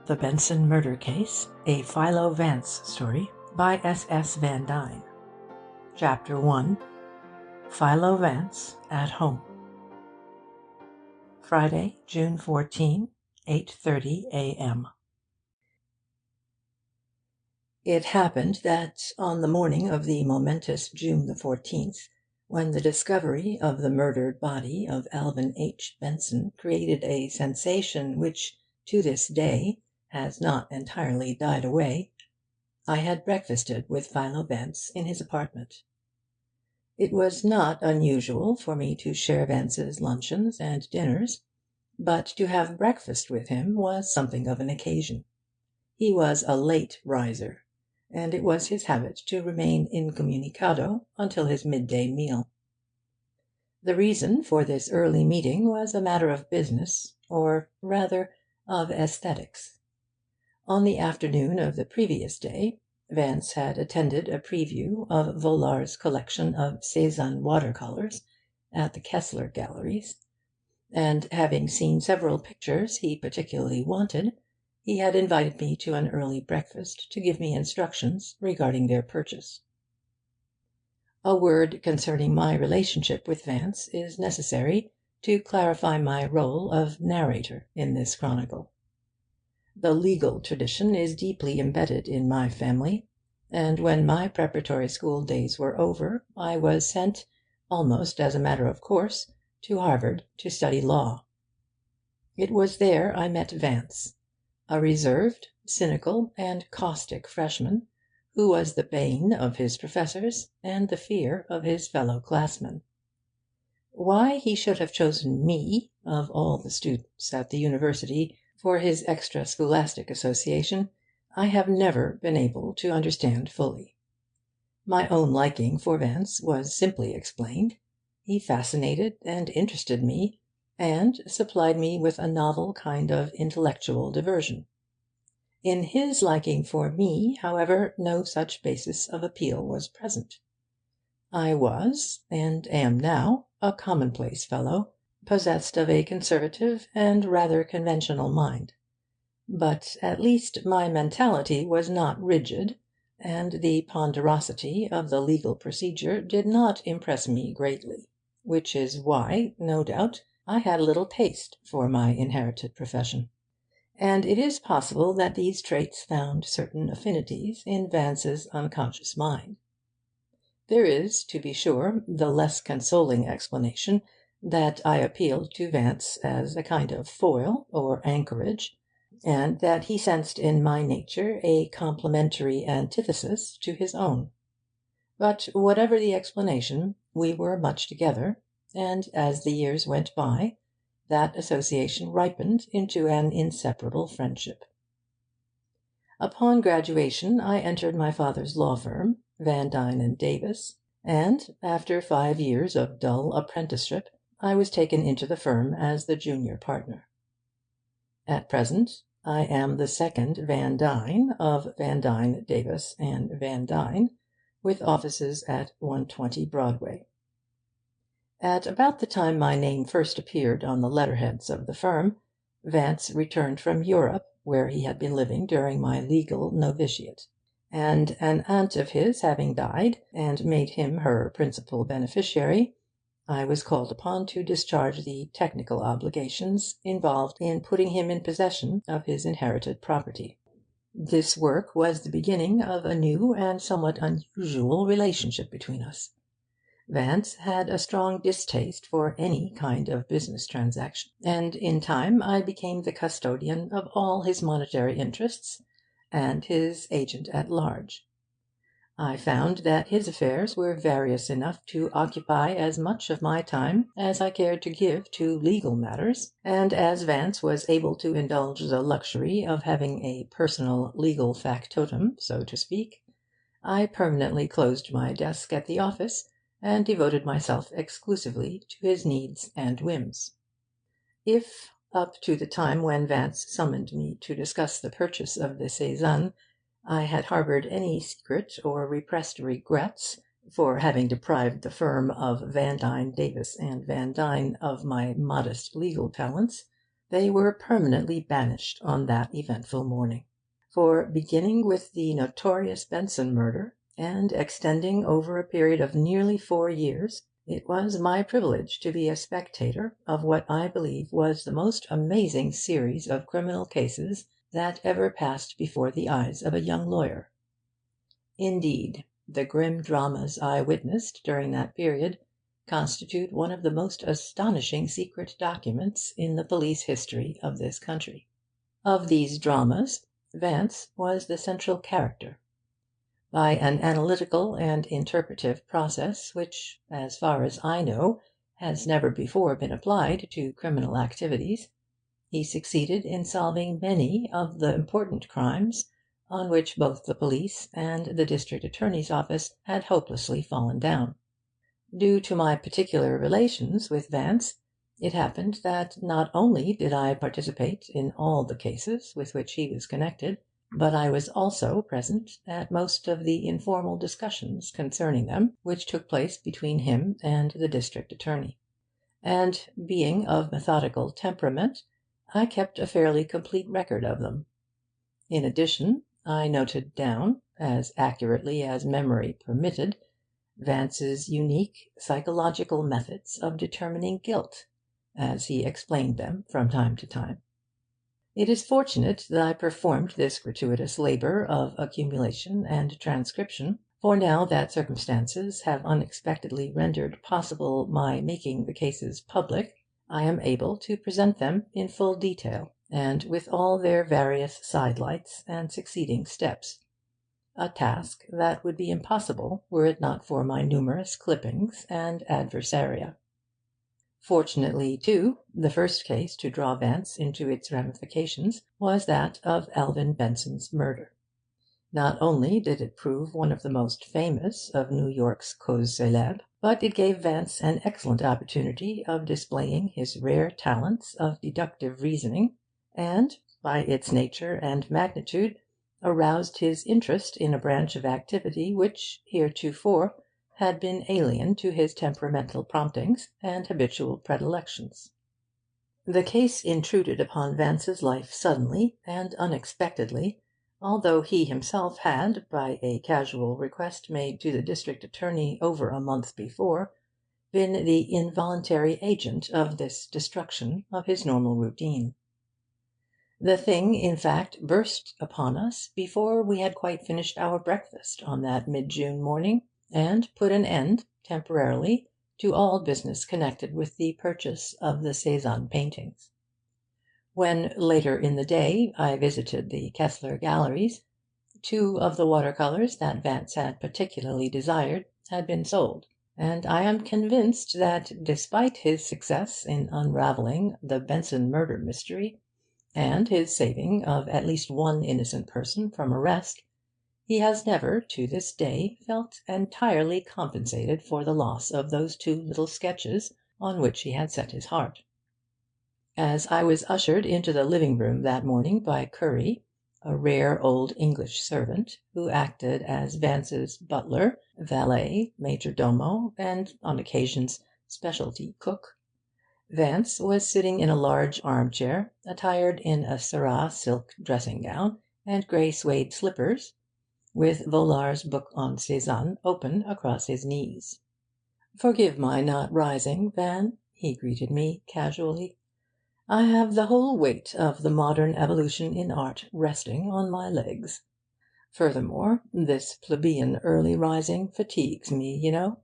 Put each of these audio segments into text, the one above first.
The Benson Murder Case, a Philo Vance story by S.S. Van Dine. Chapter 1. Philo Vance at Home. Friday, June 14, 8:30 a.m. It happened that on the morning of the momentous June the 14th, when the discovery of the murdered body of Alvin H. Benson created a sensation which, to this day, has not entirely died away, I had breakfasted with Philo Vance in his apartment. It was not unusual for me to share Vance's luncheons and dinners, but to have breakfast with him was something of an occasion. He was a late riser, and it was his habit to remain incommunicado until his midday meal. The reason for this early meeting was a matter of business, or rather of aesthetics. On the afternoon of the previous day, Vance had attended a preview of Volar's collection of Cézanne watercolours at the Kessler Galleries, and having seen several pictures he particularly wanted, he had invited me to an early breakfast to give me instructions regarding their purchase. A word concerning my relationship with Vance is necessary to clarify my rôle of narrator in this chronicle. The legal tradition is deeply embedded in my family, and when my preparatory school days were over, I was sent, almost as a matter of course, to Harvard to study law. It was there I met Vance, a reserved, cynical, and caustic freshman, who was the bane of his professors and the fear of his fellow-classmen. Why he should have chosen me, of all the students at the university, for his extra-scholastic association, I have never been able to understand fully. My own liking for Vance was simply explained. He fascinated and interested me, and supplied me with a novel kind of intellectual diversion. In his liking for me, however, no such basis of appeal was present. I was, and am now, a commonplace fellow, possessed of a conservative and rather conventional mind. But at least my mentality was not rigid, and the ponderosity of the legal procedure did not impress me greatly, which is why, no doubt, I had little taste for my inherited profession. And it is possible that these traits found certain affinities in Vance's unconscious mind. There is, to be sure, the less consoling explanation that I appealed to Vance as a kind of foil or anchorage, and that he sensed in my nature a complementary antithesis to his own. But whatever the explanation, we were much together, and as the years went by, that association ripened into an inseparable friendship. Upon graduation I entered my father's law firm, Van Dine and Davis, and, after 5 years of dull apprenticeship, I was taken into the firm as the junior partner. At present, I am the second Van Dine of Van Dine, Davis, and Van Dine, with offices at 120 Broadway. At about the time my name first appeared on the letterheads of the firm, Vance returned from Europe, where he had been living during my legal novitiate, and an aunt of his having died and made him her principal beneficiary, I was called upon to discharge the technical obligations involved in putting him in possession of his inherited property. This work was the beginning of a new and somewhat unusual relationship between us. Vance had a strong distaste for any kind of business transaction, and in time I became the custodian of all his monetary interests and his agent at large. I found that his affairs were various enough to occupy as much of my time as I cared to give to legal matters, and as Vance was able to indulge the luxury of having a personal legal factotum, so to speak, I permanently closed my desk at the office and devoted myself exclusively to his needs and whims. If, up to the time when Vance summoned me to discuss the purchase of the Cézanne, I had harboured any secret or repressed regrets for having deprived the firm of Van Dine, Davis, and Van Dine of my modest legal talents, they were permanently banished on that eventful morning. For, beginning with the notorious Benson murder, and extending over a period of nearly 4 years, it was my privilege to be a spectator of what I believe was the most amazing series of criminal cases that ever passed before the eyes of a young lawyer. Indeed, the grim dramas I witnessed during that period constitute one of the most astonishing secret documents in the police history of this country. Of these dramas, Vance was the central character. By an analytical and interpretive process which, as far as I know, has never before been applied to criminal activities, he succeeded in solving many of the important crimes on which both the police and the district attorney's office had hopelessly fallen down. Due to my particular relations with Vance, it happened that not only did I participate in all the cases with which he was connected, but I was also present at most of the informal discussions concerning them which took place between him and the district attorney. And, being of methodical temperament, I kept a fairly complete record of them. In addition, I noted down, as accurately as memory permitted, Vance's unique psychological methods of determining guilt, as he explained them from time to time. It is fortunate that I performed this gratuitous labour of accumulation and transcription, for now that circumstances have unexpectedly rendered possible my making the cases public, I am able to present them in full detail, and with all their various sidelights and succeeding steps, a task that would be impossible were it not for my numerous clippings and adversaria. Fortunately, too, the first case to draw Vance into its ramifications was that of Alvin Benson's murder. Not only did it prove one of the most famous of New York's causes célèbres, but it gave Vance an excellent opportunity of displaying his rare talents of deductive reasoning, and, by its nature and magnitude, aroused his interest in a branch of activity which, heretofore, had been alien to his temperamental promptings and habitual predilections. The case intruded upon Vance's life suddenly and unexpectedly, although he himself had, by a casual request made to the district attorney over a month before, been the involuntary agent of this destruction of his normal routine. The thing, in fact, burst upon us before we had quite finished our breakfast on that mid-June morning, and put an end, temporarily, to all business connected with the purchase of the Cézanne paintings. When, later in the day, I visited the Kessler galleries, 2 of the watercolours that Vance had particularly desired had been sold, and I am convinced that, despite his success in unravelling the Benson murder mystery, and his saving of at least one innocent person from arrest, he has never, to this day, felt entirely compensated for the loss of those 2 little sketches on which he had set his heart. As I was ushered into the living-room that morning by Curry, a rare old English servant, who acted as Vance's butler, valet, major domo, and, on occasions, specialty cook, Vance was sitting in a large arm-chair, attired in a Syrah silk dressing-gown and grey suede slippers, with Volar's book on Cézanne open across his knees. "Forgive my not rising, Van," he greeted me casually. "I have the whole weight of the modern evolution in art resting on my legs. Furthermore, this plebeian early rising fatigues me, you know."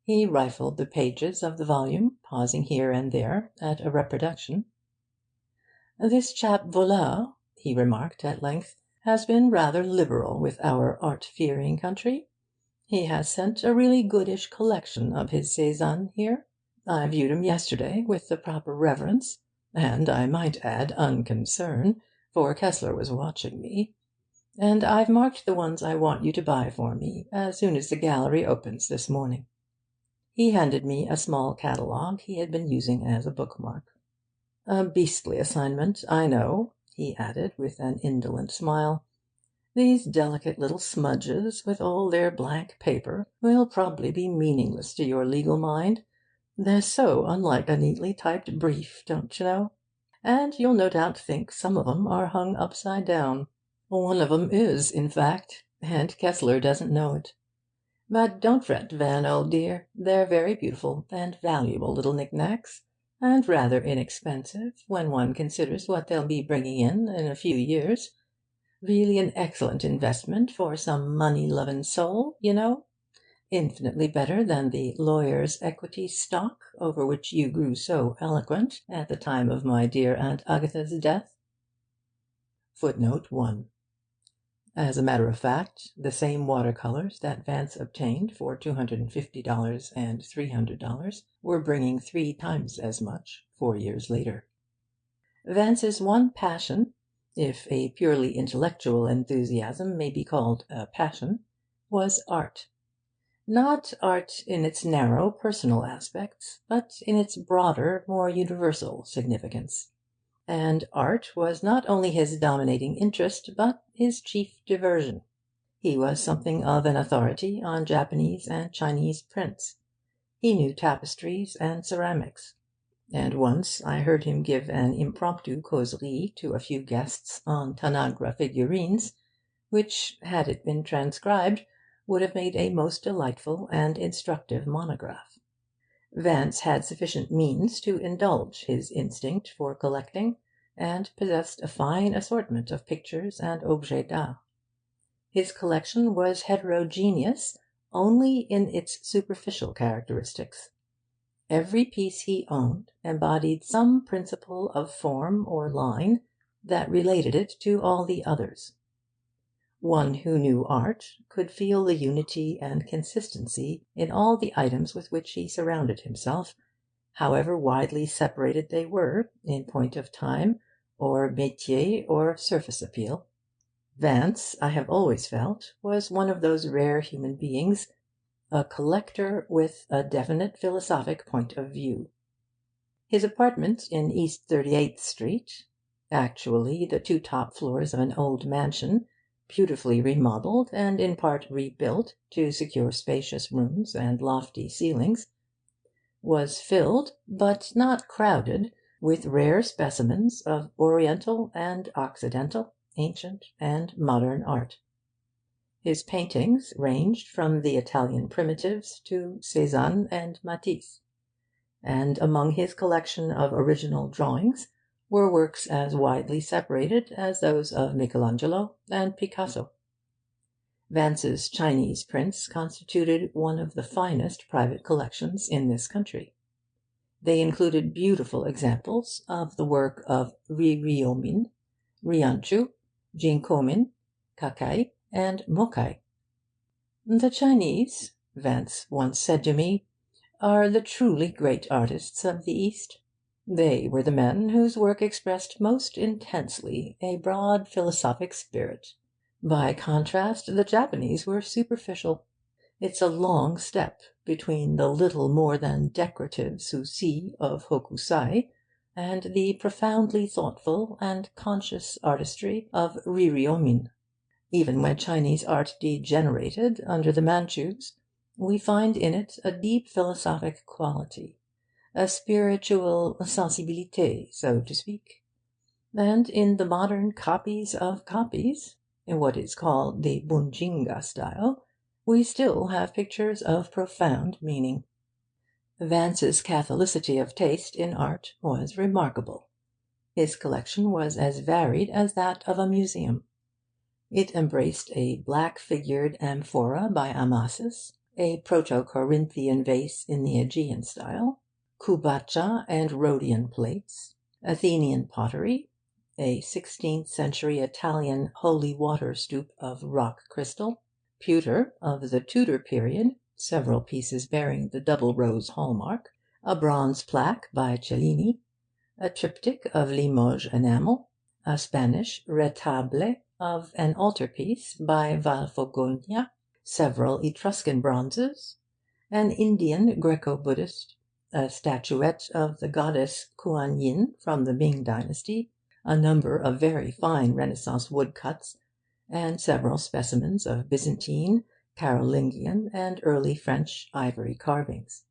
He rifled the pages of the volume, pausing here and there at a reproduction. "This chap Vollard," he remarked at length, "has been rather liberal with our art-fearing country. He has sent a really goodish collection of his Cézanne here. I viewed 'em yesterday with the proper reverence, and, I might add, unconcern, for Kessler was watching me. And I've marked the ones I want you to buy for me as soon as the gallery opens this morning." He handed me a small catalogue he had been using as a bookmark. "A beastly assignment, I know," he added, with an indolent smile. "These delicate little smudges, with all their blank paper, will probably be meaningless to your legal mind. They're so unlike a neatly typed brief, don't you know? and you'll no doubt think some of 'em are hung upside down. One of 'em is, in fact, and Kessler doesn't know it. But don't fret, Van, old dear. They're very beautiful and valuable little knick-knacks, and rather inexpensive when one considers what they'll be bringing in a few years. Really an excellent investment for some money-lovin' soul, you know. Infinitely better than the lawyer's equity stock over which you grew so eloquent at the time of my dear Aunt Agatha's death. Footnote 1. As a matter of fact, the same watercolours that Vance obtained for $250 and $300 were bringing 3 times as much 4 years later. Vance's one passion, if a purely intellectual enthusiasm may be called a passion, was art. Not art in its narrow personal aspects, but in its broader, more universal significance. And art was not only his dominating interest, but his chief diversion. He was something of an authority on Japanese and Chinese prints. He knew tapestries and ceramics, and once I heard him give an impromptu causerie to a few guests on Tanagra figurines, which, had it been transcribed, would have made a most delightful and instructive monograph. Vance had sufficient means to indulge his instinct for collecting, and possessed a fine assortment of pictures and objets d'art. His collection was heterogeneous only in its superficial characteristics. Every piece he owned embodied some principle of form or line that related it to all the others. One who knew art could feel the unity and consistency in all the items with which he surrounded himself, however widely separated they were in point of time, or métier, or surface appeal. Vance, I have always felt, was one of those rare human beings, a collector with a definite philosophic point of view. His apartment in East 38th Street, actually the 2 top floors of an old mansion, beautifully remodelled and in part rebuilt to secure spacious rooms and lofty ceilings, was filled, but not crowded, with rare specimens of Oriental and Occidental, ancient and modern art. His paintings ranged from the Italian primitives to Cézanne and Matisse, and among his collection of original drawings were works as widely separated as those of Michelangelo and Picasso. Vance's Chinese prints constituted one of the finest private collections in this country. They included beautiful examples of the work of Riryomin, Rianchu, Jinkomin, Kakai, and Mokai. "The Chinese," Vance once said to me, "are the truly great artists of the East. They were the men whose work expressed most intensely a broad philosophic spirit. By contrast, the Japanese were superficial. It's a long step between the little more than decorative souci of Hokusai and the profoundly thoughtful and conscious artistry of Riryomin. Even when Chinese art degenerated under the Manchus, we find in it a deep philosophic quality, a spiritual sensibilité, so to speak. And in the modern copies of copies, in what is called the Bunjinga style, we still have pictures of profound meaning." Vance's catholicity of taste in art was remarkable. His collection was as varied as that of a museum. It embraced a black-figured amphora by Amasis, a Proto-Corinthian vase in the Aegean style, Kubacha and Rhodian plates, Athenian pottery, a 16th-century Italian holy water stoup of rock crystal, pewter of the Tudor period, several pieces bearing the double rose hallmark, a bronze plaque by Cellini, a triptych of Limoges enamel, a Spanish retable of an altarpiece by Valfogogna, several Etruscan bronzes, an Indian Greco-Buddhist, a statuette of the goddess Kuan Yin from the Ming dynasty, a number of very fine Renaissance woodcuts, and several specimens of Byzantine, Carolingian, and early French ivory carvings.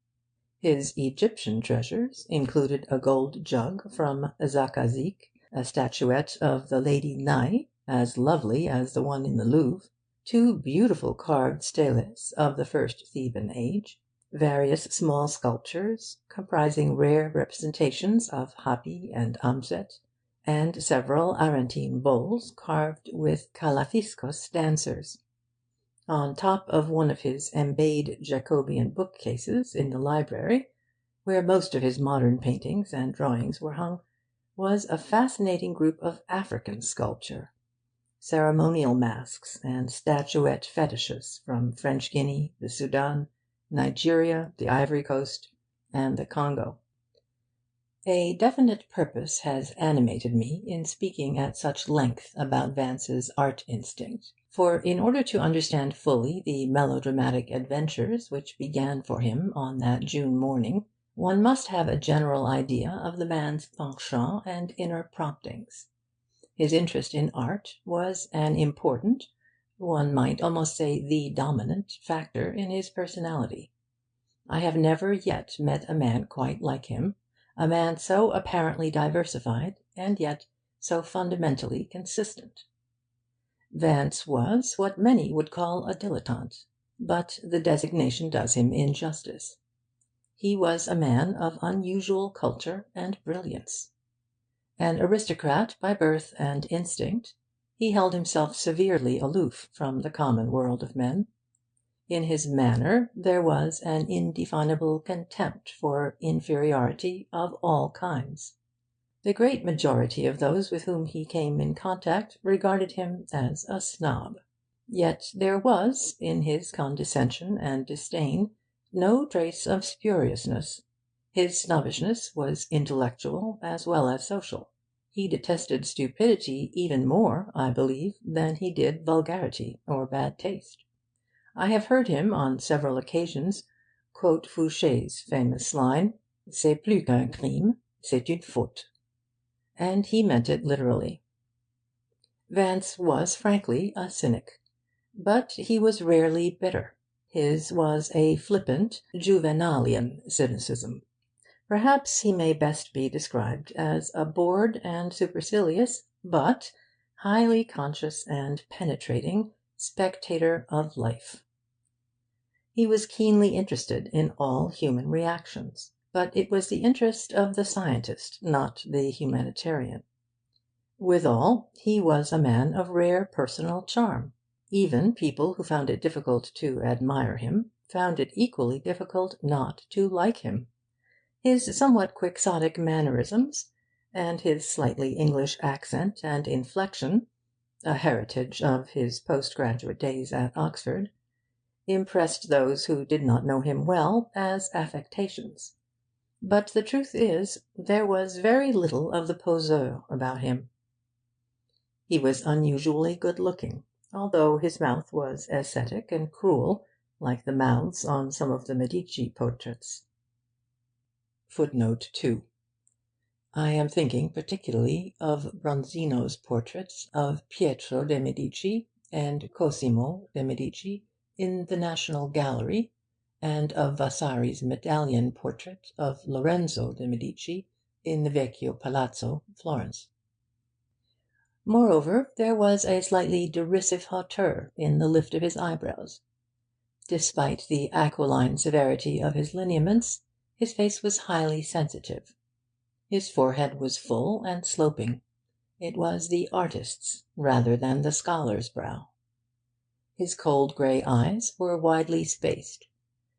His Egyptian treasures included a gold jug from Zakazek, a statuette of the Lady Nai, as lovely as the one in the Louvre, two beautiful carved steles of the first Theban age, various small sculptures comprising rare representations of Hapi and Amset, and several Argentine bowls carved with Kalafiskos dancers. On top of one of his embayed Jacobean bookcases in the library, where most of his modern paintings and drawings were hung, was a fascinating group of African sculpture, ceremonial masks and statuette fetishes from French Guinea, the Sudan, Nigeria, the Ivory Coast, and the Congo. A definite purpose has animated me in speaking at such length about Vance's art instinct. For in order to understand fully the melodramatic adventures which began for him on that June morning, one must have a general idea of the man's penchant and inner promptings. His interest in art was an important, one might almost say the dominant, factor in his personality. I have never yet met a man quite like him, a man so apparently diversified, and yet so fundamentally consistent. Vance was what many would call a dilettante, but the designation does him injustice. He was a man of unusual culture and brilliance. An aristocrat by birth and instinct, he held himself severely aloof from the common world of men. In his manner there was an indefinable contempt for inferiority of all kinds. The great majority of those with whom he came in contact regarded him as a snob. Yet there was, in his condescension and disdain, no trace of spuriousness. His snobbishness was intellectual as well as social. He detested stupidity even more, I believe, than he did vulgarity or bad taste. I have heard him on several occasions quote Fouché's famous line, "C'est plus qu'un crime, c'est une faute." And he meant it literally. Vance was frankly a cynic, but he was rarely bitter. His was a flippant, juvenalian cynicism. Perhaps he may best be described as a bored and supercilious, but highly conscious and penetrating spectator of life. He was keenly interested in all human reactions, but it was the interest of the scientist, not the humanitarian. Withal, he was a man of rare personal charm. Even people who found it difficult to admire him found it equally difficult not to like him. His somewhat quixotic mannerisms, and his slightly English accent and inflection, a heritage of his postgraduate days at Oxford, impressed those who did not know him well as affectations. But the truth is, there was very little of the poseur about him. He was unusually good-looking, although his mouth was ascetic and cruel, like the mouths on some of the Medici portraits. Footnote 2. I am thinking particularly of Bronzino's portraits of Pietro de' Medici and Cosimo de' Medici in the National Gallery, and of Vasari's medallion portrait of Lorenzo de' Medici in the Vecchio Palazzo, Florence. Moreover, there was a slightly derisive hauteur in the lift of his eyebrows. Despite the aquiline severity of his lineaments, his face was highly sensitive. His forehead was full and sloping. It was the artist's rather than the scholar's brow. His cold grey eyes were widely spaced.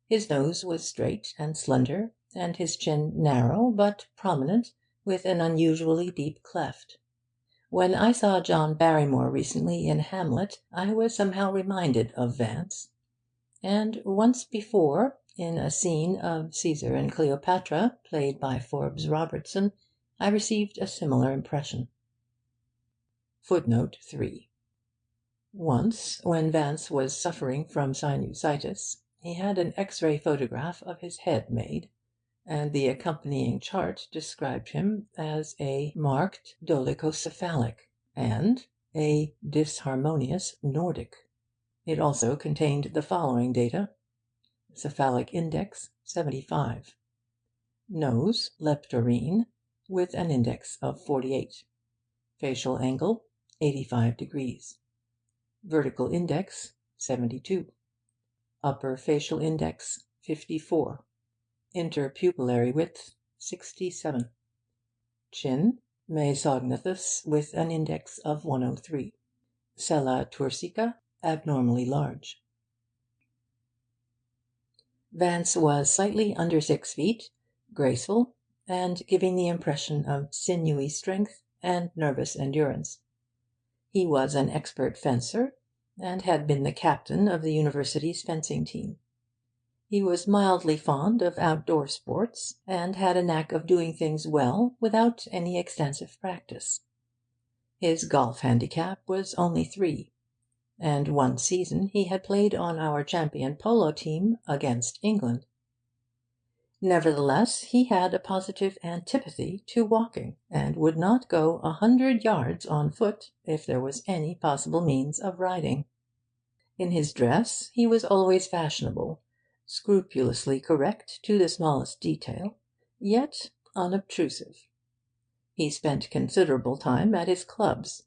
His nose was straight and slender, and his chin narrow but prominent, with an unusually deep cleft. When I saw John Barrymore recently in Hamlet, I was somehow reminded of Vance. And once before, in a scene of Caesar and Cleopatra, played by Forbes Robertson, I received a similar impression. Footnote 3. Once, when Vance was suffering from sinusitis, he had an X-ray photograph of his head made, and the accompanying chart described him as a marked dolichocephalic and a disharmonious Nordic. It also contained the following data: cephalic index 75. Nose leptorine, with an index of 48. Facial angle 85 degrees. Vertical index 72. Upper facial index 54. Interpupillary width 67. Chin mesognathous, with an index of 103. Sella turcica abnormally large. Vance was slightly under 6 feet, graceful, and giving the impression of sinewy strength and nervous endurance. He was an expert fencer, and had been the captain of the university's fencing team. He was mildly fond of outdoor sports, and had a knack of doing things well without any extensive practice. His golf handicap was only 3, and one season he had played on our champion polo team against England. Nevertheless, he had a positive antipathy to walking, and would not go 100 yards on foot if there was any possible means of riding. In his dress he was always fashionable, scrupulously correct to the smallest detail, yet unobtrusive. He spent considerable time at his clubs.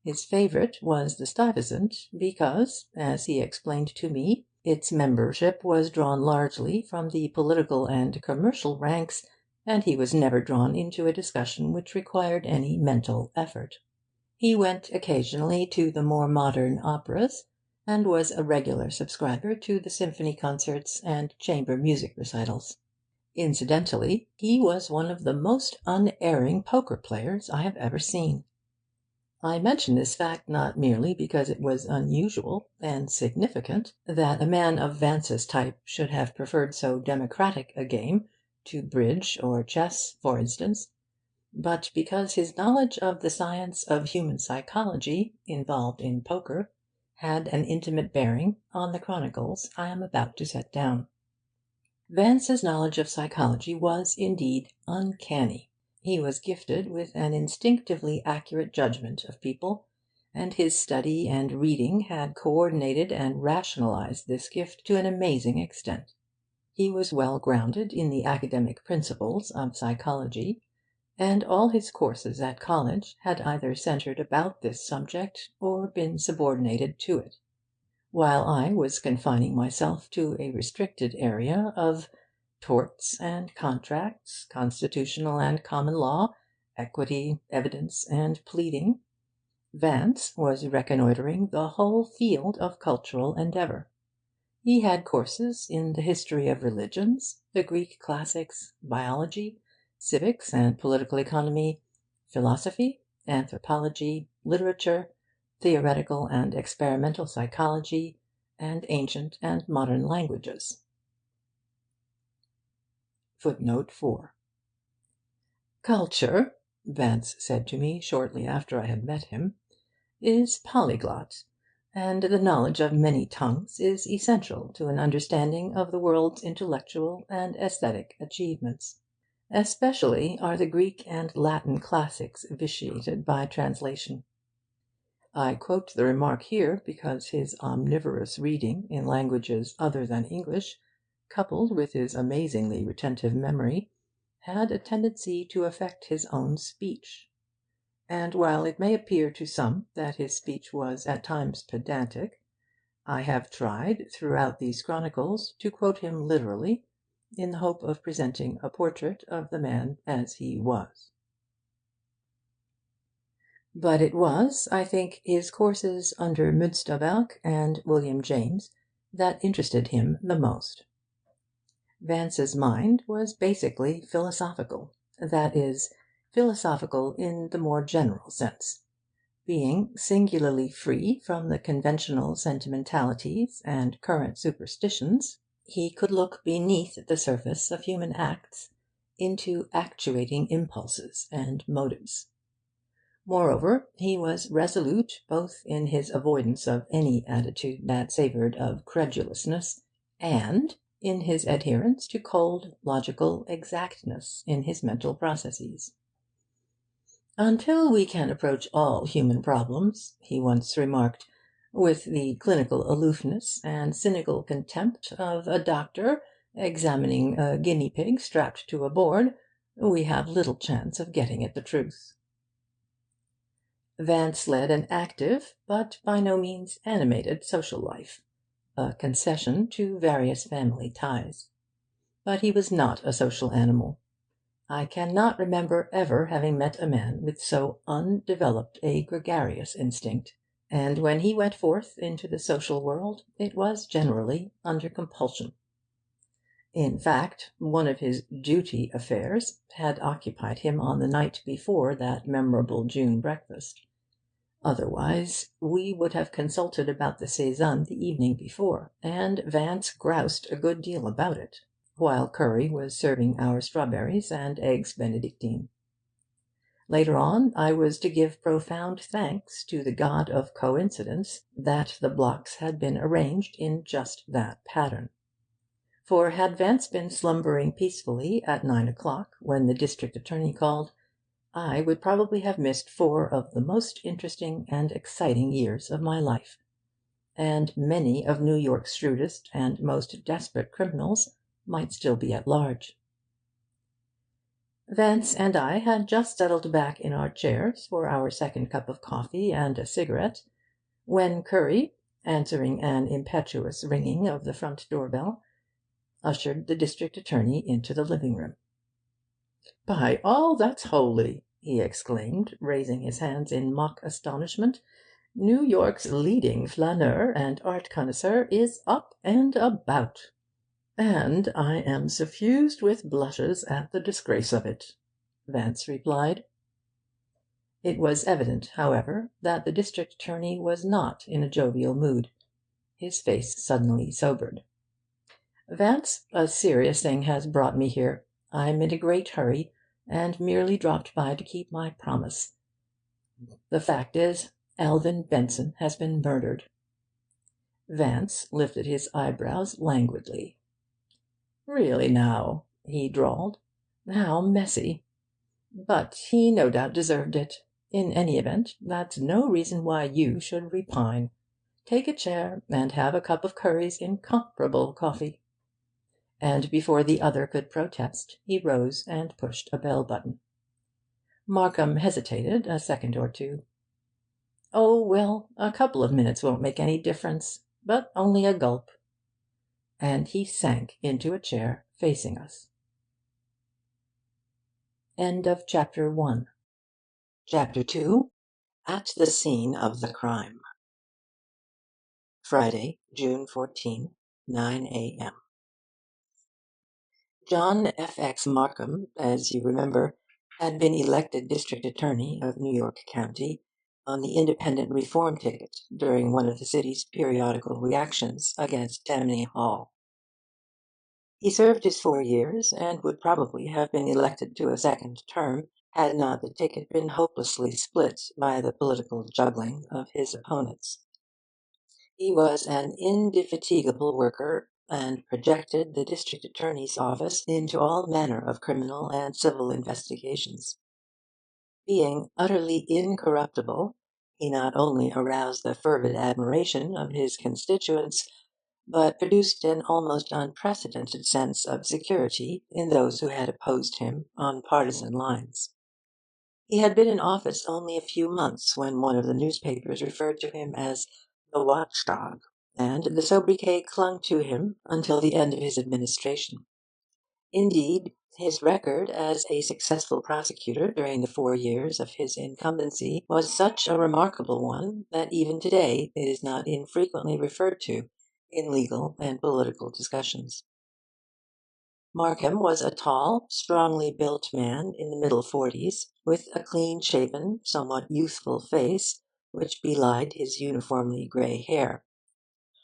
His favourite was the Stuyvesant, because, as he explained to me, its membership was drawn largely from the political and commercial ranks, and he was never drawn into a discussion which required any mental effort. He went occasionally to the more modern operas, and was a regular subscriber to the symphony concerts and chamber music recitals. Incidentally, he was one of the most unerring poker players I have ever seen. I mention this fact not merely because it was unusual and significant that a man of Vance's type should have preferred so democratic a game to bridge or chess, for instance, but because his knowledge of the science of human psychology involved in poker had an intimate bearing on the chronicles I am about to set down. Vance's knowledge of psychology was, indeed, uncanny. He was gifted with an instinctively accurate judgment of people, and his study and reading had co-ordinated and rationalised this gift to an amazing extent. He was well grounded in the academic principles of psychology, and all his courses at college had either centred about this subject or been subordinated to it, while I was confining myself to a restricted area of torts and contracts, constitutional and common law, equity, evidence, and pleading. Vance was reconnoitring the whole field of cultural endeavour. He had courses in the history of religions, the Greek classics, biology, civics and political economy, philosophy, anthropology, literature, theoretical and experimental psychology, and ancient and modern languages. Footnote 4. Culture, Vance said to me shortly after I had met him, is polyglot, and the knowledge of many tongues is essential to an understanding of the world's intellectual and aesthetic achievements. Especially are the Greek and Latin classics vitiated by translation. I quote the remark here because his omnivorous reading in languages other than English, coupled with his amazingly retentive memory, had a tendency to affect his own speech. And while it may appear to some that his speech was at times pedantic, I have tried, throughout these chronicles, to quote him literally, in the hope of presenting a portrait of the man as he was. But it was, I think, his courses under Münsterberg and William James that interested him the most. Vance's mind was basically philosophical, that is, philosophical in the more general sense. Being singularly free from the conventional sentimentalities and current superstitions, he could look beneath the surface of human acts into actuating impulses and motives. Moreover, he was resolute both in his avoidance of any attitude that savoured of credulousness, and in his adherence to cold, logical exactness in his mental processes. "Until we can approach all human problems," he once remarked, "with the clinical aloofness and cynical contempt of a doctor examining a guinea pig strapped to a board, we have little chance of getting at the truth. Vance led an active, but by no means animated, social life, a concession to various family ties. But he was not a social animal. I cannot remember ever having met a man with so undeveloped a gregarious instinct, and when he went forth into the social world it was generally under compulsion. In fact, one of his duty affairs had occupied him on the night before that memorable June breakfast. Otherwise, we would have consulted about the saison the evening before, and Vance groused a good deal about it, while Curry was serving our strawberries and eggs Benedictine. Later on, I was to give profound thanks to the god of coincidence that the blocks had been arranged in just that pattern. For had Vance been slumbering peacefully at 9 o'clock when the district attorney called, I would probably have missed 4 of the most interesting and exciting years of my life, and many of New York's shrewdest and most desperate criminals might still be at large. Vance and I had just settled back in our chairs for our second cup of coffee and a cigarette, when Curry, answering an impetuous ringing of the front door-bell, ushered the district attorney into the living-room. "By all that's holy!" he exclaimed, raising his hands in mock astonishment. "New York's leading flaneur and art connoisseur is up and about. And I am suffused with blushes at the disgrace of it," Vance replied. It was evident, however, that the district attorney was not in a jovial mood. His face suddenly sobered. "Vance, a serious thing has brought me here. I'm in a great hurry, and merely dropped by to keep my promise. The fact is, Alvin Benson has been murdered." Vance lifted his eyebrows languidly. "Really now," he drawled, "how messy! But he no doubt deserved it. In any event, that's no reason why you should repine. Take a chair and have a cup of Curry's incomparable coffee." And before the other could protest, he rose and pushed a bell-button. Markham hesitated a second or two. "Oh, well, a couple of minutes won't make any difference, but only a gulp." And he sank into a chair facing us. End of Chapter 1. Chapter 2. At the Scene of the Crime. Friday, June 14, 9 a.m. John F.X. Markham, as you remember, had been elected District Attorney of New York County on the Independent Reform ticket during one of the city's periodical reactions against Tammany Hall. He served his 4 years, and would probably have been elected to a second term had not the ticket been hopelessly split by the political juggling of his opponents. He was an indefatigable worker, and projected the district attorney's office into all manner of criminal and civil investigations. Being utterly incorruptible, he not only aroused the fervid admiration of his constituents, but produced an almost unprecedented sense of security in those who had opposed him on partisan lines. He had been in office only a few months when one of the newspapers referred to him as the watchdog, and the sobriquet clung to him until the end of his administration. Indeed, his record as a successful prosecutor during the 4 years of his incumbency was such a remarkable one that even today it is not infrequently referred to in legal and political discussions. Markham was a tall, strongly built man in the middle 40s, with a clean-shaven, somewhat youthful face, which belied his uniformly grey hair.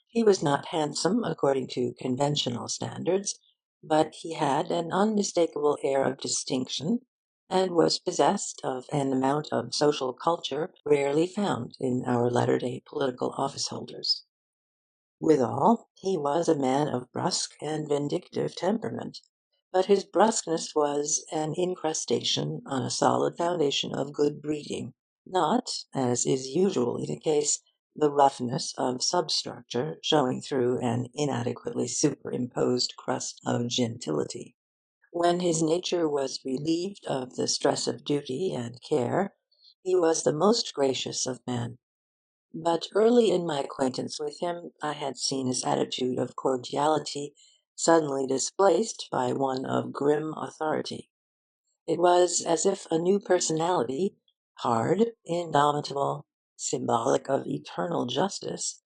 He was not handsome according to conventional standards, but he had an unmistakable air of distinction, and was possessed of an amount of social culture rarely found in our latter-day political office-holders. Withal, he was a man of brusque and vindictive temperament, but his brusqueness was an incrustation on a solid foundation of good breeding, not, as is usually the case, the roughness of substructure showing through an inadequately superimposed crust of gentility. When his nature was relieved of the stress of duty and care, he was the most gracious of men. But early in my acquaintance with him, I had seen his attitude of cordiality suddenly displaced by one of grim authority. It was as if a new personality, hard, indomitable, symbolic of eternal justice,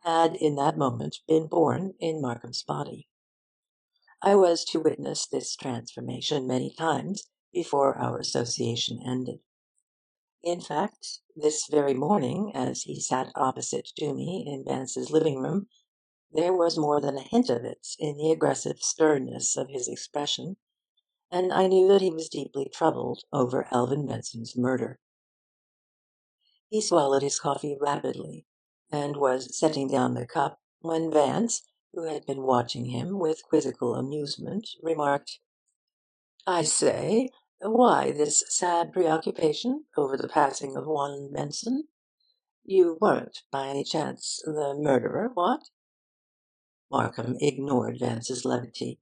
had in that moment been born in Markham's body. I was to witness this transformation many times before our association ended. In fact, this very morning, as he sat opposite to me in Vance's living room, there was more than a hint of it in the aggressive sternness of his expression, and I knew that he was deeply troubled over Alvin Benson's murder. He swallowed his coffee rapidly, and was setting down the cup, when Vance, who had been watching him with quizzical amusement, remarked, "I say, why this sad preoccupation over the passing of one Benson? You weren't, by any chance, the murderer, what?" Markham ignored Vance's levity.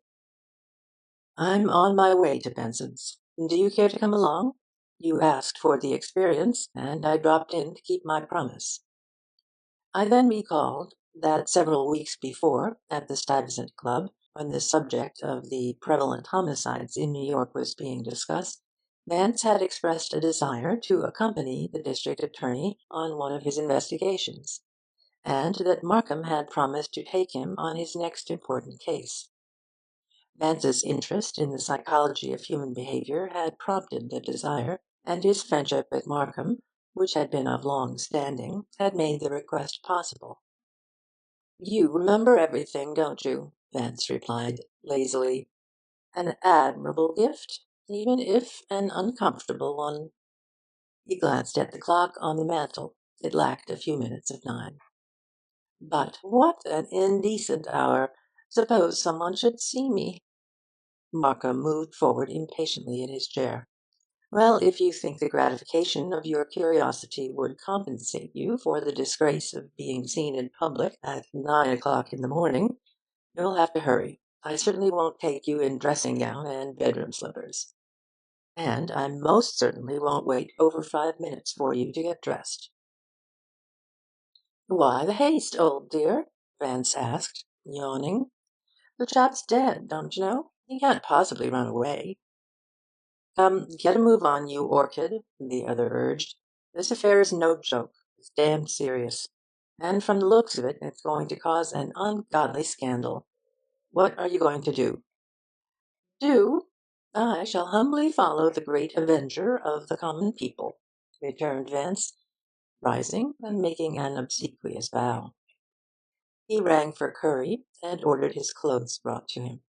"I'm on my way to Benson's. Do you care to come along? You asked for the experience, and I dropped in to keep my promise." I then recalled that several weeks before, at the Stuyvesant Club, when the subject of the prevalent homicides in New York was being discussed, Vance had expressed a desire to accompany the district attorney on one of his investigations, and that Markham had promised to take him on his next important case. Vance's interest in the psychology of human behaviour had prompted the desire, and his friendship with Markham, which had been of long standing, had made the request possible. "You remember everything, don't you?" Vance replied, lazily. "An admirable gift, even if an uncomfortable one." He glanced at the clock on the mantel. It lacked a few minutes of 9. "But what an indecent hour! Suppose someone should see me." Markham moved forward impatiently in his chair. "Well, if you think the gratification of your curiosity would compensate you for the disgrace of being seen in public at 9 o'clock in the morning, you'll have to hurry. I certainly won't take you in dressing gown and bedroom slippers. And I most certainly won't wait over 5 minutes for you to get dressed." "Why the haste, old dear?" Vance asked, yawning. "The chap's dead, don't you know? He can't possibly run away." "Come, get a move on, you orchid," the other urged. "This affair is no joke. It's damned serious. And from the looks of it, it's going to cause an ungodly scandal. What are you going to do?" "Do? I shall humbly follow the great avenger of the common people," returned Vance, rising and making an obsequious bow. He rang for curry, and ordered his clothes brought to him.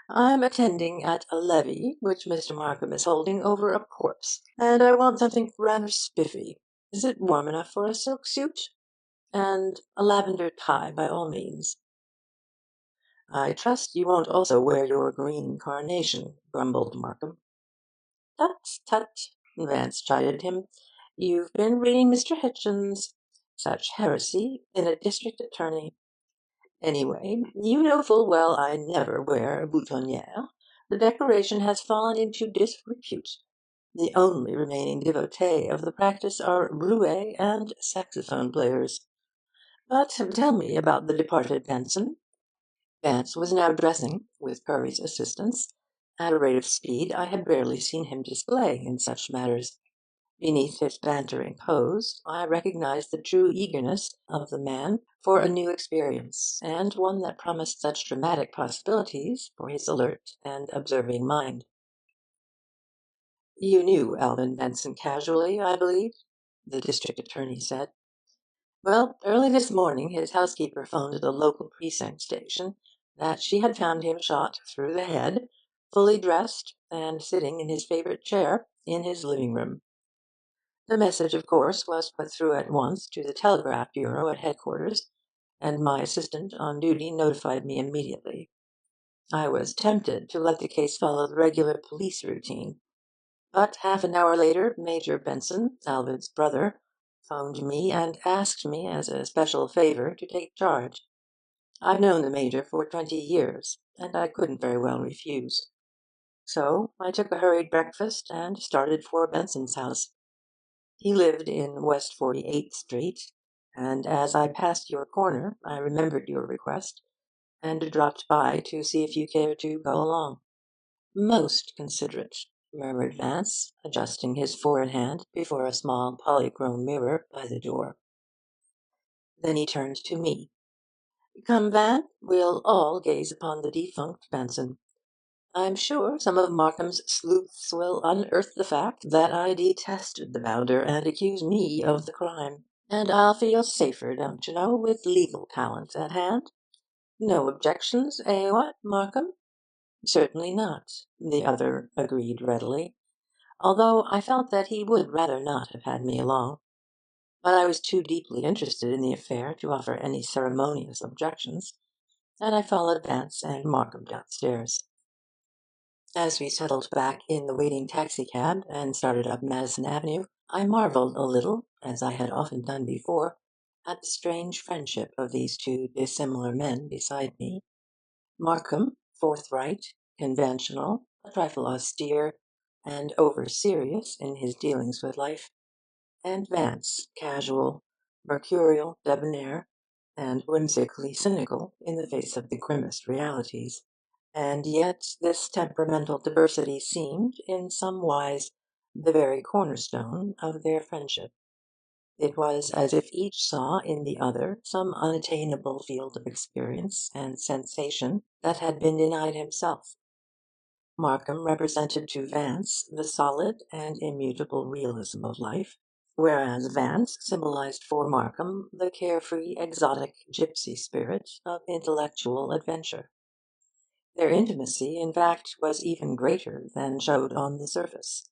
"I'm attending at a levee which Mr. Markham is holding over a corpse, and I want something rather spiffy. Is it warm enough for a silk suit? And a lavender tie, by all means." "I trust you won't also wear your green carnation," grumbled Markham. "Tut, tut," Vance chided him. "You've been reading Mr. Hitchens. Such heresy in a district attorney. Anyway, you know full well I never wear a boutonniere. The decoration has fallen into disrepute. The only remaining devotees of the practice are roués and saxophone players. But tell me about the departed Benson." Vance was now dressing, with Curry's assistance, at a rate of speed I had rarely seen him display in such matters. Beneath his bantering pose, I recognized the true eagerness of the man for a new experience, and one that promised such dramatic possibilities for his alert and observing mind. "You knew Alvin Benson casually, I believe?" the district attorney said. "Well, early this morning his housekeeper phoned the local precinct station that she had found him shot through the head, fully dressed, and sitting in his favourite chair in his living room. The message, of course, was put through at once to the telegraph bureau at headquarters, and my assistant on duty notified me immediately. I was tempted to let the case follow the regular police routine, but half an hour later Major Benson, Alvin's brother, phoned me and asked me as a special favor to take charge. I've known the Major for 20 years, and I couldn't very well refuse. So I took a hurried breakfast and started for Benson's house. He lived in West 48th Street, and as I passed your corner I remembered your request, and dropped by to see if you cared to go along. Most considerate, murmured Vance, adjusting his forehand before a small polychrome mirror by the door. Then he turned to me. Come, Van, we'll all gaze upon the defunct Benson. I'm sure some of Markham's sleuths will unearth the fact that I detested the bounder and accuse me of the crime. And I'll feel safer, don't you know, with legal talent at hand. No objections, eh, what, Markham? Certainly not, the other agreed readily, although I felt that he would rather not have had me along. But I was too deeply interested in the affair to offer any ceremonious objections, and I followed Vance and Markham downstairs. As we settled back in the waiting taxicab and started up Madison Avenue, I marveled a little, as I had often done before, at the strange friendship of these two dissimilar men beside me. Markham, forthright, conventional, a trifle austere, and over-serious in his dealings with life, and Vance, casual, mercurial, debonair, and whimsically cynical in the face of the grimmest realities. And yet this temperamental diversity seemed, in some wise, the very cornerstone of their friendship. It was as if each saw in the other some unattainable field of experience and sensation that had been denied himself. Markham represented to Vance the solid and immutable realism of life, whereas Vance symbolized for Markham the carefree, exotic gypsy spirit of intellectual adventure. Their intimacy, in fact, was even greater than showed on the surface,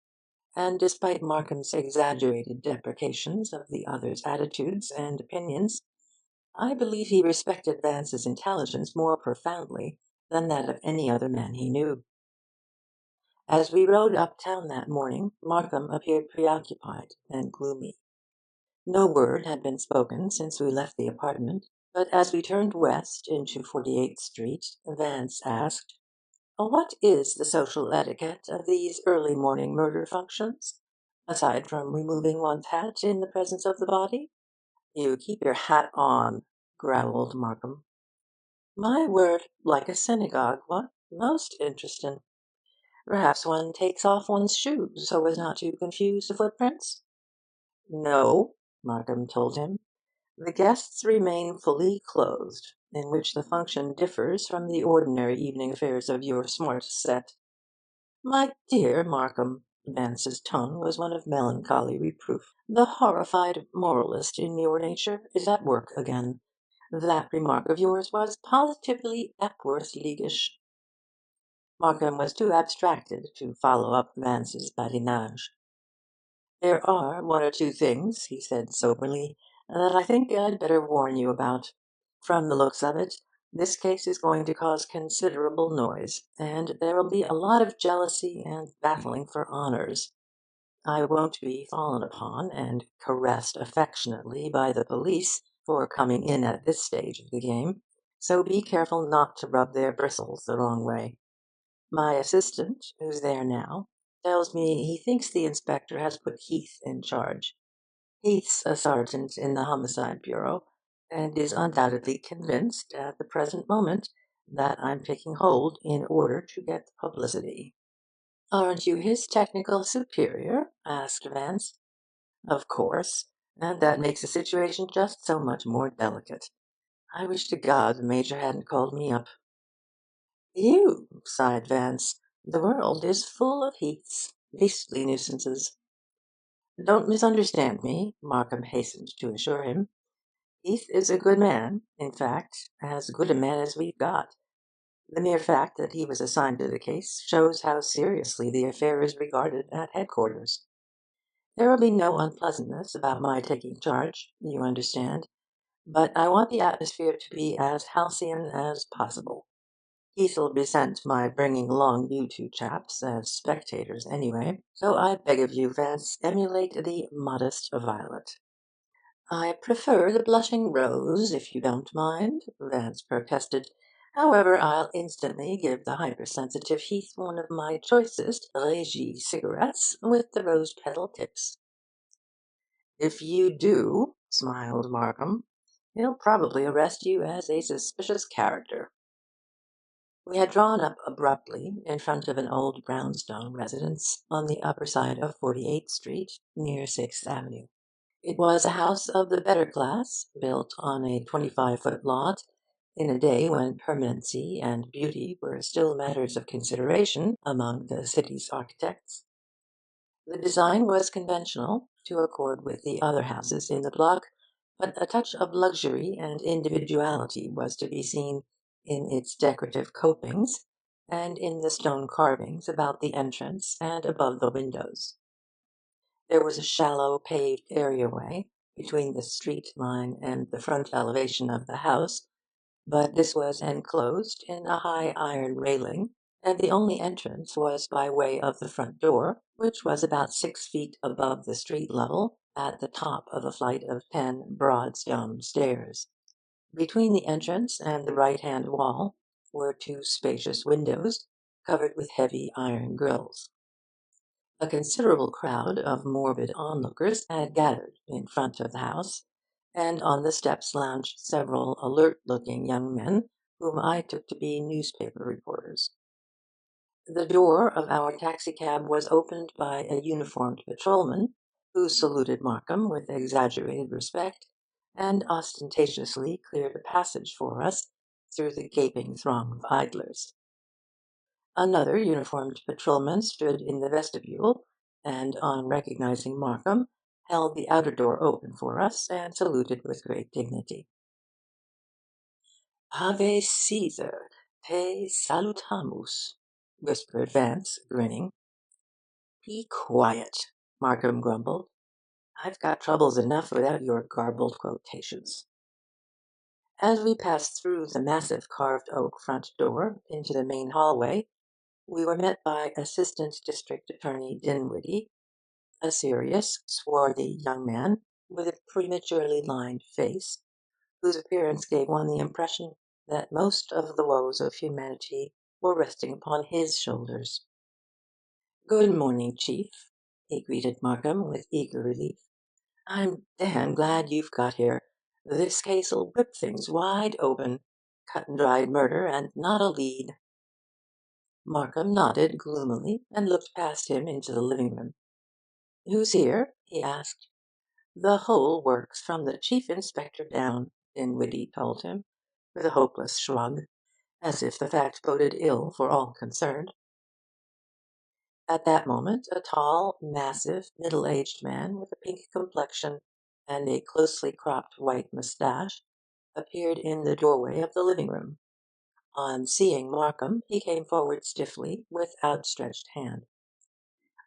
and despite Markham's exaggerated deprecations of the other's attitudes and opinions, I believe he respected Vance's intelligence more profoundly than that of any other man he knew. As we rode uptown that morning, Markham appeared preoccupied and gloomy. No word had been spoken since we left the apartment, but as we turned west into 48th Street, Vance asked, what is the social etiquette of these early morning murder functions, aside from removing one's hat in the presence of the body? You keep your hat on, growled Markham. My word, like a synagogue, what? Most interesting. Perhaps one takes off one's shoes so as not to confuse the footprints? No, Markham told him. The guests remain fully clothed, in which the function differs from the ordinary evening affairs of your smart set. My dear Markham, Vance's tone was one of melancholy reproof. The horrified moralist in your nature is at work again. That remark of yours was positively Epworth-Leaguish. Markham was too abstracted to follow up Vance's badinage. There are one or two things, he said soberly, that I think I'd better warn you about. From the looks of it, this case is going to cause considerable noise, and there'll be a lot of jealousy and battling for honours. I won't be fallen upon and caressed affectionately by the police for coming in at this stage of the game, so be careful not to rub their bristles the wrong way. My assistant, who's there now, tells me he thinks the inspector has put Heath in charge. Heath's a sergeant in the Homicide Bureau, and is undoubtedly convinced at the present moment that I'm taking hold in order to get publicity. Aren't you his technical superior? Asked Vance. Of course, and that makes the situation just so much more delicate. I wish to God the Major hadn't called me up. You, sighed Vance. The world is full of Heaths, beastly nuisances. Don't misunderstand me, Markham hastened to assure him. Heath is a good man, in fact, as good a man as we've got. The mere fact that he was assigned to the case shows how seriously the affair is regarded at headquarters. There will be no unpleasantness about my taking charge, you understand, but I want the atmosphere to be as halcyon as possible. Heath'll resent my bringing along you two chaps as spectators anyway, so I beg of you, Vance, emulate the modest Violet. I prefer the blushing rose, if you don't mind, Vance protested. However, I'll instantly give the hypersensitive Heath one of my choicest Régie cigarettes with the rose petal tips. If you do, smiled Markham, he'll probably arrest you as a suspicious character. We had drawn up abruptly in front of an old brownstone residence on the upper side of 48th Street, near 6th Avenue. It was a house of the better class, built on a 25-foot lot, in a day when permanency and beauty were still matters of consideration among the city's architects. The design was conventional, to accord with the other houses in the block, but a touch of luxury and individuality was to be seen in its decorative copings and in the stone carvings about the entrance and above the windows. There was a shallow paved areaway between the street line and the front elevation of the house, but this was enclosed in a high iron railing, and the only entrance was by way of the front door, which was about 6 feet above the street level at the top of a flight of 10 broad stone stairs. Between the entrance and the right-hand wall were two spacious windows, covered with heavy iron grilles. A considerable crowd of morbid onlookers had gathered in front of the house, and on the steps lounged several alert-looking young men whom I took to be newspaper reporters. The door of our taxicab was opened by a uniformed patrolman, who saluted Markham with exaggerated respect, and ostentatiously cleared a passage for us through the gaping throng of idlers. Another uniformed patrolman stood in the vestibule, and, on recognizing Markham, held the outer door open for us and saluted with great dignity. "Ave Caesar, te salutamus," whispered Vance, grinning. "Be quiet," Markham grumbled. "I've got troubles enough without your garbled quotations." As we passed through the massive carved oak front door into the main hallway, we were met by Assistant District Attorney Dinwiddie, a serious, swarthy young man with a prematurely lined face, whose appearance gave one the impression that most of the woes of humanity were resting upon his shoulders. "Good morning, Chief," he greeted Markham with eager relief. "I'm damn glad you've got here. This case'll whip things wide open. Cut-and-dried murder, and not a lead." Markham nodded gloomily and looked past him into the living room. "Who's here?" he asked. "The whole works, from the chief inspector down," Dinwiddie told him, with a hopeless shrug, as if the fact boded ill for all concerned. At that moment a tall, massive, middle-aged man with a pink complexion and a closely cropped white moustache appeared in the doorway of the living room. On seeing Markham, he came forward stiffly, with outstretched hand.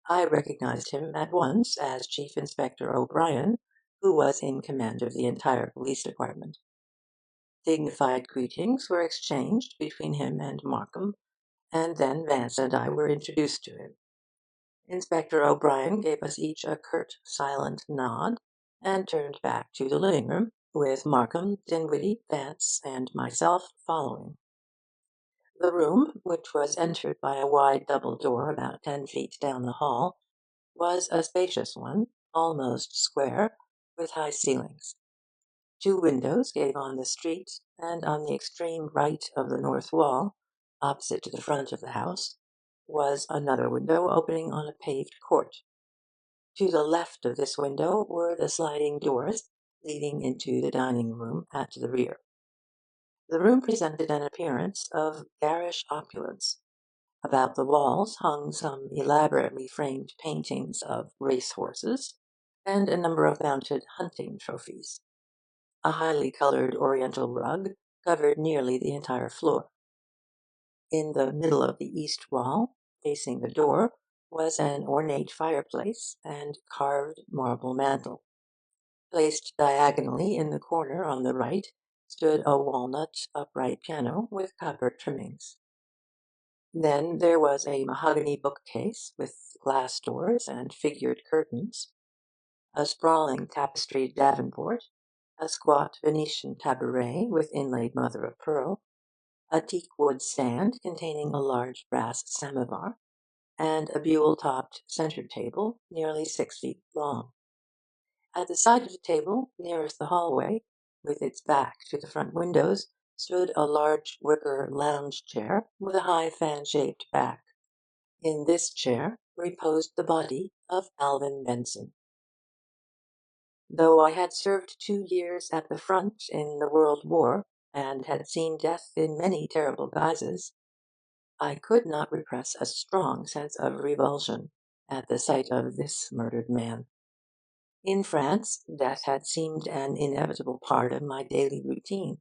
I recognized him at once as Chief Inspector O'Brien, who was in command of the entire police department. Dignified greetings were exchanged between him and Markham, and then Vance and I were introduced to him. Inspector O'Brien gave us each a curt, silent nod, and turned back to the living room, with Markham, Dinwiddie, Vance, and myself following. The room, which was entered by a wide double door about 10 feet down the hall, was a spacious one, almost square, with high ceilings. Two windows gave on the street, and on the extreme right of the north wall, opposite to the front of the house, was another window opening on a paved court. To the left of this window were the sliding doors leading into the dining room at the rear. The room presented an appearance of garish opulence. About the walls hung some elaborately framed paintings of race-horses, and a number of mounted hunting trophies. A highly coloured oriental rug covered nearly the entire floor. In the middle of the east wall, facing the door, was an ornate fireplace and carved marble mantel. Placed diagonally in the corner on the right stood a walnut upright piano with copper trimmings. Then there was a mahogany bookcase with glass doors and figured curtains. a sprawling tapestried davenport, a squat Venetian tabouret with inlaid mother of pearl, a teakwood stand containing a large brass samovar, and a buhl-topped centre table nearly 6 feet long. At the side of the table, nearest the hallway, with its back to the front windows, stood a large wicker lounge chair with a high fan-shaped back. In this chair reposed the body of Alvin Benson. Though I had served 2 years at the front in the World War, and had seen death in many terrible guises, I could not repress a strong sense of revulsion at the sight of this murdered man. In France, death had seemed an inevitable part of my daily routine.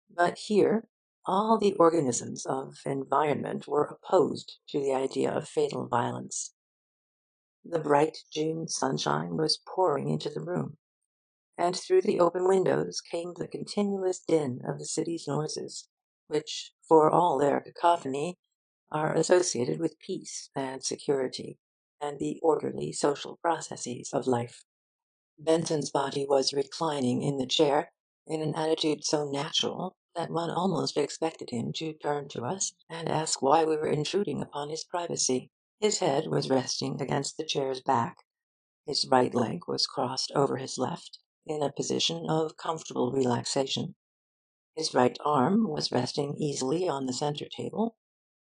But here, all the organisms of environment were opposed to the idea of fatal violence. The bright June sunshine was pouring into the room, and through the open windows came the continuous din of the city's noises, which, for all their cacophony, are associated with peace and security, and the orderly social processes of life. Benson's body was reclining in the chair in an attitude so natural that one almost expected him to turn to us and ask why we were intruding upon his privacy. His head was resting against the chair's back, his right leg was crossed over his left in a position of comfortable relaxation, his right arm was resting easily on the centre table,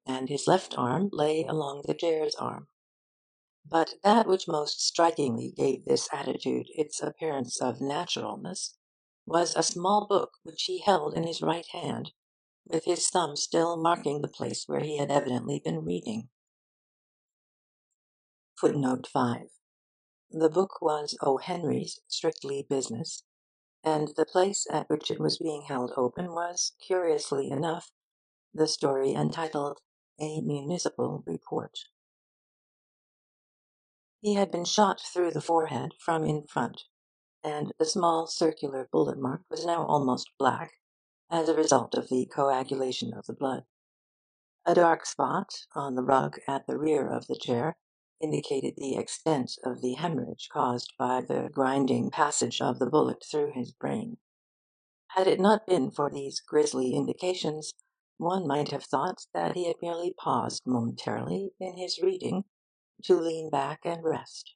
and his left arm lay along the chair's arm. But that which most strikingly gave this attitude its appearance of naturalness was a small book which he held in his right hand, with his thumb still marking the place where he had evidently been reading. Footnote 5. The book was O. Henry's Strictly Business, and the place at which it was being held open was, curiously enough, the story entitled A Municipal Report. He had been shot through the forehead from in front, and the small circular bullet mark was now almost black, as a result of the coagulation of the blood. A dark spot on the rug at the rear of the chair indicated the extent of the hemorrhage caused by the grinding passage of the bullet through his brain. Had it not been for these grisly indications, one might have thought that he had merely paused momentarily in his reading to lean back and rest.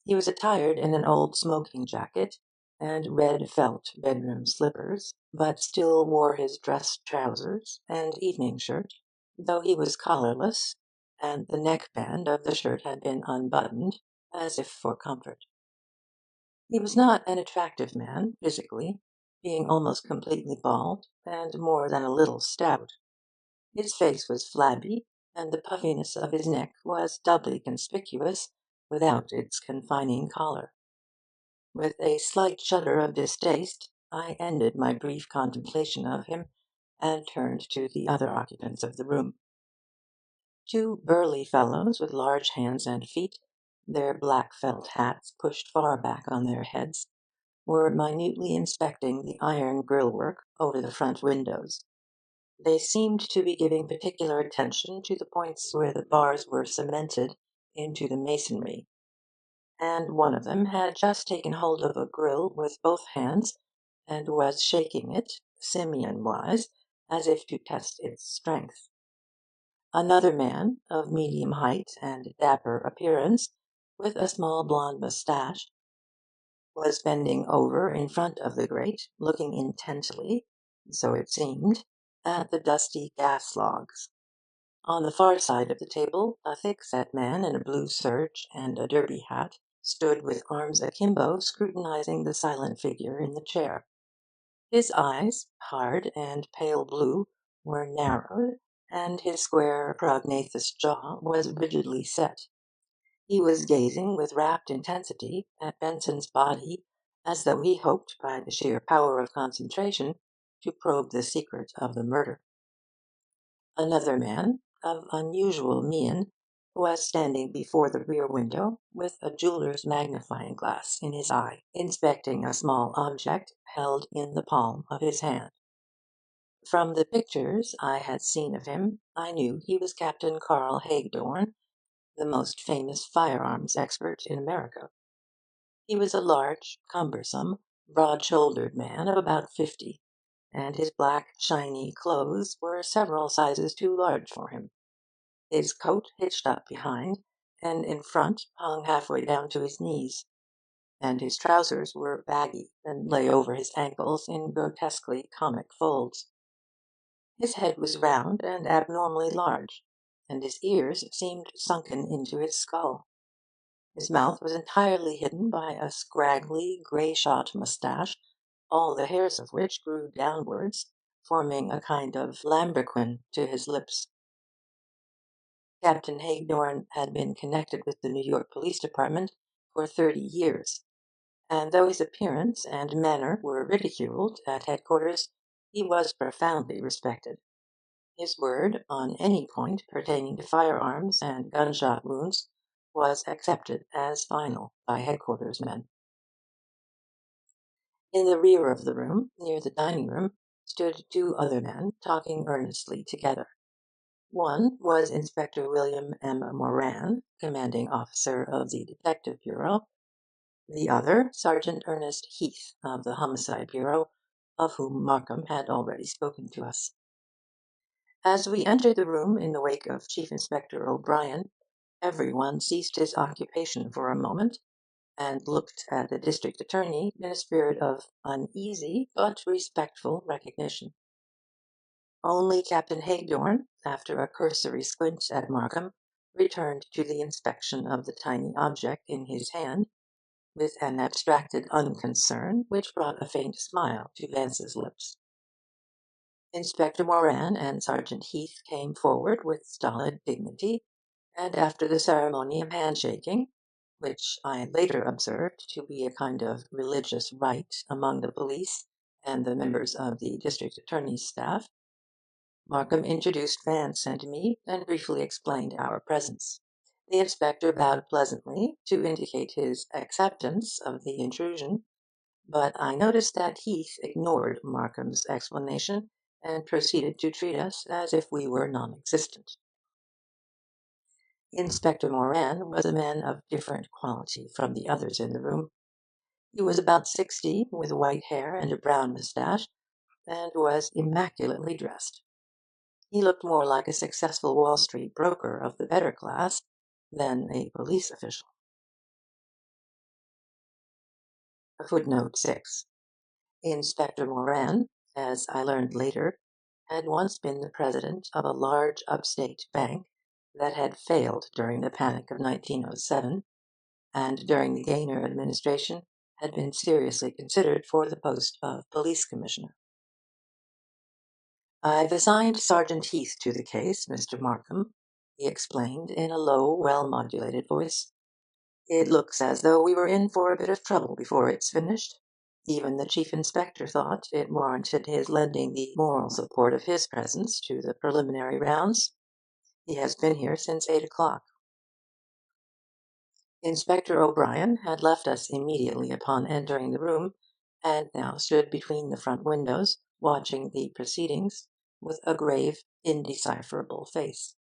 He was attired in an old smoking jacket and red felt bedroom slippers, but still wore his dress trousers and evening shirt, though he was collarless, and the neckband of the shirt had been unbuttoned, as if for comfort. He was not an attractive man, physically, being almost completely bald, and more than a little stout. His face was flabby, and the puffiness of his neck was doubly conspicuous without its confining collar. With a slight shudder of distaste, I ended my brief contemplation of him, and turned to the other occupants of the room. Two burly fellows with large hands and feet, their black felt hats pushed far back on their heads, were minutely inspecting the iron grille-work over the front windows. They seemed to be giving particular attention to the points where the bars were cemented into the masonry, and one of them had just taken hold of a grille with both hands, and was shaking it, simian-wise, as if to test its strength. Another man, of medium height and dapper appearance, with a small blonde moustache, was bending over in front of the grate, looking intently, so it seemed, at the dusty gas logs. On the far side of the table, a thick-set man in a blue serge and a derby hat stood with arms akimbo scrutinizing the silent figure in the chair. His eyes, hard and pale blue, were narrowed, and his square prognathous jaw was rigidly set. He was gazing with rapt intensity at Benson's body, as though he hoped, by the sheer power of concentration, to probe the secret of the murder. Another man, of unusual mien, was standing before the rear window, with a jeweller's magnifying glass in his eye, inspecting a small object held in the palm of his hand. From the pictures I had seen of him, I knew he was Captain Carl Hagedorn, the most famous firearms expert in America. He was a large, cumbersome, broad-shouldered man of about 50, and his black, shiny clothes were several sizes too large for him. His coat hitched up behind, and in front hung halfway down to his knees, and his trousers were baggy and lay over his ankles in grotesquely comic folds. His head was round and abnormally large, and his ears seemed sunken into his skull. His mouth was entirely hidden by a scraggly, grey-shot moustache, all the hairs of which grew downwards, forming a kind of lambrequin to his lips. Captain Hagedorn had been connected with the New York Police Department for 30 years, and though his appearance and manner were ridiculed at headquarters, he was profoundly respected. His word on any point pertaining to firearms and gunshot wounds was accepted as final by headquarters men. In the rear of the room, near the dining room, stood two other men talking earnestly together. One was Inspector William M. Moran, commanding officer of the Detective Bureau; the other, Sergeant Ernest Heath, of the Homicide Bureau, of whom Markham had already spoken to us. As we entered the room in the wake of Chief Inspector O'Brien, everyone ceased his occupation for a moment, and looked at the district attorney in a spirit of uneasy but respectful recognition. Only Captain Hagedorn, after a cursory squint at Markham, returned to the inspection of the tiny object in his hand, with an abstracted unconcern which brought a faint smile to Vance's lips. Inspector Moran and Sergeant Heath came forward with stolid dignity, and after the ceremony of handshaking, which I later observed to be a kind of religious rite among the police and the members of the district attorney's staff, Markham introduced Vance and me, and briefly explained our presence. The inspector bowed pleasantly to indicate his acceptance of the intrusion, but I noticed that Heath ignored Markham's explanation and proceeded to treat us as if we were non-existent. Inspector Moran was a man of different quality from the others in the room. He was about 60, with white hair and a brown moustache, and was immaculately dressed. He looked more like a successful Wall Street broker of the better class than a police official. Footnote 6. Inspector Moran, as I learned later, had once been the president of a large upstate bank that had failed during the panic of 1907, and during the Gaynor administration had been seriously considered for the post of police commissioner. "I've assigned Sergeant Heath to the case, Mr. Markham," he explained in a low, well-modulated voice. "It looks as though we were in for a bit of trouble before it's finished. Even the Chief Inspector thought it warranted his lending the moral support of his presence to the preliminary rounds. He has been here since 8 o'clock." Inspector O'Brien had left us immediately upon entering the room, and now stood between the front windows, watching the proceedings, with a grave, indecipherable face.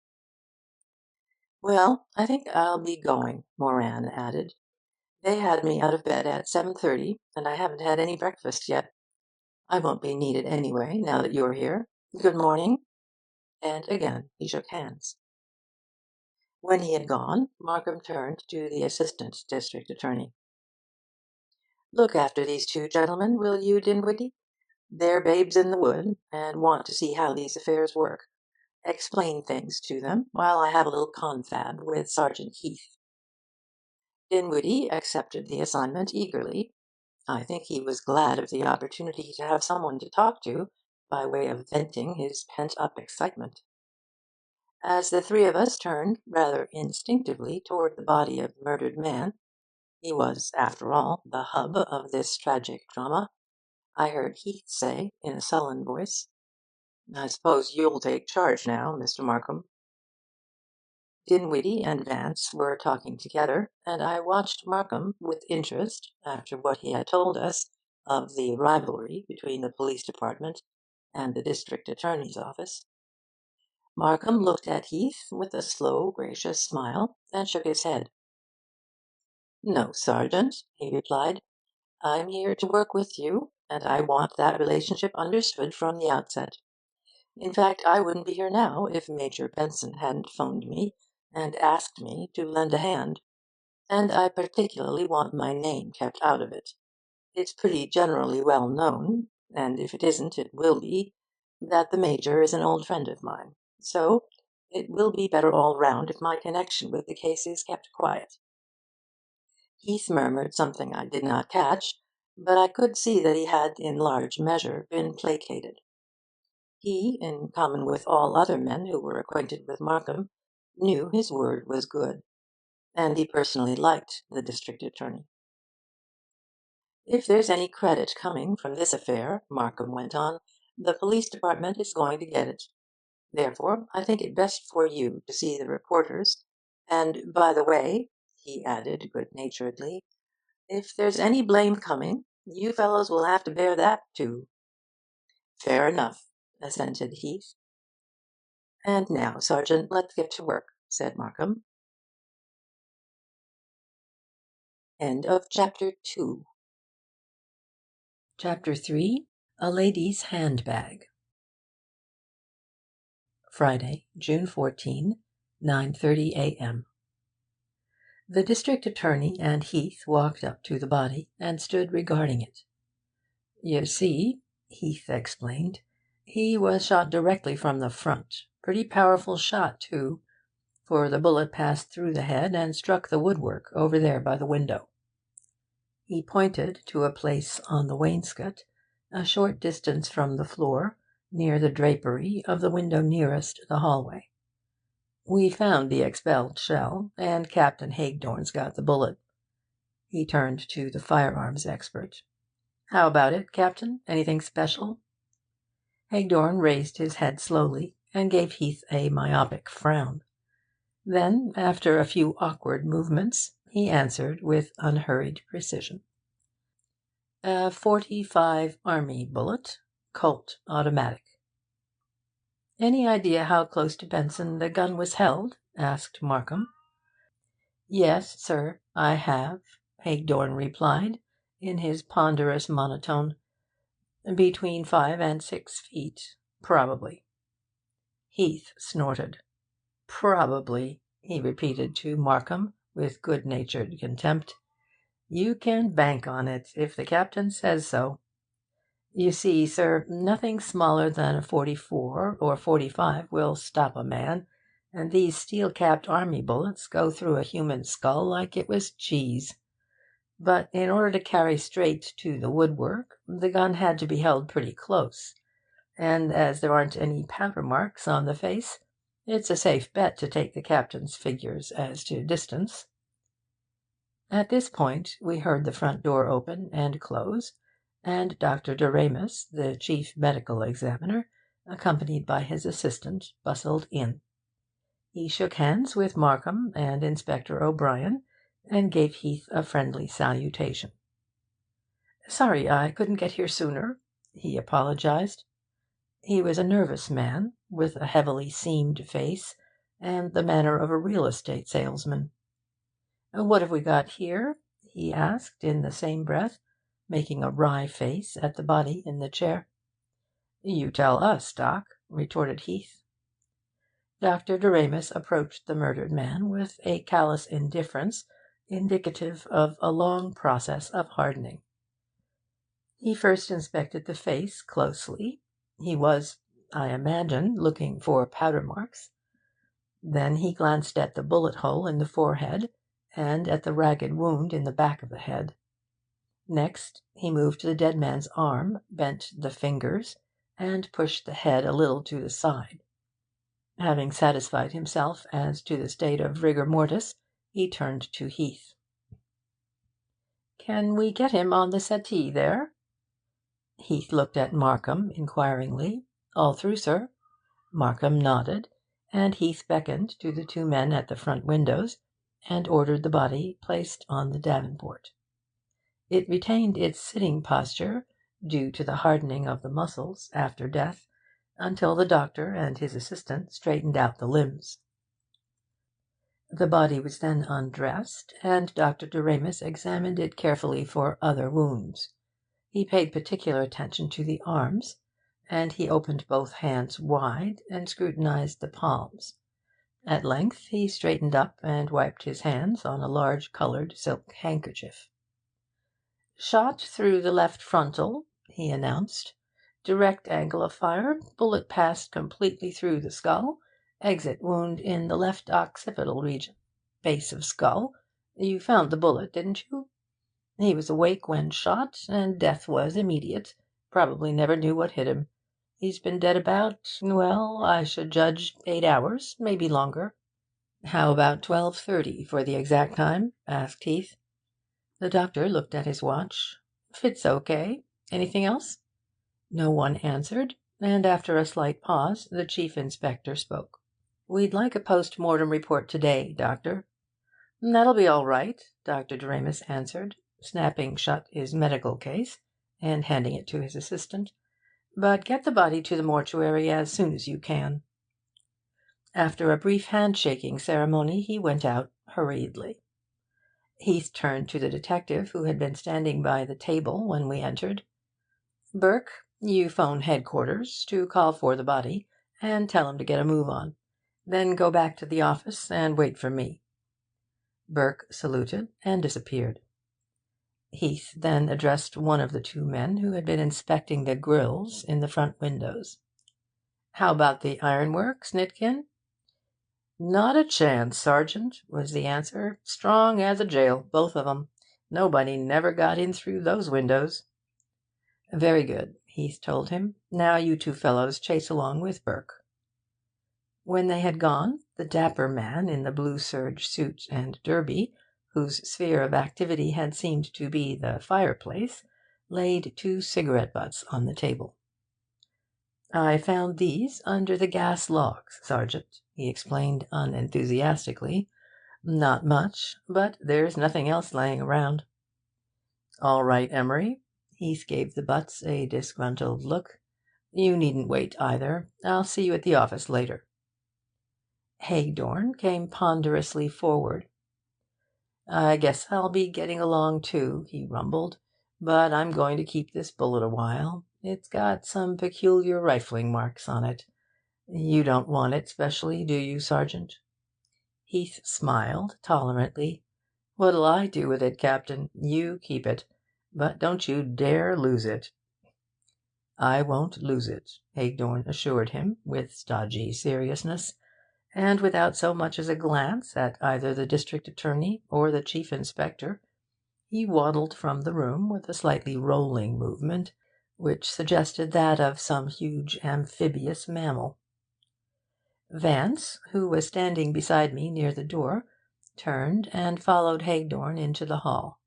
"Well, I think I'll be going," Moran added. "They had me out of bed at 7:30, and I haven't had any breakfast yet. I won't be needed anyway, now that you're here. Good morning." And again he shook hands. When he had gone, Markham turned to the assistant district attorney. "Look after these two gentlemen, will you, Dinwiddie? They're babes in the wood, and want to see how these affairs work. Explain things to them, while I have a little confab with Sergeant Heath." Dinwiddie accepted the assignment eagerly. I think he was glad of the opportunity to have someone to talk to, by way of venting his pent-up excitement. As the three of us turned rather instinctively toward the body of the murdered man, he was, after all, the hub of this tragic drama, I heard Heath say, in a sullen voice, "I suppose you'll take charge now, Mr. Markham." Dinwiddie and Vance were talking together, and I watched Markham with interest after what he had told us of the rivalry between the police department and the district attorney's office. Markham looked at Heath with a slow, gracious smile, and shook his head. "No, Sergeant," he replied. "I'm here to work with you, and I want that relationship understood from the outset. In fact, I wouldn't be here now if Major Benson hadn't phoned me and asked me to lend a hand. And I particularly want my name kept out of it. It's pretty generally well known, and if it isn't, it will be, that the Major is an old friend of mine. So it will be better all round if my connection with the case is kept quiet." Heath murmured something I did not catch, but I could see that he had in large measure been placated. He, in common with all other men who were acquainted with Markham, knew his word was good, and he personally liked the district attorney. "If there's any credit coming from this affair," Markham went on, "the police department is going to get it. Therefore, I think it best for you to see the reporters. And, by the way," he added good-naturedly, "if there's any blame coming, you fellows will have to bear that, too." "Fair enough," assented Heath. "And now, Sergeant, let's get to work," said Markham. End of chapter 2. Chapter 3. A Lady's Handbag. Friday, June 14, 9:30 a.m. The district attorney and Heath walked up to the body and stood regarding it. "You see," Heath explained, "he was shot directly from the front. Pretty powerful shot, too, for the bullet passed through the head and struck the woodwork over there by the window." He pointed to a place on the wainscot, a short distance from the floor, near the drapery of the window nearest the hallway. "We found the expelled shell, and Captain Hagedorn's got the bullet." He turned to the firearms expert. "How about it, Captain? Anything special?" Hagedorn raised his head slowly and gave Heath a myopic frown. Then, after a few awkward movements, he answered with unhurried precision. "A .45 Army bullet, Colt automatic." "Any idea how close to Benson the gun was held?" asked Markham. "Yes, sir, I have," Hagedorn replied, in his ponderous monotone. "Between 5 and 6 feet, probably." Heath snorted. "Probably," he repeated to Markham, with good-natured contempt. "You can bank on it, if the captain says so. You see, sir, nothing smaller than a .44 or .45 will stop a man, and these steel-capped army bullets go through a human skull like it was cheese. But in order to carry straight to the woodwork, the gun had to be held pretty close, and as there aren't any powder marks on the face, it's a safe bet to take the captain's figures as to distance." At this point we heard the front door open and close, and Dr. Doremus, the chief medical examiner, accompanied by his assistant, bustled in. He shook hands with Markham and Inspector O'Brien, and gave Heath a friendly salutation. "Sorry I couldn't get here sooner," he apologised. He was a nervous man, with a heavily seamed face and the manner of a real estate salesman. "What have we got here?" he asked in the same breath, making a wry face at the body in the chair. "You tell us, Doc," retorted Heath. Dr. Doremus approached the murdered man with a callous indifference indicative of a long process of hardening. He first inspected the face closely. He was, I imagine, looking for powder marks. Then he glanced at the bullet hole in the forehead and at the ragged wound in the back of the head. Next, he moved to the dead man's arm, bent the fingers, and pushed the head a little to the side. Having satisfied himself as to the state of rigor mortis, he turned to Heath. "Can we get him on the settee there?" Heath looked at Markham inquiringly. "All through, sir." Markham nodded, and Heath beckoned to the two men at the front windows, and ordered the body placed on the davenport. It retained its sitting posture, due to the hardening of the muscles after death, until the doctor and his assistant straightened out the limbs. The body was then undressed, and Dr. Doremus examined it carefully for other wounds. He paid particular attention to the arms, and he opened both hands wide and scrutinized the palms. At length he straightened up and wiped his hands on a large coloured silk handkerchief. "Shot through the left frontal," he announced. "Direct angle of fire. Bullet passed completely through the skull. Exit wound in the left occipital region. Base of skull. You found the bullet, didn't you? He was awake when shot, and death was immediate. Probably never knew what hit him. He's been dead about, well, I should judge 8 hours, maybe longer." "How about 12:30 for the exact time?" asked Heath. The doctor looked at his watch. "Fits O.K. Anything else?" No one answered, and after a slight pause the chief inspector spoke. "We'd like a post-mortem report today, Doctor." "That'll be all right," Dr. Doremus answered, snapping shut his medical case and handing it to his assistant. "But get the body to the mortuary as soon as you can." After a brief handshaking ceremony he went out hurriedly. Heath turned to the detective who had been standing by the table when we entered. "Burke, you phone headquarters to call for the body, and tell 'em to get a move on. Then go back to the office and wait for me." Burke saluted and disappeared. Heath then addressed one of the two men who had been inspecting the grilles in the front windows. "How about the ironwork, Snitkin?" "Not a chance, Sergeant," was the answer. "Strong as a jail, both of 'em. Nobody never got in through those windows." "Very good," Heath told him. "Now you two fellows chase along with Burke." When they had gone, the dapper man in the blue serge suit and derby, whose sphere of activity had seemed to be the fireplace, laid 2 cigarette butts on the table. "I found these under the gas logs, Sergeant," he explained unenthusiastically. "Not much, but there's nothing else laying around." "All right, Emery." Heath gave the butts a disgruntled look. "You needn't wait, either. I'll see you at the office later." Haigdorn came ponderously forward. "I guess I'll be getting along too," he rumbled. "But I'm going to keep this bullet a while. It's got some peculiar rifling marks on it. You don't want it specially, do you, Sergeant?" Heath smiled tolerantly. "What'll I do with it, Captain? You keep it. But don't you dare lose it." "I won't lose it," Haigdorn assured him, with stodgy seriousness, and without so much as a glance at either the district attorney or the chief inspector, he waddled from the room with a slightly rolling movement which suggested that of some huge amphibious mammal. Vance, who was standing beside me near the door, turned and followed Haigdorn into the hall.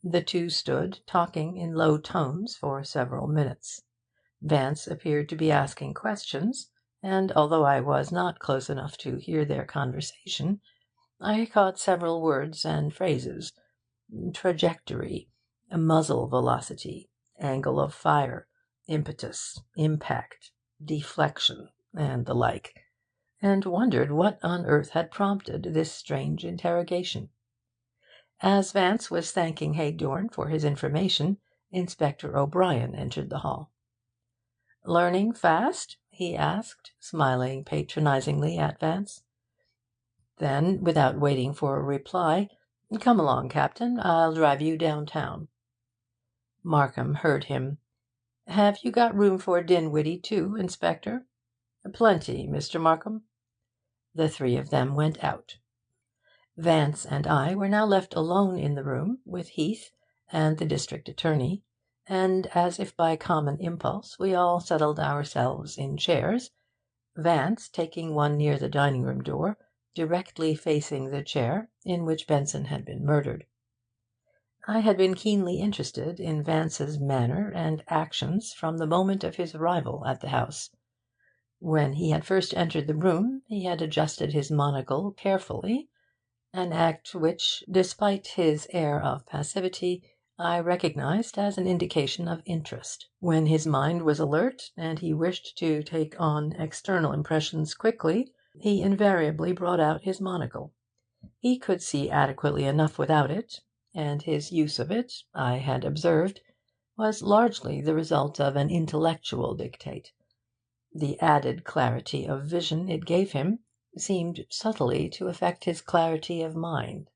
The two stood talking in low tones for several minutes. Vance appeared to be asking questions, and although I was not close enough to hear their conversation, I caught several words and phrases: trajectory, muzzle velocity, angle of fire, impetus, impact, deflection, and the like, and wondered what on earth had prompted this strange interrogation. As Vance was thanking Haigdorn for his information, Inspector O'Brien entered the hall. "Learning fast?" he asked, smiling patronisingly at Vance. Then, without waiting for a reply, "Come along, Captain. I'll drive you downtown." Markham heard him. "Have you got room for Dinwiddie, too, Inspector?" "Plenty, Mr. Markham." The three of them went out. Vance and I were now left alone in the room with Heath and the district attorney, and, as if by common impulse, we all settled ourselves in chairs, Vance taking one near the dining-room door, directly facing the chair in which Benson had been murdered. I had been keenly interested in Vance's manner and actions from the moment of his arrival at the house. When he had first entered the room, he had adjusted his monocle carefully, an act which, despite his air of passivity, I recognised as an indication of interest. When his mind was alert and he wished to take on external impressions quickly, he invariably brought out his monocle. He could see adequately enough without it, and his use of it, I had observed, was largely the result of an intellectual dictate. The added clarity of vision it gave him seemed subtly to affect his clarity of mind.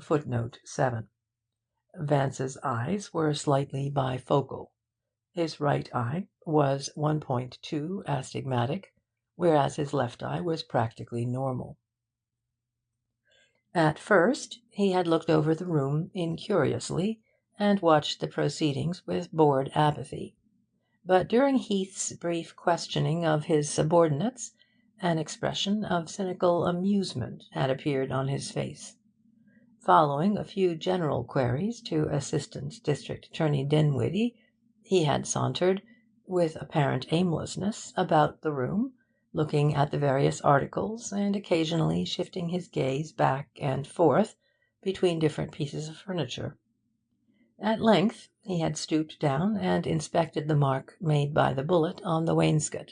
Footnote 7. Vance's eyes were slightly bifocal. His right eye was 1.2 astigmatic, whereas his left eye was practically normal. At first, he had looked over the room incuriously and watched the proceedings with bored apathy. But during Heath's brief questioning of his subordinates, an expression of cynical amusement had appeared on his face. Following a few general queries to Assistant District Attorney Dinwiddie, he had sauntered, with apparent aimlessness, about the room, looking at the various articles and occasionally shifting his gaze back and forth between different pieces of furniture. At length he had stooped down and inspected the mark made by the bullet on the wainscot,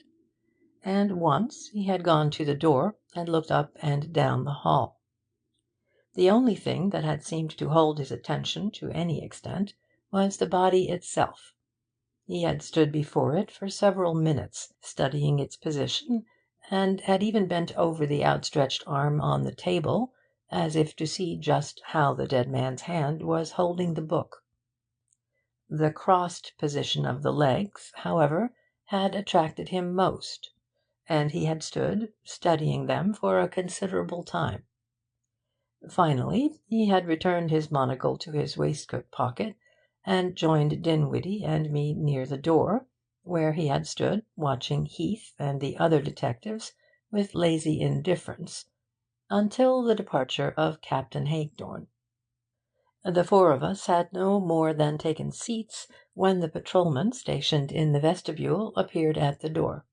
and once he had gone to the door and looked up and down the hall. The only thing that had seemed to hold his attention to any extent was the body itself. He had stood before it for several minutes, studying its position, and had even bent over the outstretched arm on the table, as if to see just how the dead man's hand was holding the book. The crossed position of the legs, however, had attracted him most, and he had stood studying them for a considerable time. Finally, he had returned his monocle to his waistcoat pocket, and joined Dinwiddie and me near the door, where he had stood watching Heath and the other detectives with lazy indifference, until the departure of Captain Hagedorn. The four of us had no more than taken seats when the patrolman stationed in the vestibule appeared at the door.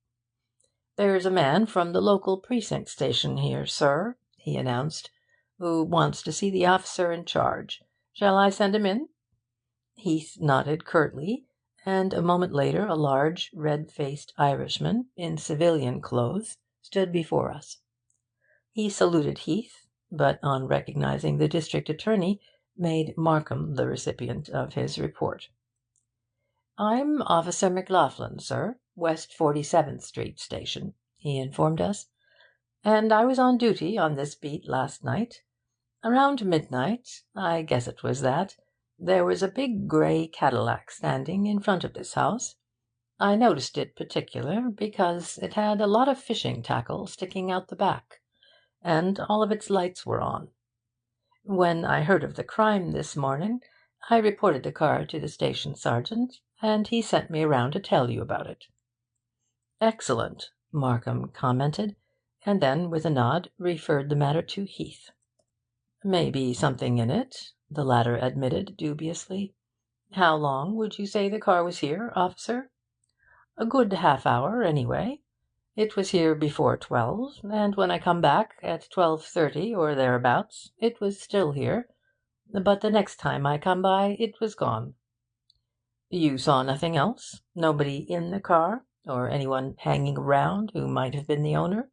"There's a man from the local precinct station here, sir," he announced, "who wants to see the officer in charge. Shall I send him in?" Heath nodded curtly, and a moment later a large, red-faced Irishman, in civilian clothes, stood before us. He saluted Heath, but on recognising the district attorney, made Markham the recipient of his report. "I'm Officer Maclaughlin, sir, West 47th Street Station," he informed us, "and I was on duty on this beat last night. Around midnight, I guess it was that, there was a big grey Cadillac standing in front of this house. I noticed it particular because it had a lot of fishing tackle sticking out the back, and all of its lights were on. When I heard of the crime this morning, I reported the car to the station sergeant, and he sent me around to tell you about it." "Excellent," Markham commented, and then, with a nod, referred the matter to Heath. "May be something in it," the latter admitted dubiously. "How long would you say the car was here, officer?" "A good half hour, anyway. It was here before 12, and when I come back, at 12:30 or thereabouts, it was still here. But the next time I come by, it was gone." "You saw nothing else? Nobody in the car, or anyone hanging around who might have been the owner?"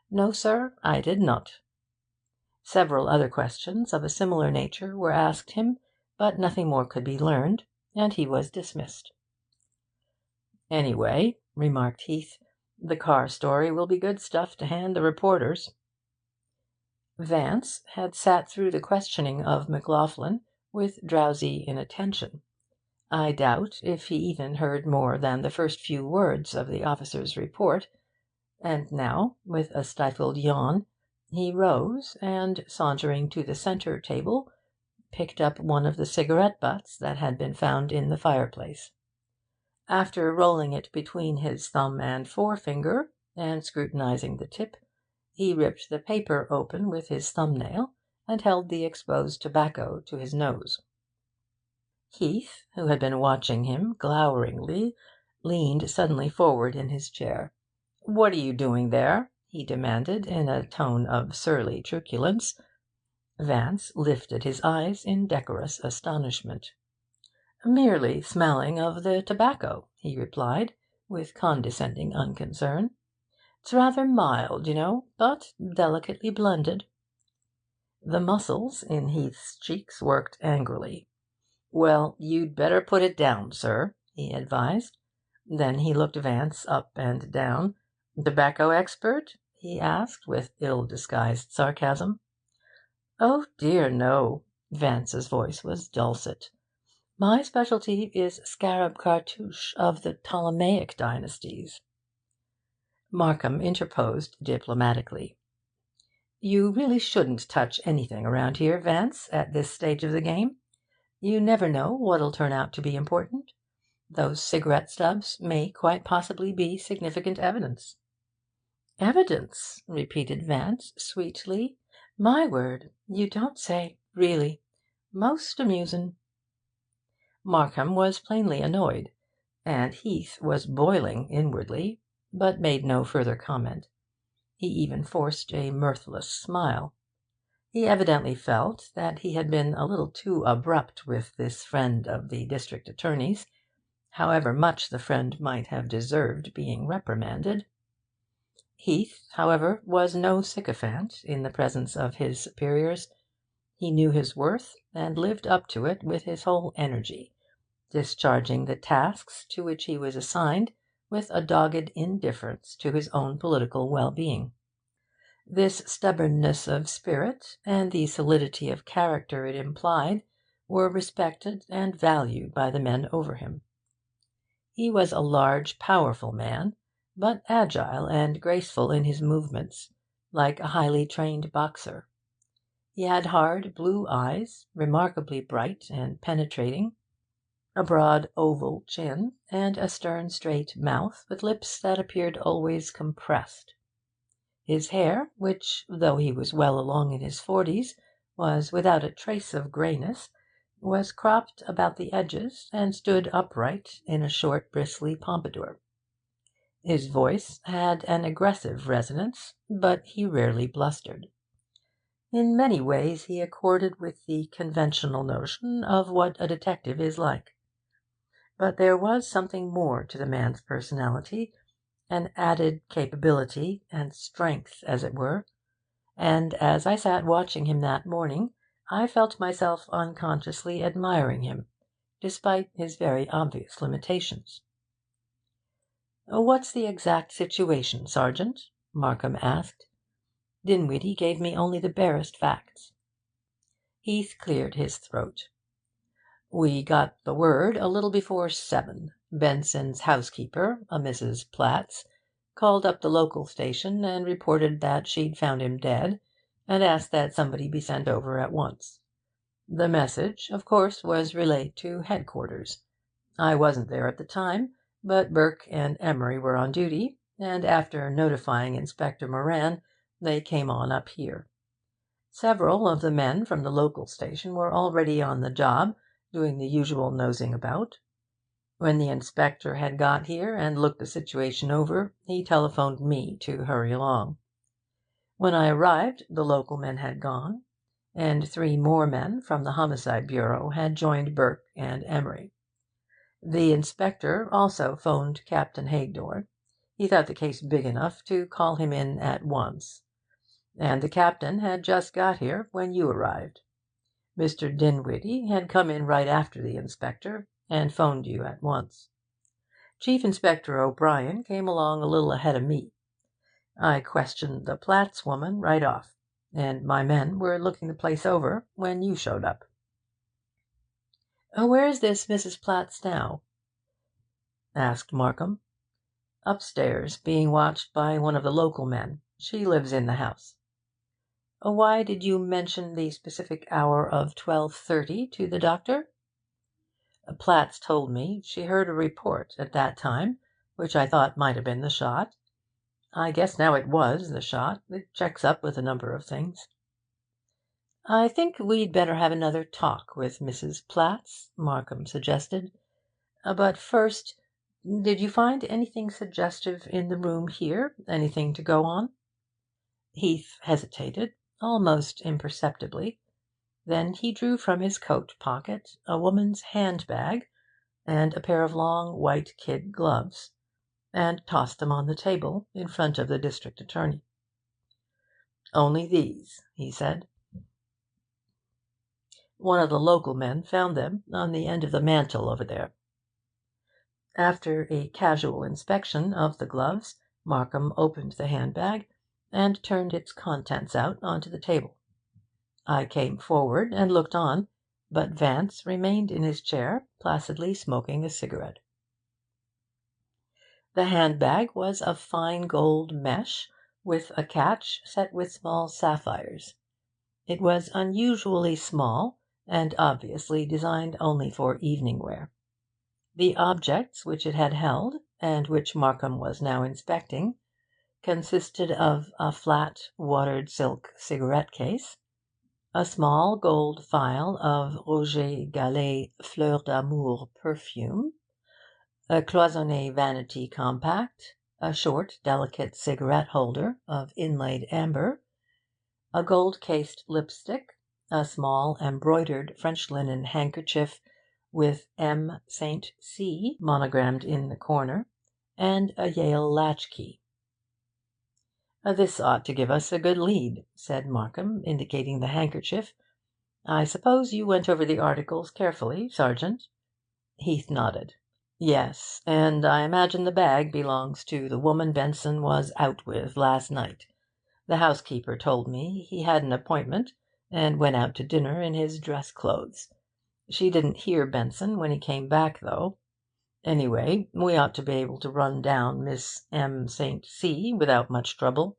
"No, sir, I did not." Several other questions of a similar nature were asked him, but nothing more could be learned, and he was dismissed. "Anyway," remarked Heath, "the car story will be good stuff to hand the reporters." Vance had sat through the questioning of Maclaughlin with drowsy inattention. I doubt if he even heard more than the first few words of the officer's report, and now, with a stifled yawn, he rose and, sauntering to the centre table, picked up one of the cigarette butts that had been found in the fireplace. After rolling it between his thumb and forefinger, and scrutinising the tip, he ripped the paper open with his thumbnail and held the exposed tobacco to his nose. Heath, who had been watching him gloweringly, leaned suddenly forward in his chair. "What are you doing there?" he demanded, in a tone of surly truculence. Vance lifted his eyes in decorous astonishment. "Merely smelling of the tobacco," he replied, with condescending unconcern. "It's rather mild, you know, but delicately blended." The muscles in Heath's cheeks worked angrily. "Well, you'd better put it down, sir," he advised. Then he looked Vance up and down. "Tobacco expert?" he asked, with ill-disguised sarcasm. "Oh dear, no." Vance's voice was dulcet. "My specialty is scarab cartouche of the Ptolemaic dynasties." Markham interposed diplomatically. "You really shouldn't touch anything around here, Vance, at this stage of the game. You never know what'll turn out to be important. Those cigarette stubs may quite possibly be significant evidence." "Evidence?" repeated Vance sweetly. "My word, you don't say! Really, most amusin'." Markham was plainly annoyed, and Heath was boiling inwardly, but made no further comment. He even forced a mirthless smile. He evidently felt that he had been a little too abrupt with this friend of the district attorney's, however much the friend might have deserved being reprimanded. Heath, however, was no sycophant in the presence of his superiors. He knew his worth, and lived up to it with his whole energy, discharging the tasks to which he was assigned with a dogged indifference to his own political well-being. This stubbornness of spirit, and the solidity of character it implied, were respected and valued by the men over him. He was a large, powerful man, but agile and graceful in his movements, like a highly trained boxer. He had hard blue eyes, remarkably bright and penetrating, a broad oval chin, and a stern straight mouth with lips that appeared always compressed. His hair, which, though he was well along in his 40s, was without a trace of greyness, was cropped about the edges and stood upright in a short bristly pompadour. His voice had an aggressive resonance, but he rarely blustered. In many ways he accorded with the conventional notion of what a detective is like. But there was something more to the man's personality, an added capability and strength, as it were, and as I sat watching him that morning, I felt myself unconsciously admiring him, despite his very obvious limitations. "What's the exact situation, Sergeant?" Markham asked. "Dinwiddie gave me only the barest facts." Heath cleared his throat. "We got the word a little before 7. Benson's housekeeper, a Mrs. Platts, called up the local station and reported that she'd found him dead, and asked that somebody be sent over at once. The message, of course, was relayed to headquarters. I wasn't there at the time, but Burke and Emery were on duty, and after notifying Inspector Moran, they came on up here. Several of the men from the local station were already on the job, doing the usual nosing about. When the inspector had got here and looked the situation over, he telephoned me to hurry along. When I arrived, the local men had gone, and 3 more men from the Homicide Bureau had joined Burke and Emery. The inspector also phoned Captain Hagedorn. He thought the case big enough to call him in at once. And the captain had just got here when you arrived. Mr. Dinwiddie had come in right after the inspector, and phoned you at once. Chief Inspector O'Brien came along a little ahead of me. I questioned the Platts woman right off, and my men were looking the place over when you showed up." "Where is this Mrs. Platts now?" asked Markham. "Upstairs, being watched by one of the local men. She lives in the house." "Why did you mention the specific hour of 12:30 to the doctor?" "Platts told me she heard a report at that time, which I thought might have been the shot. I guess now it was the shot. It checks up with a number of things." "I think we'd better have another talk with Mrs. Platts," Markham suggested. "But first, did you find anything suggestive in the room here? Anything to go on?" Heath hesitated, almost imperceptibly. Then he drew from his coat pocket a woman's handbag and a pair of long white kid gloves, and tossed them on the table in front of the district attorney. "Only these," he said. "One of the local men found them on the end of the mantel over there." After a casual inspection of the gloves, Markham opened the handbag and turned its contents out onto the table. I came forward and looked on, but Vance remained in his chair, placidly smoking a cigarette. The handbag was of fine gold mesh, with a catch set with small sapphires. It was unusually small, and obviously designed only for evening wear. The objects which it had held, and which Markham was now inspecting, consisted of a flat watered silk cigarette case, a small gold phial of Roger Gallet Fleur d'Amour perfume, a cloisonné vanity compact, a short, delicate cigarette holder of inlaid amber, a gold-cased lipstick, a small embroidered French linen handkerchief with M. St. C. monogrammed in the corner, and a Yale latchkey. "This ought to give us a good lead," said Markham, indicating the handkerchief. "I suppose you went over the articles carefully, Sergeant?" Heath nodded. "Yes, and I imagine the bag belongs to the woman Benson was out with last night. The housekeeper told me he had an appointment, and went out to dinner in his dress clothes. She didn't hear Benson when he came back, though. Anyway, we ought to be able to run down Miss M. St. C. without much trouble."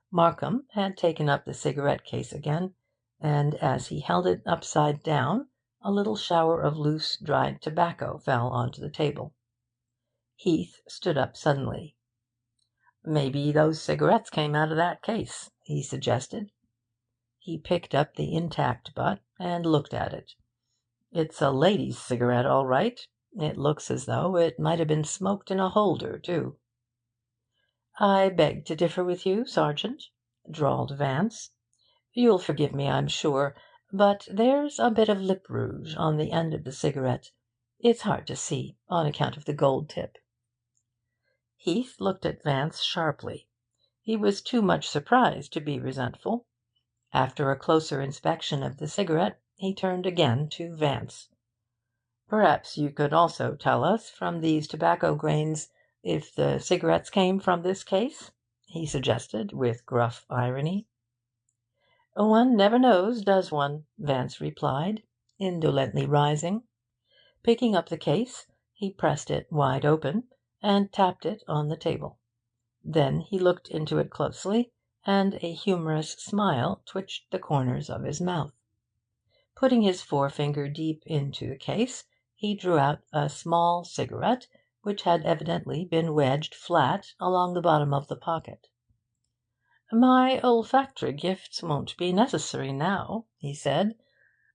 Markham had taken up the cigarette case again, and as he held it upside down, a little shower of loose, dried tobacco fell onto the table. Heath stood up suddenly. "Maybe those cigarettes came out of that case," he suggested. He picked up the intact butt and looked at it. "It's a lady's cigarette, all right. It looks as though it might have been smoked in a holder, too." "I beg to differ with you, Sergeant," drawled Vance. "You'll forgive me, I'm sure, but there's a bit of lip rouge on the end of the cigarette. It's hard to see, on account of the gold tip." Heath looked at Vance sharply. He was too much surprised to be resentful. After a closer inspection of the cigarette, he turned again to Vance. "Perhaps you could also tell us from these tobacco grains if the cigarettes came from this case?" he suggested, with gruff irony. "One never knows, does one?" Vance replied, indolently rising. Picking up the case, he pressed it wide open, and tapped it on the table. Then he looked into it closely, and a humorous smile twitched the corners of his mouth. Putting his forefinger deep into the case, he drew out a small cigarette, which had evidently been wedged flat along the bottom of the pocket. "My olfactory gifts won't be necessary now," he said.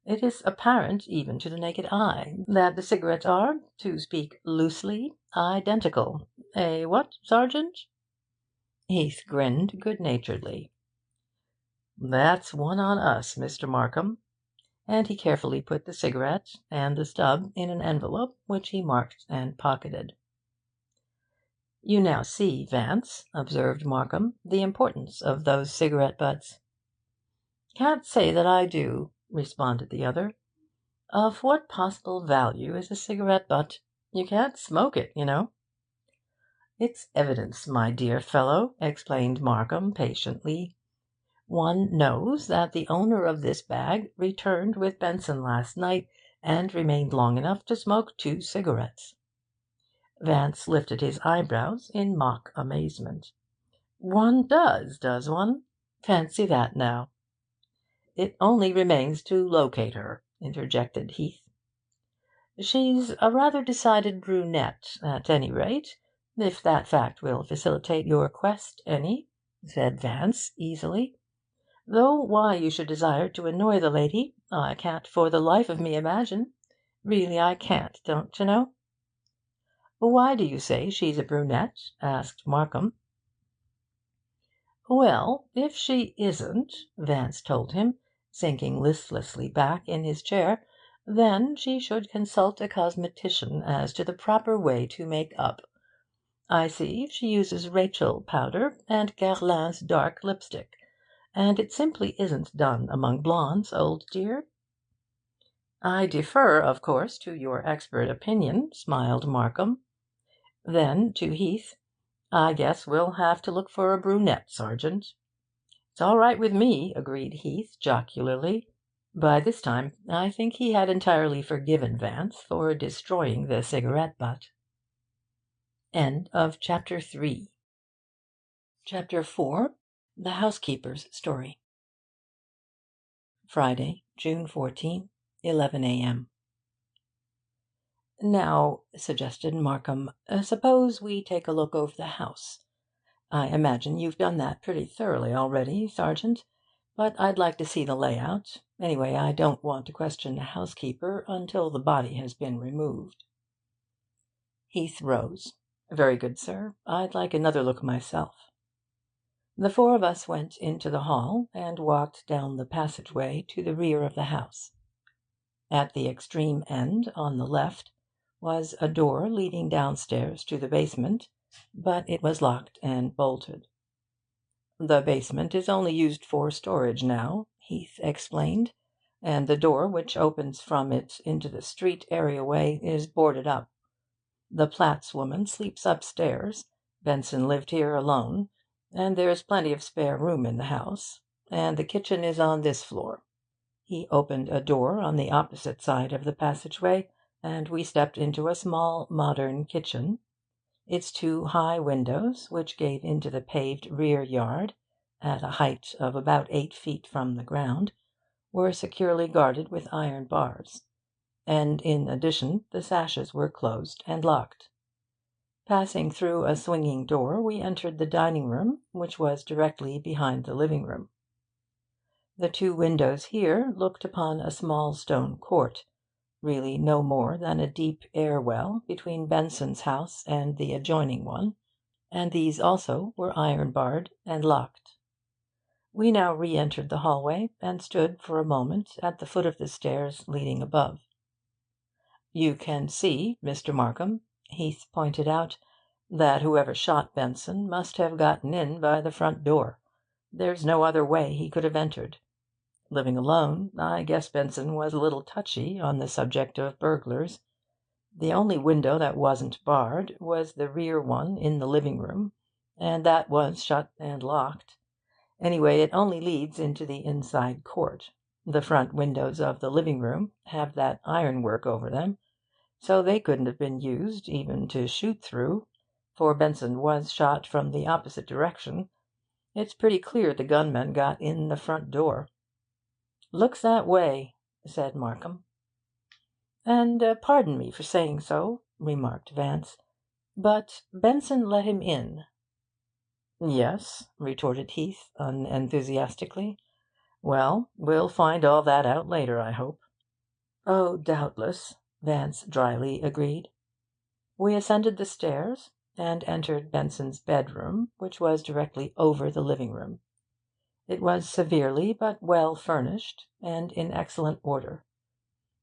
"It is apparent, even to the naked eye, that the cigarettes are, to speak loosely, identical. Eh, what, Sergeant?" Heath grinned good-naturedly. "That's one on us, Mr. Markham." And he carefully put the cigarette and the stub in an envelope, which he marked and pocketed. "You now see, Vance," observed Markham, "the importance of those cigarette butts." "Can't say that I do," responded the other. "Of what possible value is a cigarette butt? You can't smoke it, you know." "It's evidence, my dear fellow," explained Markham patiently. "One knows that the owner of this bag returned with Benson last night, and remained long enough to smoke 2 cigarettes." Vance lifted his eyebrows in mock amazement. "One does one? Fancy that, now!" "It only remains to locate her," interjected Heath. "She's a rather decided brunette, at any rate, if that fact will facilitate your quest any," said Vance easily. "Though why you should desire to annoy the lady, I can't for the life of me imagine. Really, I can't, don't you know?" "Why do you say she's a brunette?" asked Markham. "Well, if she isn't," Vance told him, sinking listlessly back in his chair, "then she should consult a cosmetician as to the proper way to make up. I see she uses Rachel powder and Guerlain's dark lipstick, and it simply isn't done among blondes, old dear." "I defer, of course, to your expert opinion," smiled Markham. Then, to Heath, "I guess we'll have to look for a brunette, Sergeant." "It's all right with me," agreed Heath jocularly. By this time I think he had entirely forgiven Vance for destroying the cigarette butt. End of Chapter 3. Chapter 4. The Housekeeper's Story. Friday, June 14, 11 a.m. "Now," suggested Markham, "suppose we take a look over the house. I imagine you've done that pretty thoroughly already, Sergeant, but I'd like to see the layout. Anyway, I don't want to question the housekeeper until the body has been removed." Heath rose. "Very good, sir. I'd like another look myself." The four of us went into the hall and walked down the passageway to the rear of the house. At the extreme end, on the left, was a door leading downstairs to the basement, but it was locked and bolted. "The basement is only used for storage now," Heath explained, "and the door which opens from it into the street areaway is boarded up. The Platts woman sleeps upstairs. Benson lived here alone, and there's plenty of spare room in the house. And the kitchen is on this floor." He opened a door on the opposite side of the passageway, and we stepped into a small, modern kitchen. Its two high windows, which gave into the paved rear yard, at a height of about 8 feet from the ground, were securely guarded with iron bars, and in addition the sashes were closed and locked. Passing through a swinging door, we entered the dining room, which was directly behind the living room. The two windows here looked upon a small stone court, really no more than a deep air well between Benson's house and the adjoining one, and these also were iron barred and locked. We now re-entered the hallway, and stood for a moment at the foot of the stairs leading above. "You can see, Mr. Markham," Heath pointed out, "that whoever shot Benson must have gotten in by the front door. There's no other way he could have entered. Living alone, I guess Benson was a little touchy on the subject of burglars. The only window that wasn't barred was the rear one in the living room, and that was shut and locked. Anyway, it only leads into the inside court. The front windows of the living room have that ironwork over them, so they couldn't have been used even to shoot through, for Benson was shot from the opposite direction. It's pretty clear the gunman got in the front door." "Looks that way," said Markham. "And pardon me for saying so," remarked Vance, "but Benson let him in." "Yes," retorted Heath unenthusiastically. "Well, we'll find all that out later, I hope." "Oh, doubtless," Vance dryly agreed. We ascended the stairs, and entered Benson's bedroom, which was directly over the living room. It was severely but well furnished, and in excellent order.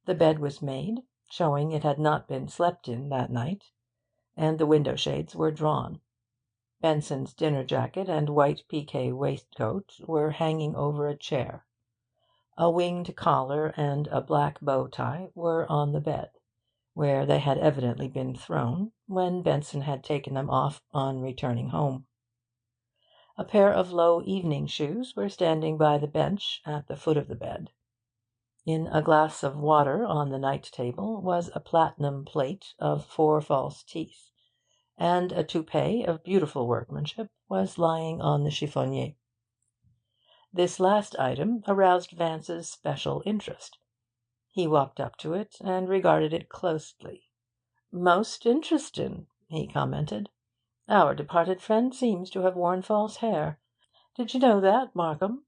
The bed was made, showing it had not been slept in that night, and the window shades were drawn. Benson's dinner jacket and white piqué waistcoat were hanging over a chair. A winged collar and a black bow tie were on the bed, where they had evidently been thrown when Benson had taken them off on returning home. A pair of low evening shoes were standing by the bench at the foot of the bed. In a glass of water on the night table was a platinum plate of 4 false teeth, and a toupee of beautiful workmanship was lying on the chiffonier. This last item aroused Vance's special interest. He walked up to it and regarded it closely. "Most interestin'," he commented. "Our departed friend seems to have worn false hair. Did you know that, Markham?"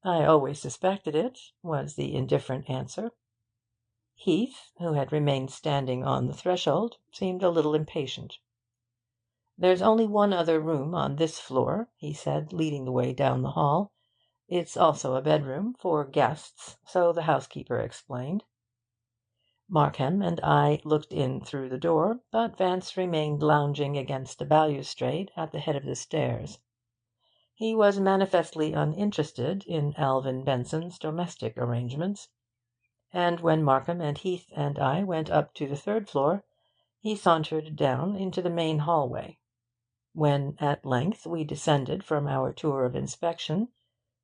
"I always suspected it," was the indifferent answer. Heath, who had remained standing on the threshold, seemed a little impatient. "There's only one other room on this floor," he said, leading the way down the hall. It's also a bedroom for guests, so the housekeeper explained. Markham and I looked in through the door, but Vance remained lounging against the balustrade at the head of the stairs. He was manifestly uninterested in Alvin Benson's domestic arrangements, and when Markham and Heath and I went up to the third floor, he sauntered down into the main hallway. When at length we descended from our tour of inspection,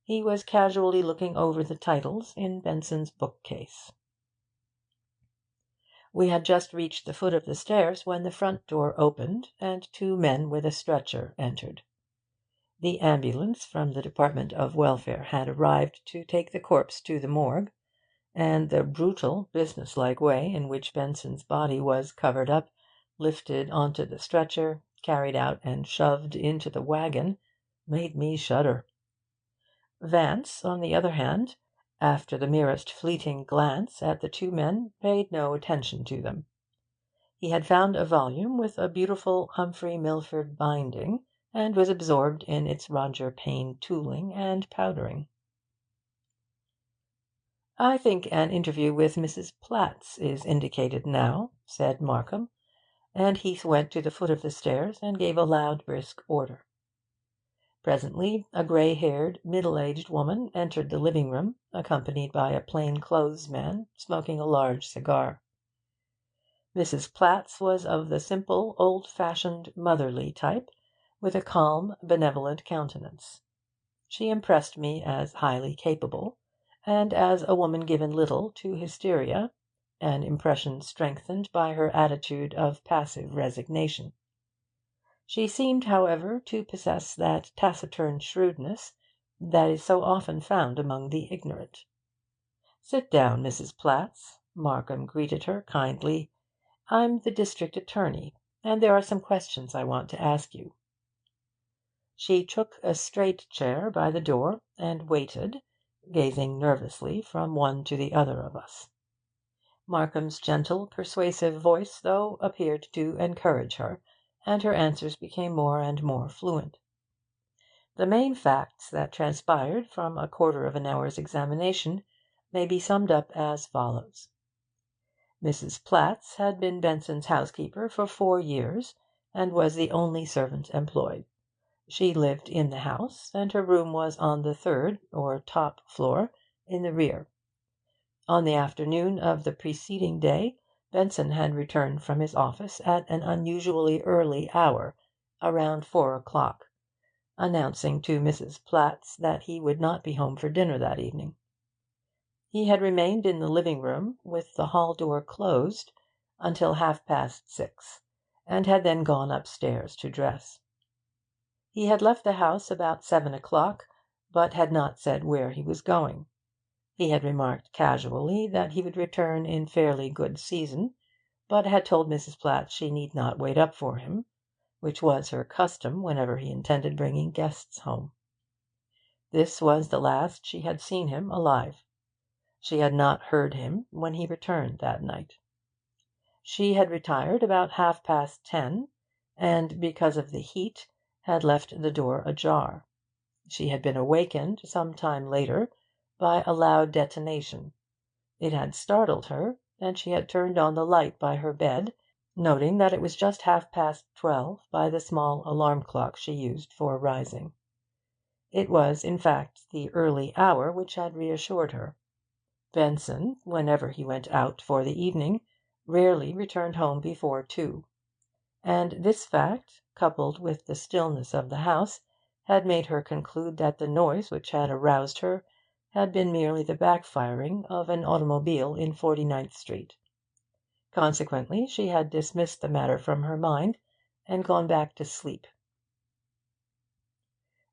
he was casually looking over the titles in Benson's bookcase. We had just reached the foot of the stairs when the front door opened, and two men with a stretcher entered. The ambulance from the Department of Welfare had arrived to take the corpse to the morgue, and the brutal, businesslike way in which Benson's body was covered up, lifted onto the stretcher, carried out and shoved into the wagon, made me shudder. Vance, on the other hand, after the merest fleeting glance at the two men, paid no attention to them. He had found a volume with a beautiful Humphrey Milford binding, and was absorbed in its Roger Payne tooling and powdering. "I think an interview with Mrs. Platts is indicated now," said Markham, and Heath went to the foot of the stairs and gave a loud, brisk order. Presently a grey-haired, middle-aged woman entered the living-room, accompanied by a plain-clothes man smoking a large cigar. Mrs. Platts was of the simple, old-fashioned, motherly type, with a calm, benevolent countenance. She impressed me as highly capable, and as a woman given little to hysteria, an impression strengthened by her attitude of passive resignation. She seemed, however, to possess that taciturn shrewdness that is so often found among the ignorant. "Sit down, Mrs. Platts," Markham greeted her kindly. "I'm the district attorney, and there are some questions I want to ask you." She took a straight chair by the door and waited, gazing nervously from one to the other of us. Markham's gentle, persuasive voice, though, appeared to encourage her, and her answers became more and more fluent. The main facts that transpired from a quarter of an hour's examination may be summed up as follows. Mrs. Platts had been Benson's housekeeper for 4 years, and was the only servant employed. She lived in the house, and her room was on the third, or top floor, in the rear. On the afternoon of the preceding day, Benson had returned from his office at an unusually early hour, around 4 o'clock, announcing to Mrs. Platts that he would not be home for dinner that evening. He had remained in the living-room, with the hall door closed, until 6:30, and had then gone upstairs to dress. He had left the house about 7 o'clock, but had not said where he was going. He had remarked casually that he would return in fairly good season, but had told Mrs. Platts she need not wait up for him, which was her custom whenever he intended bringing guests home. This was the last she had seen him alive. She had not heard him when he returned that night. She had retired about 10:30, and, because of the heat, had left the door ajar. She had been awakened, some time later, by a loud detonation. It had startled her, and she had turned on the light by her bed, noting that it was just 12:30 by the small alarm clock she used for rising. It was, in fact, the early hour which had reassured her. Benson, whenever he went out for the evening, rarely returned home before 2, and this fact, coupled with the stillness of the house, had made her conclude that the noise which had aroused her had been merely the backfiring of an automobile in 49th Street. Consequently, she had dismissed the matter from her mind, and gone back to sleep.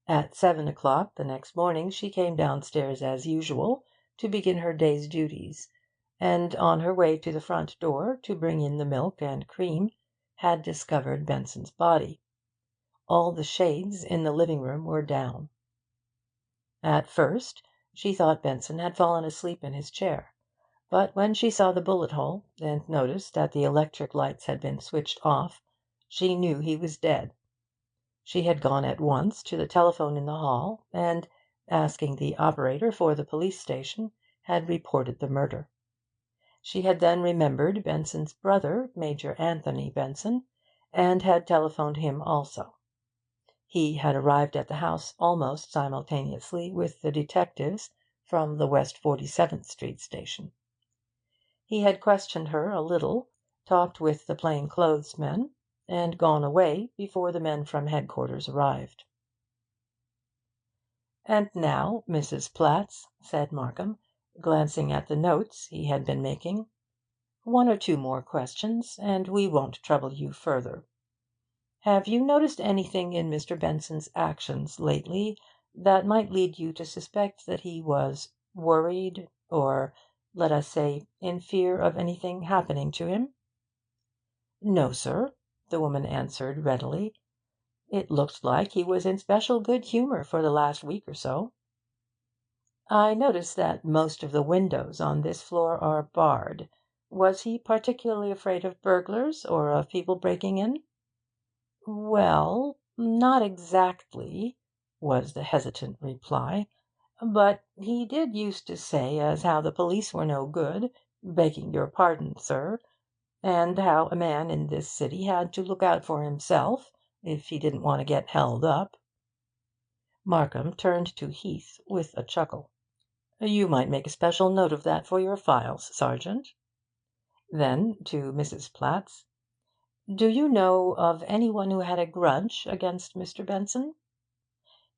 At 7 o'clock the next morning she came downstairs as usual, to begin her day's duties, and, on her way to the front door to bring in the milk and cream, had discovered Benson's body. All the shades in the living-room were down. At first she thought Benson had fallen asleep in his chair, but when she saw the bullet hole, and noticed that the electric lights had been switched off, she knew he was dead. She had gone at once to the telephone in the hall, and, asking the operator for the police station, had reported the murder. She had then remembered Benson's brother, Major Anthony Benson, and had telephoned him also. He had arrived at the house almost simultaneously with the detectives from the West 47th Street station. He had questioned her a little, talked with the plain-clothes men, and gone away before the men from headquarters arrived. "And now, Mrs. Platts," said Markham, glancing at the notes he had been making, "one or two more questions, and we won't trouble you further. Have you noticed anything in Mr. Benson's actions lately that might lead you to suspect that he was worried, or, let us say, in fear of anything happening to him?" "No, sir," the woman answered readily. "It looked like he was in special good humour for the last week or so." "I notice that most of the windows on this floor are barred. Was he particularly afraid of burglars, or of people breaking in?" "Well, not exactly," was the hesitant reply. "But he did used to say as how the police were no good, begging your pardon, sir, and how a man in this city had to look out for himself if he didn't want to get held up." Markham turned to Heath with a chuckle. "You might make a special note of that for your files, Sergeant." Then to Mrs. Platts, "Do you know of anyone who had a grudge against Mr. Benson?"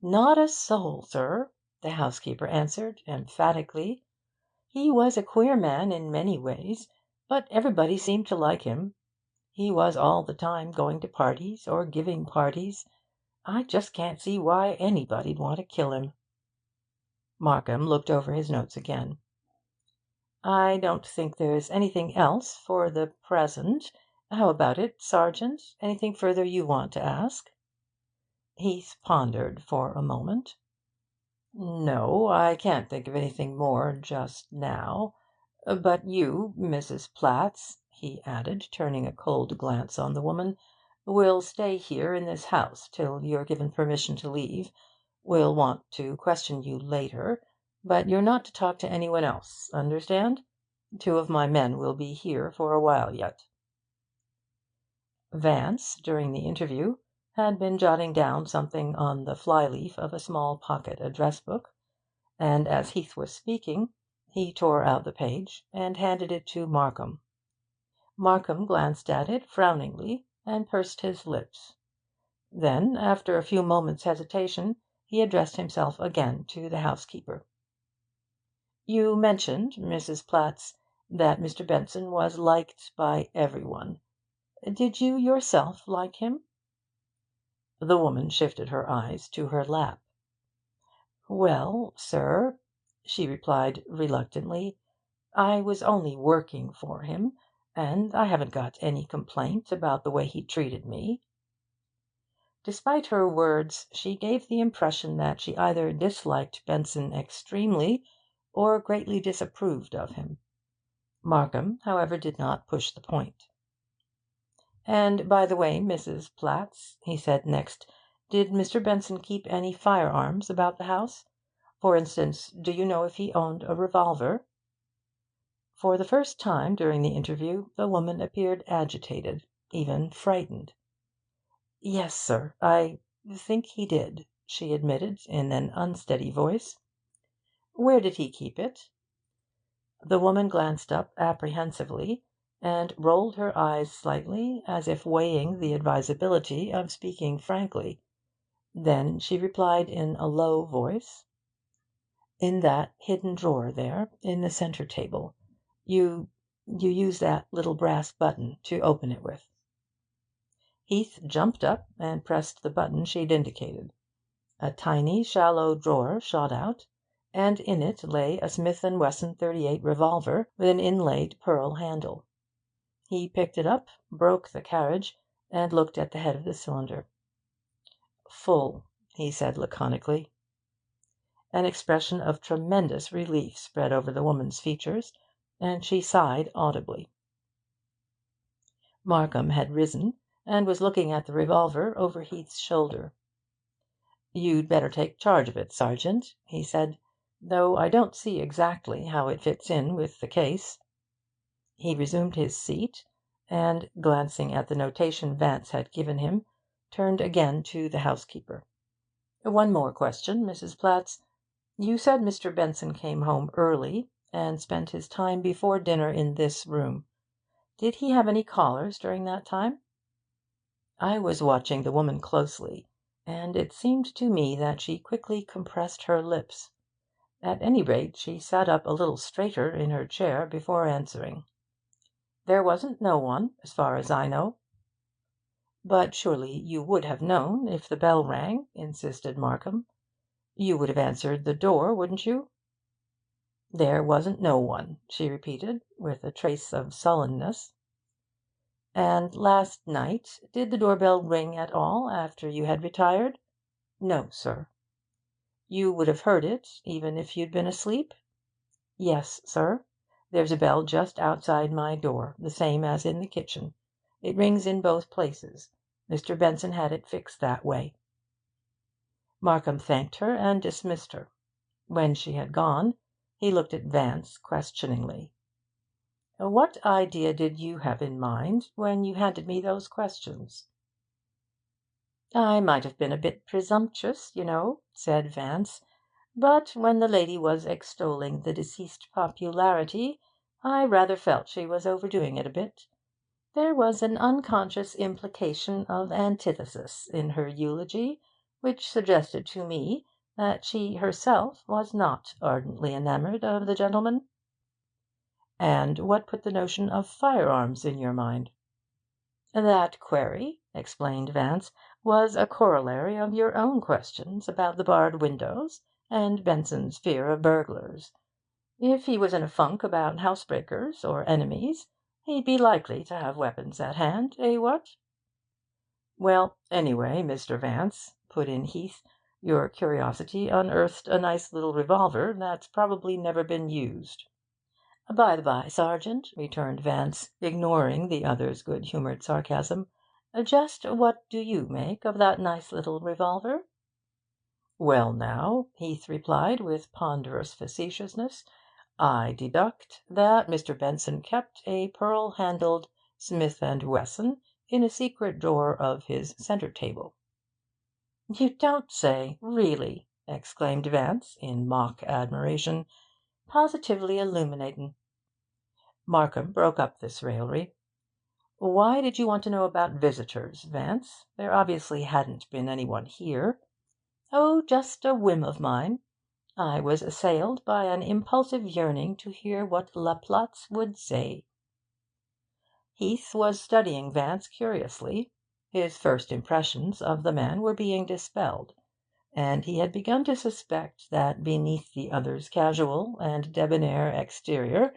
"Not a soul, sir," the housekeeper answered emphatically. "He was a queer man in many ways, but everybody seemed to like him. He was all the time going to parties or giving parties. I just can't see why anybody'd want to kill him." Markham looked over his notes again. "I don't think there's anything else for the present. How about it, Sergeant? Anything further you want to ask?" Heath pondered for a moment. "No, I can't think of anything more just now. But you, Mrs. Platts," he added, turning a cold glance on the woman, "will stay here in this house till you're given permission to leave. We'll want to question you later, but you're not to talk to anyone else. Understand? 2 of my men will be here for a while yet." Vance, during the interview, had been jotting down something on the fly-leaf of a small pocket address-book, and as Heath was speaking, he tore out the page and handed it to Markham. Markham glanced at it frowningly and pursed his lips. Then, after a few moments' hesitation, he addressed himself again to the housekeeper. "You mentioned, Mrs. Platts, that Mr. Benson was liked by everyone. Did you yourself like him?" The woman shifted her eyes to her lap. "Well, sir," she replied reluctantly, "I was only working for him, and I haven't got any complaint about the way he treated me." Despite her words, she gave the impression that she either disliked Benson extremely or greatly disapproved of him. Markham, however, did not push the point. "And, by the way, Mrs. Platts," he said next, "did Mr. Benson keep any firearms about the house? For instance, do you know if he owned a revolver?" For the first time during the interview the woman appeared agitated, even frightened. "Yes, sir, I think he did," she admitted in an unsteady voice. "Where did he keep it?" The woman glanced up apprehensively, and rolled her eyes slightly, as if weighing the advisability of speaking frankly. Then she replied in a low voice, "In that hidden drawer there, in the centre table. You use that little brass button to open it with." Heath jumped up and pressed the button she'd indicated. A tiny, shallow drawer shot out, and in it lay a Smith & Wesson .38 revolver with an inlaid pearl handle. He picked it up, broke the carriage, and looked at the head of the cylinder. "Full," he said laconically. An expression of tremendous relief spread over the woman's features, and she sighed audibly. Markham had risen, and was looking at the revolver over Heath's shoulder. "You'd better take charge of it, Sergeant," he said, "though I don't see exactly how it fits in with the case." He resumed his seat, and, glancing at the notation Vance had given him, turned again to the housekeeper. "One more question, Mrs. Platts. You said Mr. Benson came home early, and spent his time before dinner in this room. Did he have any callers during that time?" I was watching the woman closely, and it seemed to me that she quickly compressed her lips. At any rate, she sat up a little straighter in her chair before answering. "There wasn't no one, as far as I know." "But surely you would have known if the bell rang," insisted Markham. "You would have answered the door, wouldn't you?" "There wasn't no one," she repeated, with a trace of sullenness. "And last night, did the door bell ring at all after you had retired?" "No, sir." "You would have heard it, even if you'd been asleep?" "Yes, sir. There's a bell just outside my door, the same as in the kitchen. It rings in both places. Mr. Benson had it fixed that way." Markham thanked her and dismissed her. When she had gone, he looked at Vance questioningly. "What idea did you have in mind when you handed me those questions?" "I might have been a bit presumptuous, you know," said Vance, "but when the lady was extolling the deceased popularity, I rather felt she was overdoing it a bit. There was an unconscious implication of antithesis in her eulogy, which suggested to me that she herself was not ardently enamoured of the gentleman." "And what put the notion of firearms in your mind?" "That query," explained Vance, "was a corollary of your own questions about the barred windows, and Benson's fear of burglars. If he was in a funk about housebreakers or enemies, he'd be likely to have weapons at hand, eh, what?" "Well, anyway, Mr. Vance," put in Heath, "your curiosity unearthed a nice little revolver that's probably never been used." "By the by, Sergeant," returned Vance, ignoring the other's good-humoured sarcasm, "just what do you make of that nice little revolver?" "Well, now," Heath replied, with ponderous facetiousness, "I deduct that Mr. Benson kept a pearl-handled Smith& Wesson in a secret drawer of his centre table." "You don't say, really!" exclaimed Vance, in mock admiration. "Positively illuminatin'." Markham broke up this raillery. "Why did you want to know about visitors, Vance? There obviously hadn't been any one here." "Oh, just a whim of mine. I was assailed by an impulsive yearning to hear what La Platz would say." Heath was studying Vance curiously. His first impressions of the man were being dispelled, and he had begun to suspect that beneath the other's casual and debonair exterior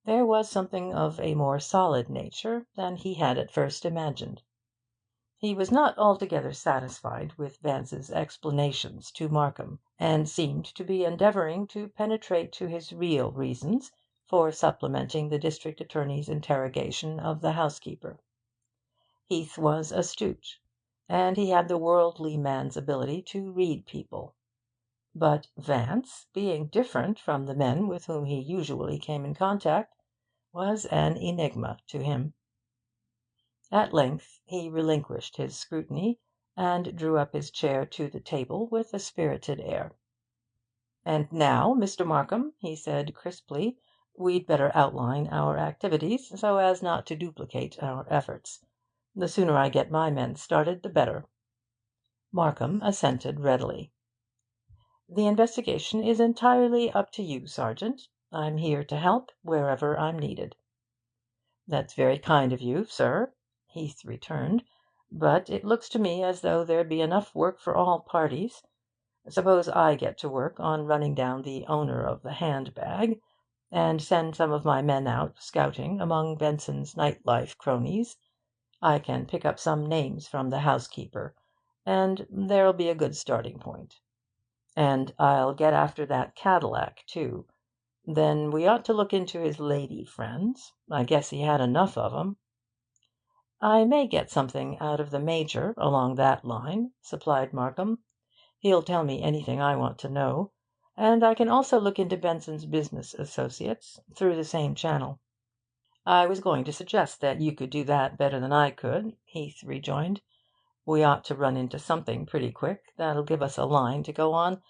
there was something of a more solid nature than he had at first imagined. He was not altogether satisfied with Vance's explanations to Markham, and seemed to be endeavouring to penetrate to his real reasons for supplementing the district attorney's interrogation of the housekeeper. Heath was astute, and he had the worldly man's ability to read people. But Vance, being different from the men with whom he usually came in contact, was an enigma to him. At length he relinquished his scrutiny, and drew up his chair to the table with a spirited air. "And now, Mr. Markham," he said crisply, "we'd better outline our activities, so as not to duplicate our efforts. The sooner I get my men started, the better." Markham assented readily. "The investigation is entirely up to you, Sergeant. I'm here to help wherever I'm needed." "That's very kind of you, sir," Heath returned, "but it looks to me as though there'd be enough work for all parties. Suppose I get to work on running down the owner of the Handbag, and send some of my men out scouting among Benson's night-life cronies. I can pick up some names from the housekeeper, and there'll be a good starting point. And I'll get after that Cadillac, too. Then we ought to look into his lady friends. I guess he had enough of 'em." "I may get something out of the Major along that line," supplied Markham. He'll tell me anything I want to know, and I can also look into Benson's business associates through the same channel." "I was going to suggest that you could do that better than I could," Heath rejoined. "We ought to run into something pretty quick that'll give us a line to go on,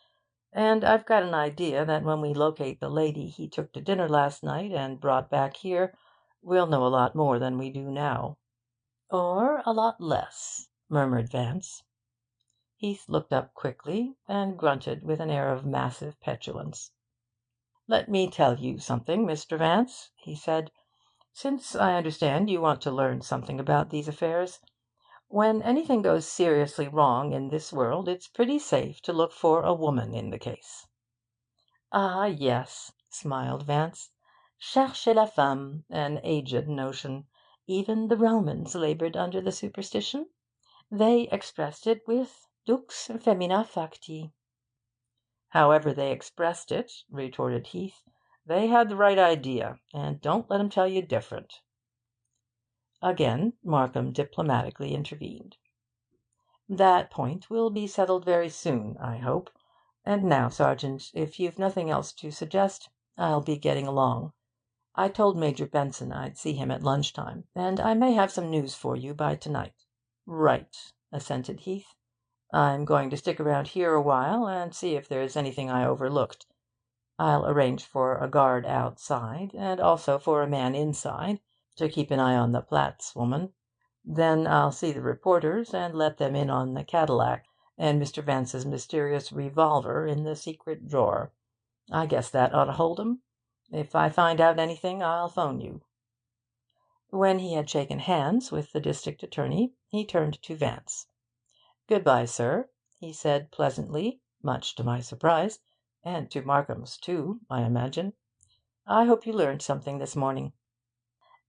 and I've got an idea that when we locate the lady he took to dinner last night and brought back here, we'll know a lot more than we do now." "Or a lot less," murmured Vance. Heath looked up quickly, and grunted with an air of massive petulance. "Let me tell you something, Mr. Vance," he said, "since I understand you want to learn something about these affairs. When anything goes seriously wrong in this world, it's pretty safe to look for a woman in the case." "Ah, yes," smiled Vance. "Cherchez la femme, an aged notion. Even the Romans laboured under the superstition. They expressed it with dux femina facti." "However they expressed it," retorted Heath, "they had the right idea, and don't let 'em tell you different." Again Markham diplomatically intervened. "That point will be settled very soon, I hope. And now, Sergeant, if you've nothing else to suggest, I'll be getting along. I told Major Benson I'd see him at lunch time, and I may have some news for you by tonight." "Right," assented Heath. "I'm going to stick around here a while and see if there's anything I overlooked. I'll arrange for a guard outside, and also for a man inside, to keep an eye on the Platts woman. Then I'll see the reporters and let them in on the Cadillac, and Mr. Vance's mysterious revolver in the secret drawer. I guess that ought to hold 'em. If I find out anything, I'll 'phone you." When he had shaken hands with the district attorney, he turned to Vance. "Good-bye, sir," he said pleasantly, much to my surprise, and to Markham's too, I imagine. "I hope you learned something this morning."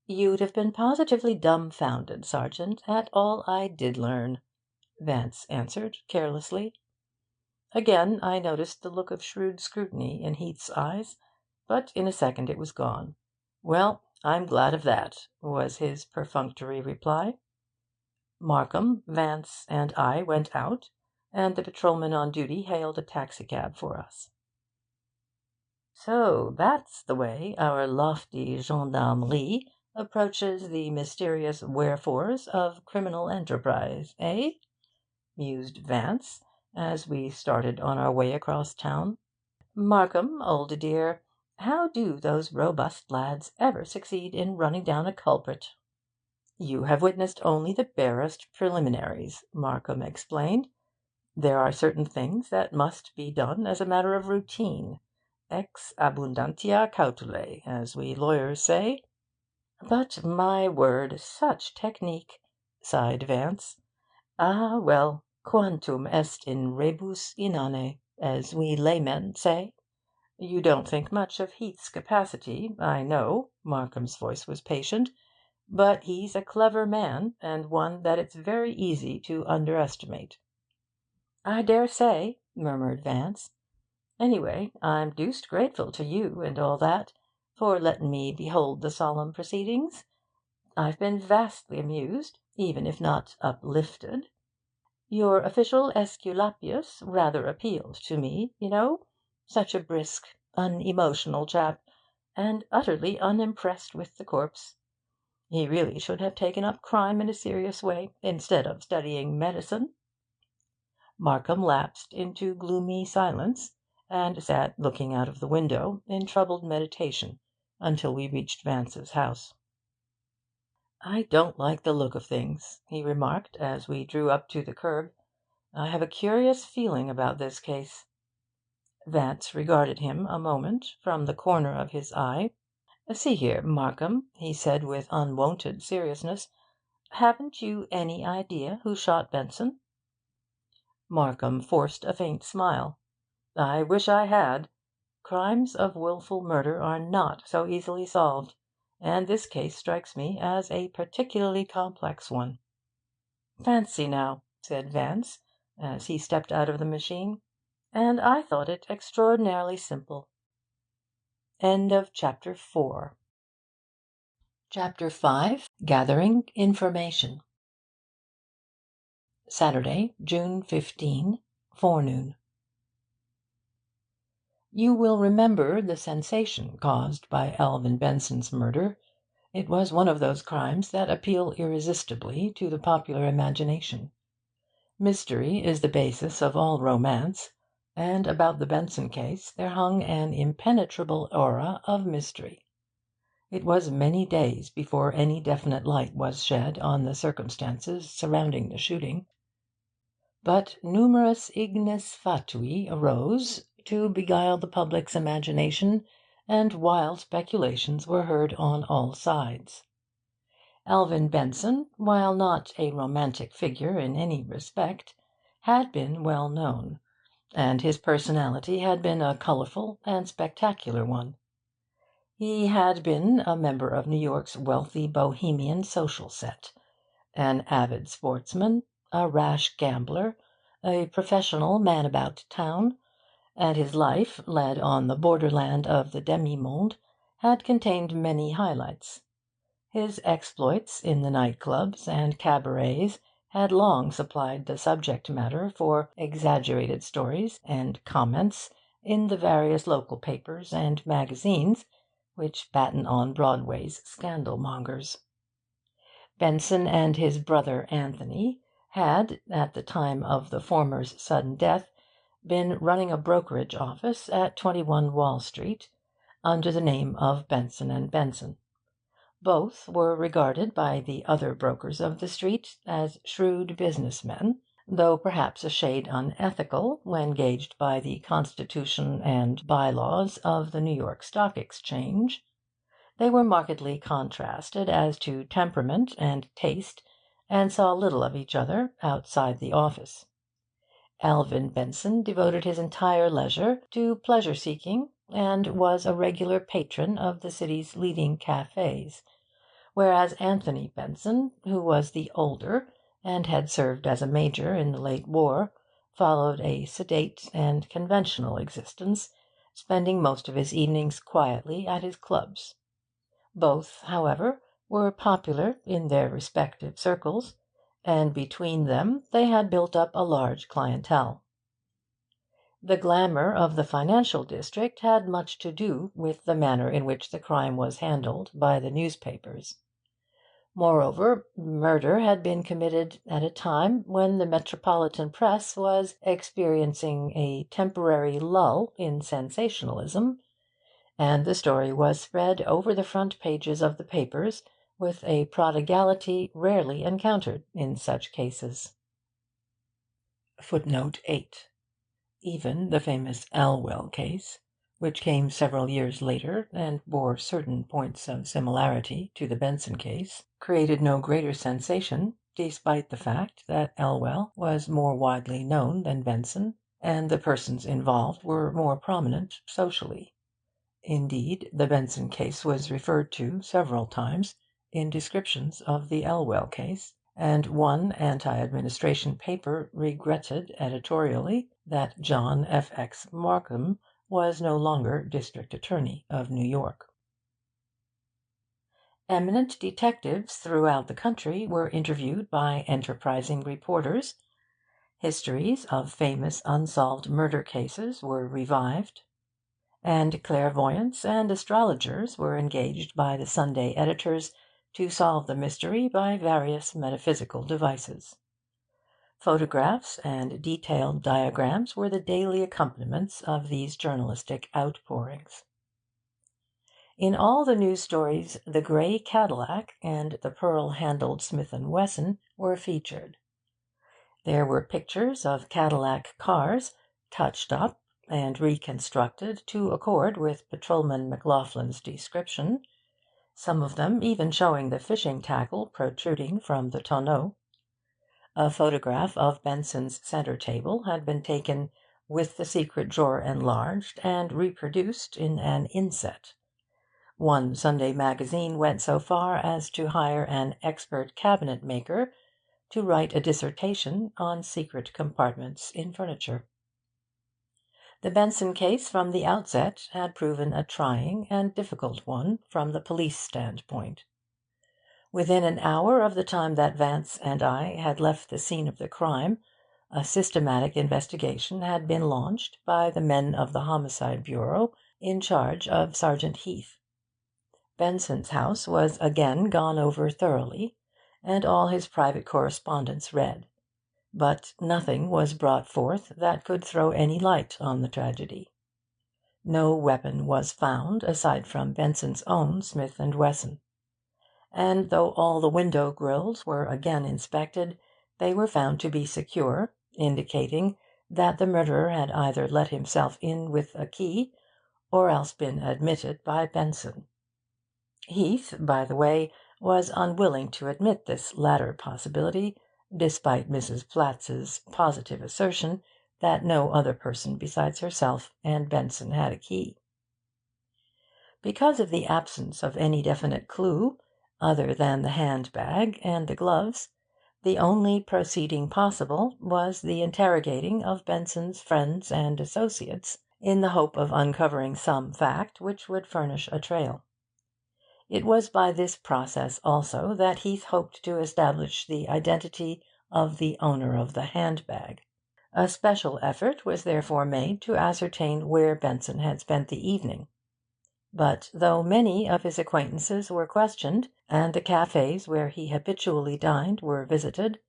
"You'd have been positively dumbfounded, Sergeant, at all I did learn," Vance answered carelessly. Again I noticed the look of shrewd scrutiny in Heath's eyes, but in a second it was gone. "Well, I'm glad of that," was his perfunctory reply. Markham, Vance, and I went out, and the patrolman on duty hailed a taxicab for us. "So that's the way our lofty gendarmerie approaches the mysterious wherefores of criminal enterprise, eh?" mused Vance, as we started on our way across town. "Markham, old dear, how do those robust lads ever succeed in running down a culprit?" "You have witnessed only the barest preliminaries," Markham explained. "There are certain things that must be done as a matter of routine. Ex abundantia cautelae, as we lawyers say." "But, my word, such technique!" sighed Vance. "Ah, well, quantum est in rebus inane, as we laymen say." "You don't think much of Heath's capacity, I know." Markham's voice was patient. "But he's a clever man, and one that it's very easy to underestimate." "I dare say," murmured Vance. "Anyway, I'm deuced grateful to you, and all that, for letting me behold the solemn proceedings. I've been vastly amused, even if not uplifted. Your official Aesculapius rather appealed to me, you know. Such a brisk, unemotional chap, and utterly unimpressed with the corpse. He really should have taken up crime in a serious way, instead of studying medicine." Markham lapsed into gloomy silence, and sat looking out of the window in troubled meditation until we reached Vance's house. "I don't like the look of things," he remarked as we drew up to the curb. "I have a curious feeling about this case." Vance regarded him a moment from the corner of his eye. "See here, Markham," he said with unwonted seriousness, "haven't you any idea who shot Benson?" Markham forced a faint smile. "I wish I had. Crimes of wilful murder are not so easily solved, and this case strikes me as a particularly complex one." "Fancy now," said Vance, as he stepped out of the machine, "and I thought it extraordinarily simple." End of Chapter 4. Chapter 5. Gathering Information. Saturday, June 15, Forenoon. You will remember the sensation caused by Alvin Benson's murder. It was one of those crimes that appeal irresistibly to the popular imagination. Mystery is the basis of all romance, and about the Benson case there hung an impenetrable aura of mystery. It was many days before any definite light was shed on the circumstances surrounding the shooting. But numerous ignes fatui arose to beguile the public's imagination, and wild speculations were heard on all sides. Alvin Benson, while not a romantic figure in any respect, had been well known, and his personality had been a colourful and spectacular one. He had been a member of New York's wealthy Bohemian social set, an avid sportsman, a rash gambler, a professional man about town, and his life, led on the borderland of the demi-monde, had contained many highlights. His exploits in the night-clubs and cabarets had long supplied the subject matter for exaggerated stories and comments in the various local papers and magazines which batten on Broadway's scandal-mongers. Benson and his brother Anthony had, at the time of the former's sudden death, been running a brokerage office at 21 Wall Street, under the name of Benson and Benson. Both were regarded by the other brokers of the street as shrewd business men, though perhaps a shade unethical when gauged by the constitution and by-laws of the New York Stock Exchange. They were markedly contrasted as to temperament and taste, and saw little of each other outside the office. Alvin Benson devoted his entire leisure to pleasure-seeking, and was a regular patron of the city's leading cafes, whereas Anthony Benson, who was the older and had served as a major in the late war, followed a sedate and conventional existence, spending most of his evenings quietly at his clubs. Both, however, were popular in their respective circles, and between them they had built up a large clientele. The glamour of the financial district had much to do with the manner in which the crime was handled by the newspapers. Moreover, murder had been committed at a time when the metropolitan press was experiencing a temporary lull in sensationalism, and the story was spread over the front pages of the papers with a prodigality rarely encountered in such cases. Footnote 8. Even the famous Elwell case, which came several years later and bore certain points of similarity to the Benson case, created no greater sensation, despite the fact that Elwell was more widely known than Benson, and the persons involved were more prominent socially. Indeed, the Benson case was referred to several times in descriptions of the Elwell case, and one anti-administration paper regretted editorially that John F.X. Markham was no longer District Attorney of New York. Eminent detectives throughout the country were interviewed by enterprising reporters. Histories of famous unsolved murder cases were revived, and clairvoyants and astrologers were engaged by the Sunday editors to solve the mystery by various metaphysical devices. Photographs and detailed diagrams were the daily accompaniments of these journalistic outpourings. In all the news stories, the grey Cadillac and the pearl-handled Smith & Wesson were featured. There were pictures of Cadillac cars, touched up and reconstructed to accord with Patrolman McLaughlin's description, some of them even showing the fishing tackle protruding from the tonneau. A photograph of Benson's centre table had been taken with the secret drawer enlarged and reproduced in an inset. One Sunday magazine went so far as to hire an expert cabinet maker to write a dissertation on secret compartments in furniture. The Benson case from the outset had proven a trying and difficult one from the police standpoint. Within an hour of the time that Vance and I had left the scene of the crime, a systematic investigation had been launched by the men of the Homicide Bureau in charge of Sergeant Heath. Benson's house was again gone over thoroughly, and all his private correspondence read. But nothing was brought forth that could throw any light on the tragedy. No weapon was found aside from Benson's own Smith & Wesson. And though all the window grilles were again inspected, they were found to be secure, indicating that the murderer had either let himself in with a key or else been admitted by Benson. Heath, by the way, was unwilling to admit this latter possibility, despite Mrs. Platz's positive assertion that no other person besides herself and Benson had a key. Because of the absence of any definite clue, other than the handbag and the gloves, the only proceeding possible was the interrogating of Benson's friends and associates, in the hope of uncovering some fact which would furnish a trail. It was by this process also that Heath hoped to establish the identity of the owner of the handbag. A special effort was therefore made to ascertain where Benson had spent the evening. But though many of his acquaintances were questioned, and the cafes where he habitually dined were visited,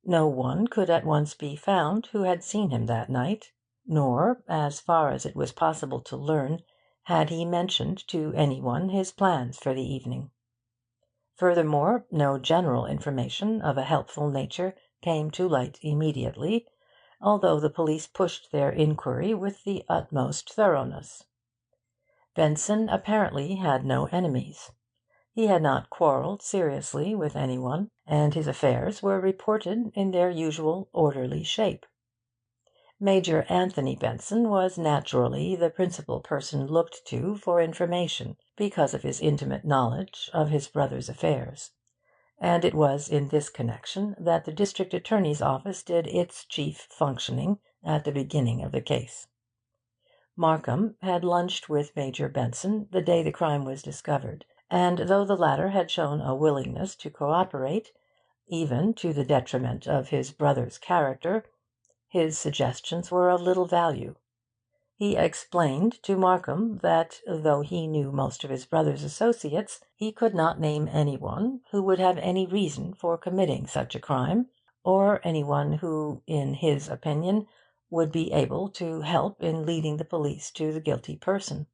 no one could at once be found who had seen him that night, nor, as far as it was possible to learn, had he mentioned to anyone his plans for the evening. Furthermore, no general information of a helpful nature came to light immediately, although the police pushed their inquiry with the utmost thoroughness. Benson apparently had no enemies. He had not quarrelled seriously with anyone, and his affairs were reported in their usual orderly shape. Major Anthony Benson was naturally the principal person looked to for information, because of his intimate knowledge of his brother's affairs, and it was in this connection that the district attorney's office did its chief functioning at the beginning of the case. Markham had lunched with Major Benson the day the crime was discovered, and though the latter had shown a willingness to cooperate, even to the detriment of his brother's character, his suggestions were of little value. He explained to Markham that, though he knew most of his brother's associates, he could not name anyone who would have any reason for committing such a crime, or anyone who, in his opinion, would be able to help in leading the police to the guilty person.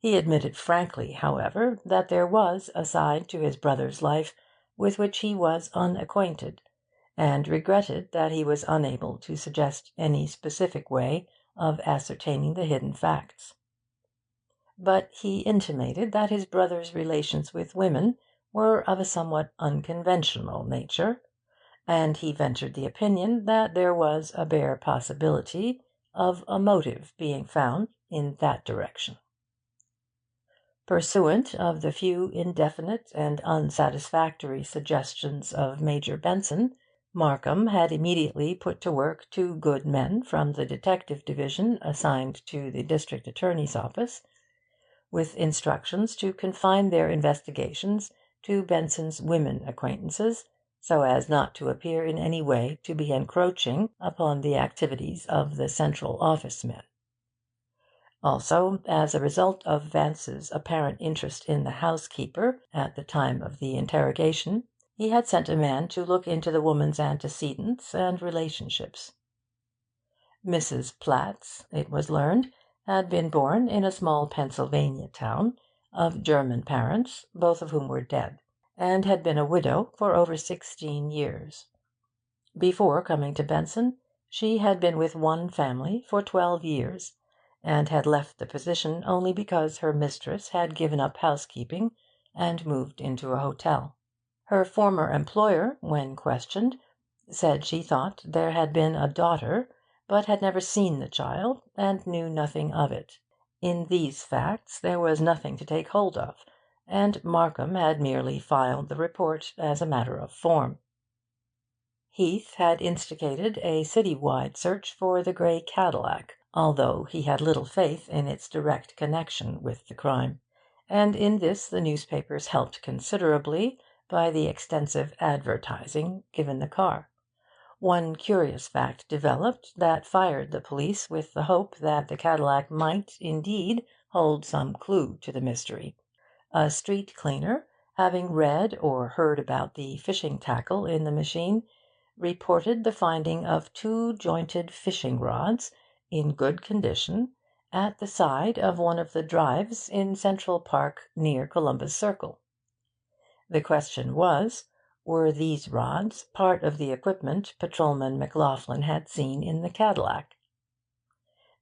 He admitted frankly, however, that there was a side to his brother's life with which he was unacquainted, and regretted that he was unable to suggest any specific way of ascertaining the hidden facts. But he intimated that his brother's relations with women were of a somewhat unconventional nature, and he ventured the opinion that there was a bare possibility of a motive being found in that direction. Pursuant of the few indefinite and unsatisfactory suggestions of Major Benson, Markham had immediately put to work 2 good men from the detective division assigned to the district attorney's office, with instructions to confine their investigations to Benson's women acquaintances, so as not to appear in any way to be encroaching upon the activities of the central office men. Also, as a result of Vance's apparent interest in the housekeeper at the time of the interrogation, he had sent a man to look into the woman's antecedents and relationships. Mrs. Platz, it was learned, had been born in a small Pennsylvania town, of German parents, both of whom were dead, and had been a widow for over 16 years. Before coming to Benson, she had been with one family for 12 years, and had left the position only because her mistress had given up housekeeping and moved into a hotel. Her former employer, when questioned, said she thought there had been a daughter, but had never seen the child, and knew nothing of it. In these facts there was nothing to take hold of, and Markham had merely filed the report as a matter of form. Heath had instigated a city-wide search for the grey Cadillac, although he had little faith in its direct connection with the crime, and in this the newspapers helped considerably by the extensive advertising given the car, One curious fact developed that fired the police with the hope that the Cadillac might, indeed, hold some clue to the mystery. A street cleaner, having read or heard about the fishing tackle in the machine, reported the finding of two jointed fishing rods, in good condition, at the side of one of the drives in Central Park near Columbus Circle. The question was, were these rods part of the equipment Patrolman McLaughlin had seen in the Cadillac?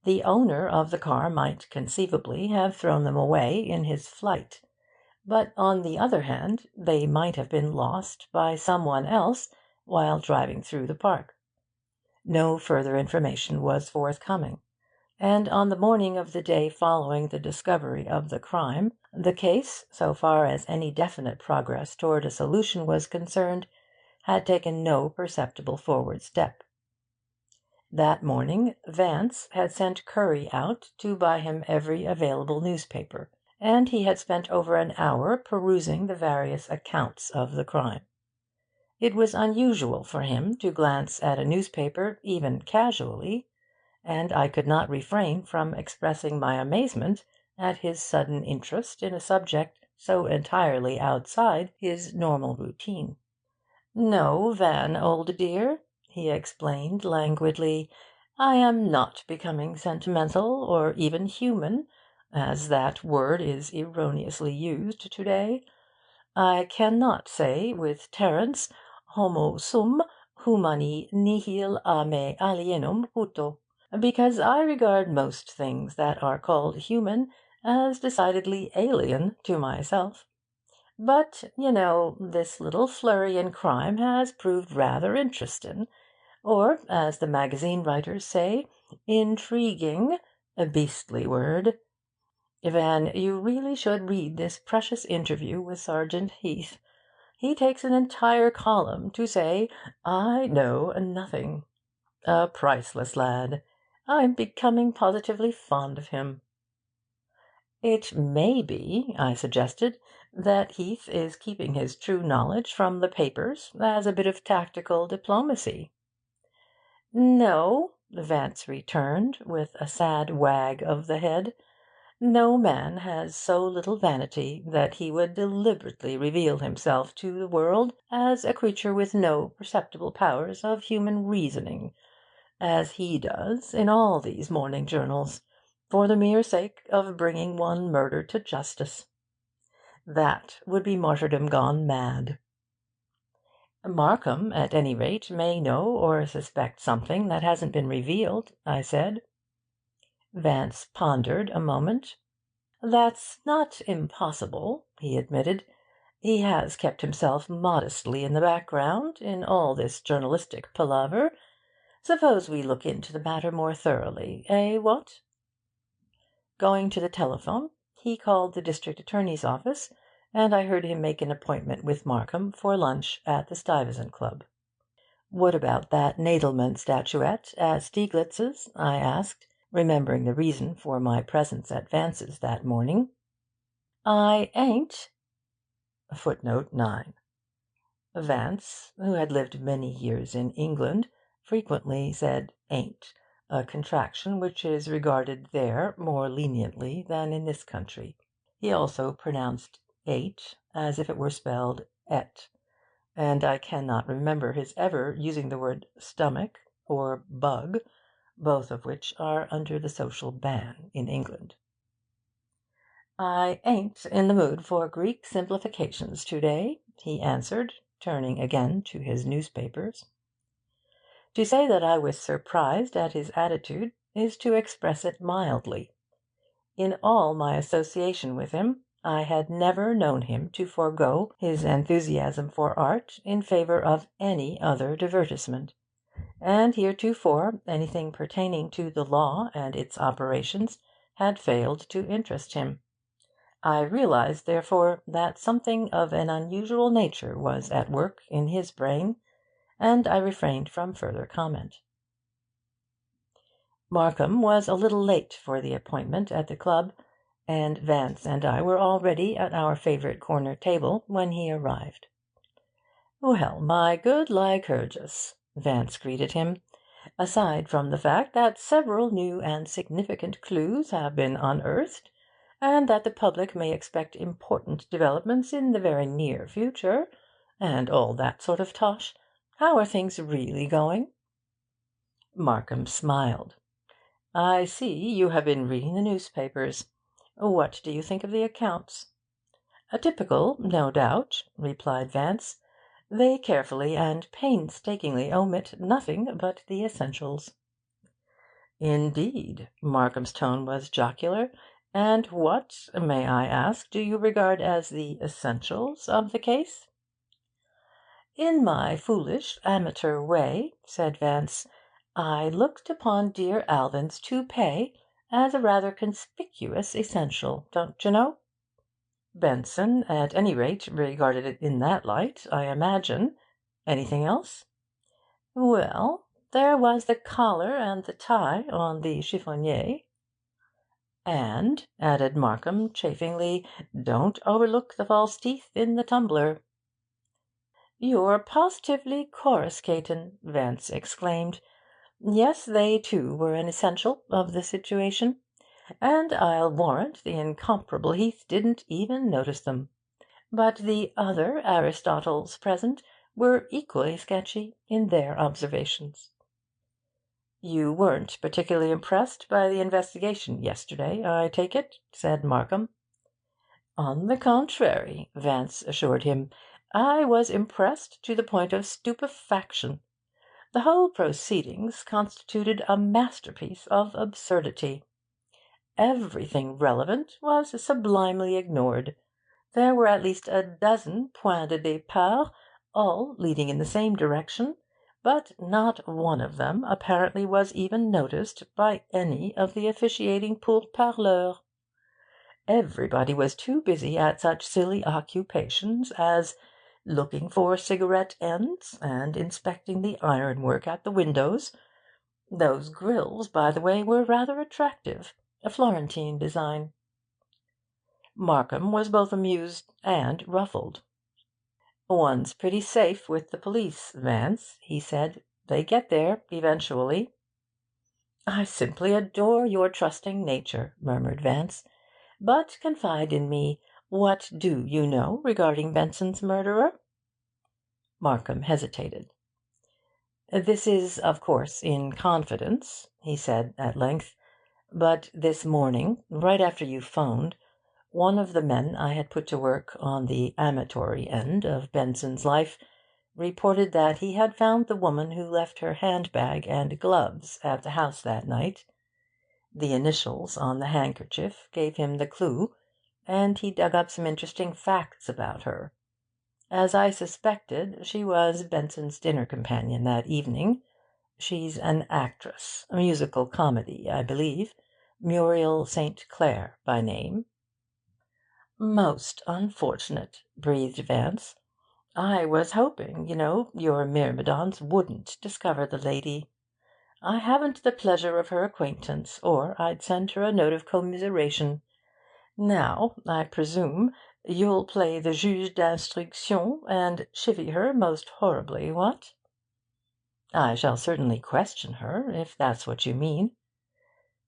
The owner of the car might conceivably have thrown them away in his flight, but on the other hand they might have been lost by some one else while driving through the park. No further information was forthcoming, and on the morning of the day following the discovery of the crime, the case, so far as any definite progress toward a solution was concerned, had taken no perceptible forward step. That morning Vance had sent Curry out to buy him every available newspaper, and he had spent over an hour perusing the various accounts of the crime. It was unusual for him to glance at a newspaper even casually, and I could not refrain from expressing my amazement at his sudden interest in a subject so entirely outside his normal routine. "No, Van, old dear," he explained languidly, "I am not becoming sentimental, or even human, as that word is erroneously used to-day. I cannot say with Terence, homo sum, humani nihil a me alienum puto, because I regard most things that are called human as decidedly alien to myself. But, this little flurry in crime has proved rather interestin', or, as the magazine writers say, intriguing, a beastly word. Van, you really should read this precious interview with Sergeant Heath. He takes an entire column to say, 'I know nothing.' A priceless lad. I'm becoming positively fond of him." "It may be," I suggested, "that Heath is keeping his true knowledge from the papers as a bit of tactical diplomacy." "No," Vance returned, with a sad wag of the head. "No man has so little vanity that he would deliberately reveal himself to the world as a creature with no perceptible powers of human reasoning, as he does in all these morning journals, for the mere sake of bringing one murder to justice. That would be martyrdom gone mad." "Markham, at any rate, may know or suspect something that hasn't been revealed," I said. Vance pondered a moment. "That's not impossible," he admitted. "He has kept himself modestly in the background in all this journalistic palaver. Suppose we look into the matter more thoroughly, what?" Going to the telephone, he called the district attorney's office, and I heard him make an appointment with Markham for lunch at the Stuyvesant Club. "What about that Nadelman statuette at Stieglitz's?" I asked, remembering the reason for my presence at Vance's that morning. "I ain't." #9. Vance, who had lived many years in England, frequently said "ain't," a contraction which is regarded there more leniently than in this country. He also pronounced "ate" as if it were spelled "et," and I cannot remember his ever using the word "stomach" or "bug," both of which are under the social ban in England. "I ain't in the mood for Greek simplifications to-day," he answered, turning again to his newspapers. To say that I was surprised at his attitude is to express it mildly. In all my association with him, I had never known him to forego his enthusiasm for art in favour of any other divertisement, and heretofore anything pertaining to the law and its operations had failed to interest him. I realised, therefore, that something of an unusual nature was at work in his brain, and I refrained from further comment. Markham was a little late for the appointment at the club, and Vance and I were already at our favourite corner table when he arrived. "Well, my good Lycurgus," Vance greeted him. "Aside from the fact that several new and significant clues have been unearthed, and that the public may expect important developments in the very near future, and all that sort of tosh, how are things really going?" Markham smiled. "I see you have been reading the newspapers. What do you think of the accounts?" "Typical, no doubt," replied Vance. "They carefully and painstakingly omit nothing but the essentials." "Indeed?" Markham's tone was jocular. "And what, may I ask, do you regard as the essentials of the case?" "In my foolish amateur way," said Vance, "I looked upon dear Alvin's toupee as a rather conspicuous essential, don't you know?" "Benson, at any rate, regarded it in that light, I imagine. Anything else?" "Well, there was the collar and the tie on the chiffonnier." "And," added Markham chaffingly, "don't overlook the false teeth in the tumbler." "You're positively coruscatin'," Vance exclaimed. "Yes, they too were an essential of the situation, and I'll warrant the incomparable Heath didn't even notice them. But the other Aristotles present were equally sketchy in their observations." "You weren't particularly impressed by the investigation yesterday, I take it?" said Markham. "On the contrary," Vance assured him, "I was impressed to the point of stupefaction. The whole proceedings constituted a masterpiece of absurdity. Everything relevant was sublimely ignored. There were at least a dozen points de départ, all leading in the same direction, but not one of them apparently was even noticed by any of the officiating pourparlers. Everybody was too busy at such silly occupations as looking for cigarette ends and inspecting the ironwork at the windows. Those grills, by the way, were rather attractive, a Florentine design." Markham was both amused and ruffled. "One's pretty safe with the police, Vance," he said. "They get there eventually." "I simply adore your trusting nature," murmured Vance. "But confide in me. What do you know regarding Benson's murderer?" Markham hesitated. "This is, of course, in confidence," he said at length. "But this morning, right after you 'phoned, one of the men I had put to work on the amatory end of Benson's life reported that he had found the woman who left her handbag and gloves at the house that night. The initials on the handkerchief gave him the clue, and he dug up some interesting facts about her. As I suspected, she was Benson's dinner companion that evening. She's an actress, a musical comedy, I believe. Muriel St. Clair by name." "Most unfortunate," breathed Vance. "I was hoping, you know, your myrmidons wouldn't discover the lady. I haven't the pleasure of her acquaintance, or I'd send her a note of commiseration. Now, I presume, you'll play the juge d'instruction and chivy her most horribly, what?" "I shall certainly question her, if that's what you mean."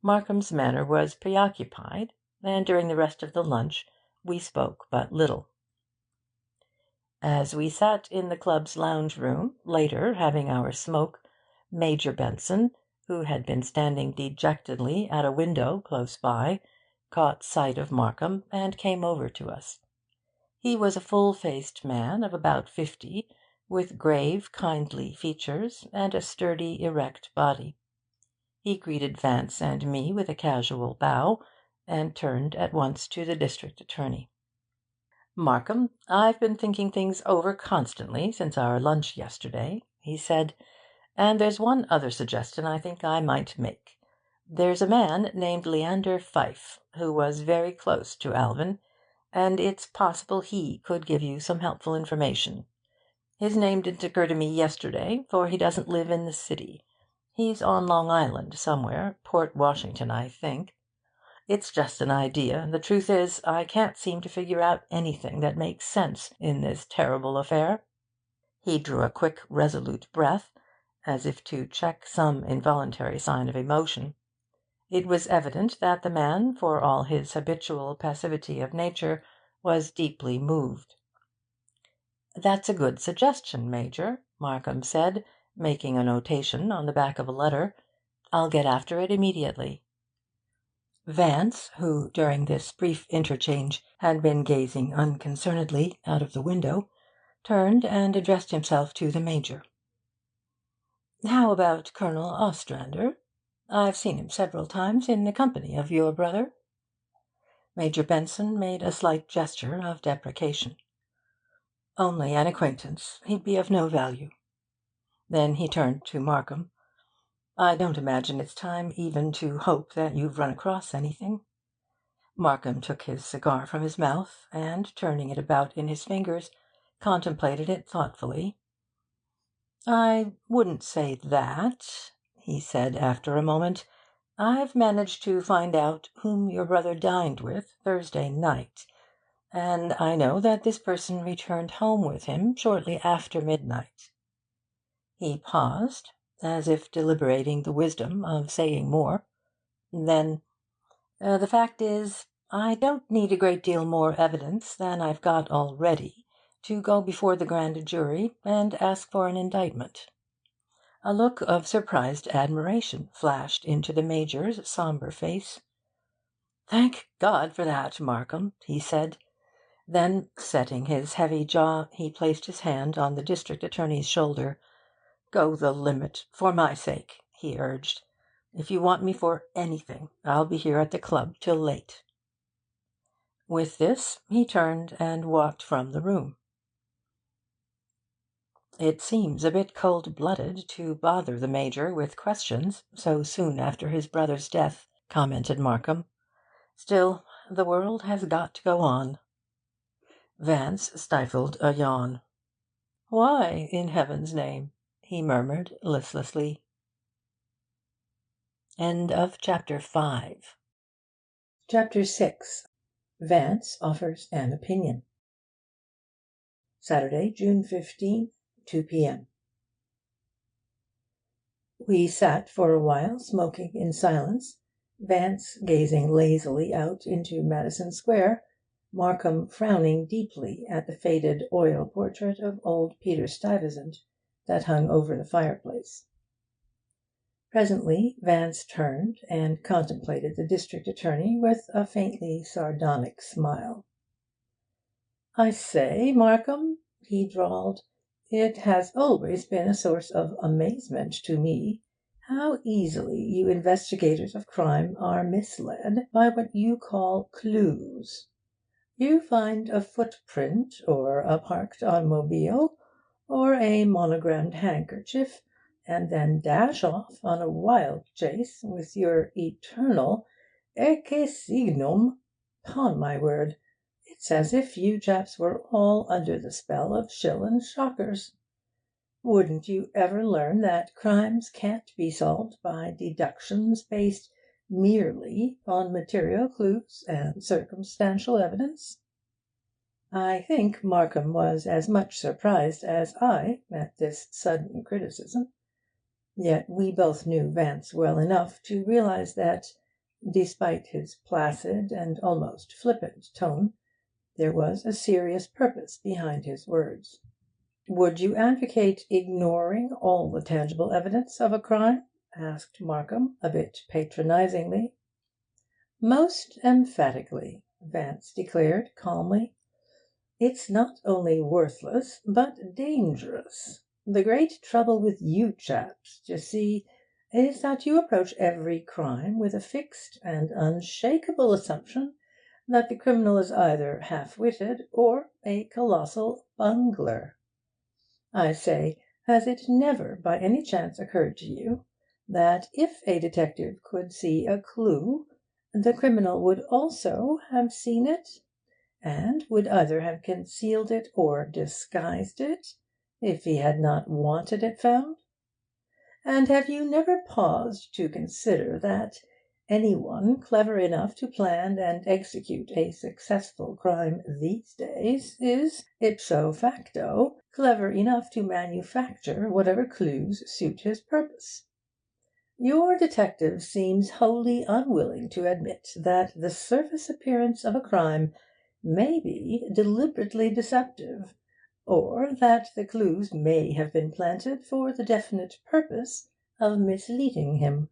Markham's manner was preoccupied, and during the rest of the lunch we spoke but little. As we sat in the club's lounge-room, later, having our smoke, Major Benson, who had been standing dejectedly at a window close by, caught sight of Markham and came over to us. He was a full-faced man of about 50, with grave, kindly features and a sturdy, erect body. He greeted Vance and me with a casual bow, and turned at once to the district attorney. "Markham, I've been thinking things over constantly since our lunch yesterday," he said, "and there's one other suggestion I think I might make. There's a man named Leander Pfyfe who was very close to Alvin, and it's possible he could give you some helpful information. His name didn't occur to me yesterday, for he doesn't live in the city. He's on Long Island somewhere, Port Washington, I think. It's just an idea. The truth is, I can't seem to figure out anything that makes sense in this terrible affair." He drew a quick, resolute breath, as if to check some involuntary sign of emotion. It was evident that the man, for all his habitual passivity of nature, was deeply moved. "That's a good suggestion, Major," Markham said, making a notation on the back of a letter. "I'll get after it immediately." Vance, who during this brief interchange had been gazing unconcernedly out of the window, turned and addressed himself to the Major. "How about Colonel Ostrander? I've seen him several times in the company of your brother." Major Benson made a slight gesture of deprecation. "Only an acquaintance. He'd be of no value." Then he turned to Markham. "I don't imagine it's time even to hope that you've run across anything." Markham took his cigar from his mouth, and, turning it about in his fingers, contemplated it thoughtfully. "I wouldn't say that," he said after a moment. "I've managed to find out whom your brother dined with Thursday night, and I know that this person returned home with him shortly after midnight." He paused, as if deliberating the wisdom of saying more. Then, "The fact is, I don't need a great deal more evidence than I've got already to go before the grand jury and ask for an indictment." A look of surprised admiration flashed into the Major's sombre face. "Thank God for that, Markham," he said. Then, setting his heavy jaw, he placed his hand on the district attorney's shoulder. "Go the limit, for my sake," he urged. "If you want me for anything, I'll be here at the club till late." With this, he turned and walked from the room. "It seems a bit cold-blooded to bother the Major with questions so soon after his brother's death," commented Markham. "Still, the world has got to go on." Vance stifled a yawn. "Why, in heaven's name?" he murmured listlessly. End of Chapter 5. Chapter 6. Vance offers an opinion. Saturday, June 15, 2 p.m. We sat for a while smoking in silence, Vance gazing lazily out into Madison Square, Markham frowning deeply at the faded oil portrait of old Peter Stuyvesant that hung over the fireplace. Presently Vance turned and contemplated the district attorney with a faintly sardonic smile. "I say, Markham," he drawled, "it has always been a source of amazement to me how easily you investigators of crime are misled by what you call clues. You find a footprint, or a parked automobile, or a monogrammed handkerchief, and then dash off on a wild chase with your eternal 'Ecce signum.' 'Pon my word, it's as if you chaps were all under the spell of Shillin's shockers. Wouldn't you ever learn that crimes can't be solved by deductions based merely on material clues and circumstantial evidence?" I think Markham was as much surprised as I at this sudden criticism. Yet we both knew Vance well enough to realize that, despite his placid and almost flippant tone, there was a serious purpose behind his words. "Would you advocate ignoring all the tangible evidence of a crime?" asked Markham, a bit patronizingly. "Most emphatically," Vance declared calmly. "It's not only worthless, but dangerous. The great trouble with you chaps, d'ye see, is that you approach every crime with a fixed and unshakable assumption that the criminal is either half-witted or a colossal bungler. I say, has it never by any chance occurred to you that if a detective could see a clue, the criminal would also have seen it, and would either have concealed it or disguised it, if he had not wanted it found? And have you never paused to consider that, Anyone clever enough to plan and execute a successful crime these days is, ipso facto, clever enough to manufacture whatever clues suit his purpose. Your detective seems wholly unwilling to admit that the surface appearance of a crime may be deliberately deceptive, or that the clues may have been planted for the definite purpose of misleading him.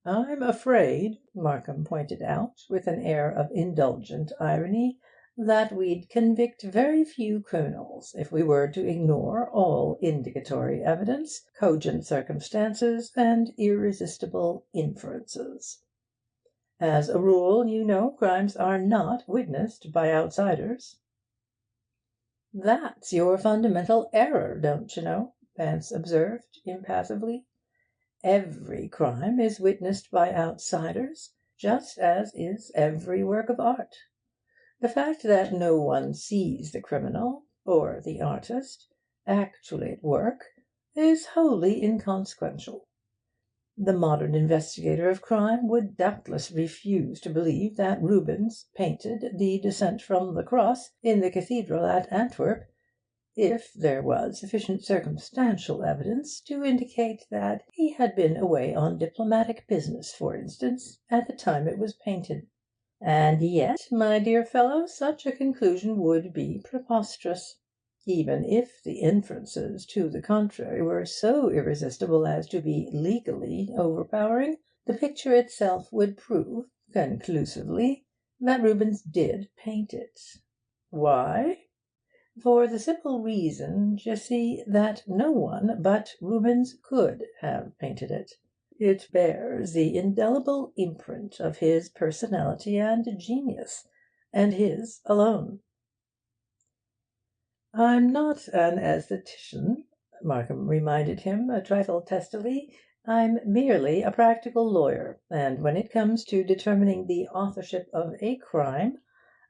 "I'm afraid," Markham pointed out, with an air of indulgent irony, "that we'd convict very few criminals if we were to ignore all indicatory evidence, cogent circumstances, and irresistible inferences. As a rule, you know, crimes are not witnessed by outsiders." "That's your fundamental error, don't you know?" Vance observed impassively. "Every crime is witnessed by outsiders, just as is every work of art. The fact that no one sees the criminal, or the artist, actually at work, is wholly inconsequential. The modern investigator of crime would doubtless refuse to believe that Rubens painted the Descent from the Cross in the cathedral at Antwerp, if there was sufficient circumstantial evidence to indicate that he had been away on diplomatic business, for instance, at the time it was painted. And yet, my dear fellow, such a conclusion would be preposterous. Even if the inferences to the contrary were so irresistible as to be legally overpowering, the picture itself would prove conclusively that Rubens did paint it. Why? For the simple reason, d'ye see, that no one but Rubens could have painted it. It bears the indelible imprint of his personality and genius, and his alone." "I'm not an aesthetician," Markham reminded him a trifle testily. "I'm merely a practical lawyer, and when it comes to determining the authorship of a crime,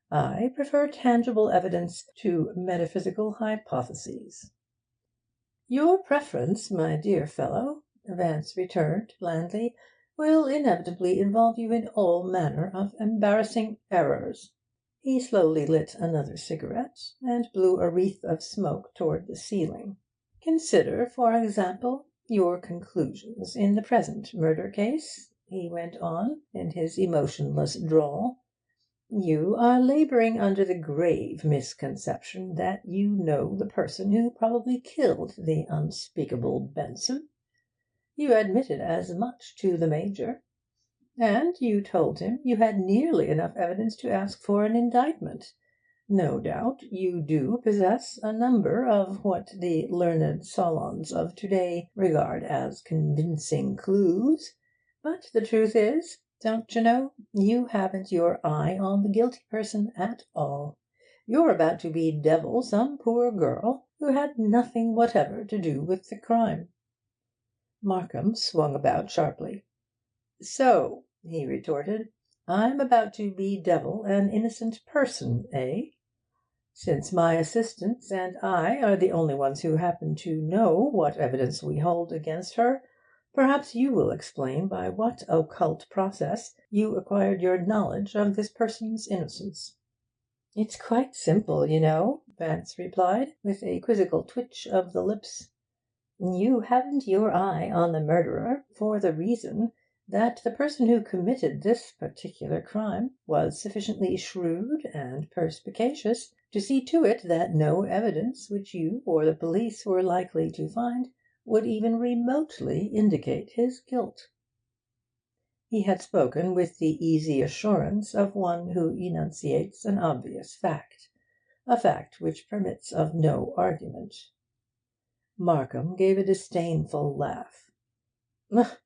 I prefer tangible evidence to metaphysical hypotheses." "Your preference, my dear fellow," Vance returned blandly, "will inevitably involve you in all manner of embarrassing errors." He slowly lit another cigarette, and blew a wreath of smoke toward the ceiling. "Consider, for example, your conclusions in the present murder case," he went on, in his emotionless drawl. "You are labouring under the grave misconception that you know the person who probably killed the unspeakable Benson. You admitted as much to the Major, and you told him you had nearly enough evidence to ask for an indictment. No doubt you do possess a number of what the learned salons of to-day regard as convincing clues, but the truth is, don't you know, you haven't your eye on the guilty person at all. You're about to bedevil some poor girl who had nothing whatever to do with the crime." Markham swung about sharply. "So," he retorted, "I'm about to bedevil an innocent person, eh? Since my assistants and I are the only ones who happen to know what evidence we hold against her, perhaps you will explain by what occult process you acquired your knowledge of this person's innocence." "It's quite simple, you know," Vance replied, with a quizzical twitch of the lips. "You haven't your eye on the murderer for the reason that the person who committed this particular crime was sufficiently shrewd and perspicacious to see to it that no evidence which you or the police were likely to find would even remotely indicate his guilt." He had spoken with the easy assurance of one who enunciates an obvious fact, a fact which permits of no argument. Markham gave a disdainful laugh.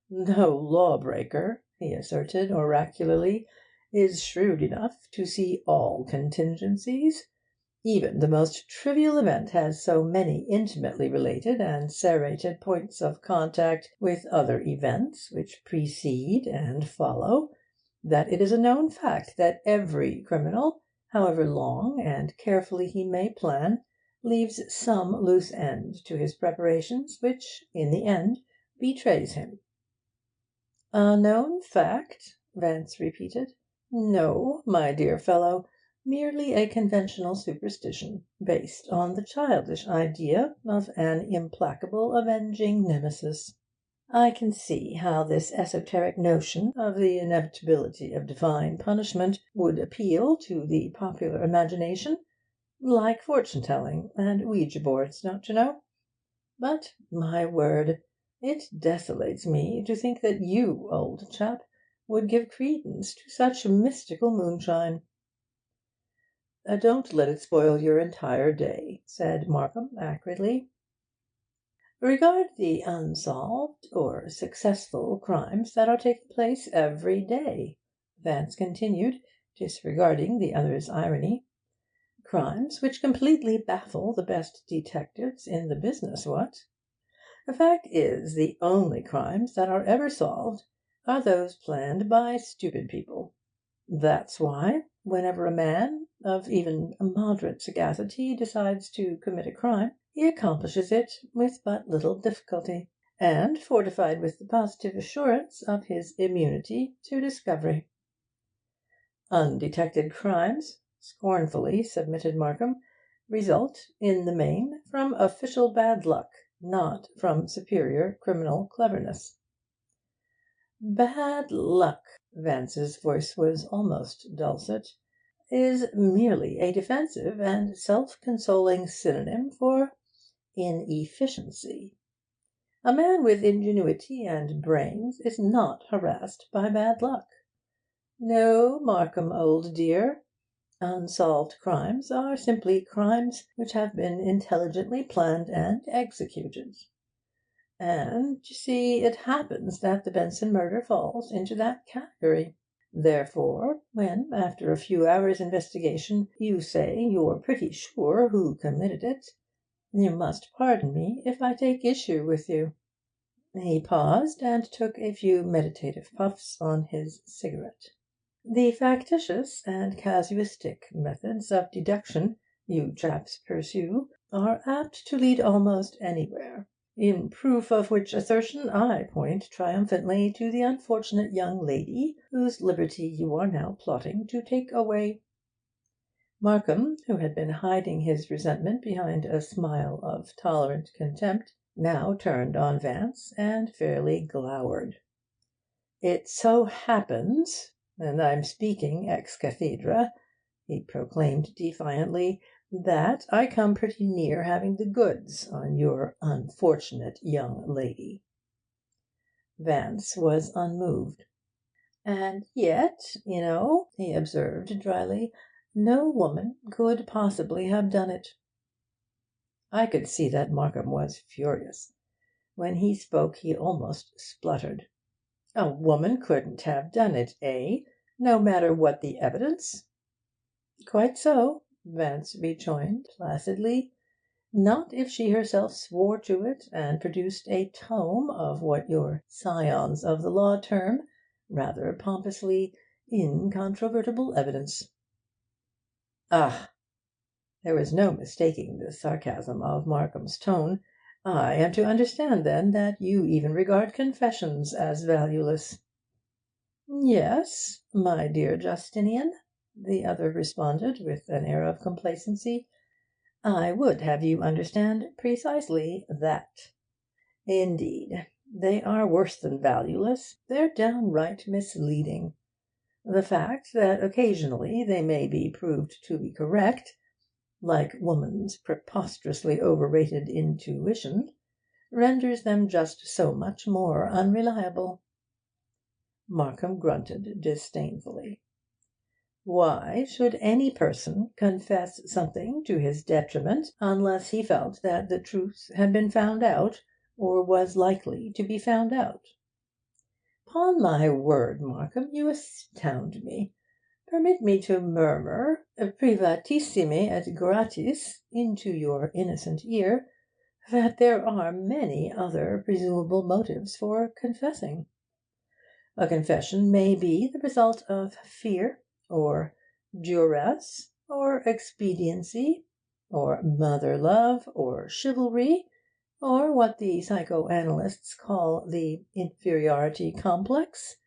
"No lawbreaker," he asserted oracularly, "is shrewd enough to see all contingencies. Even the most trivial event has so many intimately related and serrated points of contact with other events which precede and follow, that it is a known fact that every criminal, however long and carefully he may plan, leaves some loose end to his preparations which, in the end, betrays him." "A known fact?" Vance repeated. "No, my dear fellow, merely a conventional superstition, based on the childish idea of an implacable avenging nemesis. I can see how this esoteric notion of the inevitability of divine punishment would appeal to the popular imagination, like fortune-telling and Ouija boards, don't you know? But, my word, it desolates me to think that you, old chap, would give credence to such mystical moonshine." "Don't let it spoil your entire day," said Markham acridly. "Regard the unsolved or successful crimes that are taking place every day," Vance continued, disregarding the other's irony. "Crimes which completely baffle the best detectives in the business, what? The fact is, the only crimes that are ever solved are those planned by stupid people. That's why, whenever a man of even moderate sagacity decides to commit a crime, he accomplishes it with but little difficulty, and fortified with the positive assurance of his immunity to discovery." "Undetected crimes," scornfully submitted Markham, "result, in the main, from official bad luck, not from superior criminal cleverness." "Bad luck," Vance's voice was almost dulcet, "is merely a defensive and self-consoling synonym for inefficiency. A man with ingenuity and brains is not harassed by bad luck. No, Markham, old dear, unsolved crimes are simply crimes which have been intelligently planned and executed. And, you see, it happens that the Benson murder falls into that category. Therefore, when, after a few hours' investigation, you say you're pretty sure who committed it, you must pardon me if I take issue with you." He paused and took a few meditative puffs on his cigarette. "The factitious and casuistic methods of deduction you chaps pursue are apt to lead almost anywhere. In proof of which assertion I point triumphantly to the unfortunate young lady whose liberty you are now plotting to take away." Markham, who had been hiding his resentment behind a smile of tolerant contempt, now turned on Vance and fairly glowered. "It so happens, and I'm speaking ex cathedra," he proclaimed defiantly, "that I come pretty near having the goods on your unfortunate young lady." Vance was unmoved. "And yet, you know," he observed drily, "no woman could possibly have done it." I could see that Markham was furious. When he spoke he almost spluttered. "A woman couldn't have done it, eh? No matter what the evidence?" "Quite so," Vance rejoined placidly. "Not if she herself swore to it and produced a tome of what your scions of the law term, rather pompously, incontrovertible evidence." "Ah!" There was no mistaking the sarcasm of Markham's tone. "I am to understand, then, that you even regard confessions as valueless?" "Yes, my dear Justinian," the other responded with an air of complacency. "I would have you understand precisely that. Indeed, they are worse than valueless, they're downright misleading. The fact that occasionally they may be proved to be correct, like woman's preposterously overrated intuition, renders them just so much more unreliable." Markham grunted disdainfully. Why should any person confess something to his detriment unless he felt that the truth had been found out, or was likely to be found out? "'Pon my word, Markham, you astound me. Permit me to murmur, privatissime et gratis, into your innocent ear, that there are many other presumable motives for confessing. A confession may be the result of fear, or duress, or expediency, or mother love, or chivalry, or what the psychoanalysts call the inferiority complex,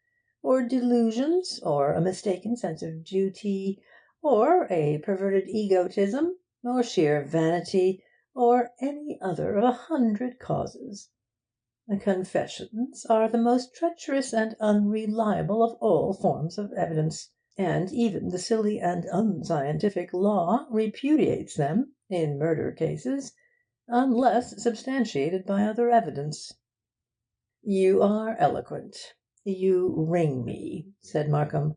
or delusions, or a mistaken sense of duty, or a perverted egotism, or sheer vanity, or any other of 100 causes. The confessions are the most treacherous and unreliable of all forms of evidence, and even the silly and unscientific law repudiates them in murder cases, unless substantiated by other evidence. "You are eloquent. You ring me," said Markham.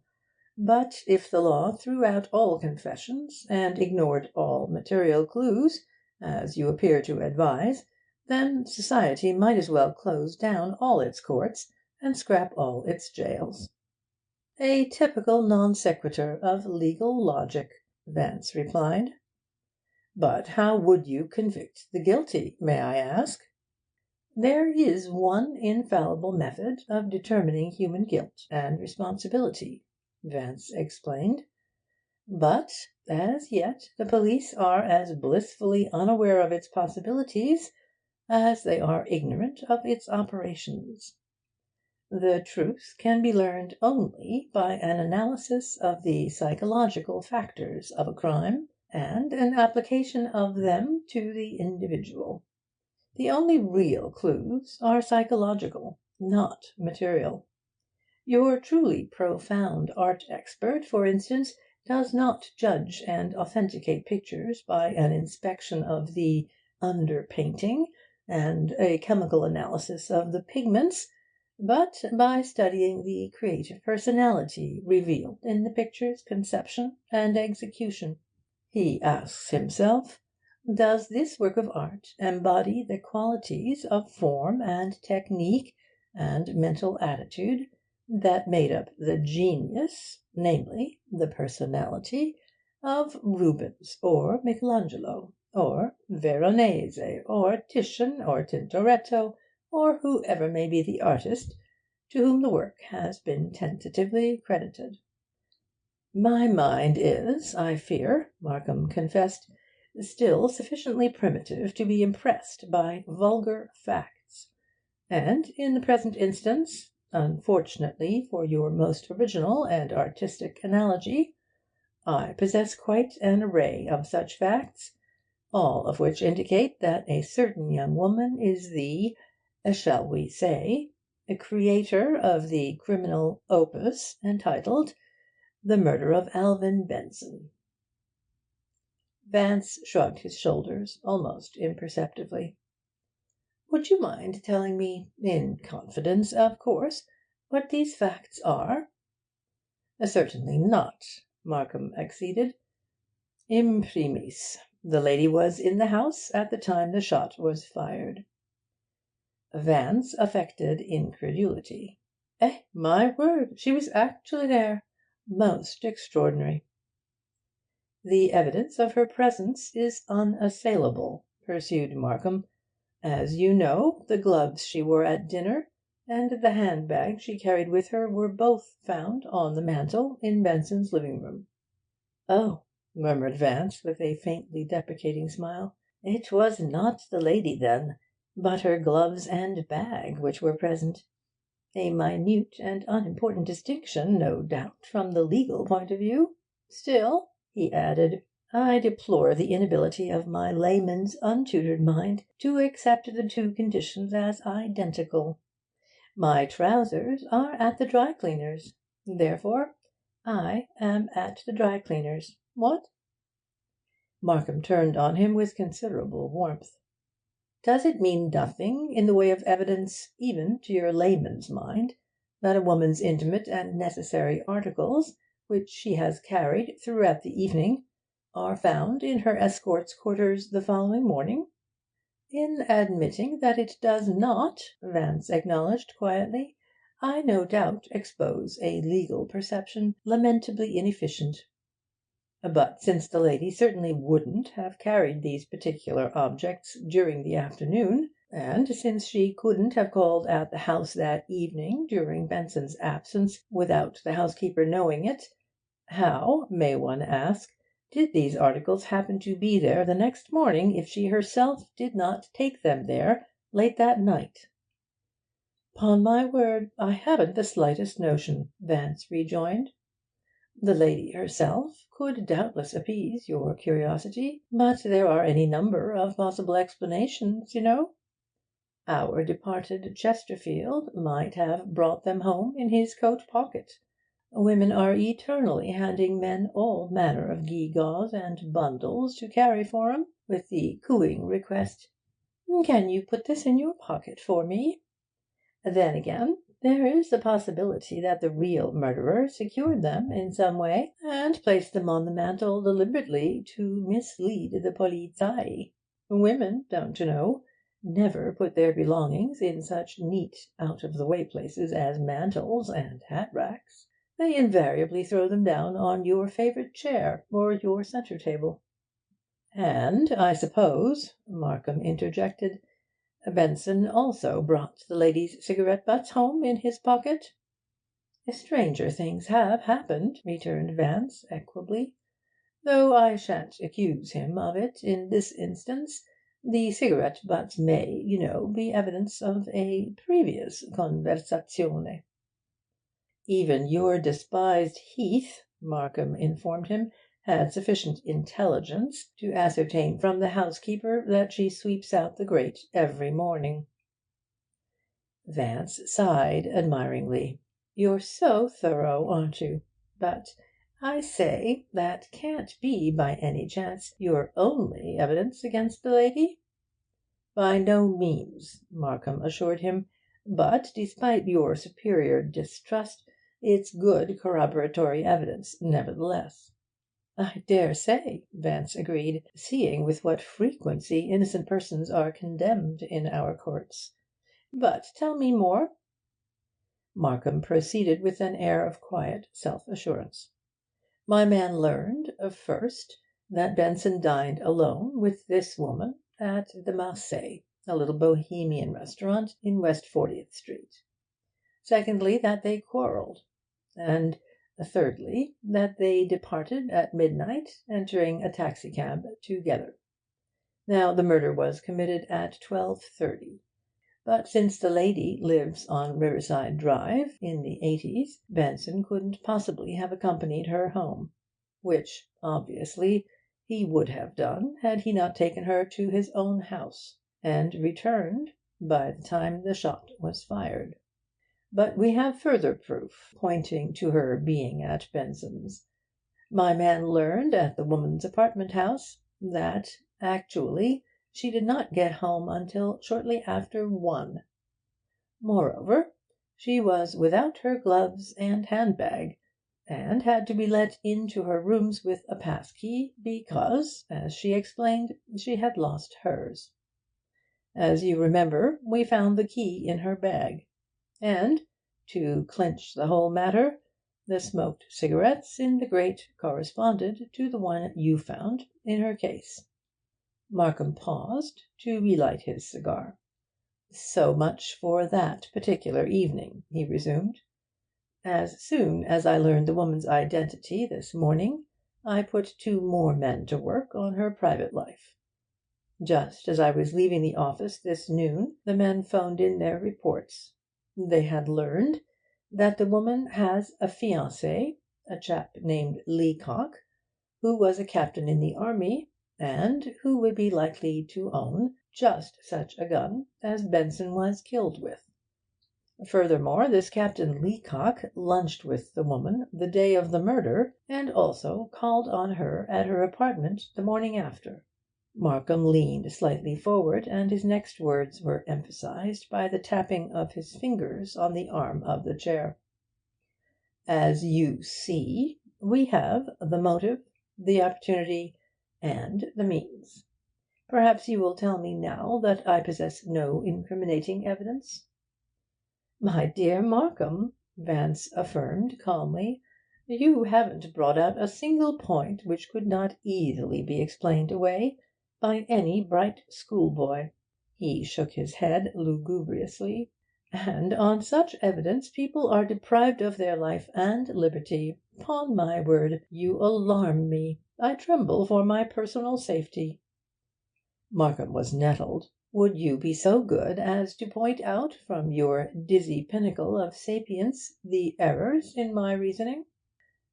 "But if the law threw out all confessions, and ignored all material clues, as you appear to advise, then society might as well close down all its courts and scrap all its jails." "A typical non sequitur of legal logic," Vance replied. "But how would you convict the guilty, may I ask?" "There is one infallible method of determining human guilt and responsibility," Vance explained. "But as yet the police are as blissfully unaware of its possibilities as they are ignorant of its operations. The truth can be learned only by an analysis of the psychological factors of a crime, and an application of them to the individual. The only real clues are psychological, not material. Your truly profound art expert, for instance, does not judge and authenticate pictures by an inspection of the underpainting and a chemical analysis of the pigments, but by studying the creative personality revealed in the picture's conception and execution. He asks himself, does this work of art embody the qualities of form and technique and mental attitude that made up the genius, namely, the personality, of Rubens or Michelangelo, or Veronese, or Titian, or Tintoretto, or whoever may be the artist to whom the work has been tentatively credited?" "My mind is, I fear," Markham confessed, "still sufficiently primitive to be impressed by vulgar facts, and in the present instance, unfortunately for your most original and artistic analogy, I possess quite an array of such facts, all of which indicate that a certain young woman is the, shall we say, creator of the criminal opus entitled The Murder of Alvin Benson." Vance shrugged his shoulders almost imperceptibly. "Would you mind telling me, in confidence, of course, what these facts are?" "Certainly not," Markham acceded. "Imprimis, the lady was in the house at the time the shot was fired." Vance affected incredulity. My word, she was actually there? Most extraordinary." "The evidence of her presence is unassailable," pursued Markham. "As you know, the gloves she wore at dinner and the handbag she carried with her were both found on the mantel in Benson's living room." "Oh," murmured Vance, with a faintly deprecating smile. "It was not the lady, then, but her gloves and bag which were present. A minute and unimportant distinction, no doubt, from the legal point of view. Still," he added, "I deplore the inability of my layman's untutored mind to accept the two conditions as identical. My trousers are at the dry cleaner's. Therefore, I am at the dry cleaner's. What?" Markham turned on him with considerable warmth. "Does it mean nothing in the way of evidence, even to your layman's mind, that a woman's intimate and necessary articles, which she has carried throughout the evening, are found in her escort's quarters the following morning?" "In admitting that it does not," Vance acknowledged quietly, "I no doubt expose a legal perception lamentably inefficient. But since the lady certainly wouldn't have carried these particular objects during the afternoon, and since she couldn't have called at the house that evening during Benson's absence without the housekeeper knowing it, how, may one ask, Did these articles happen to be there the next morning if she herself did not take them there late that night?" "'Pon my word, I haven't the slightest notion," Vance rejoined. "The lady herself could doubtless appease your curiosity, but there are any number of possible explanations, you know. Our departed Chesterfield might have brought them home in his coat pocket. Women are eternally handing men all manner of gewgaws and bundles to carry for 'em, with the cooing request, 'Can you put this in your pocket for me?' Then again, there is the possibility that the real murderer secured them in some way, and placed them on the mantel deliberately to mislead the Polizei. Women, don't you know, never put their belongings in such neat, out-of-the-way places as mantels and hat-racks. They invariably throw them down on your favourite chair or your centre table." "And I suppose," Markham interjected, "Benson also brought the lady's cigarette butts home in his pocket?" "Stranger things have happened," returned Vance equably, "though I shan't accuse him of it in this instance. The cigarette butts may, you know, be evidence of a previous conversazione." "Even your despised Heath," Markham informed him, "had sufficient intelligence to ascertain from the housekeeper that she sweeps out the grate every morning." Vance sighed admiringly. "You're so thorough, aren't you? But, I say, that can't be by any chance your only evidence against the lady?" "By no means," Markham assured him. "But, despite your superior distrust, it's good corroboratory evidence, nevertheless." "I dare say," Vance agreed, "seeing with what frequency innocent persons are condemned in our courts. But tell me more." Markham proceeded with an air of quiet self-assurance. "My man learned, first, that Benson dined alone with this woman at the Marseille, a little Bohemian restaurant in West 40th Street. Secondly, that they quarrelled. And thirdly, that they departed at midnight, entering a taxicab together. Now, the murder was committed at 12:30. But since the lady lives on Riverside Drive, in the 80s, Benson couldn't possibly have accompanied her home, which, obviously, he would have done had he not taken her to his own house, and returned by the time the shot was fired. But we have further proof, pointing to her being at Benson's. My man learned at the woman's apartment house that, actually, she did not get home until shortly after 1. Moreover, she was without her gloves and handbag, and had to be let into her rooms with a pass key because, as she explained, she had lost hers. As you remember, we found the key in her bag. And, to clinch the whole matter, the smoked cigarettes in the grate corresponded to the one you found in her case." Markham paused to relight his cigar. "So much for that particular evening," he resumed. "As soon as I learned the woman's identity this morning, I put 2 more men to work on her private life. Just as I was leaving the office this noon, the men phoned in their reports. They had learned that the woman has a fiancé, a chap named Leacock, who was a captain in the army, and who would be likely to own just such a gun as Benson was killed with. Furthermore, this Captain Leacock lunched with the woman the day of the murder, and also called on her at her apartment the morning after." Markham leaned slightly forward, and his next words were emphasized by the tapping of his fingers on the arm of the chair. "As you see, we have the motive, the opportunity, and the means. Perhaps you will tell me now that I possess no incriminating evidence?" "My dear Markham," Vance affirmed calmly, "you haven't brought out a single point which could not easily be explained away by any bright schoolboy." He shook his head lugubriously. And on such evidence people are deprived of their life and liberty. Upon my word, you alarm me. I tremble for my personal safety.' Markham was nettled. 'Would you be so good as to point out, from your dizzy pinnacle of sapience, the errors in my reasoning?'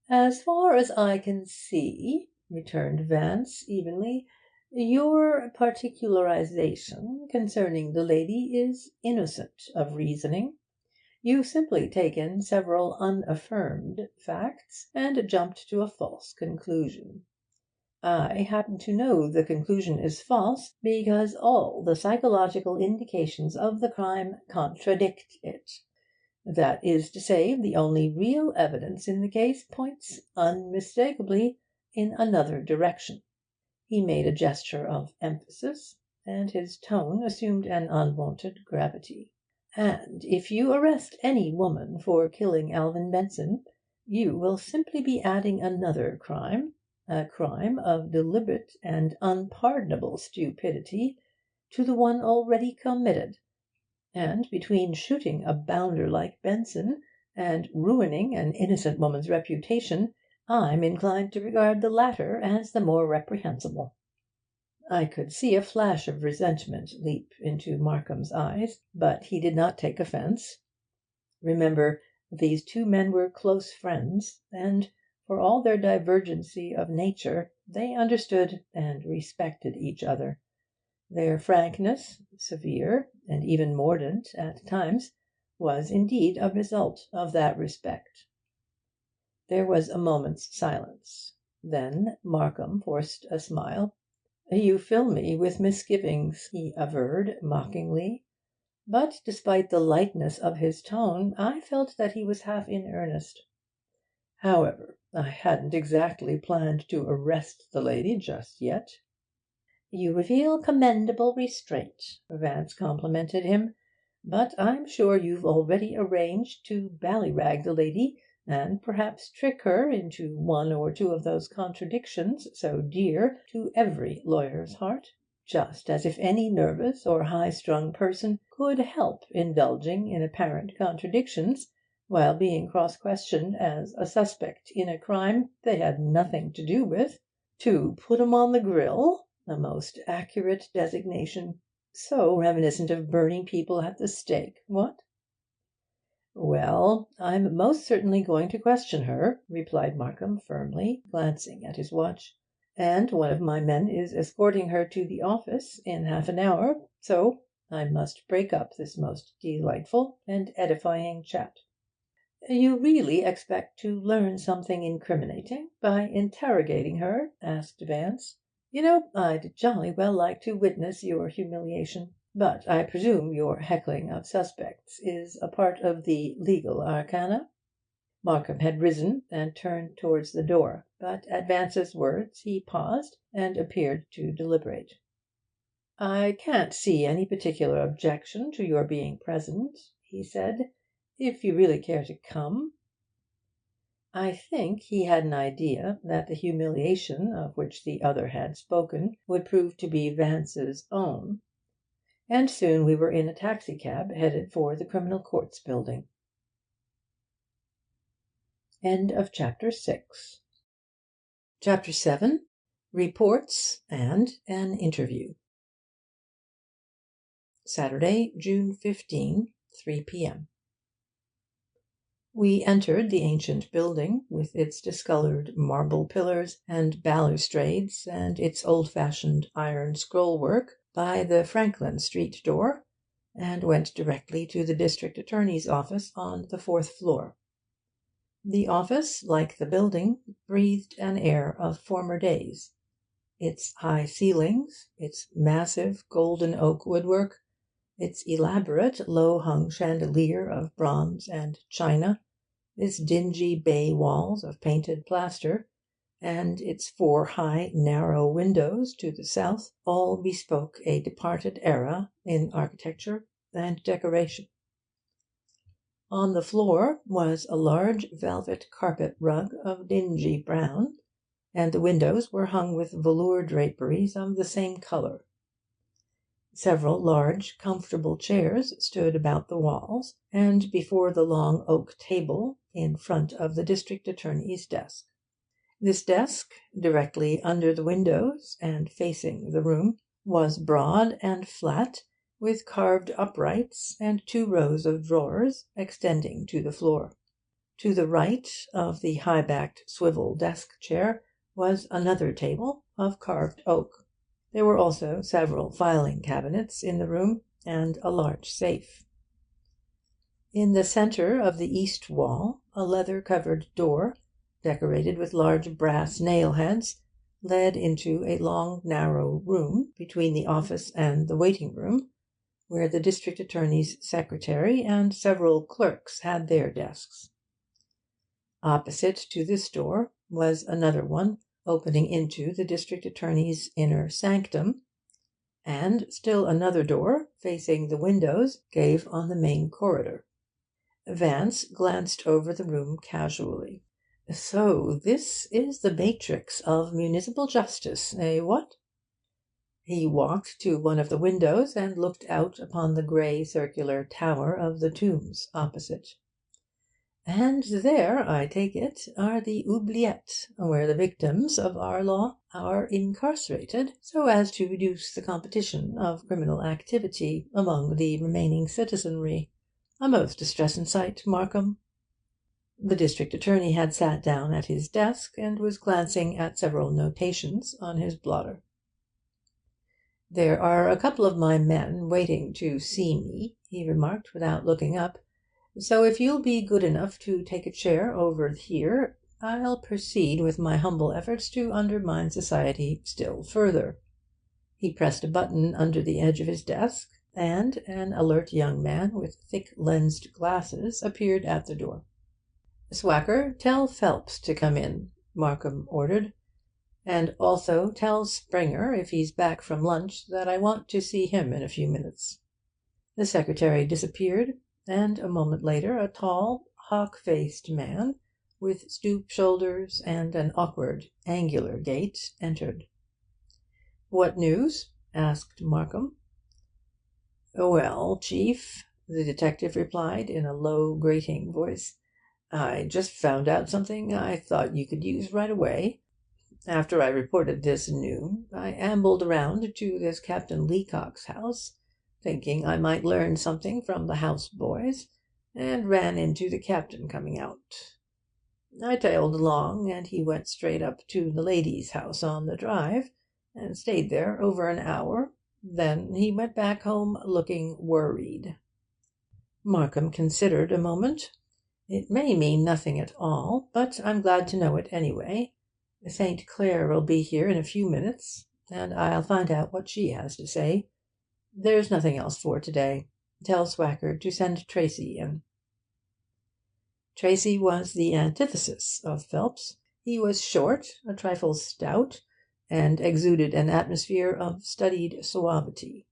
'As far as I can see,' returned Vance evenly, 'your particularisation concerning the lady is innocent of reasoning. You've simply taken several unaffirmed facts and jumped to a false conclusion. I happen to know the conclusion is false because all the psychological indications of the crime contradict it. That is to say, the only real evidence in the case points unmistakably in another direction.' He made a gesture of emphasis, and his tone assumed an unwonted gravity. 'And if you arrest any woman for killing Alvin Benson, you will simply be adding another crime, a crime of deliberate and unpardonable stupidity, to the one already committed. And between shooting a bounder like Benson and ruining an innocent woman's reputation, I'm inclined to regard the latter as the more reprehensible.' I could see a flash of resentment leap into Markham's eyes, but he did not take offence. Remember, these two men were close friends, and, for all their divergency of nature, they understood and respected each other. Their frankness, severe and even mordant at times, was indeed a result of that respect. There was a moment's silence. Then Markham forced a smile. 'You fill me with misgivings,' he averred mockingly. But despite the lightness of his tone, I felt that he was half in earnest. 'However, I hadn't exactly planned to arrest the lady just yet.' 'You reveal commendable restraint,' Vance complimented him. 'But I'm sure you've already arranged to ballyrag the lady, and perhaps trick her into one or two of those contradictions so dear to every lawyer's heart. Just as if any nervous or high-strung person could help indulging in apparent contradictions while being cross-questioned as a suspect in a crime they had nothing to do with. To put 'em on the grill, a most accurate designation, so reminiscent of burning people at the stake, what?' 'Well, I'm most certainly going to question her,' replied Markham firmly, glancing at his watch. 'And one of my men is escorting her to the office in half an hour, so I must break up this most delightful and edifying chat.' 'You really expect to learn something incriminating by interrogating her?' asked Vance. 'You know, I'd jolly well like to witness your humiliation. But I presume your heckling of suspects is a part of the legal arcana?' Markham had risen and turned towards the door, but at Vance's words he paused and appeared to deliberate. 'I can't see any particular objection to your being present,' he said, 'if you really care to come.' I think he had an idea that the humiliation of which the other had spoken would prove to be Vance's own, and soon we were in a taxicab headed for the Criminal Courts Building. End of chapter 6. Chapter 7. Reports and an Interview. Saturday, June 15, 3 p.m. We entered the ancient building, with its discoloured marble pillars and balustrades and its old-fashioned iron scroll-work, by the Franklin Street door, and went directly to the district attorney's office on the 4th floor. The office, like the building, breathed an air of former days. Its high ceilings, its massive golden oak woodwork, its elaborate low-hung chandelier of bronze and china, its dingy bay walls of painted plaster, and its 4 high, narrow windows to the south, all bespoke a departed era in architecture and decoration. On the floor was a large velvet carpet rug of dingy brown, and the windows were hung with velour draperies of the same colour. Several large, comfortable chairs stood about the walls, and before the long oak table in front of the district attorney's desk. This desk, directly under the windows and facing the room, was broad and flat, with carved uprights and 2 rows of drawers extending to the floor. To the right of the high-backed swivel desk chair was another table of carved oak. There were also several filing cabinets in the room, and a large safe. In the centre of the east wall, a leather-covered door, decorated with large brass nail-heads, led into a long, narrow room between the office and the waiting-room, where the district attorney's secretary and several clerks had their desks. Opposite to this door was another one, opening into the district attorney's inner sanctum, and still another door, facing the windows, gave on the main corridor. Vance glanced over the room casually. "So this is the matrix of municipal justice, eh, what?" He walked to one of the windows and looked out upon the grey circular tower of the Tombs opposite. "And there, I take it, are the oubliettes, where the victims of our law are incarcerated, so as to reduce the competition of criminal activity among the remaining citizenry. A most distressing sight, Markham." The district attorney had sat down at his desk, and was glancing at several notations on his blotter. "There are a couple of my men waiting to see me," he remarked, without looking up. "So if you'll be good enough to take a chair over here, I'll proceed with my humble efforts to undermine society still further." He pressed a button under the edge of his desk, and an alert young man with thick lensed glasses appeared at the door. "Swacker, tell Phelps to come in," Markham ordered. "And also tell Springer, if he's back from lunch, that I want to see him in a few minutes." The secretary disappeared, and a moment later a tall, hawk-faced man, with stooped shoulders and an awkward, angular gait, entered. "What news?" asked Markham. "Well, Chief," the detective replied in a low, grating voice, "I just found out something I thought you could use right away. After I reported this noon, I ambled around to this Captain Leacock's house, thinking I might learn something from the house boys, and ran into the captain coming out. I tailed along, and he went straight up to the lady's house on the drive, and stayed there over an hour. Then he went back home looking worried." Markham considered a moment. "It may mean nothing at all, but I'm glad to know it anyway. St. Clair'll be here in a few minutes, and I'll find out what she has to say. There's nothing else for to-day. Tell Swacker to send Tracy in." Tracy was the antithesis of Phelps. He was short, a trifle stout, and exuded an atmosphere of studied suavity.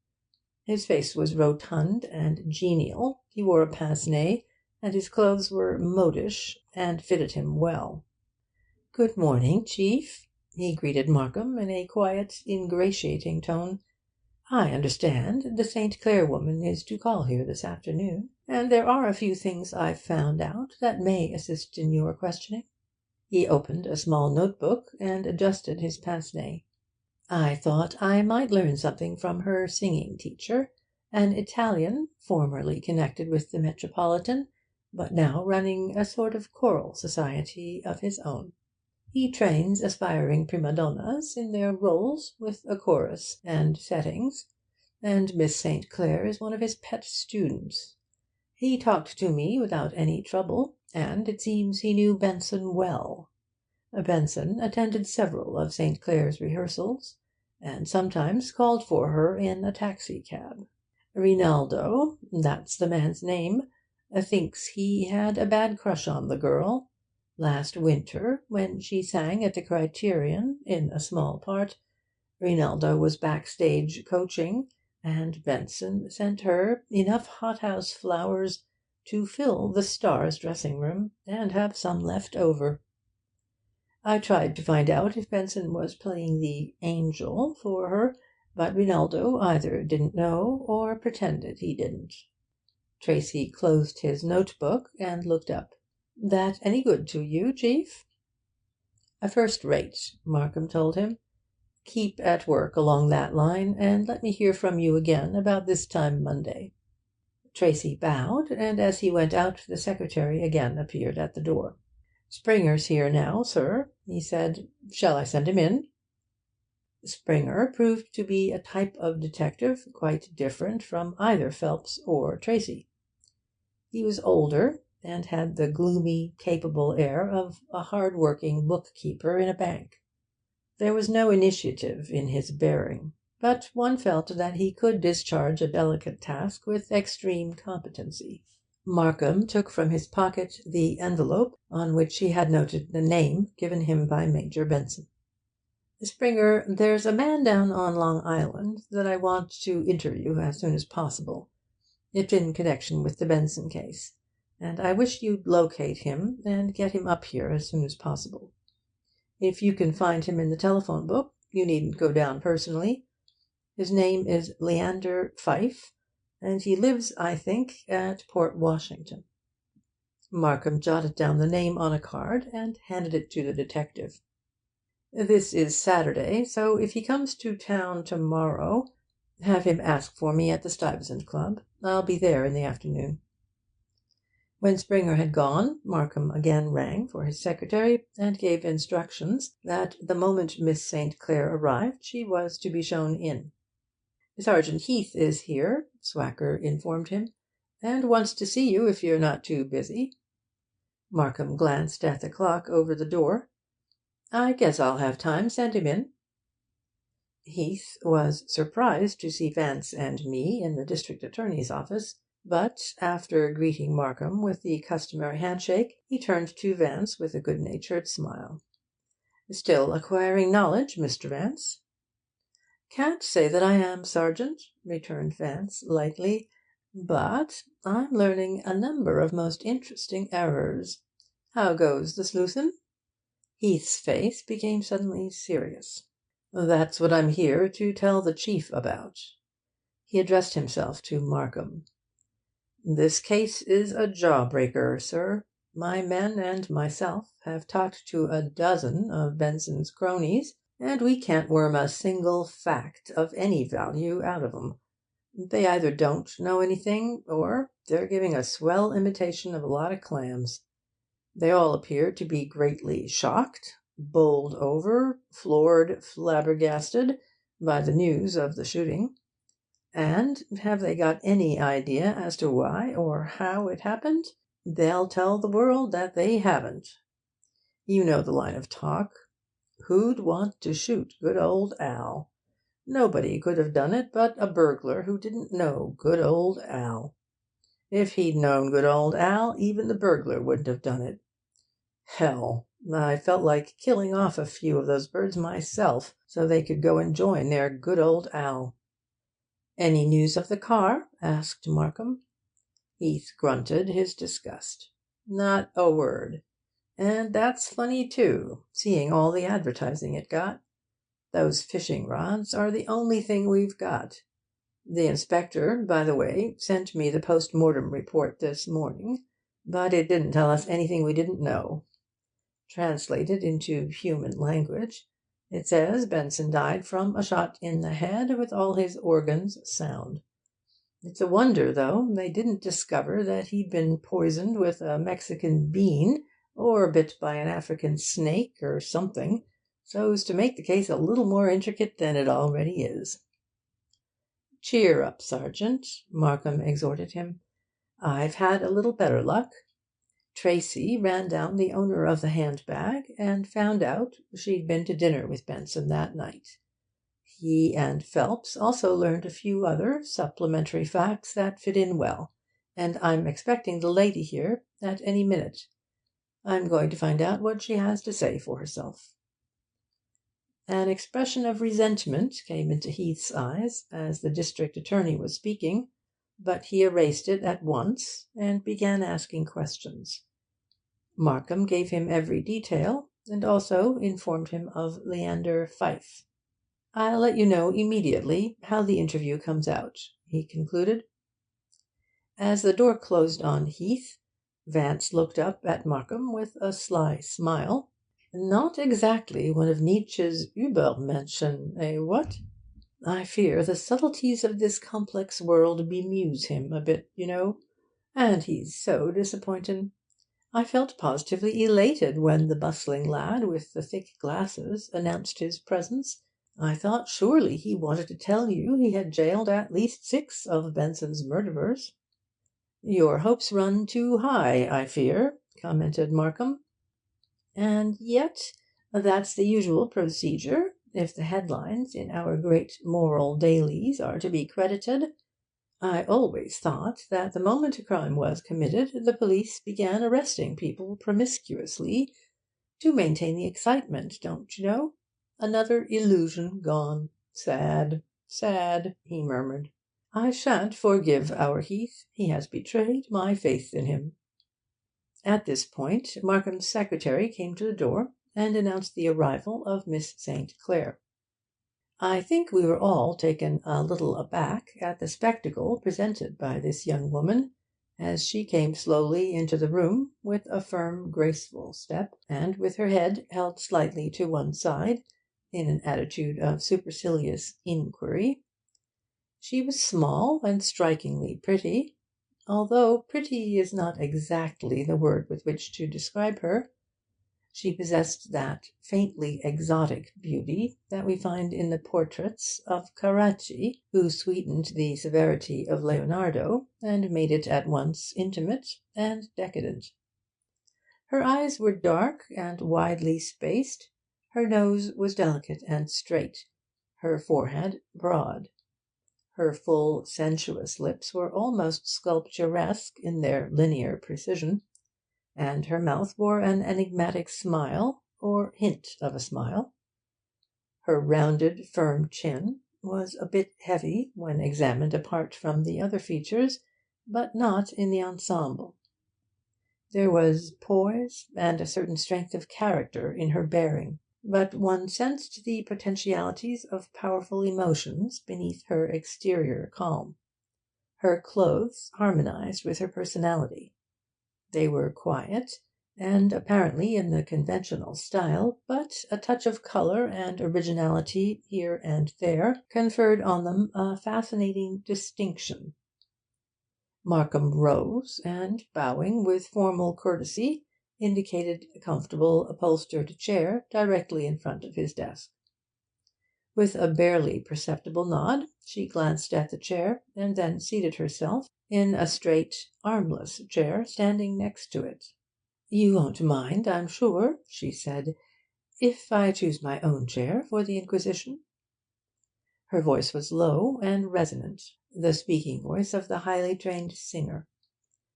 His face was rotund and genial, he wore a pince-nez, and his clothes were modish and fitted him well. "Good morning, Chief," he greeted Markham in a quiet, ingratiating tone. "I understand the St. Clair woman is to call here this afternoon, and there are a few things I've found out that may assist in your questioning." He opened a small notebook and adjusted his pince-nez. "I thought I might learn something from her singing teacher, an Italian formerly connected with the Metropolitan, but now running a sort of choral society of his own. He trains aspiring prima donnas in their roles, with a chorus and settings, and Miss St. Clair is one of his pet students. He talked to me without any trouble, and it seems he knew Benson well. Benson attended several of St. Clair's rehearsals, and sometimes called for her in a taxicab. Rinaldo, that's the man's name, thinks he had a bad crush on the girl. Last winter, when she sang at the Criterion in a small part, Rinaldo was backstage coaching, and Benson sent her enough hothouse flowers to fill the star's dressing-room and have some left over. I tried to find out if Benson was playing the angel for her, But Rinaldo either didn't know or pretended he didn't. Tracy closed his notebook and looked up. "That any good to you, Chief?" "First rate," Markham told him. "Keep at work along that line, and let me hear from you again about this time Monday." Tracy bowed, and as he went out the secretary again appeared at the door. "Springer's here now, sir," he said. "Shall I send him in?" Springer proved to be a type of detective quite different from either Phelps or Tracy. He was older, and had the gloomy, capable air of a hard-working bookkeeper in a bank. There was no initiative in his bearing, but one felt that he could discharge a delicate task with extreme competency. Markham took from his pocket the envelope on which he had noted the name given him by Major Benson. "Springer, there's a man down on Long Island that I want to interview as soon as possible. It's in connection with the Benson case, and I wish you'd locate him and get him up here as soon as possible. If you can find him in the telephone book, you needn't go down personally. His name is Leander Pfyfe, and he lives, I think, at Port Washington." Markham jotted down the name on a card and handed it to the detective. "This is Saturday, so if he comes to town tomorrow, have him ask for me at the Stuyvesant Club. I'll be there in the afternoon." When Springer had gone, Markham again rang for his secretary and gave instructions that the moment Miss St. Clair arrived she was to be shown in. "Sergeant Heath is here," Swacker informed him, "and wants to see you if you're not too busy." Markham glanced at the clock over the door. "I guess I'll have time. Send him in." Heath was surprised to see Vance and me in the district attorney's office, but after greeting Markham with the customary handshake, he turned to Vance with a good-natured smile. "Still acquiring knowledge, Mr. Vance?" "Can't say that I am, Sergeant," returned Vance lightly, "but I'm learning a number of most interesting errors. How goes the sleuthin'?" Heath's face became suddenly serious. "That's what I'm here to tell the chief about." He addressed himself to Markham. "This case is a jawbreaker, sir. My men and myself have talked to a dozen of Benson's cronies, and we can't worm a single fact of any value out of 'em. They either don't know anything, or they're giving a swell imitation of a lot of clams. They all appear to be greatly shocked, bowled over, floored, flabbergasted by the news of the shooting. And have they got any idea as to why or how it happened? They'll tell the world that they haven't. You know the line of talk. Who'd want to shoot good old Al? Nobody could have done it but a burglar who didn't know good old Al. If he'd known good old Al, even the burglar wouldn't have done it. Hell, I felt like killing off a few of those birds myself, so they could go and join their good old Al." "Any news of the car?" asked Markham. Heath grunted his disgust. "Not a word. And that's funny, too, seeing all the advertising it got. Those fishing rods are the only thing we've got. The inspector, by the way, sent me the post-mortem report this morning, but it didn't tell us anything we didn't know. Translated into human language, it says Benson died from a shot in the head with all his organs sound. It's a wonder, though, they didn't discover that he'd been poisoned with a Mexican bean or bit by an African snake or something, so's to make the case a little more intricate than it already is." "Cheer up, Sergeant," Markham exhorted him. "I've had a little better luck. Tracy ran down the owner of the Handbag and found out she'd been to dinner with Benson that night. He and Phelps also learned a few other supplementary facts that fit in well, and I'm expecting the lady here at any minute. I'm going to find out what she has to say for herself." An expression of resentment came into Heath's eyes as the district attorney was speaking, but he erased it at once and began asking questions. Markham gave him every detail, and also informed him of Leander Pfyfe. I'll let you know immediately how the interview comes out," he concluded. As the door closed on Heath, Vance looked up at Markham with a sly smile. "Not exactly one of Nietzsche's Übermenschen, eh, what? I fear the subtleties of this complex world bemuse him a bit, you know. And he's so disappointin'. I felt positively elated when the bustling lad with the thick glasses announced his presence. I thought surely he wanted to tell you he had jailed at least 6 of Benson's murderers." "Your hopes run too high, I fear," commented Markham. "And yet that's the usual procedure, if the headlines in our great moral dailies are to be credited. I always thought that the moment a crime was committed, the police began arresting people promiscuously to maintain the excitement, don't you know? Another illusion gone. Sad, sad," he murmured. "I shan't forgive our Heath. He has betrayed my faith in him." At this point Markham's secretary came to the door and announced the arrival of Miss St. Clair. I think we were all taken a little aback at the spectacle presented by this young woman, as she came slowly into the room with a firm, graceful step, and with her head held slightly to one side, in an attitude of supercilious inquiry. She was small and strikingly pretty, although pretty is not exactly the word with which to describe her. She possessed that faintly exotic beauty that we find in the portraits of Carracci, who sweetened the severity of Leonardo and made it at once intimate and decadent. Her eyes were dark and widely spaced, her nose was delicate and straight, her forehead broad. Her full, sensuous lips were almost sculpturesque in their linear precision, and her mouth wore an enigmatic smile, or hint of a smile. Her rounded, firm chin was a bit heavy when examined apart from the other features, but not in the ensemble. There was poise and a certain strength of character in her bearing, but one sensed the potentialities of powerful emotions beneath her exterior calm. Her clothes harmonized with her personality. They were quiet, and apparently in the conventional style, but a touch of colour and originality here and there conferred on them a fascinating distinction. Markham rose, and, bowing with formal courtesy, indicated a comfortable upholstered chair directly in front of his desk. With a barely perceptible nod, she glanced at the chair, and then seated herself in a straight, armless chair standing next to it. "You won't mind, I'm sure," she said, "if I choose my own chair for the inquisition?" Her voice was low and resonant, the speaking voice of the highly trained singer.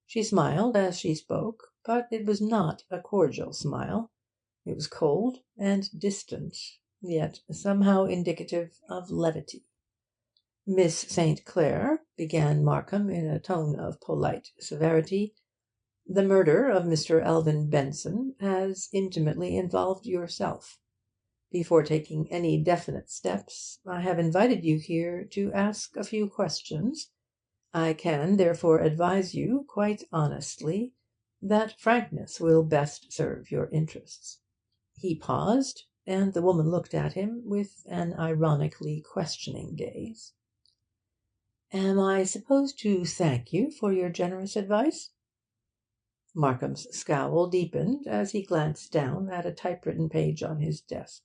She smiled as she spoke, but it was not a cordial smile. It was cold and distant, yet somehow indicative of levity. "Miss St. Clair," began Markham in a tone of polite severity, "the murder of Mr. Alvin Benson has intimately involved yourself. Before taking any definite steps, I have invited you here to ask a few questions. I can therefore advise you, quite honestly, that frankness will best serve your interests." He paused, and the woman looked at him with an ironically questioning gaze. "Am I supposed to thank you for your generous advice?" Markham's scowl deepened as he glanced down at a typewritten page on his desk.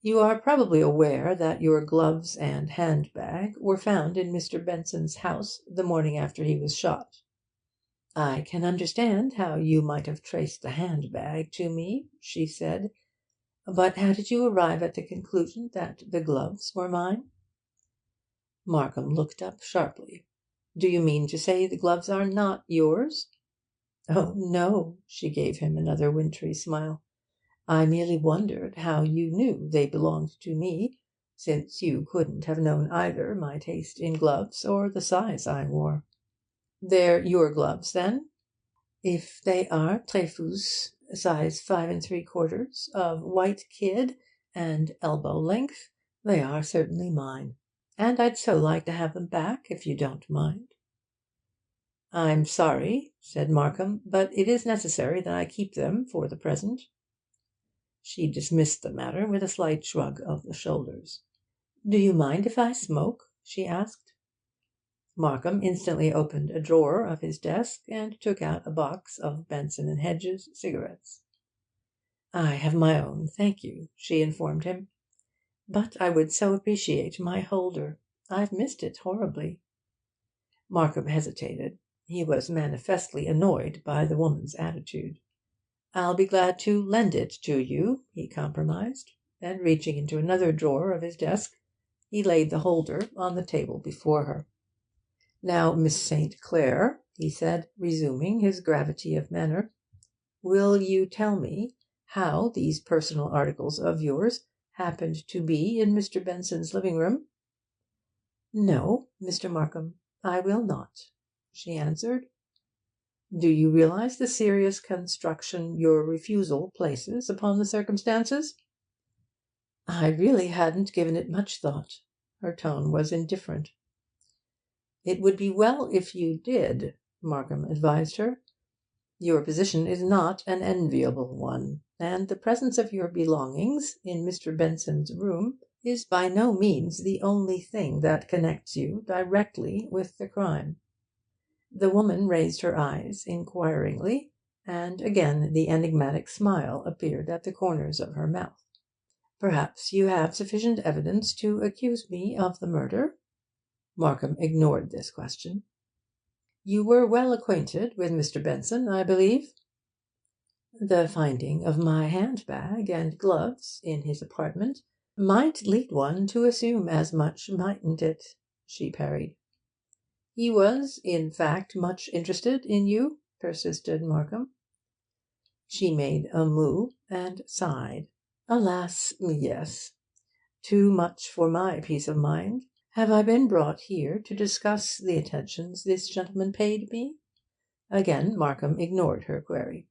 "You are probably aware that your gloves and handbag were found in Mr. Benson's house the morning after he was shot." "I can understand how you might have traced the handbag to me," she said. "But how did you arrive at the conclusion that the gloves were mine?" Markham looked up sharply. "Do you mean to say the gloves are not yours?" "Oh, no," she gave him another wintry smile. "I merely wondered how you knew they belonged to me, since you couldn't have known either my taste in gloves or the size I wore." "They're your gloves, then?" "If they are trefousses, size 5 3/4, of white kid, and elbow length, They are certainly mine, and I'd so like to have them back, if you don't mind.' 'I'm sorry,' said Markham, 'but it is necessary that I keep them for the present.' She dismissed the matter with a slight shrug of the shoulders. 'Do you mind if I smoke?' she asked. Markham instantly opened a drawer of his desk and took out a box of Benson and Hedges cigarettes. 'I have my own, thank you,' she informed him. 'But I would so appreciate my holder. I've missed it horribly.' Markham hesitated. He was manifestly annoyed by the woman's attitude. 'I'll be glad to lend it to you,' he compromised, and reaching into another drawer of his desk, he laid the holder on the table before her. 'Now, Miss St. Clair,' he said, resuming his gravity of manner, 'will you tell me how these personal articles of yours happened to be in Mr. Benson's living room?' 'No, Mr. Markham, I will not,' she answered. 'Do you realise the serious construction your refusal places upon the circumstances?' 'I really hadn't given it much thought.' Her tone was indifferent. 'It would be well if you did,' Markham advised her. 'Your position is not an enviable one, and the presence of your belongings in Mr. Benson's room is by no means the only thing that connects you directly with the crime.' The woman raised her eyes inquiringly, and again the enigmatic smile appeared at the corners of her mouth. 'Perhaps you have sufficient evidence to accuse me of the murder?' Markham ignored this question. 'You were well acquainted with Mr. Benson, I believe?' 'The finding of my handbag and gloves in his apartment might lead one to assume as much, mightn't it?' she parried. 'He was, in fact, much interested in you?' persisted Markham. She made a moue and sighed. 'Alas, yes. Too much for my peace of mind. Have I been brought here to discuss the attentions this gentleman paid me?' Again Markham ignored her query.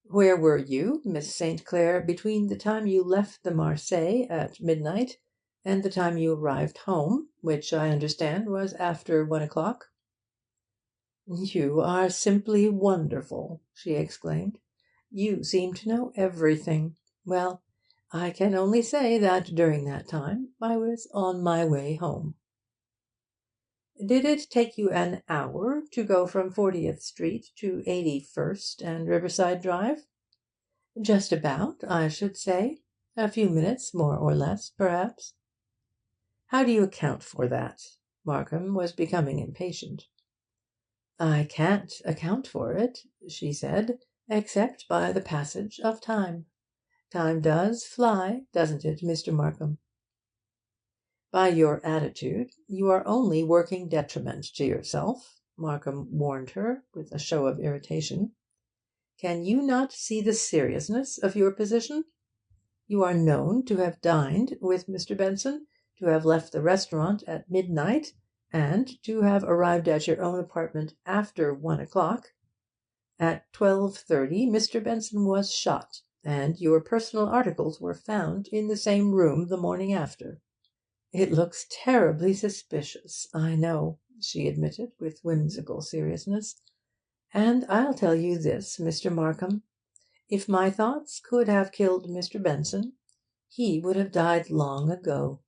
'Where were you, Miss St. Clair, between the time you left the Marseilles at midnight and the time you arrived home, which I understand was after 1 o'clock?' 'You are simply wonderful!' she exclaimed. 'You seem to know everything. Well, I can only say that during that time I was on my way home.' 'Did it take you an hour to go from 40th Street to 81st and Riverside Drive?' 'Just about, I should say. A few minutes, more or less, perhaps.' 'How do you account for that?' Markham was becoming impatient. 'I can't account for it,' she said, 'except by the passage of time. Time does fly, doesn't it, Mr. Markham?' 'By your attitude you are only working detriment to yourself,' Markham warned her, with a show of irritation. 'Can you not see the seriousness of your position? You are known to have dined with Mr. Benson, to have left the restaurant at midnight, and to have arrived at your own apartment after 1 o'clock. At 12:30 Mr. Benson was shot, and your personal articles were found in the same room the morning after.' 'It looks terribly suspicious, I know,' she admitted, with whimsical seriousness. 'And I'll tell you this, Mr. Markham. If my thoughts could have killed Mr. Benson, he would have died long ago.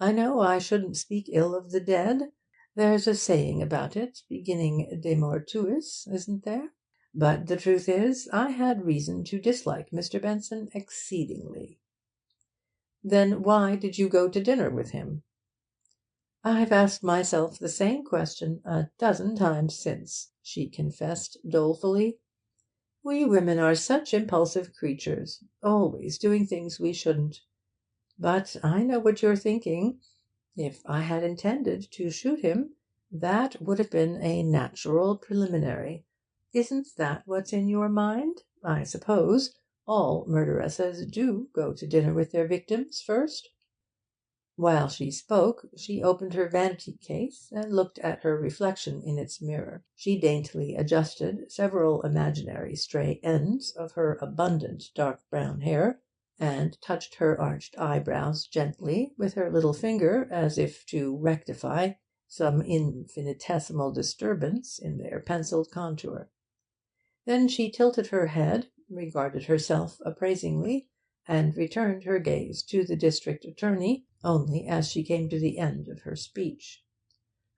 I know I shouldn't speak ill of the dead. There's a saying about it, beginning de mortuis, isn't there? But the truth is, I had reason to dislike Mr. Benson exceedingly.' 'Then why did you go to dinner with him?' 'I've asked myself the same question a dozen times since,' she confessed dolefully. 'We women are such impulsive creatures, always doing things we shouldn't. But I know what you're thinking. If I had intended to shoot him, that would have been a natural preliminary. Isn't that what's in your mind? I suppose all murderesses do go to dinner with their victims first.' While she spoke, she opened her vanity case and looked at her reflection in its mirror. She daintily adjusted several imaginary stray ends of her abundant dark brown hair, and touched her arched eyebrows gently with her little finger, as if to rectify some infinitesimal disturbance in their pencilled contour. Then she tilted her head, regarded herself appraisingly, and returned her gaze to the district attorney only as she came to the end of her speech.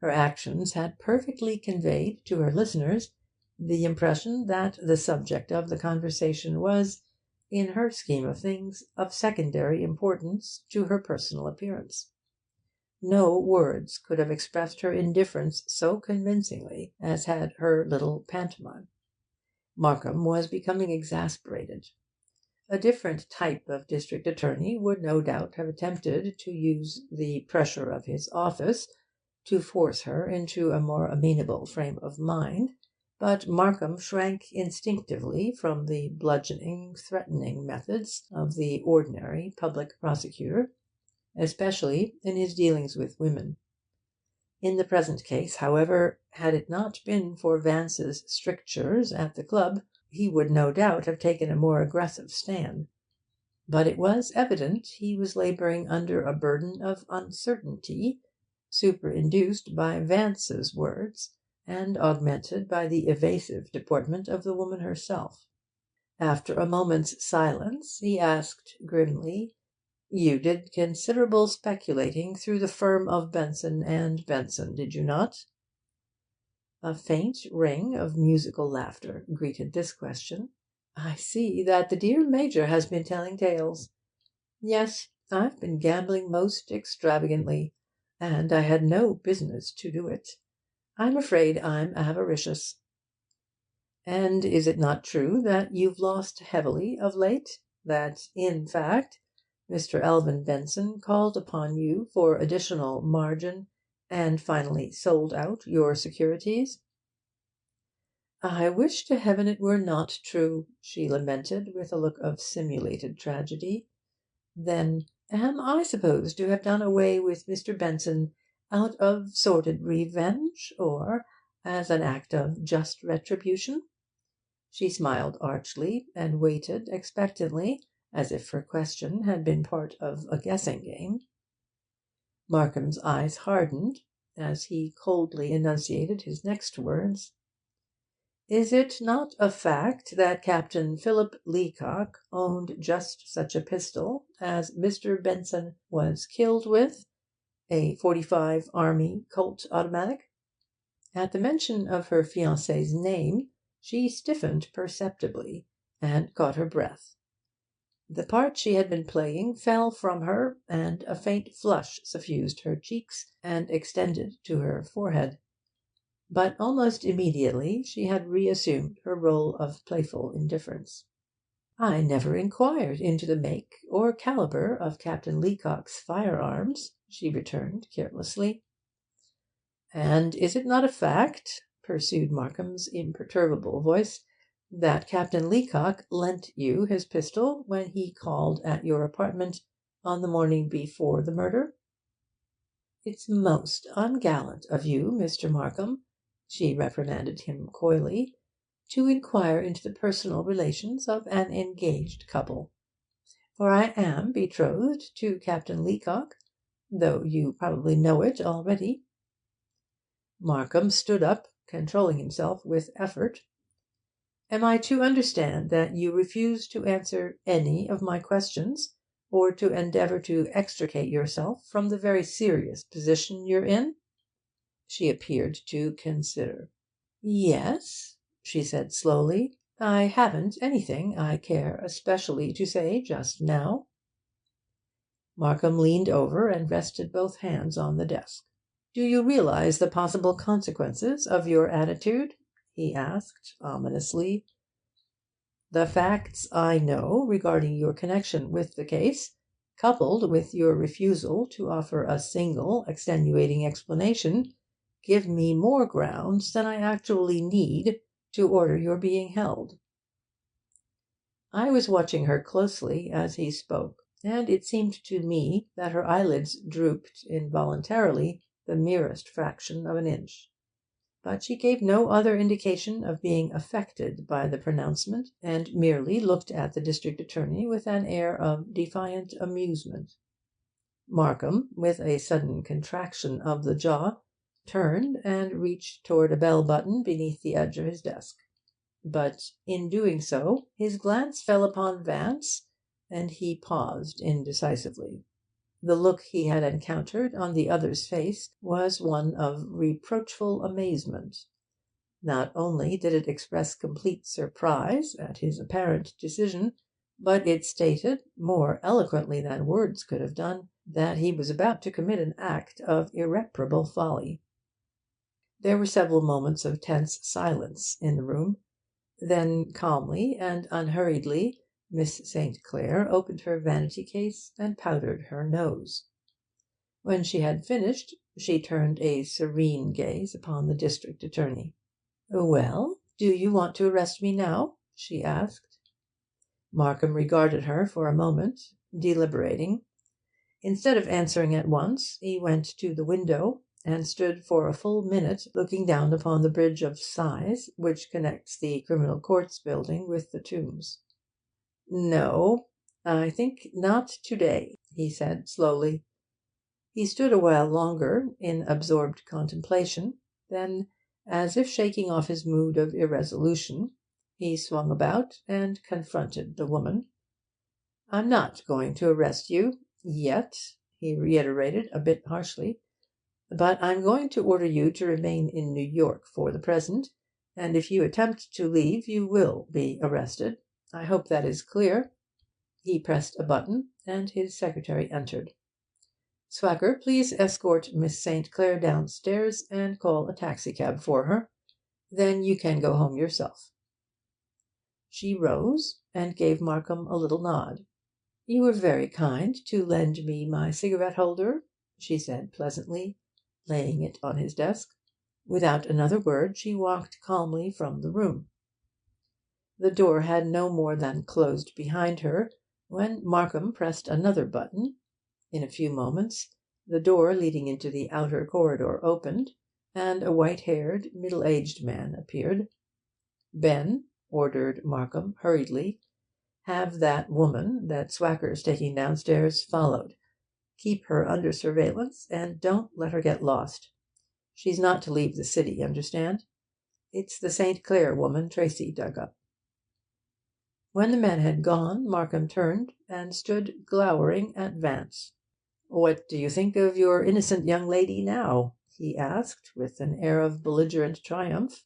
Her actions had perfectly conveyed to her listeners the impression that the subject of the conversation was, in her scheme of things, of secondary importance to her personal appearance. No words could have expressed her indifference so convincingly as had her little pantomime. Markham was becoming exasperated. A different type of district attorney would no doubt have attempted to use the pressure of his office to force her into a more amenable frame of mind, but Markham shrank instinctively from the bludgeoning, threatening methods of the ordinary public prosecutor, especially in his dealings with women. In the present case, however, had it not been for Vance's strictures at the club, he would no doubt have taken a more aggressive stand. But it was evident he was labouring under a burden of uncertainty, superinduced by Vance's words, and augmented by the evasive deportment of the woman herself. After a moment's silence, he asked grimly, "You did considerable speculating through the firm of Benson and Benson, did you not?" A faint ring of musical laughter greeted this question. "I see that the dear Major has been telling tales. Yes, I've been gambling most extravagantly, and I had no business to do it. I'm afraid I'm avaricious." "And is it not true that you've lost heavily of late? That, in fact, Mr. Alvin Benson called upon you for additional margin, and finally sold out your securities?" "I wish to heaven it were not true," she lamented, with a look of simulated tragedy. "Then am I supposed to have done away with Mr. Benson out of sordid revenge, or as an act of just retribution?" She smiled archly, and waited expectantly, as if her question had been part of a guessing game. Markham's eyes hardened as he coldly enunciated his next words. "Is it not a fact that Captain Philip Leacock owned just such a pistol as Mr. Benson was killed with, a .45 Army Colt automatic?" At the mention of her fiancé's name she stiffened perceptibly, and caught her breath. The part she had been playing fell from her, and a faint flush suffused her cheeks and extended to her forehead. But almost immediately she had reassumed her rôle of playful indifference. "I never inquired into the make or calibre of Captain Leacock's firearms," she returned carelessly. "And is it not a fact," pursued Markham's imperturbable voice, "that Captain Leacock lent you his pistol when he called at your apartment on the morning before the murder?" "It's most ungallant of you, Mr. Markham," she reprimanded him coyly, "to inquire into the personal relations of an engaged couple. For I am betrothed to Captain Leacock, though you probably know it already." Markham stood up, controlling himself with effort. "Am I to understand that you refuse to answer any of my questions, or to endeavour to extricate yourself from the very serious position you're in?" She appeared to consider. "Yes," she said slowly, "I haven't anything I care especially to say just now." Markham leaned over and rested both hands on the desk. "Do you realise the possible consequences of your attitude?" he asked ominously. "The facts I know regarding your connection with the case, coupled with your refusal to offer a single extenuating explanation, give me more grounds than I actually need to order your being held." I was watching her closely as he spoke, and it seemed to me that her eyelids drooped involuntarily the merest fraction of an inch. But she gave no other indication of being affected by the pronouncement, and merely looked at the district attorney with an air of defiant amusement. Markham, with a sudden contraction of the jaw, turned and reached toward a bell button beneath the edge of his desk. But in doing so his glance fell upon Vance, and he paused indecisively. The look he had encountered on the other's face was one of reproachful amazement. Not only did it express complete surprise at his apparent decision, but it stated, more eloquently than words could have done, that he was about to commit an act of irreparable folly. There were several moments of tense silence in the room. Then, calmly and unhurriedly, Miss St. Clair opened her vanity case and powdered her nose. When she had finished, she turned a serene gaze upon the district attorney. "Well, do you want to arrest me now?" she asked. Markham regarded her for a moment, deliberating. Instead of answering at once, he went to the window and stood for a full minute looking down upon the bridge of sighs which connects the Criminal Courts building with the Tombs. "No, I think not to-day," he said slowly. He stood a while longer in absorbed contemplation. Then, as if shaking off his mood of irresolution, he swung about and confronted the woman. "I'm not going to arrest you yet," he reiterated a bit harshly. "But I'm going to order you to remain in New York for the present, and if you attempt to leave you will be arrested. I hope that is clear." He pressed a button, and his secretary entered. "Swacker, please escort Miss St. Clair downstairs and call a taxicab for her. Then you can go home yourself." She rose and gave Markham a little nod. "You were very kind to lend me my cigarette-holder," she said pleasantly, laying it on his desk. Without another word she walked calmly from the room. The door had no more than closed behind her when Markham pressed another button. In a few moments the door leading into the outer corridor opened, and a white-haired, middle-aged man appeared. "Ben," ordered Markham hurriedly, "have that woman that Swacker's taking downstairs followed. Keep her under surveillance, and don't let her get lost. She's not to leave the city, understand? It's the St. Clair woman Tracy dug up." When the man had gone, Markham turned and stood glowering at Vance. "What do you think of your innocent young lady now?" he asked, with an air of belligerent triumph.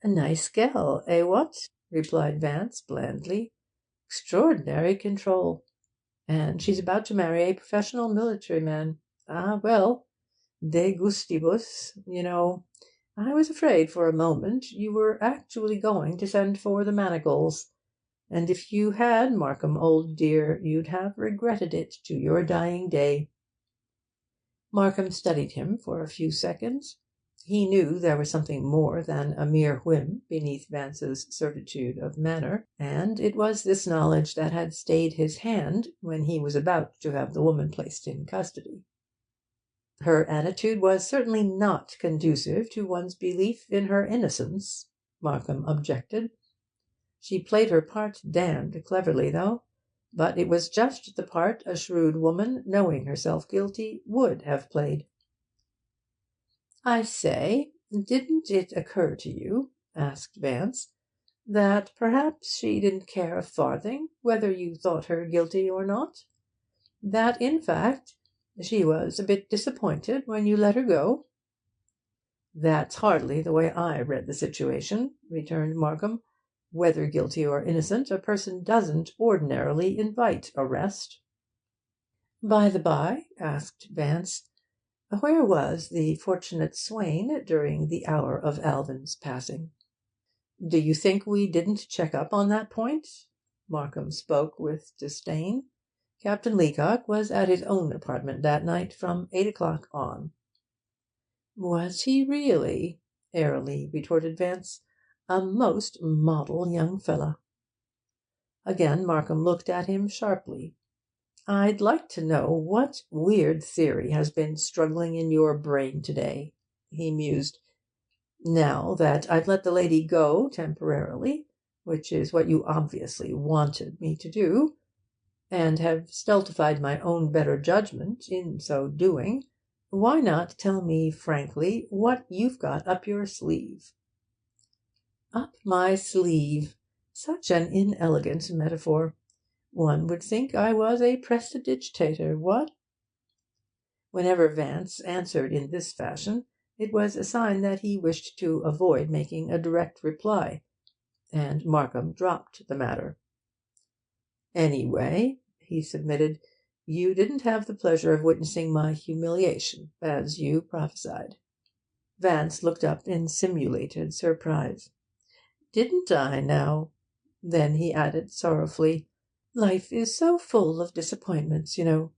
"A nice gal, eh, what?" replied Vance blandly. "Extraordinary control. And she's about to marry a professional military man. Ah, well, de gustibus, you know. I was afraid for a moment you were actually going to send for the manacles. And if you had, Markham, old dear, you'd have regretted it to your dying day." Markham studied him for a few seconds. He knew there was something more than a mere whim beneath Vance's certitude of manner, and it was this knowledge that had stayed his hand when he was about to have the woman placed in custody. "Her attitude was certainly not conducive to one's belief in her innocence," Markham objected. "She played her part damned cleverly, though. But it was just the part a shrewd woman, knowing herself guilty, would have played." "I say, didn't it occur to you," asked Vance, "that perhaps she didn't care a farthing whether you thought her guilty or not? That, in fact, she was a bit disappointed when you let her go?" "That's hardly the way I read the situation," returned Markham. "Whether guilty or innocent, a person doesn't ordinarily invite arrest." "By the by," asked Vance, "where was the fortunate swain during the hour of Alban's passing?" "Do you think we didn't check up on that point?" Markham spoke with disdain. "Captain Leacock was at his own apartment that night from 8 o'clock on." "Was he really?" airily retorted Vance. "A most model young fellow." Again Markham looked at him sharply. "I'd like to know what weird theory has been struggling in your brain to-day," he mused. Now that I've let the lady go temporarily, which is what you obviously wanted me to do, and have stultified my own better judgment in so doing, why not tell me frankly what you've got up your sleeve?' Up my sleeve! Such an inelegant metaphor. One would think I was a prestidigitator, what?" Whenever Vance answered in this fashion, it was a sign that he wished to avoid making a direct reply, and Markham dropped the matter. "Anyway," he submitted, "you didn't have the pleasure of witnessing my humiliation, as you prophesied." Vance looked up in simulated surprise. "Didn't I, now?" Then he added sorrowfully, "Life is so full of disappointments, you know."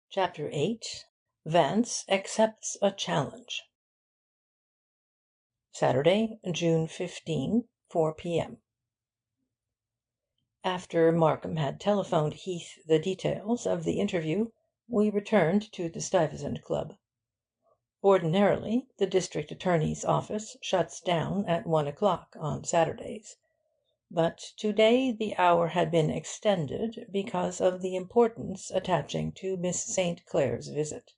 Chapter 8. Vance accepts a challenge. Saturday, June 15, 4 p.m. After Markham had telephoned Heath the details of the interview, we returned to the Stuyvesant Club. Ordinarily, the district attorney's office shuts down at 1 o'clock on Saturdays, but to-day the hour had been extended because of the importance attaching to Miss St. Clair's visit.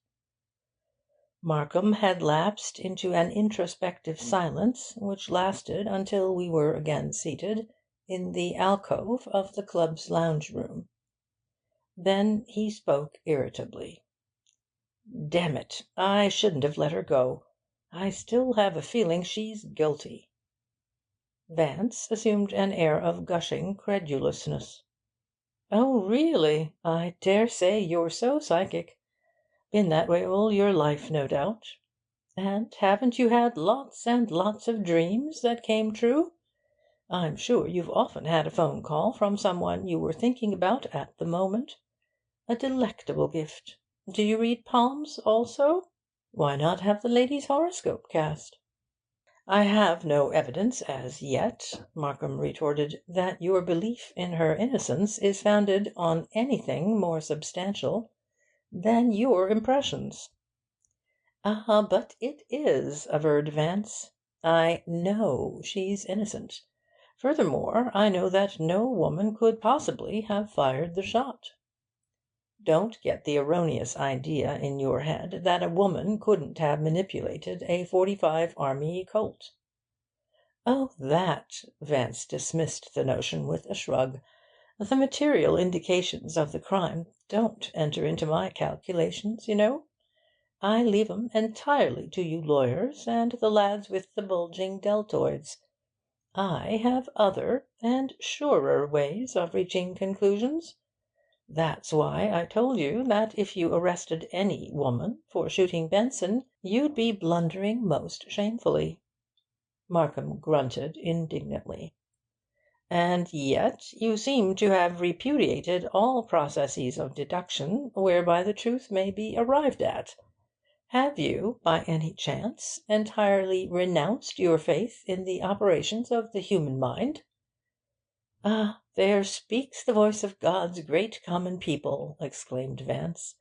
Markham had lapsed into an introspective silence which lasted until we were again seated in the alcove of the club's lounge-room. Then he spoke irritably. "Damn it, I shouldn't have let her go. I still have a feeling she's guilty." Vance assumed an air of gushing credulousness. "Oh, really? I dare say you're so psychic. Been that way all your life, no doubt. And haven't you had lots and lots of dreams that came true? I'm sure you've often had a phone call from someone you were thinking about at the moment. A delectable gift. Do you read palms also? Why not have the lady's horoscope cast?" "I have no evidence as yet," Markham retorted, "that your belief in her innocence is founded on anything more substantial than your impressions." "Ah, but it is," averred Vance. "I know she's innocent. Furthermore, I know that no woman could possibly have fired the shot. Don't get the erroneous idea in your head that a woman couldn't have manipulated a .45 Army Colt." "Oh, that!" Vance dismissed the notion with a shrug. "The material indications of the crime don't enter into my calculations, you know. I leave 'em entirely to you lawyers and the lads with the bulging deltoids. I have other and surer ways of reaching conclusions. That's why I told you that if you arrested any woman for shooting Benson, you'd be blundering most shamefully." Markham grunted indignantly. "And yet you seem to have repudiated all processes of deduction whereby the truth may be arrived at. Have you, by any chance, entirely renounced your faith in the operations of the human mind?" "Ah, there speaks the voice of God's great common people!" exclaimed Vance.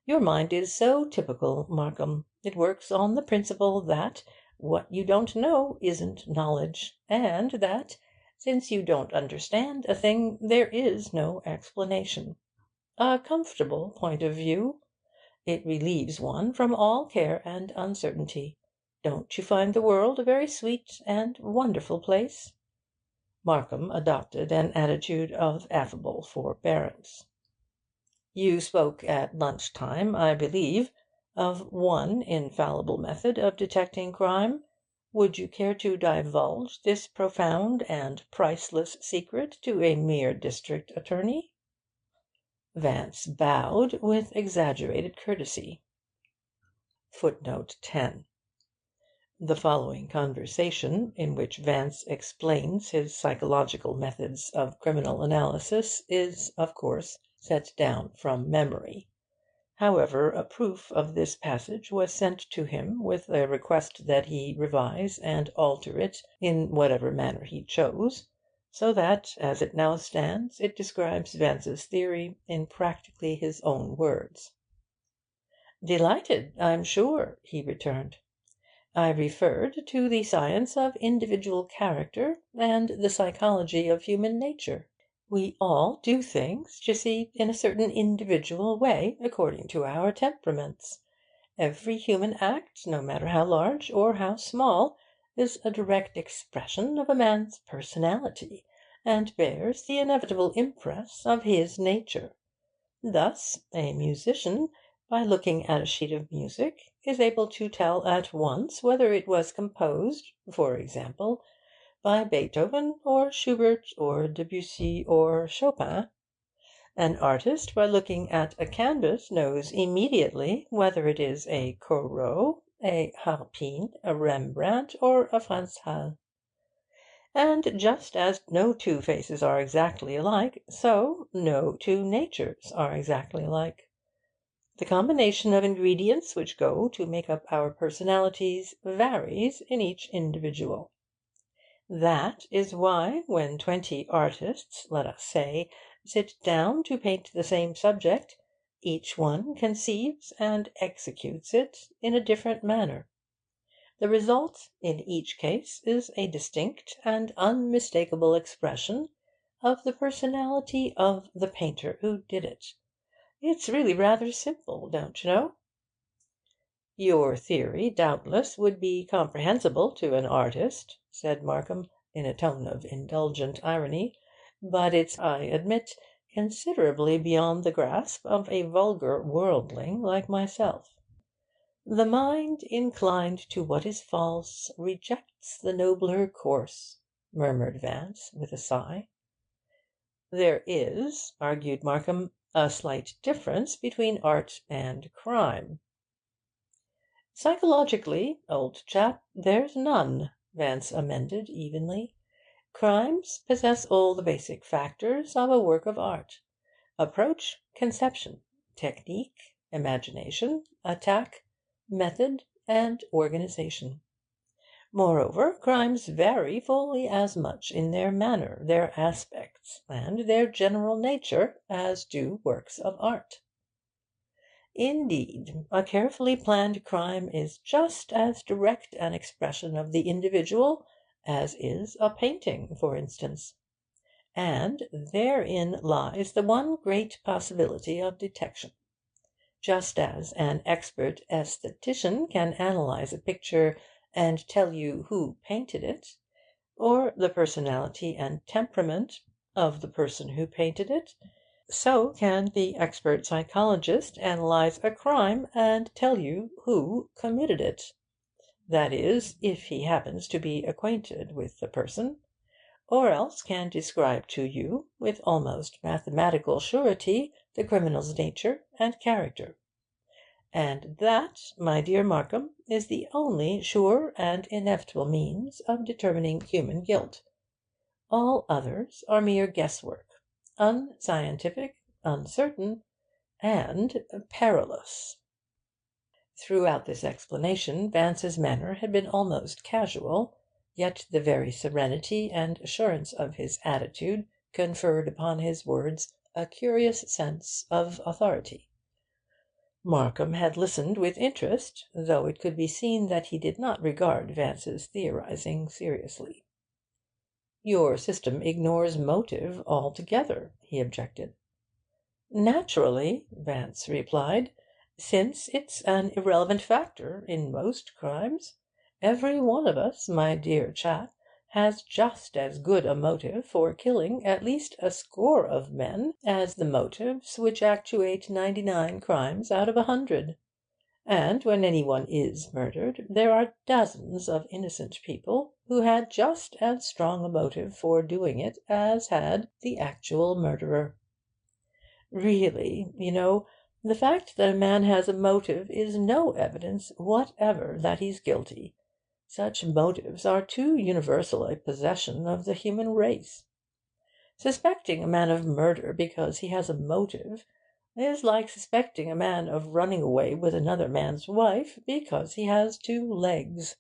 "Your mind is so typical, Markham. It works on the principle that what you don't know isn't knowledge, and that, since you don't understand a thing, there is no explanation. A comfortable point of view. It relieves one from all care and uncertainty. Don't you find the world a very sweet and wonderful place?" Markham adopted an attitude of affable forbearance. "You spoke at lunch-time, I believe, of one infallible method of detecting crime. Would you care to divulge this profound and priceless secret to a mere district attorney?" Vance bowed with exaggerated courtesy. *10. The following conversation, in which Vance explains his psychological methods of criminal analysis, is, of course, set down from memory. However, a proof of this passage was sent to him with a request that he revise and alter it in whatever manner he chose, so that, as it now stands, it describes Vance's theory in practically his own words. "Delighted, I'm sure," he returned. "I referred to the science of individual character and the psychology of human nature. We all do things, d'ye see, in a certain individual way, according to our temperaments. Every human act, no matter how large or how small, is a direct expression of a man's personality, and bears the inevitable impress of his nature. Thus, a musician, by looking at a sheet of music, is able to tell at once whether it was composed, for example, by Beethoven or Schubert or Debussy or Chopin. An artist, by looking at a canvas, knows immediately whether it is a Corot, a Harpin, a Rembrandt, or a Franz Hal. And just as no two faces are exactly alike, so no two natures are exactly alike. The combination of ingredients which go to make up our personalities varies in each individual. That is why, when 20 artists, let us say, sit down to paint the same subject, each one conceives and executes it in a different manner. The result, in each case, is a distinct and unmistakable expression of the personality of the painter who did it. It's really rather simple, don't you know? "Your theory, doubtless, would be comprehensible to an artist," said Markham, in a tone of indulgent irony, "but it's, I admit, considerably beyond the grasp of a vulgar worldling like myself." "The mind inclined to what is false rejects the nobler course," murmured Vance, with a sigh. "There is," argued Markham, "a slight difference between art and crime." "Psychologically, old chap, there's none," Vance amended evenly. "Crimes possess all the basic factors of a work of art: approach, conception, technique, imagination, attack, method, and organization. Moreover, crimes vary fully as much in their manner, their aspects, and their general nature as do works of art. Indeed, a carefully planned crime is just as direct an expression of the individual as is a painting, for instance. And therein lies the one great possibility of detection. Just as an expert aesthetician can analyze a picture and tell you who painted it, or the personality and temperament of the person who painted it, so can the expert psychologist analyze a crime and tell you who committed it. That is, if he happens to be acquainted with the person, or else can describe to you, with almost mathematical surety, the criminal's nature and character. And that, my dear Markham, is the only sure and inevitable means of determining human guilt. All others are mere guesswork, unscientific, uncertain, and perilous." Throughout this explanation Vance's manner had been almost casual, yet the very serenity and assurance of his attitude conferred upon his words a curious sense of authority. Markham had listened with interest, though it could be seen that he did not regard Vance's theorising seriously. "Your system ignores motive altogether," he objected. "Naturally," Vance replied, "since it's an irrelevant factor in most crimes. Every one of us, my dear chap, has just as good a motive for killing at least a score of men as the motives which actuate 99 crimes out of 100. And when anyone is murdered, there are dozens of innocent people who had just as strong a motive for doing it as had the actual murderer. Really, you know, the fact that a man has a motive is no evidence whatever that he's guilty. Such motives are too universal a possession of the human race. Suspecting a man of murder because he has a motive is like suspecting a man of running away with another man's wife because he has 2 legs.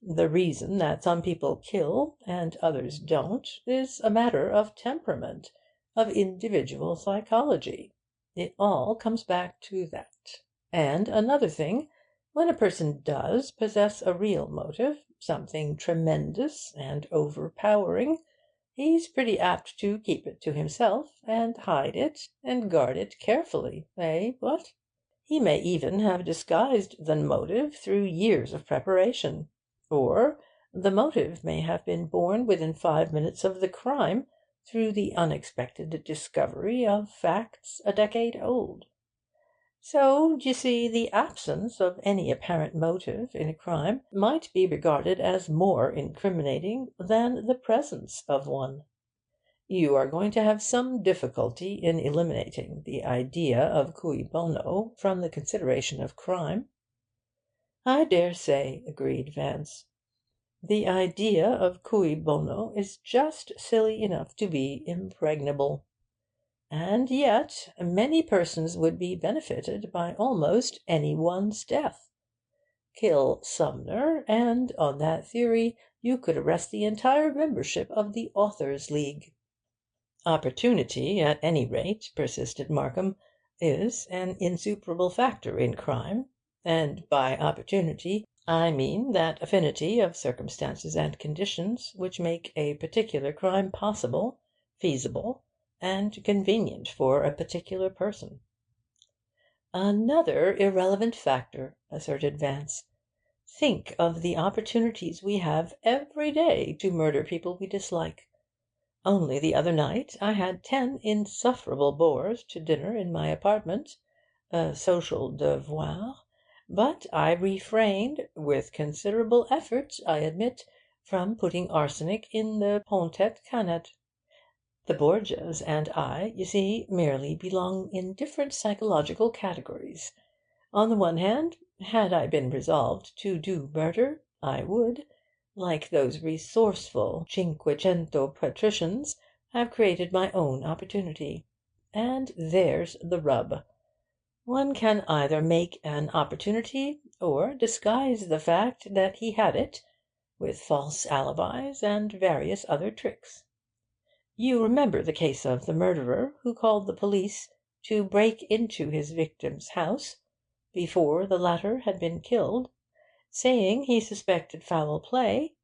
The reason that some people kill and others don't is a matter of temperament, of individual psychology. It all comes back to that." And another thing, when a person does possess a real motive, something tremendous and overpowering, he's pretty apt to keep it to himself, and hide it, and guard it carefully, eh, what? He may even have disguised the motive through years of preparation. Or the motive may have been born within 5 minutes of the crime through the unexpected discovery of facts a decade old. So, d'ye see, the absence of any apparent motive in a crime might be regarded as more incriminating than the presence of one. You are going to have some difficulty in eliminating the idea of cui bono from the consideration of crime. I dare say, agreed Vance. The idea of cui bono is just silly enough to be impregnable. And yet many persons would be benefited by almost any one's death. Kill Sumner, and on that theory you could arrest the entire membership of the Authors' League. Opportunity, at any rate, persisted Markham, is an insuperable factor in crime, and by opportunity I mean that affinity of circumstances and conditions which make a particular crime possible, feasible, and convenient for a particular person. Another irrelevant factor, asserted Vance. Think of the opportunities we have every day to murder people we dislike. Only the other night I had 10 insufferable bores to dinner in my apartment, a social devoir, but I refrained, with considerable effort, I admit, from putting arsenic in the Pontet Canet. The Borgias and I, you see, merely belong in different psychological categories. On the one hand, had I been resolved to do murder, I would, like those resourceful Cinquecento patricians, have created my own opportunity. And there's the rub. One can either make an opportunity, or disguise the fact that he had it, with false alibis and various other tricks. You remember the case of the murderer who called the police to break into his victim's house, before the latter had been killed, saying he suspected foul play,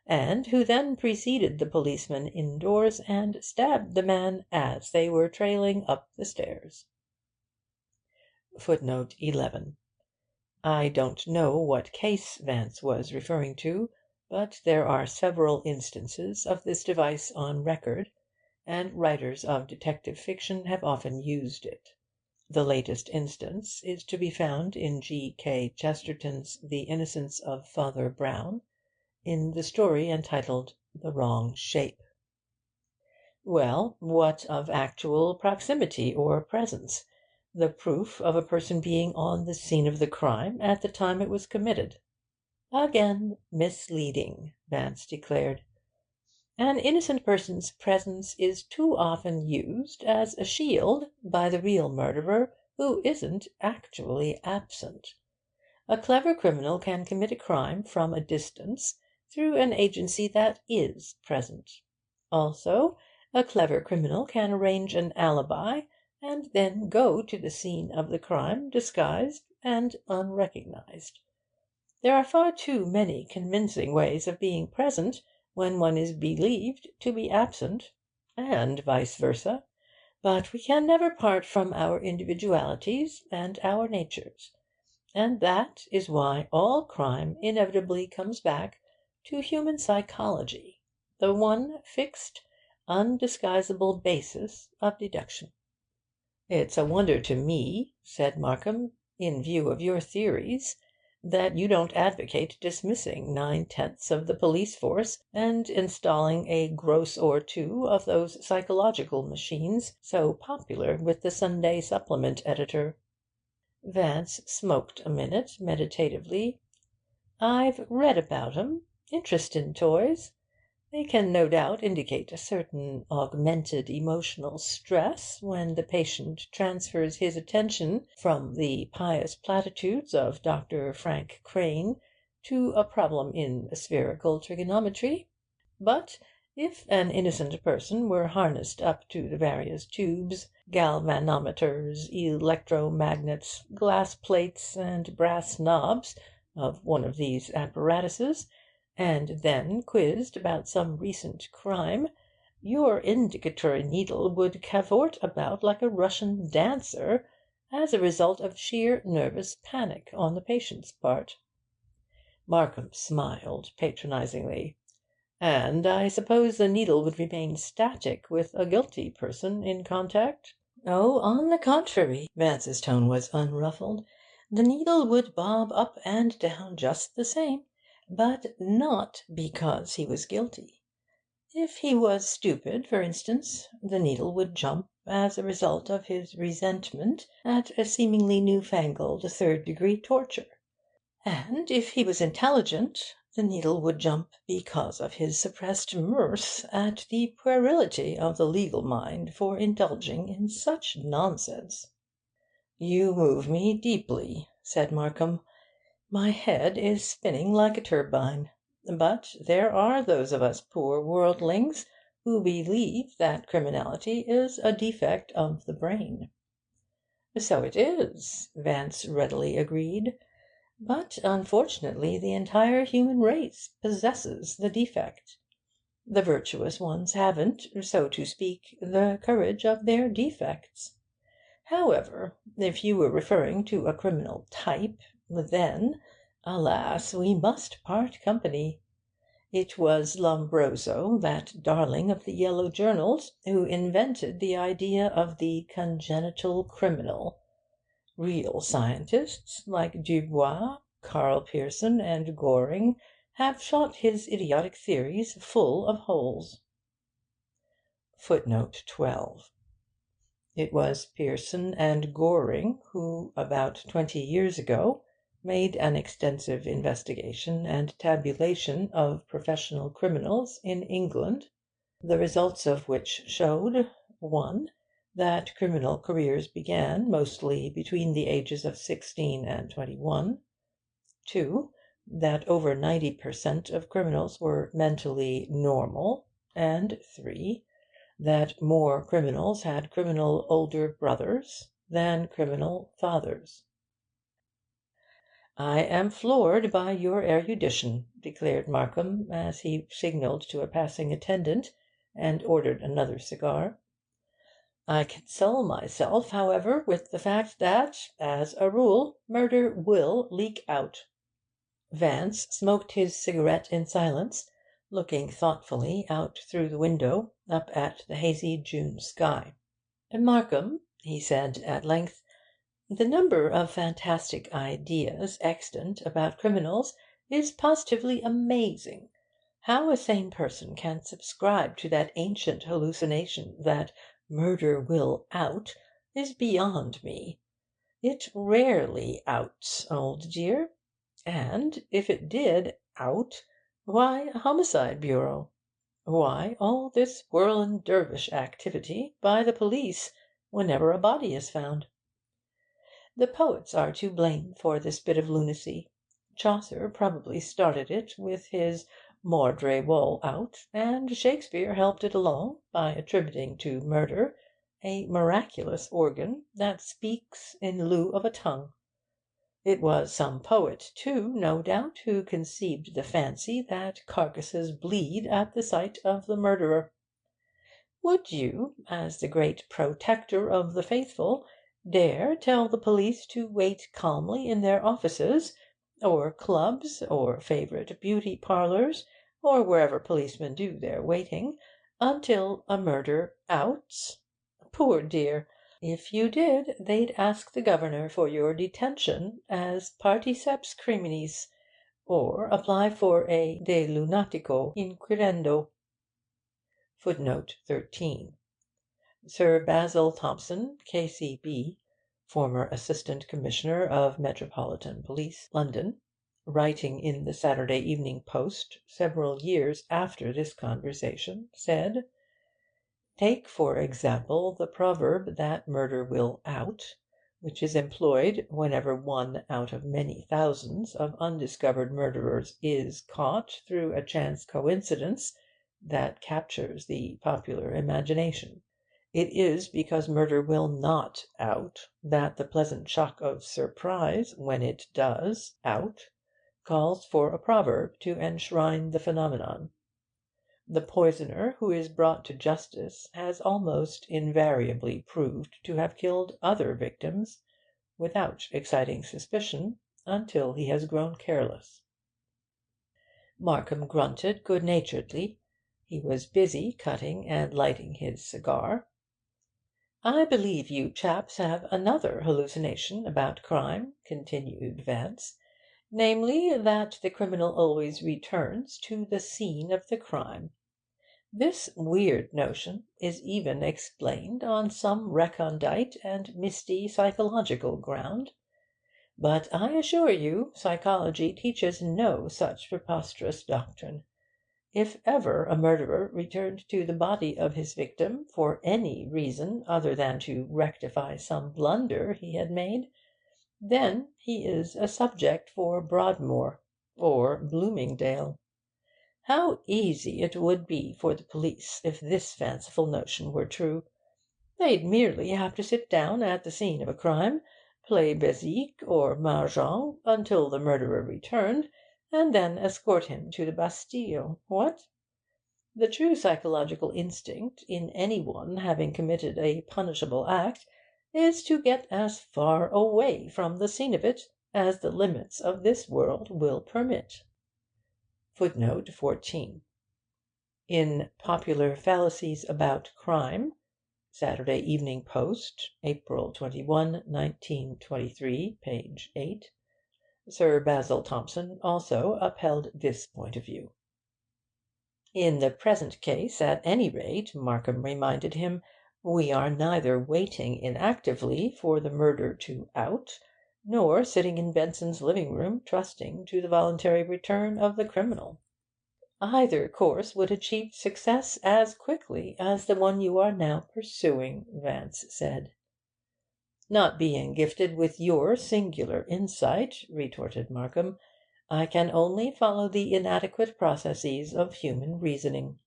and who then preceded the policeman indoors and stabbed the man as they were trailing up the stairs. Footnote 11. I don't know what case Vance was referring to, but there are several instances of this device on record, and writers of detective fiction have often used it. The latest instance is to be found in G. K. Chesterton's The Innocence of Father Brown, in the story entitled The Wrong Shape. Well, what of actual proximity or presence, the proof of a person being on the scene of the crime at the time it was committed? Again misleading, Vance declared. An innocent person's presence is too often used as a shield by the real murderer, who isn't actually absent. A clever criminal can commit a crime from a distance through an agency that is present. Also, a clever criminal can arrange an alibi, and then go to the scene of the crime disguised and unrecognized. There are far too many convincing ways of being present when one is believed to be absent, and vice versa, but we can never part from our individualities and our natures, and that is why all crime inevitably comes back to human psychology, the one fixed, undisguisable basis of deduction. It's a wonder to me, said Markham, in view of your theories, that you don't advocate dismissing 9/10 of the police force and installing a gross or two of those psychological machines so popular with the Sunday Supplement editor. Vance smoked a minute meditatively. I've read about 'em. Interestin' toys. They can no doubt indicate a certain augmented emotional stress when the patient transfers his attention from the pious platitudes of Dr. Frank Crane to a problem in spherical trigonometry. But If an innocent person were harnessed up to the various tubes, galvanometers, electromagnets, glass plates, and brass knobs of one of these apparatuses, and then quizzed about some recent crime, your indicatory needle would cavort about like a Russian dancer, as a result of sheer nervous panic on the patient's part. Markham smiled patronisingly. And I suppose the needle would remain static with a guilty person in contact? Oh, on the contrary, Vance's tone was unruffled. The needle would bob up and down just the same, but not because he was guilty. If he was stupid, for instance, the needle would jump as a result of his resentment at a seemingly new-fangled third-degree torture. And if he was intelligent, the needle would jump because of his suppressed mirth at the puerility of the legal mind for indulging in such nonsense. "You move me deeply," said Markham. "My head is spinning like a turbine. But there are those of us poor worldlings who believe that criminality is a defect of the brain." "So it is," Vance readily agreed. "But unfortunately the entire human race possesses the defect. The virtuous ones haven't, so to speak, the courage of their defects. However, if you were referring to a criminal type, then, alas, we must part company. It was Lombroso, that darling of the yellow journals, who invented the idea of the congenital criminal. Real scientists, like Dubois, Karl Pearson, and Goring, have shot his idiotic theories full of holes." Footnote 12. It was Pearson and Goring who, about 20 years ago, made an extensive investigation and tabulation of professional criminals in England, the results of which showed: 1. That criminal careers began mostly between the ages of 16 and 21. 2. That over 90% of criminals were mentally normal. And 3. That more criminals had criminal older brothers than criminal fathers. "I am floored by your erudition," declared Markham, as he signalled to a passing attendant and ordered another cigar. "I console myself, however, with the fact that, as a rule, murder will leak out." Vance smoked his cigarette in silence, looking thoughtfully out through the window up at the hazy June sky. "Markham," he said at length, "the number of fantastic ideas extant about criminals is positively amazing. How a sane person can subscribe to that ancient hallucination that murder will out is beyond me. It rarely outs, old dear. And if it did out, why a homicide bureau? Why all this whirl dervish activity by the police whenever a body is found? The poets are to blame for this bit of lunacy. Chaucer probably started it with his Mordre Wol out, and Shakespeare helped it along by attributing to murder a miraculous organ that speaks in lieu of a tongue. It was some poet, too, no doubt, who conceived the fancy that carcasses bleed at the sight of the murderer. Would you, as the great protector of the faithful, dare tell the police to wait calmly in their offices, or clubs, or favourite beauty parlours, or wherever policemen do their waiting, until a murder outs? Poor dear! If you did, they'd ask the governor for your detention as particeps criminis, or apply for a de lunatico inquirendo. Footnote 13. Sir Basil Thomson, K.C.B., former Assistant Commissioner of Metropolitan Police, London, writing in the Saturday Evening Post several years after this conversation, said: "Take, for example, the proverb that murder will out, which is employed whenever one out of many thousands of undiscovered murderers is caught through a chance coincidence that captures the popular imagination. It is because murder will not out that the pleasant shock of surprise, when it does out, calls for a proverb to enshrine the phenomenon. The poisoner who is brought to justice has almost invariably proved to have killed other victims without exciting suspicion until he has grown careless. Markham grunted good-naturedly. He was busy cutting and lighting his cigar. "I believe you chaps have another hallucination about crime," continued Vance, "namely, that the criminal always returns to the scene of the crime. This weird notion is even explained on some recondite and misty psychological ground. But I assure you psychology teaches no such preposterous doctrine. If ever a murderer returned to the body of his victim for any reason other than to rectify some blunder he had made, then he is a subject for Broadmoor or Bloomingdale. How easy it would be for the police if this fanciful notion were true! They'd merely have to sit down at the scene of a crime, play bézique or mahjong until the murderer returned, and then escort him to the Bastille. What? The true psychological instinct in any one having committed a punishable act is to get as far away from the scene of it as the limits of this world will permit. Footnote 14. In Popular Fallacies about Crime, Saturday Evening Post, April 21, 1923, page 8, Sir Basil Thomson also upheld this point of view. In the present case, at any rate, Markham reminded him, we are neither waiting inactively for the murder to out, nor sitting in Benson's living room trusting to the voluntary return of the criminal. Either course would achieve success as quickly as the one you are now pursuing, Vance said. Not being gifted with your singular insight, retorted Markham, I can only follow the inadequate processes of human reasoning.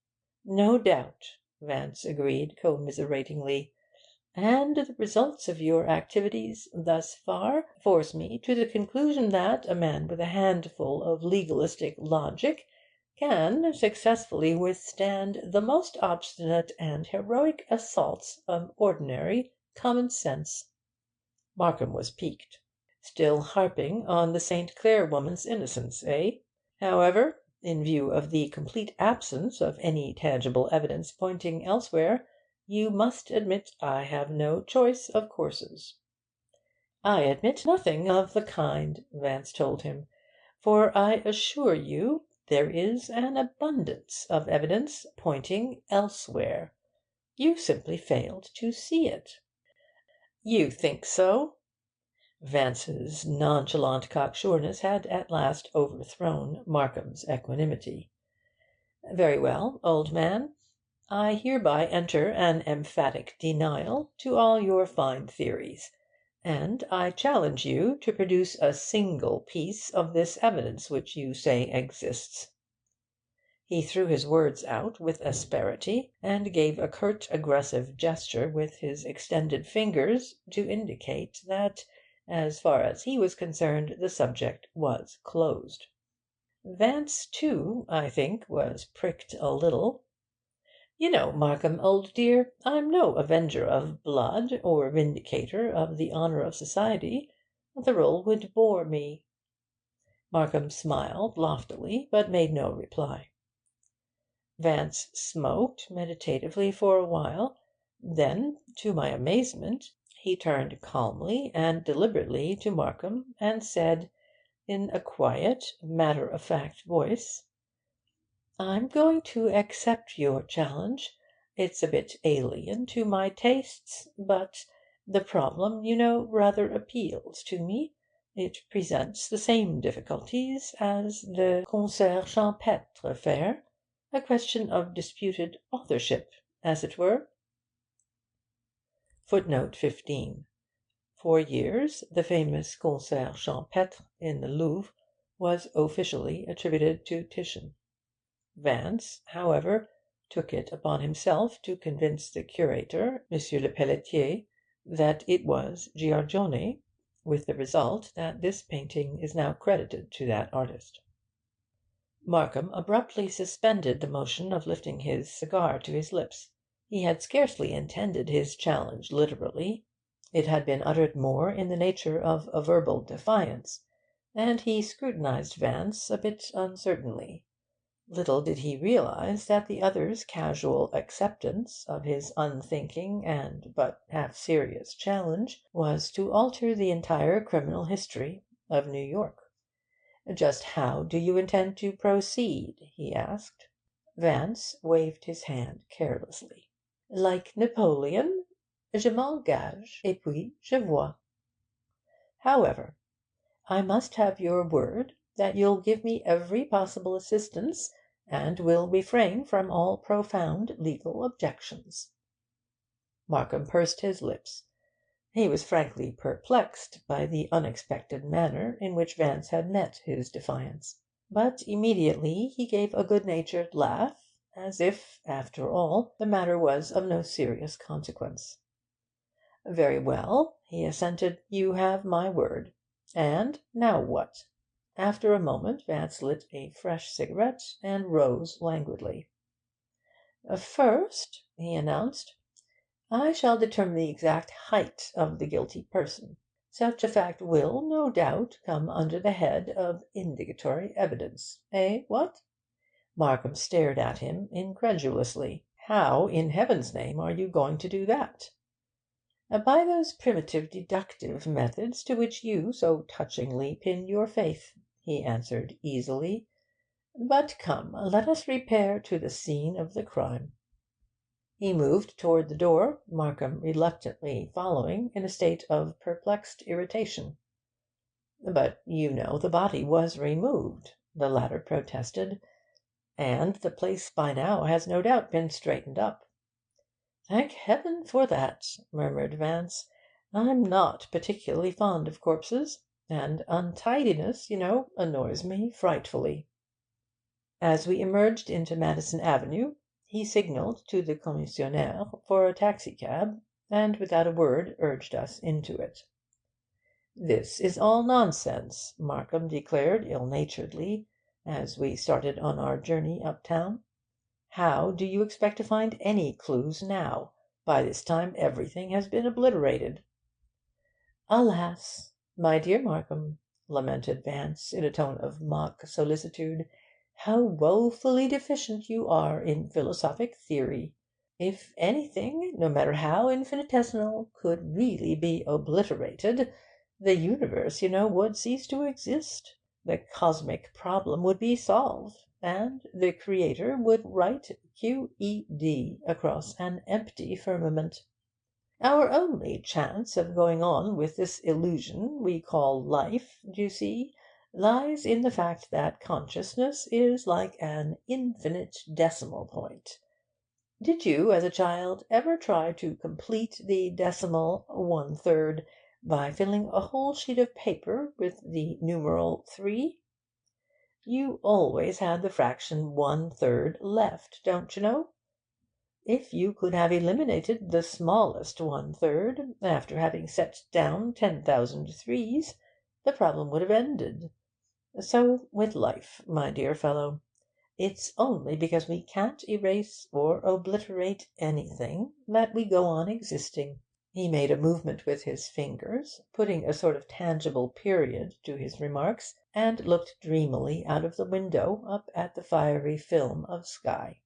No doubt, Vance agreed commiseratingly, and the results of your activities thus far force me to the conclusion that a man with a handful of legalistic logic can successfully withstand the most obstinate and heroic assaults of ordinary common sense. Markham was piqued. Still harping on the St. Clair woman's innocence, eh? However, in view of the complete absence of any tangible evidence pointing elsewhere, you must admit I have no choice of courses. I admit nothing of the kind, Vance told him, for I assure you there is an abundance of evidence pointing elsewhere. You simply failed to see it. You think so? Vance's nonchalant cocksureness had at last overthrown Markham's equanimity. Very well, old man. I hereby enter an emphatic denial to all your fine theories, and I challenge you to produce a single piece of this evidence which you say exists. He threw his words out with asperity, and gave a curt, aggressive gesture with his extended fingers to indicate that, as far as he was concerned, the subject was closed. Vance, too, I think, was pricked a little. You know, Markham, old dear, I'm no avenger of blood or vindicator of the honour of society. The role would bore me. Markham smiled loftily, but made no reply. Vance smoked meditatively for a while. Then, to my amazement, he turned calmly and deliberately to Markham and said, in a quiet, matter-of-fact voice, I'm going to accept your challenge. It's a bit alien to my tastes, but the problem, you know, rather appeals to me. It presents the same difficulties as the concert champêtre affair, a question of disputed authorship, as it were. Footnote 15. For years the famous concert champêtre in the Louvre was officially attributed to Titian. Vance, however, took it upon himself to convince the curator, M. Le Pelletier, that it was Giorgione, with the result that this painting is now credited to that artist. Markham abruptly suspended the motion of lifting his cigar to his lips. He had scarcely intended his challenge literally. It had been uttered more in the nature of a verbal defiance, and he scrutinised Vance a bit uncertainly. Little did he realise that the other's casual acceptance of his unthinking and but half serious challenge was to alter the entire criminal history of New York. "Just how do you intend to proceed?" he asked. Vance waved his hand carelessly. "Like Napoleon? Je m'engage, et puis je vois. However, I must have your word that you'll give me every possible assistance, and will refrain from all profound legal objections." Markham pursed his lips. He was frankly perplexed by the unexpected manner in which Vance had met his defiance. But immediately he gave a good-natured laugh, as if, after all, the matter was of no serious consequence. "Very well," he assented. "You have my word. And now what?" After a moment Vance lit a fresh cigarette and rose languidly. "First," he announced, "I shall determine the exact height of the guilty person. Such a fact will, no doubt, come under the head of indicatory evidence. What?" Markham stared at him incredulously. "How, in heaven's name, are you going to do that?" "By those primitive deductive methods to which you so touchingly pin your faith," he answered easily. "But come, let us repair to the scene of the crime." He moved toward the door, Markham reluctantly following in a state of perplexed irritation. "But you know the body was removed," the latter protested, "and the place by now has no doubt been straightened up." "Thank heaven for that," murmured Vance. "I'm not particularly fond of corpses, and untidiness, annoys me frightfully." As we emerged into Madison Avenue, he signalled to the commissionaire for a taxicab, and without a word urged us into it. "This is all nonsense," Markham declared ill-naturedly, as we started on our journey uptown. "How do you expect to find any clues now? By this time everything has been obliterated." "Alas, my dear Markham," lamented Vance, in a tone of mock solicitude, "how woefully deficient you are in philosophic theory! If anything, no matter how infinitesimal, could really be obliterated, the universe, would cease to exist. The cosmic problem would be solved, and the Creator would write QED across an empty firmament. Our only chance of going on with this illusion we call life, do you see, lies in the fact that consciousness is like an infinite decimal point. Did you, as a child, ever try to complete the decimal 1/3 by filling a whole sheet of paper with the numeral 3? You always had the fraction 1/3 left, don't you know? If you could have eliminated the smallest 1/3 after having set down 10,000 threes, the problem would have ended. So with life, my dear fellow. It's only because we can't erase or obliterate anything that we go on existing." He made a movement with his fingers, putting a sort of tangible period to his remarks, and looked dreamily out of the window up at the fiery film of sky.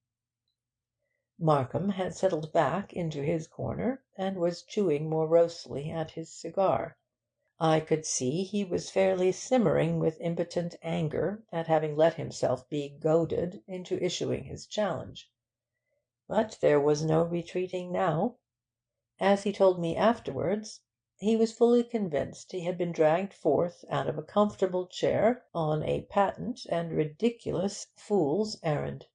Markham had settled back into his corner, and was chewing morosely at his cigar. I could see he was fairly simmering with impotent anger at having let himself be goaded into issuing his challenge. But there was no retreating now. As he told me afterwards, he was fully convinced he had been dragged forth out of a comfortable chair on a patent and ridiculous fool's errand.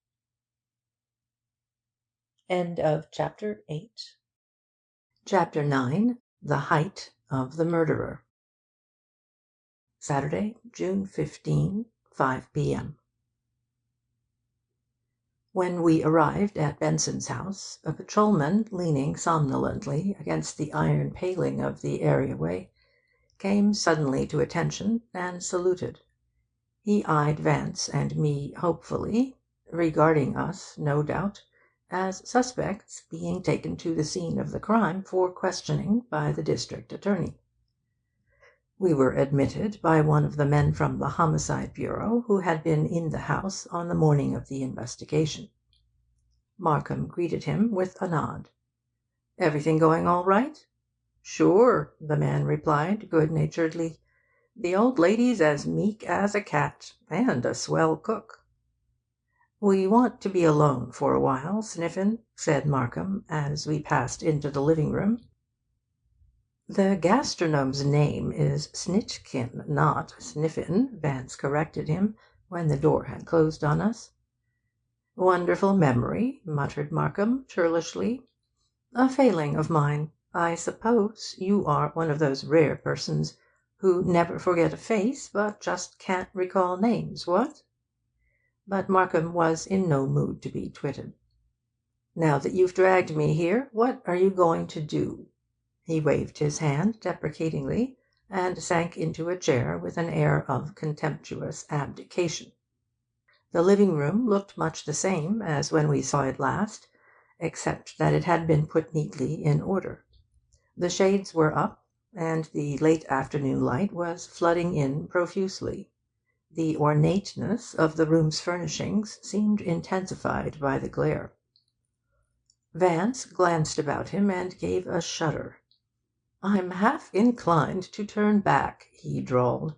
End of Chapter 8. Chapter 9. The Height of the Murderer. Saturday, June 15, 5 p.m. When we arrived at Benson's house, a patrolman, leaning somnolently against the iron paling of the areaway, came suddenly to attention and saluted. He eyed Vance and me hopefully, regarding us, no doubt, as suspects being taken to the scene of the crime for questioning by the district attorney. We were admitted by one of the men from the Homicide Bureau who had been in the house on the morning of the investigation. Markham greeted him with a nod. "Everything going all right?" "Sure," the man replied good-naturedly. "The old lady's as meek as a cat, and a swell cook." "We want to be alone for a while, Sniffen," said Markham, as we passed into the living-room. "The gastronome's name is Snitchkin, not Sniffen," Vance corrected him, when the door had closed on us. "Wonderful memory," muttered Markham, churlishly. "A failing of mine. I suppose you are one of those rare persons who never forget a face, but just can't recall names, what?" But Markham was in no mood to be twitted. "Now that you've dragged me here, what are you going to do?" He waved his hand deprecatingly, and sank into a chair with an air of contemptuous abdication. The living-room looked much the same as when we saw it last, except that it had been put neatly in order. The shades were up, and the late afternoon light was flooding in profusely. The ornateness of the room's furnishings seemed intensified by the glare. Vance glanced about him and gave a shudder. "I'm half inclined to turn back," he drawled.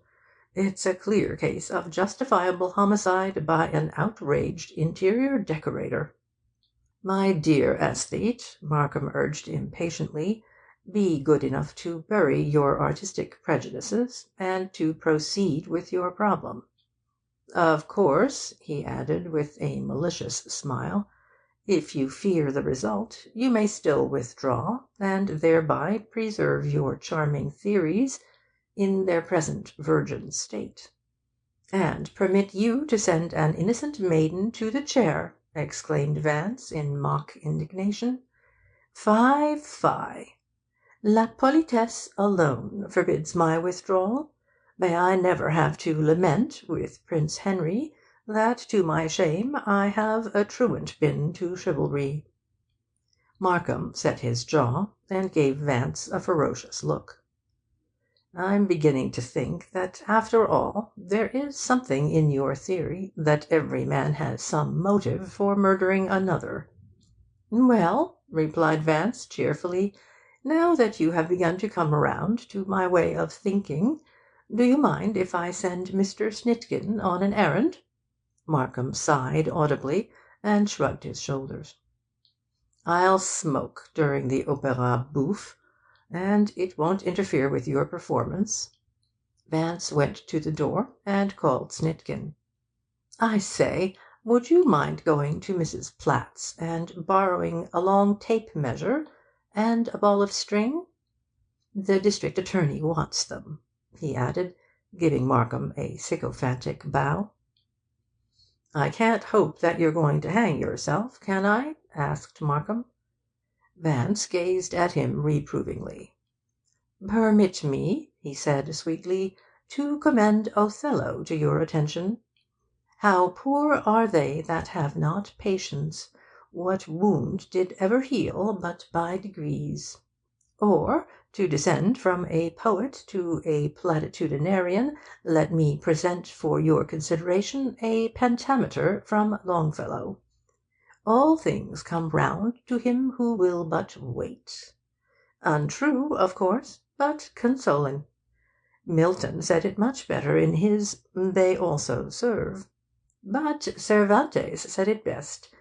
"It's a clear case of justifiable homicide by an outraged interior decorator." "My dear aesthete," Markham urged impatiently, "be good enough to bury your artistic prejudices, and to proceed with your problem. Of course," he added, with a malicious smile, "if you fear the result, you may still withdraw, and thereby preserve your charming theories in their present virgin state." "And permit you to send an innocent maiden to the chair!" exclaimed Vance, in mock indignation. "Fie, fie! La politesse alone forbids my withdrawal. May I never have to lament, with Prince Henry, that to my shame I have a truant been to chivalry." Markham set his jaw, and gave Vance a ferocious look. "I'm beginning to think that, after all, there is something in your theory that every man has some motive for murdering another." "Well," replied Vance cheerfully, "now that you have begun to come round to my way of thinking, do you mind if I send Mr. Snitkin on an errand?" Markham sighed audibly, and shrugged his shoulders. "I'll smoke during the opéra bouffe, and it won't interfere with your performance." Vance went to the door and called Snitkin. "I say, would you mind going to Mrs. Platt's and borrowing a long tape measure and a ball of string? The district attorney wants them," he added, giving Markham a sycophantic bow. "I can't hope that you're going to hang yourself, can I?" asked Markham. Vance gazed at him reprovingly. "Permit me," he said sweetly, "to commend Othello to your attention. 'How poor are they that have not patience! What wound did ever heal but by degrees?' Or, to descend from a poet to a platitudinarian, let me present for your consideration a pentameter from Longfellow. 'All things come round to him who will but wait.' Untrue, of course, but consoling. Milton said it much better in his 'They also serve.' But Cervantes said it best.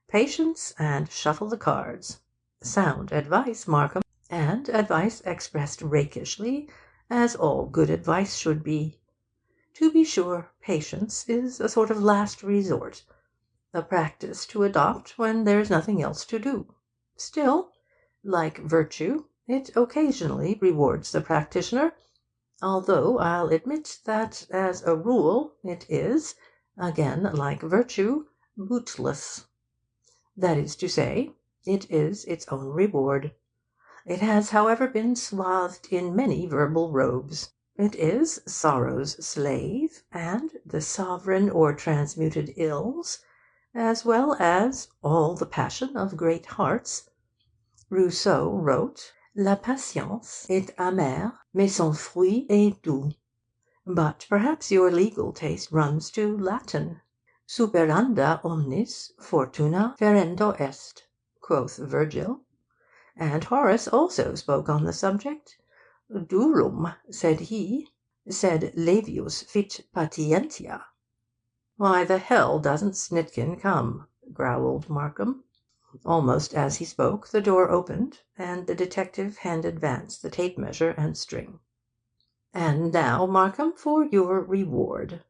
Patience, and shuffle the cards. Sound advice, Markham, and advice expressed rakishly, as all good advice should be. To be sure, patience is a sort of last resort, a practice to adopt when there's nothing else to do. Still, like virtue, it occasionally rewards the practitioner, although I'll admit that, as a rule, it is, again like virtue, bootless." That is to say, it is its own reward. It has, however, been swathed in many verbal robes. It is sorrow's slave, and the sovereign or transmuted ills, as well as all the passion of great hearts. Rousseau wrote, La patience est amère, mais son fruit est doux. But perhaps your legal taste runs to Latin. Superanda omnis fortuna ferendo est, quoth Virgil. And Horace also spoke on the subject. Durum, said he, sed levius fit patientia. Why the hell doesn't Snitkin come? Growled Markham. Almost as he spoke, the door opened, and the detective handed Vance the tape measure and string. And now, Markham, for your reward.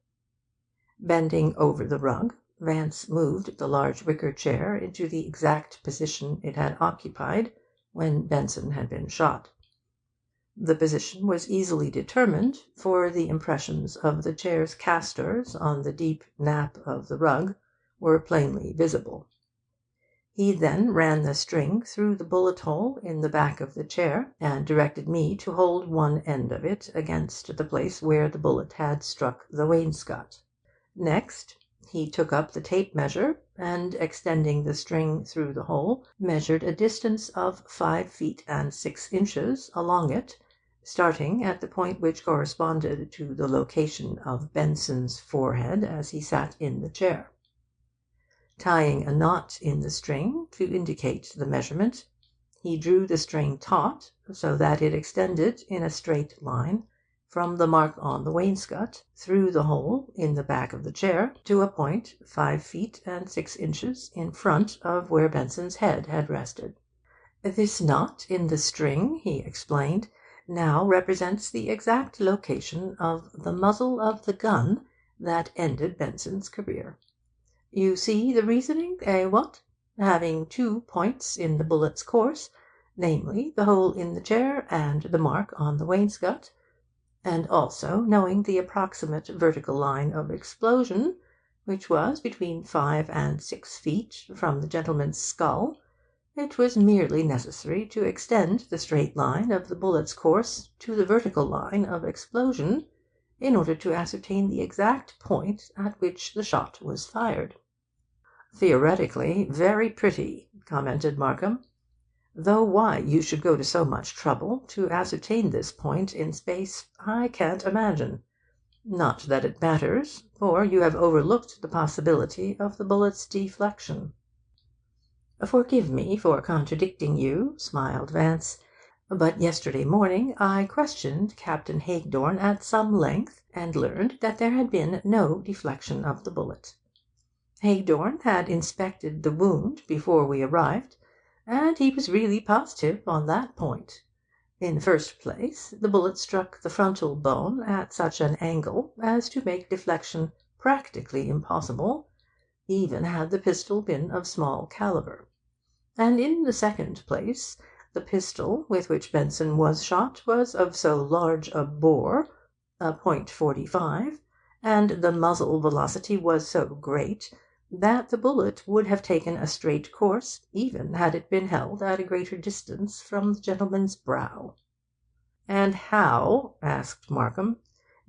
Bending over the rug, Vance moved the large wicker chair into the exact position it had occupied when Benson had been shot. The position was easily determined, for the impressions of the chair's castors on the deep nap of the rug were plainly visible. He then ran the string through the bullet hole in the back of the chair, and directed me to hold one end of it against the place where the bullet had struck the wainscot. Next, he took up the tape measure, and, extending the string through the hole, measured a distance of 5 feet and 6 inches along it, starting at the point which corresponded to the location of Benson's forehead as he sat in the chair. Tying a knot in the string to indicate the measurement, he drew the string taut so that it extended in a straight line from the mark on the wainscot through the hole in the back of the chair to a point 5 feet and 6 inches in front of where Benson's head had rested. This knot in the string, he explained, now represents the exact location of the muzzle of the gun that ended Benson's career. You see the reasoning, what? Having 2 points in the bullet's course, namely the hole in the chair and the mark on the wainscot, and also knowing the approximate vertical line of explosion, which was between 5 and 6 feet from the gentleman's skull, it was merely necessary to extend the straight line of the bullet's course to the vertical line of explosion in order to ascertain the exact point at which the shot was fired. Theoretically very pretty, commented Markham, though why you should go to so much trouble to ascertain this point in space I can't imagine. Not that it matters, for you have overlooked the possibility of the bullet's deflection. Forgive me for contradicting you, smiled Vance, but yesterday morning I questioned Captain Hagedorn at some length, and learned that there had been no deflection of the bullet. Hagedorn had inspected the wound before we arrived, and he was really positive on that point. In the first place, the bullet struck the frontal bone at such an angle as to make deflection practically impossible, even had the pistol been of small caliber. And in the second place, the pistol with which Benson was shot was of so large a bore, a .45, and the muzzle velocity was so great, that the bullet would have taken a straight course even had it been held at a greater distance from the gentleman's brow. And how, asked Markham,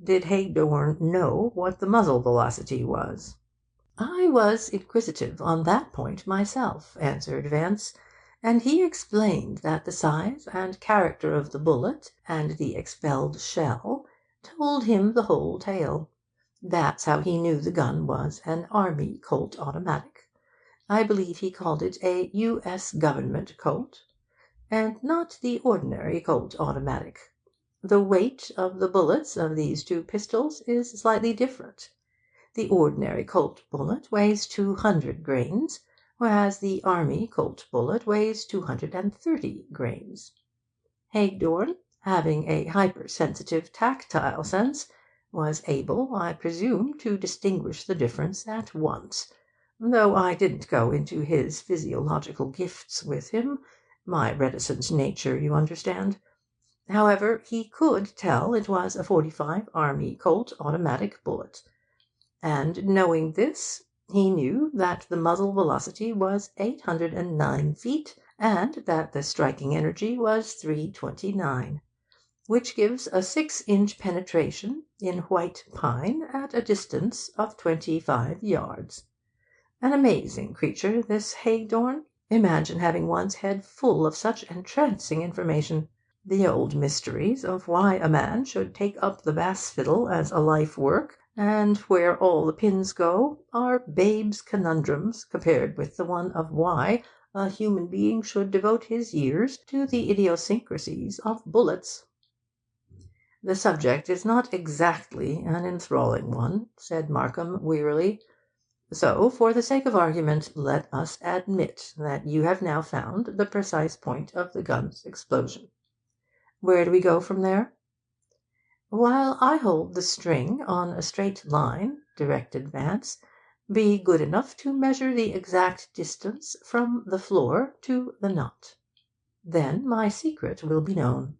did Hagedorn know what the muzzle velocity was? I was inquisitive on that point myself, answered Vance, and he explained that the size and character of the bullet and the expelled shell told him the whole tale. That's how he knew the gun was an Army Colt automatic. I believe he called it a U.S. Government Colt, and not the ordinary Colt automatic. The weight of the bullets of these 2 pistols is slightly different. The ordinary Colt bullet weighs 200 grains, whereas the Army Colt bullet weighs 230 grains. Hagedorn, having a hypersensitive tactile sense, was able, I presume, to distinguish the difference at once, though I didn't go into his physiological gifts with him, my reticent nature, you understand. However, he could tell it was a .45 Army Colt automatic bullet. And knowing this, He knew that the muzzle velocity was 809 feet, and that the striking energy was 329, which gives a 6-inch penetration in white pine at a distance of 25 yards. An amazing creature, this Haydorn. Imagine having one's head full of such entrancing information. The old mysteries of why a man should take up the bass fiddle as a life work, and where all the pins go, are babes' conundrums compared with the one of why a human being should devote his years to the idiosyncrasies of bullets. "The subject is not exactly an enthralling one," said Markham wearily. "So, for the sake of argument, let us admit that you have now found the precise point of the gun's explosion. Where do we go from there?" "While I hold the string on a straight line," directed Vance, "be good enough to measure the exact distance from the floor to the knot. Then my secret will be known."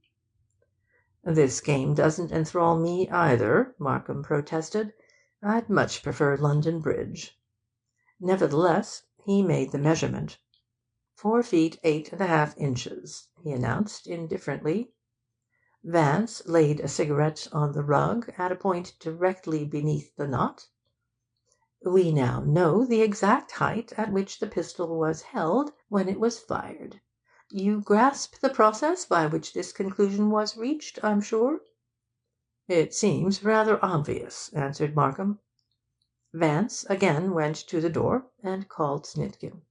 "This game doesn't enthrall me either," Markham protested. "I'd much prefer London Bridge." Nevertheless, he made the measurement. 4 feet 8½ inches, he announced indifferently. Vance laid a cigarette on the rug at a point directly beneath the knot. "We now know the exact height at which the pistol was held when it was fired. You grasp the process by which this conclusion was reached, I'm sure?" "It seems rather obvious," answered Markham. Vance again went to the door and called Snitkin.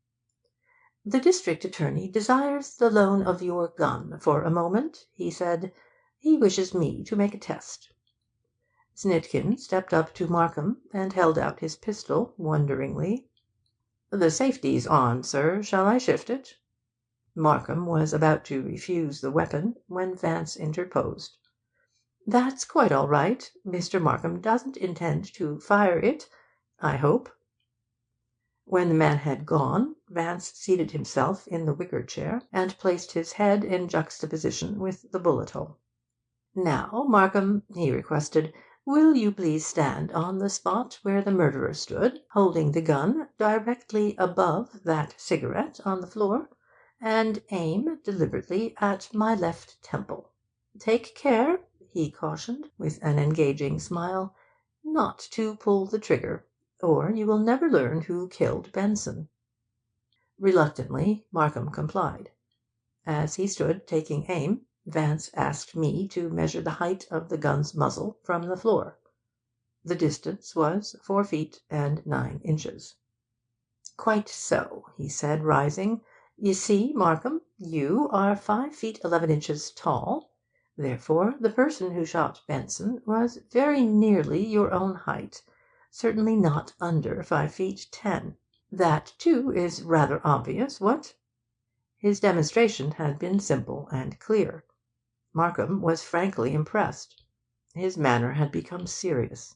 "The district attorney desires the loan of your gun for a moment," he said. "He wishes me to make a test." Snitkin stepped up to Markham and held out his pistol wonderingly. "The safety's on, sir. Shall I shift it?" Markham was about to refuse the weapon when Vance interposed. "That's quite all right. Mr. Markham doesn't intend to fire it, I hope." When the man had gone, Vance seated himself in the wicker chair and placed his head in juxtaposition with the bullet hole. "Now, Markham," he requested, "will you please stand on the spot where the murderer stood, holding the gun directly above that cigarette on the floor, and aim deliberately at my left temple. Take care," he cautioned, with an engaging smile, "not to pull the trigger, or you will never learn who killed Benson." Reluctantly, Markham complied. As he stood taking aim, Vance asked me to measure the height of the gun's muzzle from the floor. The distance was 4 feet and 9 inches. "Quite so," he said, rising. "You see, Markham, you are 5 feet 11 inches tall. Therefore, the person who shot Benson was very nearly your own height, certainly not under 5 feet 10. That, too, is rather obvious, what?" His demonstration had been simple and clear. Markham was frankly impressed. His manner had become serious.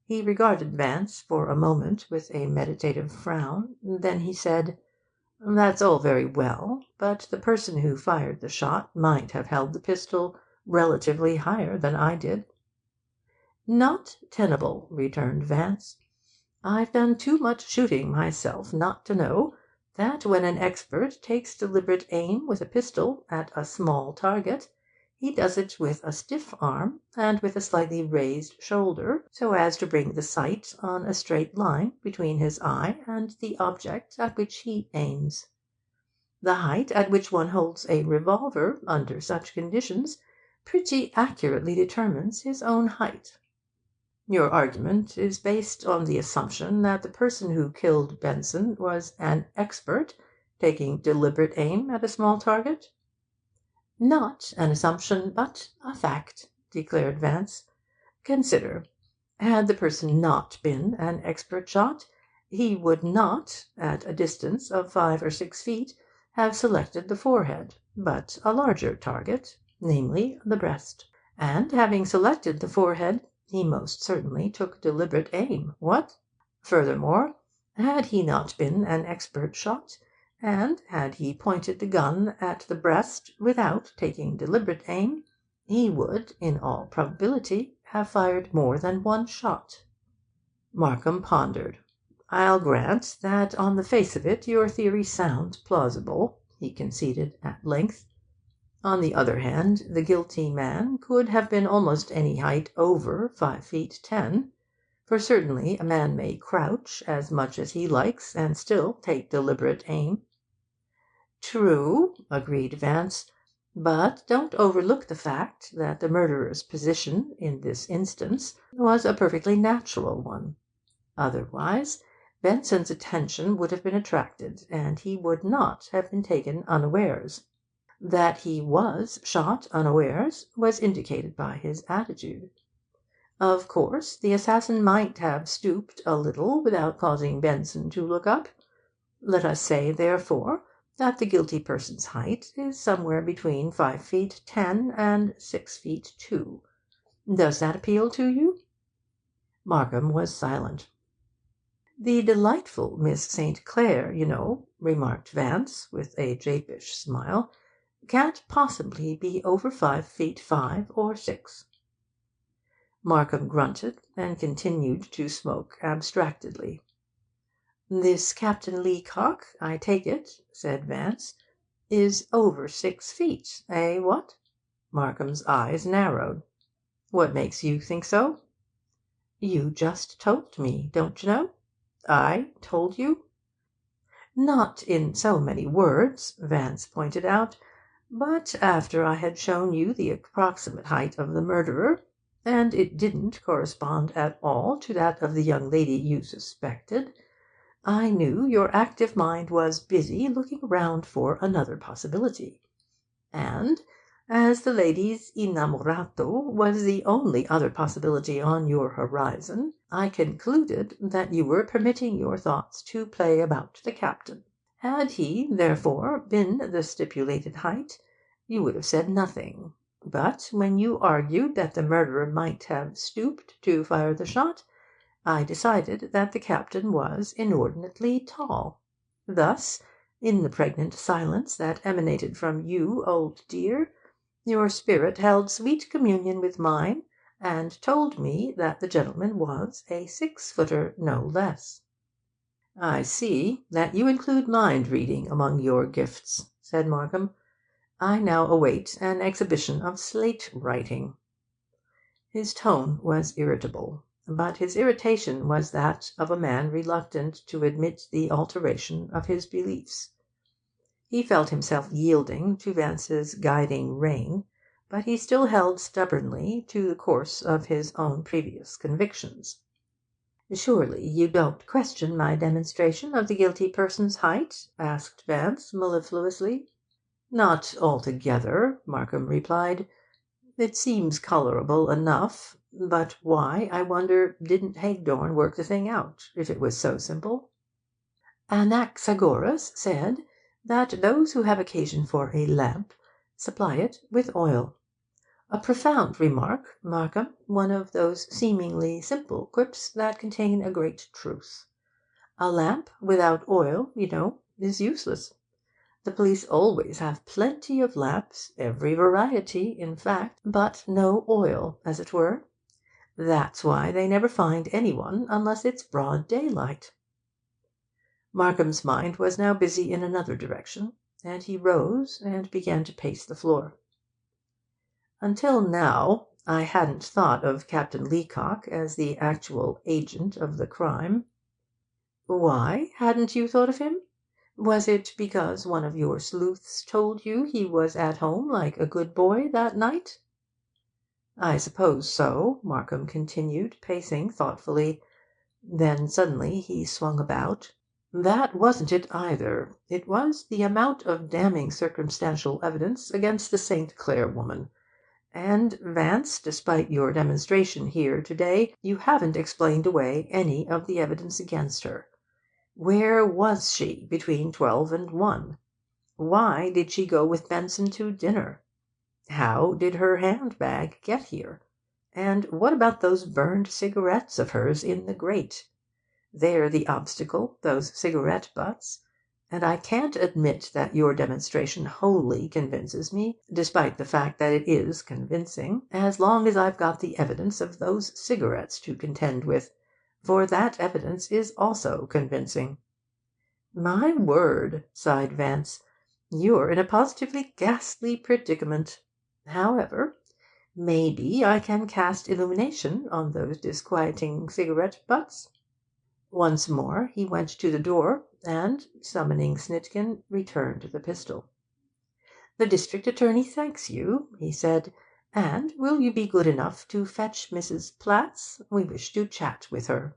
He regarded Vance for a moment with a meditative frown. Then he said, "That's all very well, but the person who fired the shot might have held the pistol relatively higher than I did." "Not tenable," returned Vance. "I've done too much shooting myself not to know that when an expert takes deliberate aim with a pistol at a small target, he does it with a stiff arm and with a slightly raised shoulder, so as to bring the sight on a straight line between his eye and the object at which he aims. The height at which one holds a revolver under such conditions pretty accurately determines his own height." "Your argument is based on the assumption that the person who killed Benson was an expert, taking deliberate aim at a small target?" "Not an assumption, but a fact," declared Vance. "Consider. Had the person not been an expert shot, he would not, at a distance of 5 or 6 feet, have selected the forehead, but a larger target, namely the breast. And having selected the forehead, he most certainly took deliberate aim, what? Furthermore, had he not been an expert shot, and had he pointed the gun at the breast without taking deliberate aim, he would, in all probability, have fired more than one shot." Markham pondered. I'll grant that on the face of it your theory sounds plausible," he conceded at length. "On the other hand, the guilty man could have been almost any height over 5 feet 10, for certainly a man may crouch as much as he likes and still take deliberate aim." "True," agreed Vance, "but don't overlook the fact that the murderer's position, in this instance, was a perfectly natural one. Otherwise, Benson's attention would have been attracted, and he would not have been taken unawares. That he was shot unawares was indicated by his attitude. Of course, the assassin might have stooped a little without causing Benson to look up. Let us say, therefore, that the guilty person's height is somewhere between 5 feet 10 and 6 feet 2. Does that appeal to you?" Markham was silent. "The delightful Miss St. Clair, you know," remarked Vance, with a japish smile, "can't possibly be over 5 feet 5 or 6." Markham grunted, and continued to smoke abstractedly. "This Captain Leacock, I take it," said Vance, "is over 6 feet, eh, what?" Markham's eyes narrowed. "What makes you think so?" "You just told me, don't you know?" "I told you?" "Not in so many words," Vance pointed out, "but after I had shown you the approximate height of the murderer, and it didn't correspond at all to that of the young lady you suspected, I knew your active mind was busy looking round for another possibility. And, as the lady's innamorato was the only other possibility on your horizon, I concluded that you were permitting your thoughts to play about the captain. Had he, therefore, been the stipulated height, you would have said nothing. But when you argued that the murderer might have stooped to fire the shot, I decided that the captain was inordinately tall. Thus, in the pregnant silence that emanated from you, old dear, your spirit held sweet communion with mine, and told me that the gentleman was a 6-footer, no less." "I see that you include mind-reading among your gifts," said Markham. "I now await an exhibition of slate-writing." His tone was irritable, but his irritation was that of a man reluctant to admit the alteration of his beliefs. He felt himself yielding to Vance's guiding rein, but he still held stubbornly to the course of his own previous convictions. "Surely you don't question my demonstration of the guilty person's height?" asked Vance mellifluously. "Not altogether," Markham replied. "It seems colourable enough. But why, I wonder, didn't Hagedorn work the thing out, if it was so simple?" "Anaxagoras said that those who have occasion for a lamp supply it with oil. A profound remark, Markham, one of those seemingly simple quips that contain a great truth. A lamp without oil, you know, is useless. The police always have plenty of lamps, every variety, in fact, but no oil, as it were. That's why they never find anyone unless it's broad daylight." Markham's mind was now busy in another direction, and he rose and began to pace the floor. "Until now, I hadn't thought of Captain Leacock as the actual agent of the crime." "Why hadn't you thought of him? Was it because one of your sleuths told you he was at home like a good boy that night?" "I suppose so," Markham continued, pacing thoughtfully. Then suddenly he swung about. "That wasn't it either. It was the amount of damning circumstantial evidence against the St. Clair woman. And, Vance, despite your demonstration here to-day, you haven't explained away any of the evidence against her. Where was she between 12 and 1? Why did she go with Benson to dinner? How did her handbag get here? And what about those burned cigarettes of hers in the grate? They're the obstacle, those cigarette butts. And I can't admit that your demonstration wholly convinces me, despite the fact that it is convincing, as long as I've got the evidence of those cigarettes to contend with. for that evidence is also convincing." "My word," sighed Vance, "you're in a positively ghastly predicament. However, maybe I can cast illumination on those disquieting cigarette butts." Once more he went to the door, and, summoning Snitkin, returned the pistol. "The district attorney thanks you," he said, "and will you be good enough to fetch Mrs. Platts? We wish to chat with her."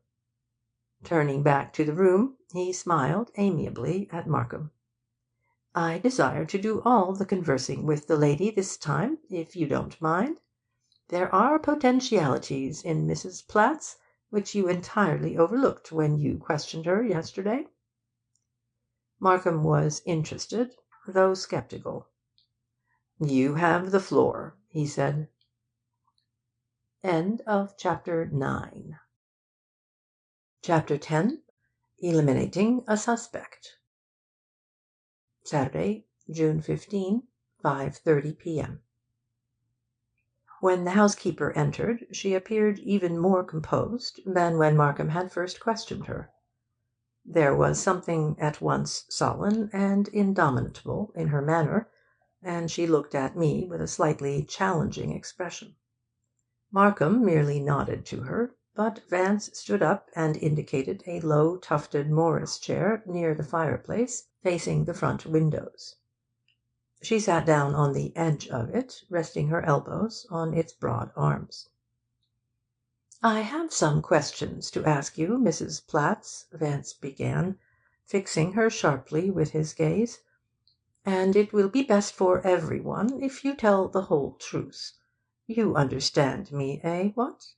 Turning back to the room, he smiled amiably at Markham. "I desire to do all the conversing with the lady this time, if you don't mind. There are potentialities in Mrs. Platts which you entirely overlooked when you questioned her yesterday." Markham was interested, though sceptical. "You have the floor," he said. Chapter 10. Eliminating a Suspect. Saturday, June 15, 5:30 p.m. When the housekeeper entered, she appeared even more composed than when Markham had first questioned her. There was something at once sullen and indomitable in her manner, and she looked at me with a slightly challenging expression. Markham merely nodded to her, but Vance stood up and indicated a low tufted Morris chair near the fireplace, facing the front windows. She sat down on the edge of it, resting her elbows on its broad arms. "I have some questions to ask you, Mrs. Platts," Vance began, fixing her sharply with his gaze, "and it will be best for everyone if you tell the whole truth. You understand me, what?"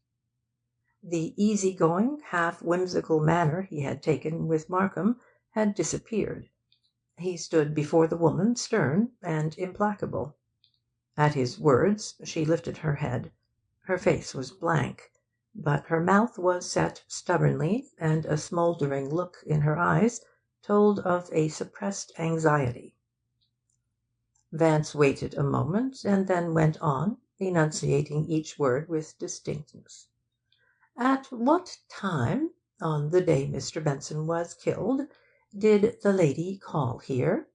The easy-going, half-whimsical manner he had taken with Markham had disappeared. He stood before the woman stern and implacable. At his words she lifted her head. Her face was blank, but her mouth was set stubbornly, and a smouldering look in her eyes told of a suppressed anxiety. Vance waited a moment, and then went on, enunciating each word with distinctness. "At what time, on the day Mr. Benson was killed, did the lady call here?"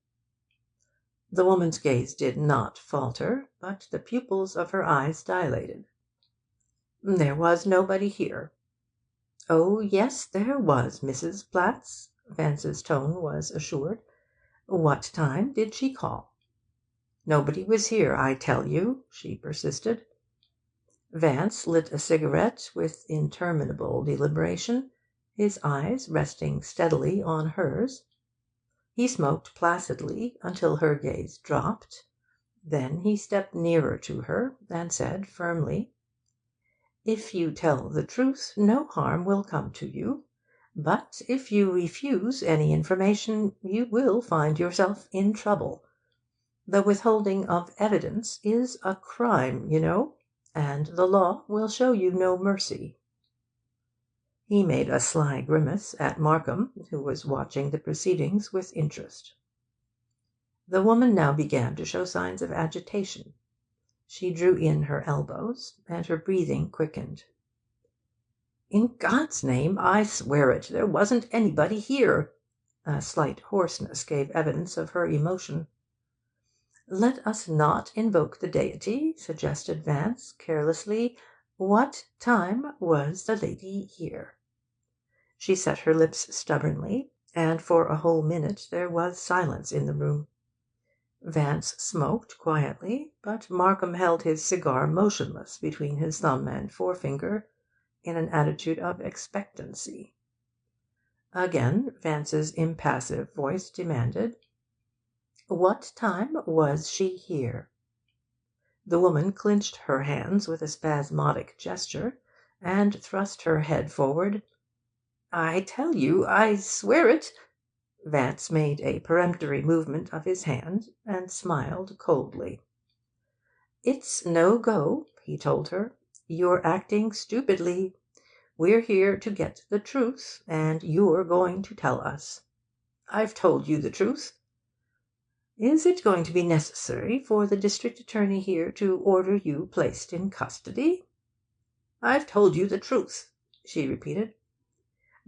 The woman's gaze did not falter, but the pupils of her eyes dilated. "There was nobody here." "Oh, yes, there was, Mrs. Platts," Vance's tone was assured. "What time did she call?" "Nobody was here, I tell you," she persisted. Vance lit a cigarette with interminable deliberation, his eyes resting steadily on hers. He smoked placidly until her gaze dropped. Then he stepped nearer to her and said firmly, "If you tell the truth, no harm will come to you. But if you refuse any information, you will find yourself in trouble. The withholding of evidence is a crime, you know, and the law will show you no mercy." He made a sly grimace at Markham, who was watching the proceedings with interest. The woman now began to show signs of agitation. She drew in her elbows, and her breathing quickened. "In God's name, I swear it, there wasn't anybody here." A slight hoarseness gave evidence of her emotion. "Let us not invoke the deity," suggested Vance, carelessly. "What time was the lady here?" She set her lips stubbornly, and for a whole minute there was silence in the room. Vance smoked quietly, but Markham held his cigar motionless between his thumb and forefinger, in an attitude of expectancy. Again Vance's impassive voice demanded, "What time was she here?" The woman clinched her hands with a spasmodic gesture, and thrust her head forward. "I tell you, I swear it." Vance made a peremptory movement of his hand, and smiled coldly. "It's no go," he told her. "You're acting stupidly. We're here to get the truth, and you're going to tell us." "I've told you the truth." "Is it going to be necessary for the district attorney here to order you placed in custody?" "I've told you the truth," she repeated.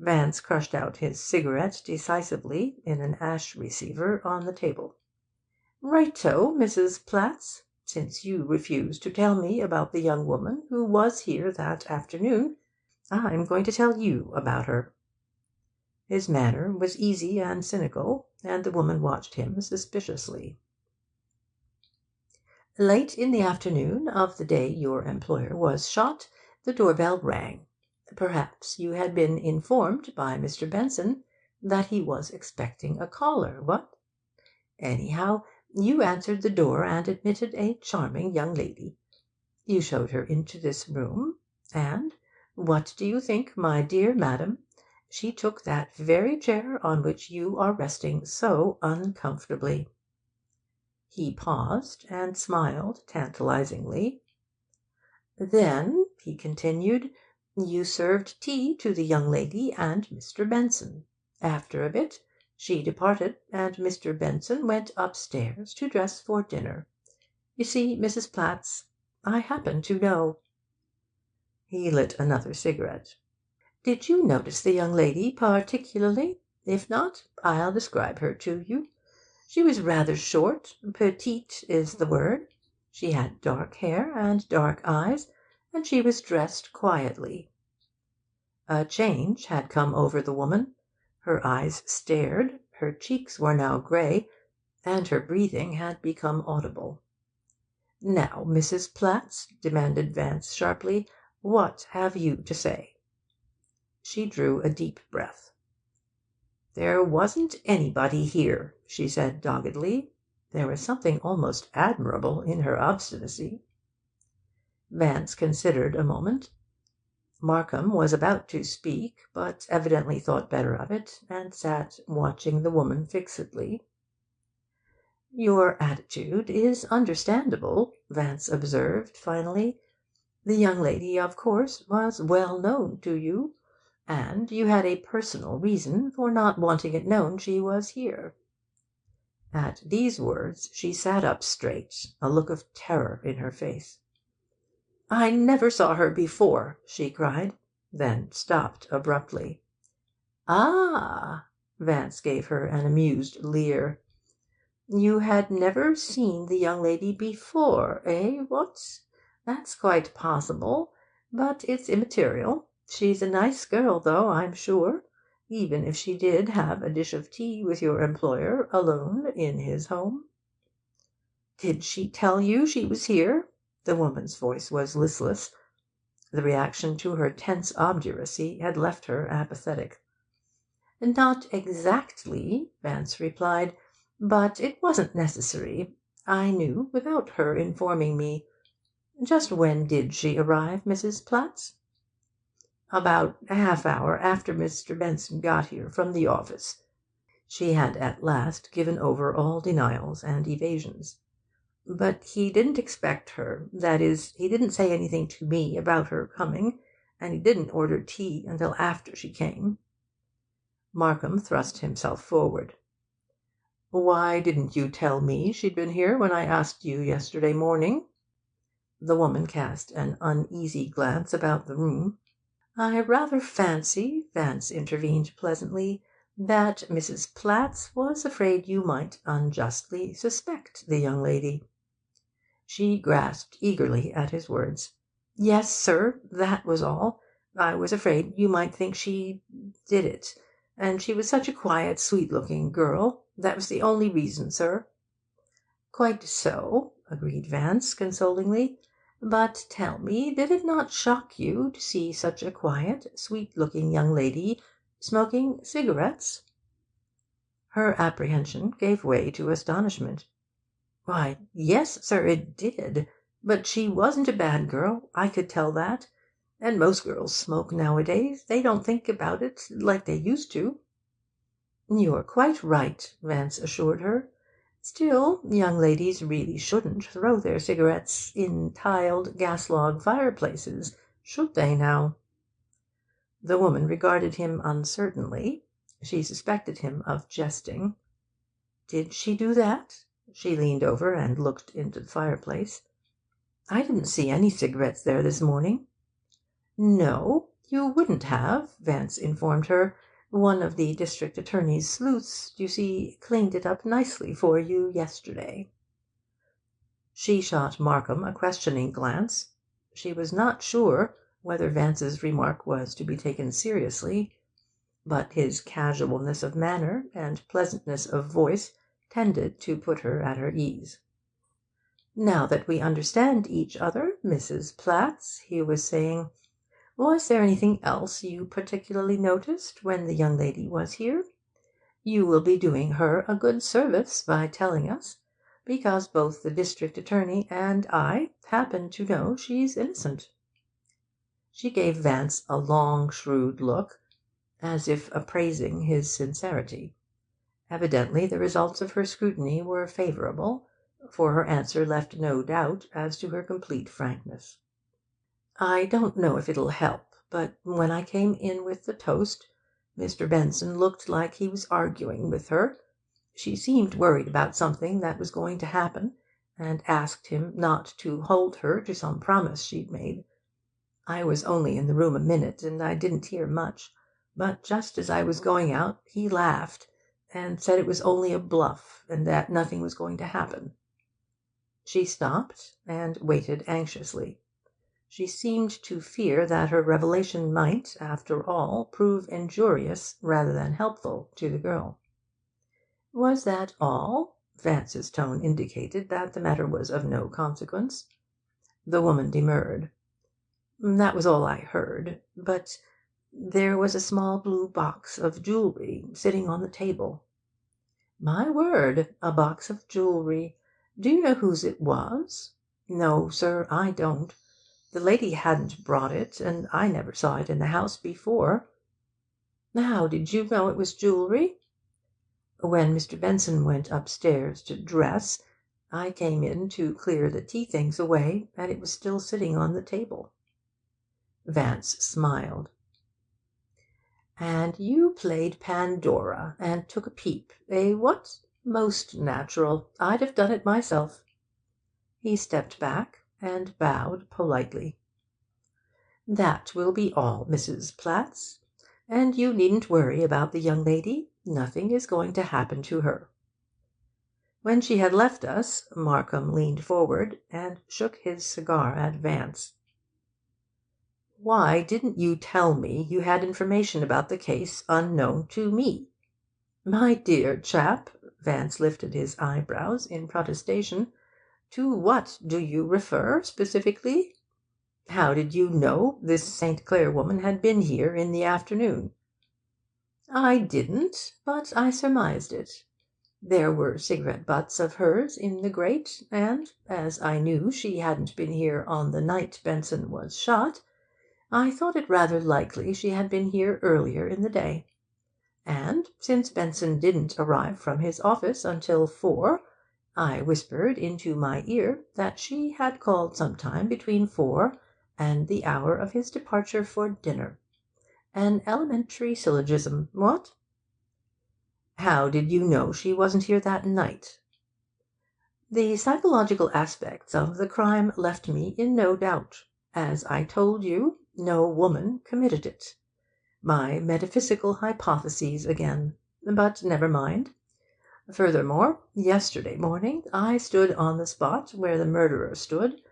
Vance crushed out his cigarette decisively in an ash receiver on the table. "Righto, Mrs. Platts. Since you refuse to tell me about the young woman who was here that afternoon, I'm going to tell you about her." His manner was easy and cynical, and the woman watched him suspiciously. "Late in the afternoon of the day your employer was shot, the doorbell rang. Perhaps you had been informed by Mr. Benson that he was expecting a caller, what? Anyhow, you answered the door and admitted a charming young lady. You showed her into this room, and what do you think, my dear madam? She took that very chair on which you are resting so uncomfortably." He paused and smiled tantalizingly. "Then," he continued, "you served tea to the young lady and Mr. Benson. After a bit, she departed, and Mr. Benson went upstairs to dress for dinner. You see, Mrs. Platts, I happen to know." He lit another cigarette. "Did you notice the young lady particularly? If not, I'll describe her to you. She was rather short, petite is the word. She had dark hair and dark eyes, and she was dressed quietly." A change had come over the woman. Her eyes stared, her cheeks were now grey, and her breathing had become audible. "Now, Mrs. Platts," demanded Vance sharply, "what have you to say?" She drew a deep breath. "There wasn't anybody here," she said doggedly. There was something almost admirable in her obstinacy. Vance considered a moment. Markham was about to speak, but evidently thought better of it, and sat watching the woman fixedly. "Your attitude is understandable," Vance observed finally. "The young lady, of course, was well known to you, and you had a personal reason for not wanting it known she was here." At these words she sat up straight, a look of terror in her face. "I never saw her before," she cried, then stopped abruptly. "Ah!" Vance gave her an amused leer. "You had never seen the young lady before, eh, what? That's quite possible, but it's immaterial. She's a nice girl, though, I'm sure, even if she did have a dish of tea with your employer alone in his home." "Did she tell you she was here?" The woman's voice was listless. The reaction to her tense obduracy had left her apathetic. "Not exactly," Vance replied, "but it wasn't necessary. I knew without her informing me. Just when did she arrive, Mrs. Platts?" "About a half hour after Mr. Benson got here from the office." She had at last given over all denials and evasions. "But he didn't expect her. That is, he didn't say anything to me about her coming, and he didn't order tea until after she came." Markham thrust himself forward. "Why didn't you tell me she'd been here when I asked you yesterday morning?" The woman cast an uneasy glance about the room. "I rather fancy," Vance intervened pleasantly, "that Mrs. Platts was afraid you might unjustly suspect the young lady." She grasped eagerly at his words. "Yes, sir, that was all. I was afraid you might think she did it. And she was such a quiet, sweet-looking girl. That was the only reason, sir." "Quite so," agreed Vance consolingly. "But tell me, did it not shock you to see such a quiet, sweet-looking young lady smoking cigarettes?" Her apprehension gave way to astonishment. "Why, yes, sir, it did. But she wasn't a bad girl, I could tell that. And most girls smoke nowadays. They don't think about it like they used to." "You're quite right," Vance assured her. "Still, young ladies really shouldn't throw their cigarettes in tiled gas-log fireplaces, should they now?" The woman regarded him uncertainly. She suspected him of jesting. "Did she do that?" She leaned over and looked into the fireplace. "I didn't see any cigarettes there this morning." "No? "You wouldn't have," Vance informed her. "One of the district attorney's sleuths, you see, cleaned it up nicely for you yesterday." She shot Markham a questioning glance. She was not sure whether Vance's remark was to be taken seriously, but his casualness of manner and pleasantness of voice tended to put her at her ease. "Now that we understand each other, Mrs. Platts," he was saying, "was there anything else you particularly noticed when the young lady was here? You will be doing her a good service by telling us, because both the district attorney and I happen to know she's innocent." She gave Vance a long, shrewd look, as if appraising his sincerity. Evidently the results of her scrutiny were favourable, for her answer left no doubt as to her complete frankness. "I don't know if it'll help, but when I came in with the toast, Mr. Benson looked like he was arguing with her. She seemed worried about something that was going to happen, and asked him not to hold her to some promise she'd made. I was only in the room a minute, and I didn't hear much, but just as I was going out he laughed, and said it was only a bluff, and that nothing was going to happen." She stopped, and waited anxiously. She seemed to fear that her revelation might, after all, prove injurious rather than helpful to the girl. "Was that all?" Vance's tone indicated that the matter was of no consequence. The woman demurred. "That was all I heard. But there was a small blue box of jewellery sitting on the table." "My word! A box of jewellery! Do you know whose it was?" "No, sir, I don't. The lady hadn't brought it, and I never saw it in the house before." "How did you know it was jewellery?" "When Mr. Benson went upstairs to dress, I came in to clear the tea things away, and it was still sitting on the table." Vance smiled. "And you played Pandora, and took a peep, eh, what? Most natural. I'd have done it myself." He stepped back and bowed politely. "That will be all, Mrs. Platts. And you needn't worry about the young lady. Nothing is going to happen to her." When she had left us, Markham leaned forward and shook his cigar at Vance. "Why didn't you tell me you had information about the case unknown to me?" "My dear chap," Vance lifted his eyebrows in protestation, "to what do you refer specifically? How did you know this St. Clair woman had been here in the afternoon?" "I didn't, but I surmised it. There were cigarette butts of hers in the grate, and, as I knew she hadn't been here on the night Benson was shot, I thought it rather likely she had been here earlier in the day. And, since Benson didn't arrive from his office until 4, I whispered into my ear that she had called sometime between 4 and the hour of his departure for dinner. An elementary syllogism, what?" "How did you know she wasn't here that night?" "The psychological aspects of the crime left me in no doubt. As I told you, no woman committed it. My metaphysical hypotheses again. But never mind. Furthermore, yesterday morning I stood on the spot where the murderer stood,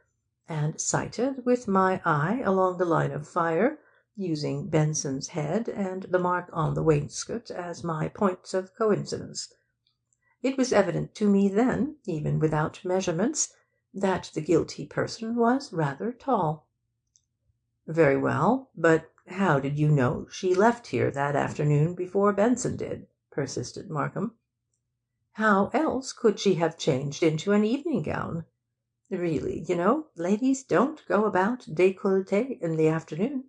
and sighted with my eye along the line of fire, using Benson's head and the mark on the wainscot as my points of coincidence. It was evident to me then, even without measurements, that the guilty person was rather tall." "Very well, but how did you know she left here that afternoon before Benson did?" persisted Markham. "How else could she have changed into an evening gown? Really, you know, ladies don't go about décolletées in the afternoon."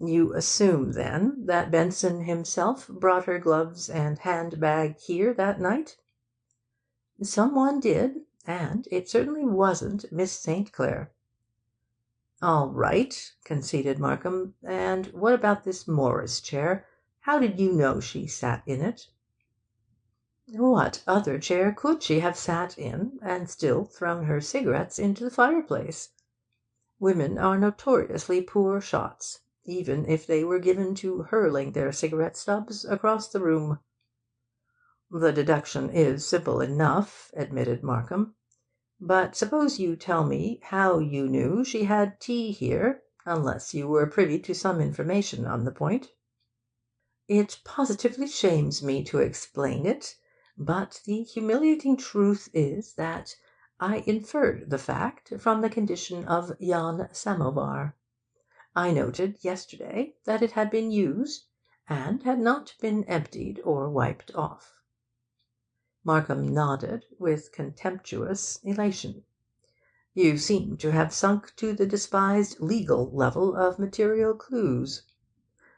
"You assume, then, that Benson himself brought her gloves and handbag here that night?" "Someone did, and it certainly wasn't Miss St. Clair." "All right," conceded Markham. "And what about this Morris chair? How did you know she sat in it?" "What other chair could she have sat in, and still thrown her cigarettes into the fireplace? Women are notoriously poor shots. even if they were given to hurling their cigarette stubs across the room." "The deduction is simple enough," admitted Markham. "But suppose you tell me how you knew she had tea here, unless you were privy to some information on the point." "It positively shames me to explain it, but the humiliating truth is that I inferred the fact from the condition of yon samovar. I noted yesterday that it had been used, and had not been emptied or wiped off." Markham nodded with contemptuous elation. "You seem to have sunk to the despised legal level of material clues.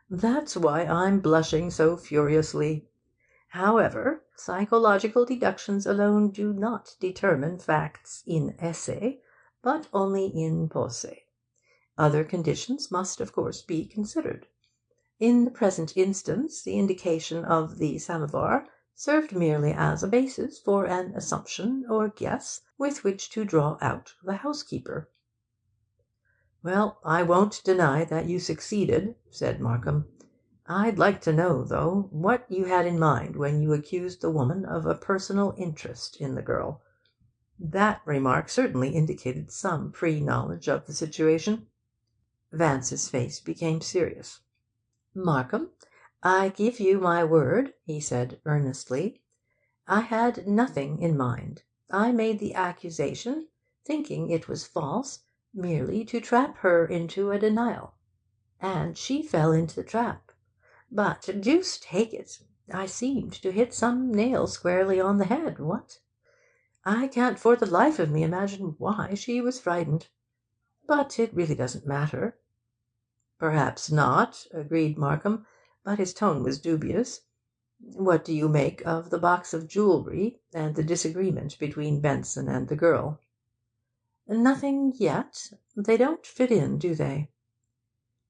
That's why I'm blushing so furiously. However, psychological deductions alone do not determine facts in esse, but only in posse. Other conditions must, of course, be considered. In the present instance, the indication of the samovar served merely as a basis for an assumption or guess with which to draw out the housekeeper." "Well, I won't deny that you succeeded," said Markham. "I'd like to know, though, what you had in mind when you accused the woman of a personal interest in the girl. That remark certainly indicated some pre-knowledge of the situation." Vance's face became serious. "Markham, I give you my word," he said earnestly. "I had nothing in mind. I made the accusation, thinking it was false, merely to trap her into a denial. And she fell into the trap. But, deuce take it, I seemed to hit some nail squarely on the head, what? I can't for the life of me imagine why she was frightened. But it really doesn't matter." "Perhaps not," agreed Markham, but his tone was dubious. "What do you make of the box of jewellery, and the disagreement between Benson and the girl?" "Nothing yet. They don't fit in, do they?"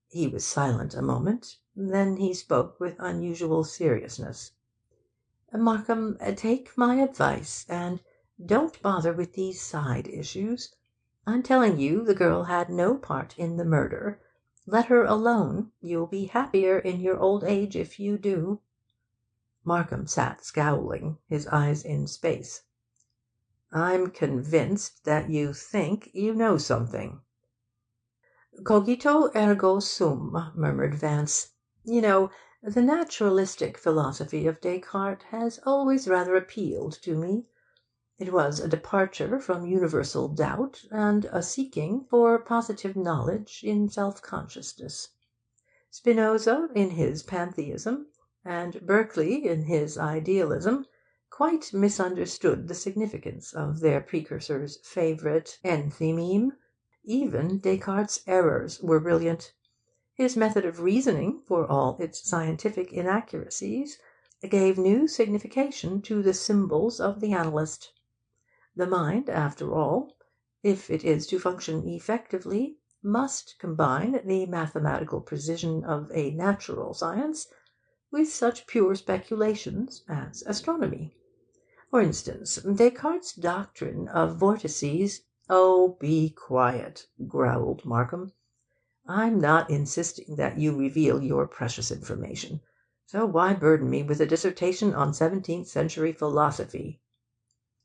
He was silent a moment. Then he spoke with unusual seriousness. "Markham, take my advice, and don't bother with these side issues. I'm telling you the girl had no part in the murder. Let her alone. You'll be happier in your old age if you do." Markham sat scowling, his eyes in space. "I'm convinced that you think you know something." "Cogito ergo sum," murmured Vance. "You know, the naturalistic philosophy of Descartes has always rather appealed to me. It was a departure from universal doubt, and a seeking for positive knowledge in self-consciousness. Spinoza, in his pantheism, and Berkeley, in his idealism, quite misunderstood the significance of their precursor's favourite enthymeme. Even Descartes' errors were brilliant. His method of reasoning, for all its scientific inaccuracies, gave new signification to the symbols of the analyst. The mind, after all, if it is to function effectively, must combine the mathematical precision of a natural science with such pure speculations as astronomy. For instance, Descartes' doctrine of vortices—" "Oh, be quiet," growled Markham. "I'm not insisting that you reveal your precious information, so why burden me with a dissertation on 17th-century philosophy?"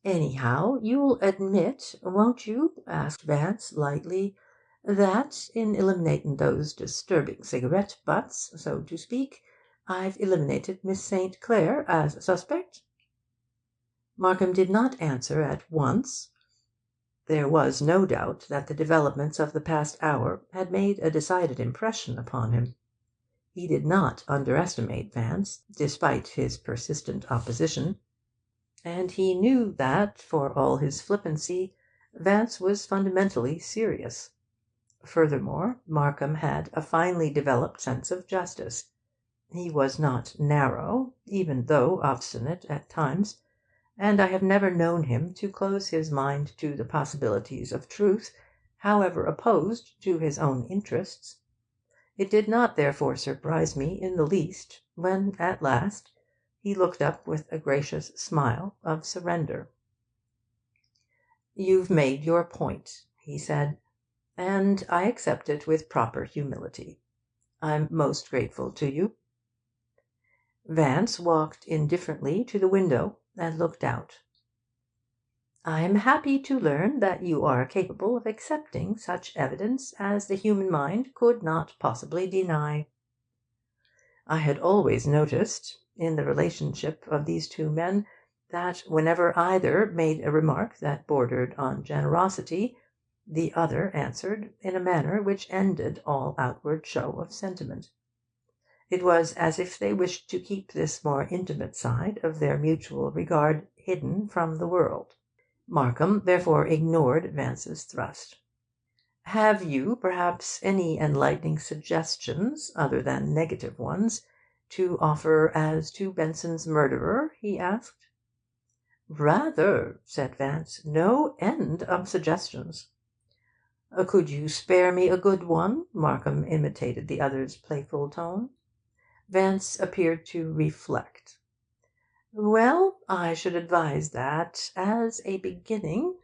"Anyhow, you'll admit, won't you," asked Vance lightly, "that, in eliminating those disturbing cigarette butts, so to speak, I've eliminated Miss St. Clair as a suspect?" Markham did not answer at once. There was no doubt that the developments of the past hour had made a decided impression upon him. He did not underestimate Vance, despite his persistent opposition. And he knew that, for all his flippancy, Vance was fundamentally serious. Furthermore, Markham had a finely developed sense of justice. He was not narrow, even though obstinate at times, and I have never known him to close his mind to the possibilities of truth, however opposed to his own interests. It did not therefore surprise me in the least when, at last, he looked up with a gracious smile of surrender. "You've made your point," he said, "and I accept it with proper humility. I'm most grateful to you." Vance walked indifferently to the window and looked out. "I'm happy to learn that you are capable of accepting such evidence as the human mind could not possibly deny." I had always noticed, in the relationship of these two men, that whenever either made a remark that bordered on generosity, the other answered in a manner which ended all outward show of sentiment. It was as if they wished to keep this more intimate side of their mutual regard hidden from the world. Markham therefore ignored Vance's thrust. "Have you, perhaps, any enlightening suggestions, other than negative ones, to offer as to Benson's murderer?" he asked. "Rather," said Vance. "No end of suggestions." "Could you spare me a good one?" Markham imitated the other's playful tone. Vance appeared to reflect. "Well, I should advise that, as a beginning,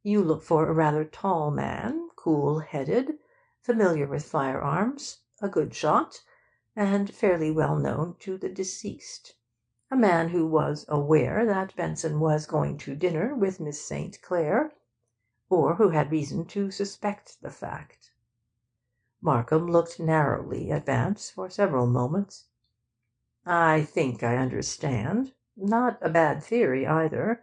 you look for a rather tall man, cool-headed, familiar with firearms, a good shot, and fairly well known to the deceased. A man who was aware that Benson was going to dinner with Miss St. Clair, or who had reason to suspect the fact." Markham looked narrowly at Vance for several moments. "I think I understand. Not a bad theory, either.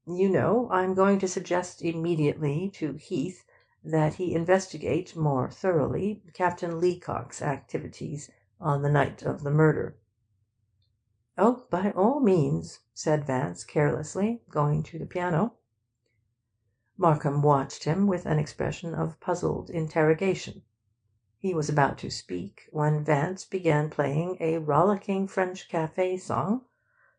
You know, I'm going to suggest immediately to Heath that he investigate more thoroughly Captain Leacock's activities on the night of the murder." "Oh, by all means," said Vance carelessly, going to the piano. Markham watched him with an expression of puzzled interrogation. He was about to speak when Vance began playing a rollicking French café song,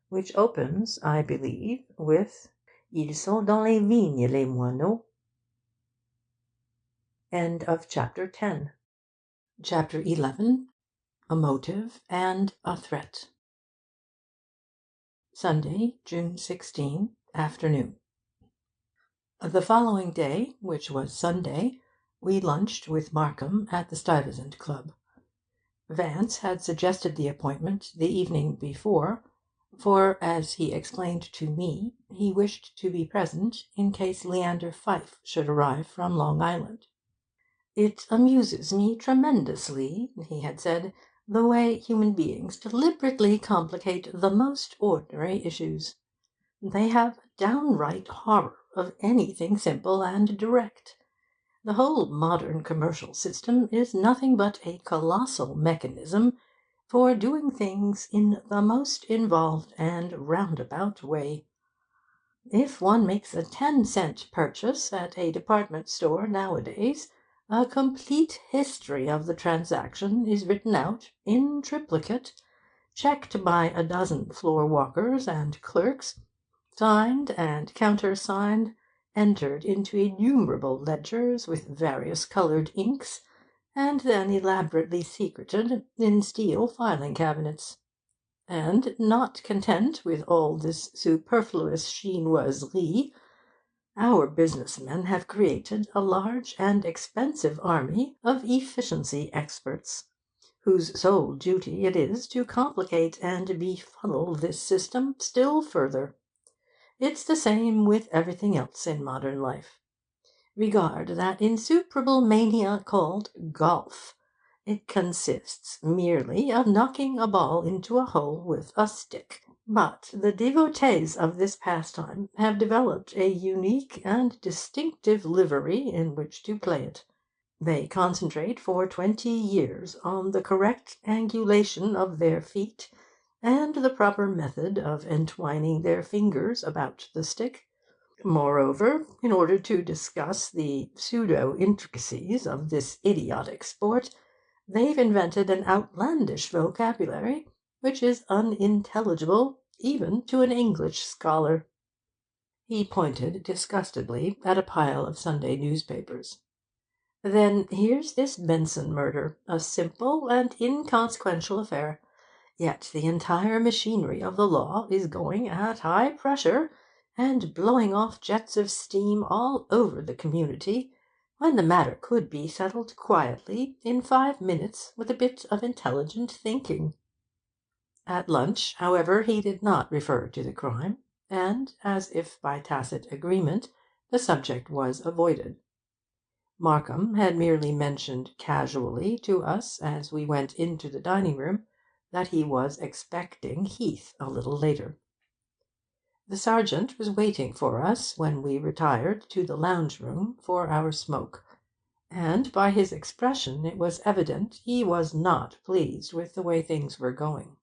which opens, I believe, with "Ils sont dans les vignes, les moineaux." End of chapter 10. Chapter 11. A Motive and a Threat. Sunday, June 16, afternoon. The following day, which was Sunday, we lunched with Markham at the Stuyvesant Club. Vance had suggested the appointment the evening before, for, as he explained to me, he wished to be present in case Leander Pfyfe should arrive from Long Island. "It amuses me tremendously," he had said, "the way human beings deliberately complicate the most ordinary issues. They have a downright horror of anything simple and direct. The whole modern commercial system is nothing but a colossal mechanism for doing things in the most involved and roundabout way. If one makes a 10-cent purchase at a department store nowadays, a complete history of the transaction is written out in triplicate, checked by a dozen floor-walkers and clerks, signed and countersigned, entered into innumerable ledgers with various coloured inks, and then elaborately secreted in steel filing cabinets. And, not content with all this superfluous chinoiserie, our business men have created a large and expensive army of efficiency experts, whose sole duty it is to complicate and befuddle this system still further. It's the same with everything else in modern life. Regard that insuperable mania called golf. It consists merely of knocking a ball into a hole with a stick. But the devotees of this pastime have developed a unique and distinctive livery in which to play it. They concentrate for 20 years on the correct angulation of their feet and the proper method of entwining their fingers about the stick. Moreover, in order to discuss the pseudo-intricacies of this idiotic sport, they've invented an outlandish vocabulary which is unintelligible even to an English scholar. He pointed disgustedly at a pile of Sunday newspapers. Then here's this Benson murder, a simple and inconsequential affair. Yet the entire machinery of the law is going at high pressure and blowing off jets of steam all over the community, when the matter could be settled quietly in 5 minutes with a bit of intelligent thinking. At lunch, however, he did not refer to the crime, and, as if by tacit agreement, the subject was avoided. Markham had merely mentioned casually to us as we went into the dining-room that he was expecting Heath a little later. The sergeant was waiting for us when we retired to the lounge-room for our smoke, and by his expression it was evident he was not pleased with the way things were going.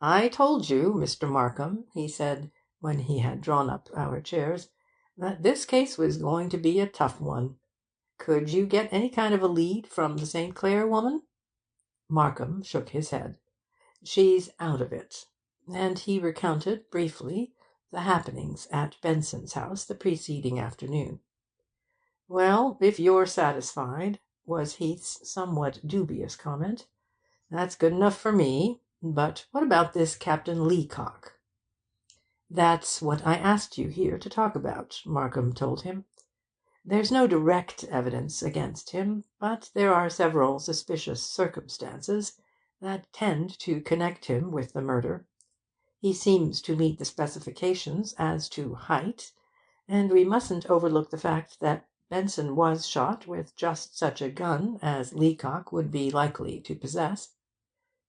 "I told you, Mr. Markham," he said, when he had drawn up our chairs, "that this case was going to be a tough one. Could you get any kind of a lead from the St. Clair woman?" Markham shook his head. "She's out of it," and he recounted briefly the happenings at Benson's house the preceding afternoon. "Well, if you're satisfied," was Heath's somewhat dubious comment, "that's good enough for me. But what about this Captain Leacock?" "That's what I asked you here to talk about," Markham told him. "There's no direct evidence against him, but there are several suspicious circumstances that tend to connect him with the murder. He seems to meet the specifications as to height, and we mustn't overlook the fact that Benson was shot with just such a gun as Leacock would be likely to possess.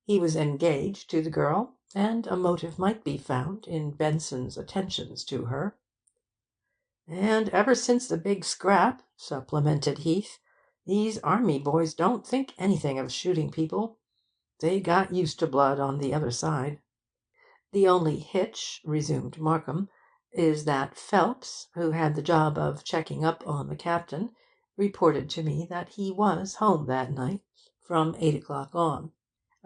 He was engaged to the girl, and a motive might be found in Benson's attentions to her." "And ever since the big scrap," supplemented Heath, "these army boys don't think anything of shooting people. They got used to blood on the other side." "The only hitch," resumed Markham, "is that Phelps, who had the job of checking up on the captain, reported to me that he was home that night from 8 o'clock on.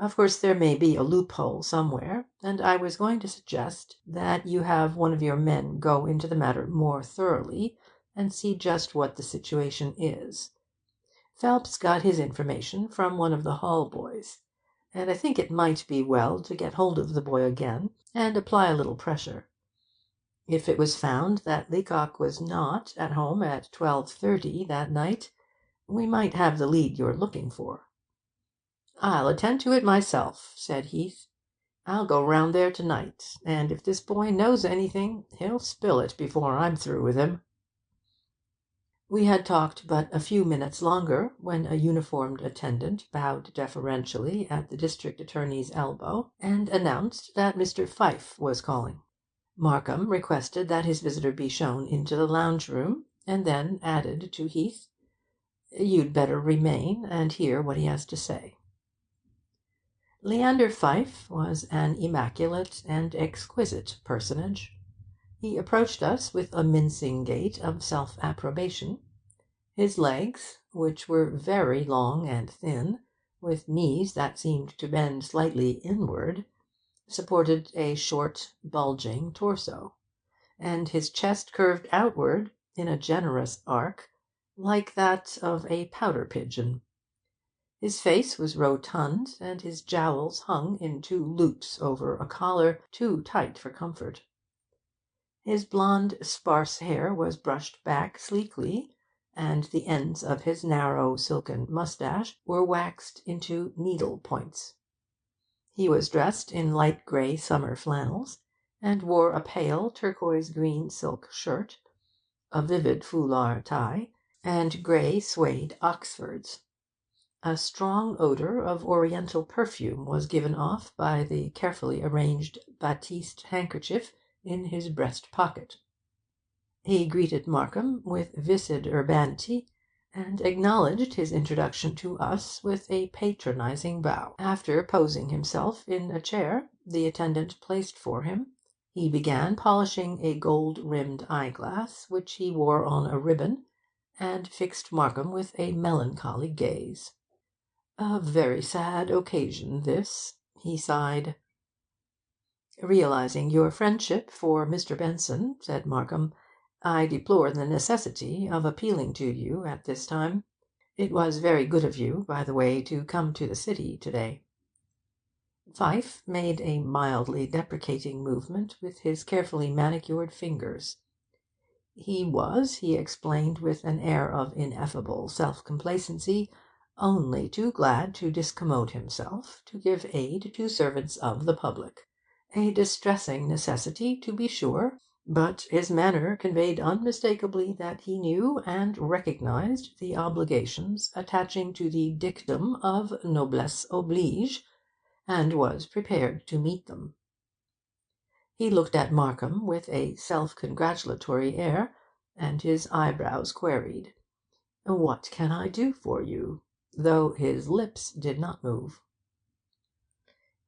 Of course there may be a loophole somewhere, and I was going to suggest that you have one of your men go into the matter more thoroughly and see just what the situation is. Phelps got his information from one of the hall boys, and I think it might be well to get hold of the boy again and apply a little pressure. If it was found that Leacock was not at home at 12:30 that night, we might have the lead you're looking for." "I'll attend to it myself," said Heath. "I'll go round there to-night, and if this boy knows anything, he'll spill it before I'm through with him." We had talked but a few minutes longer when a uniformed attendant bowed deferentially at the district attorney's elbow and announced that Mr. Pfyfe was calling. Markham requested that his visitor be shown into the lounge-room, and then added to Heath, "You'd better remain and hear what he has to say." Leander Pfyfe was an immaculate and exquisite personage. He approached us with a mincing gait of self-approbation. His legs, which were very long and thin, with knees that seemed to bend slightly inward, supported a short, bulging torso, and his chest curved outward in a generous arc, like that of a pouter-pigeon. His face was rotund, and his jowls hung in two loops over a collar too tight for comfort. His blond, sparse hair was brushed back sleekly, and the ends of his narrow silken moustache were waxed into needle points. He was dressed in light grey summer flannels, and wore a pale turquoise-green silk shirt, a vivid foulard tie, and grey suede Oxfords. A strong odour of Oriental perfume was given off by the carefully arranged batiste handkerchief in his breast pocket. He greeted Markham with viscid urbanity, and acknowledged his introduction to us with a patronising bow. After posing himself in a chair the attendant placed for him, he began polishing a gold-rimmed eyeglass which he wore on a ribbon, and fixed Markham with a melancholy gaze. "A very sad occasion, this," he sighed. "Realizing your friendship for Mr. Benson," said Markham, "I deplore the necessity of appealing to you at this time. It was very good of you, by the way, to come to the city to-day." Pfyfe made a mildly deprecating movement with his carefully manicured fingers. He was, he explained with an air of ineffable self-complacency, only too glad to discommode himself to give aid to servants of the public. A distressing necessity, to be sure, but his manner conveyed unmistakably that he knew and recognized the obligations attaching to the dictum of noblesse oblige, and was prepared to meet them. He looked at Markham with a self-congratulatory air, and his eyebrows queried, "What can I do for you?" though his lips did not move.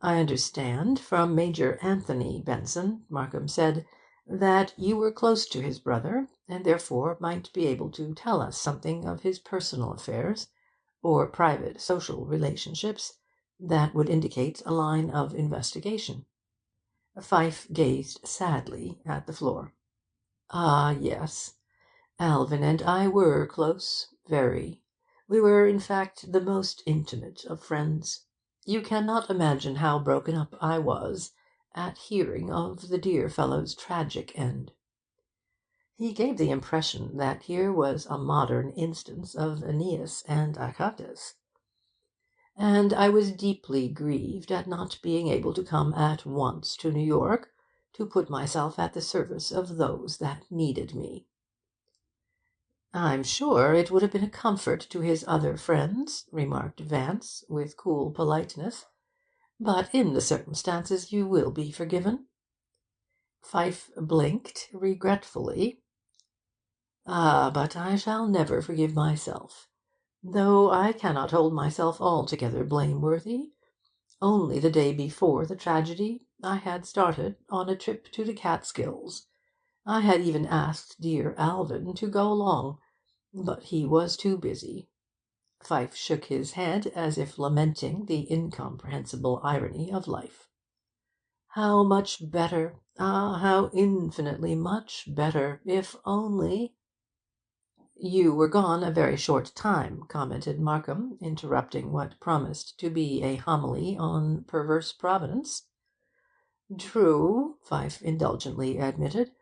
"I understand from Major Anthony Benson," Markham said, "that you were close to his brother, and therefore might be able to tell us something of his personal affairs, or private social relationships, that would indicate a line of investigation." Pfyfe gazed sadly at the floor. "Ah, yes. Alvin and I were close, very. We were, in fact, the most intimate of friends. You cannot imagine how broken up I was at hearing of the dear fellow's tragic end." He gave the impression that here was a modern instance of Aeneas and Achates. "And I was deeply grieved at not being able to come at once to New York to put myself at the service of those that needed me." "I'm sure it would have been a comfort to his other friends," remarked Vance, with cool politeness. "But in the circumstances you will be forgiven." Pfyfe blinked regretfully. "Ah, but I shall never forgive myself, though I cannot hold myself altogether blameworthy. Only the day before the tragedy I had started on a trip to the Catskills. I had even asked dear Alvin to go along, but he was too busy." Pfyfe shook his head as if lamenting the incomprehensible irony of life. "How much better, ah, how infinitely much better, if only—" "You were gone a very short time," commented Markham, interrupting what promised to be a homily on perverse Providence. "True," Pfyfe indulgently admitted,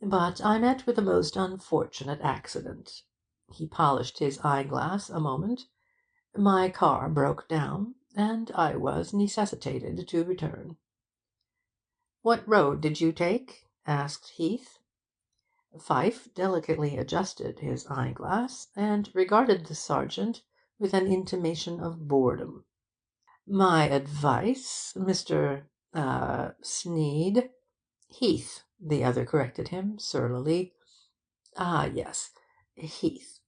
"but I met with a most unfortunate accident." He polished his eyeglass a moment. "My car broke down, and I was necessitated to return." "What road did you take?" asked Heath. Pfyfe delicately adjusted his eyeglass, and regarded the sergeant with an intimation of boredom. "My advice, Mr. Sneed—" "Heath," the other corrected him surlily. "Ah, yes, Heath.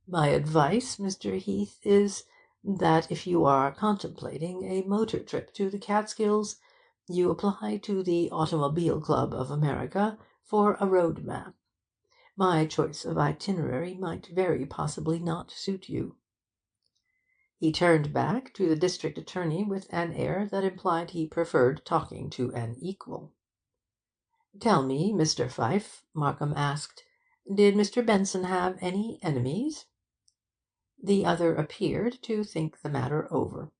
My advice, Mr. Heath, is that if you are contemplating a motor trip to the Catskills, you apply to the Automobile Club of America for a road map. My choice of itinerary might very possibly not suit you." He turned back to the district attorney with an air that implied he preferred talking to an equal. "Tell me, Mr. Pfyfe," Markham asked, "did Mr. Benson have any enemies?" The other appeared to think the matter over.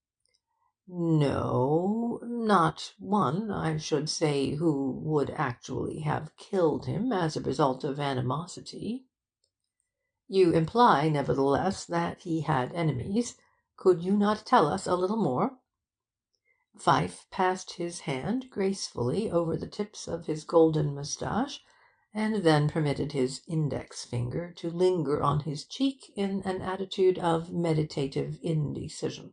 "No, not one, I should say, who would actually have killed him as a result of animosity." "You imply, nevertheless, that he had enemies. Could you not tell us a little more?" Pfyfe passed his hand gracefully over the tips of his golden moustache, and then permitted his index finger to linger on his cheek in an attitude of meditative indecision.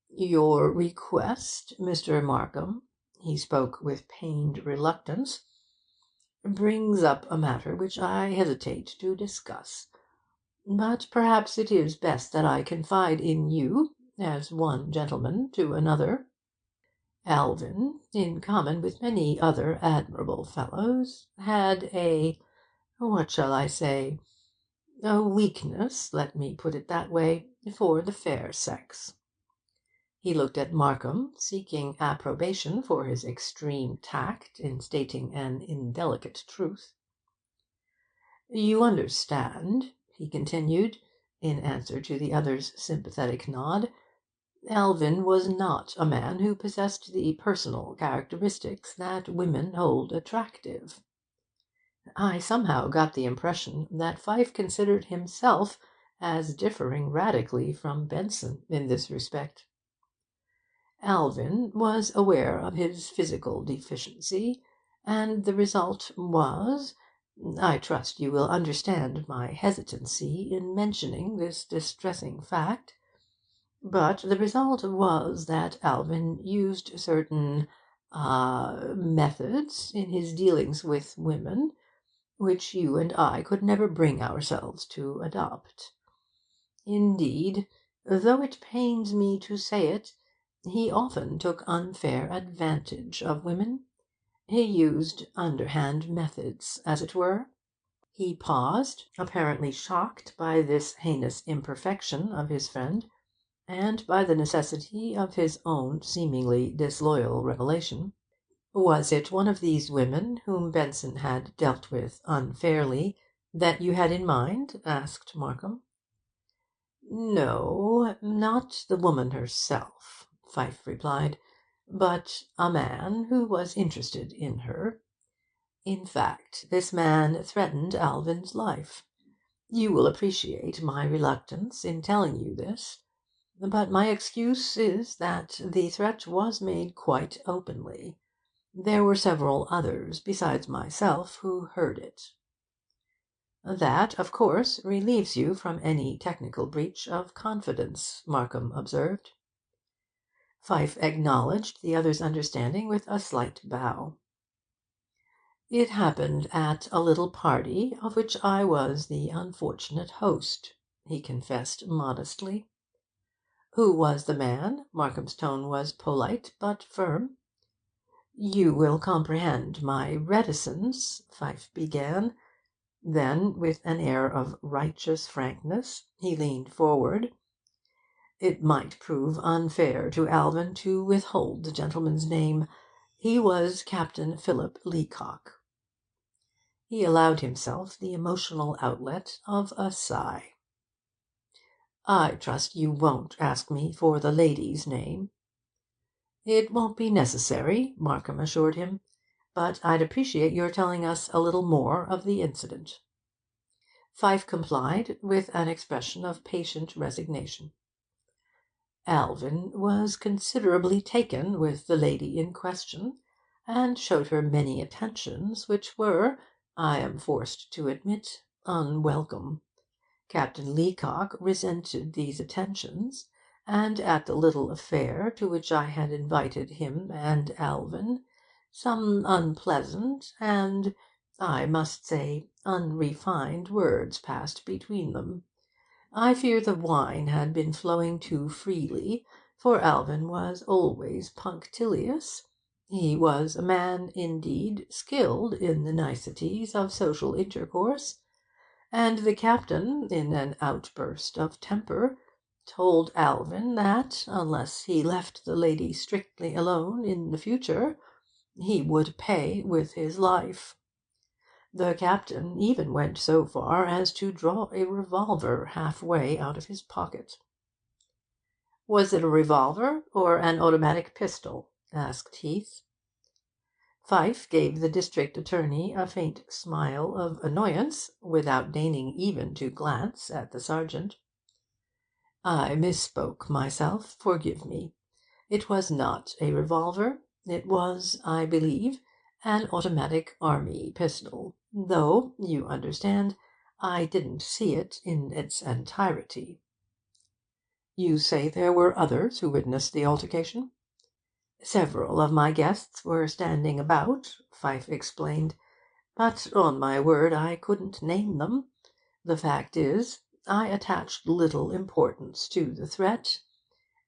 "Your request, Mr. Markham," he spoke with pained reluctance, "brings up a matter which I hesitate to discuss. But perhaps it is best that I confide in you, as one gentleman to another. Alvin, in common with many other admirable fellows, had what shall I say? A weakness, let me put it that way, for the fair sex." He looked at Markham, seeking approbation for his extreme tact in stating an indelicate truth. "You understand," he continued, in answer to the other's sympathetic nod, "Alvin was not a man who possessed the personal characteristics that women hold attractive." I somehow got the impression that Pfyfe considered himself as differing radically from Benson in this respect. Alvin was aware of his physical deficiency, and the result was—I trust you will understand my hesitancy in mentioning this distressing fact—but the result was that Alvin used certain methods in his dealings with women which you and I could never bring ourselves to adopt. Indeed, though it pains me to say it, he often took unfair advantage of women. He used underhand methods, as it were. He paused, apparently shocked by this heinous imperfection of his friend, and by the necessity of his own seemingly disloyal revelation. Was it one of these women whom Benson had dealt with unfairly that you had in mind? Asked Markham. No, not the woman herself, Pfyfe replied, but a man who was interested in her. In fact, this man threatened Alvin's life. You will appreciate my reluctance in telling you this, but my excuse is that the threat was made quite openly. There were several others besides myself who heard it. That, of course, relieves you from any technical breach of confidence, Markham observed. Pfyfe acknowledged the other's understanding with a slight bow. It happened at a little party of which I was the unfortunate host, he confessed modestly. Who was the man? Markham's tone was polite but firm. You will comprehend my reticence, Pfyfe began. Then, with an air of righteous frankness, he leaned forward. It might prove unfair to Alvin to withhold the gentleman's name. He was Captain Philip Leacock. He allowed himself the emotional outlet of a sigh. I trust you won't ask me for the lady's name. It won't be necessary, Markham assured him, but I'd appreciate your telling us a little more of the incident. Pfyfe complied with an expression of patient resignation. Alvin was considerably taken with the lady in question, and showed her many attentions which were, I am forced to admit, unwelcome. Captain Leacock resented these attentions, and at the little affair to which I had invited him and Alvin, some unpleasant and, I must say, unrefined words passed between them. I fear the wine had been flowing too freely, for Alvin was always punctilious. He was a man, indeed, skilled in the niceties of social intercourse, and the captain, in an outburst of temper, told Alvin that, unless he left the lady strictly alone in the future, he would pay with his life. The captain even went so far as to draw a revolver half-way out of his pocket. "Was it a revolver or an automatic pistol?" asked Heath. Pfyfe gave the district attorney a faint smile of annoyance, without deigning even to glance at the sergeant. "I misspoke myself. Forgive me. It was not a revolver. It was, I believe, an automatic army pistol, though, you understand, I didn't see it in its entirety." "You say there were others who witnessed the altercation?" "Several of my guests were standing about," Pfyfe explained, "but on my word I couldn't name them. The fact is, I attached little importance to the threat.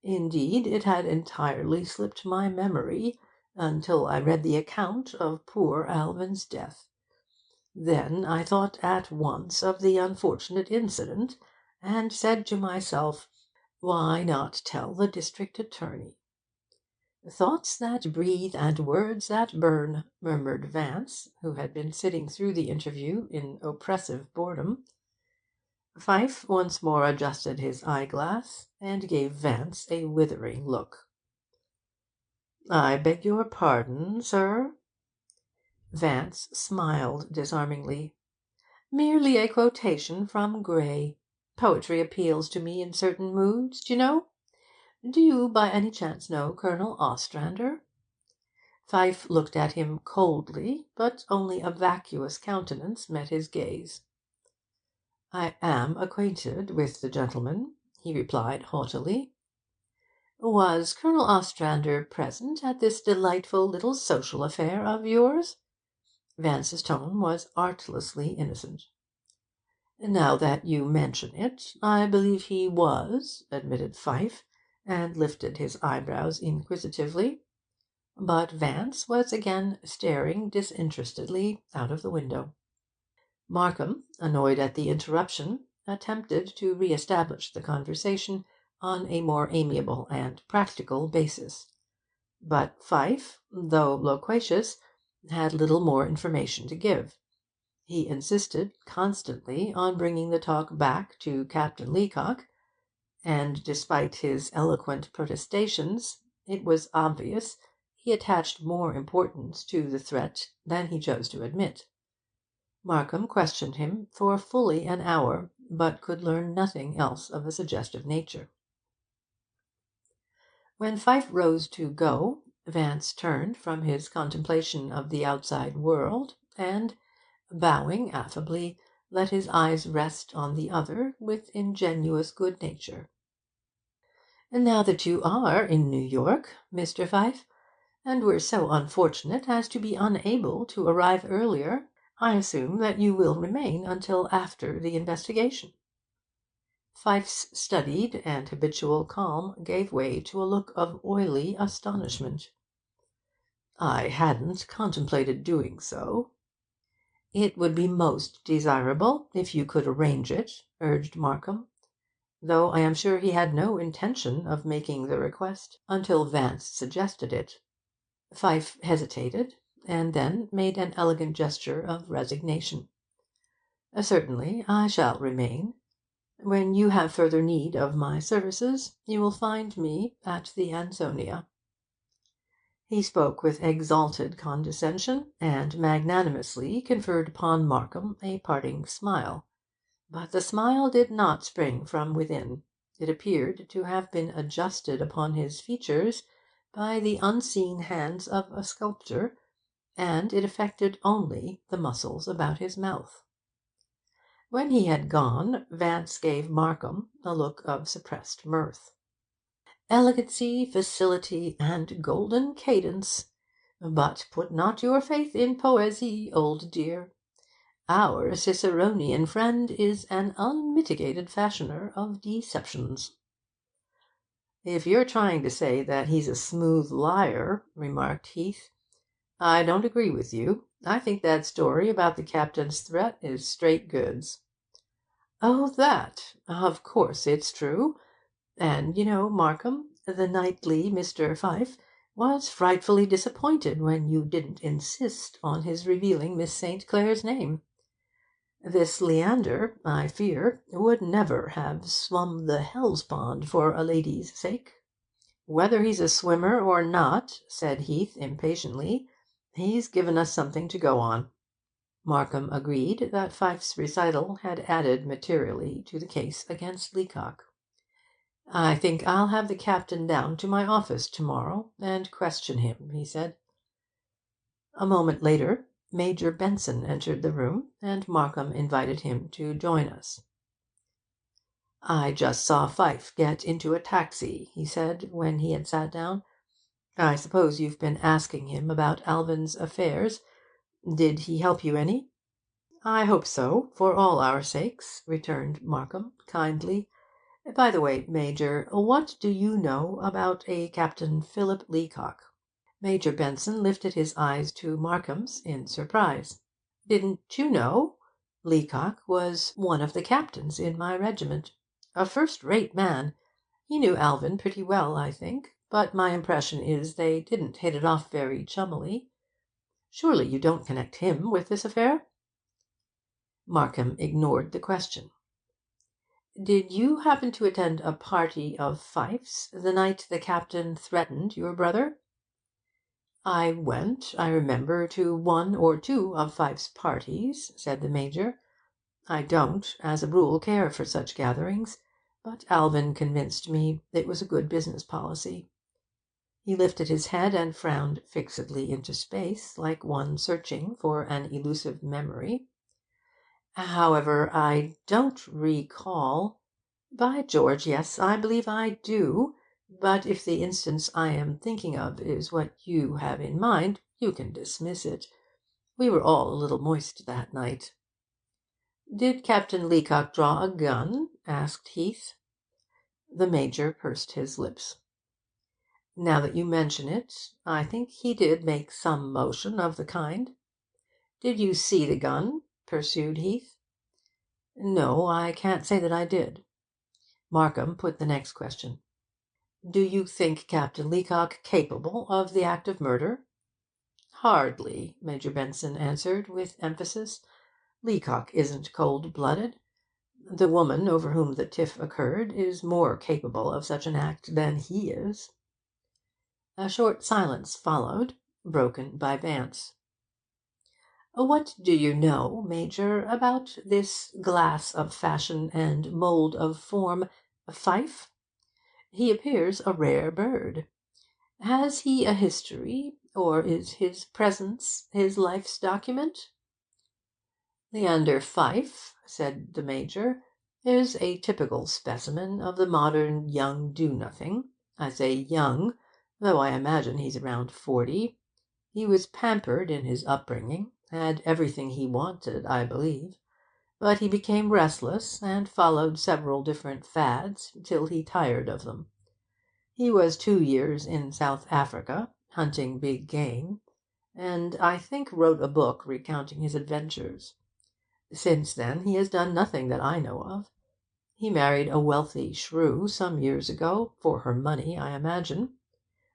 Indeed, it had entirely slipped my memory until I read the account of poor Alvin's death. Then I thought at once of the unfortunate incident, and said to myself, why not tell the district attorney? "Thoughts that breathe and words that burn," murmured Vance, who had been sitting through the interview in oppressive boredom. Pfyfe once more adjusted his eyeglass, and gave Vance a withering look. "I beg your pardon, sir?" Vance smiled disarmingly. "Merely a quotation from Gray. Poetry appeals to me in certain moods, d'you know? Do you by any chance know Colonel Ostrander?" Pfyfe looked at him coldly, but only a vacuous countenance met his gaze. "I am acquainted with the gentleman," he replied haughtily. "Was Colonel Ostrander present at this delightful little social affair of yours?" Vance's tone was artlessly innocent. "Now that you mention it, I believe he was," admitted Pfyfe, and lifted his eyebrows inquisitively. But Vance was again staring disinterestedly out of the window. Markham, annoyed at the interruption, attempted to re-establish the conversation on a more amiable and practical basis. But Pfyfe, though loquacious, had little more information to give. He insisted constantly on bringing the talk back to Captain Leacock, and despite his eloquent protestations, it was obvious he attached more importance to the threat than he chose to admit. Markham questioned him for fully an hour, but could learn nothing else of a suggestive nature. When Pfyfe rose to go, Vance turned from his contemplation of the outside world, and, bowing affably, let his eyes rest on the other with ingenuous good nature. "Now that you are in New York, Mr. Pfyfe, and were so unfortunate as to be unable to arrive earlier, I assume that you will remain until after the investigation." Pfyfe's studied and habitual calm gave way to a look of oily astonishment. "I hadn't contemplated doing so." "It would be most desirable if you could arrange it," urged Markham, though I am sure he had no intention of making the request until Vance suggested it. Pfyfe hesitated, and then made an elegant gesture of resignation. "Certainly I shall remain. When you have further need of my services, you will find me at the Ansonia." He spoke with exalted condescension, and magnanimously conferred upon Markham a parting smile. But the smile did not spring from within. It appeared to have been adjusted upon his features by the unseen hands of a sculptor, and it affected only the muscles about his mouth. When he had gone, Vance gave Markham a look of suppressed mirth. "Elegancy, facility, and golden cadence. But put not your faith in poesy, old dear. Our Ciceronian friend is an unmitigated fashioner of deceptions." "If you're trying to say that he's a smooth liar," remarked Heath, "I don't agree with you. I think that story about the captain's threat is straight goods." "Oh, that! Of course it's true. And, you know, Markham, the knightly Mr. Pfyfe was frightfully disappointed when you didn't insist on his revealing Miss St. Clair's name. This Leander, I fear, would never have swum the Hellespont for a lady's sake." "Whether he's a swimmer or not," said Heath impatiently, "he's given us something to go on." Markham agreed that Pfyfe's recital had added materially to the case against Leacock. "I think I'll have the captain down to my office to-morrow and question him," he said. A moment later Major Benson entered the room, and Markham invited him to join us. "I just saw Pfyfe get into a taxi," he said, when he had sat down. "I suppose you've been asking him about Alban's affairs. Did he help you any?" "I hope so, for all our sakes," returned Markham kindly. "By the way, Major, what do you know about a Captain Philip Leacock?" Major Benson lifted his eyes to Markham's in surprise. "Didn't you know? Leacock was one of the captains in my regiment. A first-rate man. He knew Alvin pretty well, I think, but my impression is they didn't hit it off very chummily. Surely you don't connect him with this affair?" Markham ignored the question. "Did you happen to attend a party of Pfyfe's the night the captain threatened your brother?" "I went, I remember, to one or two of Pfyfe's parties," said the Major. "I don't, as a rule, care for such gatherings, but Alvin convinced me it was a good business policy." He lifted his head and frowned fixedly into space, like one searching for an elusive memory. "However, I don't recall. By George, yes, I believe I do. But if the instance I am thinking of is what you have in mind, you can dismiss it. We were all a little moist that night." "Did Captain Leacock draw a gun?" asked Heath. The Major pursed his lips. "Now that you mention it, I think he did make some motion of the kind." "Did you see the gun?" pursued Heath. "No, I can't say that I did." Markham put the next question. "Do you think Captain Leacock capable of the act of murder?" "Hardly," Major Benson answered, with emphasis. "Leacock isn't cold-blooded. The woman over whom the tiff occurred is more capable of such an act than he is." A short silence followed, broken by Vance. "What do you know, Major, about this glass of fashion and mould of form, Pfyfe? He appears a rare bird. Has he a history, or is his presence his life's document?" "Leander Pfyfe," said the Major, "is a typical specimen of the modern young do-nothing. I say young, though I imagine he's around 40. He was pampered in his upbringing, had everything he wanted, I believe. But he became restless, and followed several different fads till he tired of them. He was 2 years in South Africa, hunting big game, and I think wrote a book recounting his adventures. Since then he has done nothing that I know of. He married a wealthy shrew some years ago, for her money, I imagine.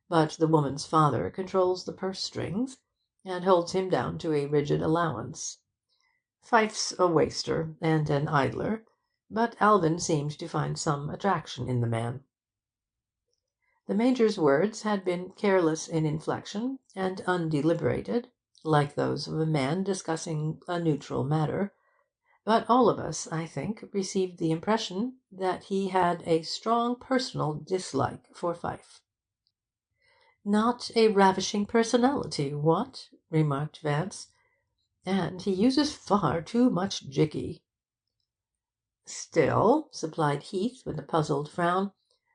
But the woman's father controls the purse strings, and holds him down to a rigid allowance. Pfyfe's a waster and an idler, but Alvin seems to find some attraction in the man." The Major's words had been careless in inflection and undeliberated, like those of a man discussing a neutral matter, but all of us, I think, received the impression that he had a strong personal dislike for Pfyfe. "Not a ravishing personality, what?" remarked Vance. "And he uses far too much jicky." "Still," supplied Heath, with a puzzled frown,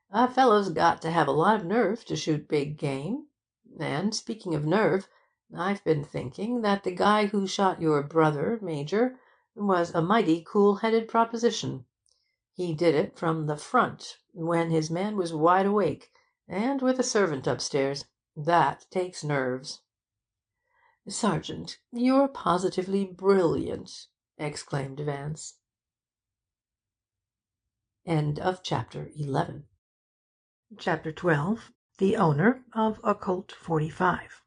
"a fellow's got to have a lot of nerve to shoot big game. And, speaking of nerve, I've been thinking that the guy who shot your brother, Major, was a mighty cool-headed proposition. He did it from the front, when his man was wide awake, and with a servant upstairs. That takes nerves." "Sergeant, you're positively brilliant!" exclaimed Vance. End of chapter 11. Chapter 12. The owner of a Colt 45.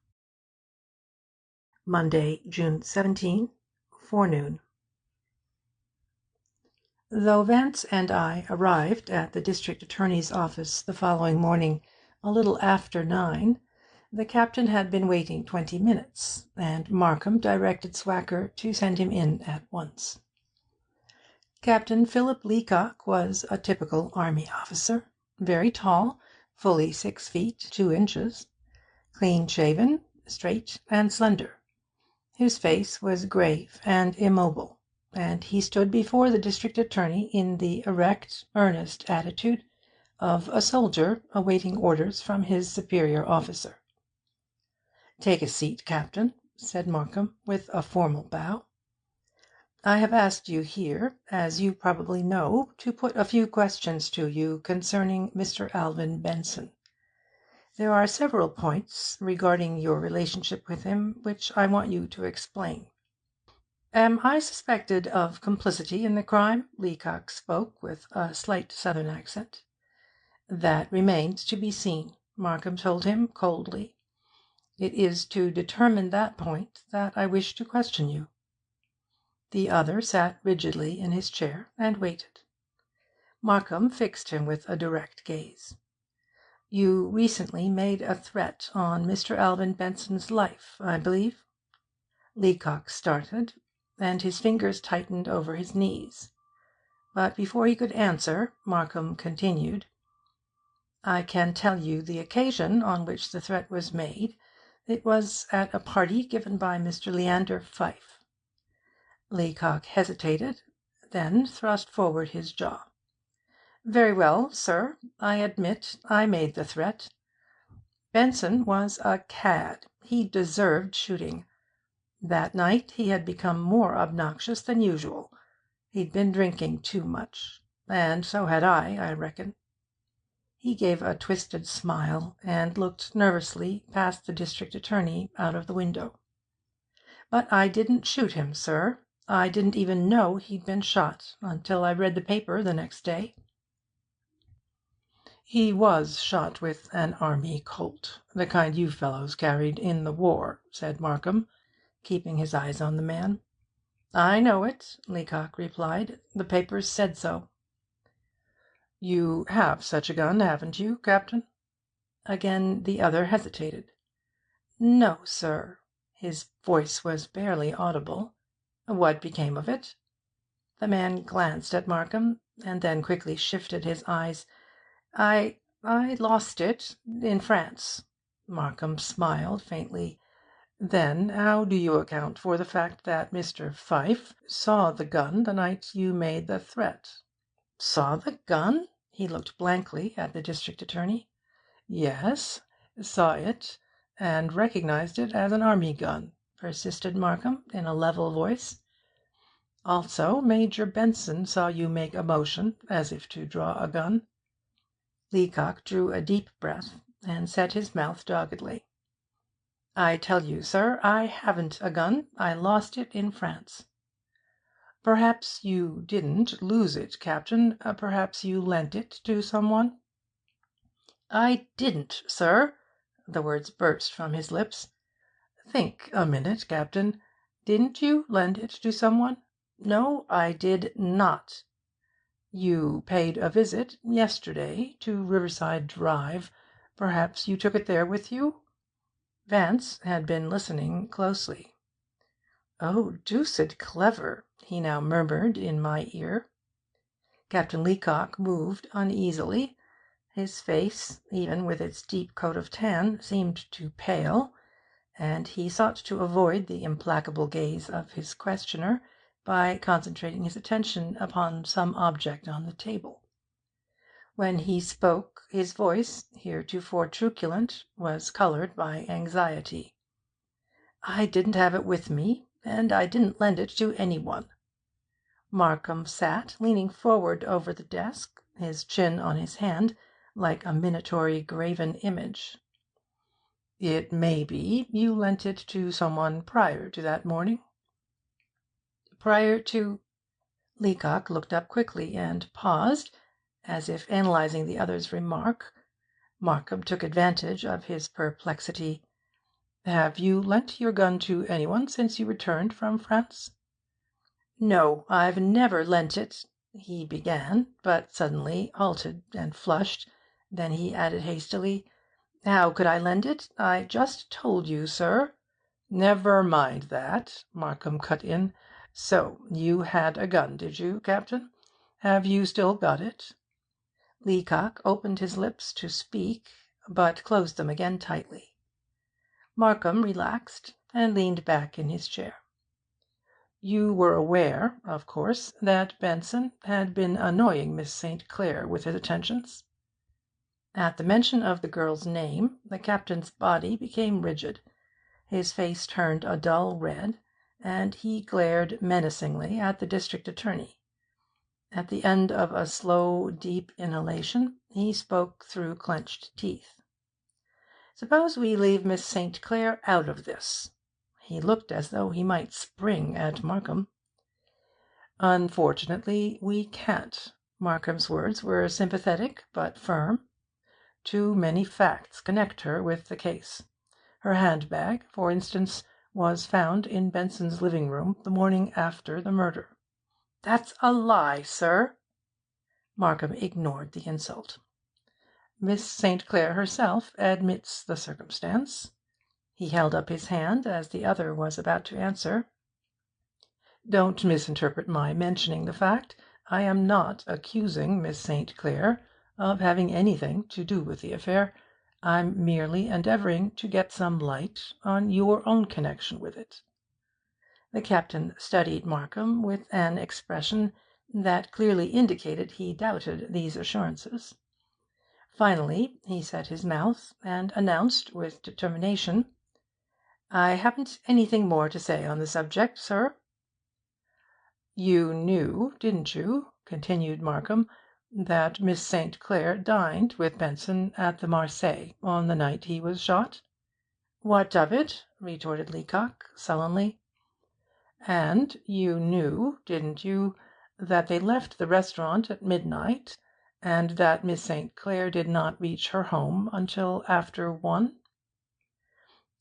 Monday, June 17, forenoon. Though Vance and I arrived at the district attorney's office the following morning a little after 9, the captain had been waiting 20 minutes, and Markham directed Swacker to send him in at once. Captain Philip Leacock was a typical army officer, very tall, fully 6 feet 2 inches, clean-shaven, straight and slender. His face was grave and immobile, and he stood before the district attorney in the erect, earnest attitude of a soldier awaiting orders from his superior officer. "Take a seat, Captain," said Markham, with a formal bow. "I have asked you here, as you probably know, to put a few questions to you concerning Mr. Alvin Benson. There are several points regarding your relationship with him which I want you to explain." "Am I suspected of complicity in the crime?" Leacock spoke with a slight southern accent. "That remains to be seen," Markham told him coldly. "It is to determine that point that I wish to question you." The other sat rigidly in his chair and waited. Markham fixed him with a direct gaze. You recently made a threat on Mr. Alvin Benson's life, I believe?" Leacock started, and his fingers tightened over his knees. But before he could answer, Markham continued, "I can tell you the occasion on which the threat was made. It was at a party given by Mr. Leander Pfyfe." Leacock hesitated, then thrust forward his jaw. "Very well, sir. I admit I made the threat. Benson was a cad. He deserved shooting. That night he had become more obnoxious than usual. He'd been drinking too much. And so had I reckon." He gave a twisted smile, and looked nervously past the district attorney out of the window. "But I didn't shoot him, sir. I didn't even know he'd been shot until I read the paper the next day." "He was shot with an army Colt, the kind you fellows carried in the war," said Markham, keeping his eyes on the man. "I know it," Leacock replied. "The papers said so." "You have such a gun, haven't you, Captain?" Again the other hesitated. "No, sir." His voice was barely audible. "What became of it?" The man glanced at Markham, and then quickly shifted his eyes. I lost it in France." Markham smiled faintly. "Then how do you account for the fact that Mr. Pfyfe saw the gun the night you made the threat?" "Saw the gun?" He looked blankly at the district attorney. "Yes, saw it, and recognized it as an army gun," persisted Markham in a level voice. "Also, Major Benson saw you make a motion as if to draw a gun." Leacock drew a deep breath, and set his mouth doggedly. "I tell you, sir, I haven't a gun. I lost it in France." "Perhaps you didn't lose it, Captain. Perhaps you lent it to someone?" "I didn't, sir." The words burst from his lips. "Think a minute, Captain. Didn't you lend it to someone?" "No, I did not." "You paid a visit yesterday to Riverside Drive. Perhaps you took it there with you?" Vance had been listening closely. "Oh, deuced clever," he now murmured in my ear. Captain Leacock moved uneasily. His face, even with its deep coat of tan, seemed to pale, and he sought to avoid the implacable gaze of his questioner by concentrating his attention upon some object on the table. When he spoke, his voice, heretofore truculent, was coloured by anxiety. "I didn't have it with me, and I didn't lend it to anyone." Markham sat leaning forward over the desk, his chin on his hand, like a minatory graven image. "It may be you lent it to someone prior to that morning?" "Prior to—" Leacock looked up quickly and paused, as if analysing the other's remark. Markham took advantage of his perplexity. "Have you lent your gun to anyone since you returned from France?" "No, I've never lent it," he began, but suddenly halted and flushed. Then he added hastily, "How could I lend it? I just told you, sir—" "Never mind that," Markham cut in. "So you had a gun, did you, Captain? Have you still got it?" Leacock opened his lips to speak, but closed them again tightly. Markham relaxed, and leaned back in his chair. "You were aware, of course, that Benson had been annoying Miss St. Clair with his attentions?" At the mention of the girl's name, the captain's body became rigid. His face turned a dull red, and he glared menacingly at the district attorney. At the end of a slow, deep inhalation, he spoke through clenched teeth. "Suppose we leave Miss St. Clair out of this." He looked as though he might spring at Markham. "Unfortunately, we can't." Markham's words were sympathetic but firm. "Too many facts connect her with the case. Her handbag, for instance, was found in Benson's living room the morning after the murder." "That's a lie, sir." Markham ignored the insult. Miss St. Clair herself admits the circumstance." He held up his hand as the other was about to answer. "Don't misinterpret my mentioning the fact. I am not accusing Miss St. Clair of having anything to do with the affair. I'm merely endeavouring to get some light on your own connection with it." The captain studied Markham with an expression that clearly indicated he doubted these assurances. Finally he set his mouth and announced with determination, "I haven't anything more to say on the subject, sir." "You knew, didn't you," continued Markham, "that Miss St. Clair dined with Benson at the Marseilles on the night he was shot?" "What of it?" retorted Leacock sullenly. "And you knew, didn't you, that they left the restaurant at midnight, and that Miss St. Clair did not reach her home until after 1?"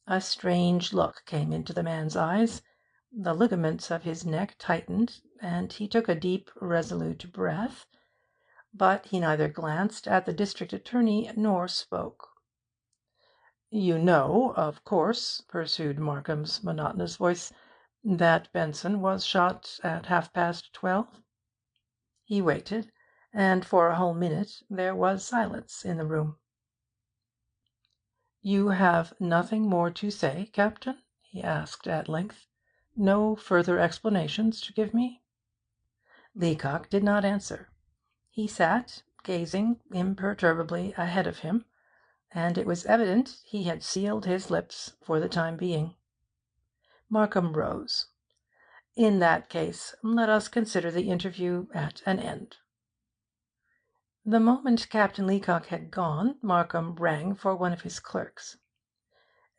A strange look came into the man's eyes. The ligaments of his neck tightened, and he took a deep, resolute breath. But he neither glanced at the district attorney nor spoke. "You know, of course," pursued Markham's monotonous voice, "that Benson was shot at 12:30?" He waited, and for a whole minute there was silence in the room. "You have nothing more to say, Captain?" he asked at length. "No further explanations to give me?" Leacock did not answer. He sat gazing imperturbably ahead of him, and it was evident he had sealed his lips for the time being. Markham rose. "In that case, let us consider the interview at an end." The moment Captain Leacock had gone, Markham rang for one of his clerks.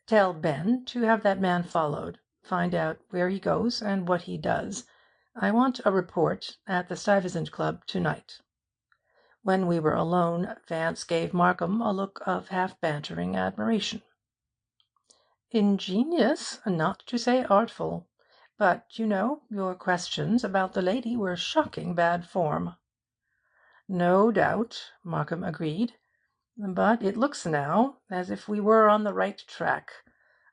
"Tell Ben to have that man followed. Find out where he goes and what he does. I want a report at the Stuyvesant Club to-night." When we were alone, Vance gave Markham a look of half-bantering admiration. "Ingenious, not to say artful. But, you know, your questions about the lady were shocking bad form." "No doubt," Markham agreed. "But it looks now as if we were on the right track.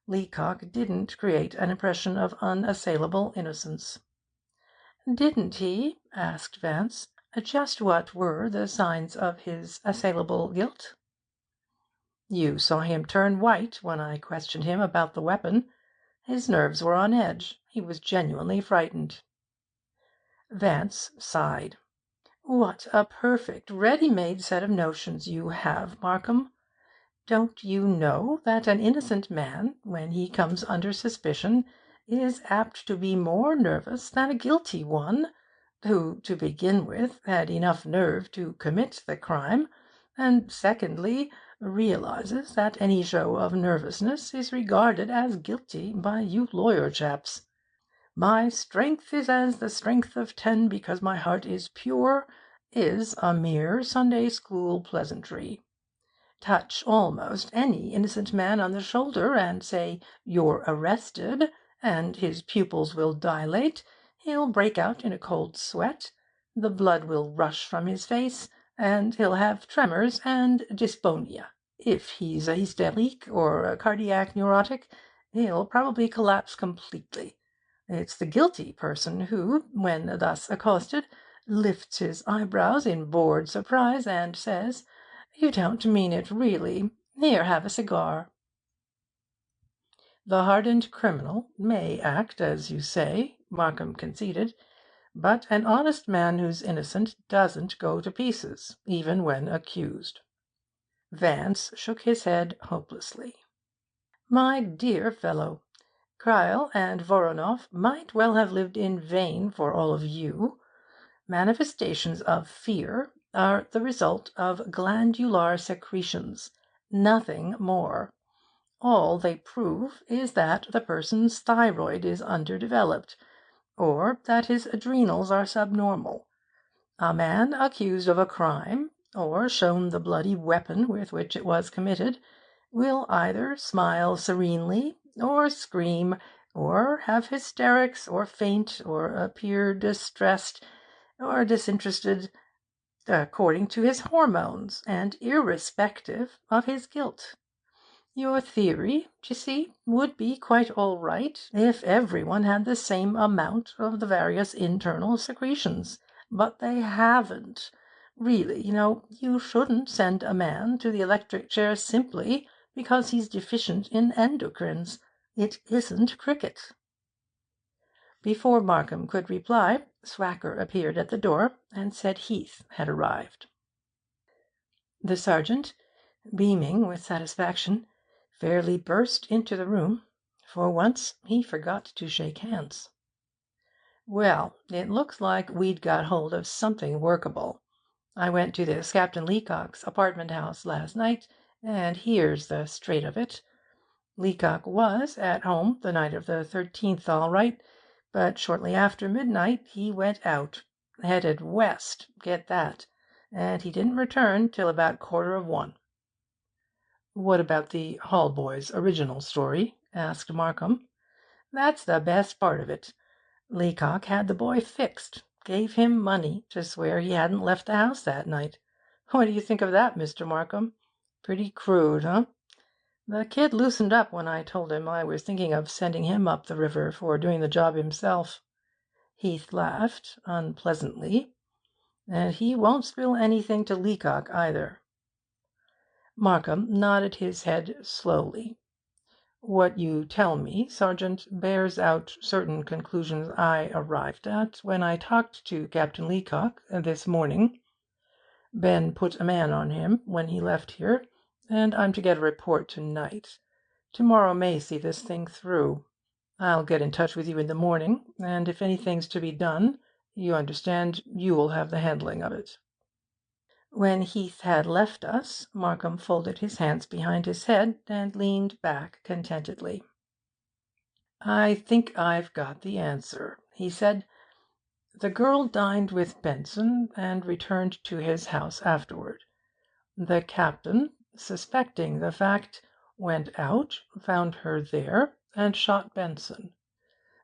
Leacock didn't create an impression of unassailable innocence." "Didn't he?" asked Vance. "Just what were the signs of his assailable guilt?" "You saw him turn white when I questioned him about the weapon. His nerves were on edge. He was genuinely frightened." Vance sighed. "What a perfect ready-made set of notions you have, Markham! Don't you know that an innocent man, when he comes under suspicion, is apt to be more nervous than a guilty one, who, to begin with, had enough nerve to commit the crime, and, secondly, realizes that any show of nervousness is regarded as guilty by you lawyer chaps? 'My strength is as the strength of 10 because my heart is pure' is a mere Sunday school pleasantry. Touch almost any innocent man on the shoulder and say 'You're arrested,' and his pupils will dilate, he'll break out in a cold sweat, the blood will rush from his face, and he'll have tremors and dysphonia. If he's a hysterique or a cardiac neurotic, he'll probably collapse completely. It's the guilty person who, when thus accosted, lifts his eyebrows in bored surprise and says, 'You don't mean it really? Here, have a cigar.' The hardened criminal may act as you say," Markham conceded, "but an honest man who's innocent doesn't go to pieces, even when accused." Vance shook his head hopelessly. "My dear fellow, Kryle and Voronoff might well have lived in vain for all of you. Manifestations of fear are the result of glandular secretions, nothing more. All they prove is that the person's thyroid is underdeveloped, or that his adrenals are subnormal. A man accused of a crime, or shown the bloody weapon with which it was committed, will either smile serenely, or scream, or have hysterics, or faint, or appear distressed, or disinterested. according to his hormones, and irrespective of his guilt. Your theory, d'ye see, would be quite all right if everyone had the same amount of the various internal secretions, but they haven't. Really, you shouldn't send a man to the electric chair simply because he's deficient in endocrines. It isn't cricket." Before Markham could reply, Swacker appeared at the door and said Heath had arrived. The sergeant, beaming with satisfaction, fairly burst into the room. For once he forgot to shake hands. "Well, it looks like we'd got hold of something workable. I went to this Captain Leacock's apartment house last night, and here's the straight of it. Leacock was at home the night of the 13th all right, but shortly after midnight he went out, headed west, get that, and he didn't return till about 1:15. "What about the hall boy's original story?" asked Markham. "That's the best part of it. Leacock had the boy fixed, gave him money to swear he hadn't left the house that night. What do you think of that, Mr. Markham? Pretty crude, huh? The kid loosened up when I told him I was thinking of sending him up the river for doing the job himself. Heath laughed unpleasantly, and he won't spill anything to Leacock either." Markham nodded his head slowly. "What you tell me, Sergeant, bears out certain conclusions I arrived at when I talked to Captain Leacock this morning. Ben put a man on him when he left here, and I'm to get a report tonight. Tomorrow may see this thing through. I'll get in touch with you in the morning, and if anything's to be done, you understand, you'll have the handling of it." When Heath had left us, Markham folded his hands behind his head and leaned back contentedly. "I think I've got the answer," he said. "The girl dined with Benson and returned to his house afterward. The captain, suspecting the fact, went out, found her there, and shot Benson.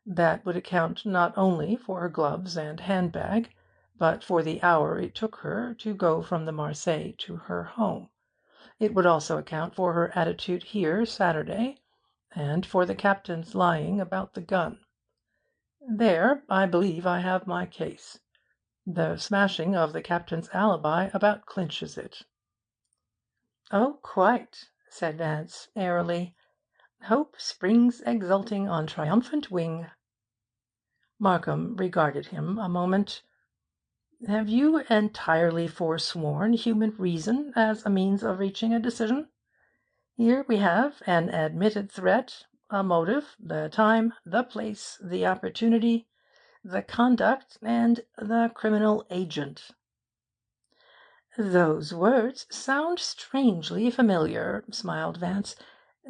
That would account not only for her gloves and handbag, but for the hour it took her to go from the Marseilles to her home. It would also account for her attitude here Saturday, and for the captain's lying about the gun. There, I believe I have my case. The smashing of the captain's alibi about clinches it." "Oh, quite," said Vance airily. "Hope springs exulting on triumphant wing." Markham regarded him a moment. "Have you entirely forsworn human reason as a means of reaching a decision? Here we have an admitted threat, a motive, the time, the place, the opportunity, the conduct, and the criminal agent." "Those words sound strangely familiar," smiled Vance.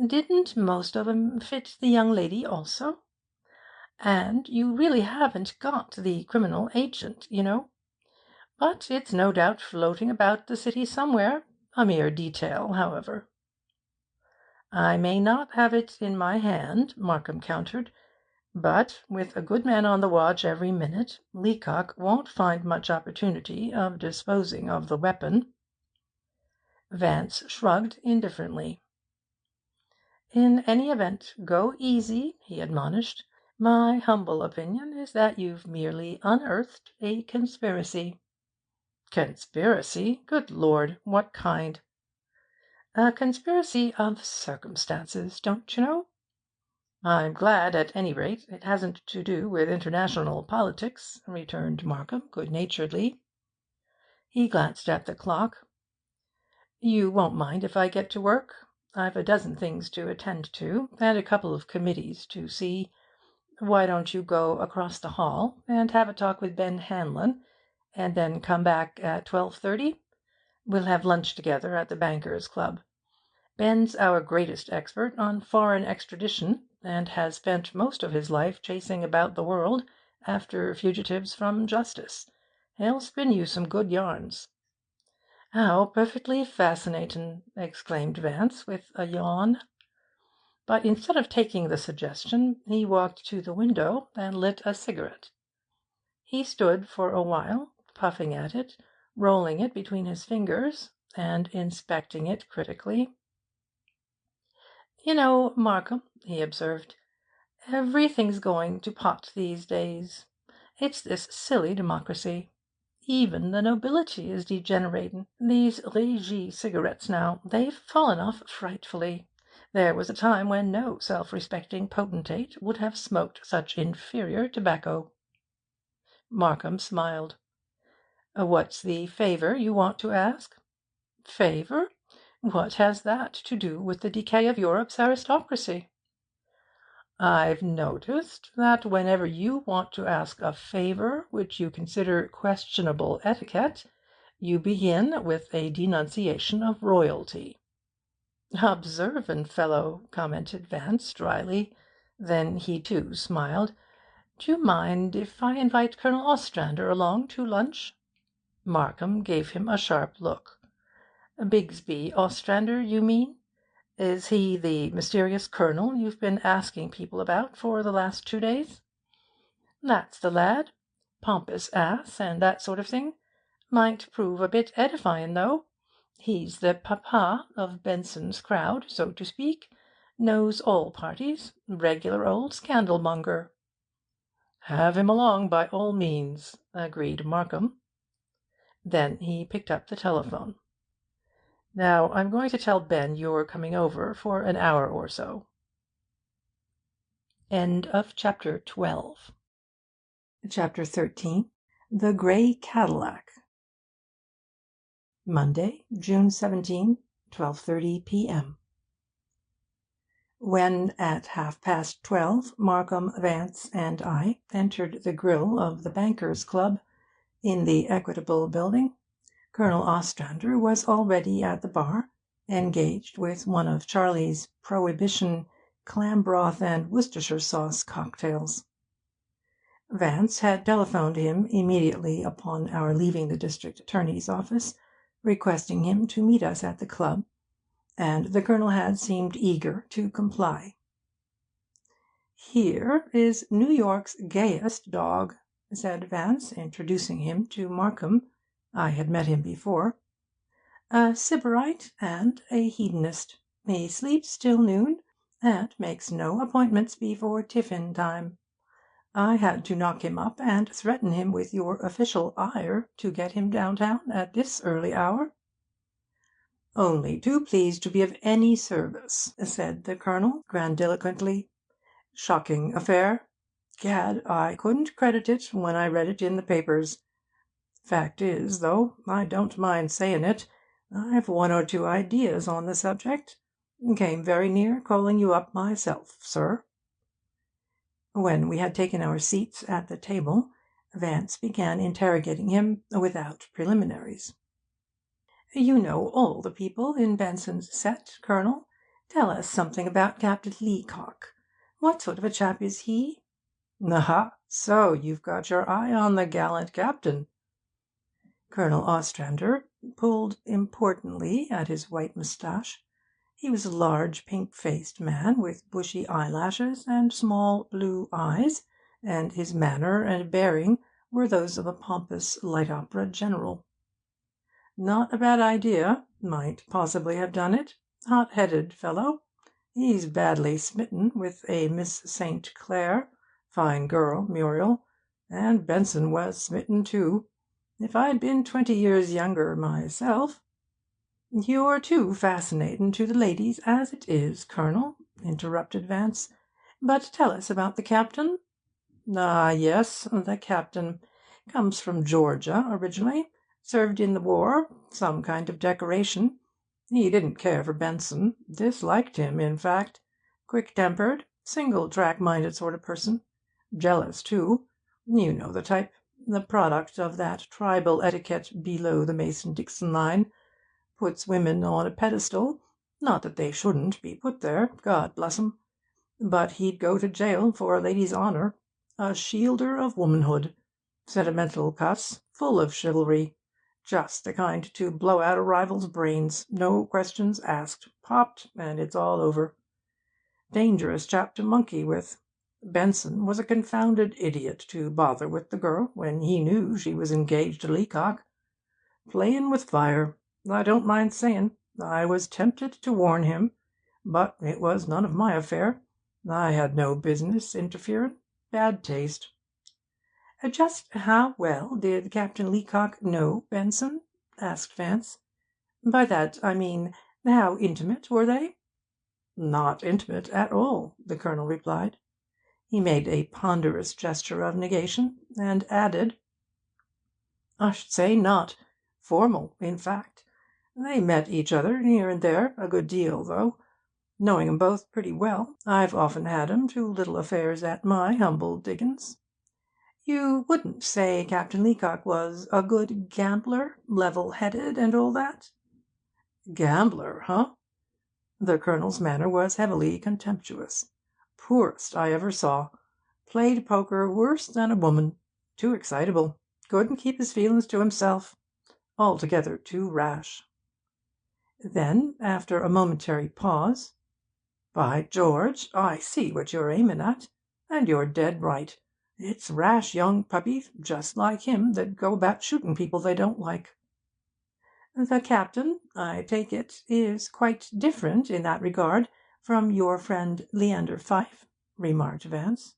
"Didn't most of 'em fit the young lady also? And you really haven't got the criminal agent, But it's no doubt floating about the city somewhere, a mere detail, however." "I may not have it in my hand," Markham countered, "but with a good man on the watch every minute, Leacock won't find much opportunity of disposing of the weapon." Vance shrugged indifferently. "In any event, go easy," he admonished. "My humble opinion is that you've merely unearthed a conspiracy." "Conspiracy? Good Lord, what kind?" "A conspiracy of circumstances, don't you know?" "I'm glad, at any rate, it hasn't to do with international politics," returned Markham good-naturedly. He glanced at the clock. "You won't mind if I get to work? I've a dozen things to attend to, and a couple of committees to see. Why don't you go across the hall and have a talk with Ben Hanlon, and then come back at 12:30? We'll have lunch together at the Bankers' Club. Ben's our greatest expert on foreign extradition, and has spent most of his life chasing about the world after fugitives from justice. He'll spin you some good yarns." "How perfectly fascinatin'!" exclaimed Vance, with a yawn. But instead of taking the suggestion, he walked to the window and lit a cigarette. He stood for a while, puffing at it, rolling it between his fingers and inspecting it critically. "You know, Markham," he observed, "everything's going to pot these days. It's this silly democracy. Even the nobility is degenerating. These Régie cigarettes now, they've fallen off frightfully. There was a time when no self-respecting potentate would have smoked such inferior tobacco." Markham smiled. "What's the favor you want to ask?" "Favor? What has that to do with the decay of Europe's aristocracy?" "I've noticed that whenever you want to ask a favor which you consider questionable etiquette, you begin with a denunciation of royalty." "Observant fellow," commented Vance dryly. Then he too smiled. "Do you mind if I invite Colonel Ostrander along to lunch?" Markham gave him a sharp look. "Bigsby Ostrander, you mean? Is he the mysterious colonel you've been asking people about for the last 2 days?" "That's the lad. Pompous ass, and that sort of thing. Might prove a bit edifying, though. He's the papa of Benson's crowd, so to speak. Knows all parties. Regular old scandalmonger." "Have him along by all means," agreed Markham. Then he picked up the telephone. "Now I'm going to tell Ben you're coming over for an hour or so." Chapter 13. The Grey Cadillac. Monday, June 17, 12:30 p.m. When, at 12:30, Markham, Vance, and I entered the grill of the Bankers' Club in the Equitable Building, Colonel Ostrander was already at the bar, engaged with one of Charlie's prohibition clam broth and Worcestershire sauce cocktails. Vance had telephoned him immediately upon our leaving the district attorney's office, requesting him to meet us at the club, and the colonel had seemed eager to comply. "Here is New York's gayest dog," said Vance, introducing him to Markham. I had met him before. "A sybarite and a hedonist. He sleeps till noon, and makes no appointments before tiffin time. I had to knock him up and threaten him with your official ire to get him downtown at this early hour." "Only too pleased to be of any service," said the colonel grandiloquently. "Shocking affair. Gad, I couldn't credit it when I read it in the papers. Fact is, though, I don't mind saying it, I've one or two ideas on the subject. Came very near calling you up myself, sir." When we had taken our seats at the table, Vance began interrogating him without preliminaries. "You know all the people in Benson's set, Colonel. Tell us something about Captain Leacock. What sort of a chap is he?" "Aha! So you've got your eye on the gallant captain." Colonel Ostrander pulled importantly at his white moustache. He was a large, pink-faced man, with bushy eyelashes and small blue eyes, and his manner and bearing were those of a pompous light opera general. "Not a bad idea. Might possibly have done it. Hot-headed fellow. He's badly smitten with a Miss St. Clair. Fine girl, Muriel. And Benson was smitten too. If I'd been 20 years younger myself—" "You're too fascinating to the ladies as it is, Colonel," interrupted Vance. "But tell us about the captain." "Ah, yes, the captain. Comes from Georgia originally. Served in the war. Some kind of decoration. He didn't care for Benson. Disliked him, in fact. Quick-tempered, single-track-minded sort of person. Jealous, too. You know the type. The product of that tribal etiquette below the Mason-Dixon line. Puts women on a pedestal. Not that they shouldn't be put there, God bless 'em. But he'd go to jail for a lady's honour. A shielder of womanhood. Sentimental cuss. Full of chivalry. Just the kind to blow out a rival's brains. No questions asked. Popped, and it's all over. Dangerous chap to monkey with. Benson was a confounded idiot to bother with the girl when he knew she was engaged to Leacock. Playin' with fire. I don't mind sayin' I was tempted to warn him, but it was none of my affair. I had no business interferin'. Bad taste." "Just how well did Captain Leacock know Benson?" asked Vance. "By that I mean, how intimate were they?" "Not intimate at all," the Colonel replied. He made a ponderous gesture of negation, and added, "I should say not. Formal, in fact. They met each other here and there a good deal, though. Knowing 'em both pretty well, I've often had 'em to little affairs at my humble diggin's." "You wouldn't say Captain Leacock was a good gambler, level-headed, and all that?" "Gambler, huh?" The Colonel's manner was heavily contemptuous. "Poorest I ever saw. Played poker worse than a woman. Too excitable. Couldn't keep his feelin's to himself. Altogether too rash." Then, after a momentary pause, "By George, I see what you're aimin' at, and you're dead right. It's rash young puppies just like him that go about shootin' people they don't like." "The Captain, I take it, is quite different in that regard from your friend Leander Pfyfe," remarked Vance.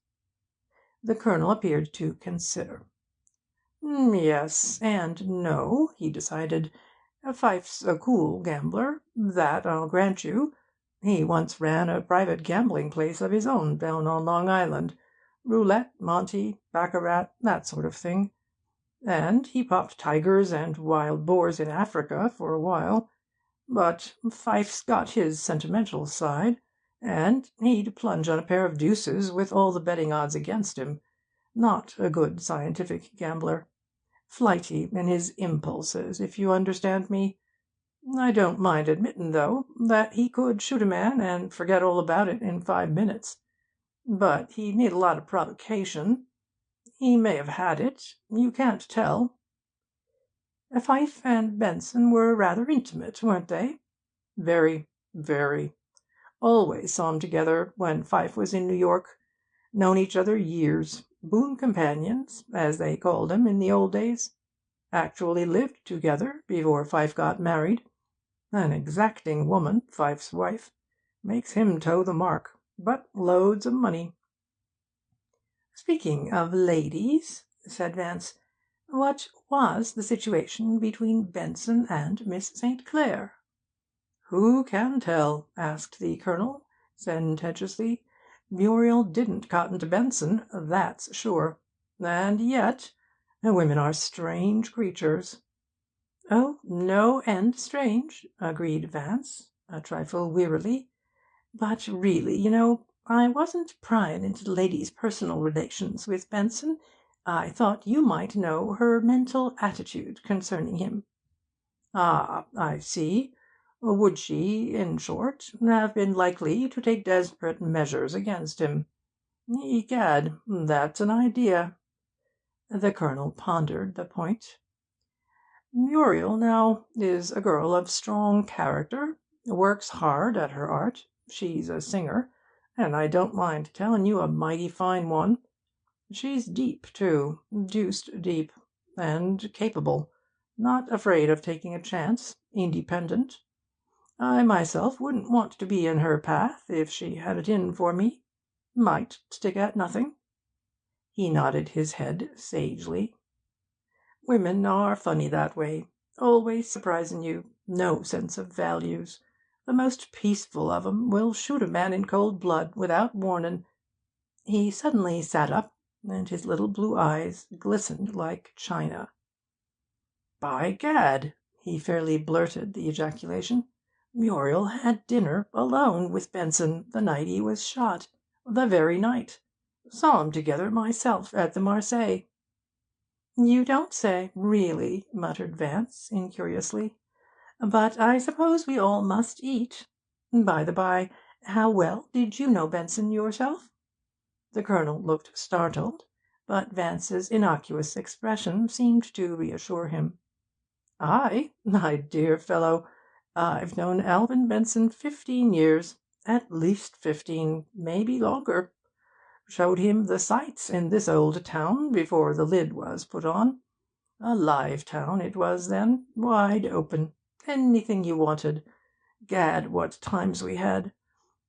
The Colonel appeared to consider. "Yes and no," he decided. "Pfyfe's a cool gambler, that I'll grant you. He once ran a private gambling place of his own down on Long Island. Roulette, monte, baccarat, that sort of thing. And he popped tigers and wild boars in Africa for a while. But Pfyfe's got his sentimental side, and he'd plunge on a pair of deuces with all the betting odds against him. Not a good scientific gambler. Flighty in his impulses, if you understand me. I don't mind admittin', though, that he could shoot a man and forget all about it in 5 minutes. But he'd need a lot of provocation. He may have had it. You can't tell." "Pfyfe and Benson were rather intimate, weren't they?" "Very, very. Always saw 'em together when Pfyfe was in New York. Known each other years. Boon companions, as they called 'em in the old days. Actually lived together before Pfyfe got married. An exacting woman, Pfyfe's wife. Makes him toe the mark. But loads of money." "Speaking of ladies," said Vance, "what was the situation between Benson and Miss St. Clair?" "Who can tell?" asked the Colonel, sententiously. "Muriel didn't cotton to Benson, that's sure. And yet women are strange creatures." "Oh, no end strange," agreed Vance, a trifle wearily. "But really, you know, I wasn't pryin' into the lady's personal relations with Benson. I thought you might know her mental attitude concerning him." "Ah, I see. Would she, in short, have been likely to take desperate measures against him? Egad, that's an idea." The Colonel pondered the point. "Muriel, now, is a girl of strong character, works hard at her art. She's a singer, and I don't mind tellin' you a mighty fine one. She's deep, too, deuced deep, and capable, not afraid of taking a chance, independent. I myself wouldn't want to be in her path if she had it in for me. Might stick at nothing." He nodded his head sagely. "Women are funny that way. Always surprisin' you. No sense of values. The most peaceful of 'em will shoot a man in cold blood without warnin'." He suddenly sat up, and his little blue eyes glistened like china. "By gad!" he fairly blurted the ejaculation. "Muriel had dinner alone with Benson the night he was shot. The very night. Saw 'em together myself at the Marseilles." "You don't say, really?" muttered Vance, incuriously. "But I suppose we all must eat. By the by, how well did you know Benson yourself?" The Colonel looked startled, but Vance's innocuous expression seemed to reassure him. "I? My dear fellow, I've known Alvin Benson 15 years. At least 15, maybe longer. Showed him the sights in this old town before the lid was put on. A live town it was then, wide open. Anything you wanted. Gad, what times we had!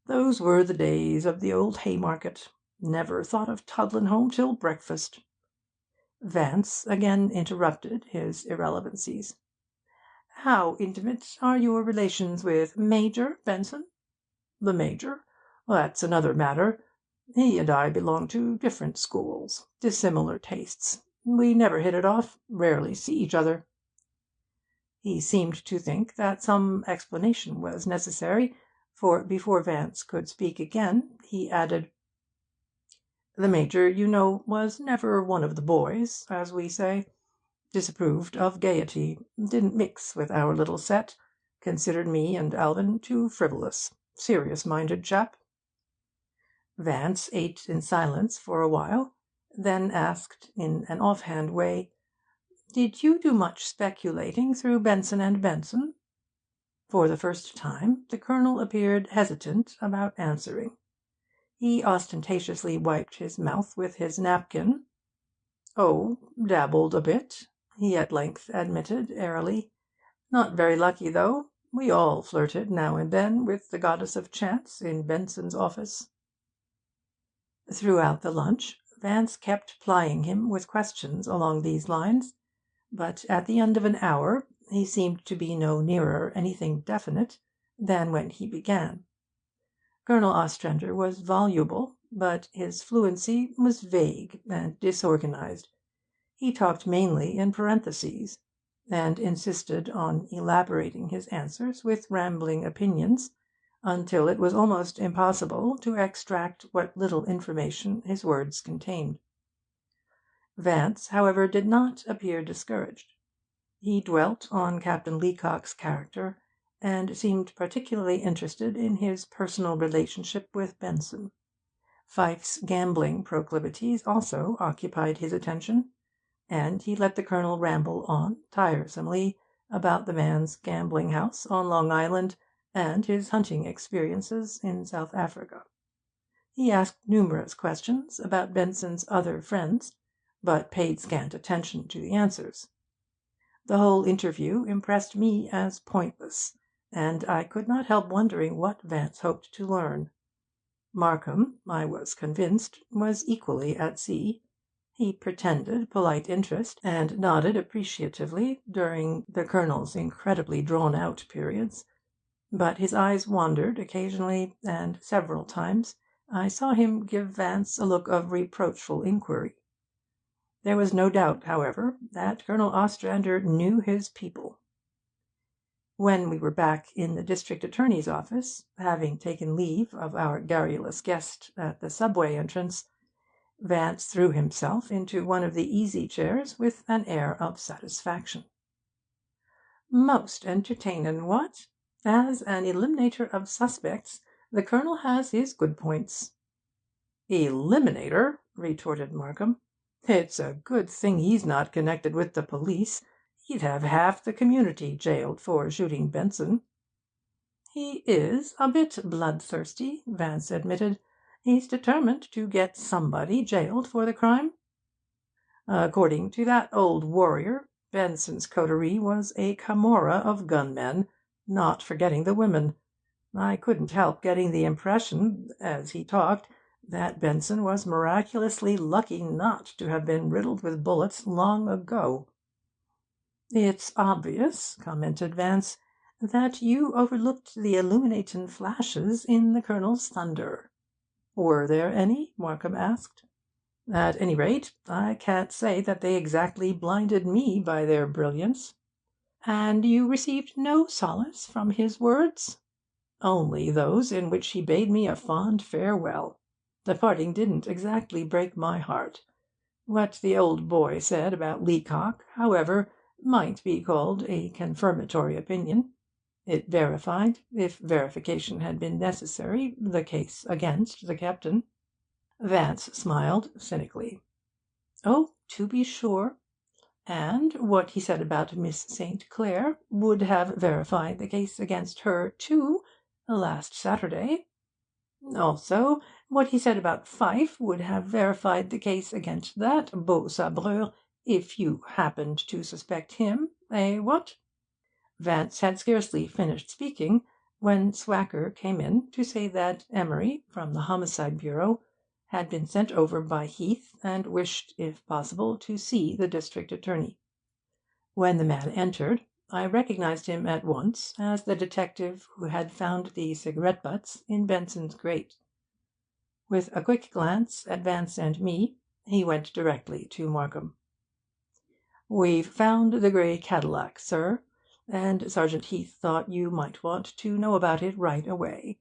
Those were the days of the old Haymarket. Never thought of toddlin' home till breakfast." Vance again interrupted his irrelevancies. "How intimate are your relations with Major Benson?" "The Major? That's another matter. He and I belong to different schools, dissimilar tastes. We never hit it off, rarely see each other." He seemed to think that some explanation was necessary, for before Vance could speak again, he added: "The Major, you know, was never one of the boys, as we say. Disapproved of gaiety, didn't mix with our little set, considered me and Alvin too frivolous. Serious-minded chap." Vance ate in silence for a while, then asked in an off-hand way, "Did you do much speculating through Benson and Benson?" For the first time the Colonel appeared hesitant about answering. He ostentatiously wiped his mouth with his napkin. "Oh, dabbled a bit," he at length admitted airily. "Not very lucky, though. We all flirted now and then with the goddess of chance in Benson's office." Throughout the lunch Vance kept plying him with questions along these lines, but at the end of an hour he seemed to be no nearer anything definite than when he began. Colonel Ostrander was voluble, but his fluency was vague and disorganised. He talked mainly in parentheses, and insisted on elaborating his answers with rambling opinions, until it was almost impossible to extract what little information his words contained. Vance, however, did not appear discouraged. He dwelt on Captain Leacock's character, and seemed particularly interested in his personal relationship with Benson. Pfyfe's gambling proclivities also occupied his attention, and he let the Colonel ramble on tiresomely about the man's gambling house on Long Island and his hunting experiences in South Africa. He asked numerous questions about Benson's other friends, but paid scant attention to the answers. The whole interview impressed me as pointless, and I could not help wondering what Vance hoped to learn. Markham, I was convinced, was equally at sea. He pretended polite interest, and nodded appreciatively during the Colonel's incredibly drawn-out periods, but his eyes wandered occasionally, and several times I saw him give Vance a look of reproachful inquiry. There was no doubt, however, that Colonel Ostrander knew his people. When we were back in the district attorney's office, having taken leave of our garrulous guest at the subway entrance, Vance threw himself into one of the easy chairs with an air of satisfaction. "Most entertainin', what? As an eliminator of suspects, the Colonel has his good points." "Eliminator?" retorted Markham. "It's a good thing he's not connected with the police. He'd have half the community jailed for shooting Benson." "He is a bit bloodthirsty," Vance admitted. "He's determined to get somebody jailed for the crime." "According to that old warrior, Benson's coterie was a camorra of gunmen, not forgetting the women. I couldn't help getting the impression, as he talked, that Benson was miraculously lucky not to have been riddled with bullets long ago." "It's obvious," commented Vance, "that you overlooked the illuminatin' flashes in the Colonel's thunder." "Were there any?" Markham asked. "At any rate, I can't say that they exactly blinded me by their brilliance." "And you received no solace from his words?" "Only those in which he bade me a fond farewell. The parting didn't exactly break my heart. What the old boy said about Leacock, however, might be called a confirmatory opinion. It verified, if verification had been necessary, the case against the captain." Vance smiled cynically. "Oh, to be sure. And what he said about Miss St. Clair would have verified the case against her, too, last Saturday. Also, what he said about Pfyfe would have verified the case against that beau sabreur if you happened to suspect him, what?" Vance had scarcely finished speaking when Swacker came in to say that Emery, from the Homicide Bureau, had been sent over by Heath, and wished, if possible, to see the district attorney. When the man entered, I recognized him at once as the detective who had found the cigarette butts in Benson's grate. With a quick glance at Vance and me, he went directly to Markham. "We've found the grey Cadillac, sir, and Sergeant Heath thought you might want to know about it right away.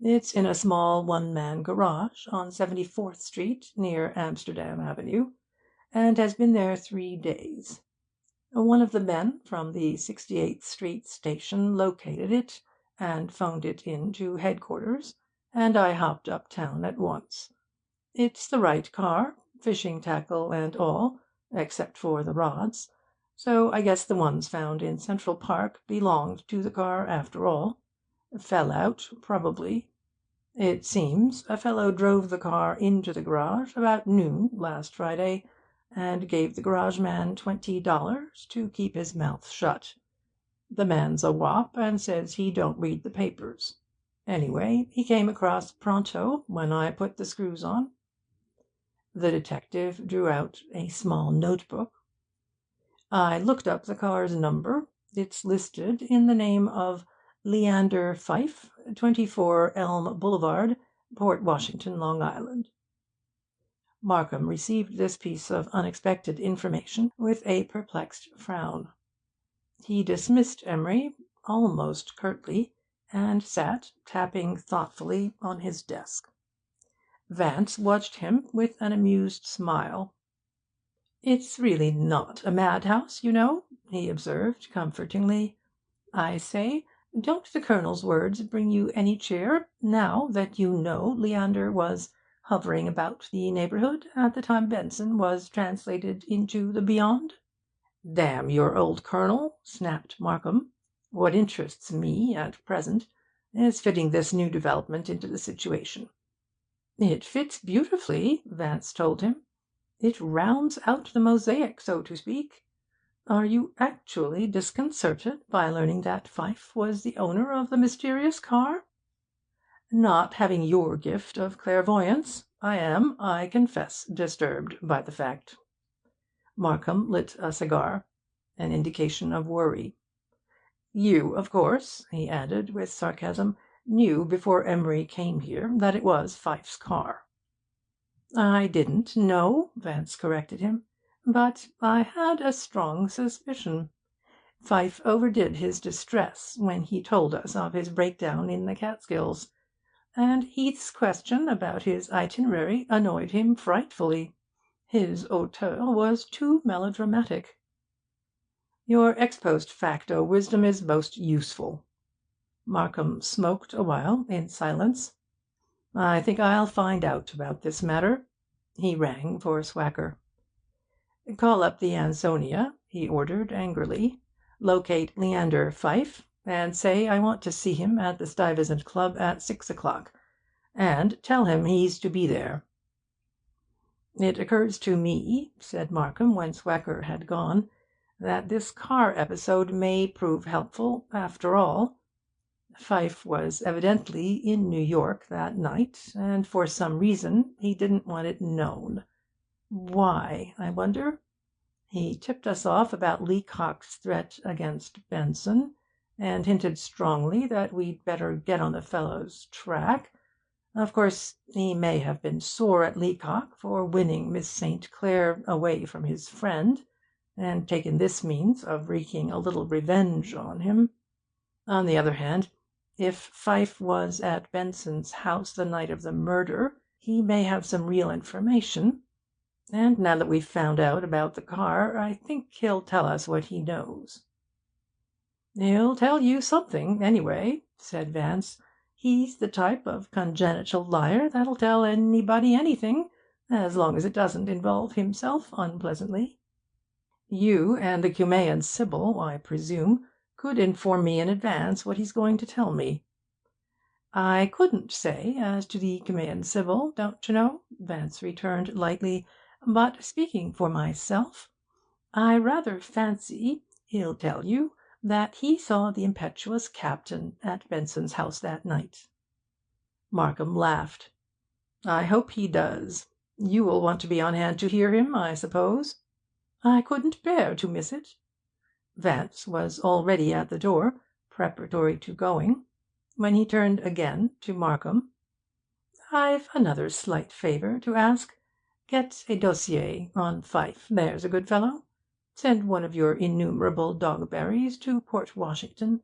It's in a small one-man garage on 74th Street, near Amsterdam Avenue, and has been there 3 days. One of the men from the 68th Street station located it and phoned it in to headquarters, and I hopped uptown at once. It's the right car, fishing tackle and all, except for the rods, so I guess the ones found in Central Park belonged to the car after all. Fell out, probably. It seems a fellow drove the car into the garage about noon last Friday, and gave the garage man $20 to keep his mouth shut. The man's a wop, and says he don't read the papers. Anyway, he came across pronto when I put the screws on." The detective drew out a small notebook. "I looked up the car's number. It's listed in the name of Leander Pfyfe, 24 Elm Boulevard, Port Washington, Long Island." Markham received this piece of unexpected information with a perplexed frown. He dismissed Emery almost curtly, and sat tapping thoughtfully on his desk. Vance watched him with an amused smile. "It's really not a madhouse, you know," he observed comfortingly. "I say, don't the Colonel's words bring you any cheer, now that you know Leander was hovering about the neighbourhood at the time Benson was translated into the beyond?" "Damn your old Colonel!" snapped Markham. "What interests me at present is fitting this new development into the situation." "It fits beautifully," Vance told him. "It rounds out the mosaic, so to speak. Are you actually disconcerted by learning that Pfyfe was the owner of the mysterious car?" "Not having your gift of clairvoyance, I am, I confess, disturbed by the fact." Markham lit a cigar, an indication of worry. "You, of course," he added, with sarcasm, "knew before Emery came here that it was Pfyfe's car." "I didn't know," Vance corrected him, "but I had a strong suspicion. Pfyfe overdid his distress when he told us of his breakdown in the Catskills, and Heath's question about his itinerary annoyed him frightfully. His hauteur was too melodramatic." "Your ex post facto wisdom is most useful." Markham smoked a while in silence. "I think I'll find out about this matter." He rang for Swacker. "Call up the Ansonia," he ordered angrily. "Locate Leander Pfyfe, and say I want to see him at the Stuyvesant Club at 6 o'clock. And tell him he's to be there." "It occurs to me," said Markham, when Swacker had gone, "that this car episode may prove helpful, after all. Pfyfe was evidently in New York that night, and for some reason he didn't want it known. Why, I wonder? He tipped us off about Leacock's threat against Benson, and hinted strongly that we'd better get on the fellow's track. Of course, he may have been sore at Leacock for winning Miss St. Clair away from his friend, and taken this means of wreaking a little revenge on him. On the other hand, if Pfyfe was at Benson's house the night of the murder, he may have some real information, and now that we've found out about the car, I think he'll tell us what he knows." "He'll tell you something, anyway," said Vance. "He's the type of congenital liar that'll tell anybody anything, as long as it doesn't involve himself unpleasantly. You and the Cumaean Sibyl, I presume, could inform me in advance what he's going to tell me." "I couldn't say as to the Cumaean Sibyl, don't you know," Vance returned lightly, "but speaking for myself, I rather fancy he'll tell you that he saw the impetuous captain at Benson's house that night." Markham laughed. "I hope he does. You will want to be on hand to hear him, I suppose?" "I couldn't bear to miss it." Vance was already at the door, preparatory to going, when he turned again to Markham. "I've another slight favour to ask. Get a dossier on Pfyfe, there's a good fellow. Send one of your innumerable Dogberrys to Port Washington,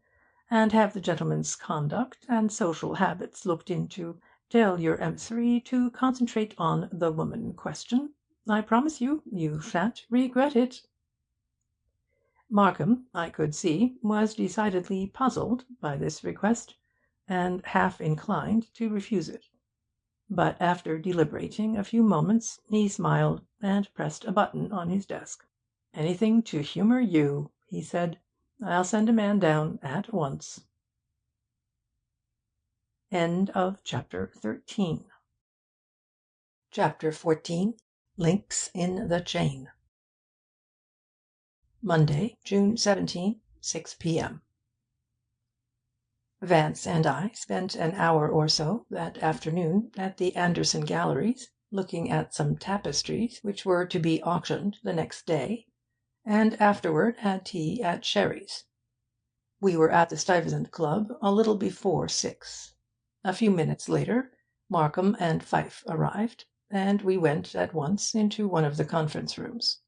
and have the gentleman's conduct and social habits looked into. Tell your emissary to concentrate on the woman question. I promise you, you shan't regret it." Markham, I could see, was decidedly puzzled by this request, and half inclined to refuse it. But after deliberating a few moments, he smiled and pressed a button on his desk. "Anything to humour you," he said. "I'll send a man down at once." End of Chapter 13. Chapter 14. Links in the Chain. Monday, June 17, 6 p.m. Vance and I spent an hour or so that afternoon at the Anderson Galleries, looking at some tapestries which were to be auctioned the next day, and afterward had tea at Sherry's. We were at the Stuyvesant Club a little before 6. A few minutes later, Markham and Pfyfe arrived, and we went at once into one of the conference rooms.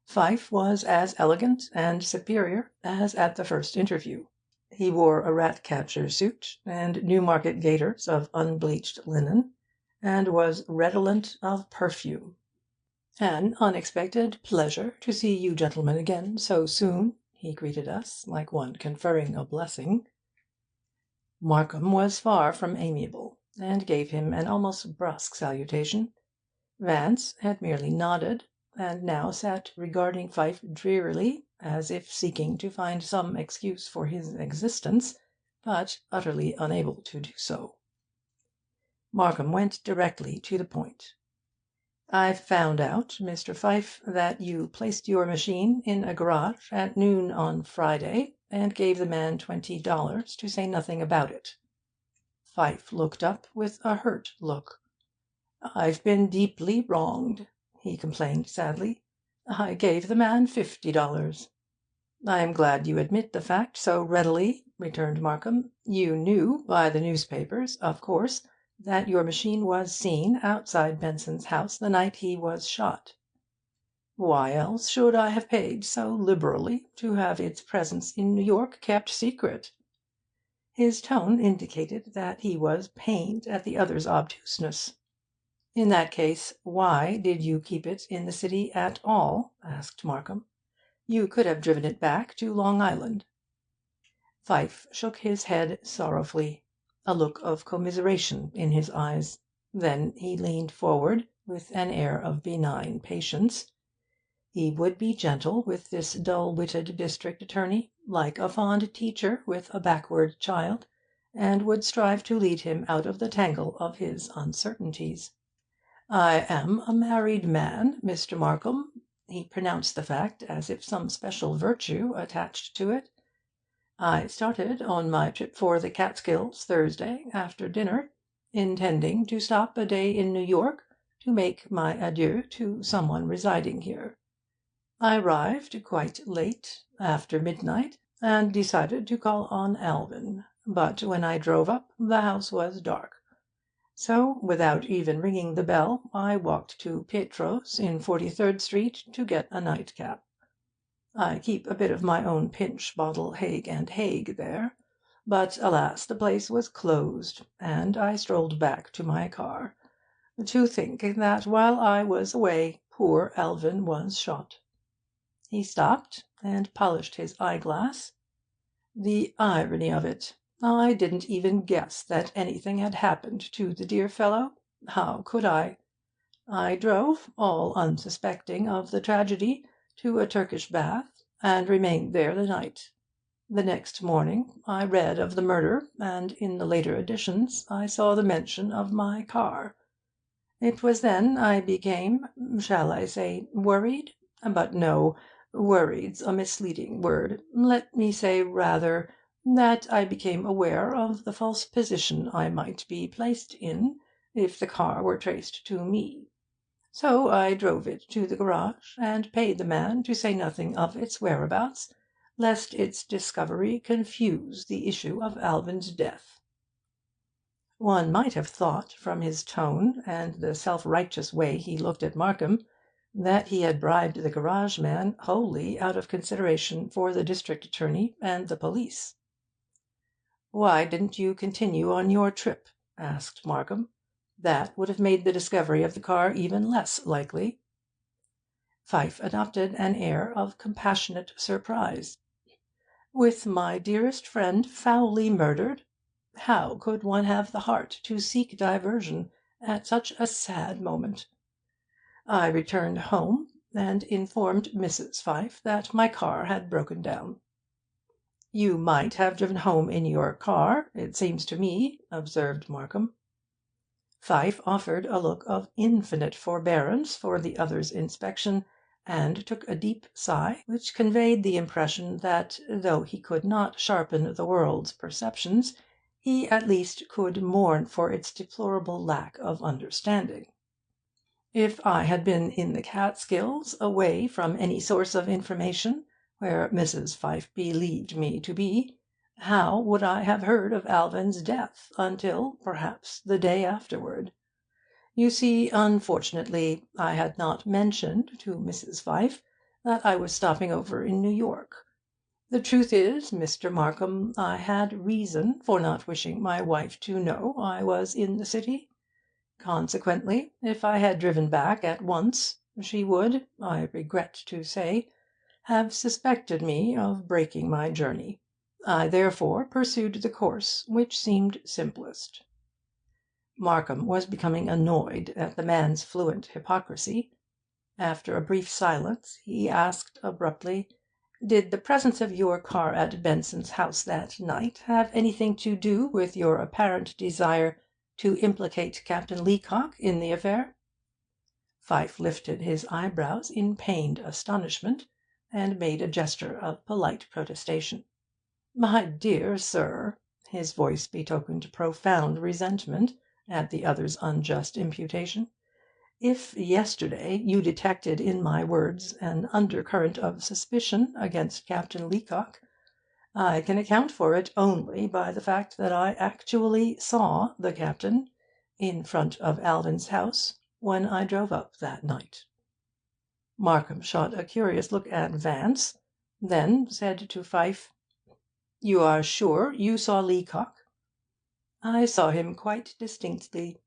Pfyfe was as elegant and superior as at the first interview. He wore a rat-catcher suit and Newmarket gaiters of unbleached linen, and was redolent of perfume. "An unexpected pleasure to see you gentlemen again so soon," he greeted us, like one conferring a blessing. Markham was far from amiable, and gave him an almost brusque salutation. Vance had merely nodded, and now sat regarding Pfyfe drearily, as if seeking to find some excuse for his existence, but utterly unable to do so. Markham went directly to the point. "I've found out, Mr. Pfyfe, that you placed your machine in a garage at noon on Friday, and gave the man $20 to say nothing about it." Pfyfe looked up with a hurt look. "I've been deeply wronged," he complained sadly. "I gave the man $50. "I am glad you admit the fact so readily," returned Markham. "You knew by the newspapers, of course, that your machine was seen outside Benson's house the night he was shot. Why else should I have paid so liberally to have its presence in New York kept secret?" His tone indicated that he was pained at the other's obtuseness. "In that case, why did you keep it in the city at all?" asked Markham. "You could have driven it back to Long Island." Pfyfe shook his head sorrowfully, a look of commiseration in his eyes. Then he leaned forward with an air of benign patience. He would be gentle with this dull-witted district attorney, like a fond teacher with a backward child, and would strive to lead him out of the tangle of his uncertainties. "I am a married man, Mr. Markham." He pronounced the fact as if some special virtue attached to it. "I started on my trip for the Catskills Thursday after dinner, intending to stop a day in New York to make my adieux to someone residing here. I arrived quite late, after midnight, and decided to call on Alvin, but when I drove up the house was dark. So, without even ringing the bell, I walked to Pietro's in 43rd Street to get a nightcap. I keep a bit of my own pinch bottle Haig and Haig there, but alas, the place was closed, and I strolled back to my car, to think that while I was away poor Alvin was shot." He stopped and polished his eyeglass. "The irony of it! I didn't even guess that anything had happened to the dear fellow. How could I? I drove, all unsuspecting of the tragedy, to a Turkish bath, and remained there the night. The next morning I read of the murder, and in the later editions I saw the mention of my car. It was then I became, shall I say, worried? But no, worried's a misleading word. Let me say, rather, that I became aware of the false position I might be placed in if the car were traced to me. So I drove it to the garage, and paid the man to say nothing of its whereabouts, lest its discovery confuse the issue of Alban's death." One might have thought, from his tone and the self-righteous way he looked at Markham, that he had bribed the garage man wholly out of consideration for the district attorney and the police. "Why didn't you continue on your trip?" asked Markham. "That would have made the discovery of the car even less likely." Pfyfe adopted an air of compassionate surprise. "With my dearest friend foully murdered? How could one have the heart to seek diversion at such a sad moment? I returned home, and informed Mrs. Pfyfe that my car had broken down." "You might have driven home in your car, it seems to me," observed Markham. Pfyfe offered a look of infinite forbearance for the other's inspection, and took a deep sigh, which conveyed the impression that, though he could not sharpen the world's perceptions, he at least could mourn for its deplorable lack of understanding. "If I had been in the Catskills, away from any source of information, where Mrs. Pfyfe believed me to be, how would I have heard of Alban's death until, perhaps, the day afterward? You see, unfortunately, I had not mentioned to Mrs. Pfyfe that I was stopping over in New York. The truth is, Mr. Markham, I had reason for not wishing my wife to know I was in the city. Consequently, if I had driven back at once, she would, I regret to say, have suspected me of breaking my journey. I therefore pursued the course which seemed simplest." Markham was becoming annoyed at the man's fluent hypocrisy. After a brief silence, he asked abruptly, "Did the presence of your car at Benson's house that night have anything to do with your apparent desire to implicate Captain Leacock in the affair?" Pfyfe lifted his eyebrows in pained astonishment, and made a gesture of polite protestation. "My dear sir," his voice betokened profound resentment at the other's unjust imputation, "if yesterday you detected in my words an undercurrent of suspicion against Captain Leacock, I can account for it only by the fact that I actually saw the captain in front of Alban's house when I drove up that night." Markham shot a curious look at Vance, then said to Pfyfe, "You are sure you saw Leacock?" "I saw him quite distinctly,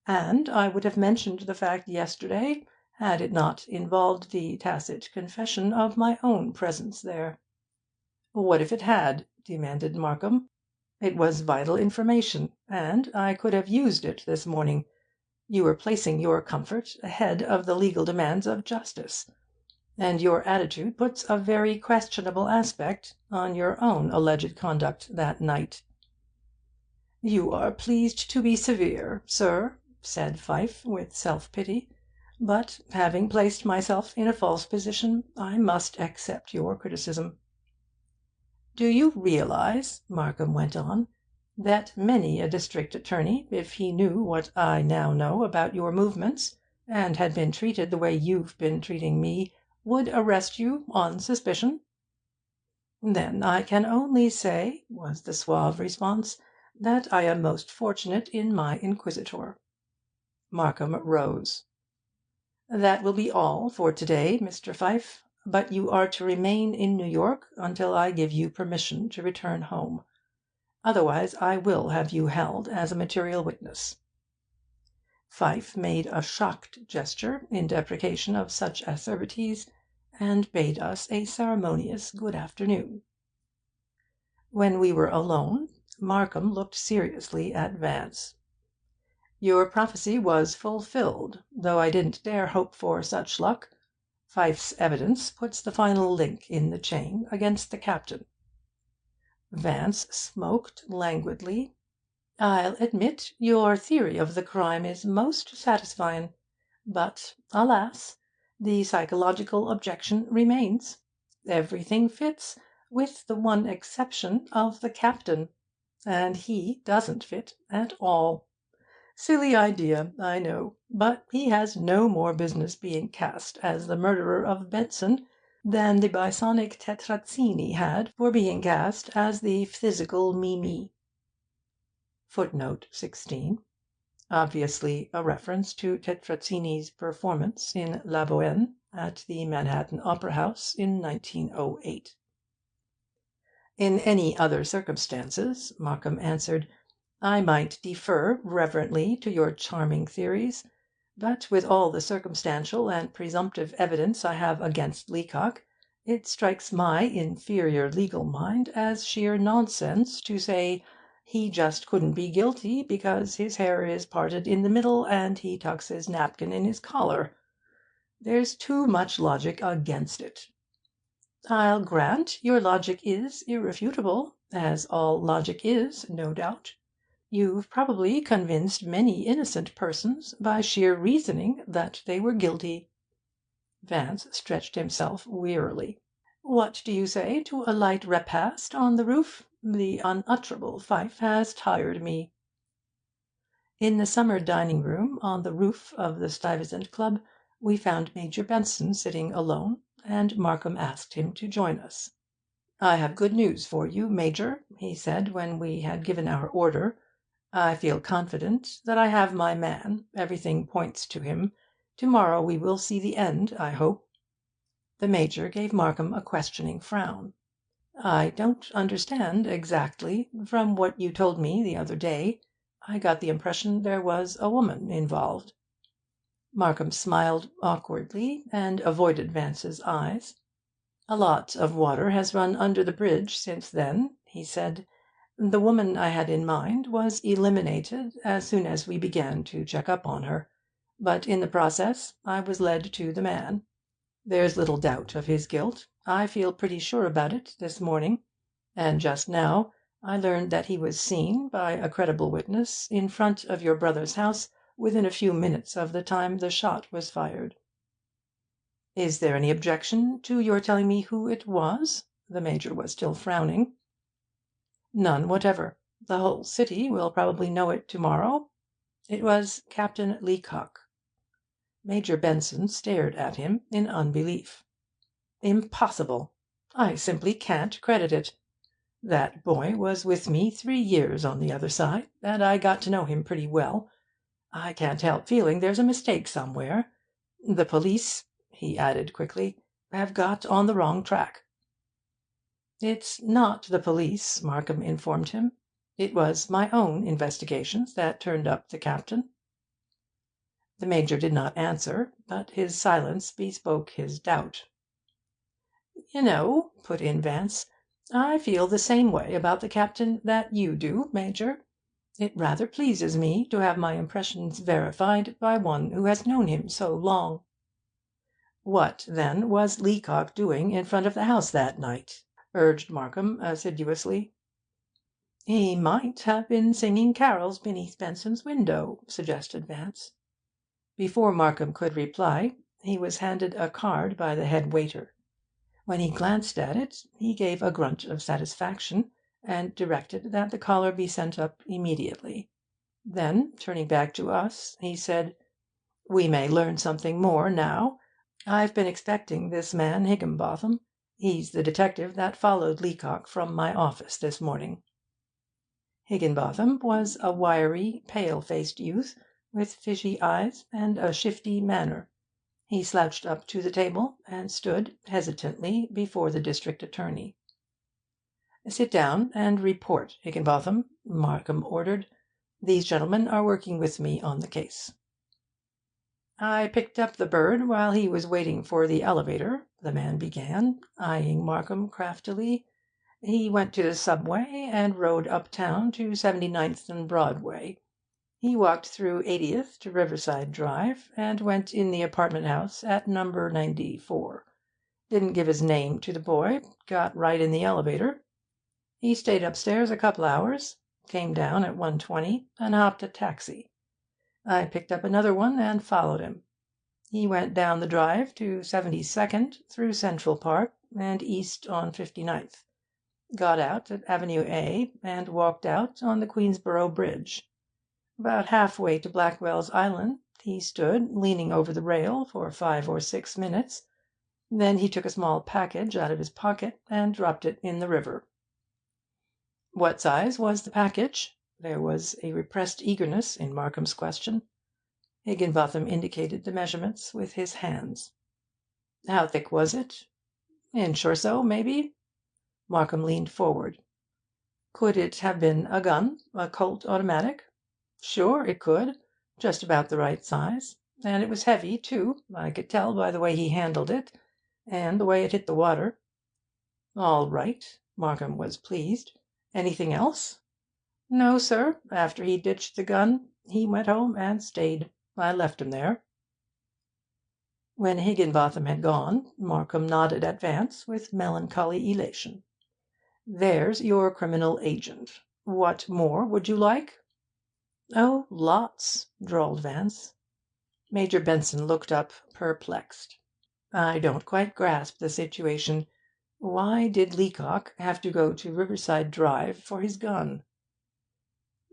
and I would have mentioned the fact yesterday had it not involved the tacit confession of my own presence there." "What if it had?" demanded Markham. "It was vital information, and I could have used it this morning. You were placing your comfort ahead of the legal demands of justice, and your attitude puts a very questionable aspect on your own alleged conduct that night." "You are pleased to be severe, sir," said Pfyfe, with self-pity, "but, having placed myself in a false position, I must accept your criticism." "Do you realize," Markham went on, "that many a district attorney, if he knew what I now know about your movements, and had been treated the way you've been treating me, would arrest you on suspicion?" "Then I can only say," was the suave response, "that I am most fortunate in my inquisitor." Markham rose. "That will be all for to-day, Mr. Pfyfe. But you are to remain in New York until I give you permission to return home. Otherwise I will have you held as a material witness." Pfyfe made a shocked gesture in deprecation of such acerbities, and bade us a ceremonious good afternoon. When we were alone, Markham looked seriously at Vance. "Your prophecy was fulfilled, though I didn't dare hope for such luck. Pfyfe's evidence puts the final link in the chain against the captain." Vance smoked languidly. "I'll admit your theory of the crime is most satisfying. But, alas! The psychological objection remains. Everything fits, with the one exception of the captain, and he doesn't fit at all. Silly idea, I know, but he has no more business being cast as the murderer of Benson than the Bisonic Tetrazzini had for being cast as the physical Mimi. Footnote 16. Obviously a reference to Tetrazzini's performance in La Bohème at the Manhattan Opera House in 1908. In any other circumstances, Markham answered, I might defer reverently to your charming theories, but with all the circumstantial and presumptive evidence I have against Leacock, it strikes my inferior legal mind as sheer nonsense to say he just couldn't be guilty because his hair is parted in the middle and he tucks his napkin in his collar. There's too much logic against it. I'll grant your logic is irrefutable, as all logic is, no doubt. You've probably convinced many innocent persons by sheer reasoning that they were guilty. Vance stretched himself wearily. What do you say to a light repast on the roof? The unutterable Pfyfe has tired me. In the summer dining-room on the roof of the Stuyvesant Club we found Major Benson sitting alone, and Markham asked him to join us. I have good news for you, Major, he said when we had given our order. I feel confident that I have my man. Everything points to him. Tomorrow we will see the end, I hope. The Major gave Markham a questioning frown. I don't understand exactly. From what you told me the other day, I got the impression there was a woman involved. Markham smiled awkwardly and avoided Vance's eyes. A lot of water has run under the bridge since then, he said. The woman I had in mind was eliminated as soon as we began to check up on her, but in the process I was led to the man. There's little doubt of his guilt. I feel pretty sure about it this morning, and just now I learned that he was seen by a credible witness in front of your brother's house within a few minutes of the time the shot was fired. Is there any objection to your telling me who it was? The Major was still frowning. None whatever. The whole city will probably know it tomorrow. It was Captain Leacock. Major Benson stared at him in unbelief. Impossible! I simply can't credit it. That boy was with me 3 years on the other side, and I got to know him pretty well. I can't help feeling there's a mistake somewhere. The police, he added quickly, have got on the wrong track. It's not the police, Markham informed him. It was my own investigations that turned up the captain. The Major did not answer, but his silence bespoke his doubt. You know, put in Vance, I feel the same way about the captain that you do, Major. It rather pleases me to have my impressions verified by one who has known him so long. What, then, was Leacock doing in front of the house that night? Urged Markham assiduously. He might have been singing carols beneath Benson's window, suggested Vance. Before Markham could reply, he was handed a card by the head waiter. When he glanced at it, he gave a grunt of satisfaction, and directed that the collar be sent up immediately. Then, turning back to us, he said, We may learn something more now. I've been expecting this man Higginbotham. He's the detective that followed Leacock from my office this morning. Higginbotham was a wiry, pale-faced youth, with fishy eyes and a shifty manner. He slouched up to the table and stood hesitantly before the district attorney. Sit down and report, Higginbotham, Markham ordered. These gentlemen are working with me on the case. I picked up the bird while he was waiting for the elevator, the man began, eyeing Markham craftily. He went to the subway and rode uptown to 79th and Broadway. He walked through 80th to Riverside Drive, and went in the apartment house at number 94. Didn't give his name to the boy, got right in the elevator. He stayed upstairs a couple hours, came down at 1:20, and hopped a taxi. I picked up another one and followed him. He went down the drive to 72nd, through Central Park, and east on 59th, got out at Avenue A, and walked out on the Queensborough Bridge. About half-way to Blackwell's Island he stood leaning over the rail for 5 or 6 minutes. Then he took a small package out of his pocket and dropped it in the river. What size was the package? There was a repressed eagerness in Markham's question. Higginbotham indicated the measurements with his hands. How thick was it? Inch or so, maybe. Markham leaned forward. Could it have been a gun, a Colt automatic? Sure, it could. Just about the right size. And it was heavy, too. I could tell by the way he handled it, and the way it hit the water. All right. Markham was pleased. Anything else? No, sir. After he ditched the gun, he went home and stayed. I left him there. When Higginbotham had gone, Markham nodded at Vance with melancholy elation. There's your criminal agent. What more would you like? Oh, lots, drawled Vance. Major Benson looked up, perplexed. I don't quite grasp the situation. Why did Leacock have to go to Riverside Drive for his gun?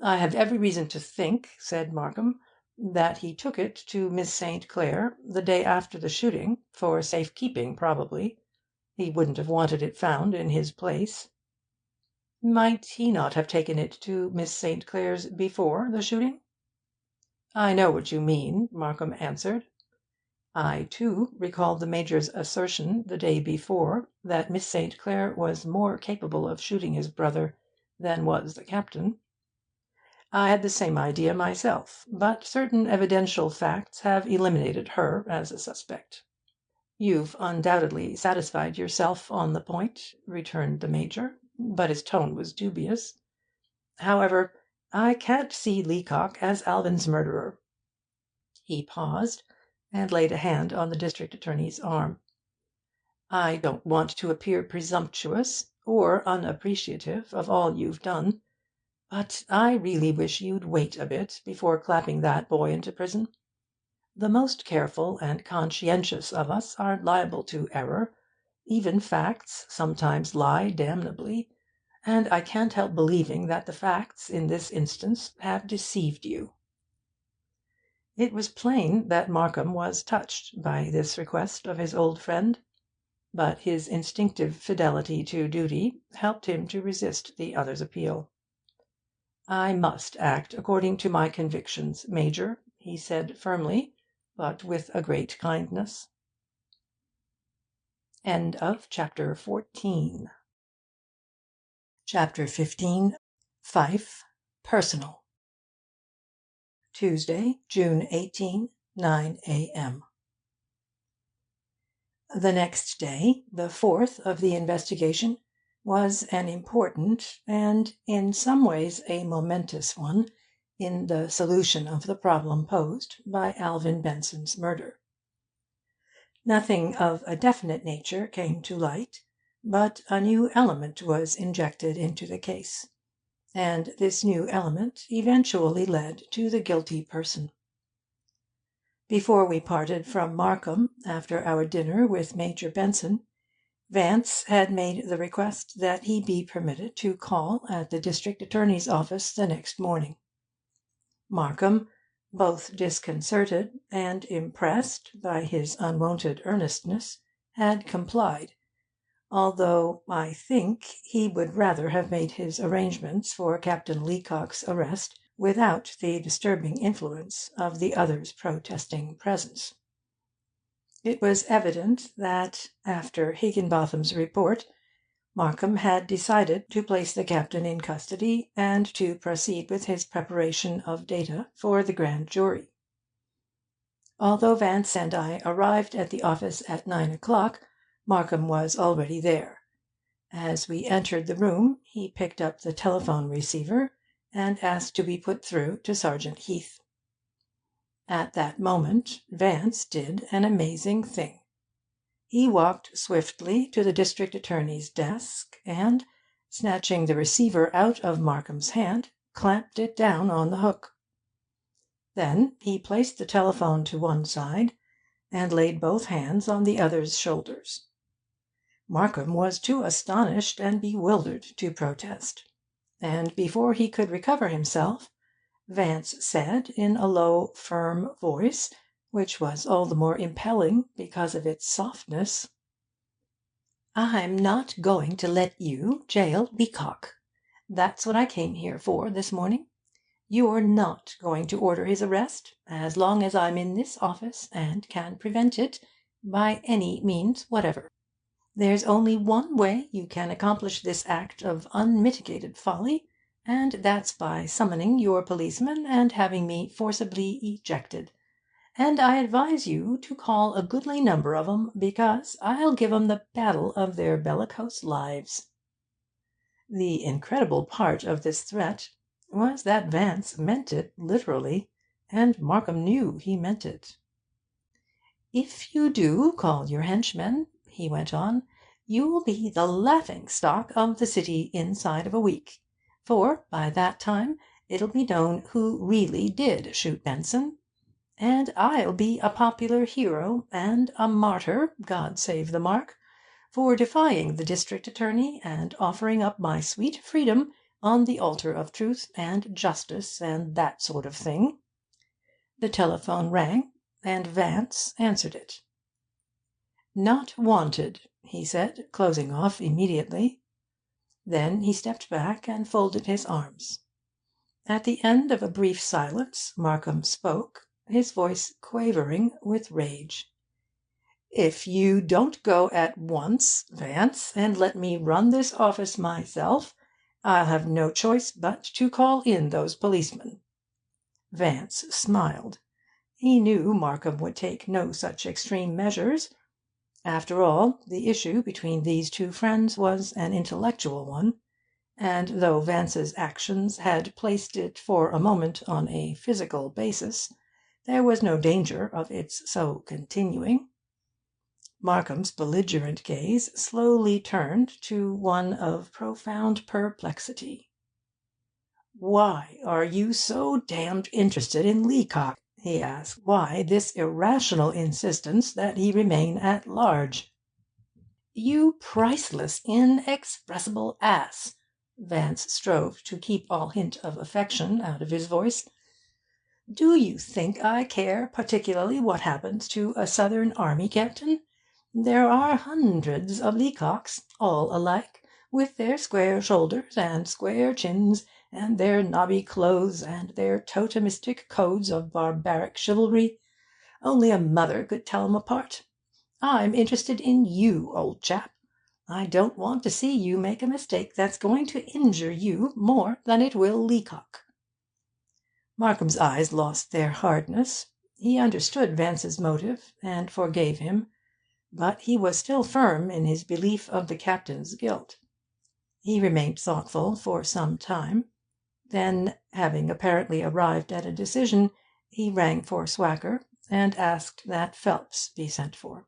I have every reason to think, said Markham, that he took it to Miss St. Clair the day after the shooting, for safe keeping, probably. He wouldn't have wanted it found in his place. Might he not have taken it to Miss St. Clair's before the shooting? I know what you mean, Markham answered. I, too, recalled the Major's assertion the day before that Miss St. Clair was more capable of shooting his brother than was the captain. I had the same idea myself, but certain evidential facts have eliminated her as a suspect. You've undoubtedly satisfied yourself on the point, returned the Major, but his tone was dubious. However, I can't see Leacock as Alvin's murderer. He paused, and laid a hand on the district attorney's arm. I don't want to appear presumptuous or unappreciative of all you've done, but I really wish you'd wait a bit before clapping that boy into prison. The most careful and conscientious of us are liable to error. Even facts sometimes lie damnably, and I can't help believing that the facts in this instance have deceived you. It was plain that Markham was touched by this request of his old friend, but his instinctive fidelity to duty helped him to resist the other's appeal. I must act according to my convictions, Major, he said firmly, but with a great kindness. End of chapter 14. Chapter 15. Pfyfe, Personal. Tuesday, June 18, 9 a.m. The next day, the fourth of the investigation, was an important and, in some ways, a momentous one in the solution of the problem posed by Alvin Benson's murder. Nothing of a definite nature came to light, but a new element was injected into the case, and this new element eventually led to the guilty person. Before we parted from Markham after our dinner with Major Benson, Vance had made the request that he be permitted to call at the district attorney's office the next morning. Markham, both disconcerted and impressed by his unwonted earnestness, had complied, although I think he would rather have made his arrangements for Captain Leacock's arrest without the disturbing influence of the other's protesting presence. It was evident that, after Higginbotham's report, Markham had decided to place the captain in custody and to proceed with his preparation of data for the grand jury. Although Vance and I arrived at the office at 9 o'clock, Markham was already there. As we entered the room, he picked up the telephone receiver and asked to be put through to Sergeant Heath. At that moment Vance did an amazing thing. He walked swiftly to the district attorney's desk and, snatching the receiver out of Markham's hand, clamped it down on the hook. Then he placed the telephone to one side and laid both hands on the other's shoulders. Markham was too astonished and bewildered to protest, and before he could recover himself, Vance said in a low, firm voice, which was all the more impelling because of its softness, "I'm not going to let you jail Leacock. That's what I came here for this morning. You're not going to order his arrest, as long as I'm in this office and can prevent it by any means whatever. There's only one way you can accomplish this act of unmitigated folly, and that's by summoning your policeman and having me forcibly ejected. And I advise you to call a goodly number of 'em, because I'll give 'em the battle of their bellicose lives." The incredible part of this threat was that Vance meant it literally, and Markham knew he meant it. "If you do call your henchmen," he went on, "you'll be the laughing-stock of the city inside of a week, for by that time it'll be known who really did shoot Benson, and I'll be a popular hero and a martyr, God save the mark, for defying the district attorney and offering up my sweet freedom on the altar of truth and justice and that sort of thing." The telephone rang, and Vance answered it. "Not wanted," he said, closing off immediately. Then he stepped back and folded his arms. At the end of a brief silence Markham spoke, his voice quavering with rage. "If you don't go at once, Vance, and let me run this office myself, I'll have no choice but to call in those policemen." Vance smiled. He knew Markham would take no such extreme measures. After all, the issue between these two friends was an intellectual one, and though Vance's actions had placed it for a moment on a physical basis, there was no danger of its so continuing. Markham's belligerent gaze slowly turned to one of profound perplexity. "Why are you so damned interested in Leacock?" he asked. "Why this irrational insistence that he remain at large?" "You priceless, inexpressible ass!" Vance strove to keep all hint of affection out of his voice. "Do you think I care particularly what happens to a Southern army captain? There are hundreds of Leacocks, all alike, with their square shoulders and square chins, and their nobby clothes, and their totemistic codes of barbaric chivalry. Only a mother could tell 'em apart. I'm interested in you, old chap. I don't want to see you make a mistake that's going to injure you more than it will Leacock." Markham's eyes lost their hardness. He understood Vance's motive, and forgave him, but he was still firm in his belief of the captain's guilt. He remained thoughtful for some time. Then, having apparently arrived at a decision, he rang for Swacker, and asked that Phelps be sent for.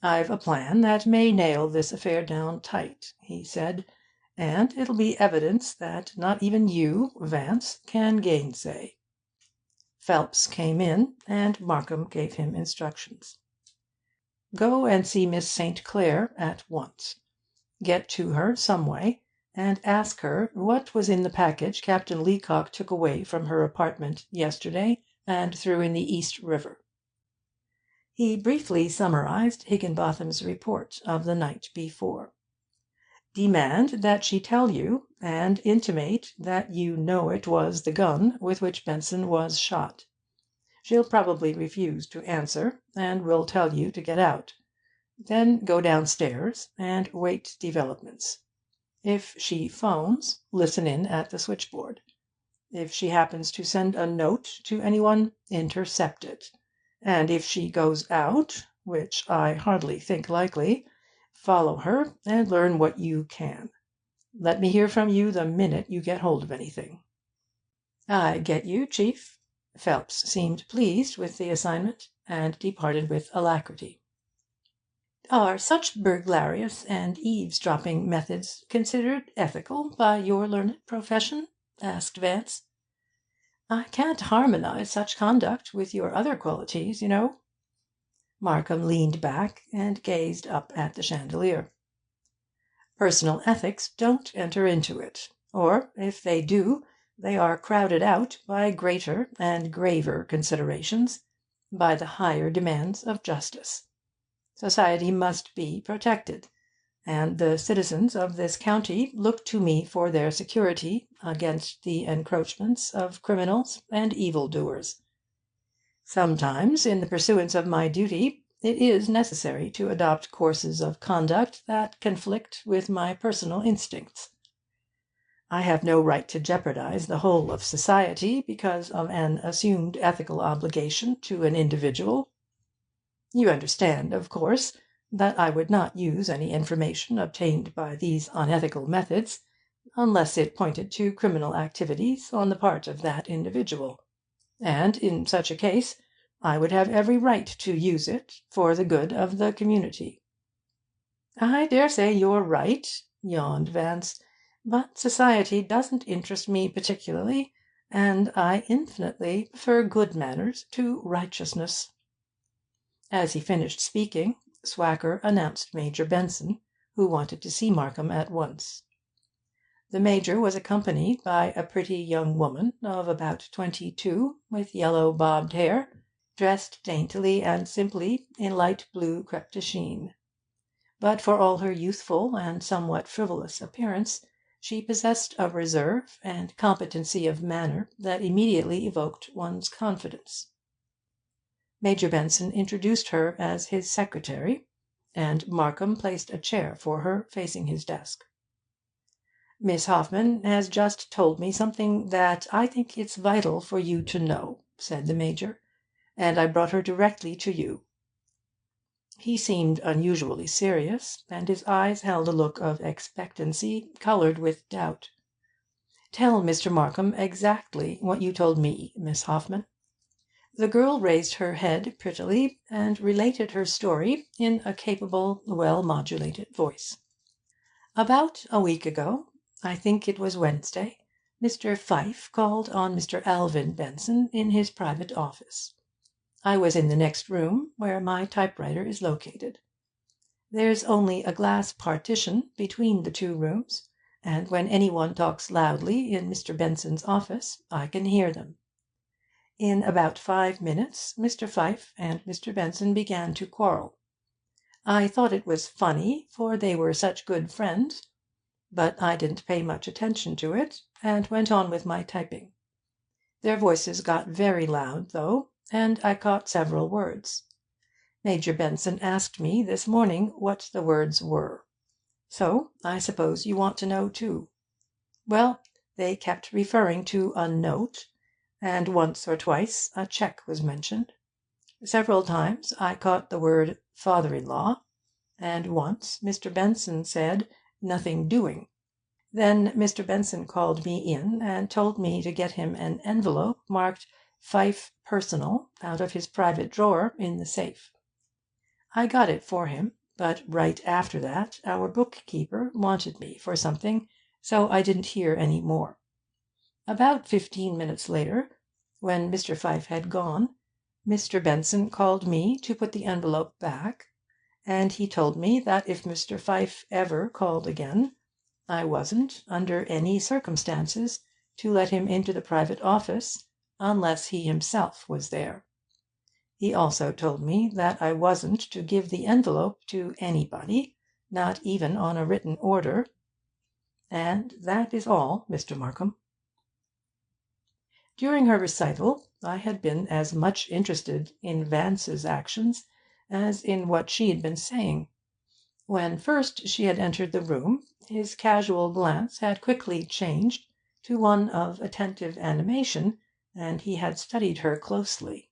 "I've a plan that may nail this affair down tight," he said, "and it'll be evidence that not even you, Vance, can gainsay." Phelps came in, and Markham gave him instructions. "Go and see Miss St. Clair at once. Get to her some way, and ask her what was in the package Captain Leacock took away from her apartment yesterday and threw in the East River." He briefly summarized Higginbotham's report of the night before. "Demand that she tell you, and intimate that you know it was the gun with which Benson was shot. She'll probably refuse to answer, and will tell you to get out. Then go downstairs and wait developments. If she phones, listen in at the switchboard. If she happens to send a note to anyone, intercept it. And if she goes out, which I hardly think likely, follow her and learn what you can. Let me hear from you the minute you get hold of anything." "I get you, Chief." Phelps seemed pleased with the assignment, and departed with alacrity. "Are such burglarious and eavesdropping methods considered ethical by your learned profession?" asked Vance. "I can't harmonize such conduct with your other qualities, you know." Markham leaned back and gazed up at the chandelier. "Personal ethics don't enter into it, or, if they do, they are crowded out by greater and graver considerations, by the higher demands of justice. Society must be protected, and the citizens of this county look to me for their security against the encroachments of criminals and evil-doers. Sometimes, in the pursuance of my duty, it is necessary to adopt courses of conduct that conflict with my personal instincts. I have no right to jeopardize the whole of society because of an assumed ethical obligation to an individual. You understand, of course, that I would not use any information obtained by these unethical methods unless it pointed to criminal activities on the part of that individual. And in such a case I would have every right to use it for the good of the community." "I dare say you're right," yawned Vance, "but society doesn't interest me particularly, and I infinitely prefer good manners to righteousness." As he finished speaking, Swacker announced Major Benson, who wanted to see Markham at once. The Major was accompanied by a pretty young woman of about 22, with yellow bobbed hair, dressed daintily and simply in light blue crêpe de chine. But for all her youthful and somewhat frivolous appearance, she possessed a reserve and competency of manner that immediately evoked one's confidence. Major Benson introduced her as his secretary, and Markham placed a chair for her facing his desk. "Miss Hoffman has just told me something that I think it's vital for you to know," said the Major, "and I brought her directly to you." He seemed unusually serious, and his eyes held a look of expectancy coloured with doubt. "Tell Mr. Markham exactly what you told me, Miss Hoffman." The girl raised her head prettily, and related her story in a capable, well-modulated voice. "About a week ago, I think it was Wednesday, Mr. Pfyfe called on Mr. Alvin Benson in his private office. I was in the next room, where my typewriter is located. There's only a glass partition between the two rooms, and when anyone talks loudly in Mr. Benson's office I can hear them. In about 5 minutes Mr. Pfyfe and Mr. Benson began to quarrel. I thought it was funny, for they were such good friends, but I didn't pay much attention to it, and went on with my typing. Their voices got very loud, though, and I caught several words. Major Benson asked me this morning what the words were. So I suppose you want to know too. Well, they kept referring to a note, and once or twice a cheque was mentioned. Several times I caught the word father-in-law, and once Mr. Benson said nothing doing. Then Mr. Benson called me in and told me to get him an envelope marked Pfyfe Personal out of his private drawer in the safe. I got it for him, but right after that our bookkeeper wanted me for something, so I didn't hear any more. About 15 minutes later, when Mr. Pfyfe had gone, Mr. Benson called me to put the envelope back, and he told me that if Mr. Pfyfe ever called again, I wasn't, under any circumstances, to let him into the private office unless he himself was there. He also told me that I wasn't to give the envelope to anybody, not even on a written order. And that is all, Mr. Markham." During her recital I had been as much interested in Vance's actions as in what she had been saying. When first she had entered the room, his casual glance had quickly changed to one of attentive animation, and he had studied her closely.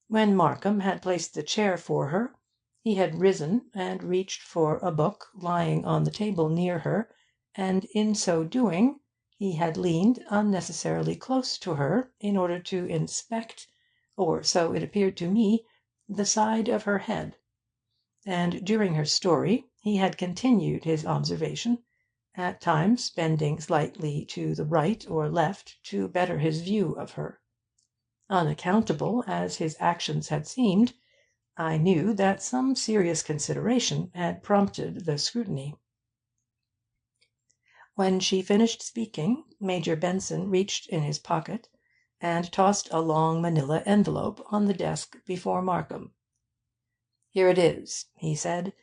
When Markham had placed the chair for her, he had risen and reached for a book lying on the table near her, and in so doing he had leaned unnecessarily close to her in order to inspect, or so it appeared to me, the side of her head. And during her story he had continued his observation, at times bending slightly to the right or left to better his view of her. Unaccountable as his actions had seemed, I knew that some serious consideration had prompted the scrutiny. When she finished speaking, Major Benson reached in his pocket and tossed a long manila envelope on the desk before Markham. "Here it is," he said.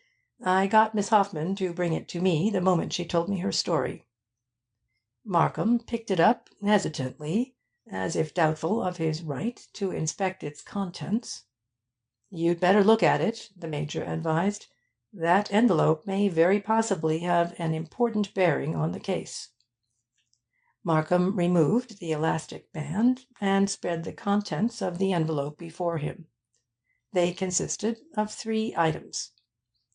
"I got Miss Hoffman to bring it to me the moment she told me her story." Markham picked it up hesitantly, as if doubtful of his right to inspect its contents. "You'd better look at it," the Major advised. "That envelope may very possibly have an important bearing on the case." Markham removed the elastic band and spread the contents of the envelope before him. They consisted of 3 items: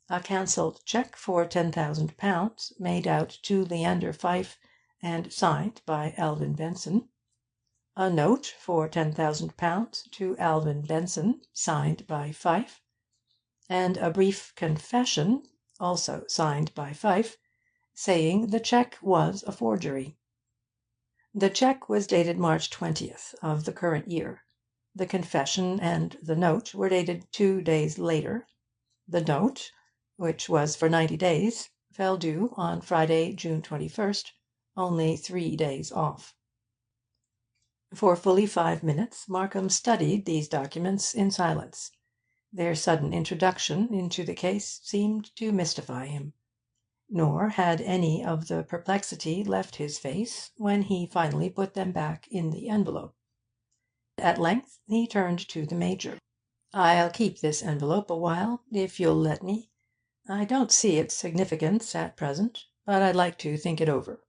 a cancelled cheque for £10,000 made out to Leander Pfyfe and signed by Alvin Benson; a note for £10,000 to Alvin Benson, signed by Pfyfe; and a brief confession, also signed by Pfyfe, saying the cheque was a forgery. The cheque was dated March 20th of the current year. The confession and the note were dated 2 days later. The note, which was for 90 days, fell due on Friday, June 21st, only 3 days off. For fully 5 minutes Markham studied these documents in silence. Their sudden introduction into the case seemed to mystify him. Nor had any of the perplexity left his face when he finally put them back in the envelope. At length he turned to the Major. "I'll keep this envelope a while, if you'll let me. I don't see its significance at present, but I'd like to think it over."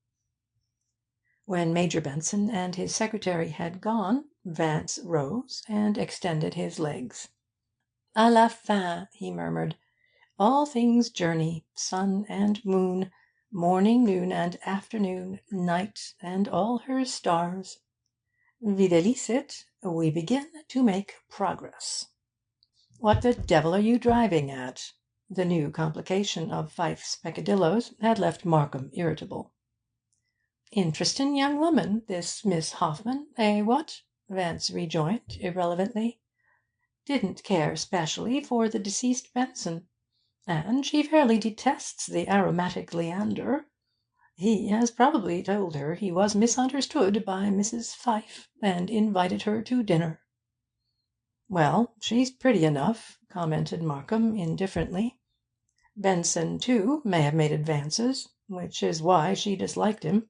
When Major Benson and his secretary had gone, Vance rose and extended his legs. "À la fin," he murmured. "All things journey, sun and moon, morning, noon, and afternoon, night, and all her stars. Videlicet, we begin to make progress." "What the devil are you driving at?" The new complication of Pfyfe's peccadilloes had left Markham irritable. "Interestin' young woman, this Miss Hoffman, eh, what?" Vance rejoined irrelevantly. "Didn't care specially for the deceased Benson, and she fairly detests the aromatic Leander. He has probably told her he was misunderstood by Mrs. Pfyfe, and invited her to dinner." "Well, she's pretty enough," commented Markham indifferently. "Benson, too, may have made advances, which is why she disliked him."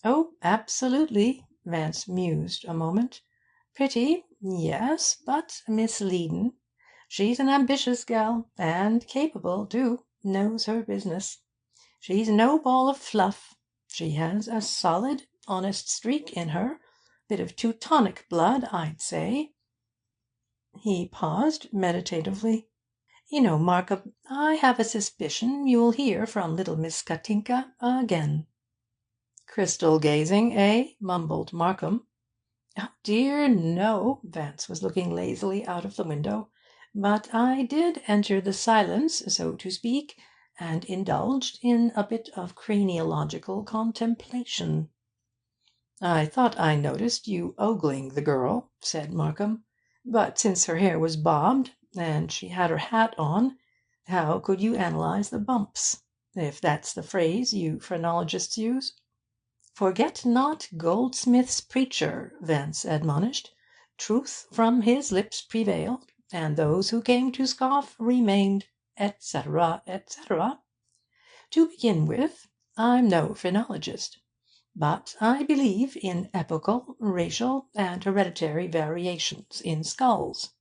"Oh, absolutely," Vance mused a moment. "Pretty, yes, but misleadin'. She's an ambitious gal, and capable, too; knows her business. She's no ball of fluff. She has a solid, honest streak in her, bit of Teutonic blood, I'd say." He paused meditatively. "You know, Markham, I have a suspicion you'll hear from little Miss Katinka again." "Crystal gazing, eh?" mumbled Markham. "Oh dear, no." Vance was looking lazily out of the window. "But I did enter the silence, so to speak, and indulged in a bit of craniological contemplation." "I thought I noticed you ogling the girl," said Markham. "But since her hair was bobbed, and she had her hat on, how could you analyze the bumps, if that's the phrase you phrenologists use?" "Forget not Goldsmith's preacher," Vance admonished. "Truth from his lips prevailed, and those who came to scoff remained," etc., etc. To begin with, I'm no phrenologist, but I believe in epochal, racial, and hereditary variations in skulls.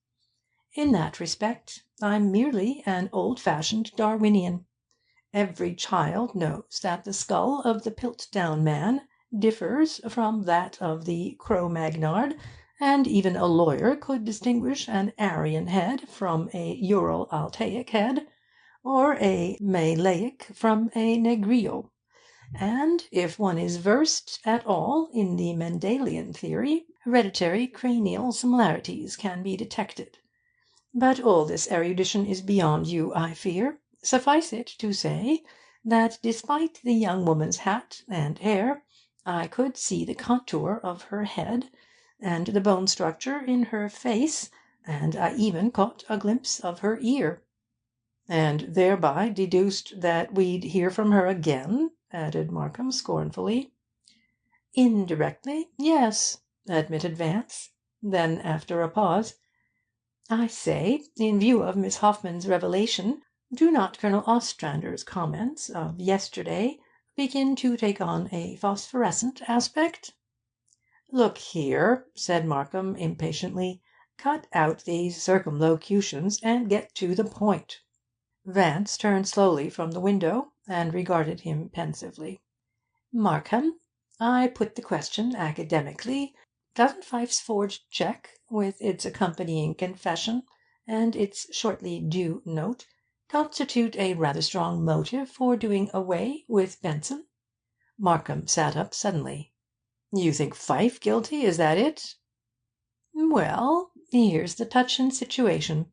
In that respect, I'm merely an old-fashioned Darwinian. Every child knows that the skull of the Piltdown man differs from that of the Cro-Magnard, and even a lawyer could distinguish an Aryan head from a Ural-Altaic head, or a Malaic from a Negrillo. And if one is versed at all in the Mendelian theory, hereditary cranial similarities can be detected. But all this erudition is beyond you, I fear. Suffice it to say that despite the young woman's hat and hair, I could see the contour of her head, and the bone structure in her face, and I even caught a glimpse of her ear." "And thereby deduced that we'd hear from her again?" added Markham scornfully. "Indirectly, yes," admitted Vance. Then, after a pause, "I say, in view of Miss Hoffman's revelation, do not Colonel Ostrander's comments of yesterday begin to take on a phosphorescent aspect?" "Look here," said Markham impatiently, "cut out these circumlocutions and get to the point." Vance turned slowly from the window and regarded him pensively. "Markham, I put the question academically. Doesn't Pfyfe's forged cheque, with its accompanying confession and its shortly due note, constitute a rather strong motive for doing away with Benson?" Markham sat up suddenly. "You think Pfyfe guilty, is that it?" "Well, here's the touchin' situation.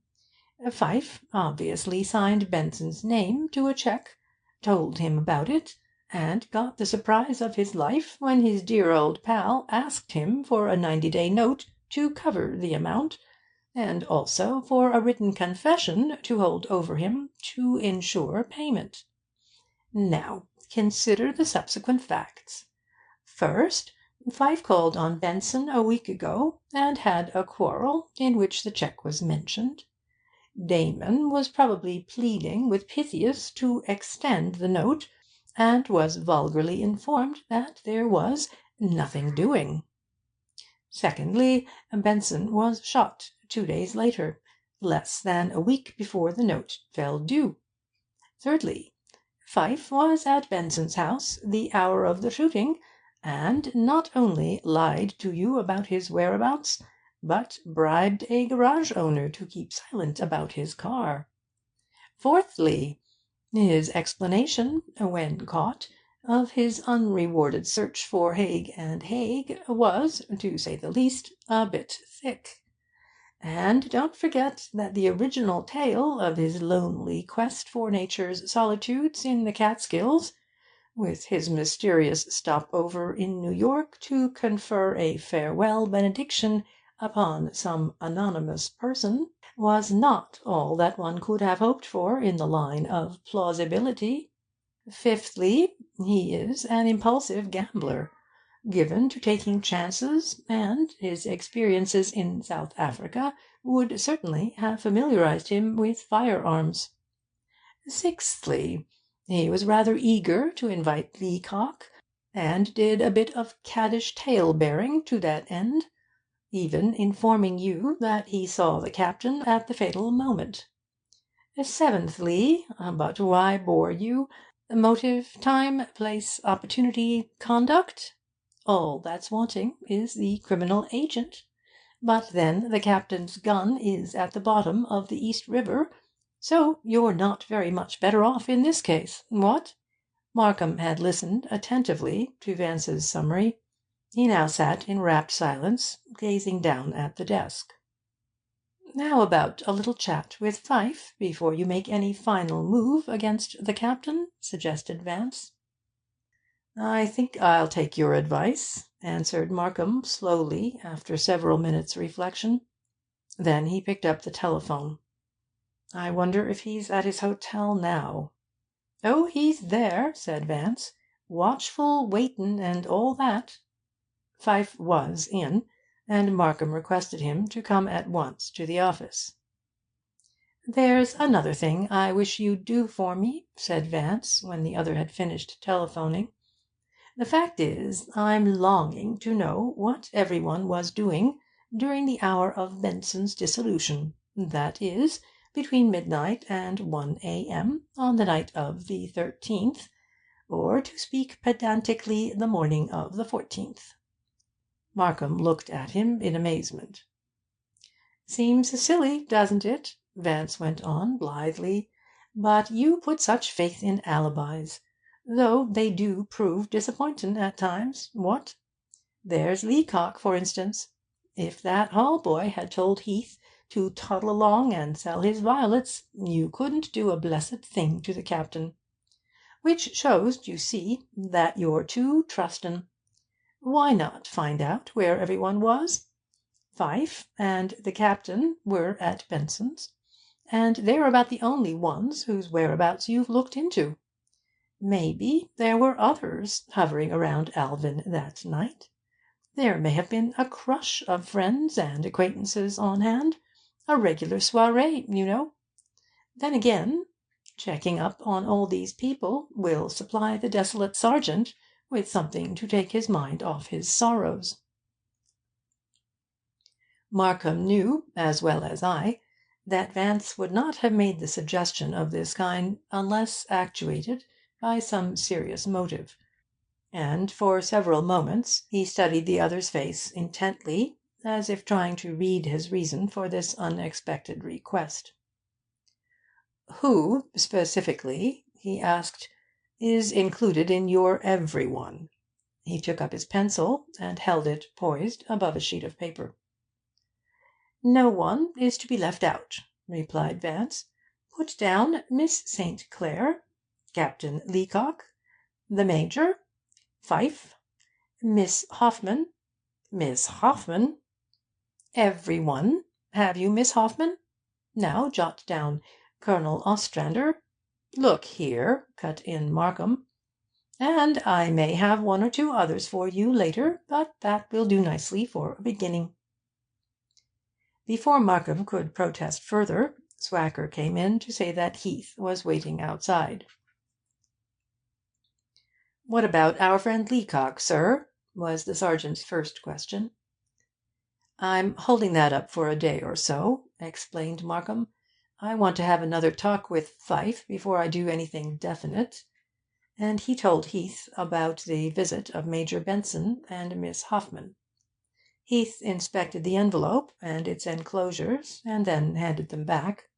Pfyfe obviously signed Benson's name to a cheque, told him about it, and got the surprise of his life when his dear old pal asked him for a 90-day note to cover the amount, and also for a written confession to hold over him to ensure payment. Now, consider the subsequent facts. First, Pfyfe called on Benson a week ago and had a quarrel in which the cheque was mentioned. Damon was probably pleading with Pythias to extend the note, and was vulgarly informed that there was nothing doing. Secondly, Benson was shot 2 days later, less than a week before the note fell due. Thirdly, Pfyfe was at Benson's house the hour of the shooting, and not only lied to you about his whereabouts, but bribed a garage owner to keep silent about his car. Fourthly, his explanation, when caught, of his unrewarded search for Haig and Haig was, to say the least, a bit thick. And don't forget that the original tale of his lonely quest for nature's solitudes in the Catskills, with his mysterious stop-over in New York to confer a farewell benediction upon some anonymous person, was not all that one could have hoped for in the line of plausibility. Fifthly, he is an impulsive gambler, given to taking chances, and his experiences in South Africa would certainly have familiarized him with firearms. Sixthly, he was rather eager to invite Leacock, and did a bit of caddish tale-bearing to that end, even informing you that he saw the captain at the fatal moment. Seventhly, but why bore you? Motive, time, place, opportunity, conduct? All that's wanting is the criminal agent. But then the captain's gun is at the bottom of the East River, so you're not very much better off in this case, what?" Markham had listened attentively to Vance's summary. He now sat in rapt silence, gazing down at the desk. "How about a little chat with Pfyfe before you make any final move against the captain?" suggested Vance. "I think I'll take your advice," answered Markham slowly, after several minutes' reflection. Then he picked up the telephone. "I wonder if he's at his hotel now." "Oh, he's there," said Vance. "Watchful, waitin', and all that." Pfyfe was in, and Markham requested him to come at once to the office. "There's another thing I wish you'd do for me," said Vance, when the other had finished telephoning. "The fact is, I'm longing to know what everyone was doing during the hour of Benson's dissolution, that is, between midnight and 1 a.m. on the night of the 13th, or, to speak pedantically, the morning of the 14th. Markham looked at him in amazement. "Seems silly, doesn't it?" Vance went on blithely. "But you put such faith in alibis, though they do prove disappointin' at times, what? There's Leacock, for instance. If that hall boy had told Heath to toddle along and sell his violets, you couldn't do a blessed thing to the captain. Which shows, you see, that you're too trustin'. Why not find out where everyone was? Pfyfe and the captain were at Benson's, and they're about the only ones whose whereabouts you've looked into. Maybe there were others hovering around Alvin that night. There may have been a crush of friends and acquaintances on hand, a regular soirée, you know. Then again, checking up on all these people will supply the desolate sergeant with something to take his mind off his sorrows. Markham knew, as well as I, that Vance would not have made the suggestion of this kind unless actuated by some serious motive, and for several moments he studied the other's face intently, as if trying to read his reason for this unexpected request. "Who, specifically," he asked, "is included in your every one?" He took up his pencil and held it poised above a sheet of paper. "No one is to be left out," replied Vance. "Put down Miss St. Clair, Captain Leacock, the Major, Pfyfe, Miss Hoffman." "Miss Hoffman?" "Every one. Have you Miss Hoffman? Now jot down Colonel Ostrander." "Look here," cut in Markham. "And I may have one or two others for you later, but that will do nicely for a beginning." Before Markham could protest further, Swacker came in to say that Heath was waiting outside. "What about our friend Leacock, sir?" was the sergeant's first question. "I'm holding that up for a day or so," explained Markham. "I want to have another talk with Pfyfe before I do anything definite." And he told Heath about the visit of Major Benson and Miss Hoffman. Heath inspected the envelope and its enclosures, and then handed them back.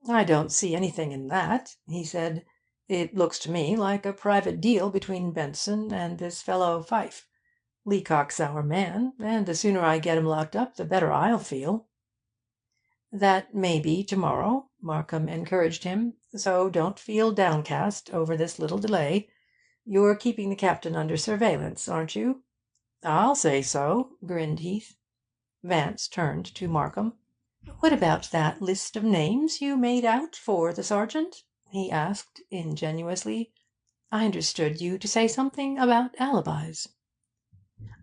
"I don't see anything in that," he said. "It looks to me like a private deal between Benson and this fellow Pfyfe. Leacock's our man, and the sooner I get him locked up the better I'll feel." "That may be tomorrow," Markham encouraged him, "so don't feel downcast over this little delay. You're keeping the captain under surveillance, aren't you?" "I'll say so," grinned Heath. Vance turned to Markham. "What about that list of names you made out for the sergeant?" he asked ingenuously. "I understood you to say something about alibis."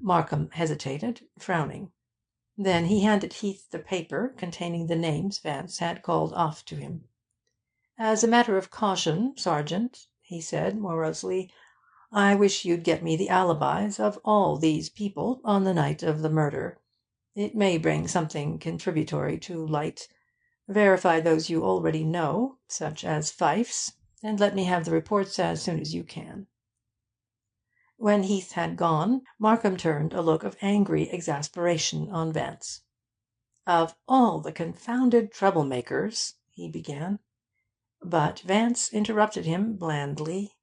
Markham hesitated, frowning. Then he handed Heath the paper containing the names Vance had called off to him. "As a matter of caution, Sergeant," he said morosely, "I wish you'd get me the alibis of all these people on the night of the murder. It may bring something contributory to light. Verify those you already know, such as Pfyfe's, and let me have the reports as soon as you can." When Heath had gone, Markham turned a look of angry exasperation on Vance. "Of all the confounded trouble-makers," he began. But Vance interrupted him blandly.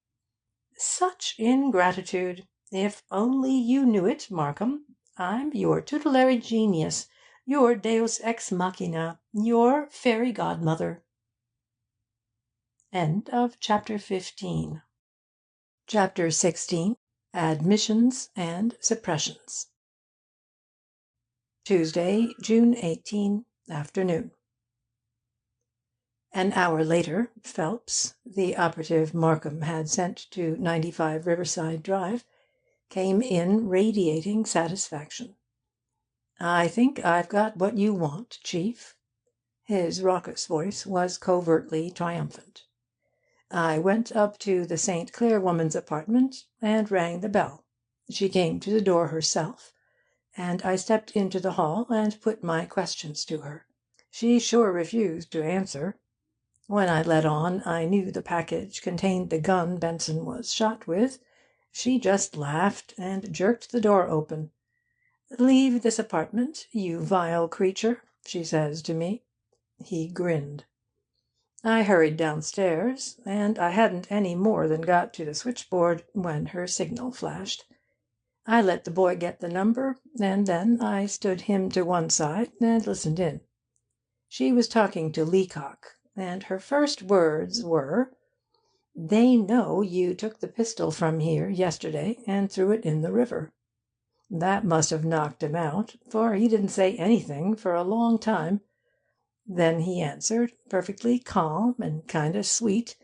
"Such ingratitude! If only you knew it, Markham. I'm your tutelary genius, your deus ex machina, your fairy godmother." End of chapter 15. Chapter 16. Admissions and Suppressions. Tuesday, June 18, afternoon. An hour later, Phelps, the operative Markham had sent to 95 Riverside Drive, came in radiating satisfaction. "I think I've got what you want, Chief." His raucous voice was covertly triumphant. "I went up to the St. Clair woman's apartment and rang the bell. She came to the door herself, and I stepped into the hall and put my questions to her. She sure refused to answer. When I let on I knew the package contained the gun Benson was shot with, she just laughed and jerked the door open. 'Leave this apartment, you vile creature,' she says to me." He grinned. I hurried downstairs, and I hadn't any more than got to the switchboard when her signal flashed. I let the boy get the number, and then I stood him to one side and listened in. She was talking to Leacock, and her first words were, 'They know you took the pistol from here yesterday and threw it in the river. That must have knocked him out, for he didn't say anything for a long time. Then he answered, perfectly calm and kind of sweet,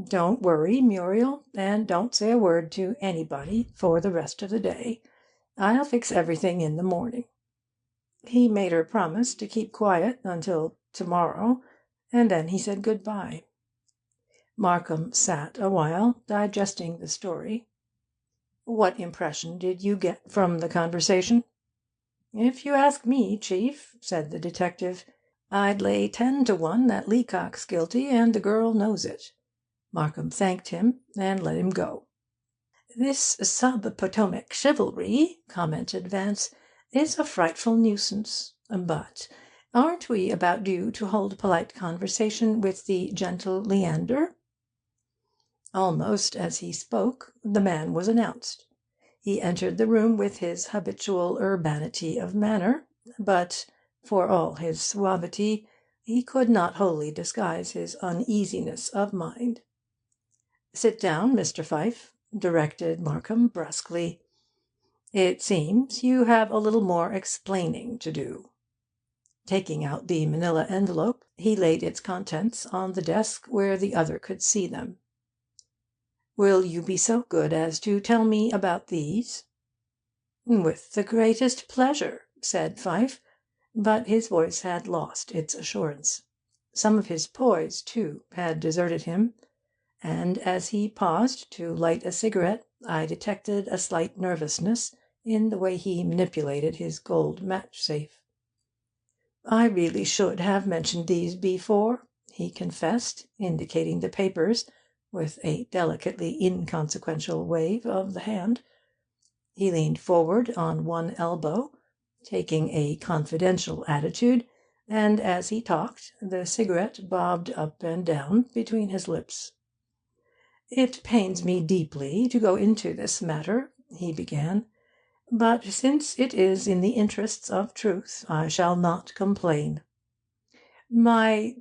"Don't worry, Muriel, and don't say a word to anybody for the rest of the day. I'll fix everything in the morning." He made her promise to keep quiet until tomorrow, and then he said good-bye. Markham sat a while, digesting the story. "What impression did you get from the conversation?" "If you ask me, Chief," said the detective, "I'd lay 10 to 1 that Leacock's guilty, and the girl knows it." Markham thanked him and let him go. "This sub-Potomac chivalry," commented Vance, "is a frightful nuisance. But aren't we about due to hold polite conversation with the gentle Leander?" Almost as he spoke, the man was announced. He entered the room with his habitual urbanity of manner, but, for all his suavity, he could not wholly disguise his uneasiness of mind. "Sit down, Mr. Pfyfe," directed Markham brusquely. "It seems you have a little more explaining to do." Taking out the manila envelope, he laid its contents on the desk where the other could see them. "Will you be so good as to tell me about these?" "With the greatest pleasure," said Pfyfe, but his voice had lost its assurance. Some of his poise, too, had deserted him, and as he paused to light a cigarette I detected a slight nervousness in the way he manipulated his gold match-safe. "I really should have mentioned these before," he confessed, indicating the papers with a delicately inconsequential wave of the hand. He leaned forward on one elbow, taking a confidential attitude, and as he talked the cigarette bobbed up and down between his lips. "It pains me deeply to go into this matter," he began, "but since it is in the interests of truth, I shall not complain. My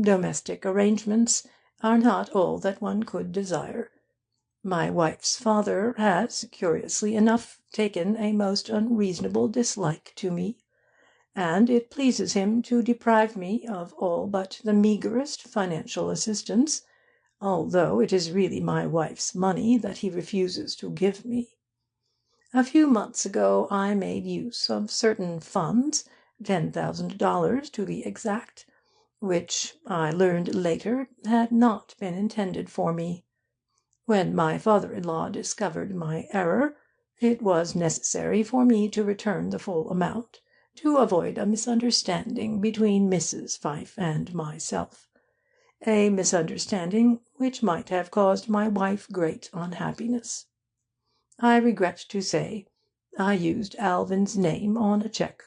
domestic arrangements are not all that one could desire. My wife's father has, curiously enough, taken a most unreasonable dislike to me, and it pleases him to deprive me of all but the meagrest financial assistance, although it is really my wife's money that he refuses to give me. A few months ago I made use of certain funds, $10,000 to be exact, which, I learned later, had not been intended for me. When my father-in-law discovered my error, it was necessary for me to return the full amount, to avoid a misunderstanding between Mrs. Pfyfe and myself, a misunderstanding which might have caused my wife great unhappiness. I regret to say I used Alvin's name on a cheque,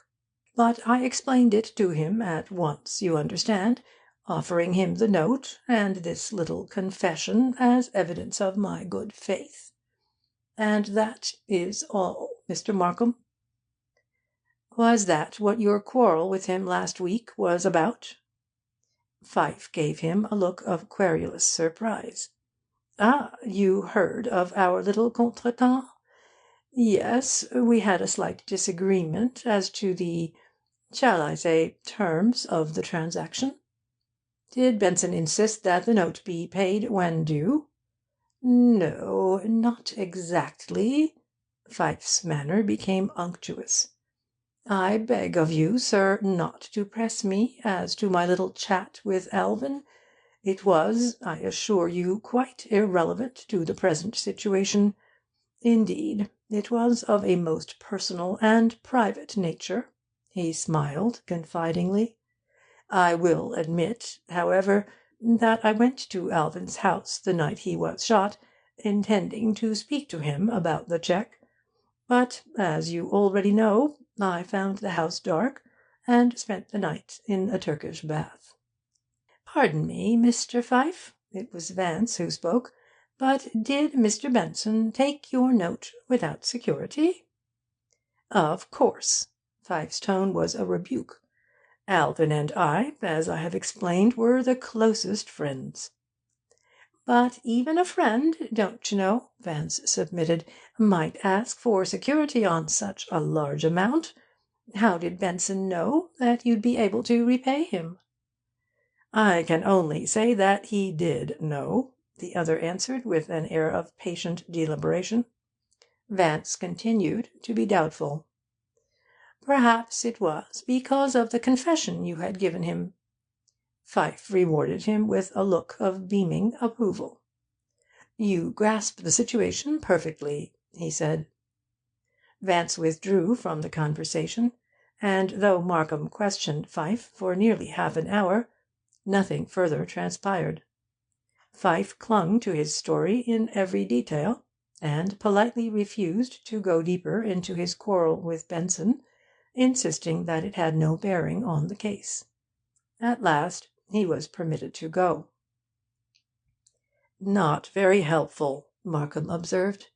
but I explained it to him at once, you understand, offering him the note and this little confession as evidence of my good faith. And that is all, Mr. Markham." "Was that what your quarrel with him last week was about?" Pfyfe gave him a look of querulous surprise. "Ah, you heard of our little contretemps? Yes, we had a slight disagreement as to the, shall I say, terms of the transaction." "Did Benson insist that the note be paid when due?" "No, not exactly." Pfyfe's manner became unctuous. "I beg of you, sir, not to press me as to my little chat with Alvin. It was, I assure you, quite irrelevant to the present situation. Indeed, it was of a most personal and private nature." He smiled confidingly. "I will admit, however, that I went to Alvin's house the night he was shot, intending to speak to him about the cheque. But, as you already know, I found the house dark, and spent the night in a Turkish bath." "Pardon me, Mr. Pfyfe," it was Vance who spoke, "but did Mr. Benson take your note without security?" "Of course." Pfyfe's tone was a rebuke. "Alvin and I, as I have explained, were the closest friends." "But even a friend, don't you know," Vance submitted, "might ask for security on such a large amount. How did Benson know that you'd be able to repay him?" "I can only say that he did know," the other answered, with an air of patient deliberation. Vance continued to be doubtful. "Perhaps it was because of the confession you had given him." Pfyfe rewarded him with a look of beaming approval. "You grasp the situation perfectly," he said. Vance withdrew from the conversation, and though Markham questioned Pfyfe for nearly half an hour, nothing further transpired. Pfyfe clung to his story in every detail, and politely refused to go deeper into his quarrel with Benson, insisting that it had no bearing on the case. At last he was permitted to go. "Not very helpful," Markham observed.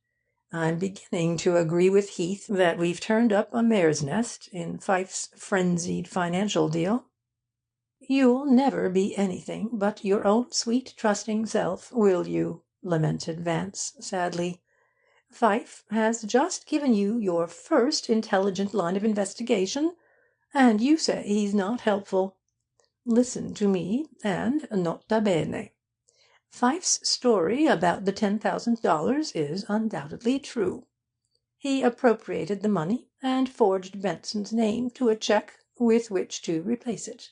"I'm beginning to agree with Heath that we've turned up a mare's nest in Pfyfe's frenzied financial deal." "You'll never be anything but your own sweet trusting self, will you?" lamented Vance sadly. "Pfyfe has just given you your first intelligent line of investigation, and you say he's not helpful. Listen to me, and nota bene. Pfyfe's story about the $10,000 is undoubtedly true. He appropriated the money and forged Benson's name to a check with which to replace it.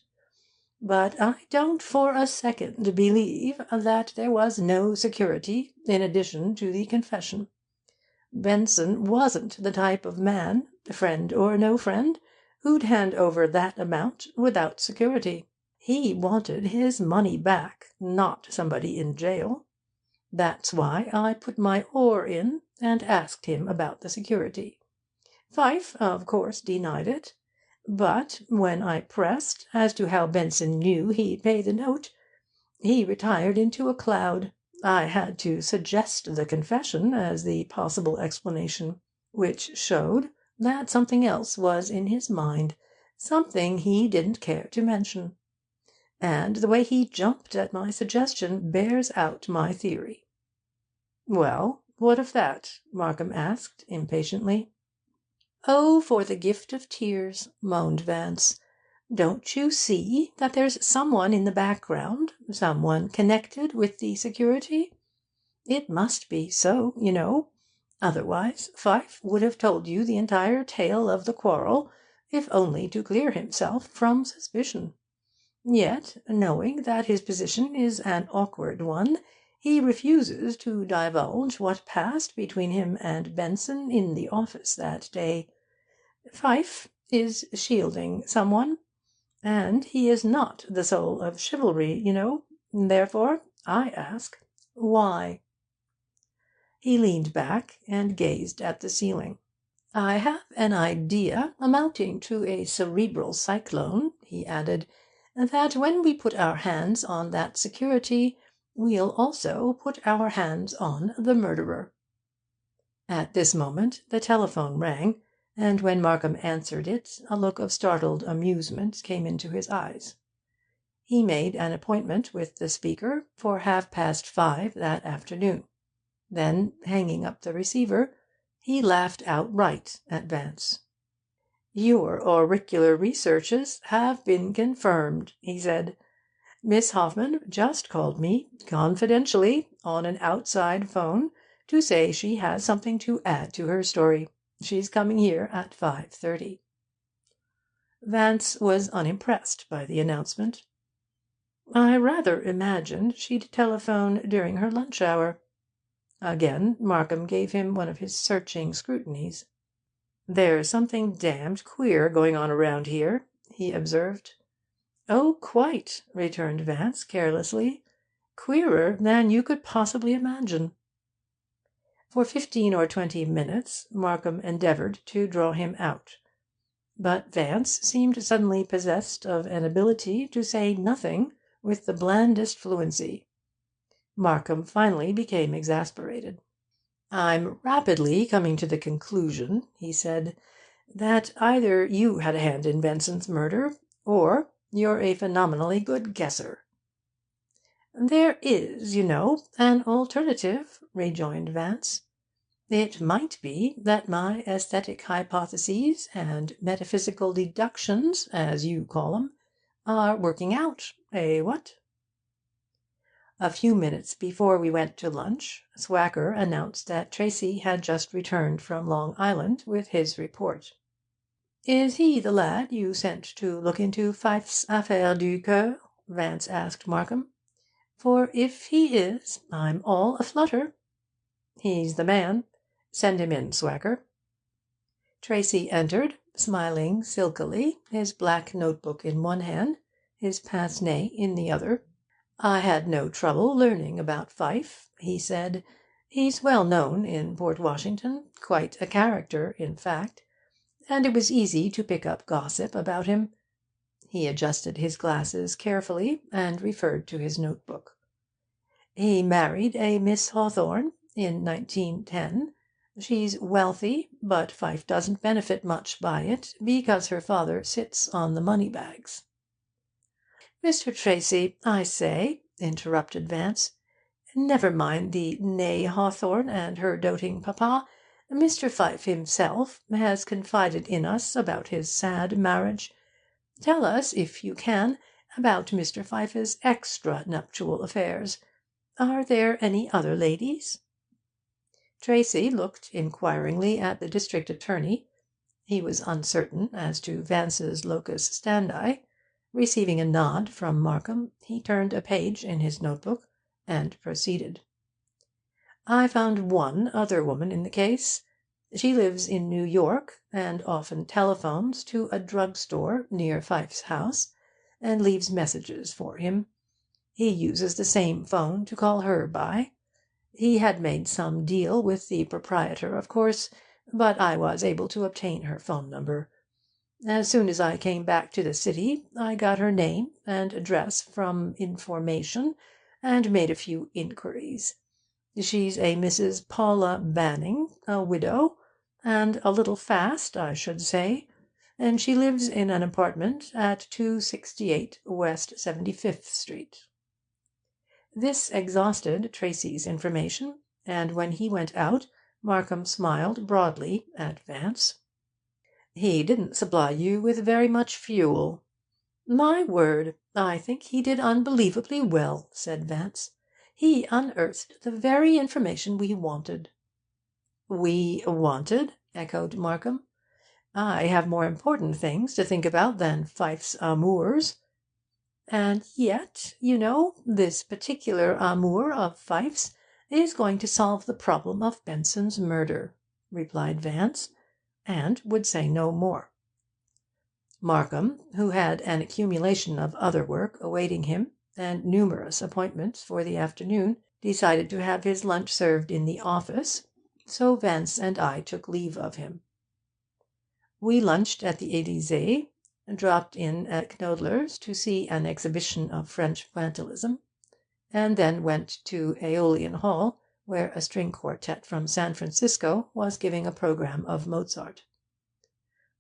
But I don't for a second believe that there was no security in addition to the confession. Benson wasn't the type of man, friend or no friend, who'd hand over that amount without security. He wanted his money back, not somebody in jail. That's why I put my oar in and asked him about the security. Pfyfe, of course, denied it. But when I pressed as to how Benson knew he'd pay the note, he retired into a cloud. I had to suggest the confession as the possible explanation, which showed that something else was in his mind, something he didn't care to mention. And the way he jumped at my suggestion bears out my theory." "Well, what of that?" Markham asked impatiently. "Oh, for the gift of tears," moaned Vance. "Don't you see that there's someone in the background, someone connected with the security? It must be so, you know. Otherwise Pfyfe would have told you the entire tale of the quarrel, if only to clear himself from suspicion. Yet, knowing that his position is an awkward one, he refuses to divulge what passed between him and Benson in the office that day. Pfyfe is shielding someone, and he is not the soul of chivalry, you know. Therefore, I ask, why?" He leaned back and gazed at the ceiling. "I have an idea, amounting to a cerebral cyclone," he added, "that when we put our hands on that security, we'll also put our hands on the murderer." At this moment the telephone rang, and when Markham answered it a look of startled amusement came into his eyes. He made an appointment with the speaker for 5:30 that afternoon. Then, hanging up the receiver, he laughed outright at Vance. "Your auricular researches have been confirmed," he said. "Miss Hoffman just called me, confidentially, on an outside 'phone, to say she has something to add to her story. She's coming here at 5:30. Vance was unimpressed by the announcement. "I rather imagined she'd telephone during her lunch hour." Again Markham gave him one of his searching scrutinies. "There's something damned queer going on around here," he observed. "Oh, quite," returned Vance carelessly. "Queerer than you could possibly imagine." For 15 or 20 minutes Markham endeavoured to draw him out. But Vance seemed suddenly possessed of an ability to say nothing with the blandest fluency. Markham finally became exasperated. "I'm rapidly coming to the conclusion," he said, "that either you had a hand in Benson's murder, or you're a phenomenally good guesser." "There is, you know, an alternative," rejoined Vance. "It might be that my aesthetic hypotheses and metaphysical deductions, as you call 'em, are working out, what?" A few minutes before we went to lunch, Swacker announced that Tracy had just returned from Long Island with his report. "Is he the lad you sent to look into Pfyfe's affaire du coeur?" Vance asked Markham. "For if he is, I'm all aflutter." "He's the man. Send him in, Swacker." Tracy entered, smiling silkily, his black notebook in one hand, his pince nez in the other. "I had no trouble learning about Pfyfe," he said. "He's well known in Port Washington, quite a character, in fact, and it was easy to pick up gossip about him." He adjusted his glasses carefully and referred to his notebook. "He married a Miss Hawthorne in 1910. She's wealthy, but Pfyfe doesn't benefit much by it, because her father sits on the money bags." "Mr. Tracy, I say," interrupted Vance, "never mind the née Hawthorne and her doting papa. Mr. Pfyfe himself has confided in us about his sad marriage. Tell us, if you can, about Mr. Pfyfe's extra-nuptial affairs. Are there any other ladies?" Tracy looked inquiringly at the district attorney. He was uncertain as to Vance's locus standi. Receiving a nod from Markham, he turned a page in his notebook and proceeded. "I found one other woman in the case. She lives in New York, and often telephones to a drug store near Pfyfe's house, and leaves messages for him. He uses the same phone to call her by. He had made some deal with the proprietor, of course, but I was able to obtain her phone number. As soon as I came back to the city, I got her name and address from information, and made a few inquiries. She's a Mrs. Paula Banning, a widow, and a little fast, I should say, and she lives in an apartment at 268 West 75th Street. This exhausted Tracy's information, and when he went out, Markham smiled broadly at Vance. "He didn't supply you with very much fuel." "My word, I think he did unbelievably well," said Vance. "He unearthed the very information we wanted." "We wanted?" echoed Markham. "I have more important things to think about than Pfyfe's amours." "And yet, you know, this particular amour of Pfyfe's is going to solve the problem of Benson's murder," replied Vance, and would say no more. Markham, who had an accumulation of other work awaiting him, and numerous appointments for the afternoon, decided to have his lunch served in the office, so Vance and I took leave of him. We lunched at the Élysée, dropped in at Knoedler's to see an exhibition of French pointillism, and then went to Aeolian Hall, where a string quartet from San Francisco was giving a programme of Mozart.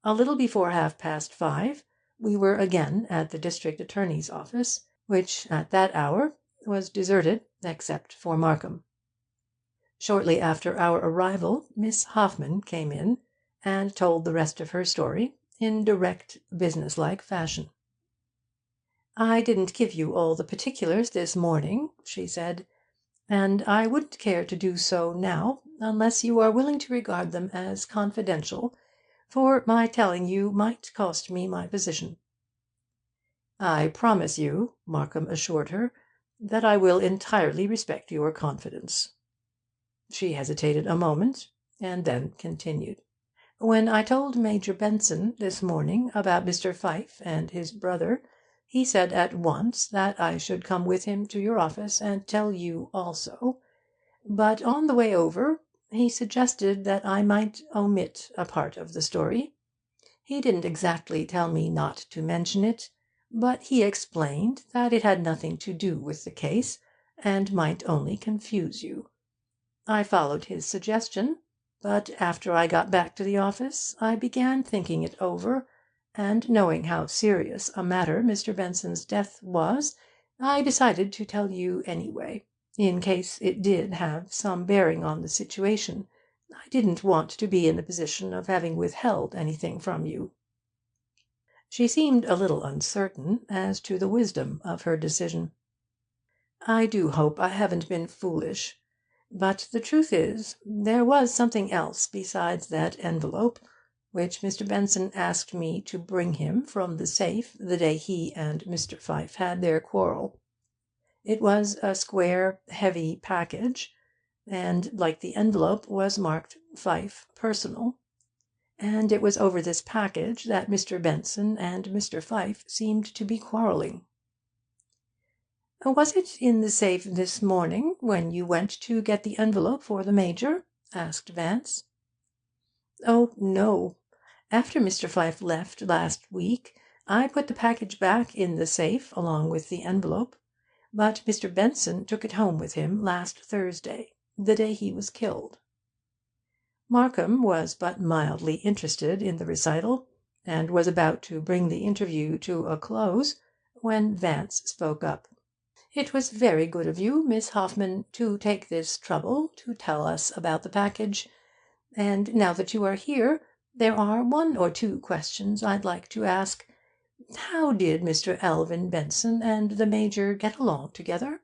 A little before 5:30 we were again at the district attorney's office, which at that hour was deserted except for Markham. Shortly after our arrival, Miss Hoffman came in and told the rest of her story in direct, businesslike fashion. "I didn't give you all the particulars this morning," she said, "and I wouldn't care to do so now, unless you are willing to regard them as confidential, for my telling you might cost me my position." "I promise you," Markham assured her, "that I will entirely respect your confidence." She hesitated a moment, and then continued. "When I told Major Benson this morning about Mr. Pfyfe and his brother, he said at once that I should come with him to your office and tell you also. But on the way over, he suggested that I might omit a part of the story. He didn't exactly tell me not to mention it, but he explained that it had nothing to do with the case, and might only confuse you. I followed his suggestion, but after I got back to the office I began thinking it over, and knowing how serious a matter Mr. Benson's death was, I decided to tell you anyway, in case it did have some bearing on the situation. I didn't want to be in the position of having withheld anything from you." She seemed a little uncertain as to the wisdom of her decision. "I do hope I haven't been foolish. But the truth is, there was something else besides that envelope, which Mr. Benson asked me to bring him from the safe the day he and Mr. Pfyfe had their quarrel. It was a square, heavy package, and, like the envelope, was marked 'Pfyfe, Personal.' And it was over this package that Mr. Benson and Mr. Pfyfe seemed to be quarrelling." "Was it in the safe this morning, when you went to get the envelope for the Major?" asked Vance. "Oh, no. After Mr. Pfyfe left last week, I put the package back in the safe along with the envelope. But Mr. Benson took it home with him last Thursday, the day he was killed." Markham was but mildly interested in the recital, and was about to bring the interview to a close, when Vance spoke up. "It was very good of you, Miss Hoffman, to take this trouble to tell us about the package. And now that you are here, there are one or two questions I'd like to ask. How did Mr. Alvin Benson and the Major get along together?"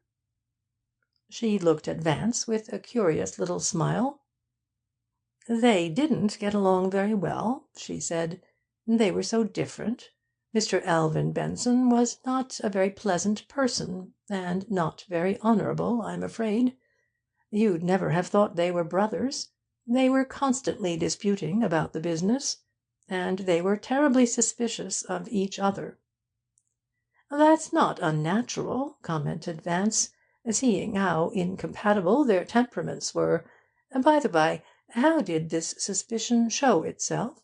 She looked at Vance with a curious little smile. "They didn't get along very well," she said. "They were so different. Mr. Alvin Benson was not a very pleasant person, and not very honourable, I'm afraid. You'd never have thought they were brothers. They were constantly disputing about the business, and they were terribly suspicious of each other." "That's not unnatural," commented Vance, "seeing how incompatible their temperaments were. By the by, how did this suspicion show itself?"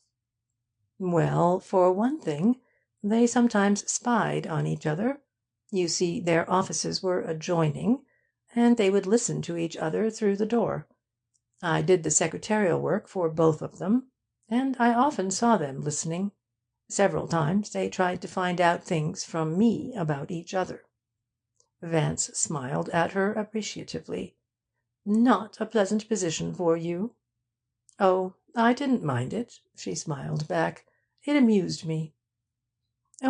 "Well, for one thing, they sometimes spied on each other. You see, their offices were adjoining, and they would listen to each other through the door. I did the secretarial work for both of them, and I often saw them listening. Several times they tried to find out things from me about each other." Vance smiled at her appreciatively. "Not a pleasant position for you?" "Oh, I didn't mind it," she smiled back. "It amused me."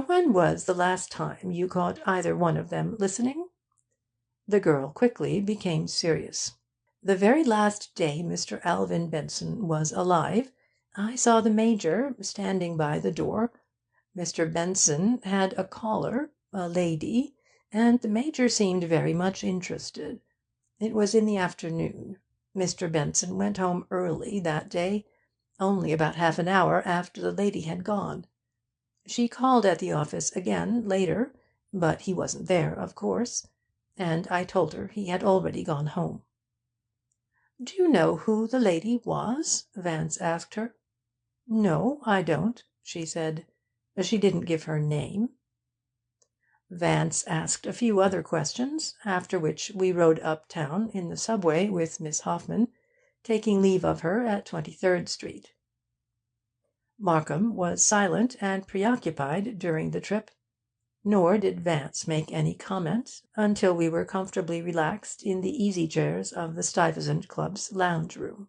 "When was the last time you caught either one of them listening?" The girl quickly became serious. "The very last day Mr. Alvin Benson was alive, I saw the Major standing by the door. Mr. Benson had a caller, a lady, and the Major seemed very much interested. It was in the afternoon. Mr. Benson went home early that day, only about half an hour after the lady had gone. She called at the office again later, but he wasn't there, of course, and I told her he had already gone home." "Do you know who the lady was?" Vance asked her. "No, I don't," she said. "She didn't give her name." Vance asked a few other questions, after which we rode uptown in the subway with Miss Hoffman, taking leave of her at 23rd Street. Markham was silent and preoccupied during the trip, nor did Vance make any comment until we were comfortably relaxed in the easy-chairs of the Stuyvesant Club's lounge-room.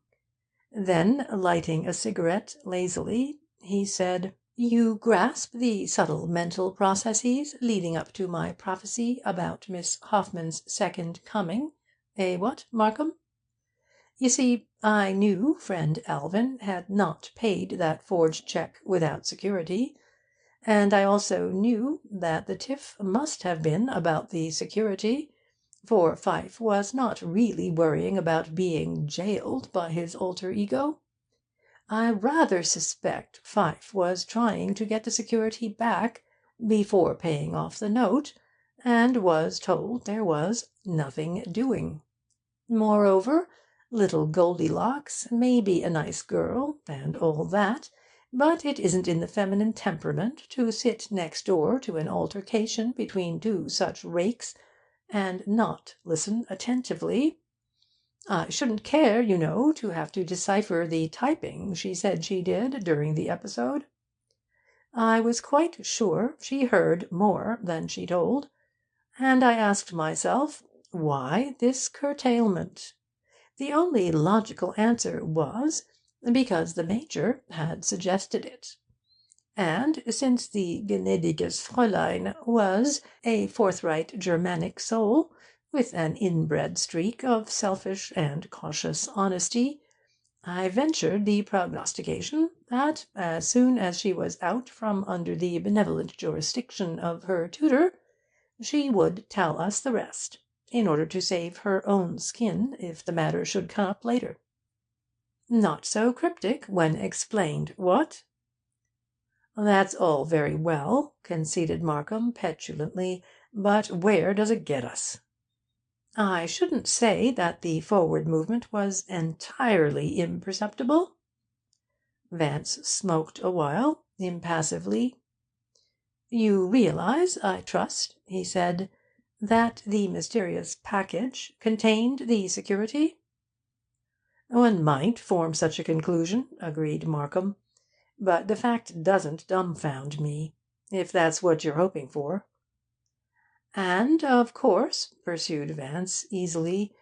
Then, lighting a cigarette lazily, he said: "You grasp the subtle mental processes leading up to my prophecy about Miss Hoffman's second coming, what, Markham? You see, I knew friend Alvin had not paid that forged cheque without security, and I also knew that the tiff must have been about the security, for Pfyfe was not really worrying about being jailed by his alter ego. I rather suspect Pfyfe was trying to get the security back before paying off the note, and was told there was nothing doing. Moreover, little Goldilocks may be a nice girl, and all that, but it isn't in the feminine temperament to sit next door to an altercation between two such rakes and not listen attentively. I shouldn't care, you know, to have to decipher the typing she said she did during the episode. I was quite sure she heard more than she told, and I asked myself, why this curtailment? The only logical answer was, because the Major had suggested it. And since the gnädiges Fräulein was a forthright Germanic soul, with an inbred streak of selfish and cautious honesty, I ventured the prognostication that, as soon as she was out from under the benevolent jurisdiction of her tutor, she would tell us the rest, in order to save her own skin if the matter should come up later. Not so cryptic when explained, what? That's all very well, conceded Markham petulantly, but where does it get us? I shouldn't say that the forward movement was entirely imperceptible. Vance smoked a while, impassively. You realize, I trust, he said, that the mysterious package contained the security? One might form such a conclusion, agreed Markham, but the fact doesn't dumbfound me, if that's what you're hoping for. And, of course, pursued Vance easily,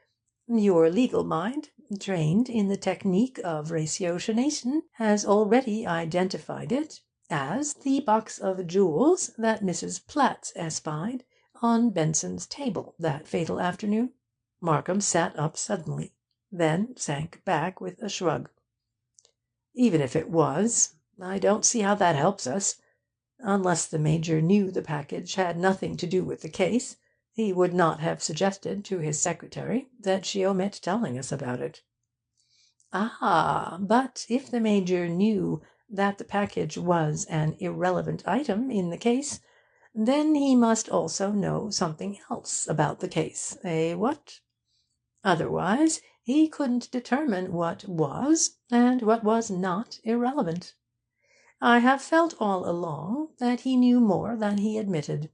your legal mind, trained in the technique of ratiocination, has already identified it as the box of jewels that Mrs. Platts espied on Benson's table that fatal afternoon. Markham sat up suddenly, then sank back with a shrug. Even if it was, I don't see how that helps us. Unless the Major knew the package had nothing to do with the case, he would not have suggested to his secretary that she omit telling us about it. Ah, but if the Major knew that the package was an irrelevant item in the case, then he must also know something else about the case, what? Otherwise, he couldn't determine what was and what was not irrelevant. I have felt all along that he knew more than he admitted.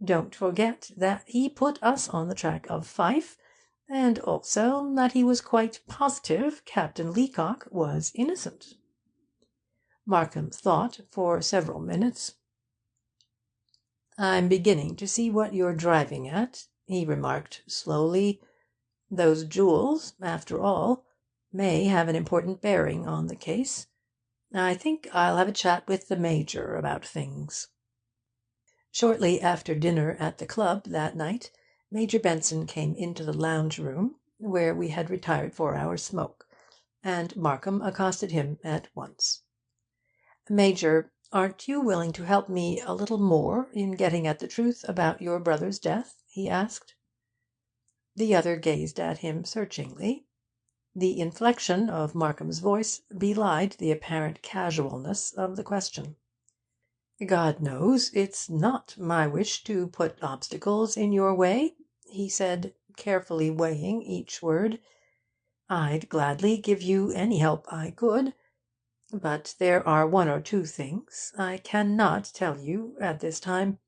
Don't forget that he put us on the track of Pfyfe, and also that he was quite positive Captain Leacock was innocent. Markham thought for several minutes. "I'm beginning to see what you're driving at," he remarked slowly. "Those jewels, after all, may have an important bearing on the case. I think I'll have a chat with the Major about things." Shortly after dinner at the club that night, Major Benson came into the lounge-room, where we had retired for our smoke, and Markham accosted him at once. "Major, aren't you willing to help me a little more in getting at the truth about your brother's death?" he asked. The other gazed at him searchingly. The inflection of Markham's voice belied the apparent casualness of the question. "God knows it's not my wish to put obstacles in your way," he said, carefully weighing each word. "I'd gladly give you any help I could. But there are one or two things I cannot tell you at this time.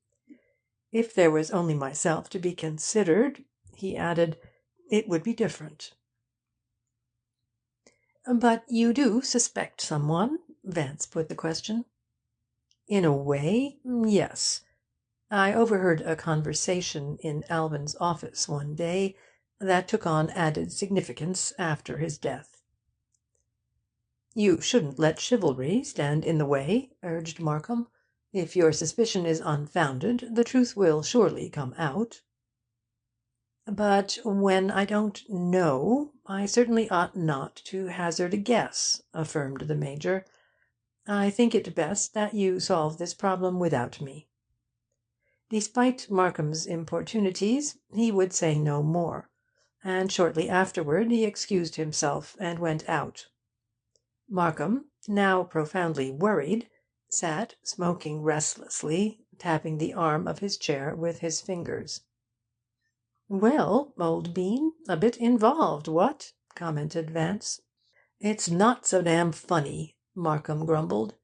If there was only myself to be considered," he added, "it would be different." "But you do suspect someone?" Vance put the question. "In a way, yes. I overheard a conversation in Alvin's office one day that took on added significance after his death." "You shouldn't let chivalry stand in the way," urged Markham. "If your suspicion is unfounded, the truth will surely come out." "But when I don't know, I certainly ought not to hazard a guess," affirmed the Major. "I think it best that you solve this problem without me." Despite Markham's importunities, he would say no more, and shortly afterward he excused himself and went out. Markham, now profoundly worried, sat smoking restlessly, tapping the arm of his chair with his fingers. "Well, old bean, a bit involved, what?" commented Vance. "It's not so damn funny," Markham grumbled.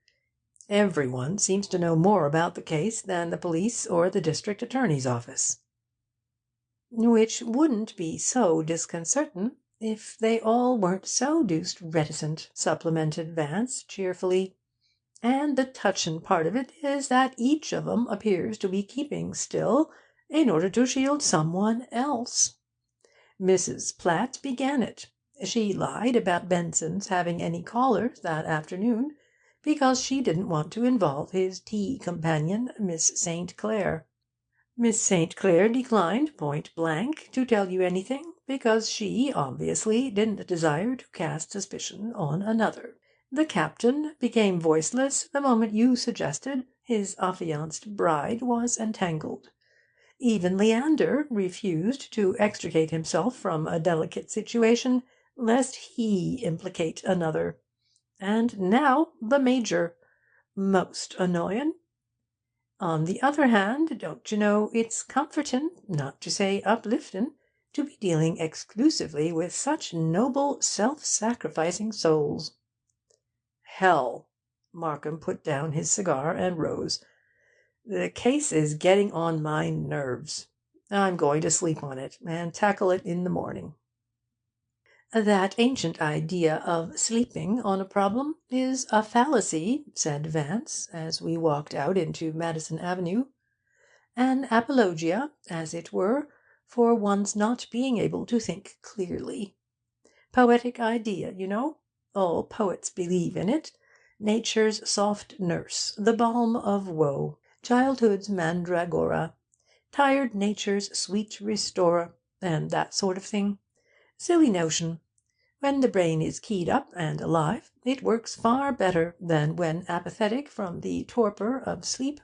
"Everyone seems to know more about the case than the police or the district attorney's office." "Which wouldn't be so disconcertin' if they all weren't so deuced reticent," supplemented Vance cheerfully. "And the touchin' part of it is that each of 'em appears to be keeping still, in order to shield someone else. Mrs. Platt began it. She lied about Benson's having any callers that afternoon, because she didn't want to involve his tea companion, Miss St. Clair. Miss St. Clair declined point blank to tell you anything, because she obviously didn't desire to cast suspicion on another. The captain became voiceless the moment you suggested his affianced bride was entangled. Even Leander refused to extricate himself from a delicate situation, lest he implicate another. And now the Major. Most annoyin'. On the other hand, don't you know, it's comfortin', not to say upliftin', to be dealing exclusively with such noble, self-sacrificing souls. Hell! Markham put down his cigar and rose. The case is getting on my nerves. I'm going to sleep on it, and tackle it in the morning. That ancient idea of sleeping on a problem is a fallacy, said Vance, as we walked out into Madison Avenue. An apologia, as it were, for one's not being able to think clearly. Poetic idea, you know. All poets believe in it. Nature's soft nurse, the balm of woe, childhood's mandragora, tired nature's sweet restorer, and that sort of thing. Silly notion. When the brain is keyed up and alive, it works far better than when apathetic from the torpor of sleep.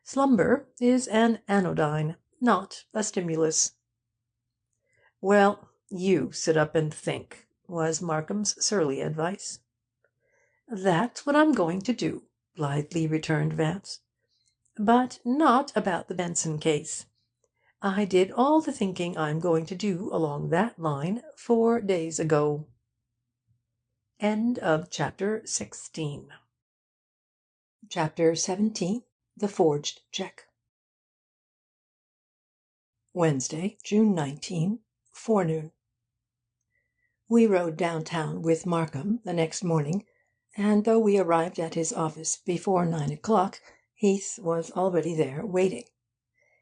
Slumber is an anodyne, not a stimulus. Well, you sit up and think, was Markham's surly advice. That's what I'm going to do, blithely returned Vance. But not about the Benson case. I did all the thinking I'm going to do along that line 4 days ago. End of chapter 16. Chapter 17. The Forged Check. Wednesday, June 19, forenoon. We rode downtown with Markham the next morning, and though we arrived at his office before 9 o'clock, Heath was already there waiting.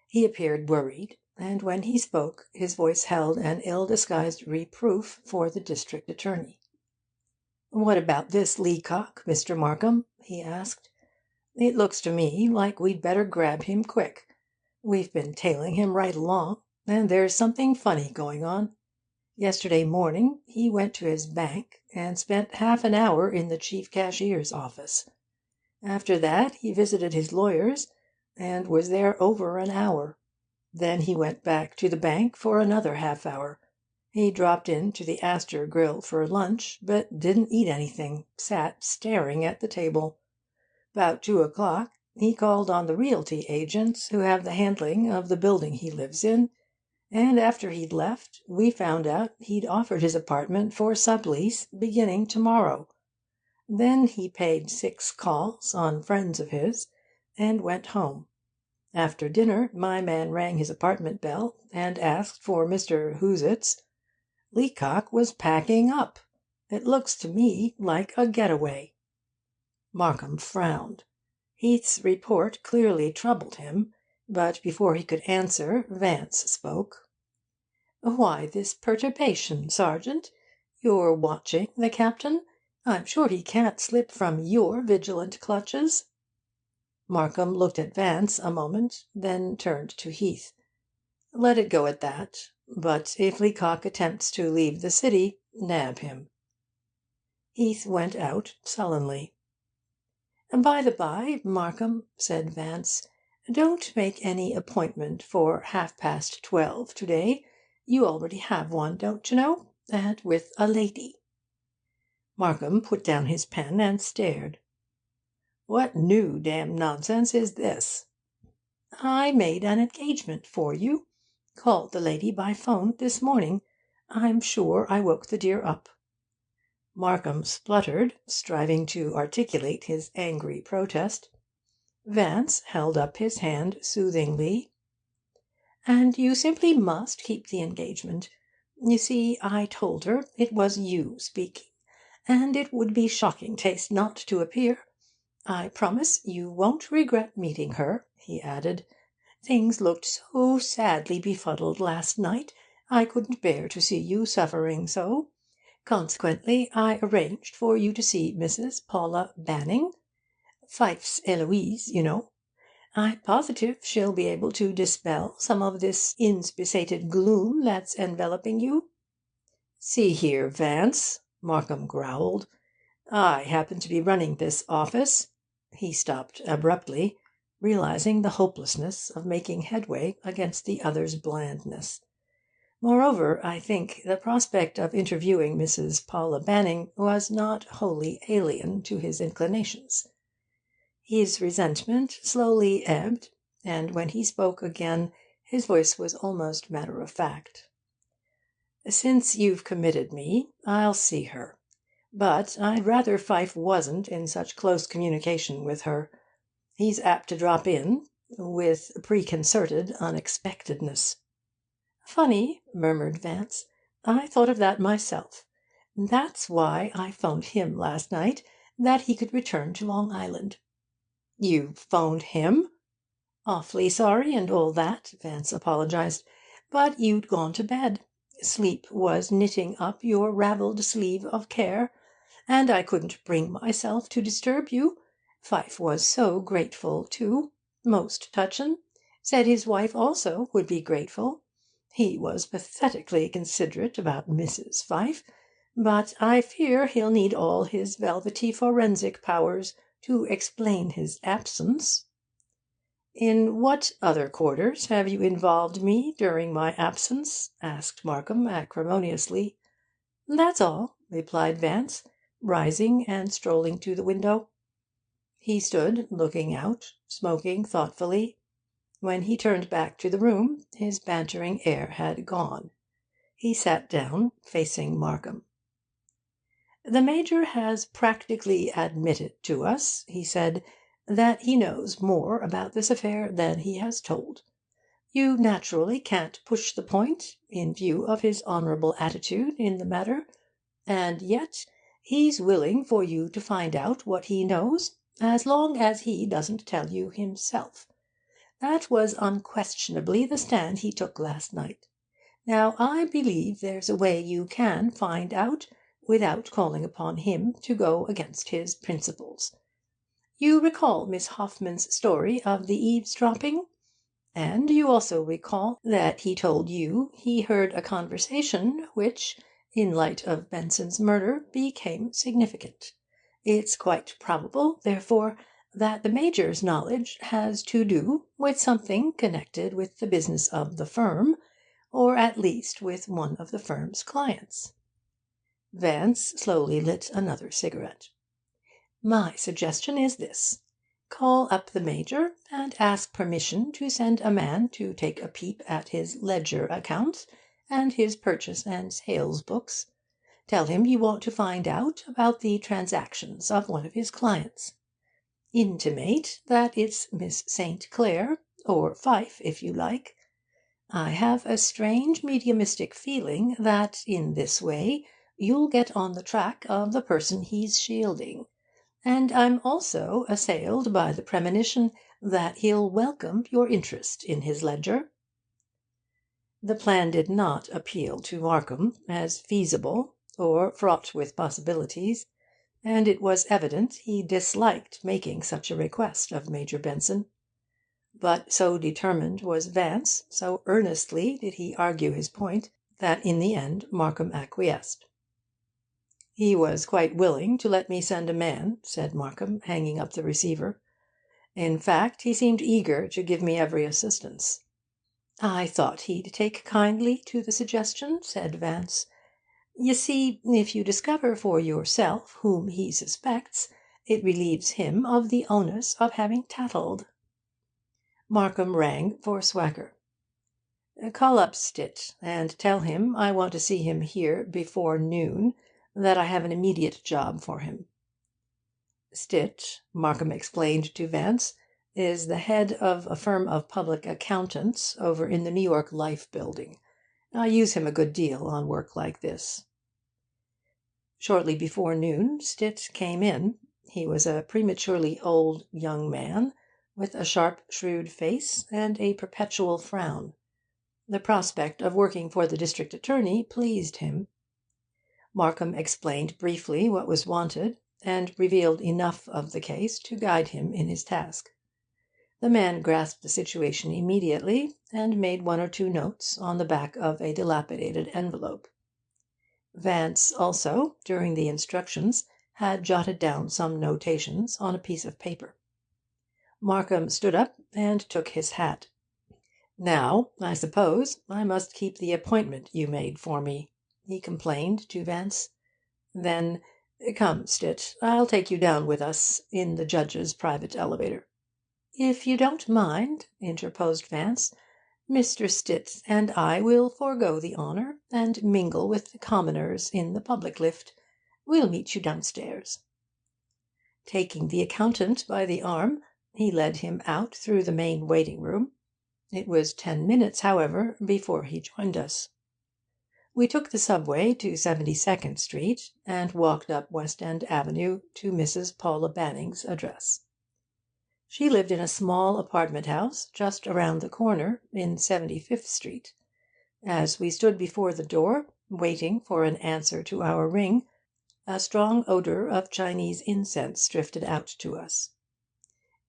He appeared worried, and when he spoke his voice held an ill-disguised reproof for the district attorney. "What about this Leacock, Mr. Markham?" he asked. "It looks to me like we'd better grab him quick. We've been tailing him right along, and there's something funny going on. Yesterday morning he went to his bank and spent half an hour in the chief cashier's office. After that he visited his lawyers, and was there over an hour. Then he went back to the bank for another half hour. He dropped in to the Astor Grill for lunch, but didn't eat anything, sat staring at the table. 'Bout 2 o'clock he called on the realty agents who have the handling of the building he lives in, and after he'd left we found out he'd offered his apartment for sublease beginning tomorrow. Then he paid 6 calls on friends of his and went home. After dinner my man rang his apartment bell and asked for Mr. Whoosits. Leacock was packing up. It looks to me like a getaway." Markham frowned. Heath's report clearly troubled him, but before he could answer Vance spoke. "Why this perturbation, Sergeant? You're watching the captain? I'm sure he can't slip from your vigilant clutches." Markham looked at Vance a moment, then turned to Heath. "Let it go at that. But if Leacock attempts to leave the city, nab him." Heath went out sullenly. "By the by, Markham," said Vance, "don't make any appointment for 12:30 to-day. You already have one, don't you know, and with a lady." Markham put down his pen and stared. "What new damned nonsense is this?" "I made an engagement for you. Called the lady by 'phone this morning. I'm sure I woke the dear up." Markham spluttered, striving to articulate his angry protest. Vance held up his hand soothingly. "And you simply must keep the engagement. You see, I told her it was you speaking, and it would be shocking taste not to appear. I promise you won't regret meeting her," he added. Things looked so sadly befuddled last night, I couldn't bear to see you suffering so. Consequently, I arranged for you to see Mrs. Paula Banning, Pfyfe's Eloise, you know. I'm positive she'll be able to dispel some of this inspissated gloom that's enveloping you." "See here, Vance," Markham growled. "I happen to be running this office—" He stopped abruptly, realizing the hopelessness of making headway against the other's blandness. Moreover, I think the prospect of interviewing Mrs. Paula Banning was not wholly alien to his inclinations. His resentment slowly ebbed, and when he spoke again his voice was almost matter of fact. "Since you've committed me, I'll see her. But I'd rather Pfyfe wasn't in such close communication with her. He's apt to drop in with preconcerted unexpectedness." "Funny," murmured Vance. "I thought of that myself. That's why I 'phoned him last night, that he could return to Long Island." "You 'phoned him?" "Awfully sorry and all that," Vance apologized. "But you'd gone to bed. Sleep was knitting up your ravelled sleeve of care, and I couldn't bring myself to disturb you. Pfyfe was so grateful, too. Most touchin'. Said his wife also would be grateful. He was pathetically considerate about Mrs. Pfyfe, but I fear he'll need all his velvety forensic powers to explain his absence." "In what other quarters have you involved me during my absence?" asked Markham acrimoniously. "That's all," replied Vance, rising and strolling to the window. He stood looking out, smoking thoughtfully. When he turned back to the room, his bantering air had gone. He sat down, facing Markham. "The Major has practically admitted to us," he said, "that he knows more about this affair than he has told. You naturally can't push the point, in view of his honourable attitude in the matter, and yet he's willing for you to find out what he knows, as long as he doesn't tell you himself. That was unquestionably the stand he took last night. Now, I believe there's a way you can find out without calling upon him to go against his principles. You recall Miss Hoffman's story of the eavesdropping? And you also recall that he told you he heard a conversation which, in light of Benson's murder, became significant. It's quite probable, therefore, that the Major's knowledge has to do with something connected with the business of the firm, or at least with one of the firm's clients." Vance slowly lit another cigarette. "My suggestion is this. Call up the Major and ask permission to send a man to take a peep at his ledger accounts and his purchase and sales books. Tell him you want to find out about the transactions of one of his clients. Intimate that it's Miss St. Clair, or Pfyfe, if you like. I have a strange mediumistic feeling that, in this way, you'll get on the track of the person he's shielding. And I'm also assailed by the premonition that he'll welcome your interest in his ledger." The plan did not appeal to Markham as feasible or fraught with possibilities, and it was evident he disliked making such a request of Major Benson. But so determined was Vance, so earnestly did he argue his point, that in the end Markham acquiesced. "He was quite willing to let me send a man," said Markham, hanging up the receiver. "In fact, he seemed eager to give me every assistance." "I thought he'd take kindly to the suggestion," said Vance. "You see, if you discover for yourself whom he suspects, it relieves him of the onus of having tattled." Markham rang for Swacker. "Call up Stitt, and tell him I want to see him here before noon, that I have an immediate job for him." Stitt, Markham explained to Vance, is the head of a firm of public accountants over in the New York Life Building. I use him a good deal on work like this. Shortly before noon Stitt came in. He was a prematurely old young man, with a sharp, shrewd face and a perpetual frown. The prospect of working for the district attorney pleased him. Markham explained briefly what was wanted, and revealed enough of the case to guide him in his task. The man grasped the situation immediately, and made one or two notes on the back of a dilapidated envelope. Vance also, during the instructions, had jotted down some notations on a piece of paper. Markham stood up and took his hat. "Now, I suppose, I must keep the appointment you made for me," he complained to Vance. Then, "Come, Stitt, I'll take you down with us in the judge's private elevator." "If you don't mind," interposed Vance, "Mr. Stitt and I will forego the honour, and mingle with the commoners in the public lift. We'll meet you downstairs." Taking the accountant by the arm, he led him out through the main waiting-room. It was 10 minutes, however, before he joined us. We took the subway to 72nd Street, and walked up West End Avenue to Mrs. Paula Banning's address. She lived in a small apartment house just around the corner in 75th Street. As we stood before the door, waiting for an answer to our ring, a strong odour of Chinese incense drifted out to us.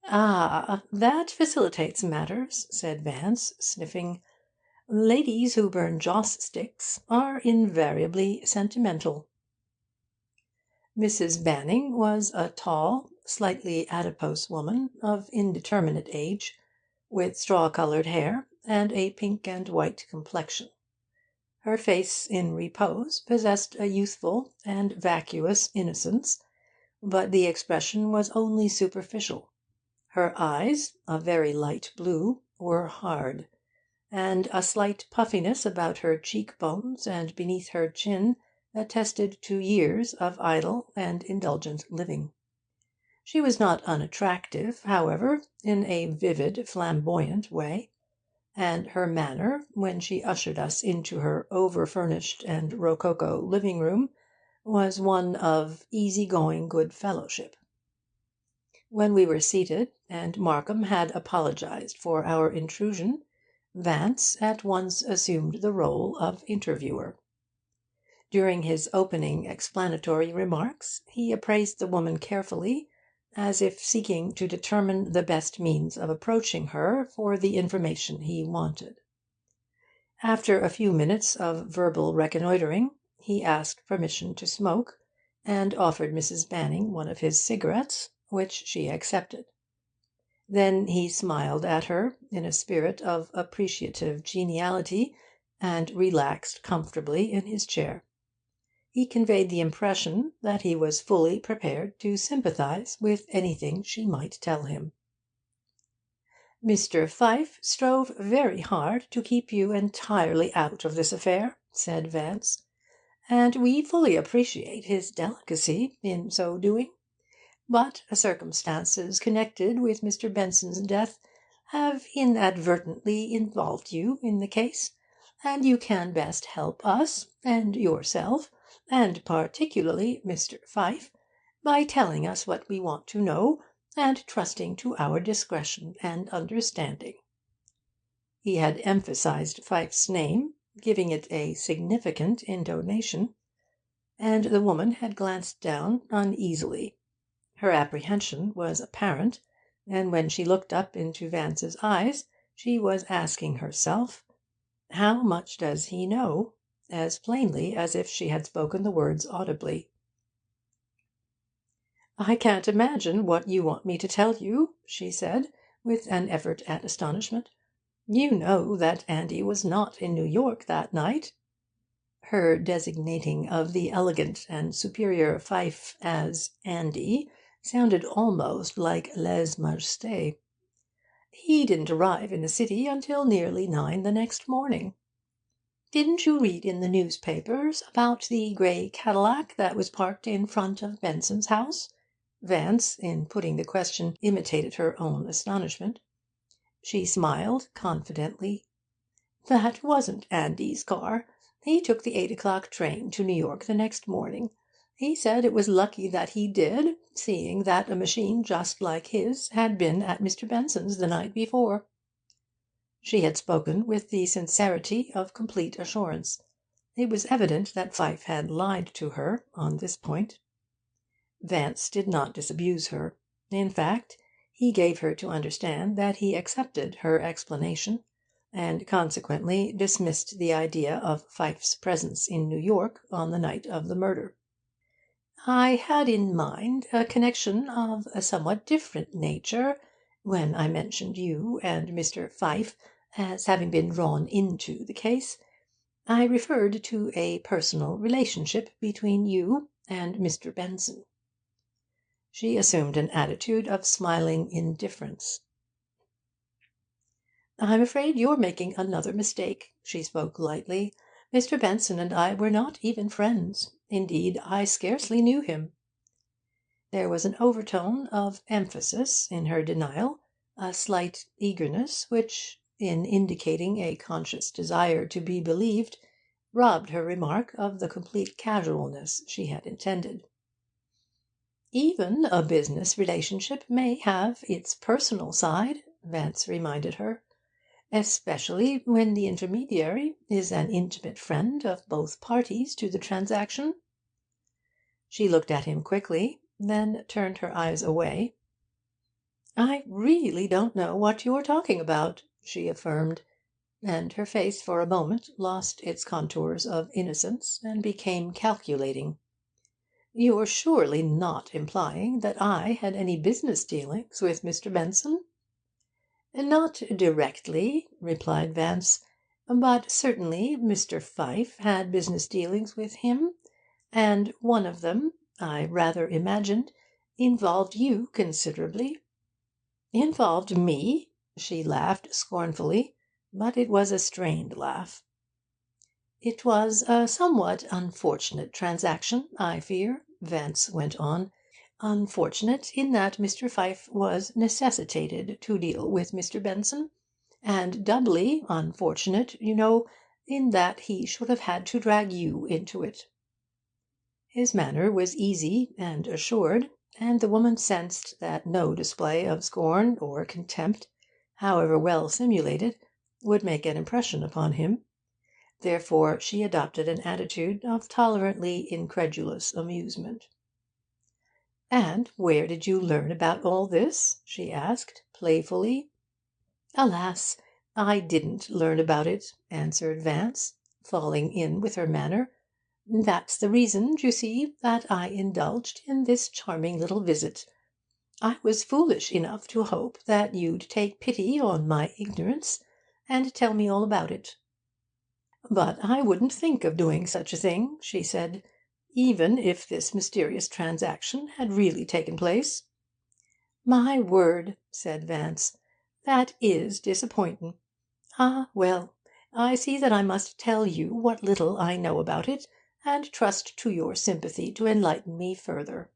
"Ah, that facilitates matters," said Vance, sniffing. "Ladies who burn joss sticks are invariably sentimental." Mrs. Banning was a tall, slightly adipose woman of indeterminate age, with straw-coloured hair and a pink and white complexion. Her face in repose possessed a youthful and vacuous innocence, but the expression was only superficial. Her eyes, a very light blue, were hard, and a slight puffiness about her cheek-bones and beneath her chin attested to years of idle and indulgent living. She was not unattractive, however, in a vivid, flamboyant way, and her manner, when she ushered us into her over-furnished and rococo living-room, was one of easy-going good-fellowship. When we were seated, and Markham had apologized for our intrusion, Vance at once assumed the rôle of interviewer. During his opening explanatory remarks, he appraised the woman carefully, as if seeking to determine the best means of approaching her for the information he wanted. After a few minutes of verbal reconnoitring, he asked permission to smoke, and offered Mrs. Banning one of his cigarettes, which she accepted. Then he smiled at her in a spirit of appreciative geniality, and relaxed comfortably in his chair. He conveyed the impression that he was fully prepared to sympathize with anything she might tell him. "Mr. Pfyfe strove very hard to keep you entirely out of this affair," said Vance, "and we fully appreciate his delicacy in so doing. But circumstances connected with Mr. Benson's death have inadvertently involved you in the case, and you can best help us and yourself, and particularly Mr. Pfyfe, by telling us what we want to know, and trusting to our discretion and understanding." He had emphasized Pfyfe's name, giving it a significant intonation, and the woman had glanced down uneasily. Her apprehension was apparent, and when she looked up into Vance's eyes, she was asking herself, "How much does he know?" as plainly as if she had spoken the words audibly. "I can't imagine what you want me to tell you," she said, with an effort at astonishment. "You know that Andy was not in New York that night." Her designating of the elegant and superior Pfyfe as Andy sounded almost like lèse majesté. "He didn't arrive in the city until nearly 9 the next morning. Didn't you read in the newspapers about the grey Cadillac that was parked in front of Benson's house?" Vance, in putting the question, imitated her own astonishment. She smiled confidently. "That wasn't Andy's car. He took the 8 o'clock train to New York the next morning. He said it was lucky that he did, seeing that a machine just like his had been at Mr. Benson's the night before." She had spoken with the sincerity of complete assurance. It was evident that Pfyfe had lied to her on this point. Vance did not disabuse her. In fact, he gave her to understand that he accepted her explanation, and consequently dismissed the idea of Pfyfe's presence in New York on the night of the murder. "I had in mind a connection of a somewhat different nature when I mentioned you and Mr. Pfyfe as having been drawn into the case. I referred to a personal relationship between you and Mr. Benson." She assumed an attitude of smiling indifference. "I'm afraid you're making another mistake," she spoke lightly. "Mr. Benson and I were not even friends. Indeed, I scarcely knew him." There was an overtone of emphasis in her denial, a slight eagerness which, in indicating a conscious desire to be believed, robbed her remark of the complete casualness she had intended. "Even a business relationship may have its personal side," Vance reminded her, "especially when the intermediary is an intimate friend of both parties to the transaction." She looked at him quickly, then turned her eyes away. "I really don't know what you're talking about," she affirmed, and her face for a moment lost its contours of innocence and became calculating. "You're surely not implying that I had any business dealings with Mr. Benson?" "Not directly," replied Vance, "but certainly Mr. Pfyfe had business dealings with him, and one of them, I rather imagined, involved you considerably." "Involved me?" She laughed scornfully, but it was a strained laugh. "It was a somewhat unfortunate transaction, I fear," Vance went on. "Unfortunate in that Mr. Pfyfe was necessitated to deal with Mr. Benson, and doubly unfortunate, you know, in that he should have had to drag you into it." His manner was easy and assured, and the woman sensed that no display of scorn or contempt, however well simulated, would make an impression upon him. Therefore she adopted an attitude of tolerantly incredulous amusement. "And where did you learn about all this?" she asked, playfully. "Alas, I didn't learn about it," answered Vance, falling in with her manner. "That's the reason, you see, that I indulged in this charming little visit. I was foolish enough to hope that you'd take pity on my ignorance and tell me all about it." "But I wouldn't think of doing such a thing," she said, "even if this mysterious transaction had really taken place." "My word," said Vance, "that is disappointin'. Ah, well, I see that I must tell you what little I know about it, and trust to your sympathy to enlighten me further."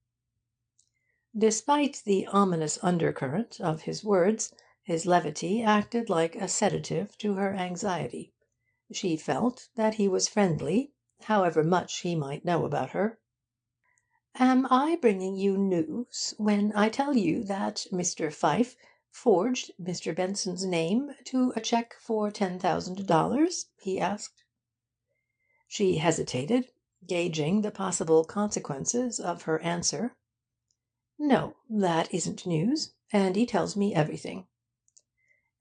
Despite the ominous undercurrent of his words, his levity acted like a sedative to her anxiety. She felt that he was friendly, however much he might know about her. "Am I bringing you news when I tell you that Mr. Pfyfe forged Mr. Benson's name to a cheque for $10,000?" he asked. She hesitated, gauging the possible consequences of her answer. "No, that isn't news, and he tells me everything."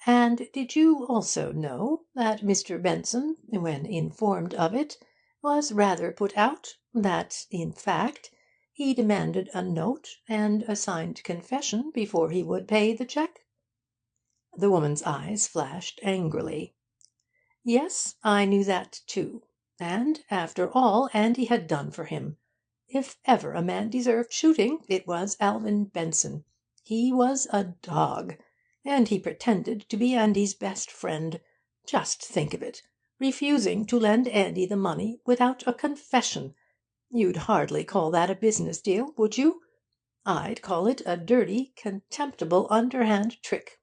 "And did you also know that Mr. Benson, when informed of it, was rather put out, that, in fact, he demanded a note and a signed confession before he would pay the cheque?" The woman's eyes flashed angrily. "Yes, I knew that too. And, after all Andy had done for him, if ever a man deserved shooting, it was Alvin Benson. He was a dog. And he pretended to be Andy's best friend. Just think of it, refusing to lend Andy the money without a confession! You'd hardly call that a business deal, would you? I'd call it a dirty, contemptible, underhand trick."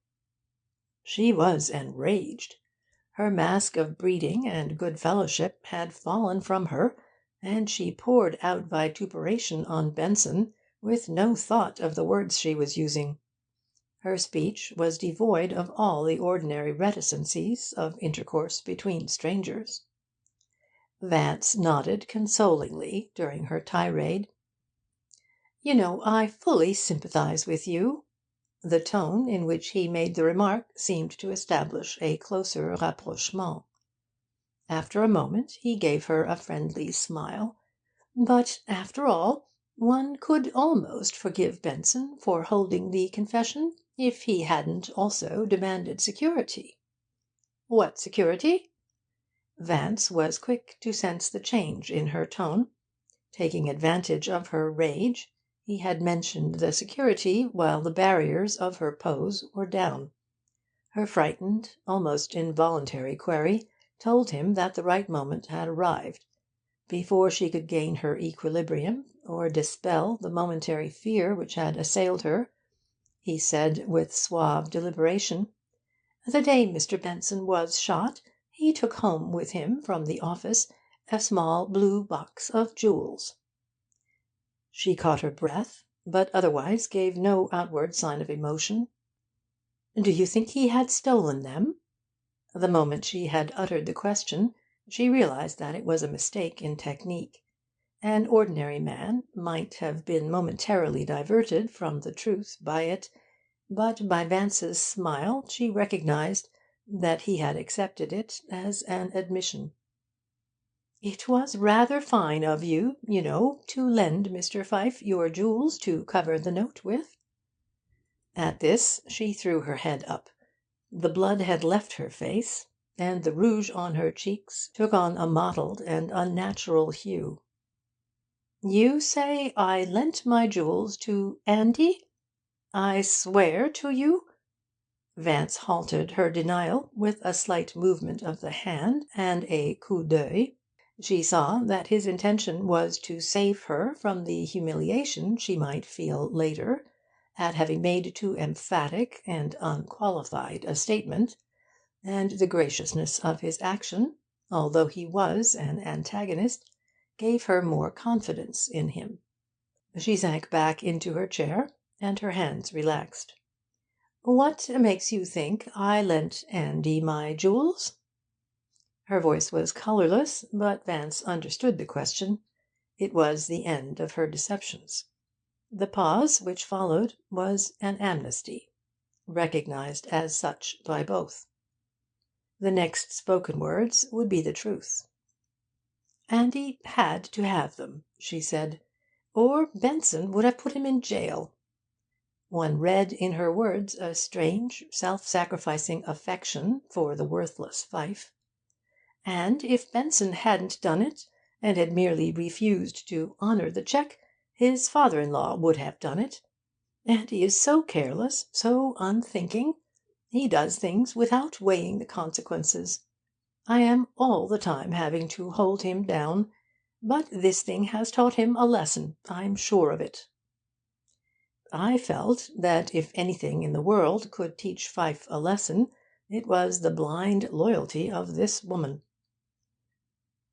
She was enraged. Her mask of breeding and good fellowship had fallen from her, and she poured out vituperation on Benson with no thought of the words she was using. Her speech was devoid of all the ordinary reticencies of intercourse between strangers. Vance nodded consolingly during her tirade. "You know, I fully sympathise with you." The tone in which he made the remark seemed to establish a closer rapprochement. After a moment he gave her a friendly smile. "But, after all, one could almost forgive Benson for holding the confession if he hadn't also demanded security." "What security?" Vance was quick to sense the change in her tone. Taking advantage of her rage, he had mentioned the security while the barriers of her pose were down. Her frightened, almost involuntary query told him that the right moment had arrived. Before she could gain her equilibrium, or dispel the momentary fear which had assailed her, he said with suave deliberation, "The day Mr. Benson was shot, he took home with him from the office a small blue box of jewels." She caught her breath, but otherwise gave no outward sign of emotion. "Do you think he had stolen them?" The moment she had uttered the question, she realised that it was a mistake in technique. An ordinary man might have been momentarily diverted from the truth by it, but by Vance's smile she recognised that he had accepted it as an admission. "It was rather fine of you, you know, to lend Mr. Pfyfe your jewels to cover the note with." At this she threw her head up. The blood had left her face, and the rouge on her cheeks took on a mottled and unnatural hue. "You say I lent my jewels to Andy? I swear to you—" Vance halted her denial with a slight movement of the hand and a coup d'oeil. She saw that his intention was to save her from the humiliation she might feel later at having made too emphatic and unqualified a statement, and the graciousness of his action, although he was an antagonist, gave her more confidence in him. She sank back into her chair, and her hands relaxed. "What makes you think I lent Andy my jewels?" Her voice was colourless, but Vance understood the question. It was the end of her deceptions. The pause which followed was an amnesty, recognised as such by both. The next spoken words would be the truth. "Andy had to have them," she said, "or Benson would have put him in jail." One read in her words a strange, self-sacrificing affection for the worthless Pfyfe. "And if Benson hadn't done it, and had merely refused to honour the cheque, his father-in-law would have done it. Andy is so careless, so unthinking. He does things without weighing the consequences. I am all the time having to hold him down. But this thing has taught him a lesson, I'm sure of it." I felt that if anything in the world could teach Pfyfe a lesson, it was the blind loyalty of this woman.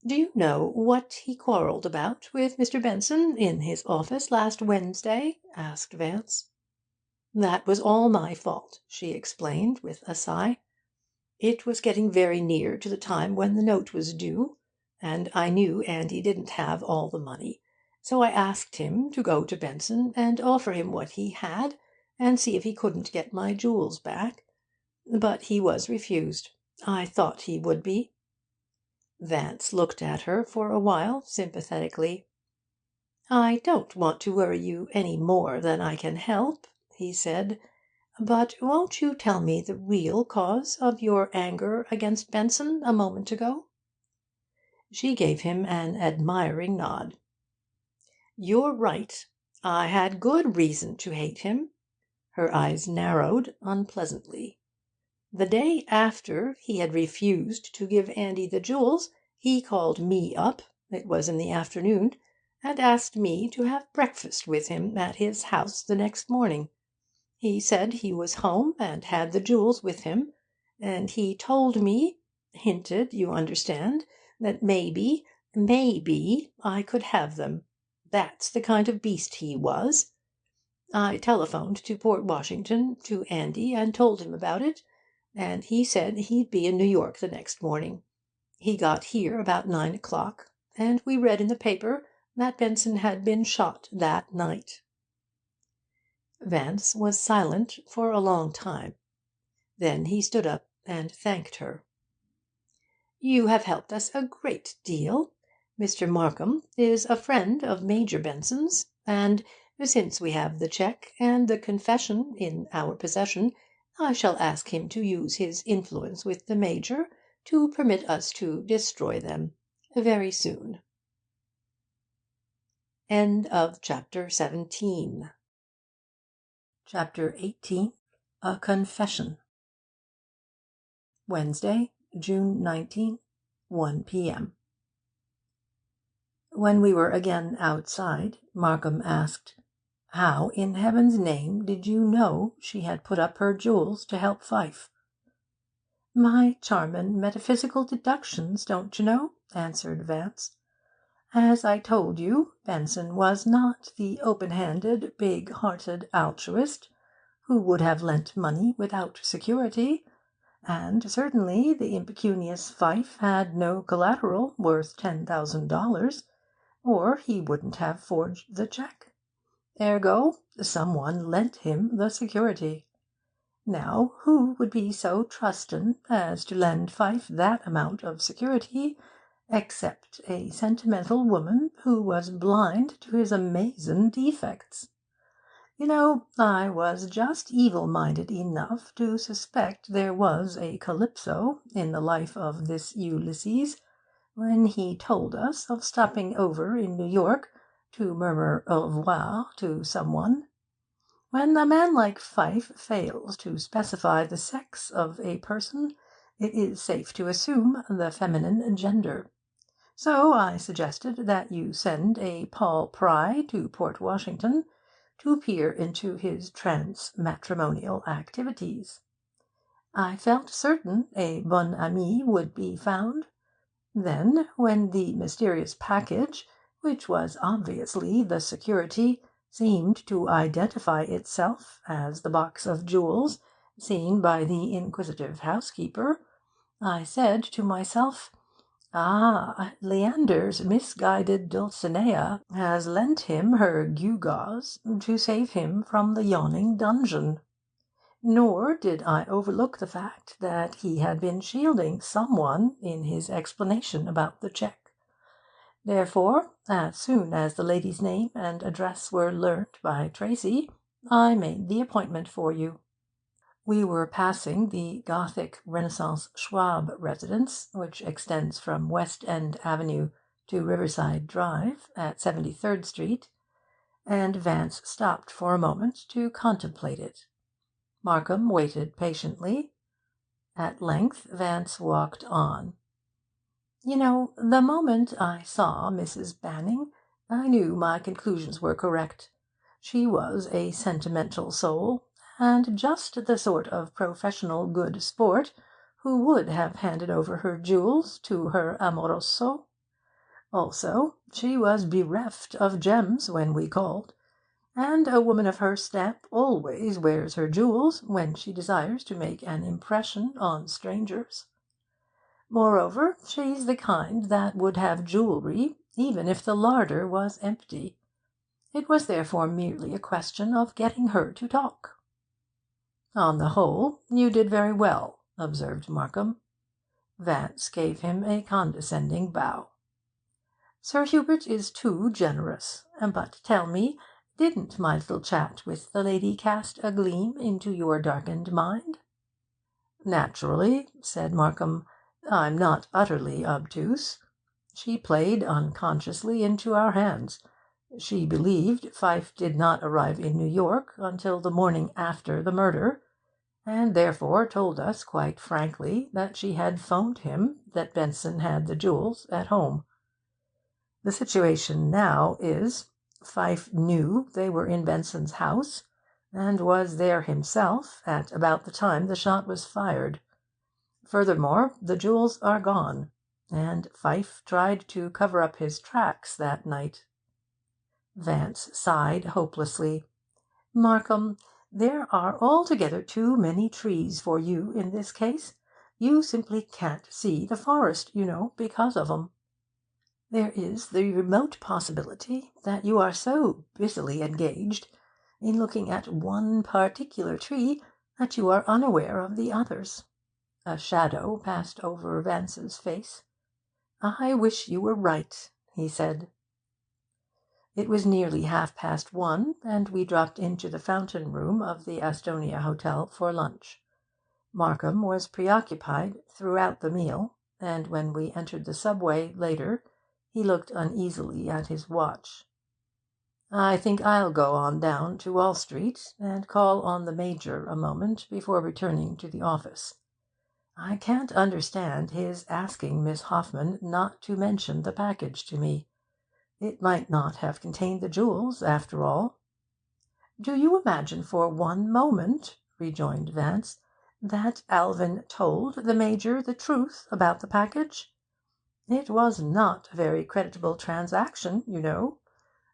"Do you know what he quarrelled about with Mr. Benson in his office last Wednesday?" asked Vance. "That was all my fault," she explained with a sigh. "It was getting very near to the time when the note was due, and I knew Andy didn't have all the money. So I asked him to go to Benson and offer him what he had, and see if he couldn't get my jewels back. But he was refused. I thought he would be." Vance looked at her for a while sympathetically. "I don't want to worry you any more than I can help," he said, "but won't you tell me the real cause of your anger against Benson a moment ago?" She gave him an admiring nod. "You're right. I had good reason to hate him." Her eyes narrowed unpleasantly. "The day after he had refused to give Andy the jewels, he called me up (it was in the afternoon) and asked me to have breakfast with him at his house the next morning. He said he was home and had the jewels with him, and he told me hinted, you understand, that maybe Maybe I could have them. That's the kind of beast he was. I telephoned to Port Washington, to Andy, and told him about it, and he said he'd be in New York the next morning. He got here about 9 o'clock, and we read in the paper that Benson had been shot that night." Vance was silent for a long time. Then he stood up and thanked her. "You have helped us a great deal. Mr. Markham is a friend of Major Benson's, and since we have the cheque and the confession in our possession, I shall ask him to use his influence with the Major to permit us to destroy them very soon." End of chapter 17. Chapter 18. A Confession. Wednesday, June 19, 1 p.m. When we were again outside, Markham asked, "How in heaven's name did you know she had put up her jewels to help Pfyfe?" "My charmin' metaphysical deductions, don't you know?" answered Vance. "As I told you, Benson was not the open-handed, big-hearted altruist who would have lent money without security, and certainly the impecunious Pfyfe had no collateral worth $10,000, or he wouldn't have forged the cheque. Ergo, some one lent him the security. Now, who would be so trustin' as to lend Pfyfe that amount of security, except a sentimental woman who was blind to his amazin' defects? You know, I was just evil-minded enough to suspect there was a Calypso in the life of this Ulysses when he told us of stopping over in New York to murmur au revoir to some one. When a man like Pfyfe fails to specify the sex of a person, it is safe to assume the feminine gender. So I suggested that you send a Paul Pry to Port Washington to peer into his trans-matrimonial activities. I felt certain a bonne amie would be found. Then, when the mysterious package, which was obviously the security, seemed to identify itself as the box of jewels seen by the inquisitive housekeeper, I said to myself, 'Ah, Leander's misguided Dulcinea has lent him her gewgaws to save him from the yawning dungeon.' Nor did I overlook the fact that he had been shielding some one in his explanation about the cheque. Therefore, as soon as the lady's name and address were learnt by Tracy, I made the appointment for you. We were passing the Gothic Renaissance Schwab residence, which extends from West End Avenue to Riverside Drive at 73rd Street, and Vance stopped for a moment to contemplate it. Markham waited patiently. At length Vance walked on. "You know, the moment I saw Mrs. Banning, I knew my conclusions were correct. She was a sentimental soul, and just the sort of professional good sport who would have handed over her jewels to her amoroso. Also, she was bereft of gems when we called, and a woman of her stamp always wears her jewels when she desires to make an impression on strangers. Moreover, she's the kind that would have jewellery even if the larder was empty. It was therefore merely a question of getting her to talk." "On the whole, you did very well," observed Markham. Vance gave him a condescending bow. "Sir Hubert is too generous. But tell me, didn't my little chat with the lady cast a gleam into your darkened mind?" "Naturally," said Markham. "I'm not utterly obtuse. She played unconsciously into our hands. She believed Pfyfe did not arrive in New York until the morning after the murder, and therefore told us quite frankly that she had 'phoned him that Benson had the jewels at home. The situation now is, Pfyfe knew they were in Benson's house, and was there himself at about the time the shot was fired. Furthermore, the jewels are gone. and Pfyfe tried to cover up his tracks that night. Vance sighed hopelessly. "Markham, there are altogether too many trees for you in this case. You simply can't see the forest, you know, because of 'em. There is the remote possibility that you are so busily engaged in looking at one particular tree that you are unaware of the others." A shadow passed over Vance's face. "I wish you were right," he said. It was nearly 1:30, and we dropped into the fountain room of the Astonia Hotel for lunch. Markham was preoccupied throughout the meal, and when we entered the subway later he looked uneasily at his watch. "I think I'll go on down to Wall Street and call on the Major a moment before returning to the office. I can't understand his asking Miss Hoffman not to mention the package to me. It might not have contained the jewels, after all." "Do you imagine for one moment," rejoined Vance, "that Alvin told the Major the truth about the package? It was not a very creditable transaction, you know,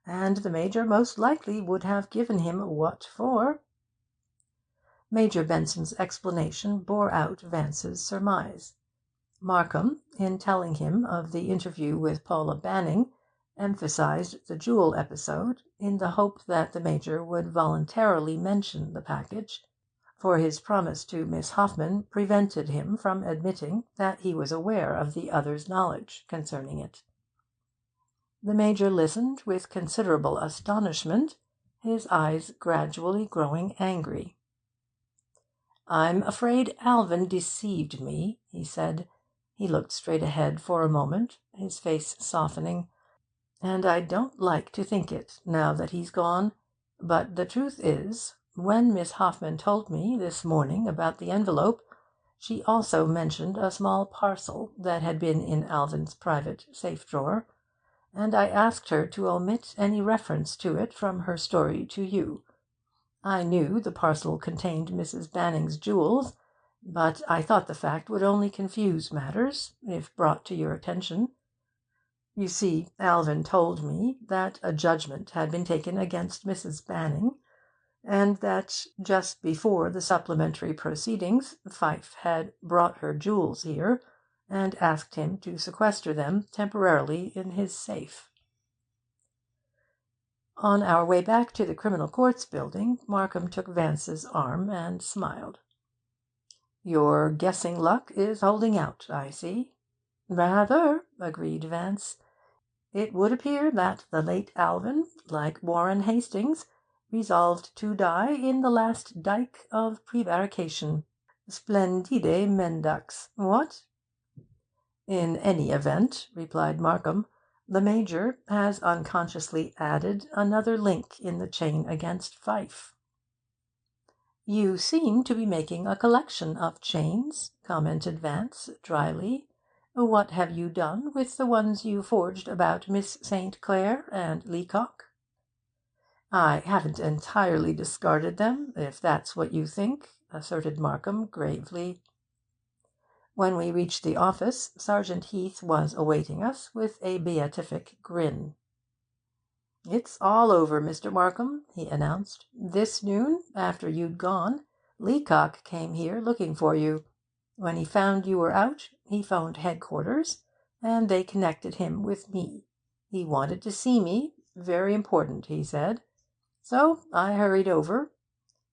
and the Major most likely would have given him what for." Major Benson's explanation bore out Vance's surmise. Markham, in telling him of the interview with Paula Banning, emphasized the jewel episode in the hope that the Major would voluntarily mention the package, for his promise to Miss Hoffman prevented him from admitting that he was aware of the other's knowledge concerning it. The Major listened with considerable astonishment, his eyes gradually growing angry. "I'm afraid Alvin deceived me," he said. He looked straight ahead for a moment, his face softening. "And I don't like to think it, now that he's gone. But the truth is, when Miss Hoffman told me this morning about the envelope, she also mentioned a small parcel that had been in Alvin's private safe drawer, and I asked her to omit any reference to it from her story to you. I knew the parcel contained Mrs. Banning's jewels, but I thought the fact would only confuse matters, if brought to your attention. You see, Alvin told me that a judgment had been taken against Mrs. Banning, and that just before the supplementary proceedings Pfyfe had brought her jewels here and asked him to sequester them temporarily in his safe." On our way back to the Criminal Courts Building, Markham took Vance's arm and smiled. "Your guessing luck is holding out, I see." "Rather," agreed Vance. "It would appear that the late Alvin, like Warren Hastings, resolved to die in the last dyke of prevarication. Splendide mendax, what?" "In any event," replied Markham, "the Major has unconsciously added another link in the chain against Pfyfe." "You seem to be making a collection of chains," commented Vance drily. "What have you done with the ones you forged about Miss St. Clair and Leacock?" "I haven't entirely discarded them, if that's what you think," asserted Markham gravely. When we reached the office, Sergeant Heath was awaiting us with a beatific grin. "It's all over, Mr. Markham," he announced. "This noon, after you'd gone, Leacock came here looking for you. When he found you were out, he phoned headquarters, and they connected him with me. He wanted to see me, very important, he said. So I hurried over.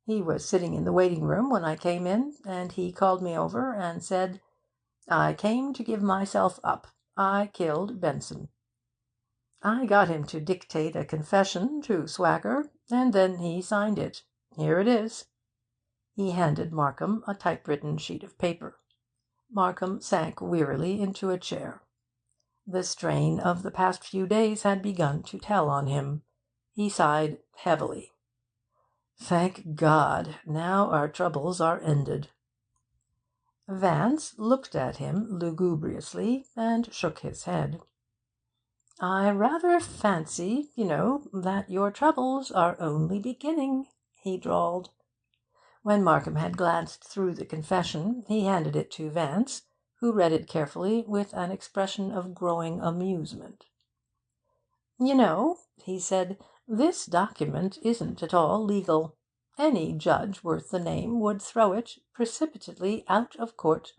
He was sitting in the waiting room when I came in, and he called me over and said, 'I came to give myself up. I killed Benson.' I got him to dictate a confession to Swacker, and then he signed it. Here it is." He handed Markham a typewritten sheet of paper. Markham sank wearily into a chair. The strain of the past few days had begun to tell on him. He sighed heavily. "Thank God, now our troubles are ended." Vance looked at him lugubriously and shook his head. "I rather fancy, you know, that your troubles are only beginning," he drawled. When Markham had glanced through the confession, he handed it to Vance, who read it carefully with an expression of growing amusement. "You know," he said, "this document isn't at all legal. Any judge worth the name would throw it precipitately out of court.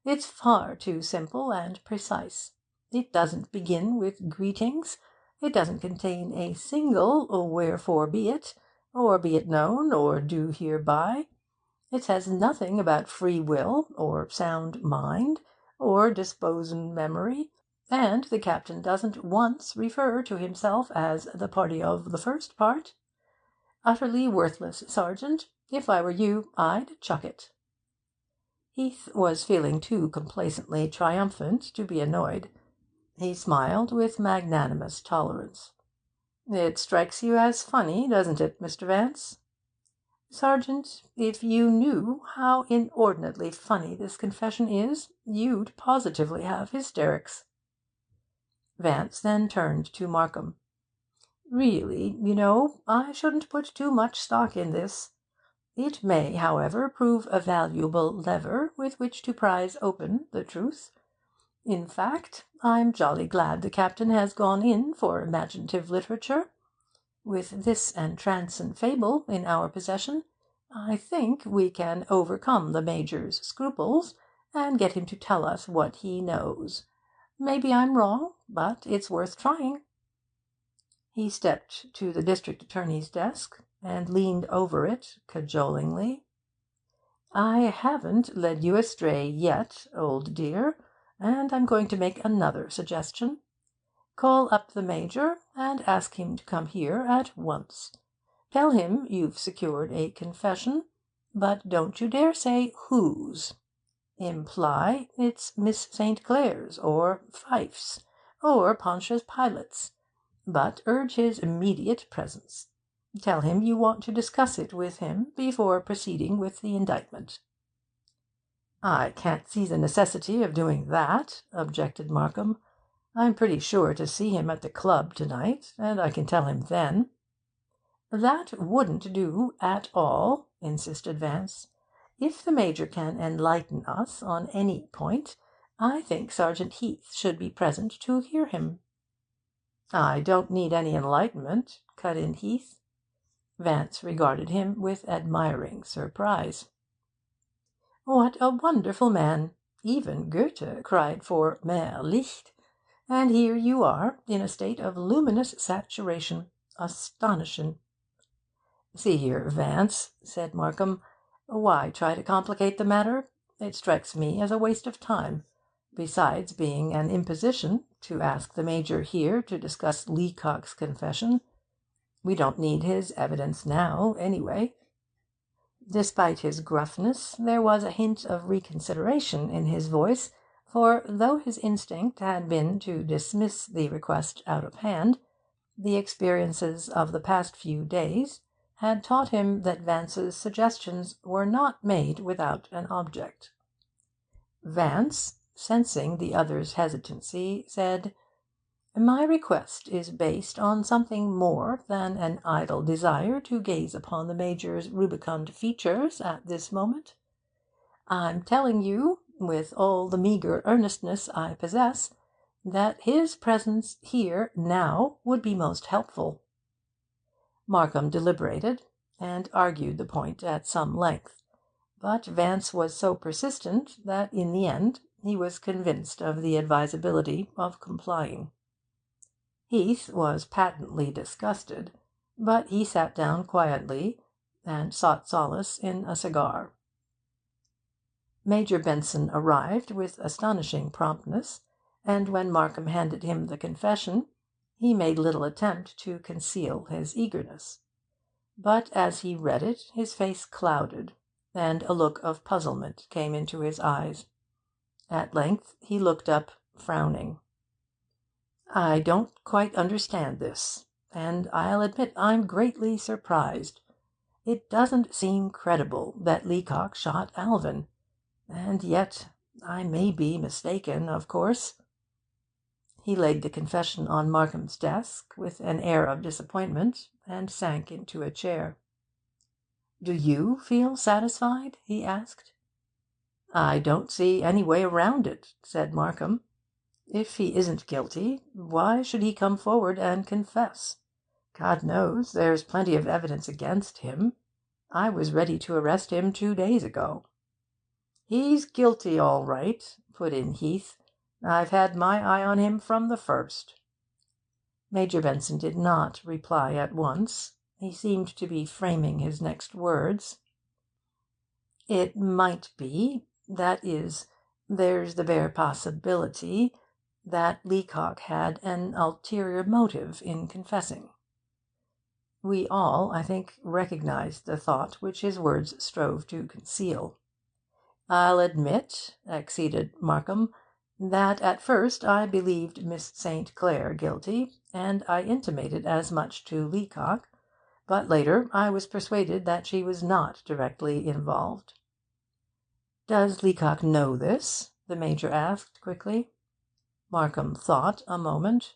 It's far too simple and precise. It doesn't begin with greetings. It doesn't contain a single 'wherefore be it,' or 'be it known,' or 'do hereby.' It says nothing about free will, or sound mind, or disposin memory, and the captain doesn't once refer to himself as the party of the first part. Utterly worthless, Sergeant. If I were you, I'd chuck it." Heath was feeling too complacently triumphant to be annoyed. He smiled with magnanimous tolerance. "It strikes you as funny, doesn't it, Mr. Vance?" "Sergeant, if you knew how inordinately funny this confession is, you'd positively have hysterics." Vance then turned to Markham. "Really, you know, I shouldn't put too much stock in this. It may, however, prove a valuable lever with which to prise open the truth. In fact, I'm jolly glad the captain has gone in for imaginative literature. With this entrancing fable in our possession, I think we can overcome the Major's scruples and get him to tell us what he knows. Maybe I'm wrong, but it's worth trying." He stepped to the district attorney's desk and leaned over it cajolingly. "I haven't led you astray yet, old dear, and I'm going to make another suggestion. Call up the Major and ask him to come here at once. Tell him you've secured a confession, but don't you dare say whose. Imply it's Miss St. Clair's, or Pfyfe's, or Pontius Pilate's, but urge his immediate presence. Tell him you want to discuss it with him before proceeding with the indictment." "I can't see the necessity of doing that," objected Markham. "I'm pretty sure to see him at the club to-night, and I can tell him then." "That wouldn't do at all," insisted Vance. "If the Major can enlighten us on any point, I think Sergeant Heath should be present to hear him." "I don't need any enlightenment," cut in Heath. Vance regarded him with admiring surprise. "What a wonderful man! Even Goethe cried for mehr Licht. And here you are, in a state of luminous saturation. Astonishing!" "See here, Vance," said Markham, "why try to complicate the matter? It strikes me as a waste of time, besides being an imposition to ask the Major here to discuss Leacock's confession. We don't need his evidence now, anyway." Despite his gruffness, there was a hint of reconsideration in his voice, for though his instinct had been to dismiss the request out of hand, the experiences of the past few days had taught him that Vance's suggestions were not made without an object. Vance, sensing the other's hesitancy, said, "My request is based on something more than an idle desire to gaze upon the Major's rubicund features at this moment. I'm telling you, with all the meagre earnestness I possess, that his presence here now would be most helpful." Markham deliberated, and argued the point at some length, but Vance was so persistent that in the end he was convinced of the advisability of complying. Heath was patently disgusted, but he sat down quietly, and sought solace in a cigar. Major Benson arrived with astonishing promptness, and when Markham handed him the confession, he made little attempt to conceal his eagerness. But as he read it, his face clouded, and a look of puzzlement came into his eyes. At length he looked up, frowning. "I don't quite understand this, and I'll admit I'm greatly surprised. It doesn't seem credible that Leacock shot Alvin. And yet I may be mistaken, of course." He laid the confession on Markham's desk with an air of disappointment, and sank into a chair. "Do you feel satisfied?" he asked. "I don't see any way around it," said Markham. "If he isn't guilty, why should he come forward and confess? God knows there's plenty of evidence against him. I was ready to arrest him 2 days ago." "He's guilty, all right," put in Heath. "I've had my eye on him from the first." Major Benson did not reply at once. He seemed to be framing his next words. "It might be, that is, there's the bare possibility, that Leacock had an ulterior motive in confessing." We all, I think, recognised the thought which his words strove to conceal. "I'll admit," acceded Markham, "that at first I believed Miss St. Clair guilty, and I intimated as much to Leacock, but later I was persuaded that she was not directly involved." "Does Leacock know this?" the Major asked quickly. Markham thought a moment.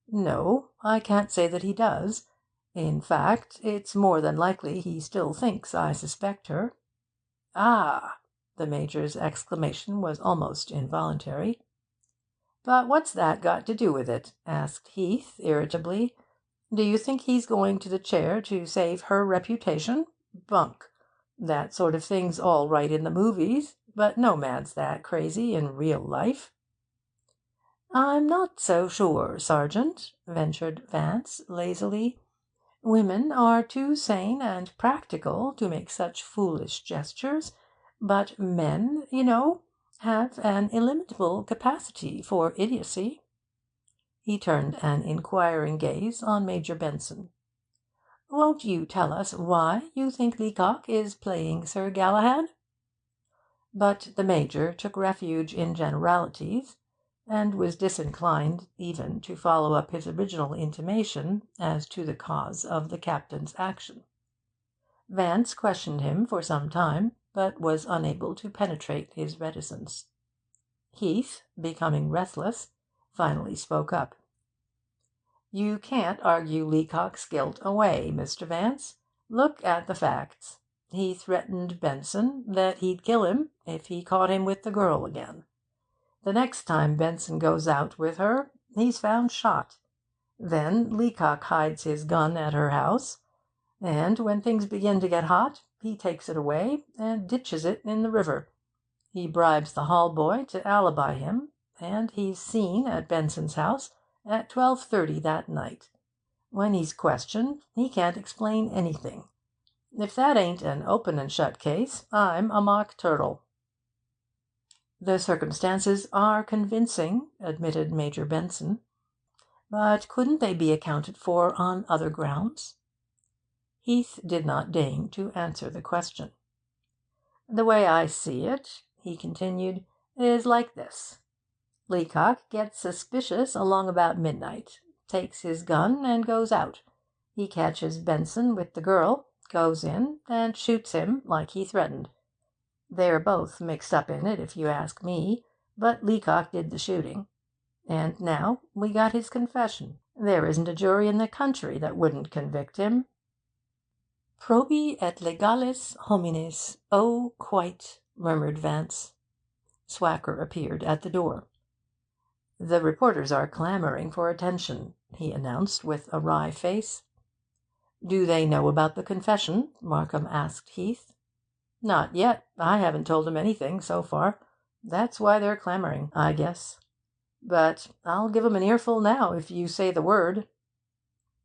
"No, I can't say that he does. In fact, it's more than likely he still thinks I suspect her." "Ah!" The Major's exclamation was almost involuntary. "But what's that got to do with it?" asked Heath irritably. "Do you think he's going to the chair to save her reputation? Bunk! That sort of thing's all right in the movies, but no man's that crazy in real life." "I'm not so sure, Sergeant," ventured Vance lazily. "Women are too sane and practical to make such foolish gestures, but men, you know, have an illimitable capacity for idiocy." He turned an inquiring gaze on Major Benson. "Won't you tell us why you think Leacock is playing Sir Galahad?" But the Major took refuge in generalities, and was disinclined even to follow up his original intimation as to the cause of the captain's action. Vance questioned him for some time, but was unable to penetrate his reticence. Heath, becoming restless, finally spoke up. "You can't argue Leacock's guilt away, Mr. Vance. Look at the facts. He threatened Benson that he'd kill him if he caught him with the girl again. The next time Benson goes out with her, he's found shot. Then Leacock hides his gun at her house, and when things begin to get hot, he takes it away and ditches it in the river. He bribes the hall boy to alibi him, and he's seen at Benson's house at 12:30 that night. When he's questioned, he can't explain anything. If that ain't an open and shut case, I'm a mock turtle." "The circumstances are convincing," admitted Major Benson. "But couldn't they be accounted for on other grounds?" Heath did not deign to answer the question. "The way I see it," he continued, "is like this. Leacock gets suspicious along about midnight, takes his gun and goes out. He catches Benson with the girl, goes in and shoots him like he threatened. They're both mixed up in it, if you ask me, but Leacock did the shooting. And now we got his confession. There isn't a jury in the country that wouldn't convict him." "Probi et legalis homines. Oh, quite," murmured Vance. Swacker appeared at the door. "The reporters are clamouring for attention," he announced with a wry face. "Do they know about the confession?" Markham asked Heath. "Not yet. I haven't told them anything, so far. That's why they're clamouring, I guess. But I'll give 'em an earful now, if you say the word."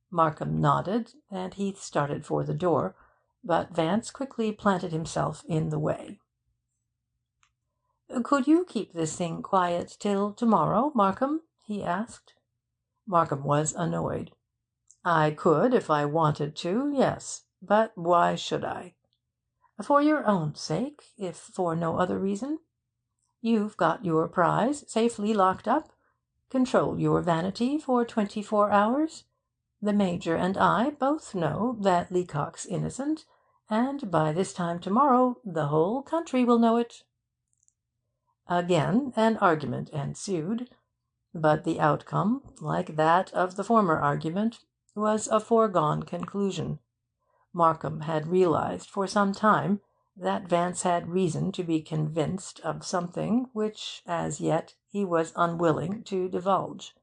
Markham nodded, and Heath started for the door, but Vance quickly planted himself in the way. "Could you keep this thing quiet till tomorrow, Markham?" he asked. Markham was annoyed. "I could if I wanted to, yes. But why should I?" "For your own sake, if for no other reason. You've got your prize safely locked up. Control your vanity for 24 hours. The Major and I both know that Leacock's innocent, and by this time tomorrow the whole country will know it." Again an argument ensued, but the outcome, like that of the former argument, was a foregone conclusion. Markham had realised for some time that Vance had reason to be convinced of something which, as yet, he was unwilling to divulge.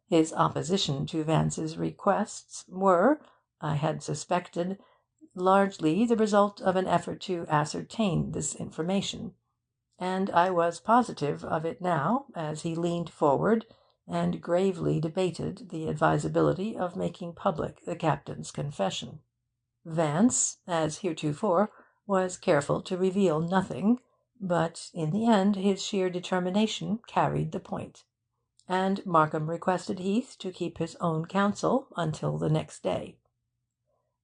His opposition to Vance's requests were, I had suspected, largely the result of an effort to ascertain this information, and I was positive of it now as he leaned forward and gravely debated the advisability of making public the captain's confession. Vance, as heretofore, was careful to reveal nothing, but in the end his sheer determination carried the point, and Markham requested Heath to keep his own counsel until the next day.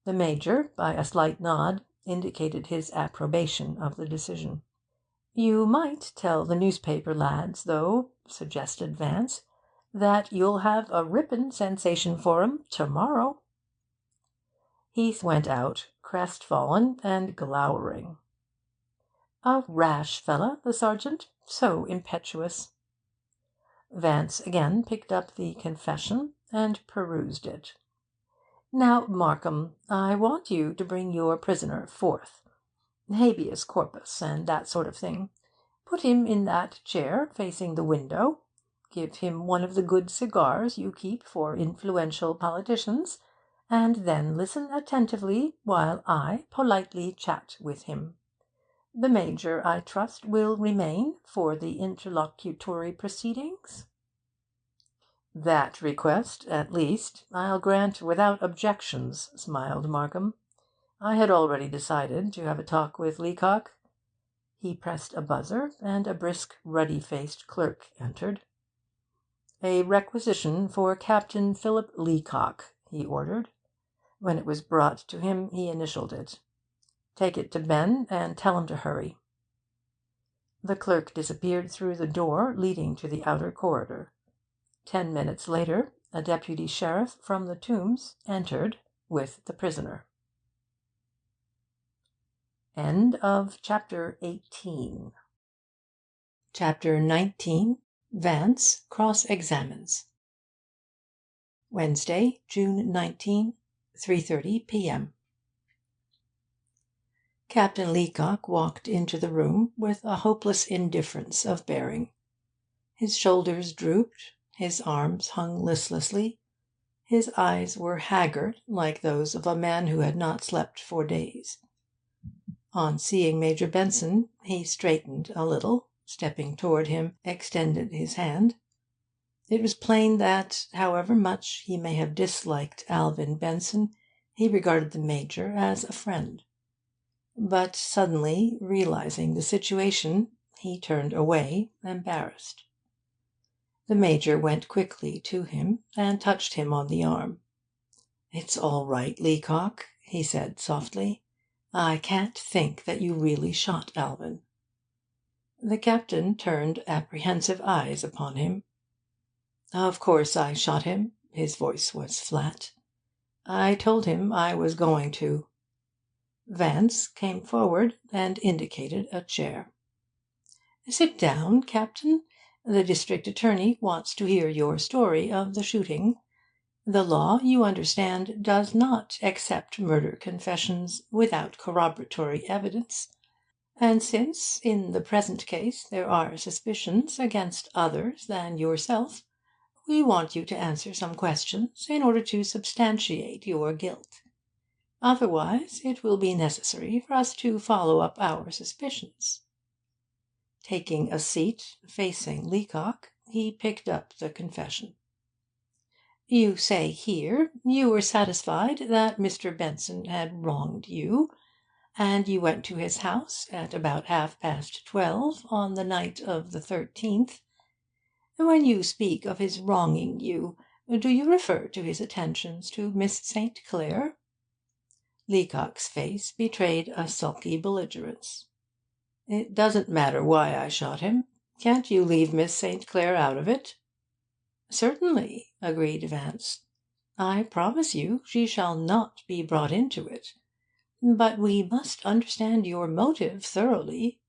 The Major, by a slight nod, indicated his approbation of the decision. "You might tell the newspaper lads, though," suggested Vance, "that you'll have a rippin' sensation for 'em to-morrow." Heath went out, crestfallen and glowering. A rash fellow, the sergeant, so impetuous. Vance again picked up the confession and perused it. "Now, Markham, I want you to bring your prisoner forth. Habeas corpus and that sort of thing. Put him in that chair facing the window. Give him one of the good cigars you keep for influential politicians, and then listen attentively while I politely chat with him. The Major, I trust, will remain for the interlocutory proceedings?" "That request, at least, I'll grant without objections," smiled Markham. "I had already decided to have a talk with Leacock." He pressed a buzzer, and a brisk, ruddy-faced clerk entered. "A requisition for Captain Philip Leacock," he ordered. When it was brought to him, he initialed it. "Take it to Ben, and tell him to hurry." The clerk disappeared through the door leading to the outer corridor. 10 minutes later, a deputy sheriff from the Tombs entered with the prisoner. End of chapter 18. Chapter 19. Vance cross-examines. Wednesday, June 19, 3:30 p.m. Captain Leacock walked into the room with a hopeless indifference of bearing. His shoulders drooped, his arms hung listlessly, his eyes were haggard, like those of a man who had not slept for days. On seeing Major Benson, he straightened a little, stepping toward him, extended his hand. It was plain that, however much he may have disliked Alvin Benson, he regarded the Major as a friend. But suddenly, realizing the situation, he turned away, embarrassed. The Major went quickly to him and touched him on the arm. "It's all right, Leacock," he said softly. "I can't think that you really shot Alvin." The captain turned apprehensive eyes upon him. "Of course I shot him." His voice was flat. "I told him I was going to." Vance came forward and indicated a chair. "Sit down, Captain. The district attorney wants to hear your story of the shooting. The law, you understand, does not accept murder confessions without corroboratory evidence. And since, in the present case, there are suspicions against others than yourself, we want you to answer some questions in order to substantiate your guilt. Otherwise, it will be necessary for us to follow up our suspicions." Taking a seat facing Leacock, he picked up the confession. "You say here you were satisfied that Mr. Benson had wronged you, and you went to his house at about 12:30 on the night of the 13th. When you speak of his wronging you, do you refer to his attentions to Miss St. Clair?" Leacock's face betrayed a sulky belligerence. "It doesn't matter why I shot him. Can't you leave Miss St. Clair out of it?" "Certainly," agreed Vance. "I promise you she shall not be brought into it. But we must understand your motive thoroughly."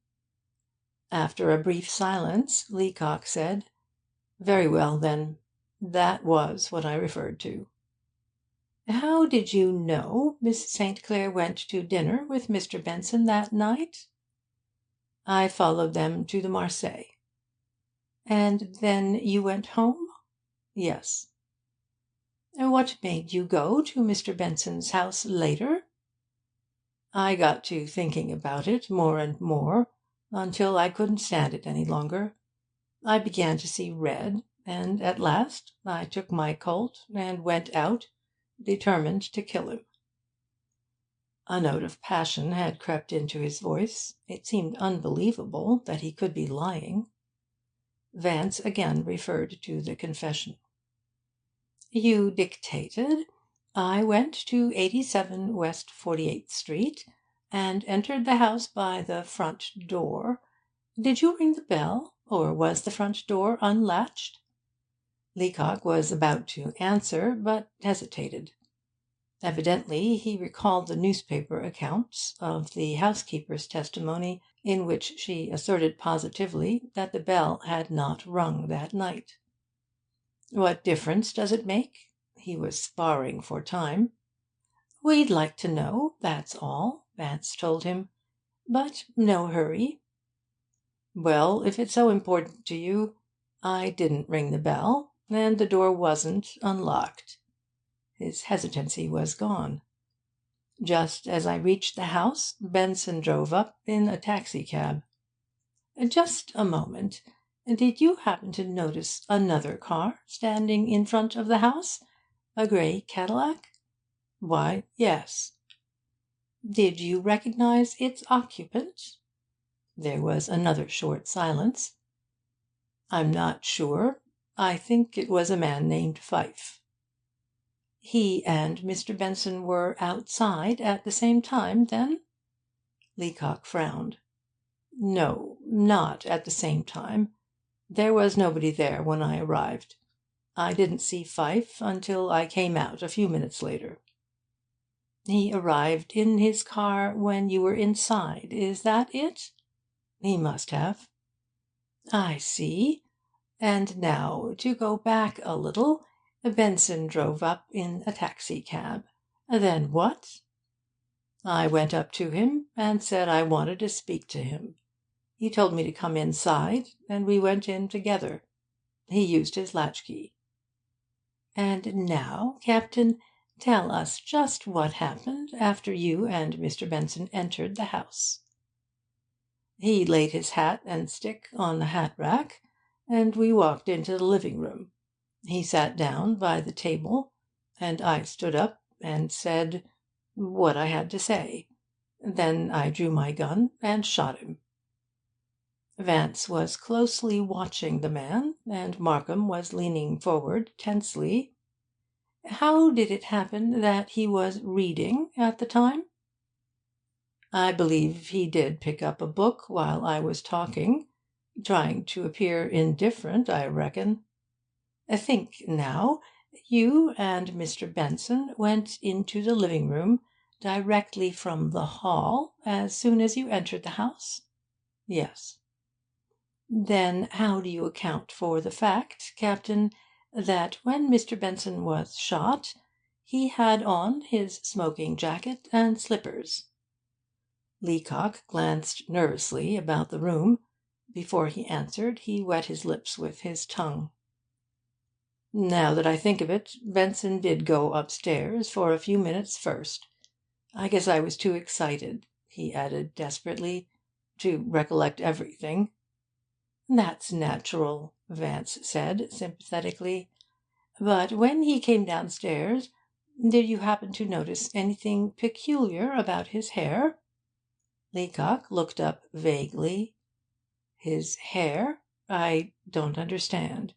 After a brief silence, Leacock said, "Very well, then. That was what I referred to." How did you know Miss St. Clair went to dinner with Mr. Benson that night?" "I followed them to the Marseilles." "And then you went home?" "Yes." "What made you go to Mr. Benson's house later?" "I got to thinking about it more and more, until I couldn't stand it any longer. I began to see red, and at last I took my Colt and went out, determined to kill him." A note of passion had crept into his voice. It seemed unbelievable that he could be lying. Vance again referred to the confession. "You dictated, 'I went to 87 West 48th Street, and entered the house by the front door.' Did you ring the bell, or was the front door unlatched?" Leacock was about to answer, but hesitated. Evidently he recalled the newspaper accounts of the housekeeper's testimony, in which she asserted positively that the bell had not rung that night. "What difference does it make?" He was sparring for time. "We'd like to know, that's all," Vance told him. "But no hurry." "Well, if it's so important to you, I didn't ring the bell, and the door wasn't unlocked." His hesitancy was gone. "Just as I reached the house, Benson drove up in a taxicab." "Just a moment. Did you happen to notice another car standing in front of the house? A grey Cadillac?" "Why, yes." "Did you recognize its occupant?" There was another short silence. "I'm not sure. I think it was a man named Pfyfe." "He and Mr. Benson were outside at the same time, then?" Leacock frowned. "No, not at the same time. There was nobody there when I arrived. I didn't see Pfyfe until I came out a few minutes later." "He arrived in his car when you were inside, is that it?" "He must have." "I see. And now, to go back a little, Benson drove up in a taxicab. Then what?" "I went up to him and said I wanted to speak to him. He told me to come inside, and we went in together. He used his latchkey." "And now, Captain, tell us just what happened after you and Mr. Benson entered the house." "He laid his hat and stick on the hat rack, and we walked into the living room. He sat down by the table, and I stood up and said what I had to say. Then I drew my gun and shot him." Vance was closely watching the man, and Markham was leaning forward tensely. "How did it happen that he was reading at the time?" "I believe he did pick up a book while I was talking. Trying to appear indifferent, I reckon. Think now. You and Mr. Benson went into the living room directly from the hall as soon as you entered the house?" "Yes." "Then how do you account for the fact, Captain, that when Mr. Benson was shot, he had on his smoking jacket and slippers?" Leacock glanced nervously about the room. Before he answered, he wet his lips with his tongue. "Now that I think of it, Benson did go upstairs for a few minutes first. I guess I was too excited," he added desperately, "to recollect everything." "That's natural," Vance said sympathetically. "But when he came downstairs, did you happen to notice anything peculiar about his hair?" Leacock looked up vaguely. "His hair? I don't understand."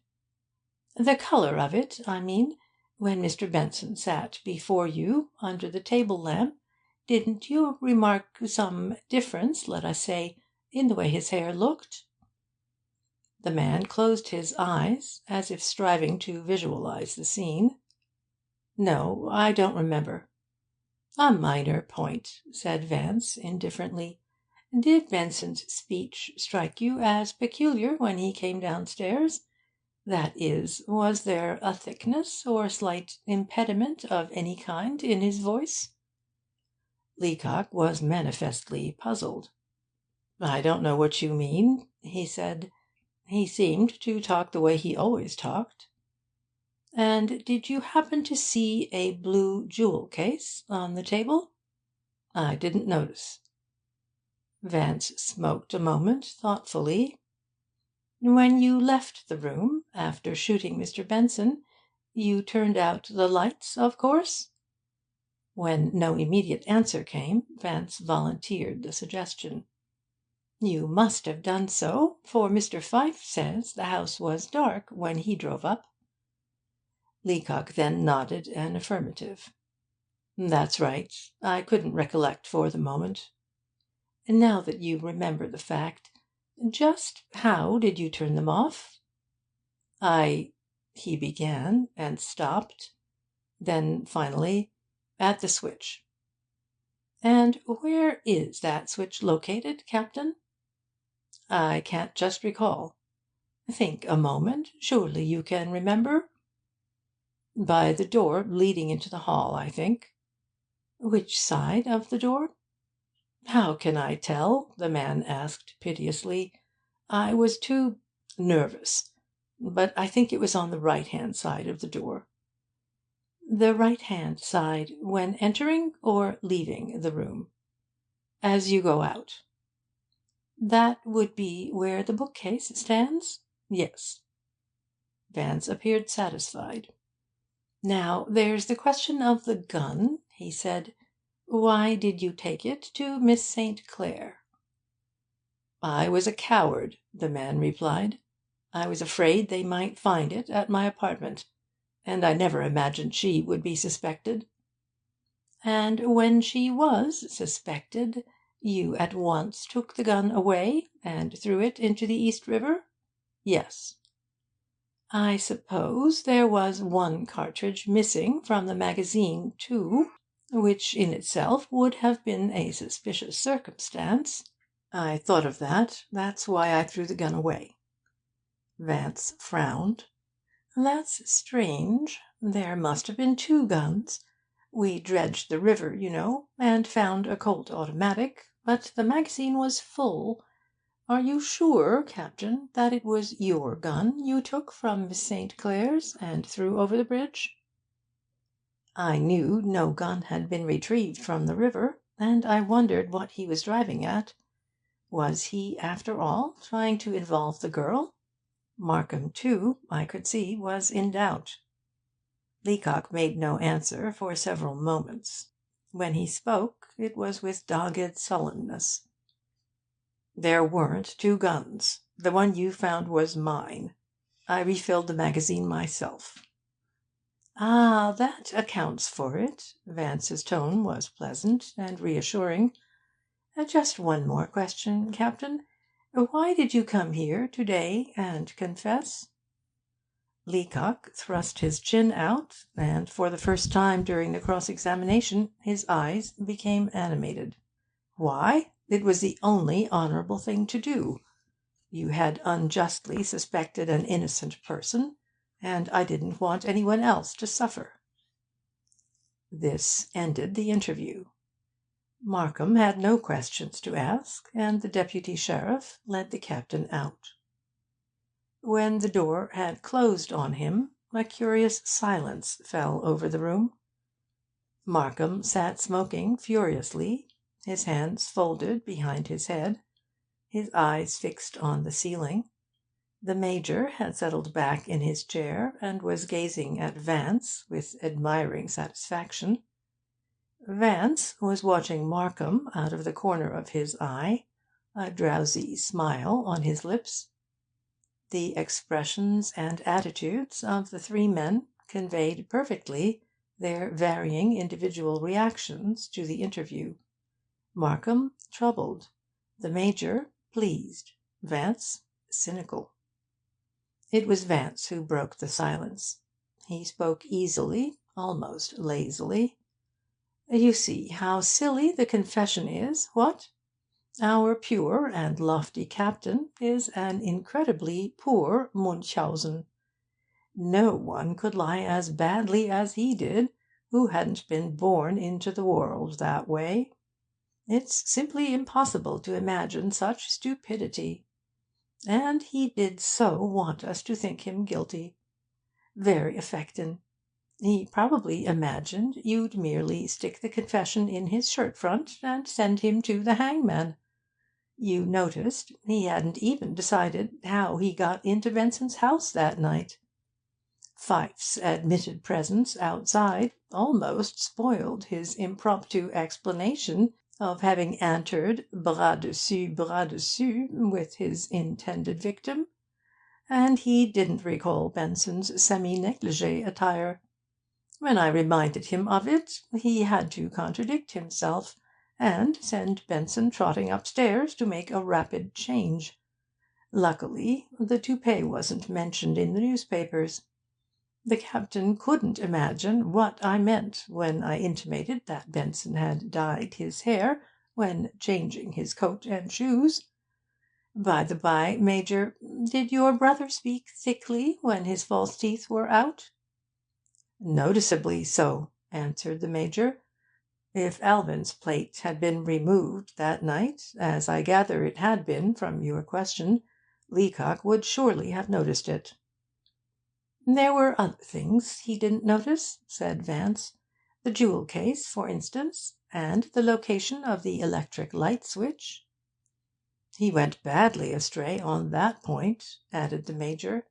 "The colour of it, I mean. When Mr. Benson sat before you, under the table lamp, didn't you remark some difference, let us say, in the way his hair looked?" The man closed his eyes, as if striving to visualize the scene. "No, I don't remember." "A minor point," said Vance indifferently. "Did Benson's speech strike you as peculiar when he came downstairs? That is, was there a thickness or slight impediment of any kind in his voice?" Leacock was manifestly puzzled. "I don't know what you mean," he said. "He seemed to talk the way he always talked." "And did you happen to see a blue jewel case on the table?" "I didn't notice." Vance smoked a moment thoughtfully. "When you left the room, after shooting Mr. Benson, you turned out the lights, of course?" When no immediate answer came, Vance volunteered the suggestion. "You must have done so, for Mr. Pfyfe says the house was dark when he drove up." Leacock then nodded an affirmative. "That's right. I couldn't recollect for the moment." "Now that you remember the fact, just how did you turn them off?" "I—" he began, and stopped. Then, finally, "at the switch." "And where is that switch located, Captain?" "I can't just recall." "Think a moment. Surely you can remember?" "By the door leading into the hall, I think." "Which side of the door?" "How can I tell?" the man asked piteously. "I was too nervous. But I think it was on the right-hand side of the door." "The right-hand side when entering or leaving the room?" "As you go out." "That would be where the bookcase stands?" "Yes." Vance appeared satisfied. "Now there's the question of the gun," he said. "Why did you take it to Miss St. Clare?" "I was a coward," the man replied. "I was afraid they might find it at my apartment, and I never imagined she would be suspected." "And when she was suspected, you at once took the gun away and threw it into the East River?" "Yes." "I suppose there was one cartridge missing from the magazine, too, which in itself would have been a suspicious circumstance." "I thought of that. That's why I threw the gun away." Vance frowned. "That's strange. There must have been two guns. We dredged the river, you know, and found a Colt automatic, but the magazine was full. Are you sure, Captain, that it was your gun you took from Miss St. Clare's and threw over the bridge?" "I knew no gun had been retrieved from the river, and I wondered what he was driving at. Was he, after all, trying to involve the girl?" Markham, too, I could see, was in doubt. Leacock made no answer for several moments. When he spoke, it was with dogged sullenness. "There weren't two guns. The one you found was mine. I refilled the magazine myself." "Ah, that accounts for it." Vance's tone was pleasant and reassuring. "Just one more question, Captain. Why did you come here to-day and confess?" Leacock thrust his chin out, and for the first time during the cross-examination his eyes became animated. "Why? It was the only honourable thing to do. You had unjustly suspected an innocent person, and I didn't want any one else to suffer." This ended the interview. Markham had no questions to ask, and the deputy sheriff led the captain out. When the door had closed on him, a curious silence fell over the room. Markham sat smoking furiously, his hands folded behind his head, his eyes fixed on the ceiling. The Major had settled back in his chair and was gazing at Vance with admiring satisfaction. Vance was watching Markham out of the corner of his eye, a drowsy smile on his lips. The expressions and attitudes of the three men conveyed perfectly their varying individual reactions to the interview. Markham troubled, the Major pleased, Vance cynical. It was Vance who broke the silence. He spoke easily, almost lazily. "You see how silly the confession is, what? Our pure and lofty captain is an incredibly poor Munchausen. No one could lie as badly as he did who hadn't been born into the world that way. It's simply impossible to imagine such stupidity. And he did so want us to think him guilty. Very affectin'. He probably imagined you'd merely stick the confession in his shirt front and send him to the hangman. You noticed he hadn't even decided how he got into Benson's house that night. Pfyfe's admitted presence outside almost spoiled his impromptu explanation of having entered bras dessus with his intended victim, and he didn't recall Benson's semi-negligee attire. When I reminded him of it, he had to contradict himself, and send Benson trotting upstairs to make a rapid change. Luckily, the toupee wasn't mentioned in the newspapers. The captain couldn't imagine what I meant when I intimated that Benson had dyed his hair when changing his coat and shoes. By the by, Major, did your brother speak thickly when his false teeth were out? Noticeably so, answered the Major. If Alvin's plate had been removed that night, as I gather it had been from your question, Leacock would surely have noticed it. There were other things he didn't notice, said Vance. The jewel case, for instance, and the location of the electric light switch. He went badly astray on that point, added the Major.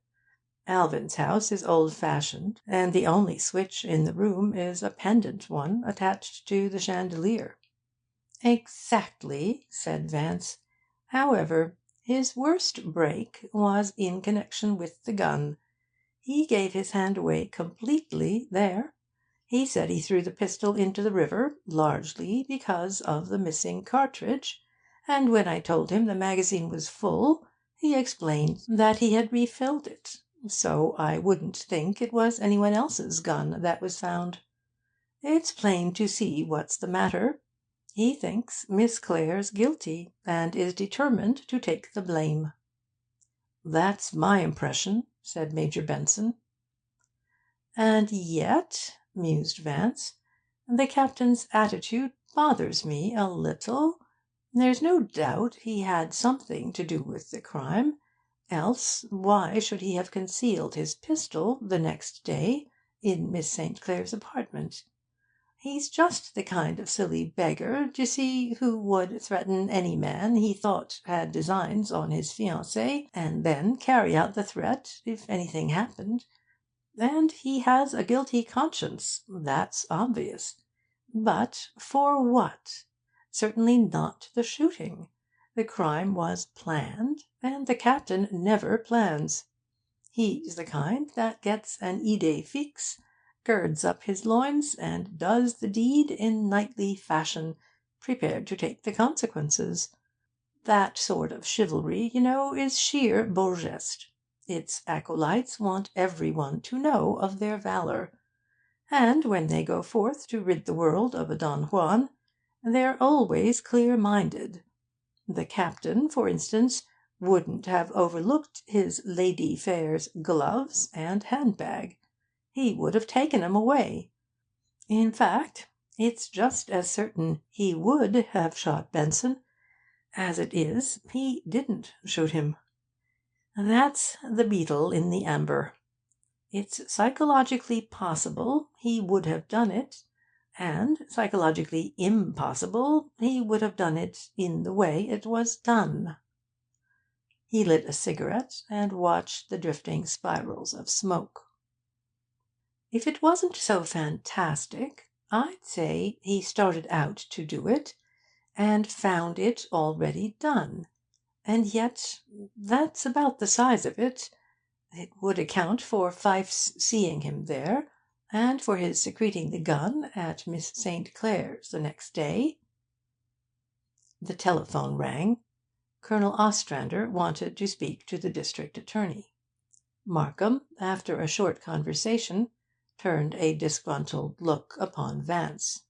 Alvin's house is old-fashioned, and the only switch in the room is a pendant one attached to the chandelier. Exactly, said Vance. However, his worst break was in connection with the gun. He gave his hand away completely there. He said he threw the pistol into the river, largely because of the missing cartridge, and when I told him the magazine was full, he explained that he had refilled it, so I wouldn't think it was anyone else's gun that was found. It's plain to see what's the matter. He thinks Miss Clare's guilty, and is determined to take the blame. That's my impression, said Major Benson. And yet, mused Vance, the captain's attitude bothers me a little. There's no doubt he had something to do with the crime, else why should he have concealed his pistol the next day in Miss St. Clare's apartment? He's just the kind of silly beggar, d'ye see, who would threaten any man he thought had designs on his fiancée, and then carry out the threat if anything happened. And he has a guilty conscience, that's obvious. But for what? Certainly not the shooting. The crime was planned, and the captain never plans. He's the kind that gets an idée fixe, girds up his loins, and does the deed in knightly fashion, prepared to take the consequences. That sort of chivalry, you know, is sheer beau geste. Its acolytes want every one to know of their valour, and when they go forth to rid the world of a Don Juan, they're always clear-minded. The captain, for instance, wouldn't have overlooked his Lady Fair's gloves and handbag. He would have taken 'em away. In fact, it's just as certain he would have shot Benson. As it is, he didn't shoot him. That's the beetle in the amber. It's psychologically possible he would have done it, and psychologically impossible he would have done it in the way it was done. He lit a cigarette and watched the drifting spirals of smoke. If it wasn't so fantastic, I'd say he started out to do it, and found it already done. And yet that's about the size of it. It would account for Pfyfe's seeing him there, and for his secreting the gun at Miss St. Clare's the next day. The telephone rang. Colonel Ostrander wanted to speak to the district attorney. Markham, after a short conversation, turned a disgruntled look upon Vance.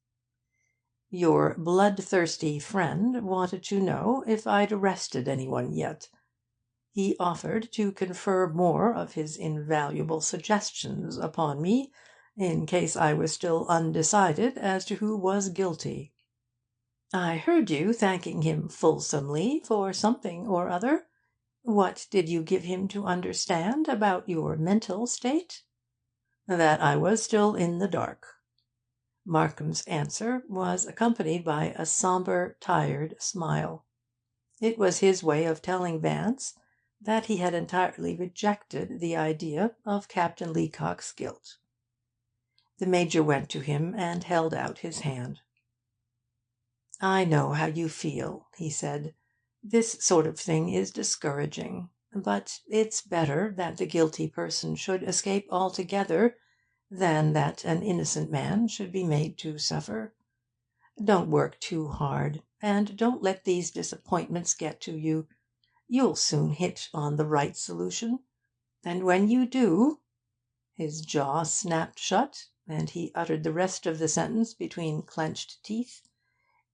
Your bloodthirsty friend wanted to know if I'd arrested anyone yet. He offered to confer more of his invaluable suggestions upon me, in case I was still undecided as to who was guilty. I heard you thanking him fulsomely for something or other. What did you give him to understand about your mental state?' That I was still in the dark. Markham's answer was accompanied by a sombre, tired smile. It was his way of telling Vance that he had entirely rejected the idea of Captain Leacock's guilt. The Major went to him and held out his hand. 'I know how you feel,' he said. 'This sort of thing is discouraging. But it's better that the guilty person should escape altogether than that an innocent man should be made to suffer. Don't work too hard, and don't let these disappointments get to you. You'll soon hit on the right solution. And when you do—' His jaw snapped shut, and he uttered the rest of the sentence between clenched teeth.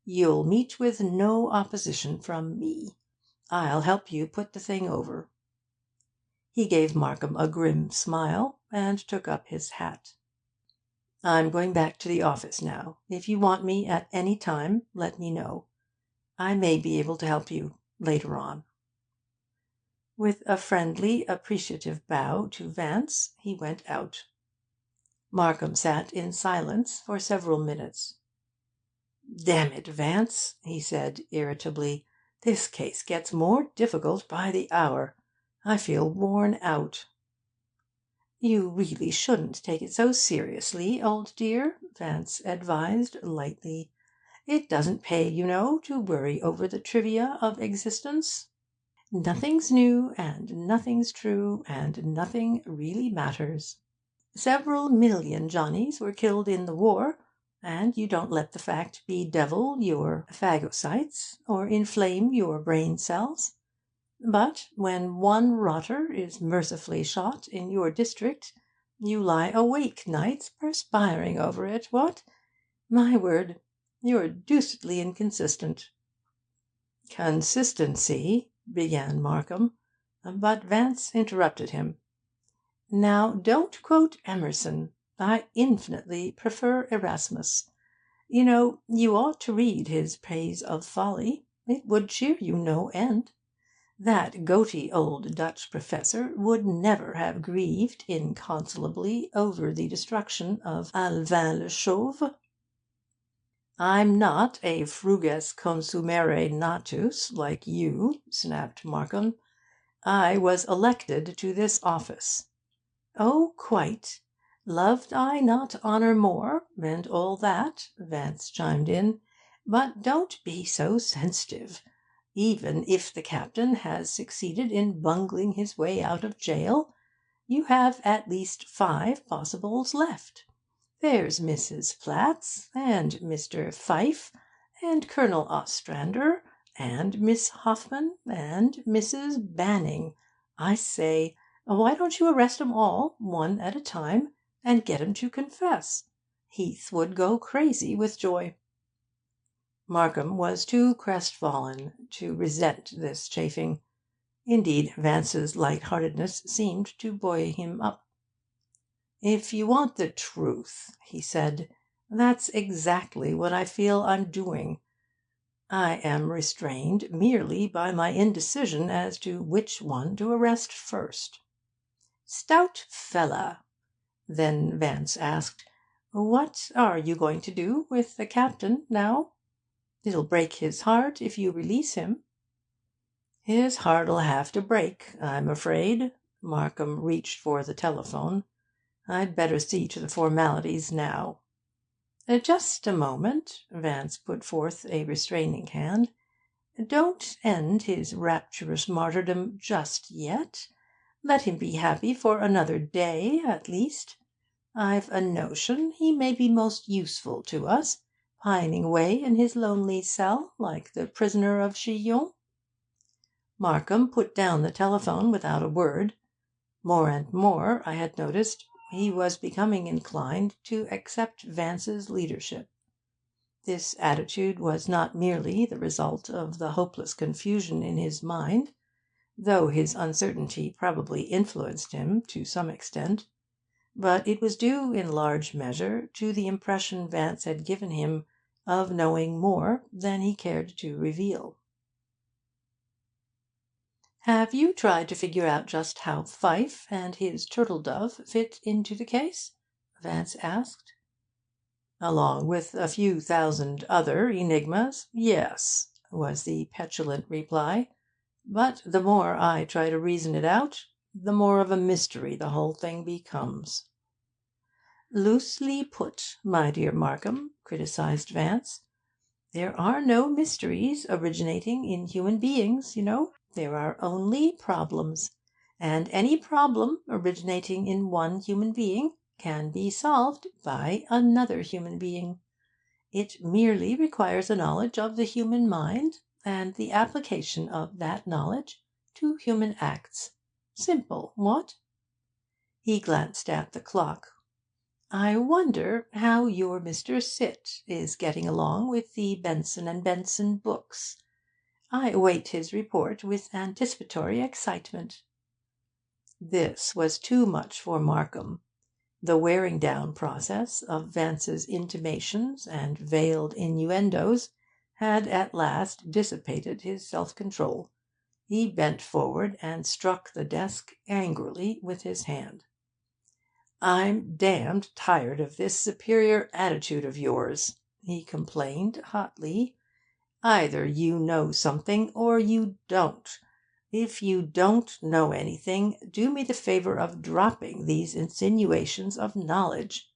'You'll meet with no opposition from me. I'll help you put the thing over.' He gave Markham a grim smile, and took up his hat. 'I'm going back to the office now. If you want me at any time, let me know. I may be able to help you later on.' With a friendly, appreciative bow to Vance, he went out. Markham sat in silence for several minutes. 'Damn it, Vance,' he said irritably, 'this case gets more difficult by the hour. I feel worn out.' 'You really shouldn't take it so seriously, old dear,' Vance advised lightly. 'It doesn't pay, you know, to worry over the trivia of existence. Nothing's new, and nothing's true, and nothing really matters. Several million Johnnies were killed in the war, and you don't let the fact bedevil your phagocytes or inflame your brain cells. But when one rotter is mercifully shot in your district, you lie awake nights perspiring over it, what? My word, you're deucedly inconsistent.' 'Consistency—' began Markham, but Vance interrupted him. 'Now, don't quote Emerson. I infinitely prefer Erasmus. You know, you ought to read his Praise of Folly. It would cheer you no end. That goaty old Dutch professor would never have grieved inconsolably over the destruction of Alvin le Chauve.' 'I'm not a fruges consumere natus, like you,' snapped Markham. 'I was elected to this office.' 'Oh, quite. Loved I not honour more, and all that,' Vance chimed in. 'But don't be so sensitive. Even if the captain has succeeded in bungling his way out of jail, you have at least 5 possibles left. There's Mrs. Platts, and Mr. Pfyfe, and Colonel Ostrander, and Miss Hoffman, and Mrs. Banning. I say, why don't you arrest 'em all, one at a time, and get 'em to confess? Heath would go crazy with joy.' Markham was too crestfallen to resent this chaffing. Indeed, Vance's light-heartedness seemed to buoy him up. 'If you want the truth,' he said, 'that's exactly what I feel I'm doing. I am restrained merely by my indecision as to which one to arrest first.' 'Stout fella!' Then Vance asked, 'What are you going to do with the captain, now? It'll break his heart if you release him.' 'His heart'll have to break, I'm afraid.' Markham reached for the telephone. 'I'd better see to the formalities now.' 'Just a moment.' Vance put forth a restraining hand. 'Don't end his rapturous martyrdom just yet. Let him be happy for another day, at least. I've a notion he may be most useful to us, pining away in his lonely cell like the prisoner of Chillon.' Markham put down the telephone without a word. More and more, I had noticed, he was becoming inclined to accept Vance's leadership. This attitude was not merely the result of the hopeless confusion in his mind, though his uncertainty probably influenced him to some extent. But it was due in large measure to the impression Vance had given him of knowing more than he cared to reveal. "Have you tried to figure out just how Pfyfe and his turtle dove fit into the case?" Vance asked. "Along with a few thousand other enigmas, yes," was the petulant reply. "But the more I try to reason it out, the more of a mystery the whole thing becomes." "Loosely put, my dear Markham," criticised Vance. "There are no mysteries originating in human beings, you know. There are only problems. And any problem originating in one human being can be solved by another human being. It merely requires a knowledge of the human mind, and the application of that knowledge to human acts. Simple, what?" He glanced at the clock. "I wonder how your Mr. Sitt is getting along with the Benson and Benson books. I await his report with anticipatory excitement." This was too much for Markham. The wearing down process of Vance's intimations and veiled innuendos had at last dissipated his self-control. He bent forward and struck the desk angrily with his hand. "I'm damned tired of this superior attitude of yours," he complained hotly. "Either you know something or you don't. If you don't know anything, do me the favour of dropping these insinuations of knowledge.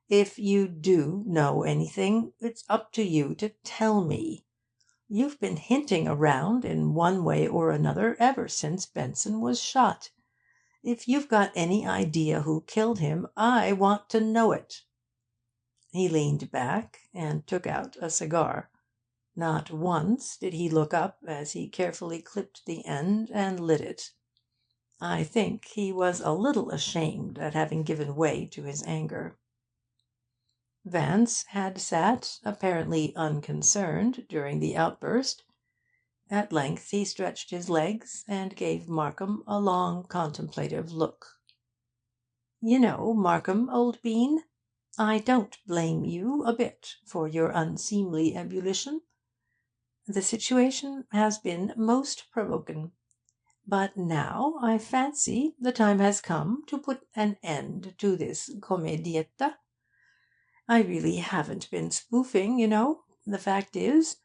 If you do know anything, it's up to you to tell me. You've been hinting around in one way or another ever since Benson was shot. If you've got any idea who killed him, I want to know it." He leaned back and took out a cigar. Not once did he look up as he carefully clipped the end and lit it. I think he was a little ashamed at having given way to his anger. Vance had sat apparently unconcerned during the outburst. At length he stretched his legs and gave Markham a long contemplative look. "You know, Markham, old bean, I don't blame you a bit for your unseemly ebullition. The situation has been most provokin'. But now I fancy the time has come to put an end to this commedietta. I really haven't been spoofing, you know. The fact is,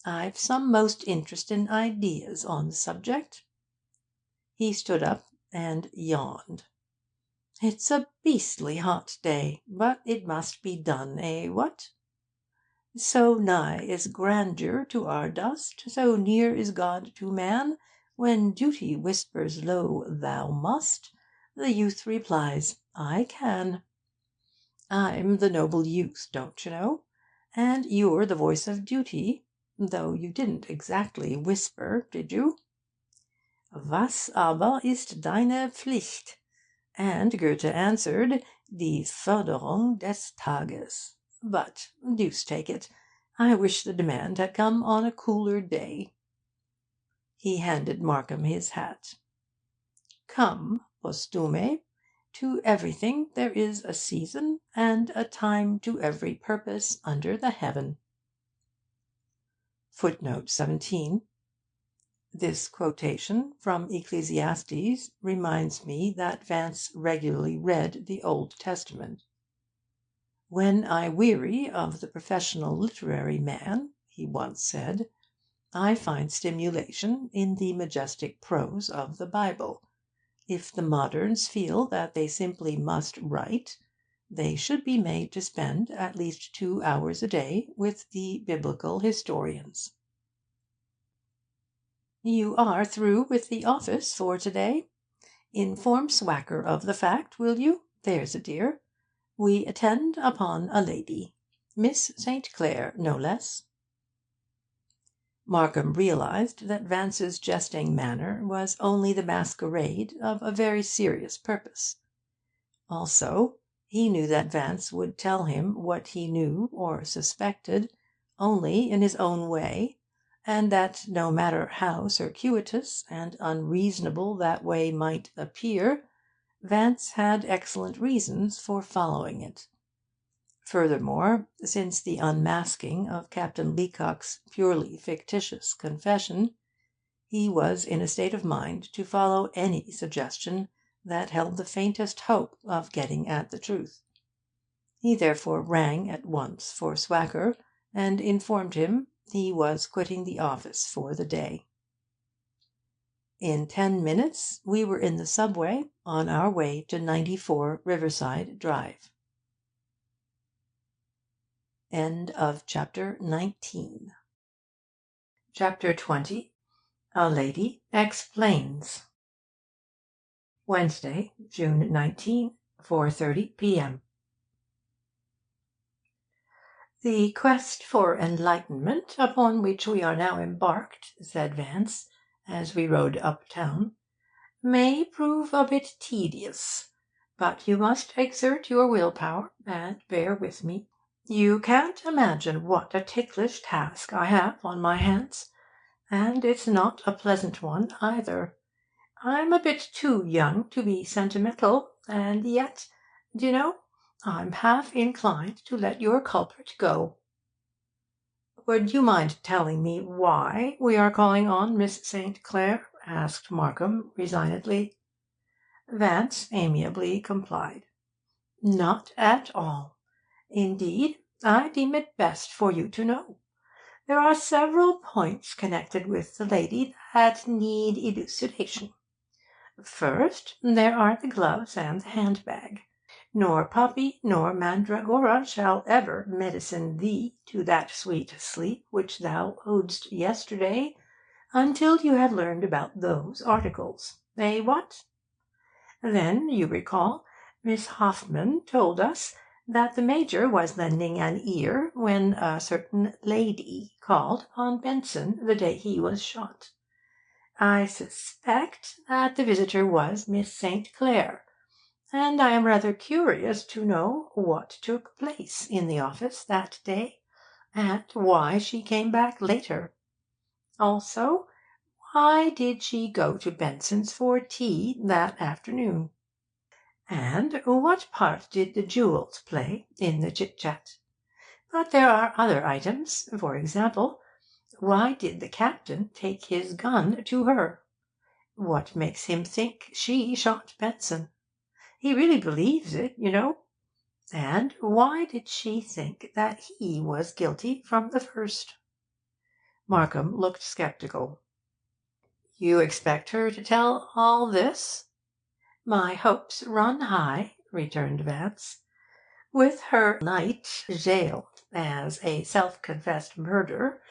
I've some most interestin' ideas on the subject." He stood up and yawned. "It's a beastly hot day, but it must be done, eh, what? So nigh is grandeur to our dust, so near is God to man. When duty whispers low, 'Thou must,' the youth replies, 'I can.' I'm the noble youth, don't you know, and you're the voice of duty, though you didn't exactly whisper, did you? 'Was aber ist deine Pflicht?' And Goethe answered, 'Die Förderung des Tages.' But, deuce take it, I wish the demand had come on a cooler day." He handed Markham his hat. "Come, Posthume, to everything there is a season, and a time to every purpose under the heaven." Footnote 17. This quotation from Ecclesiastes reminds me that Vance regularly read the Old Testament. "When I weary of the professional literary man," he once said, "I find stimulation in the majestic prose of the Bible. If the moderns feel that they simply must write, they should be made to spend at least 2 hours a day with the biblical historians." "You are through with the office for to day. Inform Swacker of the fact, will you? There's a dear. We attend upon a lady. Miss St. Clair, no less." Markham realised that Vance's jesting manner was only the masquerade of a very serious purpose. Also, he knew that Vance would tell him what he knew or suspected only in his own way, and that no matter how circuitous and unreasonable that way might appear, Vance had excellent reasons for following it. Furthermore, since the unmasking of Captain Leacock's purely fictitious confession, he was in a state of mind to follow any suggestion that held the faintest hope of getting at the truth. He therefore rang at once for Swacker, and informed him he was quitting the office for the day. In 10 minutes we were in the subway, on our way to 94 Riverside Drive. End of chapter 19. Chapter 20. A Lady Explains. Wednesday, June 19, 4:30 p.m. "The quest for enlightenment upon which we are now embarked," said Vance, as we rode uptown, "may prove a bit tedious, but you must exert your will-power and bear with me. You can't imagine what a ticklish task I have on my hands, and it's not a pleasant one either. I'm a bit too young to be sentimental, and yet, d'you know, I'm half inclined to let your culprit go." "Would you mind telling me why we are calling on Miss St. Clair?" asked Markham resignedly. Vance amiably complied. "Not at all. Indeed, I deem it best for you to know. There are several points connected with the lady that need elucidation. First, there are the gloves and the handbag. Nor poppy nor mandragora shall ever medicine thee to that sweet sleep which thou odedst yesterday, until you have learned about those articles. Eh, what? Then, you recall, Miss Hoffman told us that the Major was lending an ear when a certain lady called on Benson the day he was shot. I suspect that the visitor was Miss St. Clair, and I am rather curious to know what took place in the office that day, and why she came back later. Also, why did she go to Benson's for tea that afternoon? And what part did the jewels play in the chit-chat? But there are other items. For example, why did the captain take his gun to her? What makes him think she shot Benson? He really believes it, you know. And why did she think that he was guilty from the first?" Markham looked sceptical. "You expect her to tell all this?" "My hopes run high," returned Vance. "With her knight jailed as a self-confessed murderer,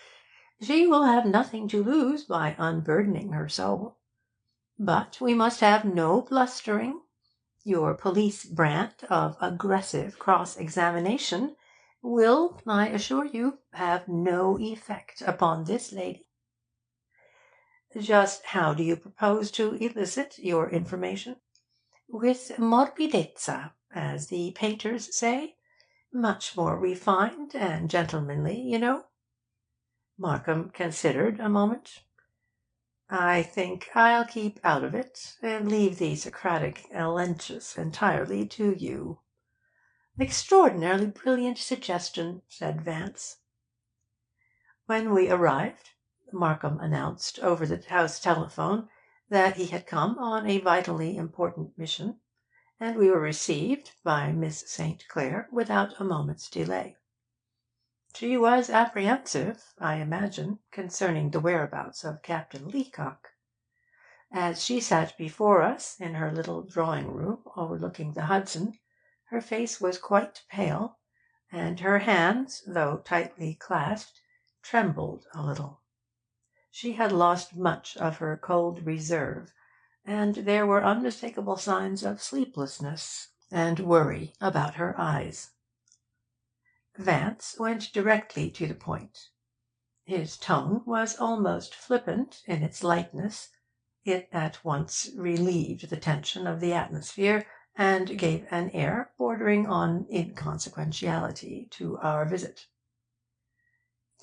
she will have nothing to lose by unburdening her soul. But we must have no blustering. Your police brand of aggressive cross-examination will, I assure you, have no effect upon this lady." "Just how do you propose to elicit your information?" "With morbidezza, as the painters say. Much more refined and gentlemanly, you know." Markham considered a moment. "I think I'll keep out of it, and leave the Socratic elenchus entirely to you." "Extraordinarily brilliant suggestion," said Vance. When we arrived, Markham announced over the house telephone that he had come on a vitally important mission, and we were received by Miss St. Clair without a moment's delay. She was apprehensive, I imagine, concerning the whereabouts of Captain Leacock. As she sat before us in her little drawing-room overlooking the Hudson, her face was quite pale, and her hands, though tightly clasped, trembled a little. She had lost much of her cold reserve, and there were unmistakable signs of sleeplessness and worry about her eyes. Vance went directly to the point. His tone was almost flippant in its lightness. It at once relieved the tension of the atmosphere, and gave an air bordering on inconsequentiality to our visit.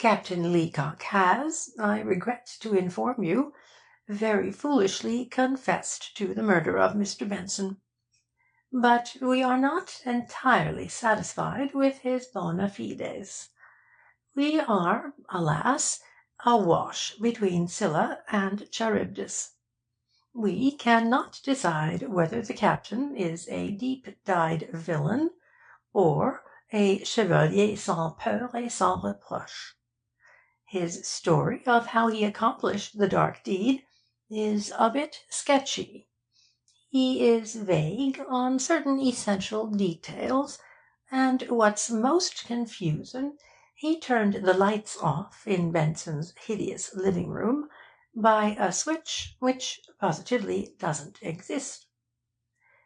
Captain Leacock has, I regret to inform you, very foolishly confessed to the murder of Mr. Benson. But we are not entirely satisfied with his bona fides. We are, alas, awash between Scylla and Charybdis. We cannot decide whether the captain is a deep-dyed villain or a chevalier sans peur et sans reproche. His story of how he accomplished the dark deed is a bit sketchy. He is vague on certain essential details, and what's most confusing, he turned the lights off in Benson's hideous living room by a switch which positively doesn't exist.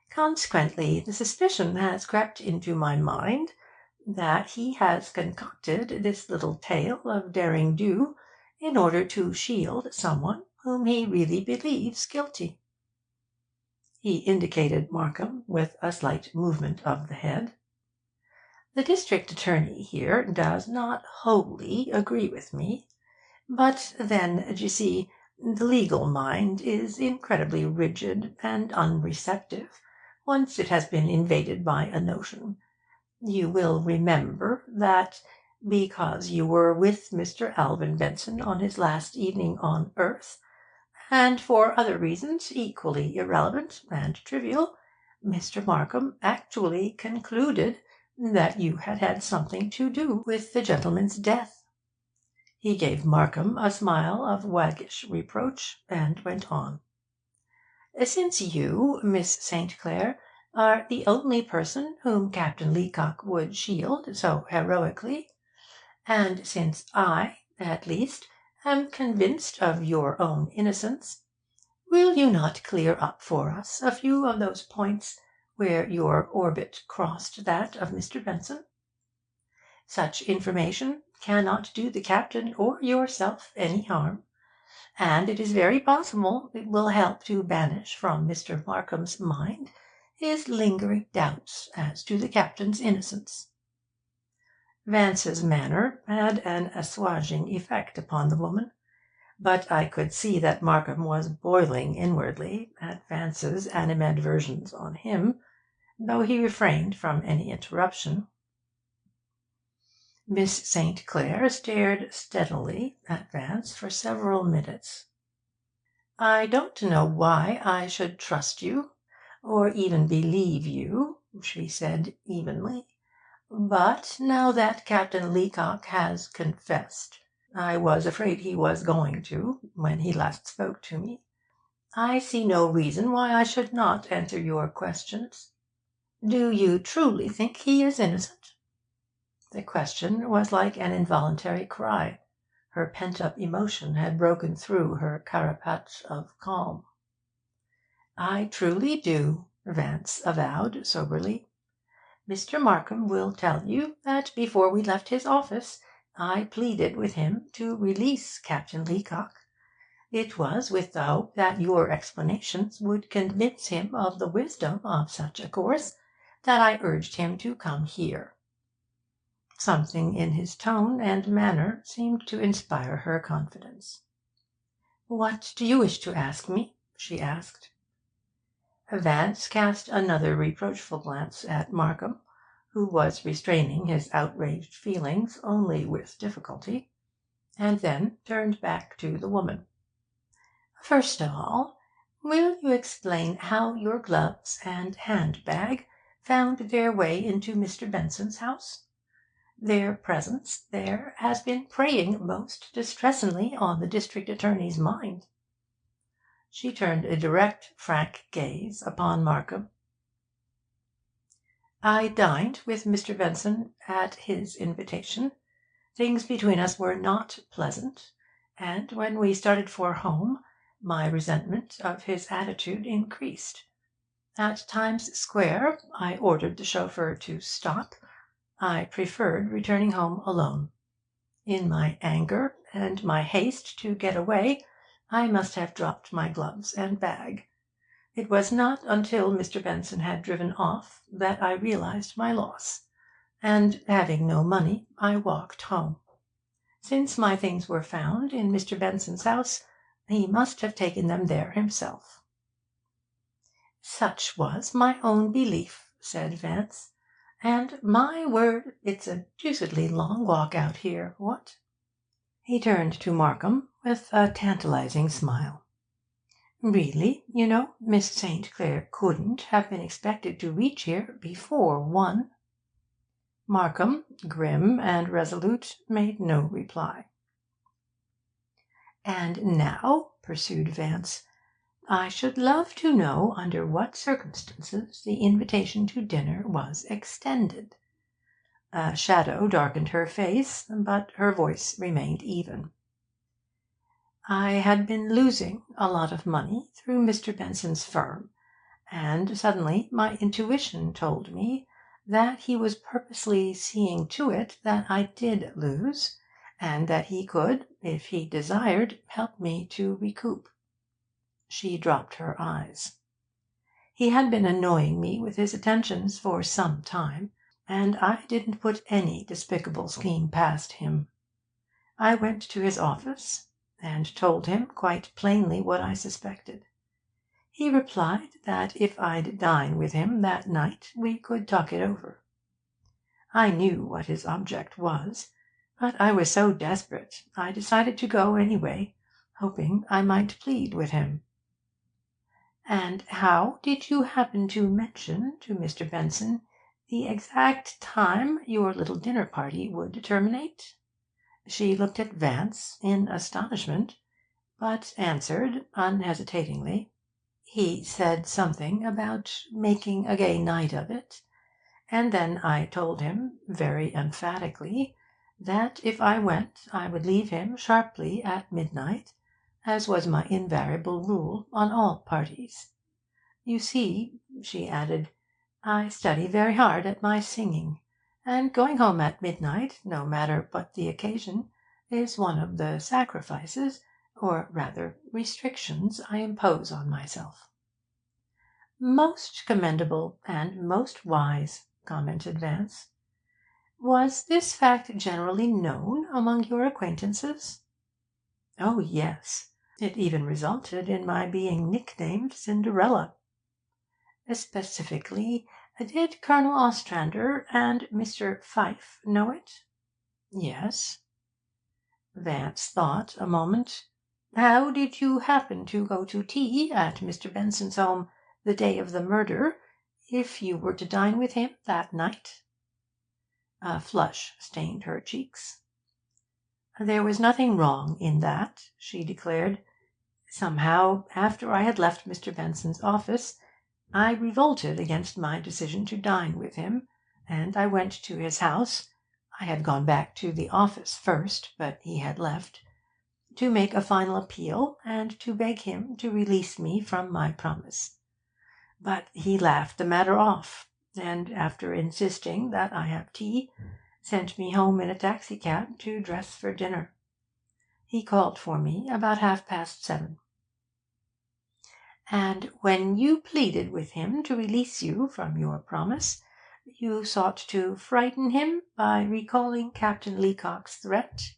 Consequently, the suspicion has crept into my mind that he has concocted this little tale of derring-do in order to shield someone whom he really believes guilty." He indicated Markham with a slight movement of the head. "The district attorney here does not wholly agree with me. But then, d'ye see, the legal mind is incredibly rigid and unreceptive once it has been invaded by a notion. You will remember that because you were with Mr. Alvin Benson on his last evening on earth, and for other reasons equally irrelevant and trivial, Mr. Markham actually concluded that you had had something to do with the gentleman's death." He gave Markham a smile of waggish reproach, and went on. "Since you, Miss St. Clair, are the only person whom Captain Leacock would shield so heroically, and since I, at least, am convinced of your own innocence, will you not clear up for us a few of those points where your orbit crossed that of Mr. Benson? Such information cannot do the captain or yourself any harm, and it is very possible it will help to banish from Mr. Markham's mind his lingering doubts as to the captain's innocence." Vance's manner had an assuaging effect upon the woman, but I could see that Markham was boiling inwardly at Vance's animadversions on him, though he refrained from any interruption. Miss St. Clair stared steadily at Vance for several minutes. "I don't know why I should trust you, or even believe you," she said evenly. "But now that Captain Leacock has confessed, I was afraid he was going to when he last spoke to me, I see no reason why I should not answer your questions. Do you truly think he is innocent?" The question was like an involuntary cry. Her pent-up emotion had broken through her carapace of calm. "I truly do," Vance avowed soberly. "Mr. Markham will tell you that before we left his office I pleaded with him to release Captain Leacock. It was with the hope that your explanations would convince him of the wisdom of such a course that I urged him to come here." Something in his tone and manner seemed to inspire her confidence. "What do you wish to ask me?" she asked. Vance cast another reproachful glance at Markham, who was restraining his outraged feelings only with difficulty, and then turned back to the woman. "First of all, will you explain how your gloves and handbag found their way into Mr. Benson's house? Their presence there has been preying most distressingly on the district attorney's mind." She turned a direct, frank gaze upon Markham. "I dined with Mr. Benson at his invitation. Things between us were not pleasant, and when we started for home my resentment of his attitude increased. At Times Square I ordered the chauffeur to stop. I preferred returning home alone. In my anger and my haste to get away, I must have dropped my gloves and bag. It was not until Mr. Benson had driven off that I realized my loss, and having no money, I walked home. Since my things were found in Mr. Benson's house, he must have taken them there himself." "Such was my own belief," said Vance. "And, my word, it's a deucedly long walk out here, what?" He turned to Markham with a tantalizing smile. "Really, you know, Miss St. Clair couldn't have been expected to reach here before 1." Markham, grim and resolute, made no reply. "And now," pursued Vance, "I should love to know under what circumstances the invitation to dinner was extended." A shadow darkened her face, but her voice remained even. "I had been losing a lot of money through Mr. Benson's firm, and suddenly my intuition told me that he was purposely seeing to it that I did lose, and that he could, if he desired, help me to recoup." She dropped her eyes. "He had been annoying me with his attentions for some time, and I didn't put any despicable scheme past him. I went to his office and told him quite plainly what I suspected. He replied that if I'd dine with him that night we could talk it over. I knew what his object was, but I was so desperate I decided to go anyway, hoping I might plead with him." "And how did you happen to mention to Mr. Benson the exact time your little dinner party would terminate?" She looked at Vance in astonishment, but answered unhesitatingly. "He said something about making a gay night of it, and then I told him, very emphatically, that if I went I would leave him sharply at midnight, as was my invariable rule on all parties. You see," she added, "I study very hard at my singing, and going home at midnight, no matter what the occasion, is one of the sacrifices, or rather restrictions, I impose on myself." "Most commendable and most wise," commented Vance. "Was this fact generally known among your acquaintances?" "Oh, yes. It even resulted in my being nicknamed Cinderella." "Specifically, did Colonel Ostrander and Mr. Pfyfe know it?" "Yes." Vance thought a moment. "How did you happen to go to tea at Mr. Benson's home the day of the murder, if you were to dine with him that night?" A flush stained her cheeks. "There was nothing wrong in that," she declared. "Somehow, after I had left Mr. Benson's office, I revolted against my decision to dine with him, and I went to his house (I had gone back to the office first, but he had left) to make a final appeal, and to beg him to release me from my promise. But he laughed the matter off, and, after insisting that I have tea, sent me home in a taxicab to dress for dinner. He called for me about 7:30. "And when you pleaded with him to release you from your promise, you sought to frighten him by recalling Captain Leacock's threat,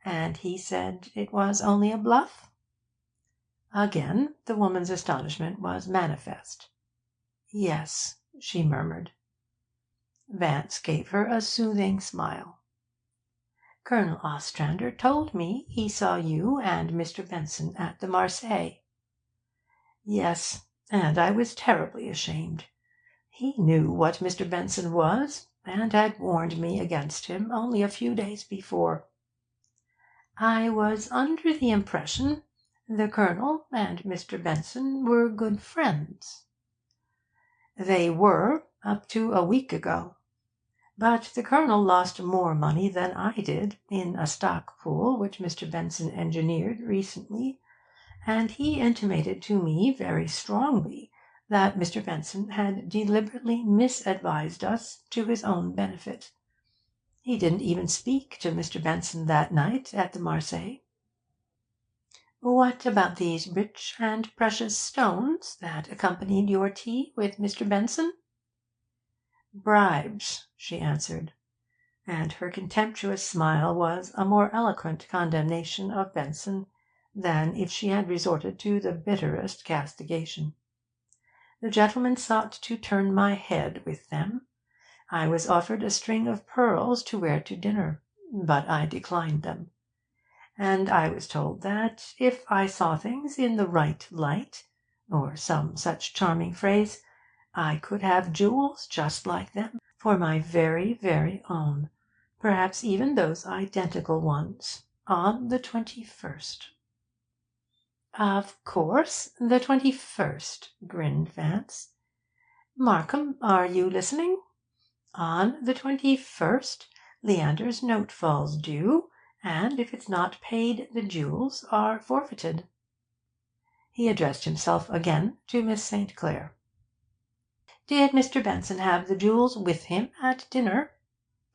and he said it was only a bluff?" Again the woman's astonishment was manifest. "Yes," she murmured. Vance gave her a soothing smile. "Colonel Ostrander told me he saw you and Mr. Benson at the Marseilles." "Yes, and I was terribly ashamed. He knew what Mr. Benson was, and had warned me against him only a few days before. I was under the impression the Colonel and Mr. Benson were good friends." "They were, up to a week ago. But the Colonel lost more money than I did in a stock pool which Mr. Benson engineered recently, and he intimated to me very strongly that Mr. Benson had deliberately misadvised us to his own benefit. He didn't even speak to Mr. Benson that night at the Marseilles." "What about these rich and precious stones that accompanied your tea with Mr. Benson?" "Bribes," she answered. and her contemptuous smile was a more eloquent condemnation of Benson than if she had resorted to the bitterest castigation. The gentlemen sought to turn my head with them. I was offered a string of pearls to wear to dinner, but I declined them. And I was told that if I saw things in the right light, or some such charming phrase, I could have jewels just like them for my very, very own, perhaps even those identical ones, on the 21st. "Of course, the 21st," grinned Vance. "Markham, are you listening? On the 21st, Leander's note falls due, and if it's not paid the jewels are forfeited." He addressed himself again to Miss St. Clair. "Did Mr. Benson have the jewels with him at dinner?"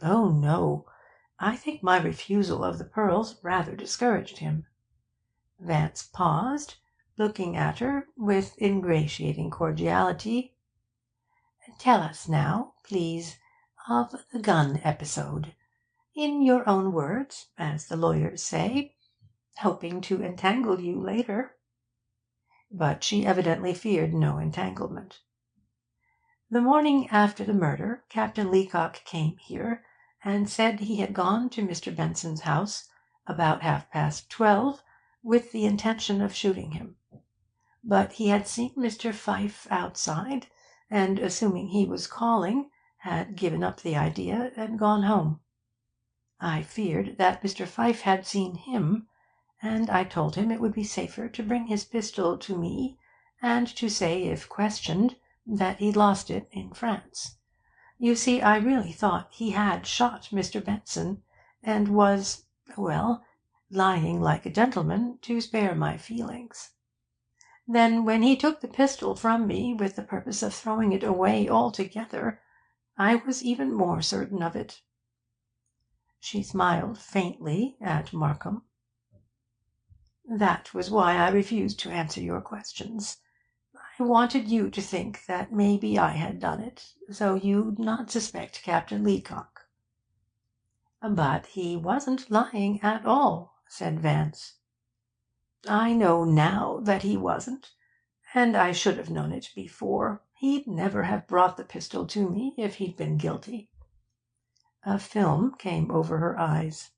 "Oh, no. I think my refusal of the pearls rather discouraged him." Vance paused, looking at her with ingratiating cordiality. "Tell us now, please, of the gun episode. In your own words, as the lawyers say, hoping to entangle you later." But she evidently feared no entanglement. "The morning after the murder, Captain Leacock came here and said he had gone to Mr. Benson's house about 12:30 with the intention of shooting him. But he had seen Mr. Pfyfe outside, and, assuming he was calling, had given up the idea and gone home. I feared that Mr. Pfyfe had seen him, and I told him it would be safer to bring his pistol to me, and to say, if questioned, that he'd lost it in France. You see, I really thought he had shot Mr. Benson, and was, well, lying like a gentleman to spare my feelings. Then, when he took the pistol from me with the purpose of throwing it away altogether, I was even more certain of it." She smiled faintly at Markham. "That was why I refused to answer your questions. I wanted you to think that maybe I had done it, so you'd not suspect Captain Leacock." "But he wasn't lying at all," said Vance. "I know now that he wasn't, and I should have known it before. He'd never have brought the pistol to me if he'd been guilty." A film came over her eyes.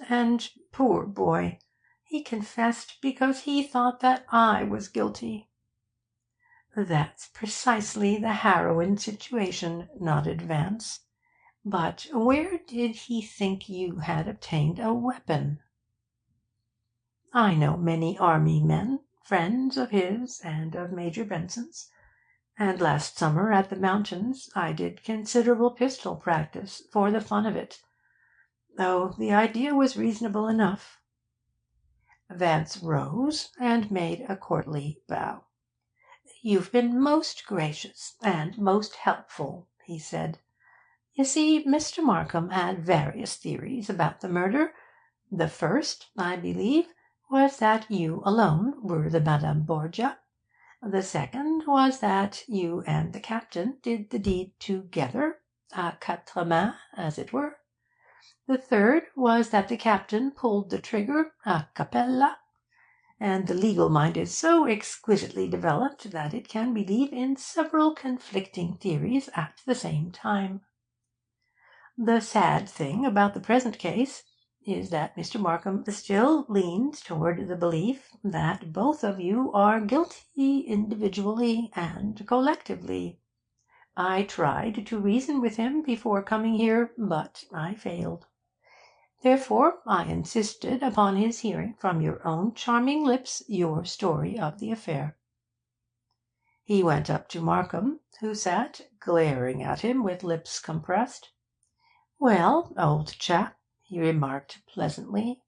"And, poor boy, he confessed because he thought that I was guilty." "That's precisely the harrowing situation," nodded Vance. "But where did he think you had obtained a weapon?" "I know many army men, friends of his and of Major Benson's, and last summer at the mountains I did considerable pistol practice for the fun of it. Oh, the idea was reasonable enough." Vance rose and made a courtly bow. "You've been most gracious and most helpful," he said. "You see, Mr. Markham had various theories about the murder. The first, I believe, was that you alone were the Madame Borgia. The second was that you and the captain did the deed together, à quatre mains, as it were. The third was that the captain pulled the trigger a cappella, and the legal mind is so exquisitely developed that it can believe in several conflicting theories at the same time. The sad thing about the present case is that Mr. Markham still leans toward the belief that both of you are guilty individually and collectively. I tried to reason with him before coming here, but I failed. Therefore I insisted upon his hearing from your own charming lips your story of the affair." He went up to Markham, who sat glaring at him with lips compressed. "Well, old chap," he remarked pleasantly,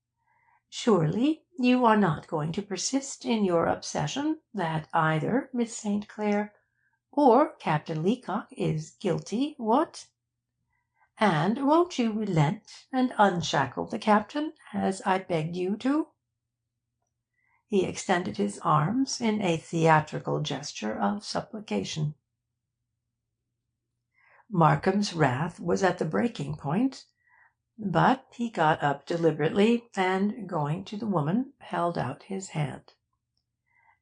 "surely you are not going to persist in your obsession that either Miss St. Clair or Captain Leacock is guilty, what? And won't you relent and unshackle the captain, as I begged you to?" He extended his arms in a theatrical gesture of supplication. Markham's wrath was at the breaking point, but he got up deliberately, and, going to the woman, held out his hand.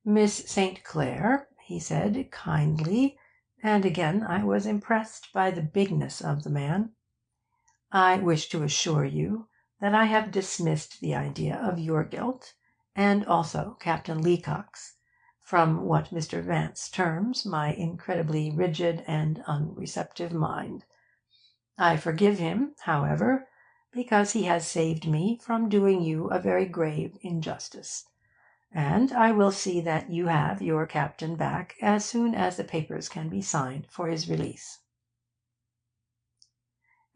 "Miss St. Clair," he said kindly, and again I was impressed by the bigness of the man, "I wish to assure you that I have dismissed the idea of your guilt, and also Captain Leacock's, from what Mr. Vance terms my incredibly rigid and unreceptive mind. I forgive him, however, because he has saved me from doing you a very grave injustice, and I will see that you have your captain back as soon as the papers can be signed for his release."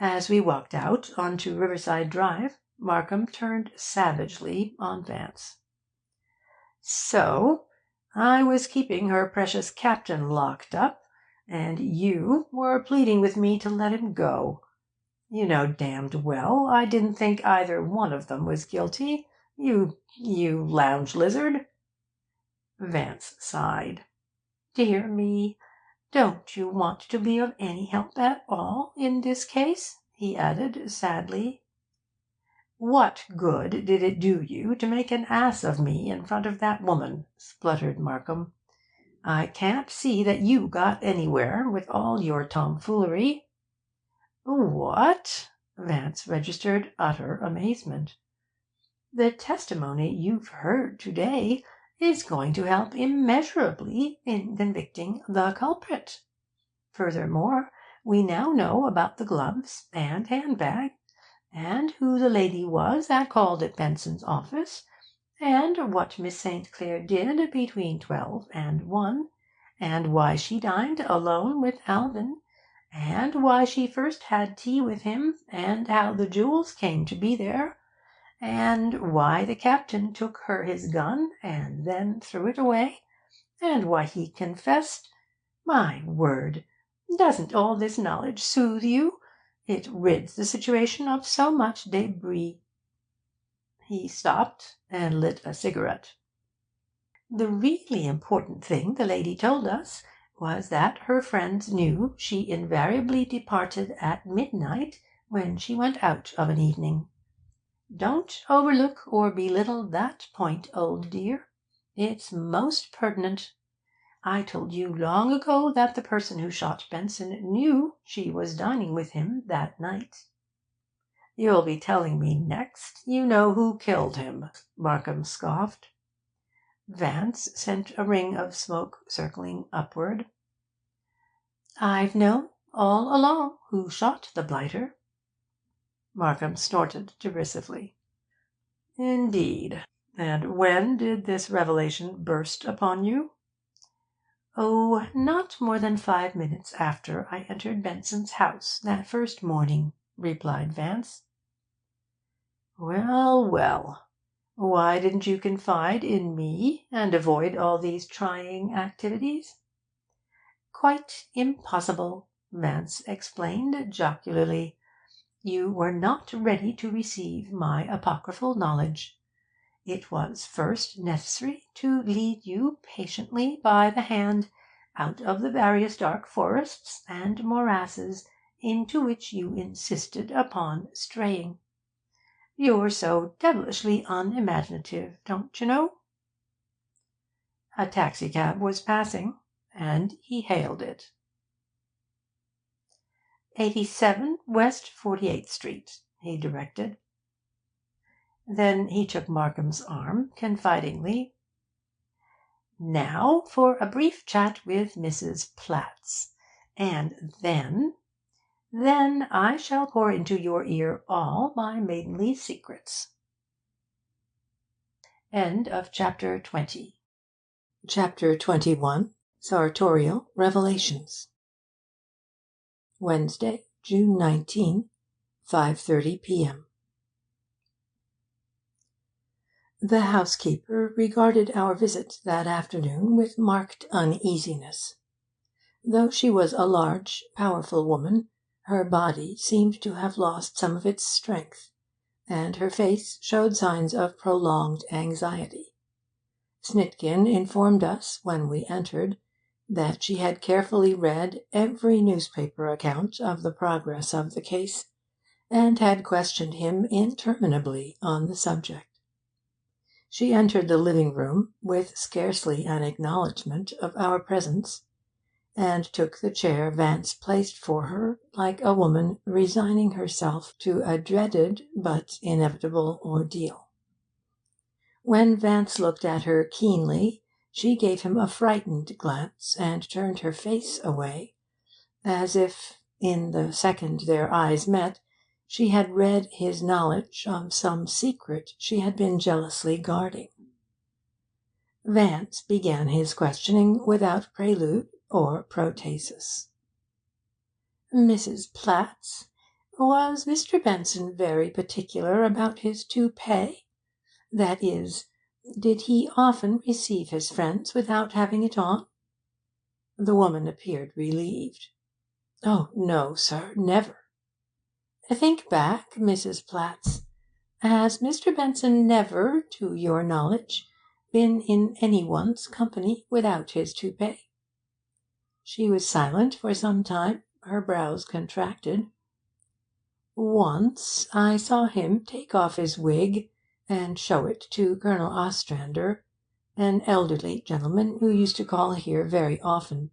As we walked out onto Riverside Drive, Markham turned savagely on Vance. "So I was keeping her precious captain locked up, and you were pleading with me to let him go. You know damned well I didn't think either one of them was guilty, you lounge lizard." Vance sighed. "Dear me, don't you want to be of any help at all in this case?" he added sadly. "What good did it do you to make an ass of me in front of that woman?" spluttered Markham. "I can't see that you got anywhere with all your tomfoolery." "What?" Vance registered utter amazement. "The testimony you've heard to-day is going to help immeasurably in convicting the culprit. Furthermore, we now know about the gloves and handbag, and who the lady was that called at Benson's office, and what Miss St. Clair did between 12 and 1, and why she dined alone with Alban, and why she first had tea with him, and how the jewels came to be there, and why the captain took her his gun and then threw it away, and why he confessed. My word! Doesn't all this knowledge soothe you? It rids the situation of so much débris." He stopped and lit a cigarette. "The really important thing the lady told us was that her friends knew she invariably departed at midnight when she went out of an evening. Don't overlook or belittle that point, old dear. It's most pertinent. I told you long ago that the person who shot Benson knew she was dining with him that night." "You'll be telling me next you know who killed him," Markham scoffed. Vance sent a ring of smoke circling upward. "I've known all along who shot the blighter." Markham snorted derisively. "Indeed. And when did this revelation burst upon you?" "Oh, not more than 5 minutes after I entered Benson's house that first morning," replied Vance. "Well, well. Why didn't you confide in me, and avoid all these trying activities?" "Quite impossible," Vance explained jocularly. "You were not ready to receive my apocryphal knowledge. It was first necessary to lead you patiently by the hand out of the various dark forests and morasses into which you insisted upon straying. You're so devilishly unimaginative, don't you know?" A taxicab was passing, and he hailed it. "87 West 48th Street," he directed. Then he took Markham's arm confidingly. "Now for a brief chat with Mrs. Platts, and then I shall pour into your ear all my maidenly secrets." End of chapter 20. Chapter 21. Sartorial Revelations. Wednesday, June 19, 5:30 p.m. The housekeeper regarded our visit that afternoon with marked uneasiness. Though she was a large, powerful woman, her body seemed to have lost some of its strength, and her face showed signs of prolonged anxiety. Snitkin informed us, when we entered, that she had carefully read every newspaper account of the progress of the case, and had questioned him interminably on the subject. She entered the living-room with scarcely an acknowledgment of our presence, and took the chair Vance placed for her like a woman resigning herself to a dreaded but inevitable ordeal. When Vance looked at her keenly, she gave him a frightened glance and turned her face away, as if, in the second their eyes met, she had read his knowledge of some secret she had been jealously guarding. Vance began his questioning without prelude or protasis. "Mrs. Platts, was Mr. Benson very particular about his toupee? That is, did he often receive his friends without having it on?" The woman appeared relieved. "Oh, no, sir, never." "Think back, Mrs. Platts. Has Mr. Benson never, to your knowledge, been in any one's company without his toupee?" She was silent for some time, her brows contracted. "Once I saw him take off his wig and show it to Colonel Ostrander, an elderly gentleman who used to call here very often.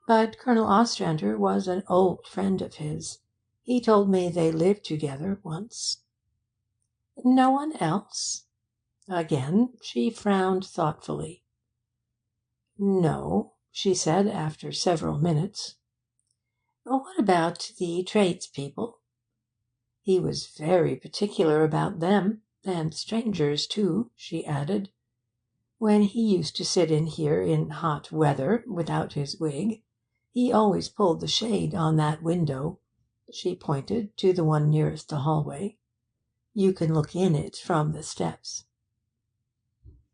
But Colonel Ostrander was an old friend of his. He told me they lived together once." "No one else?" Again she frowned thoughtfully. "No," she said after several minutes. "What about the tradespeople?" "He was very particular about them, and strangers too," she added. "When he used to sit in here in hot weather without his wig, he always pulled the shade on that window." She pointed to the one nearest the hallway. "You can look in it from the steps."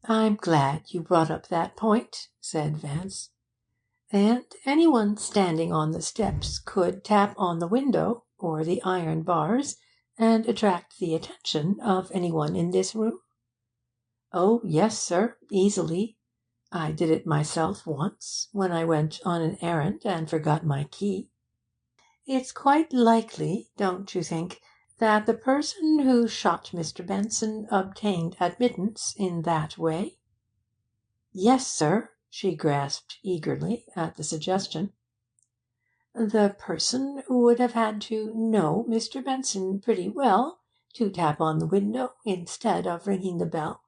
"I'm glad you brought up that point," said Vance. "And anyone standing on the steps could tap on the window or the iron bars and attract the attention of anyone in this room?" "Oh, yes, sir, easily. I did it myself once, when I went on an errand and forgot my key." "It's quite likely, don't you think, that the person who shot Mr. Benson obtained admittance in that way?" "Yes, sir." She grasped eagerly at the suggestion. "The person would have had to know Mr. Benson pretty well to tap on the window instead of ringing the bell.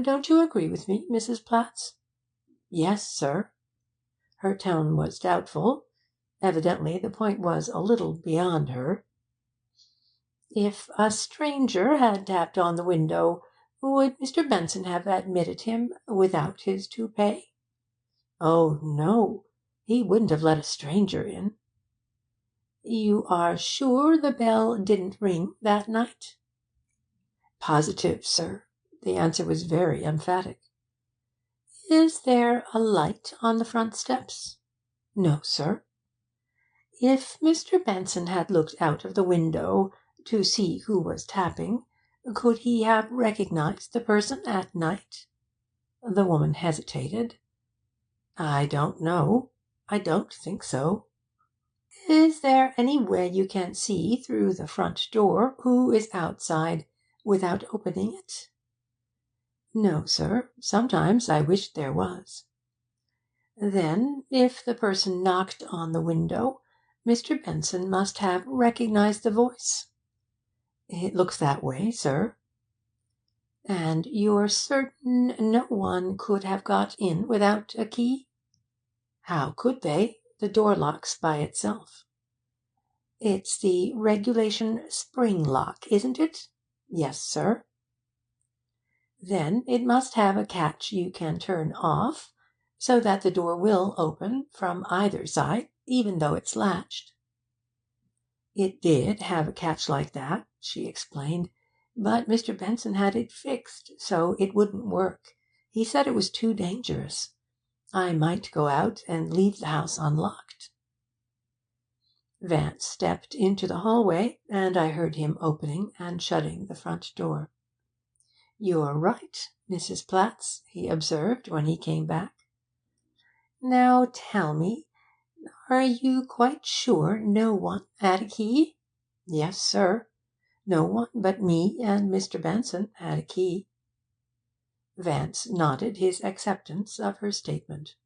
Don't you agree with me, Mrs. Platts?" "Yes, sir." Her tone was doubtful. Evidently the point was a little beyond her. "If a stranger had tapped on the window, would Mr. Benson have admitted him without his toupee?" "Oh, no. He wouldn't have let a stranger in." "You are sure the bell didn't ring that night?" "Positive, sir." The answer was very emphatic. "Is there a light on the front steps?" "No, sir." "If Mr. Benson had looked out of the window to see who was tapping, could he have recognized the person at night?" The woman hesitated. "I don't know. I don't think so." "Is there any way you can see through the front door who is outside without opening it?" "No, sir. Sometimes I wish there was." "Then, if the person knocked on the window, Mr. Benson must have recognized the voice?" "It looks that way, sir." "And you're certain no one could have got in without a key?" "How could they? The door locks by itself." "It's the regulation spring lock, isn't it?" "Yes, sir." "Then it must have a catch you can turn off, so that the door will open from either side, even though it's latched." "It did have a catch like that," she explained, "but Mr. Benson had it fixed so it wouldn't work. He said it was too dangerous. I might go out and leave the house unlocked." Vance stepped into the hallway, and I heard him opening and shutting the front door. "You're right, Mrs. Platts," he observed when he came back. Now tell me, are you quite sure no one had a key?" "Yes, sir. No one but me and Mr. Benson had a key." Vance nodded his acceptance of her statement.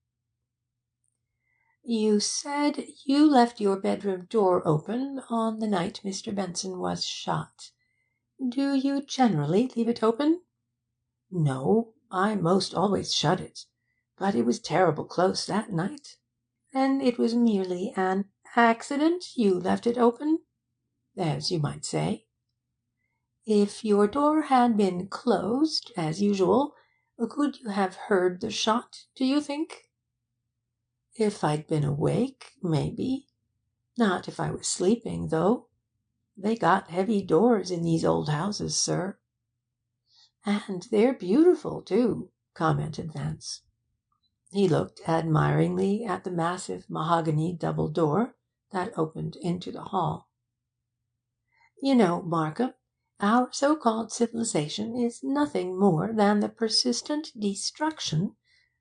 "You said you left your bedroom door open on the night Mr. Benson was shot. Do you generally leave it open?" "No, I most always shut it. But it was terrible close that night." "Then it was merely an accident you left it open?" "As you might say." "If your door had been closed, as usual, could you have heard the shot, do you think?" "If I'd been awake, maybe. Not if I was sleeping, though. They got heavy doors in these old houses, sir." "And they're beautiful, too," commented Vance. He looked admiringly at the massive mahogany double door that opened into the hall. "You know, Markham, our so-called civilization is nothing more than the persistent destruction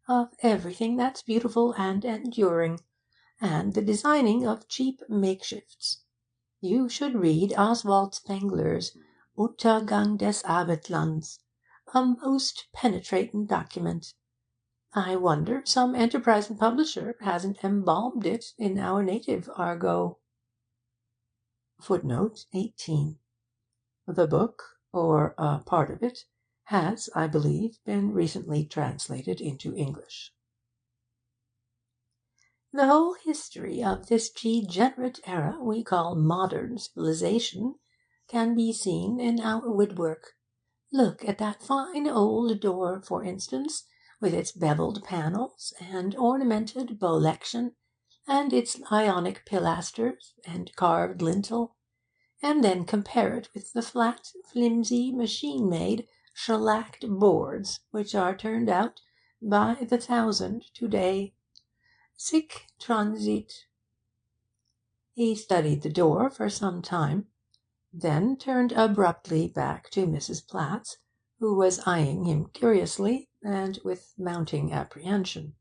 of everything that's beautiful and enduring, and the designing of cheap makeshifts. You should read Oswald Spengler's Untergang des Abendlands, a most penetrating document. I wonder some enterprising publisher hasn't embalmed it in our native argot." Footnote 18. The book, or a part of it, has, I believe, been recently translated into English. The whole history of this degenerate era we call modern civilization can be seen in our woodwork. Look at that fine old door, for instance, with its bevelled panels and ornamented bolection, and its Ionic pilasters and carved lintel, and then compare it with the flat, flimsy, machine-made, shellacked boards which are turned out by the thousand to-day. Sic transit." He studied the door for some time, then turned abruptly back to Mrs. Platts, who was eyeing him curiously and with mounting apprehension.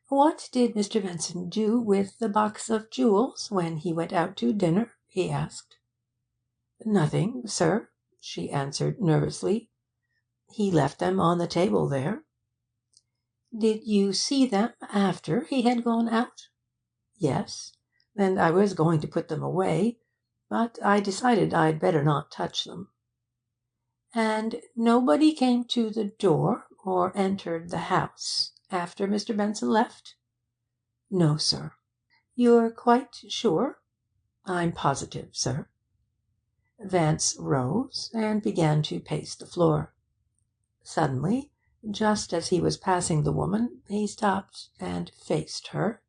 "What did Mr. Benson do with the box of jewels when he went out to dinner?" he asked. "Nothing, sir," she answered nervously. "He left them on the table there." "Did you see them after he had gone out?" "Yes, and I was going to put them away, but I decided I'd better not touch them." "And nobody came to the door or entered the house after Mr. Benson left?" "No, sir." "You're quite sure?" "I'm positive, sir." Vance rose and began to pace the floor. Suddenly, just as he was passing the woman, he stopped and faced her.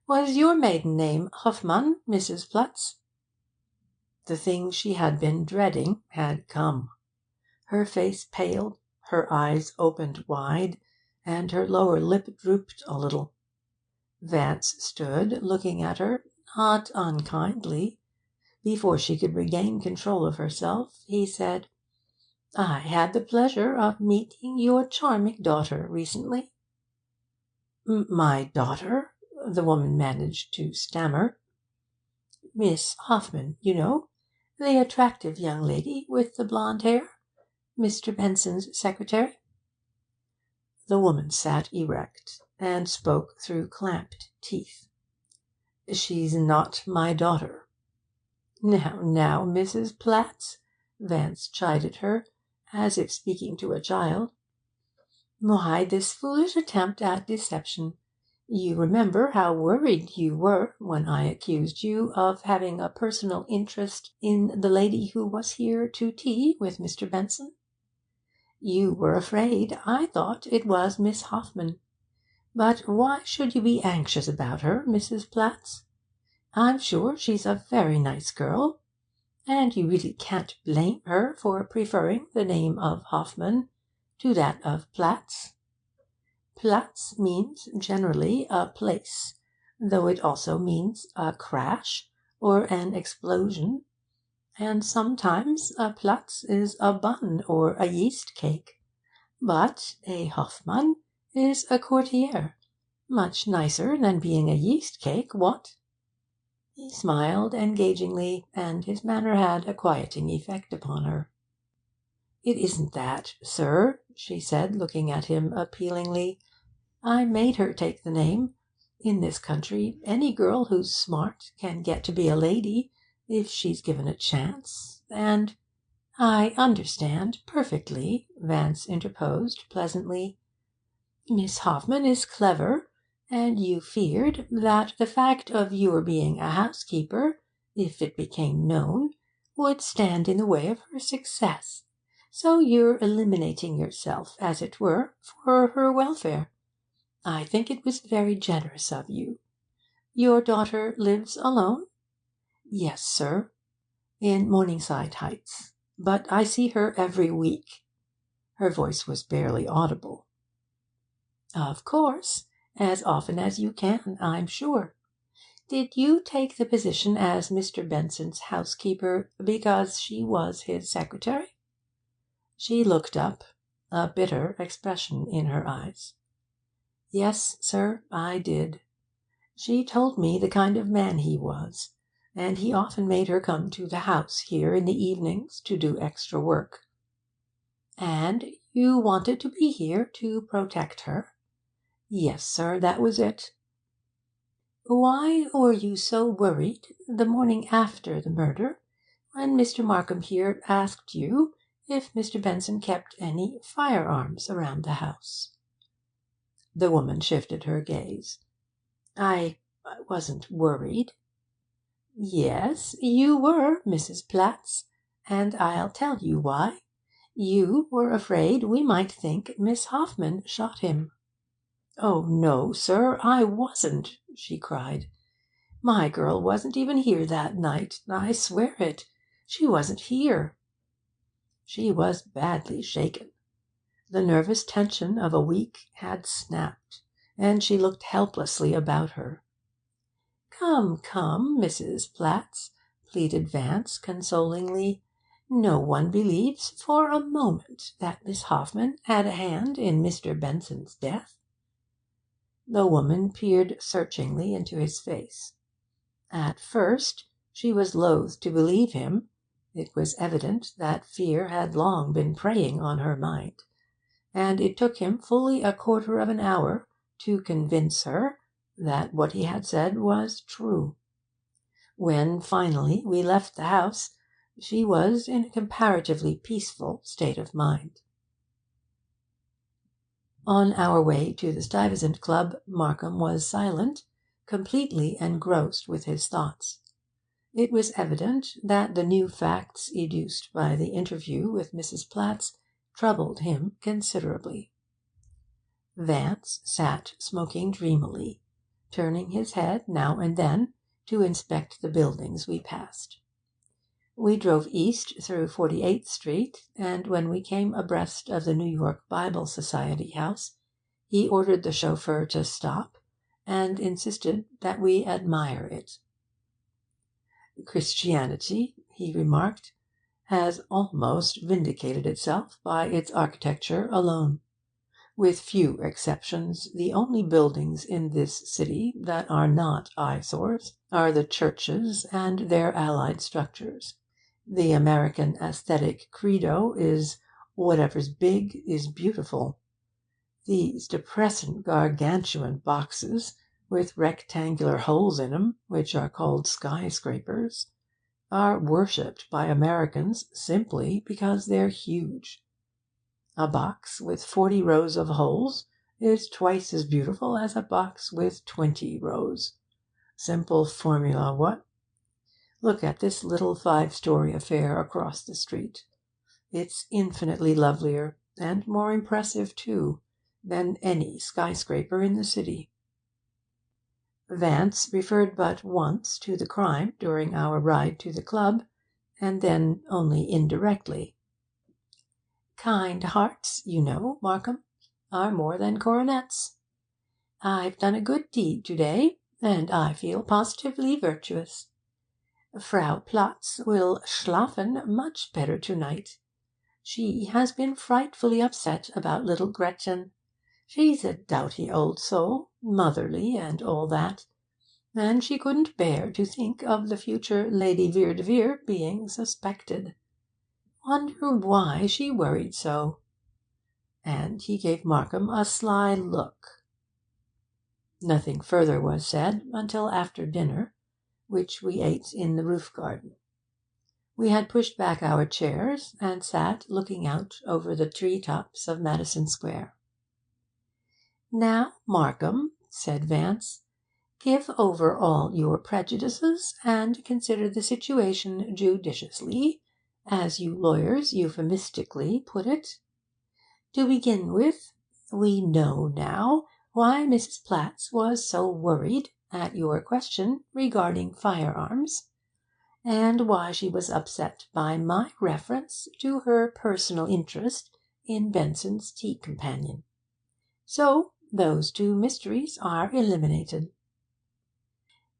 "Was your maiden name Hoffmann, Mrs. Platts?" The thing she had been dreading had come. Her face paled, her eyes opened wide, and her lower lip drooped a little. Vance stood looking at her, not unkindly. Before she could regain control of herself, he said, "I had the pleasure of meeting your charming daughter recently." "My daughter?" the woman managed to stammer. "Miss Hoffmann, you know, the attractive young lady with the blonde hair, Mr. Benson's secretary." The woman sat erect, and spoke through clamped teeth. "She's not my daughter." Now, Mrs. Platts," Vance chided her, as if speaking to a child. "Why this foolish attempt at deception? You remember how worried you were when I accused you of having a personal interest in the lady who was here to tea with Mr. Benson. You were afraid I thought it was Miss Hoffmann. But why should you be anxious about her, Mrs. Platts? I'm sure she's a very nice girl, and you really can't blame her for preferring the name of Hoffmann to that of Platts. Platts means generally a place, though it also means a crash or an explosion, and sometimes a Platts is a bun or a yeast cake. But a Hoffmann is a courtier. Much nicer than being a yeast cake, what?" He smiled engagingly, and his manner had a quieting effect upon her. "It isn't that, sir," she said, looking at him appealingly. "I made her take the name. In this country, any girl who's smart can get to be a lady, if she's given a chance. And—" "I understand perfectly," Vance interposed pleasantly. "Miss Hoffman is clever, and you feared that the fact of your being a housekeeper, if it became known, would stand in the way of her success. So you're eliminating yourself, as it were, for her welfare. I think it was very generous of you. Your daughter lives alone?" "Yes, sir, in Morningside Heights. But I see her every week." Her voice was barely audible. "Of course. As often as you can, I'm sure. Did you take the position as Mr. Benson's housekeeper because she was his secretary?" She looked up, a bitter expression in her eyes. "Yes, sir, I did. She told me the kind of man he was, and he often made her come to the house here in the evenings to do extra work." "And you wanted to be here to protect her?" "Yes, sir, that was it." "Why were you so worried the morning after the murder, when Mr. Markham here asked you if Mr. Benson kept any firearms around the house?" The woman shifted her gaze. I wasn't worried." "Yes, you were, Mrs. Platts, and I'll tell you why. You were afraid we might think Miss Hoffman shot him." "Oh, no, sir, I wasn't!" she cried. "My girl wasn't even here that night. I swear it. She wasn't here." She was badly shaken. The nervous tension of a week had snapped, and she looked helplessly about her. "Come, come, Mrs. Platts," pleaded Vance consolingly. "No one believes for a moment that Miss Hoffman had a hand in Mr. Benson's death." The woman peered searchingly into his face. At first she was loath to believe him. It was evident that fear had long been preying on her mind, and it took him fully a quarter of an hour to convince her that what he had said was true. When finally we left the house, she was in a comparatively peaceful state of mind. On our way to the Stuyvesant Club, Markham was silent, completely engrossed with his thoughts. It was evident that the new facts educed by the interview with Mrs. Platts troubled him considerably. Vance sat smoking dreamily, turning his head now and then to inspect the buildings we passed. We drove east through 48th Street, and when we came abreast of the New York Bible Society house, he ordered the chauffeur to stop, and insisted that we admire it. "Christianity," he remarked, "has almost vindicated itself by its architecture alone. With few exceptions, the only buildings in this city that are not eyesores are the churches and their allied structures. The American aesthetic credo is 'whatever's big is beautiful.' These depressing gargantuan boxes, with rectangular holes in 'em, which are called skyscrapers, are worshipped by Americans simply because they're huge. A box with 40 rows of holes is twice as beautiful as a box with 20 rows. Simple formula, what? Look at this little 5-story affair across the street. It's infinitely lovelier, and more impressive, too, than any skyscraper in the city." Vance referred but once to the crime during our ride to the club, and then only indirectly. "Kind hearts, you know, Markham, are more than coronets. I've done a good deed to-day, and I feel positively virtuous. Frau Platts will schlafen much better to-night. She has been frightfully upset about little Gretchen. She's a doughty old soul, motherly and all that, and she couldn't bear to think of the future Lady Vere de Vere being suspected. Wonder why she worried so?" And he gave Markham a sly look. Nothing further was said until after dinner, which we ate in the roof garden. We had pushed back our chairs, and sat looking out over the tree tops of Madison Square. "Now, Markham," said Vance, "give over all your prejudices, and consider the situation judiciously, as you lawyers euphemistically put it. To begin with, we know now why Mrs. Platts was so worried at your question regarding firearms, and why she was upset by my reference to her personal interest in Benson's tea companion. So those two mysteries are eliminated."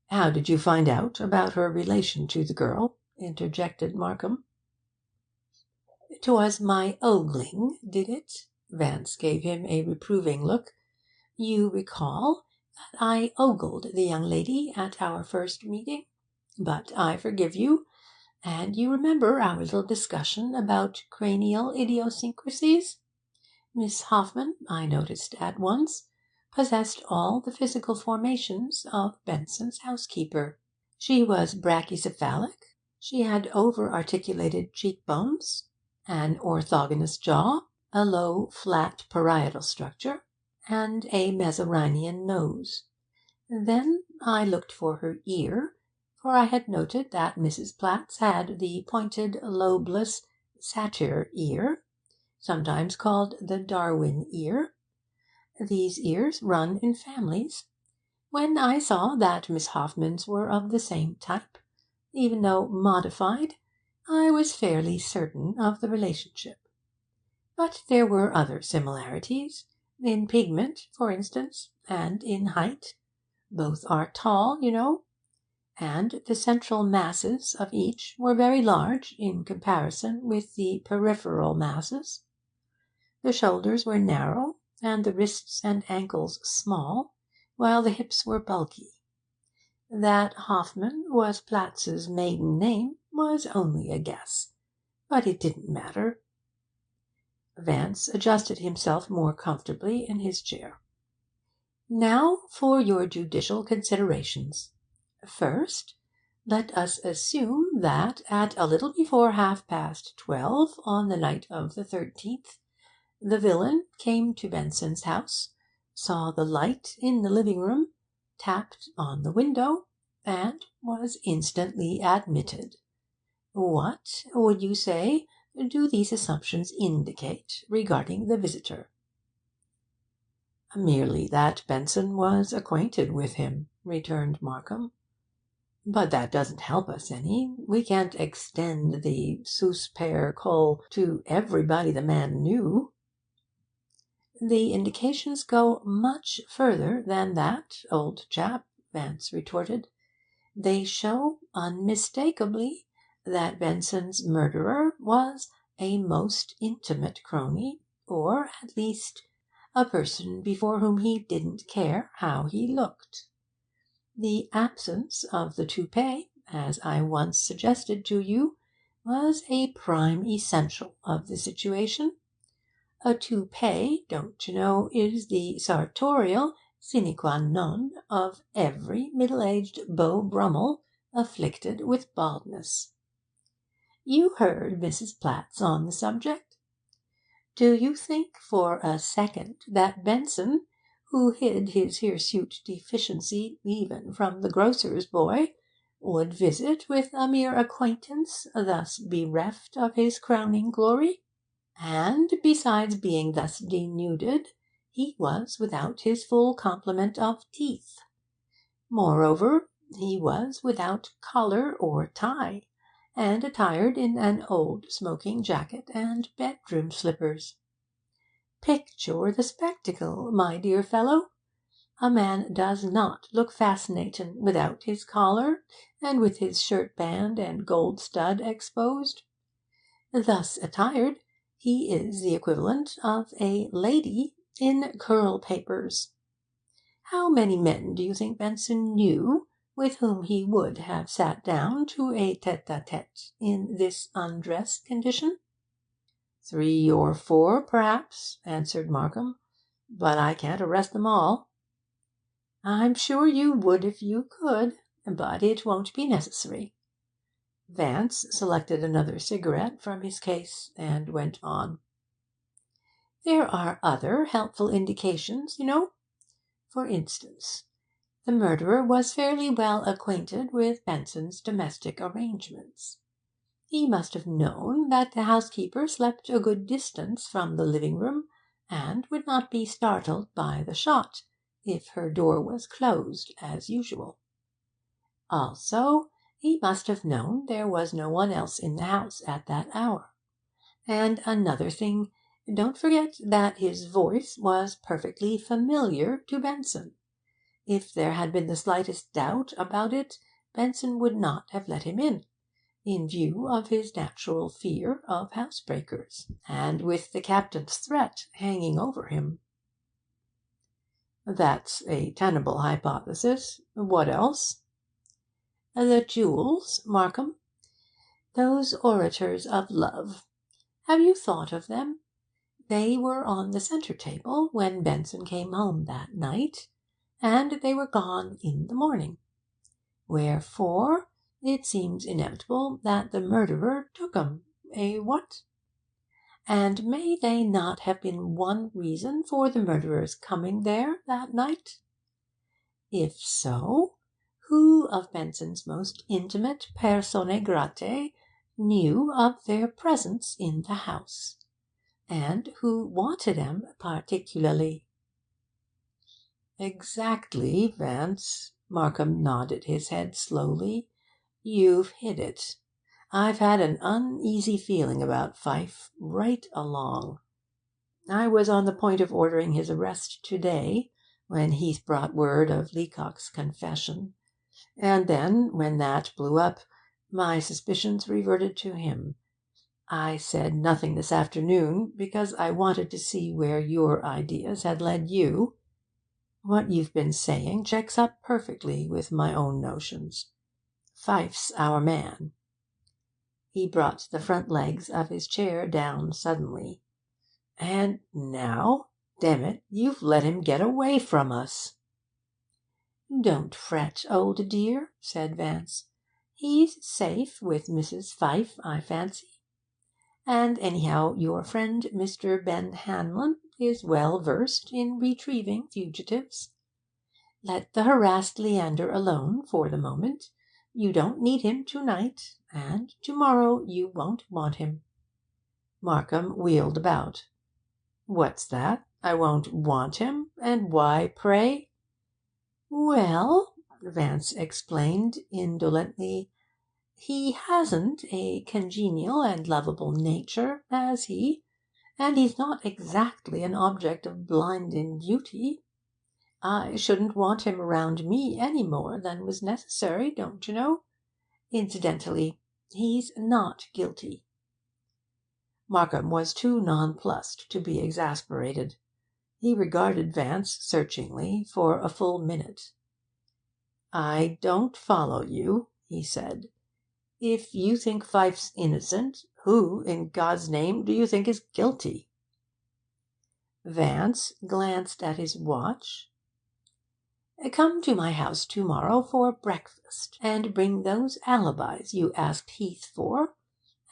"How did you find out about her relation to the girl?" interjected Markham. "'Twas my ogling did it." Vance gave him a reproving look. "You recall that I ogled the young lady at our first meeting? But I forgive you. And you remember our little discussion about cranial idiosyncrasies? Miss Hoffman, I noticed at once, possessed all the physical formations of Benson's housekeeper. She was brachycephalic, she had over-articulated cheek-bones, an orthogonous jaw, a low, flat parietal structure, and a Mesorynian nose. Then I looked for her ear, for I had noted that Mrs. Platts had the pointed, lobeless satyr ear, sometimes called the Darwin ear. These ears run in families. When I saw that Miss Hoffman's were of the same type, even though modified, I was fairly certain of the relationship. But there were other similarities, in pigment, for instance, and in height. Both are tall, you know, and the central masses of each were very large in comparison with the peripheral masses. The shoulders were narrow, and the wrists and ankles small, while the hips were bulky. That Hoffman was Platts's maiden name was only a guess, but it didn't matter." Vance adjusted himself more comfortably in his chair. "Now for your judicial considerations. First, let us assume that at a little before 12:30 on the night of the 13th, the villain came to Benson's house, saw the light in the living room, tapped on the window, and was instantly admitted. What, would you say, do these assumptions indicate regarding the visitor?" "Merely that Benson was acquainted with him," returned Markham. "But that doesn't help us any. We can't extend the sus per col to everybody the man knew." "The indications go much further than that, old chap," Vance retorted. "They show unmistakably that Benson's murderer was a most intimate crony, or, at least, a person before whom he didn't care how he looked. The absence of the toupee, as I once suggested to you, was a prime essential of the situation. A toupee, don't you know, is the sartorial sine qua non of every middle-aged Beau Brummel afflicted with baldness. You heard Mrs. Platts on the subject. Do you think for a second that Benson, who hid his hirsute deficiency even from the grocer's boy, would visit with a mere acquaintance thus bereft of his crowning glory? And besides being thus denuded, he was without his full complement of teeth. Moreover, he was without collar or tie, and attired in an old smoking jacket and bedroom slippers. Picture the spectacle, my dear fellow. A man does not look fascinating without his collar, and with his shirt-band and gold stud exposed. Thus attired, he is the equivalent of a lady in curl papers. How many men do you think Benson knew with whom he would have sat down to a tete-a-tete in this undressed condition?" "3 or 4, perhaps," answered Markham, "but I can't arrest them all." "I'm sure you would if you could, but it won't be necessary." Vance selected another cigarette from his case and went on. "There are other helpful indications, you know. For instance, the murderer was fairly well acquainted with Benson's domestic arrangements. He must have known that the housekeeper slept a good distance from the living room, and would not be startled by the shot if her door was closed as usual. Also, he must have known there was no one else in the house at that hour. And another thing, don't forget that his voice was perfectly familiar to Benson. If there had been the slightest doubt about it, Benson would not have let him in view of his natural fear of housebreakers, and with the captain's threat hanging over him." "That's a tenable hypothesis. What else?" "The jewels, Markham. Those orators of love. Have you thought of them? They were on the centre table when Benson came home that night, and they were gone in the morning. Wherefore it seems inevitable that the murderer took 'em. What? And may they not have been one reason for the murderer's coming there that night? If so, who of Benson's most intimate personae gratae knew of their presence in the house, and who wanted 'em particularly?" "Exactly, Vance." Markham nodded his head slowly. "You've hit it. I've had an uneasy feeling about Pfyfe right along. I was on the point of ordering his arrest to-day, when Heath brought word of Leacock's confession. And then, when that blew up, my suspicions reverted to him. I said nothing this afternoon, because I wanted to see where your ideas had led you. What you've been saying checks up perfectly with my own notions. Pfyfe's our man." He brought the front legs of his chair down suddenly. "And now, damn it, you've let him get away from us." "Don't fret, old dear," said Vance. "He's safe with Mrs. Pfyfe, I fancy. And anyhow, your friend Mr. Ben Hanlon is well versed in retrieving fugitives. Let the harassed Leander alone for the moment. You don't need him to-night, and to-morrow you won't want him." Markham wheeled about. "What's that? I won't want him? And why, pray?" "Well," Vance explained indolently, "he hasn't a congenial and lovable nature, has he? And he's not exactly an object of blinding beauty. I shouldn't want him around me any more than was necessary, don't you know? Incidentally, he's not guilty." Markham was too nonplussed to be exasperated. He regarded Vance searchingly for a full minute. "I don't follow you," he said. "If you think Pfyfe's innocent, who, in God's name, do you think is guilty?" Vance glanced at his watch. "Come to my house to-morrow for breakfast, and bring those alibis you asked Heath for,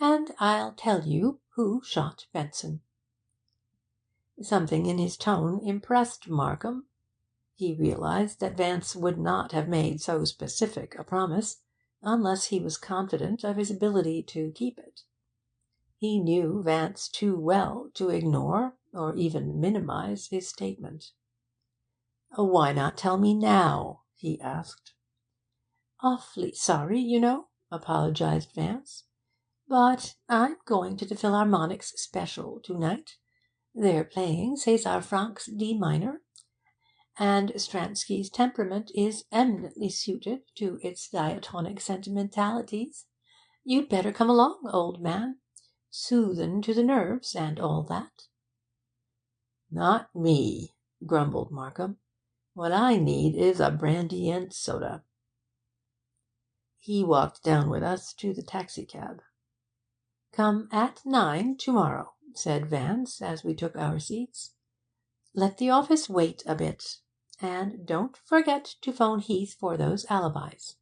and I'll tell you who shot Benson." Something in his tone impressed Markham. He realized that Vance would not have made so specific a promise unless he was confident of his ability to keep it. He knew Vance too well to ignore or even minimize his statement. "Why not tell me now?" he asked. "Awfully sorry, you know," apologized Vance, "but I'm going to the Philharmonic's special to-night. They're playing César Franck's D minor, and Stransky's temperament is eminently suited to its diatonic sentimentalities. You'd better come along, old man. Soothin' to the nerves and all that." "Not me," grumbled Markham. "What I need is a brandy and soda." He walked down with us to the taxicab. "Come at 9 to-morrow," said Vance, as we took our seats. "Let the office wait a bit. And don't forget to phone Heath for those alibis."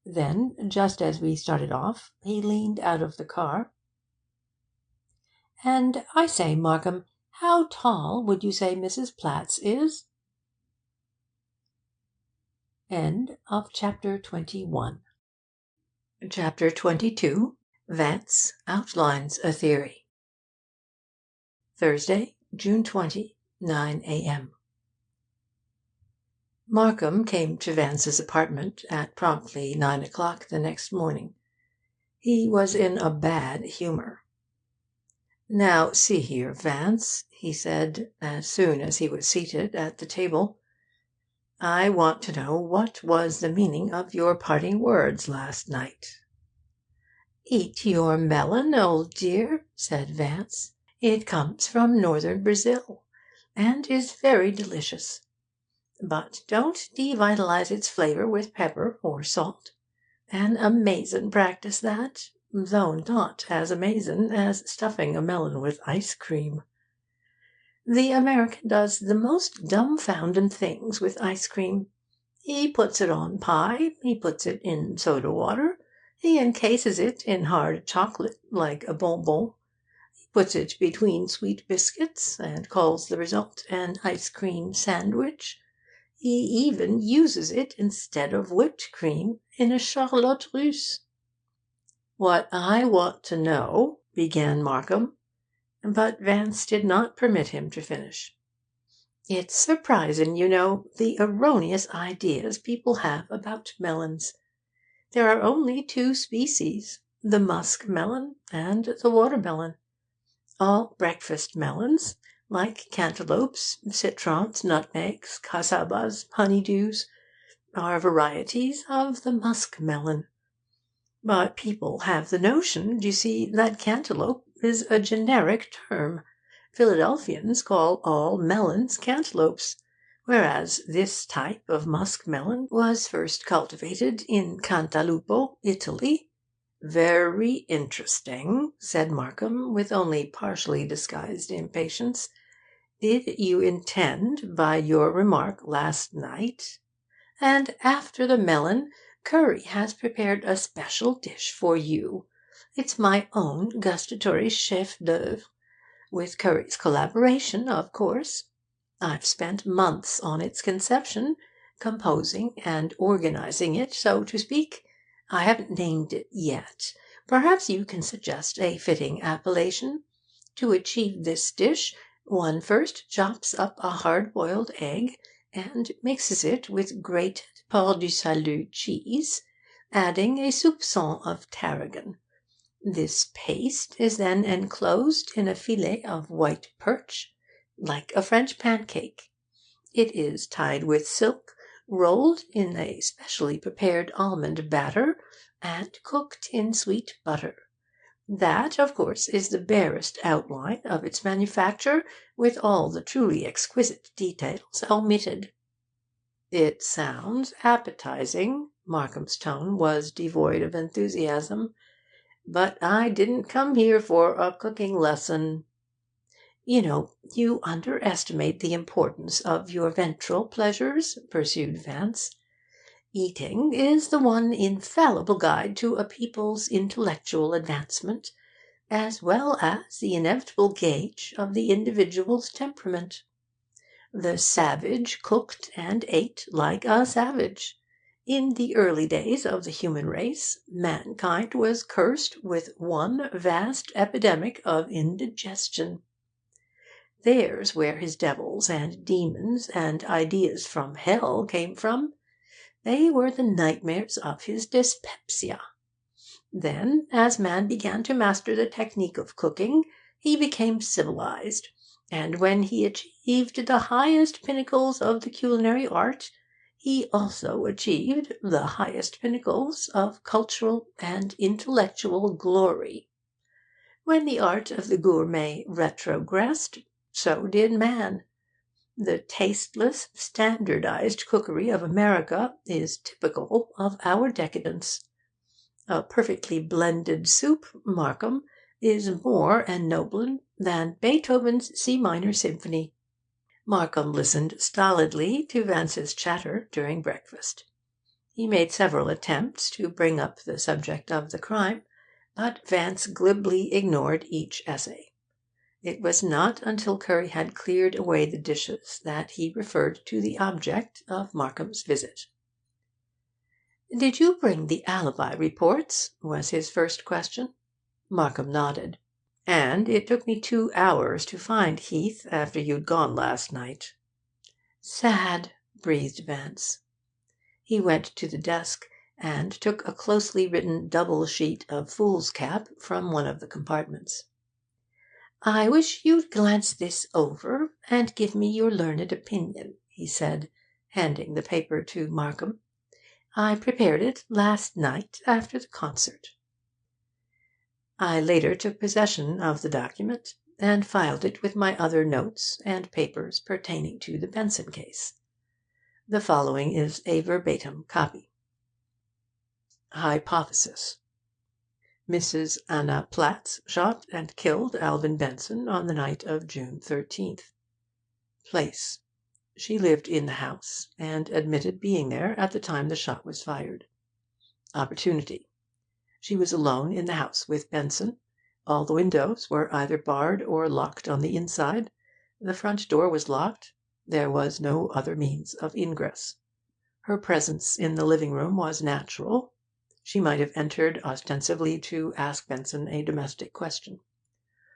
Then, just as we started off, he leaned out of the car. "And I say, Markham, how tall would you say Mrs. Platts is?" Chapter 21. Chapter 22. Vance outlines a theory. Thursday, June 20, 9 a.m. Markham came to Vance's apartment at promptly 9 o'clock the next morning. He was in a bad humour. "Now, see here, Vance," he said, as soon as he was seated at the table. "I want to know what was the meaning of your parting words last night." "Eat your melon, old dear," said Vance. "It comes from northern Brazil, and is very delicious. But don't devitalize its flavour with pepper or salt. An amazin' practice, that, though not as amazin' as stuffing a melon with ice cream. The American does the most dumbfoundin' things with ice cream. He puts it on pie, he puts it in soda water, he encases it in hard chocolate like a bonbon, he puts it between sweet biscuits, and calls the result an ice cream sandwich. He even uses it instead of whipped cream in a charlotte russe." "What I want to know," began Markham, but Vance did not permit him to finish. "It's surprisin', you know, the erroneous ideas people have about melons. There are only two species, the musk melon and the watermelon. All breakfast melons, like cantaloupes, citrons, nutmegs, cassabas, honeydews, are varieties of the musk melon. But people have the notion, d'you see, that cantaloupe is a generic term. Philadelphians call all melons cantaloupes, whereas this type of musk melon was first cultivated in Cantalupo, Italy." "Very interesting," said Markham, with only partially disguised impatience. "Did you intend by your remark last night—" "And after the melon, Curry has prepared a special dish for you. It's my own gustatory chef d'oeuvre, with Curry's collaboration, of course. I've spent months on its conception, composing and organising it, so to speak. I haven't named it yet. Perhaps you can suggest a fitting appellation. To achieve this dish, one first chops up a hard-boiled egg and mixes it with grated Port du Salut cheese, adding a soupçon of tarragon. This paste is then enclosed in a fillet of white perch, like a French pancake. It is tied with silk, rolled in a specially prepared almond batter, and cooked in sweet butter. That, of course, is the barest outline of its manufacture, with all the truly exquisite details omitted." "It sounds appetizing." Markham's tone was devoid of enthusiasm. "But I didn't come here for a cooking lesson." "You know, you underestimate the importance of your ventral pleasures," pursued Vance. "Eating is the one infallible guide to a people's intellectual advancement, as well as the inevitable gauge of the individual's temperament. The savage cooked and ate like a savage. In the early days of the human race, mankind was cursed with one vast epidemic of indigestion. There's where his devils and demons and ideas from hell came from. They were the nightmares of his dyspepsia. Then, as man began to master the technique of cooking, he became civilized, and when he achieved the highest pinnacles of the culinary art, he also achieved the highest pinnacles of cultural and intellectual glory. When the art of the gourmet retrogressed, So did man. The tasteless, standardized cookery of America is typical of our decadence. A perfectly blended soup, Markham, is more ennobling than Beethoven's C minor symphony. Markham listened stolidly to Vance's chatter during breakfast. He made several attempts to bring up the subject of the crime, but Vance glibly ignored each essay. It was not until Curry had cleared away the dishes that he referred to the object of Markham's visit. "Did you bring the alibi reports?" was his first question. Markham nodded. "And it took me 2 hours to find Heath after you'd gone last night." "Sad," breathed Vance. He went to the desk and took a closely written double sheet of foolscap from one of the compartments. "I wish you'd glance this over and give me your learned opinion," he said, handing the paper to Markham. "I prepared it last night after the concert." I later took possession of the document and filed it with my other notes and papers pertaining to the Benson case. The following is a verbatim copy. Hypothesis: Mrs. Anna Platts shot and killed Alvin Benson on the night of June 13th. Place: she lived in the house, and admitted being there at the time the shot was fired. Opportunity: she was alone in the house with Benson. All the windows were either barred or locked on the inside. The front door was locked. There was no other means of ingress. Her presence in the living room was natural. She might have entered ostensibly to ask Benson a domestic question.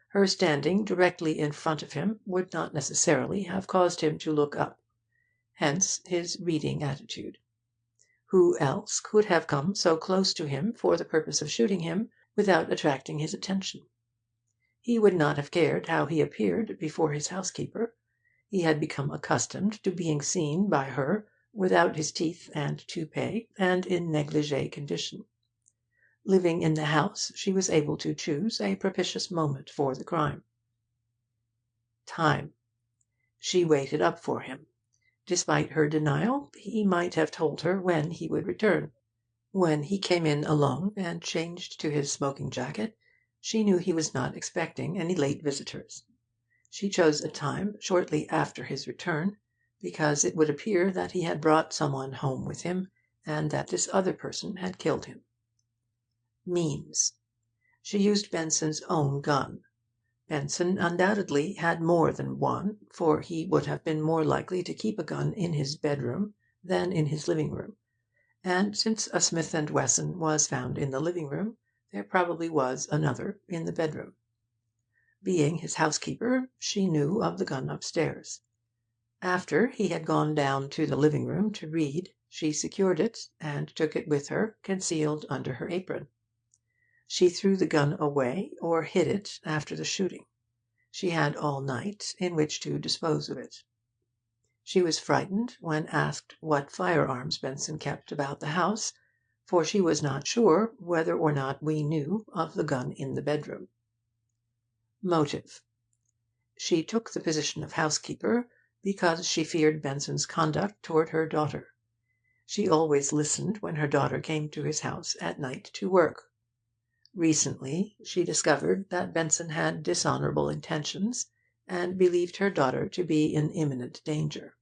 Her standing directly in front of him would not necessarily have caused him to look up. Hence his reading attitude. Who else could have come so close to him for the purpose of shooting him without attracting his attention? He would not have cared how he appeared before his housekeeper. He had become accustomed to being seen by her without his teeth and toupee, and in negligee condition. Living in the house, she was able to choose a propitious moment for the crime. Time: she waited up for him. Despite her denial, he might have told her when he would return. When he came in alone and changed to his smoking jacket, she knew he was not expecting any late visitors. She chose a time shortly after his return, because it would appear that he had brought someone home with him, and that this other person had killed him. Means: she used Benson's own gun. Benson undoubtedly had more than one, for he would have been more likely to keep a gun in his bedroom than in his living room, and since a Smith & Wesson was found in the living room, there probably was another in the bedroom. Being his housekeeper, she knew of the gun upstairs. After he had gone down to the living room to read, she secured it and took it with her, concealed under her apron. She threw the gun away or hid it after the shooting. She had all night in which to dispose of it. She was frightened when asked what firearms Benson kept about the house, for she was not sure whether or not we knew of the gun in the bedroom. Motive: she took the position of housekeeper because she feared Benson's conduct toward her daughter. She always listened when her daughter came to his house at night to work. Recently she discovered that Benson had dishonourable intentions, and believed her daughter to be in imminent danger.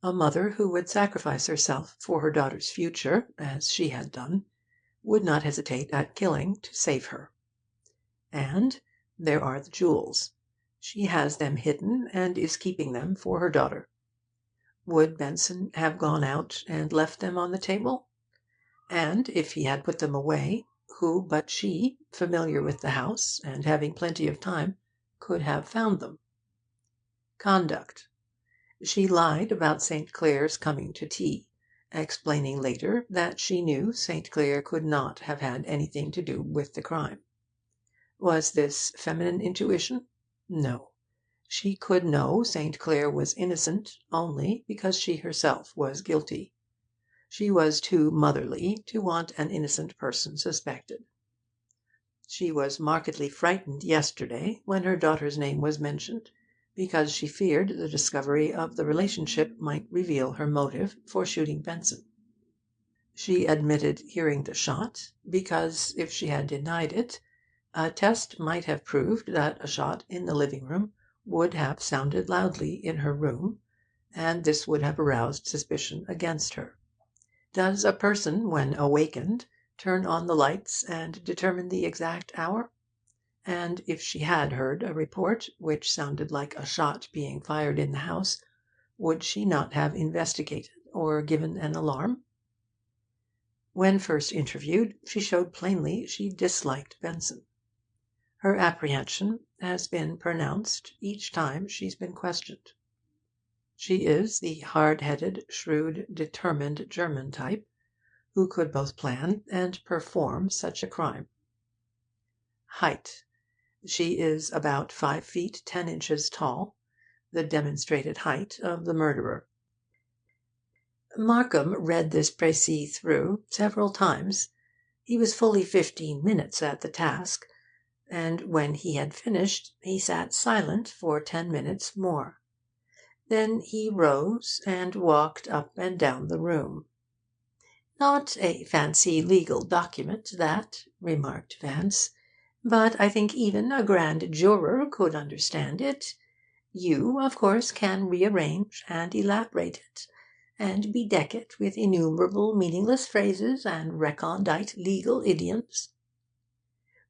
A mother who would sacrifice herself for her daughter's future, as she had done, would not hesitate at killing to save her. And there are the jewels. She has them hidden, and is keeping them for her daughter. Would Benson have gone out and left them on the table? And if he had put them away, who but she, familiar with the house and having plenty of time, could have found them? Conduct: she lied about St. Clair's coming to tea, explaining later that she knew St. Clair could not have had anything to do with the crime. Was this feminine intuition? No. She could know St. Clair was innocent only because she herself was guilty. She was too motherly to want an innocent person suspected. She was markedly frightened yesterday when her daughter's name was mentioned, because she feared the discovery of the relationship might reveal her motive for shooting Benson. She admitted hearing the shot because, if she had denied it, a test might have proved that a shot in the living room would have sounded loudly in her room, and this would have aroused suspicion against her. Does a person, when awakened, turn on the lights and determine the exact hour? And if she had heard a report which sounded like a shot being fired in the house, would she not have investigated or given an alarm? When first interviewed, she showed plainly she disliked Benson. Her apprehension has been pronounced each time she's been questioned. She is the hard-headed, shrewd, determined German type, who could both plan and perform such a crime. Height. She is about 5 feet 10 inches tall, the demonstrated height of the murderer. Markham read this précis through several times. He was fully 15 minutes at the task, and when he had finished, he sat silent for 10 minutes more. Then he rose and walked up and down the room. "Not a fancy legal document, that," remarked Vance, "but I think even a grand juror could understand it. You, of course, can rearrange and elaborate it, and bedeck it with innumerable meaningless phrases and recondite legal idioms."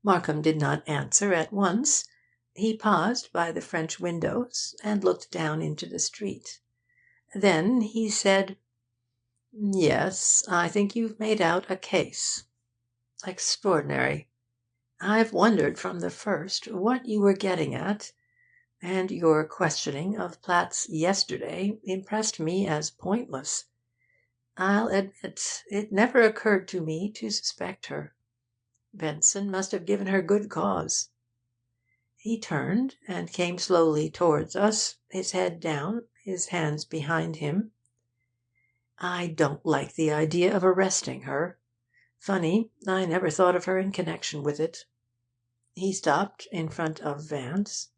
Markham did not answer at once. He paused by the French windows and looked down into the street. Then he said, "Yes, I think you've made out a case. Extraordinary. I've wondered from the first what you were getting at, and your questioning of Platts yesterday impressed me as pointless. I'll admit it never occurred to me to suspect her. Benson must have given her good cause." He turned and came slowly towards us, his head down, his hands behind him. "I don't like the idea of arresting her. Funny, I never thought of her in connection with it." He stopped in front of Vance.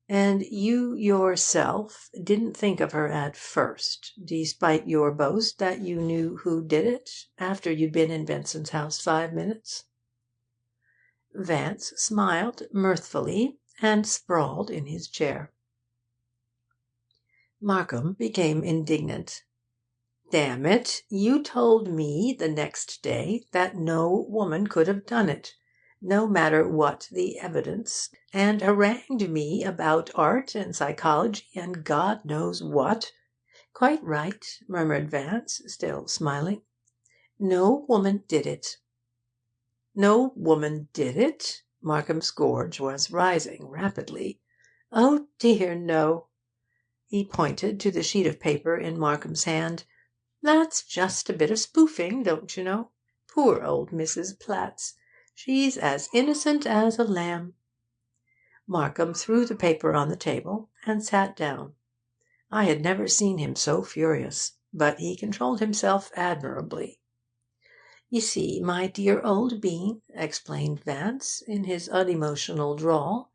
"And you yourself didn't think of her at first, despite your boast that you knew who did it, after you'd been in Benson's house 5 minutes?" Vance smiled mirthfully and sprawled in his chair. Markham became indignant. "Damn it, you told me the next day that no woman could have done it, no matter what the evidence, and harangued me about art and psychology and God knows what." "Quite right," murmured Vance, still smiling. "No woman did it." "No woman did it?" Markham's gorge was rising rapidly. "Oh dear, no." He pointed to the sheet of paper in Markham's hand. "That's just a bit of spoofing, don't you know? Poor old Mrs. Platts. She's as innocent as a lamb." Markham threw the paper on the table and sat down. I had never seen him so furious, but he controlled himself admirably. "You see, my dear old bean," explained Vance, in his unemotional drawl,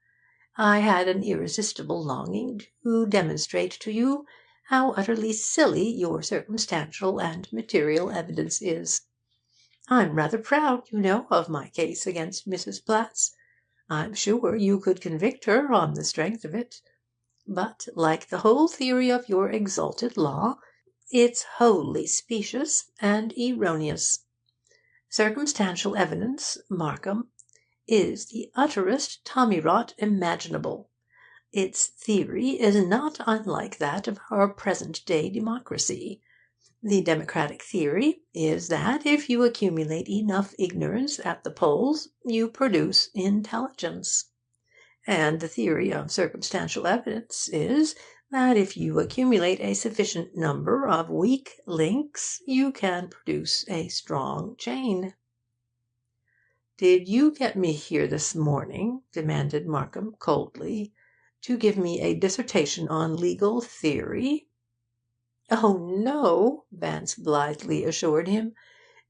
"I had an irresistible longing to demonstrate to you how utterly silly your circumstantial and material evidence is. I'm rather proud, you know, of my case against Mrs. Platts. I'm sure you could convict her on the strength of it. But, like the whole theory of your exalted law, it's wholly specious and erroneous. Circumstantial evidence, Markham, is the utterest tommyrot imaginable. Its theory is not unlike that of our present-day democracy. The democratic theory is that if you accumulate enough ignorance at the polls, you produce intelligence. And the theory of circumstantial evidence is that if you accumulate a sufficient number of weak links, you can produce a strong chain." "Did you get me here this morning," demanded Markham coldly, "to give me a dissertation on legal theory?" "Oh no," Vance blithely assured him,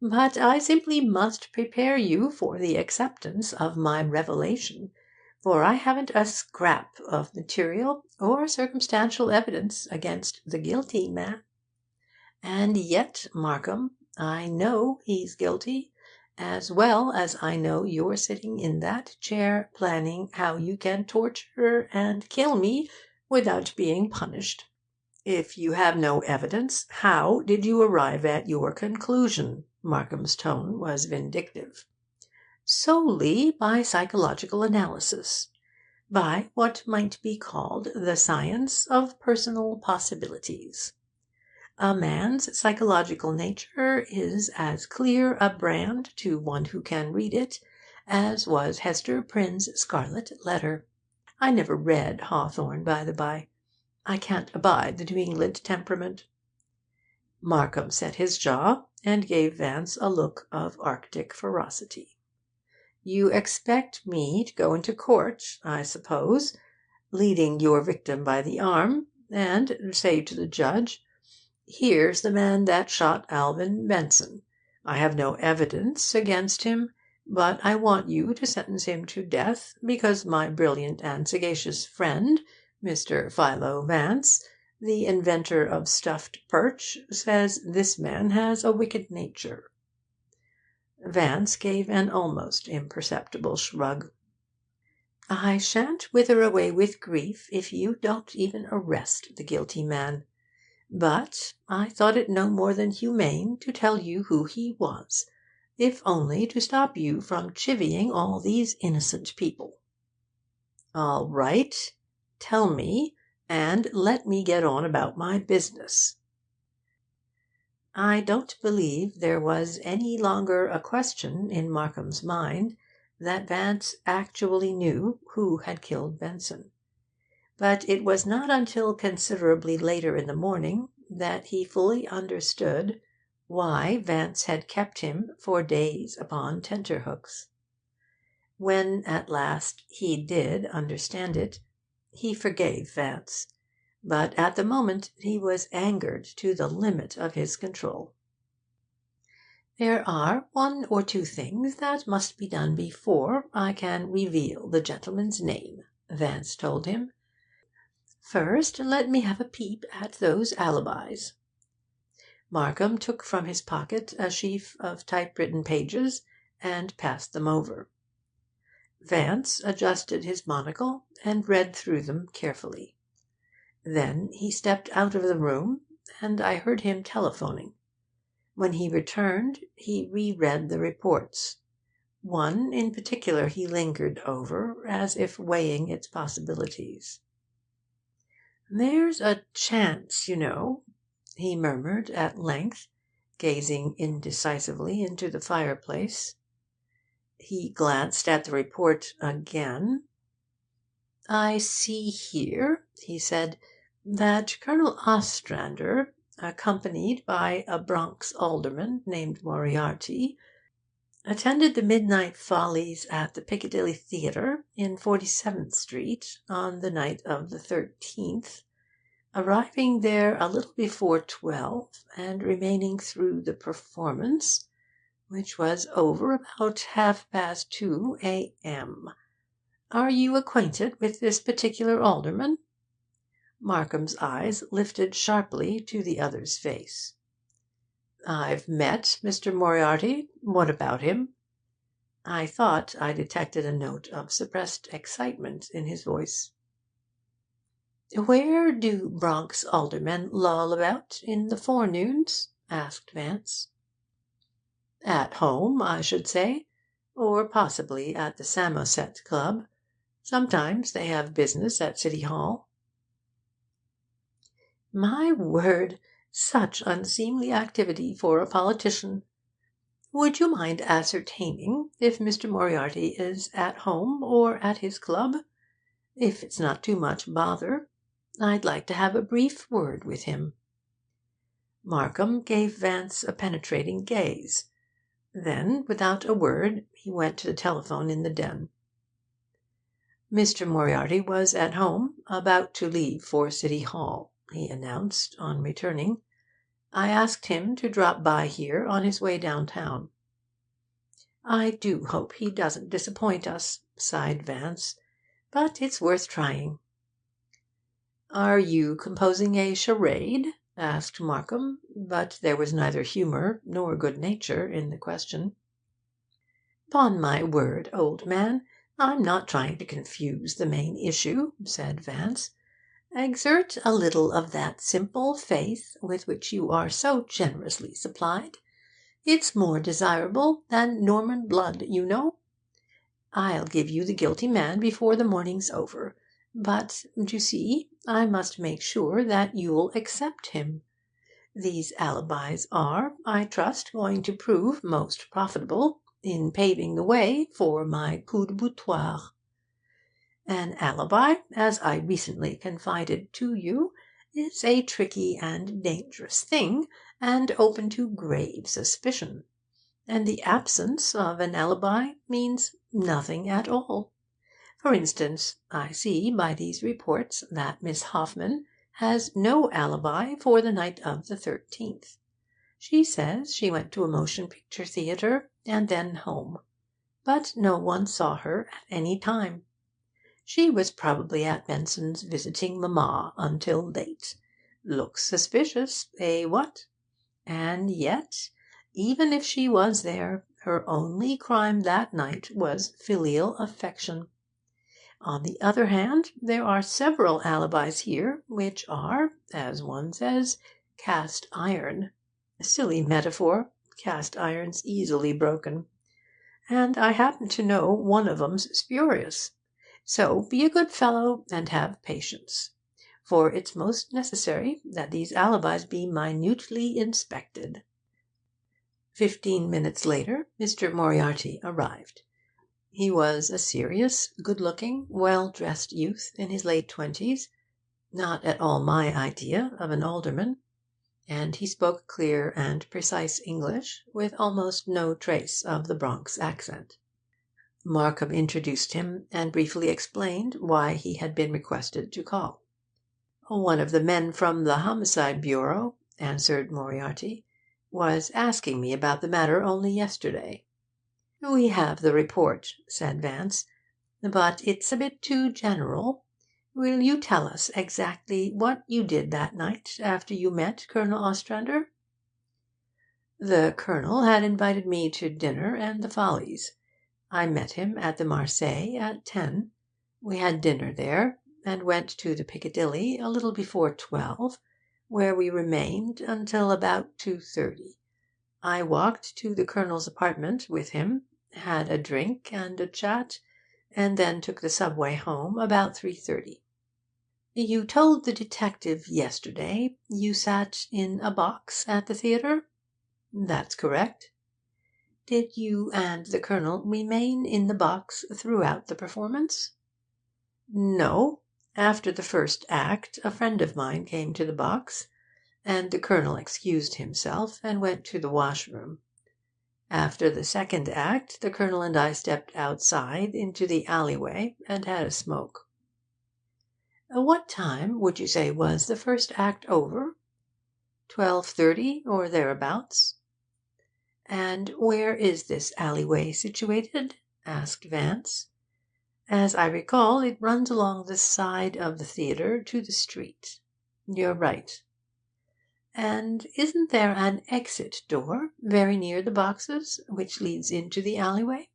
"but I simply must prepare you for the acceptance of my revelation, for I haven't a scrap of material or circumstantial evidence against the guilty man. And yet, Markham, I know he's guilty, as well as I know you're sitting in that chair planning how you can torture and kill me without being punished. If you have no evidence, how did you arrive at your conclusion?' Markham's tone was vindictive. 'Solely by psychological analysis, by what might be called the science of personal possibilities. A man's psychological nature is as clear a brand to one who can read it as was Hester Prynne's scarlet letter. I never read Hawthorne, by the by. I can't abide the New England temperament.' Markham set his jaw, and gave Vance a look of arctic ferocity. 'You expect me to go into court, I suppose, leading your victim by the arm, and say to the judge, "Here's the man that shot Alvin Benson. I have no evidence against him, but I want you to sentence him to death because my brilliant and sagacious friend, Mr. Philo Vance, the inventor of stuffed perch, says this man has a wicked nature."' Vance gave an almost imperceptible shrug. 'I shan't wither away with grief if you don't even arrest the guilty man. But I thought it no more than humane to tell you who he was, if only to stop you from chivying all these innocent people.' 'All right. Tell me, and let me get on about my business.' I don't believe there was any longer a question in Markham's mind that Vance actually knew who had killed Benson. But it was not until considerably later in the morning that he fully understood why Vance had kept him for days upon tenterhooks. When at last he did understand it, he forgave Vance, but at the moment he was angered to the limit of his control. 'There are one or two things that must be done before I can reveal the gentleman's name,' Vance told him. 'First, let me have a peep at those alibis.' Markham took from his pocket a sheaf of typewritten pages and passed them over. Vance adjusted his monocle and read through them carefully. Then he stepped out of the room, and I heard him telephoning. When he returned, he re-read the reports. One in particular he lingered over, as if weighing its possibilities. 'There's a chance, you know,' he murmured at length, gazing indecisively into the fireplace. He glanced at the report again. 'I see here,' he said, 'that Colonel Ostrander, accompanied by a Bronx alderman named Moriarty, attended the midnight follies at the Piccadilly Theatre in 47th Street on the night of the 13th, arriving there a little before 12 and remaining through the performance, which was over about 2:30 a.m. Are you acquainted with this particular alderman?' Markham's eyes lifted sharply to the other's face. 'I've met Mr. Moriarty. What about him?' I thought I detected a note of suppressed excitement in his voice. 'Where do Bronx aldermen loll about in the forenoons?' asked Vance. 'At home, I should say, or possibly at the Samoset Club. Sometimes they have business at City Hall.' 'My word! Such unseemly activity for a politician. Would you mind ascertaining if Mr. Moriarty is at home or at his club? If it's not too much bother, I'd like to have a brief word with him.' Markham gave Vance a penetrating gaze. Then, without a word, he went to the telephone in the den. Mr. Moriarty was at home, about to leave for City Hall, he announced on returning. 'I asked him to drop by here on his way downtown.' 'I do hope he doesn't disappoint us,' sighed Vance. But it's worth trying. "Are you composing a charade?" asked Markham, but there was neither humour nor good nature in the question. "'Pon my word, old man, I'm not trying to confuse the main issue," said Vance. "Exert a little of that simple faith with which you are so generously supplied. It's more desirable than Norman blood, you know. I'll give you the guilty man before the morning's over. But, d'you see, I must make sure that you'll accept him. These alibis are, I trust, going to prove most profitable in paving the way for my coup de boutoir. An alibi, as I recently confided to you, is a tricky and dangerous thing, and open to grave suspicion. And the absence of an alibi means nothing at all. For instance, I see by these reports that Miss Hoffman has no alibi for the night of the 13th. She says she went to a motion picture theatre and then home, but no one saw her at any time. She was probably at Benson's visiting mamma until late. Looks suspicious, eh, what? And yet, even if she was there, her only crime that night was filial affection. On the other hand, there are several alibis here which are, as one says, cast iron. Silly metaphor. Cast iron's easily broken. And I happen to know one of 'em's spurious. So be a good fellow and have patience. For it's most necessary that these alibis be minutely inspected." 15 minutes later, Mr. Moriarty arrived. He was a serious, good-looking, well-dressed youth in his late 20s, not at all my idea of an alderman, and he spoke clear and precise English, with almost no trace of the Bronx accent. Markham introduced him, and briefly explained why he had been requested to call. "One of the men from the Homicide Bureau," answered Moriarty, "was asking me about the matter only yesterday." "We have the report," said Vance, "but it's a bit too general. Will you tell us exactly what you did that night after you met Colonel Ostrander?" "The Colonel had invited me to dinner and the Follies. I met him at the Marseilles at 10. We had dinner there, and went to the Piccadilly a little before 12, where we remained until about 2:30. I walked to the Colonel's apartment with him, had a drink and a chat, and then took the subway home about 3:30. You told the detective yesterday you sat in a box at the theatre?" "That's correct." "Did you and the Colonel remain in the box throughout the performance?" "No. After the first act a friend of mine came to the box, and the Colonel excused himself and went to the washroom. After the second act the Colonel and I stepped outside into the alleyway and had a smoke." "What time would you say was the first act over?" 12:30 or thereabouts." "And where is this alleyway situated?" asked Vance. "As I recall, it runs along the side of the theatre to the street." "You're right." "And isn't there an exit door very near the boxes, which leads into the alleyway?"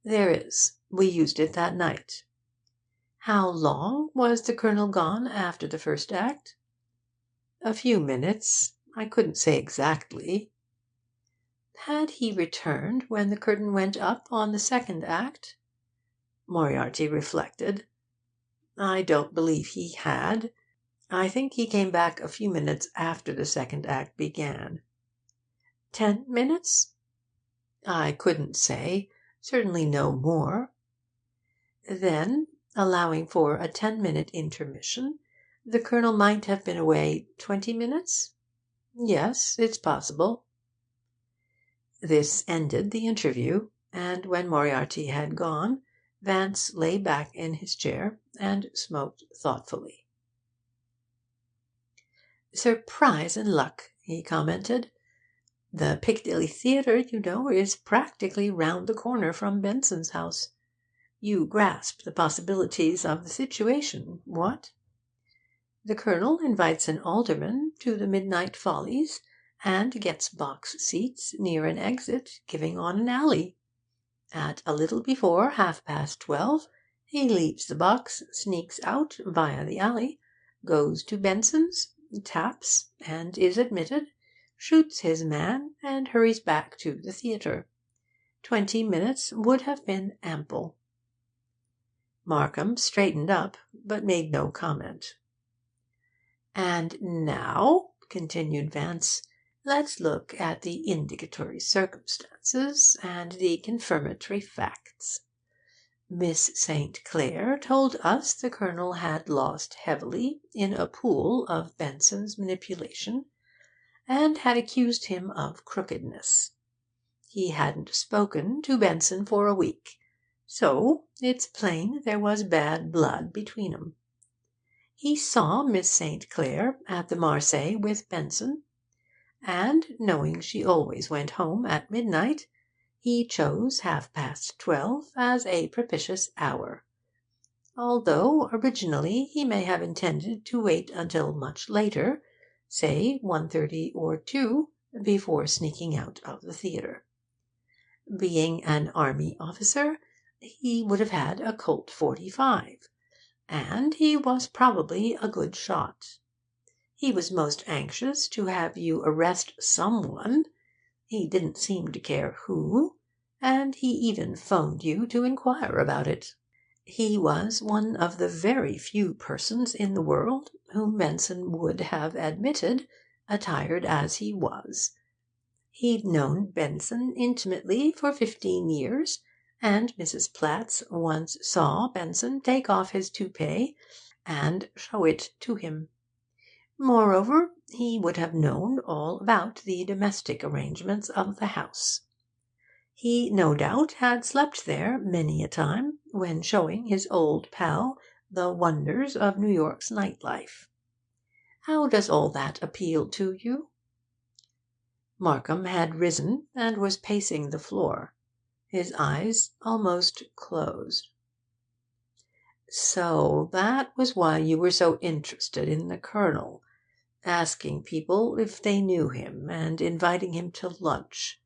"There is. We used it that night." "How long was the Colonel gone after the first act?" "A few minutes. I couldn't say exactly." "Had he returned when the curtain went up on the second act?" Moriarty reflected. "I don't believe he had. I think he came back a few minutes after the second act began." 10 minutes?" "I couldn't say. Certainly no more." "Then, allowing for a 10-minute intermission, the Colonel might have been away 20 minutes?" "Yes, it's possible." This ended the interview, and when Moriarty had gone, Vance lay back in his chair and smoked thoughtfully. "Surprise and luck," he commented. "The Piccadilly Theatre, you know, is practically round the corner from Benson's house. You grasp the possibilities of the situation, what? The Colonel invites an alderman to the midnight follies, and gets box seats near an exit giving on an alley. At a little before 12:30, he leaves the box, sneaks out via the alley, goes to Benson's, taps, and is admitted, shoots his man, and hurries back to the theatre. 20 minutes would have been ample. Markham straightened up, but made no comment. "And now," continued Vance, "let's look at the indicatory circumstances and the confirmatory facts. Miss St. Clair told us the Colonel had lost heavily in a pool of Benson's manipulation, and had accused him of crookedness. He hadn't spoken to Benson for a week, so it's plain there was bad blood between 'em. He saw Miss St. Clair at the Marseilles with Benson, and, knowing she always went home at midnight, he chose 12:30 as a propitious hour, although originally he may have intended to wait until much later, say 1:30 or 2, before sneaking out of the theatre. Being an army officer, he would have had a Colt .45, and he was probably a good shot. He was most anxious to have you arrest someone, he didn't seem to care who, and he even 'phoned you to inquire about it. He was one of the very few persons in the world whom Benson would have admitted, attired as he was. He'd known Benson intimately for 15 years, and Mrs. Platts once saw Benson take off his toupee and show it to him. Moreover, he would have known all about the domestic arrangements of the house. He no doubt had slept there many a time when showing his old pal the wonders of New York's night life. How does all that appeal to you?" Markham had risen and was pacing the floor, his eyes almost closed. "So that was why you were so interested in the Colonel, asking people if they knew him, and inviting him to lunch.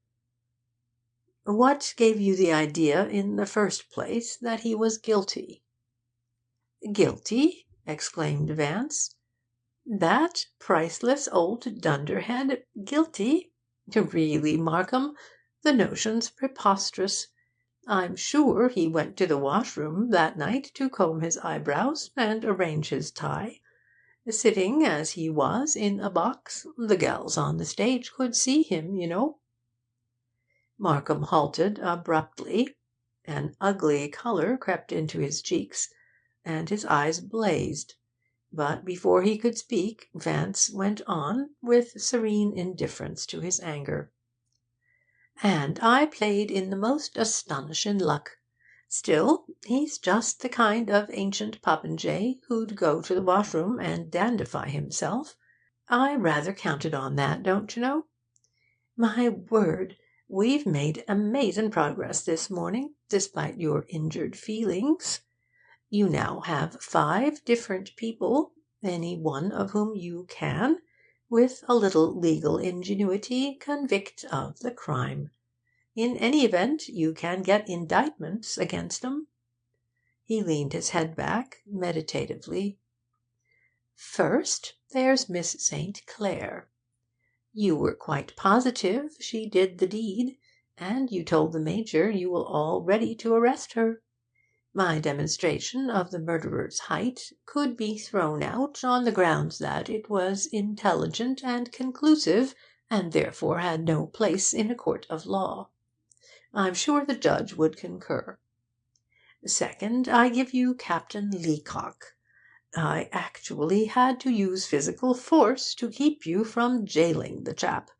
What gave you the idea, in the first place, that he was guilty?" "Guilty?" exclaimed Vance. "That priceless old dunderhead guilty? Really, Markham, the notion's preposterous. I'm sure he went to the washroom that night to comb his eyebrows and arrange his tie. Sitting as he was in a box, the gals on the stage could see him, you know." Markham halted abruptly. An ugly colour crept into his cheeks, and his eyes blazed. But before he could speak, Vance went on, with serene indifference to his anger. "And I played in the most astonishin' luck. Still, he's just the kind of ancient popinjay who'd go to the washroom and dandify himself. I rather counted on that, don't you know? My word, we've made amazin' progress this morning, despite your injured feelings. You now have 5 different people, any one of whom you can, with a little legal ingenuity, convict of the crime. In any event, you can get indictments against 'em." He leaned his head back meditatively. "First, there's Miss St. Clair. You were quite positive she did the deed, and you told the Major you were all ready to arrest her. My demonstration of the murderer's height could be thrown out on the grounds that it was intelligent and conclusive, and therefore had no place in a court of law. I'm sure the judge would concur. Second, I give you Captain Leacock. I actually had to use physical force to keep you from jailing the chap.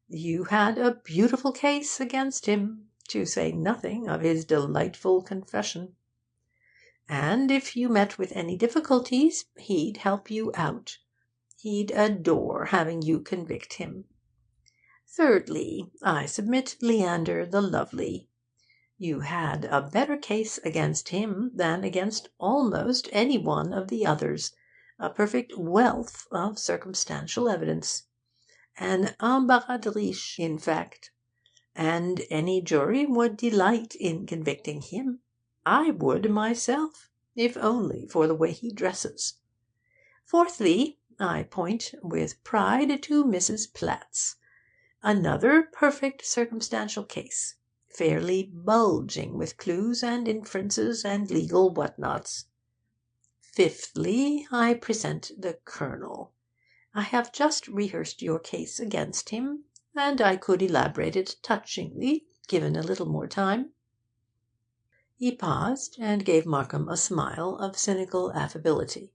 You had a beautiful case against him, to say nothing of his delightful confession. And if you met with any difficulties, he'd help you out. He'd adore having you convict him. Thirdly, I submit Leander the Lovely. You had a better case against him than against almost any one of the others, a perfect wealth of circumstantial evidence, an embarras de riche, in fact, and any jury would delight in convicting him. I would myself, if only for the way he dresses. Fourthly, I point with pride to Mrs. Platts, another perfect circumstantial case, fairly bulging with clues and inferences and legal what-nots. Fifthly, I present the Colonel. I have just rehearsed your case against him, and I could elaborate it touchingly, given a little more time. He paused, and gave Markham a smile of cynical affability.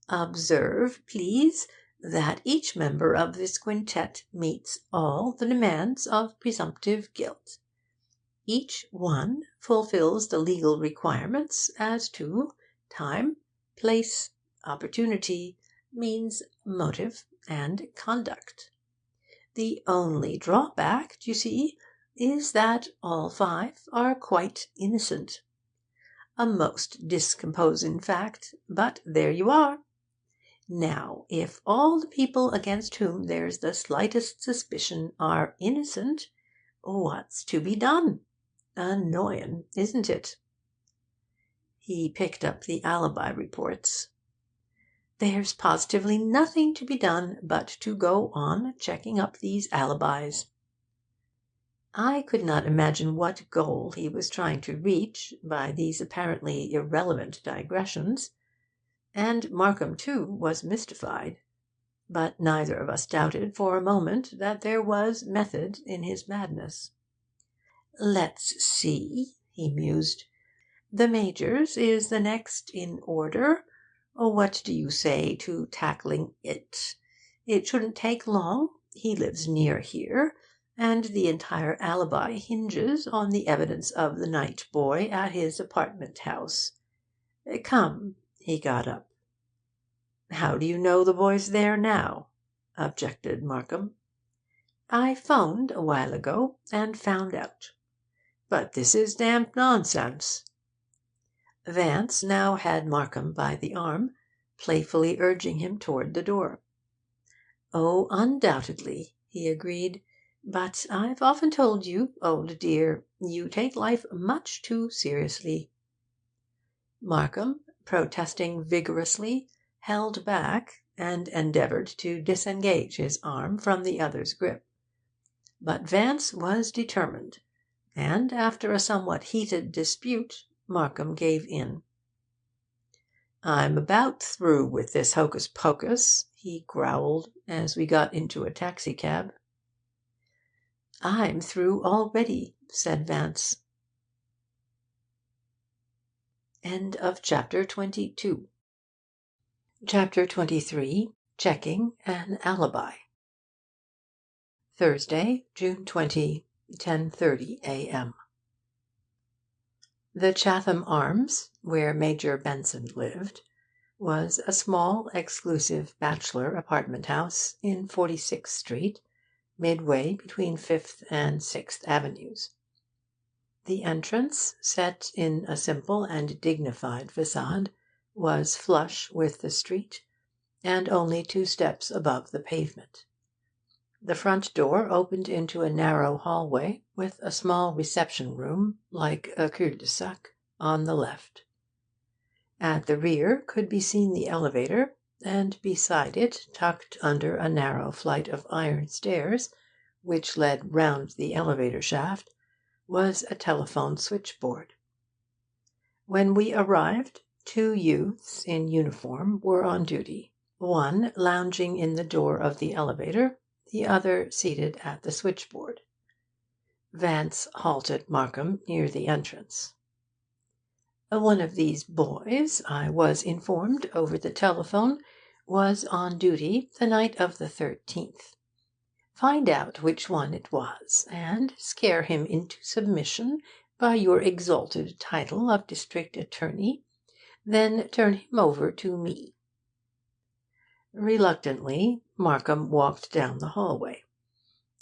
Observe, please, that each member of this quintet meets all the demands of presumptive guilt. Each one fulfils the legal requirements as to time, place, opportunity, means, motive, and conduct. The only drawback, you see, is that all 5 are quite innocent. A most discomposing fact, but there you are. Now, if all the people against whom there's the slightest suspicion are innocent, what's to be done? Annoying, isn't it? He picked up the alibi reports. There's positively nothing to be done but to go on checking up these alibis. I could not imagine what goal he was trying to reach by these apparently irrelevant digressions, and Markham, too, was mystified. But neither of us doubted for a moment that there was method in his madness. Let's see, he mused. The Major's is the next in order. What do you say to tackling it? It shouldn't take long. He lives near here, and the entire alibi hinges on the evidence of the night boy at his apartment house. Come. He got up. How do you know the boy's there now? Objected Markham. I phoned a while ago and found out. But this is damned nonsense. Vance now had Markham by the arm, playfully urging him toward the door. Oh, undoubtedly, he agreed. But I've often told you, old dear, you take life much too seriously. Markham, protesting vigorously, held back and endeavoured to disengage his arm from the other's grip. But Vance was determined, and after a somewhat heated dispute, Markham gave in. I'm about through with this hocus-pocus, he growled as we got into a taxicab. I'm through already, said Vance. End of chapter 22. Chapter 23. Checking an Alibi. Thursday, June 20, 10:30 a.m. The Chatham Arms, where Major Benson lived, was a small, exclusive bachelor apartment house in 46th Street, midway between 5th and 6th Avenues. The entrance, set in a simple and dignified façade, was flush with the street, and only 2 steps above the pavement. The front door opened into a narrow hallway with a small reception room, like a cul-de-sac, on the left. At the rear could be seen the elevator, and beside it, tucked under a narrow flight of iron stairs, which led round the elevator shaft, was a telephone switchboard. When we arrived, 2 youths in uniform were on duty, one lounging in the door of the elevator, the other seated at the switchboard. Vance halted Markham near the entrance. One of these boys, I was informed over the telephone, was on duty the night of the 13th. Find out which one it was, and scare him into submission by your exalted title of district attorney. Then turn him over to me. Reluctantly, Markham walked down the hallway.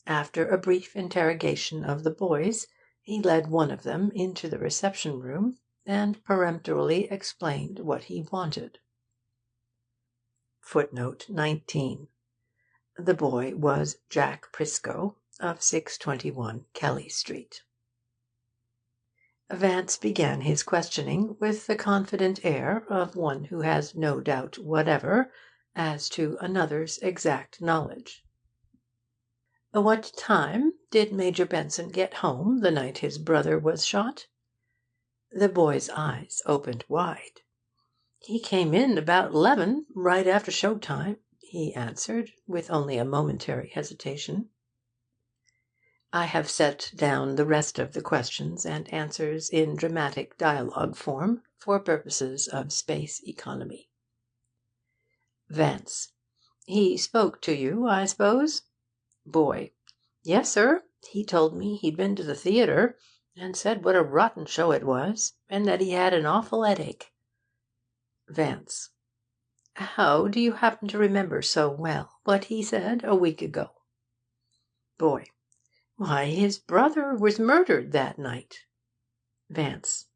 After a brief interrogation of the boys, He led one of them into the reception room and peremptorily explained what he wanted. Footnote 19. The boy was Jack Prisco, of 621 Kelly Street. Vance began his questioning with the confident air of one who has no doubt whatever as to another's exact knowledge. What time did Major Benson get home the night his brother was shot? The boy's eyes opened wide. He came in about 11, right after show time, he answered, with only a momentary hesitation. I have set down the rest of the questions and answers in dramatic dialogue form for purposes of space economy. Vance. He spoke to you, I suppose? Boy. Yes, sir. He told me he'd been to the theatre, and said what a rotten show it was, and that he had an awful headache. Vance. How do you happen to remember so well what he said a week ago? Boy. Why, his brother was murdered that night. Vance.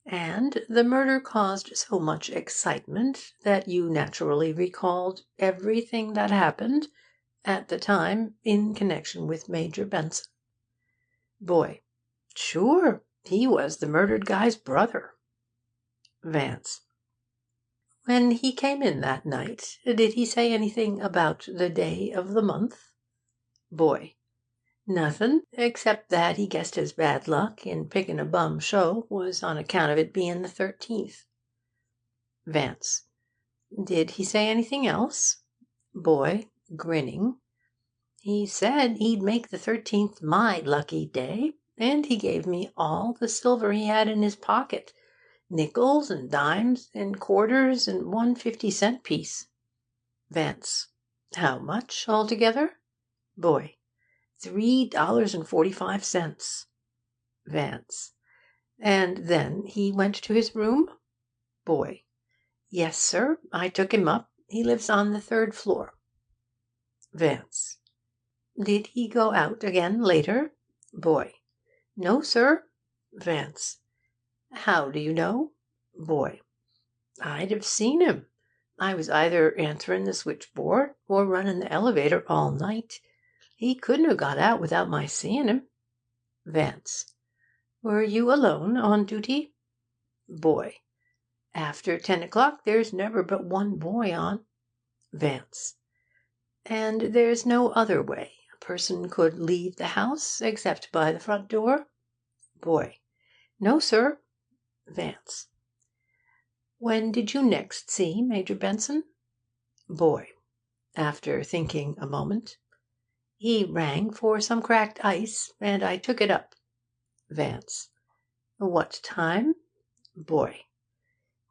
And the murder caused so much excitement that you naturally recalled everything that happened at the time in connection with Major Benson. Boy. Sure, he was the murdered guy's brother. Vance. When he came in that night, did he say anything about the day of the month? Boy. Nothin', except that he guessed his bad luck in picking a bum show was on account of it being the 13th. Vance. Did he say anything else? Boy, grinning. He said he'd make the 13th my lucky day, and he gave me all the silver he had in his pocket, nickels and dimes and quarters and one 50-cent piece. Vance. How much altogether? Boy. $3.45. Vance. And then he went to his room? Boy. Yes, sir. I took him up. He lives on the 3rd floor. Vance. Did he go out again later? Boy. No, sir. Vance. How do you know? Boy. I'd have seen him. I was either answering the switchboard or running the elevator all night. He couldn't have got out without my seeing him. Vance. Were you alone on duty? Boy. After 10 o'clock there's never but one boy on. Vance. And there's no other way a person could leave the house except by the front door? Boy. No, sir. Vance. When did you next see Major Benson? Boy. After thinking a moment. He rang for some cracked ice, and I took it up. Vance. What time? Boy.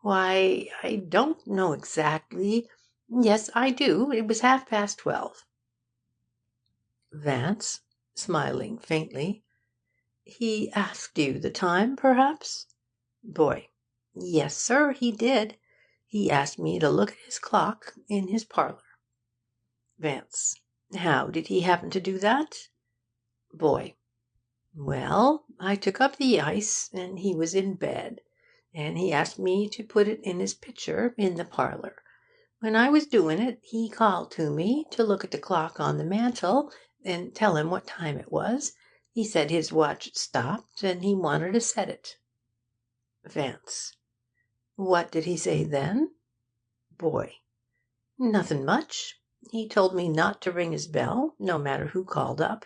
Why, I don't know exactly. Yes, I do. It was 12:30. Vance, smiling faintly. He asked you the time, perhaps? Boy. Yes, sir, he did. He asked me to look at his clock in his parlour. Vance. How did he happen to do that? Boy. Well, I took up the ice, and he was in bed, and he asked me to put it in his pitcher in the parlour. When I was doing it, he called to me to look at the clock on the mantel and tell him what time it was. He said his watch stopped, and he wanted to set it. Vance. What did he say then? Boy. Nothing much. He told me not to ring his bell, no matter who called up.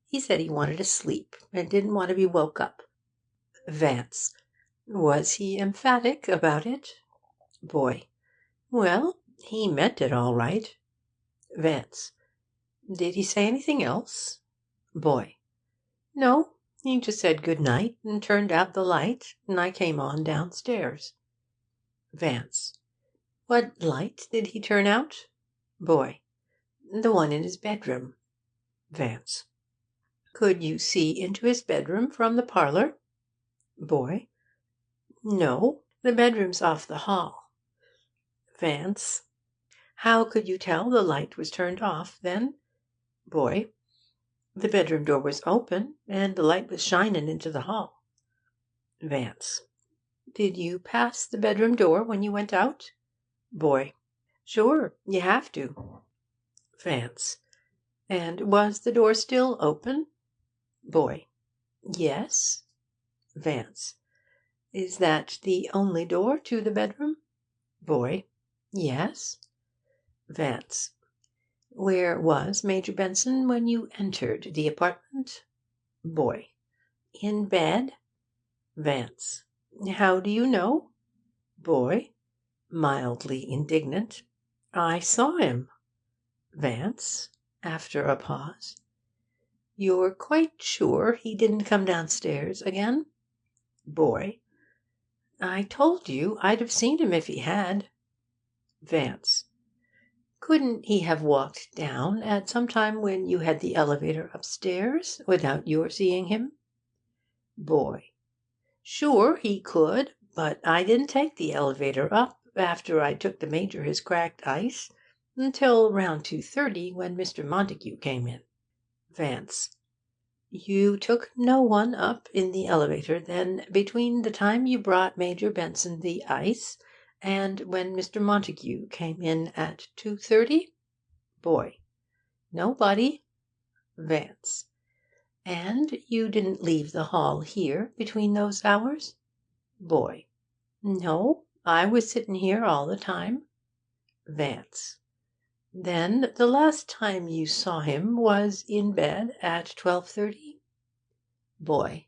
He said he wanted to sleep and didn't want to be woke up. Vance. Was he emphatic about it? Boy. Well, he meant it all right. Vance. Did he say anything else? Boy. No, he just said good night and turned out the light, and I came on downstairs. Vance. What light did he turn out? Boy. The one in his bedroom. Vance. Could you see into his bedroom from the parlour? Boy. No, the bedroom's off the hall. Vance. How could you tell the light was turned off, then? Boy. The bedroom door was open, and the light was shining into the hall. Vance. Did you pass the bedroom door when you went out? Boy. Sure, you have to. Vance. And was the door still open? Boy. Yes. Vance. Is that the only door to the bedroom? Boy. Yes. Vance. Where was Major Benson when you entered the apartment? Boy. In bed. Vance. How do you know? Boy. Mildly indignant. I saw him. Vance. After a pause. You're quite sure he didn't come downstairs again? Boy. I told you I'd have seen him if he had. Vance. Couldn't he have walked down at some time when you had the elevator upstairs, without your seeing him? Boy. Sure he could, but I didn't take the elevator up, after I took the Major his cracked ice, until round 2:30, when Mr. Montague came in. Vance. You took no one up in the elevator, then, between the time you brought Major Benson the ice and when Mr. Montague came in at 2:30? Boy. Nobody. Vance. And you didn't leave the hall here between those hours? Boy. No, I was sitting here all the time. Vance. Then the last time you saw him was in bed at 12:30? Boy.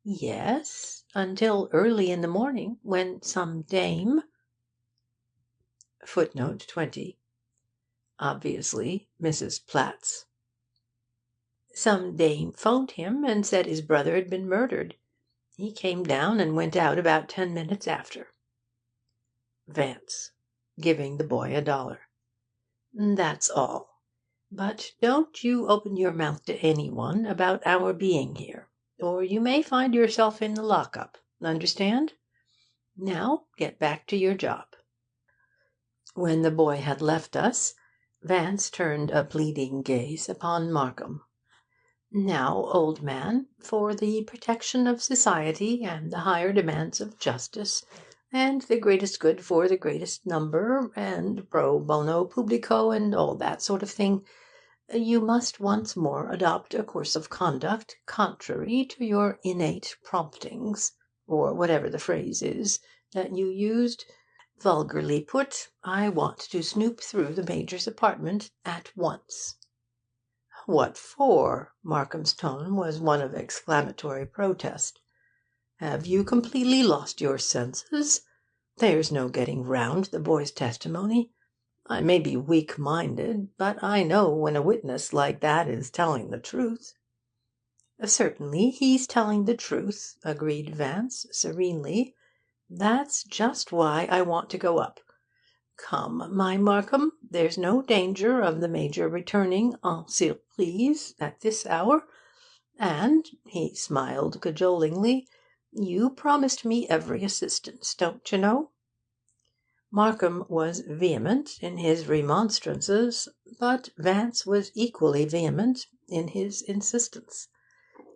Yes, until early in the morning, when some dame. Footnote 20. Obviously, Mrs. Platts. Some dame phoned him and said his brother had been murdered. He came down and went out about 10 minutes after. Vance. Giving the boy $1. That's all. But don't you open your mouth to anyone about our being here, or you may find yourself in the lock-up. Understand? Now get back to your job. When the boy had left us, Vance turned a pleading gaze upon Markham. Now, old man, for the protection of society and the higher demands of justice, and the greatest good for the greatest number, and pro bono publico, and all that sort of thing, you must once more adopt a course of conduct contrary to your innate promptings, or whatever the phrase is that you used. Vulgarly put, I want to snoop through the Major's apartment at once. What for? Markham's tone was one of exclamatory protest. Have you completely lost your senses? There's no getting round the boy's testimony. I may be weak-minded, but I know when a witness like that is telling the truth. Certainly he's telling the truth, agreed Vance serenely. That's just why I want to go up. Come, my Markham, there's no danger of the Major returning en surprise at this hour, and, he smiled cajolingly, you promised me every assistance, don't you know? Markham was vehement in his remonstrances, but Vance was equally vehement in his insistence,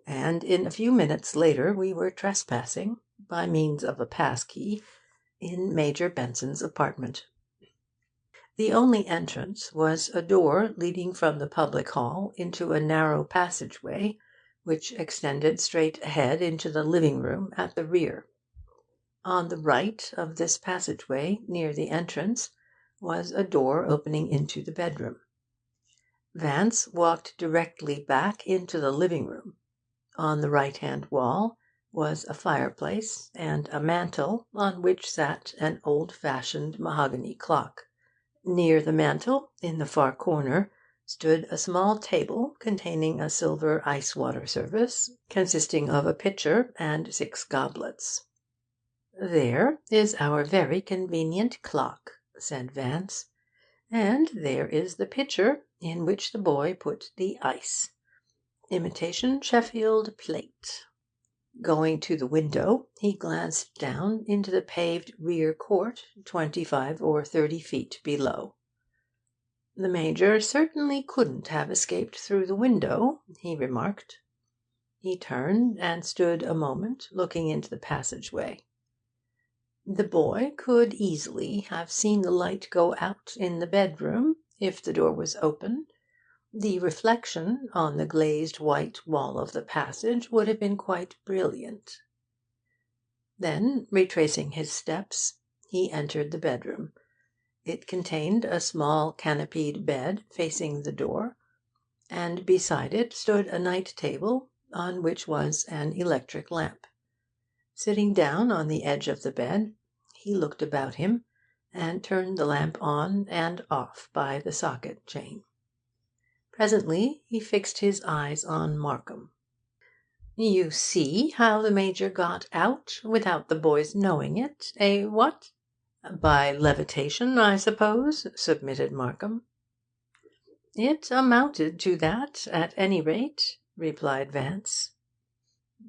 and in a few minutes later we were trespassing, by means of a pass-key, in Major Benson's apartment. The only entrance was a door leading from the public hall into a narrow passageway, which extended straight ahead into the living-room at the rear. On the right of this passageway, near the entrance, was a door opening into the bedroom. Vance walked directly back into the living-room. On the right-hand wall was a fireplace and a mantel on which sat an old-fashioned mahogany clock. Near the mantel, in the far corner, stood a small table containing a silver ice-water service, consisting of a pitcher and 6 goblets. "There is our very convenient clock," said Vance, "and there is the pitcher in which the boy put the ice. Imitation Sheffield plate." Going to the window, he glanced down into the paved rear court 25 or 30 feet below. "The Major certainly couldn't have escaped through the window," he remarked. He turned and stood a moment looking into the passageway. "The boy could easily have seen the light go out in the bedroom, if the door was open. The reflection on the glazed white wall of the passage would have been quite brilliant." Then, retracing his steps, he entered the bedroom. It contained a small canopied bed facing the door, and beside it stood a night table on which was an electric lamp. Sitting down on the edge of the bed, he looked about him and turned the lamp on and off by the socket chain. Presently he fixed his eyes on Markham. "You see how the Major got out without the boy's knowing it, eh, what?" "By levitation, I suppose," submitted Markham. "It amounted to that, at any rate," replied Vance.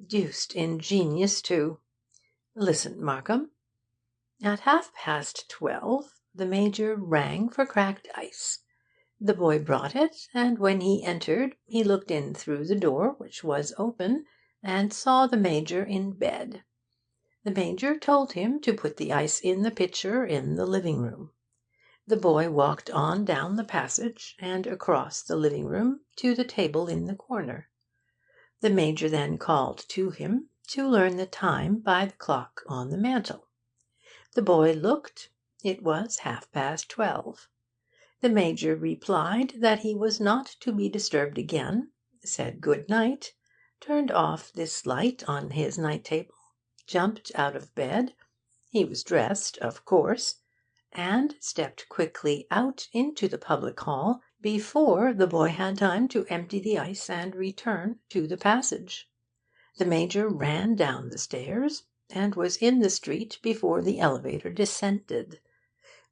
"Deuced ingenious, too. Listen, Markham. At 12:30 the Major rang for cracked ice. The boy brought it, and when he entered he looked in through the door, which was open, and saw the Major in bed. The Major told him to put the ice in the pitcher in the living room. The boy walked on down the passage and across the living room to the table in the corner. The Major then called to him to learn the time by the clock on the mantel. The boy looked. It was 12:30. The Major replied that he was not to be disturbed again, said good night, turned off this light on his night table, jumped out of bed he was dressed, of course and stepped quickly out into the public hall before the boy had time to empty the ice and return to the passage. The Major ran down the stairs, and was in the street before the elevator descended.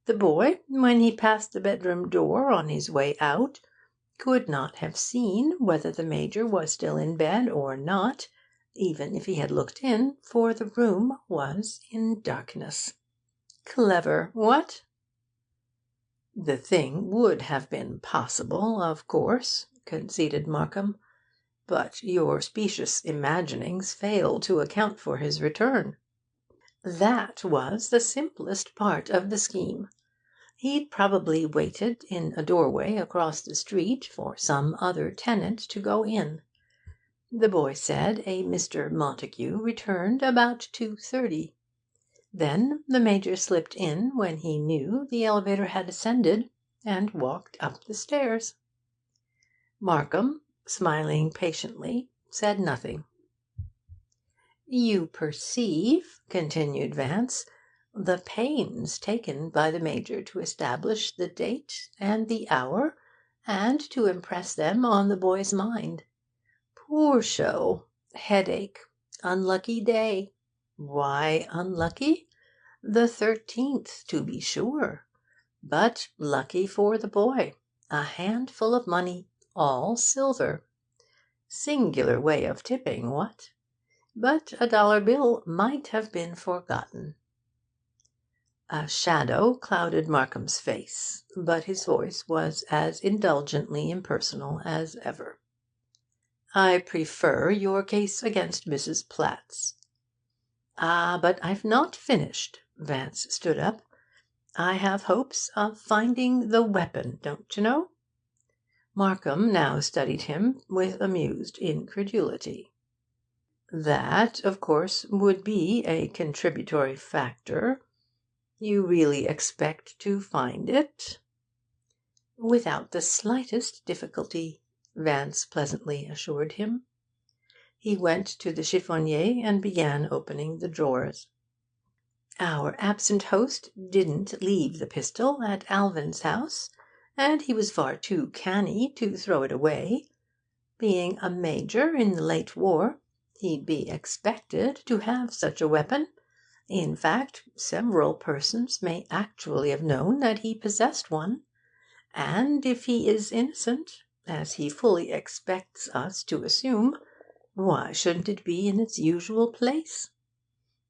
The boy, when he passed the bedroom door on his way out, could not have seen whether the Major was still in bed or not, even if he had looked in, for the room was in darkness. Clever, what?" "The thing would have been possible, of course," conceded Markham, "but your specious imaginings fail to account for his return." "That was the simplest part of the scheme. He'd probably waited in a doorway across the street for some other tenant to go in. The boy said a Mr. Montague returned about 2:30. Then the Major slipped in when he knew the elevator had descended, and walked up the stairs." Markham, smiling patiently, said nothing. "You perceive," continued Vance, "the pains taken by the Major to establish the date and the hour, and to impress them on the boy's mind. Poor show! Headache! Unlucky day! Why unlucky? The 13th, to be sure. But lucky for the boy. A handful of money, all silver. Singular way of tipping, what? But a dollar bill might have been forgotten." A shadow clouded Markham's face, but his voice was as indulgently impersonal as ever. "I prefer your case against Mrs. Platt's." "Ah, but I've not finished." Vance stood up. "I have hopes of finding the weapon, don't you know?" Markham now studied him with amused incredulity. "That, of course, would be a contributory factor. You really expect to find it?" "Without the slightest difficulty," Vance pleasantly assured him. He went to the chiffonier and began opening the drawers. "Our absent host didn't leave the pistol at Alvin's house, and he was far too canny to throw it away. Being a major in the late war, he'd be expected to have such a weapon. In fact, several persons may actually have known that he possessed one. And if he is innocent, as he fully expects us to assume, why shouldn't it be in its usual place?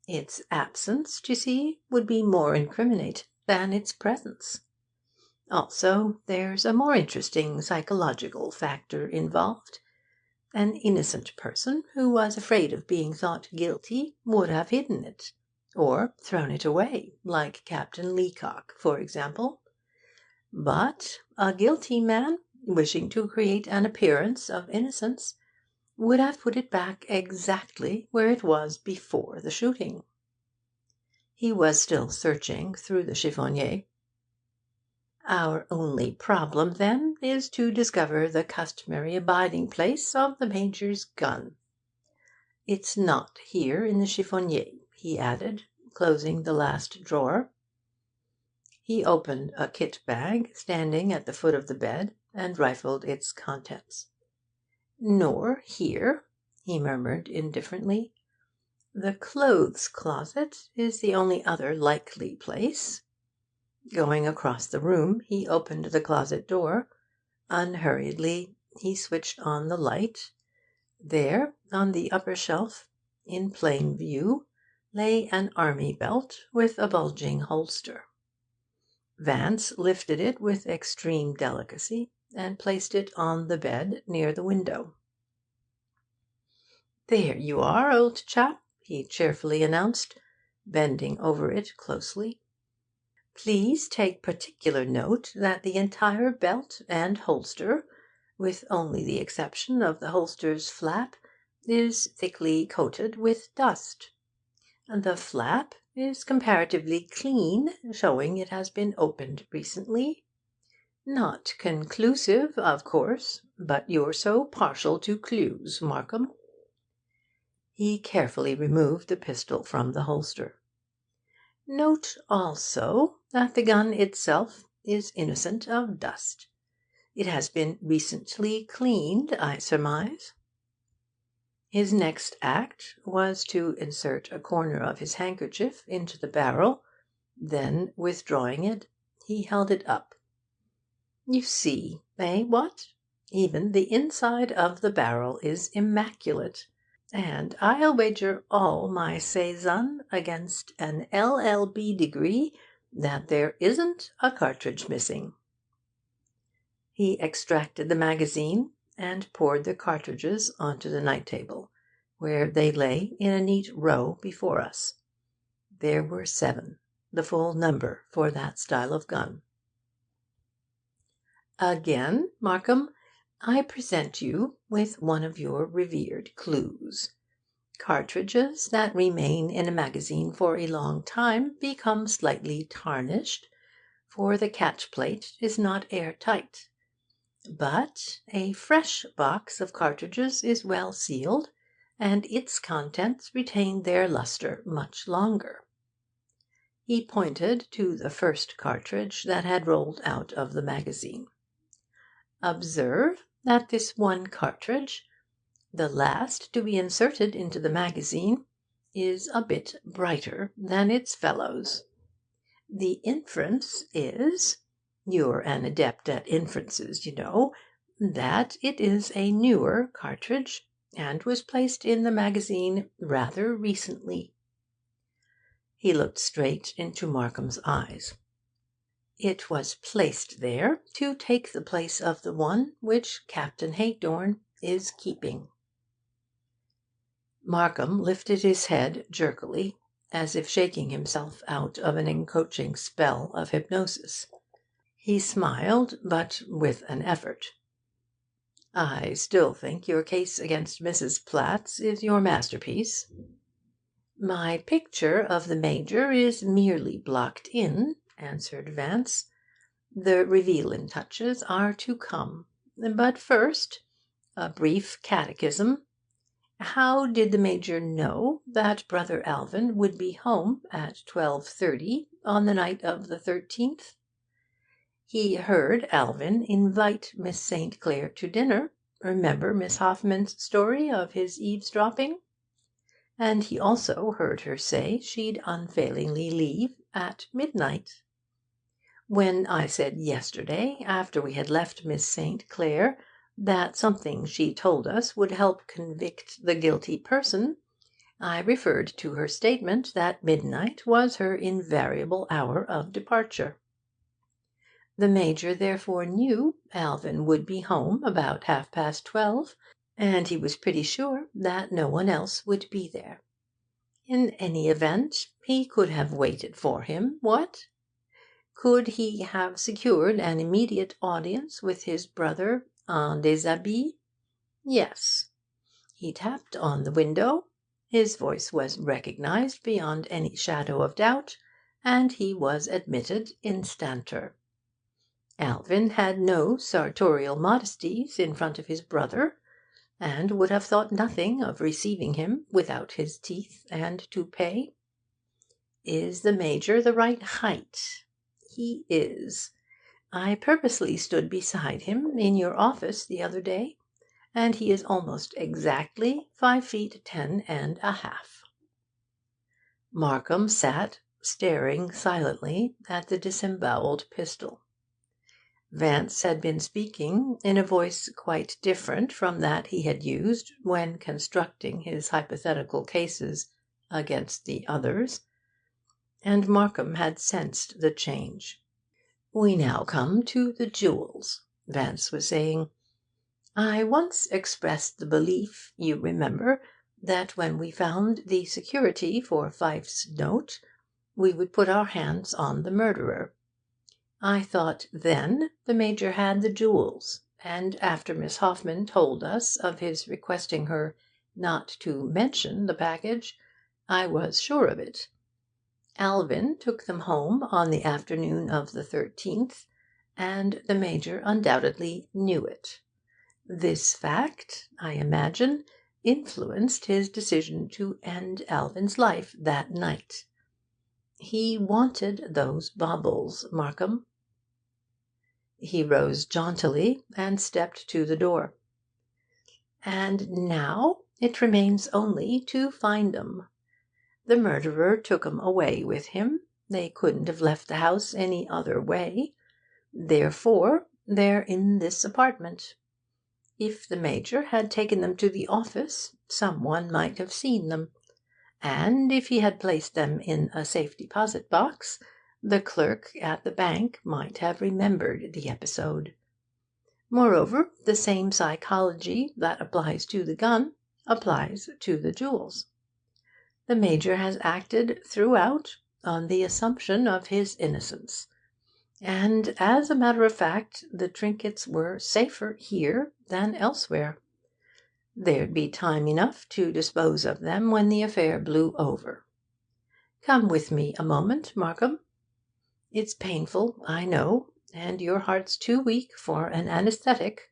Its absence, you see, would be more incriminating than its presence. Also, there's a more interesting psychological factor involved. An innocent person who was afraid of being thought guilty would have hidden it, or thrown it away, like Captain Leacock, for example. But a guilty man, wishing to create an appearance of innocence, would have put it back exactly where it was before the shooting. He was still searching through the chiffonier. Our only problem, then, is to discover the customary abiding place of the Major's gun. It's not here in the chiffonier, he added, closing the last drawer. He opened a kit bag standing at the foot of the bed and rifled its contents. Nor here, he murmured indifferently. The clothes closet is the only other likely place. Going across the room, he opened the closet door. Unhurriedly, he switched on the light. There, on the upper shelf, in plain view, lay an army belt with a bulging holster. Vance lifted it with extreme delicacy and placed it on the bed near the window. "There you are, old chap," he cheerfully announced, bending over it closely. "Please take particular note that the entire belt and holster, with only the exception of the holster's flap, is thickly coated with dust. The flap is comparatively clean, showing it has been opened recently. Not conclusive, of course, but you're so partial to clues, Markham." He carefully removed the pistol from the holster. "Note also that the gun itself is innocent of dust. It has been recently cleaned, I surmise." His next act was to insert a corner of his handkerchief into the barrel. Then, withdrawing it, he held it up. "You see, what? Even the inside of the barrel is immaculate. And I'll wager all my sezon against an LL.B. degree that there isn't a cartridge missing." He extracted the magazine and poured the cartridges onto the night table, where they lay in a neat row before us. There were 7, the full number for that style of gun. "Again, Markham, I present you with one of your revered clues. Cartridges that remain in a magazine for a long time become slightly tarnished, for the catch-plate is not air-tight. But a fresh box of cartridges is well sealed, and its contents retain their lustre much longer." He pointed to the first cartridge that had rolled out of the magazine. "Observe that this one cartridge, the last to be inserted into the magazine, is a bit brighter than its fellows. The inference is— you're an adept at inferences, you know— that it is a newer cartridge, and was placed in the magazine rather recently." He looked straight into Markham's eyes. "It was placed there to take the place of the one which Captain Heydorn is keeping." Markham lifted his head jerkily, as if shaking himself out of an encoaching spell of hypnosis. He smiled, but with an effort. "I still think your case against Mrs. Platts is your masterpiece." "My picture of the Major is merely blocked in," answered Vance. "The revealin' touches are to come. But first, a brief catechism. How did the Major know that Brother Alvin would be home at 12:30 on the night of the 13th? He heard Alvin invite Miss St. Clair to dinner. Remember Miss Hoffman's story of his eavesdropping? And he also heard her say she'd unfailingly leave at midnight. When I said yesterday, after we had left Miss St. Clair, that something she told us would help convict the guilty person, I referred to her statement that midnight was her invariable hour of departure. The Major therefore knew Alvin would be home about 12:30, and he was pretty sure that no one else would be there. In any event, he could have waited for him, what? Could he have secured an immediate audience with his brother en déshabille? Yes. He tapped on the window, his voice was recognised beyond any shadow of doubt, and he was admitted instanter. Alvin had no sartorial modesties in front of his brother, and would have thought nothing of receiving him without his teeth and toupee. Is the Major the right height? He is. I purposely stood beside him in your office the other day, and he is almost exactly 5 feet 10 and a half. Markham sat staring silently at the disembowelled pistol. Vance had been speaking in a voice quite different from that he had used when constructing his hypothetical cases against the others, and Markham had sensed the change. "We now come to the jewels," Vance was saying. "I once expressed the belief, you remember, that when we found the security for Pfyfe's note, we would put our hands on the murderer. I thought then the Major had the jewels, and after Miss Hoffman told us of his requesting her not to mention the package, I was sure of it. Alvin took them home on the afternoon of the 13th, and the Major undoubtedly knew it. This fact, I imagine, influenced his decision to end Alvin's life that night. He wanted those baubles, Markham." He rose jauntily and stepped to the door. "And now it remains only to find 'em. The murderer took 'em away with him. They couldn't have left the house any other way. Therefore they're in this apartment. If the Major had taken them to the office, some one might have seen them, and if he had placed them in a safe deposit box, the clerk at the bank might have remembered the episode. Moreover, the same psychology that applies to the gun applies to the jewels. The Major has acted throughout on the assumption of his innocence, and, as a matter of fact, the trinkets were safer here than elsewhere. There'd be time enough to dispose of them when the affair blew over. Come with me a moment, Markham. It's painful, I know, and your heart's too weak for an anaesthetic."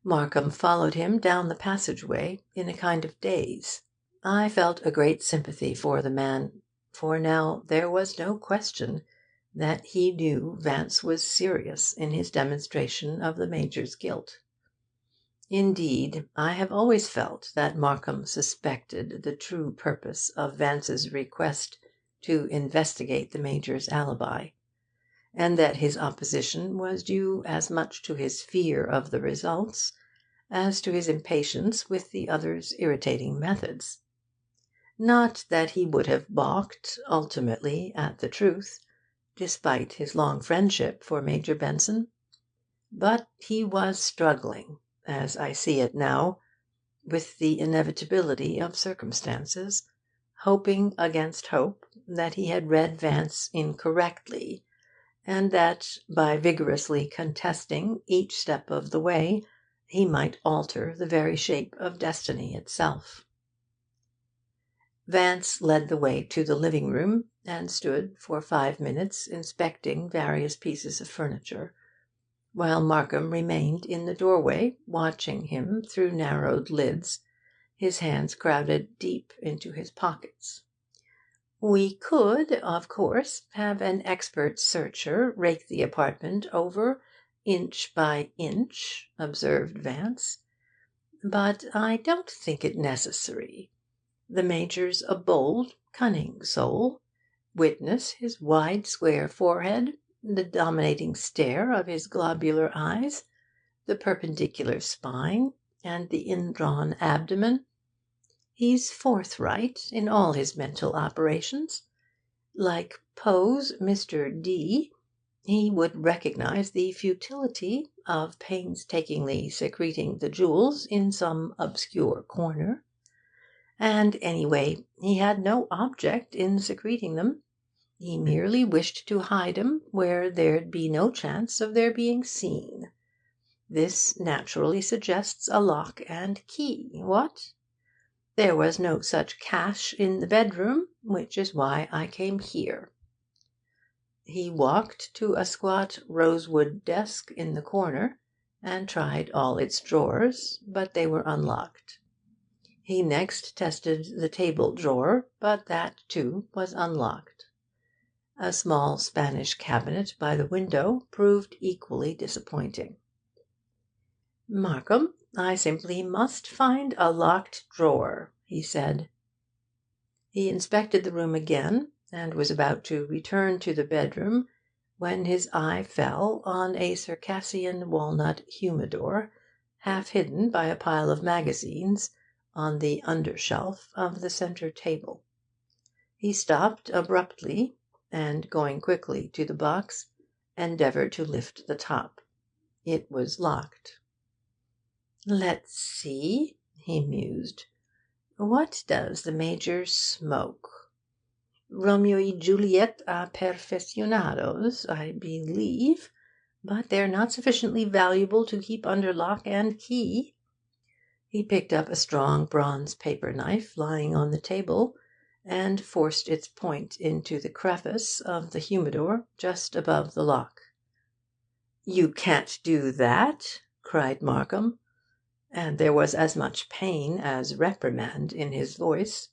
Markham followed him down the passageway in a kind of daze. I felt a great sympathy for the man, for now there was no question that he knew Vance was serious in his demonstration of the Major's guilt. Indeed, I have always felt that Markham suspected the true purpose of Vance's request to investigate the Major's alibi, and that his opposition was due as much to his fear of the results as to his impatience with the other's irritating methods. Not that he would have balked ultimately at the truth, despite his long friendship for Major Benson, but he was struggling, as I see it now, with the inevitability of circumstances, hoping against hope that he had read Vance incorrectly, and that, by vigorously contesting each step of the way, he might alter the very shape of destiny itself. Vance led the way to the living-room, and stood for 5 minutes inspecting various pieces of furniture, while Markham remained in the doorway, watching him through narrowed lids, his hands crowded deep into his pockets. "We could, of course, have an expert searcher rake the apartment over inch by inch," observed Vance, "but I don't think it necessary. The Major's a bold, cunning soul. Witness his wide, square forehead, the dominating stare of his globular eyes, the perpendicular spine, and the indrawn abdomen. He's forthright in all his mental operations. Like Poe's Mr. D, He would recognise the futility of painstakingly secreting the jewels in some obscure corner. And anyway, he had no object in secreting them. He merely wished to hide 'em where there'd be no chance of their being seen. This naturally suggests a lock and key, what? There was no such cache in the bedroom, which is why I came here. He walked to a squat rosewood desk in the corner and tried all its drawers, but they were unlocked. He next tested the table drawer, but that, too, was unlocked. A small Spanish cabinet by the window proved equally disappointing. "Markham, I simply must find a locked drawer," he said. He inspected the room again, and was about to return to the bedroom, when his eye fell on a Circassian walnut humidor, half hidden by a pile of magazines, on the under shelf of the centre table. He stopped abruptly, and, going quickly to the box, endeavoured to lift the top. It was locked. "Let's see," he mused. "What does the Major smoke? Romeo y Juliet Perfeccionados, I believe, but they're not sufficiently valuable to keep under lock and key." He picked up a strong bronze paper knife lying on the table, and forced its point into the crevice of the humidor just above the lock. "You can't do that!" cried Markham, and there was as much pain as reprimand in his voice.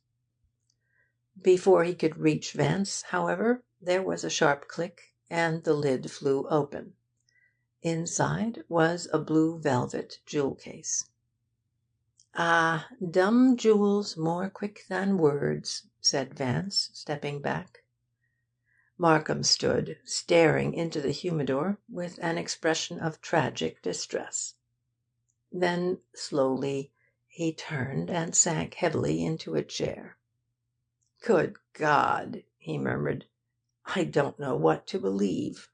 Before he could reach Vance, however, there was a sharp click, and the lid flew open. Inside was a blue velvet jewel case. "Ah, dumb jewels more quick than words," said Vance, stepping back. Markham stood, staring into the humidor with an expression of tragic distress. Then, slowly, he turned and sank heavily into a chair. "Good God!" he murmured. "I don't know what to believe."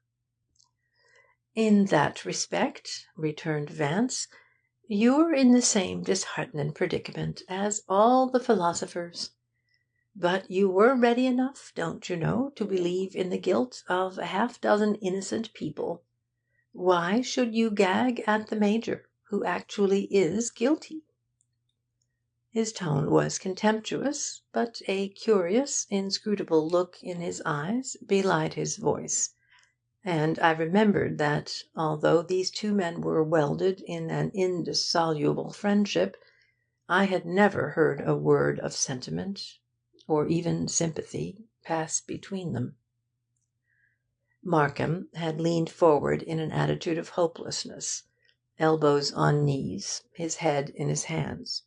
"In that respect," returned Vance, "you're in the same disheartenin' predicament as all the philosophers. But you were ready enough, don't you know, to believe in the guilt of half-dozen innocent people. Why should you gag at the Major, who actually is guilty?" His tone was contemptuous, but a curious, inscrutable look in his eyes belied his voice, and I remembered that, although these two men were welded in an indissoluble friendship, I had never heard a word of sentiment, or even sympathy, pass between them. Markham had leaned forward in an attitude of hopelessness, elbows on knees, his head in his hands.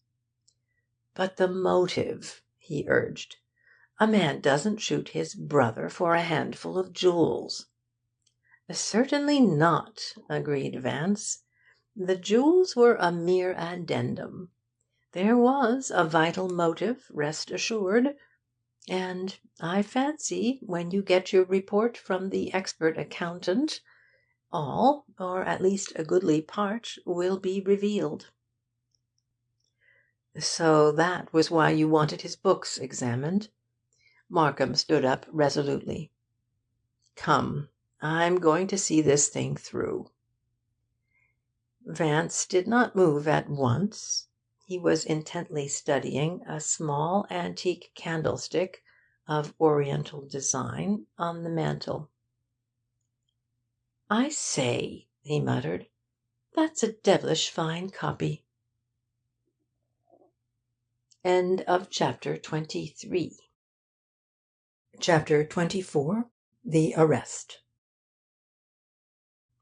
"But the motive," he urged. "A man doesn't shoot his brother for a handful of jewels." "Certainly not," agreed Vance. "The jewels were a mere addendum. There was a vital motive, rest assured. And I fancy, when you get your report from the expert accountant, all, or at least a goodly part, will be revealed." "So that was why you wanted his books examined?" Markham stood up resolutely. "Come, I'm going to see this thing through." Vance did not move at once. He was intently studying a small antique candlestick of Oriental design on the mantel. "I say," he muttered, "that's a devilish fine copy." End of chapter 23. Chapter 24. The Arrest.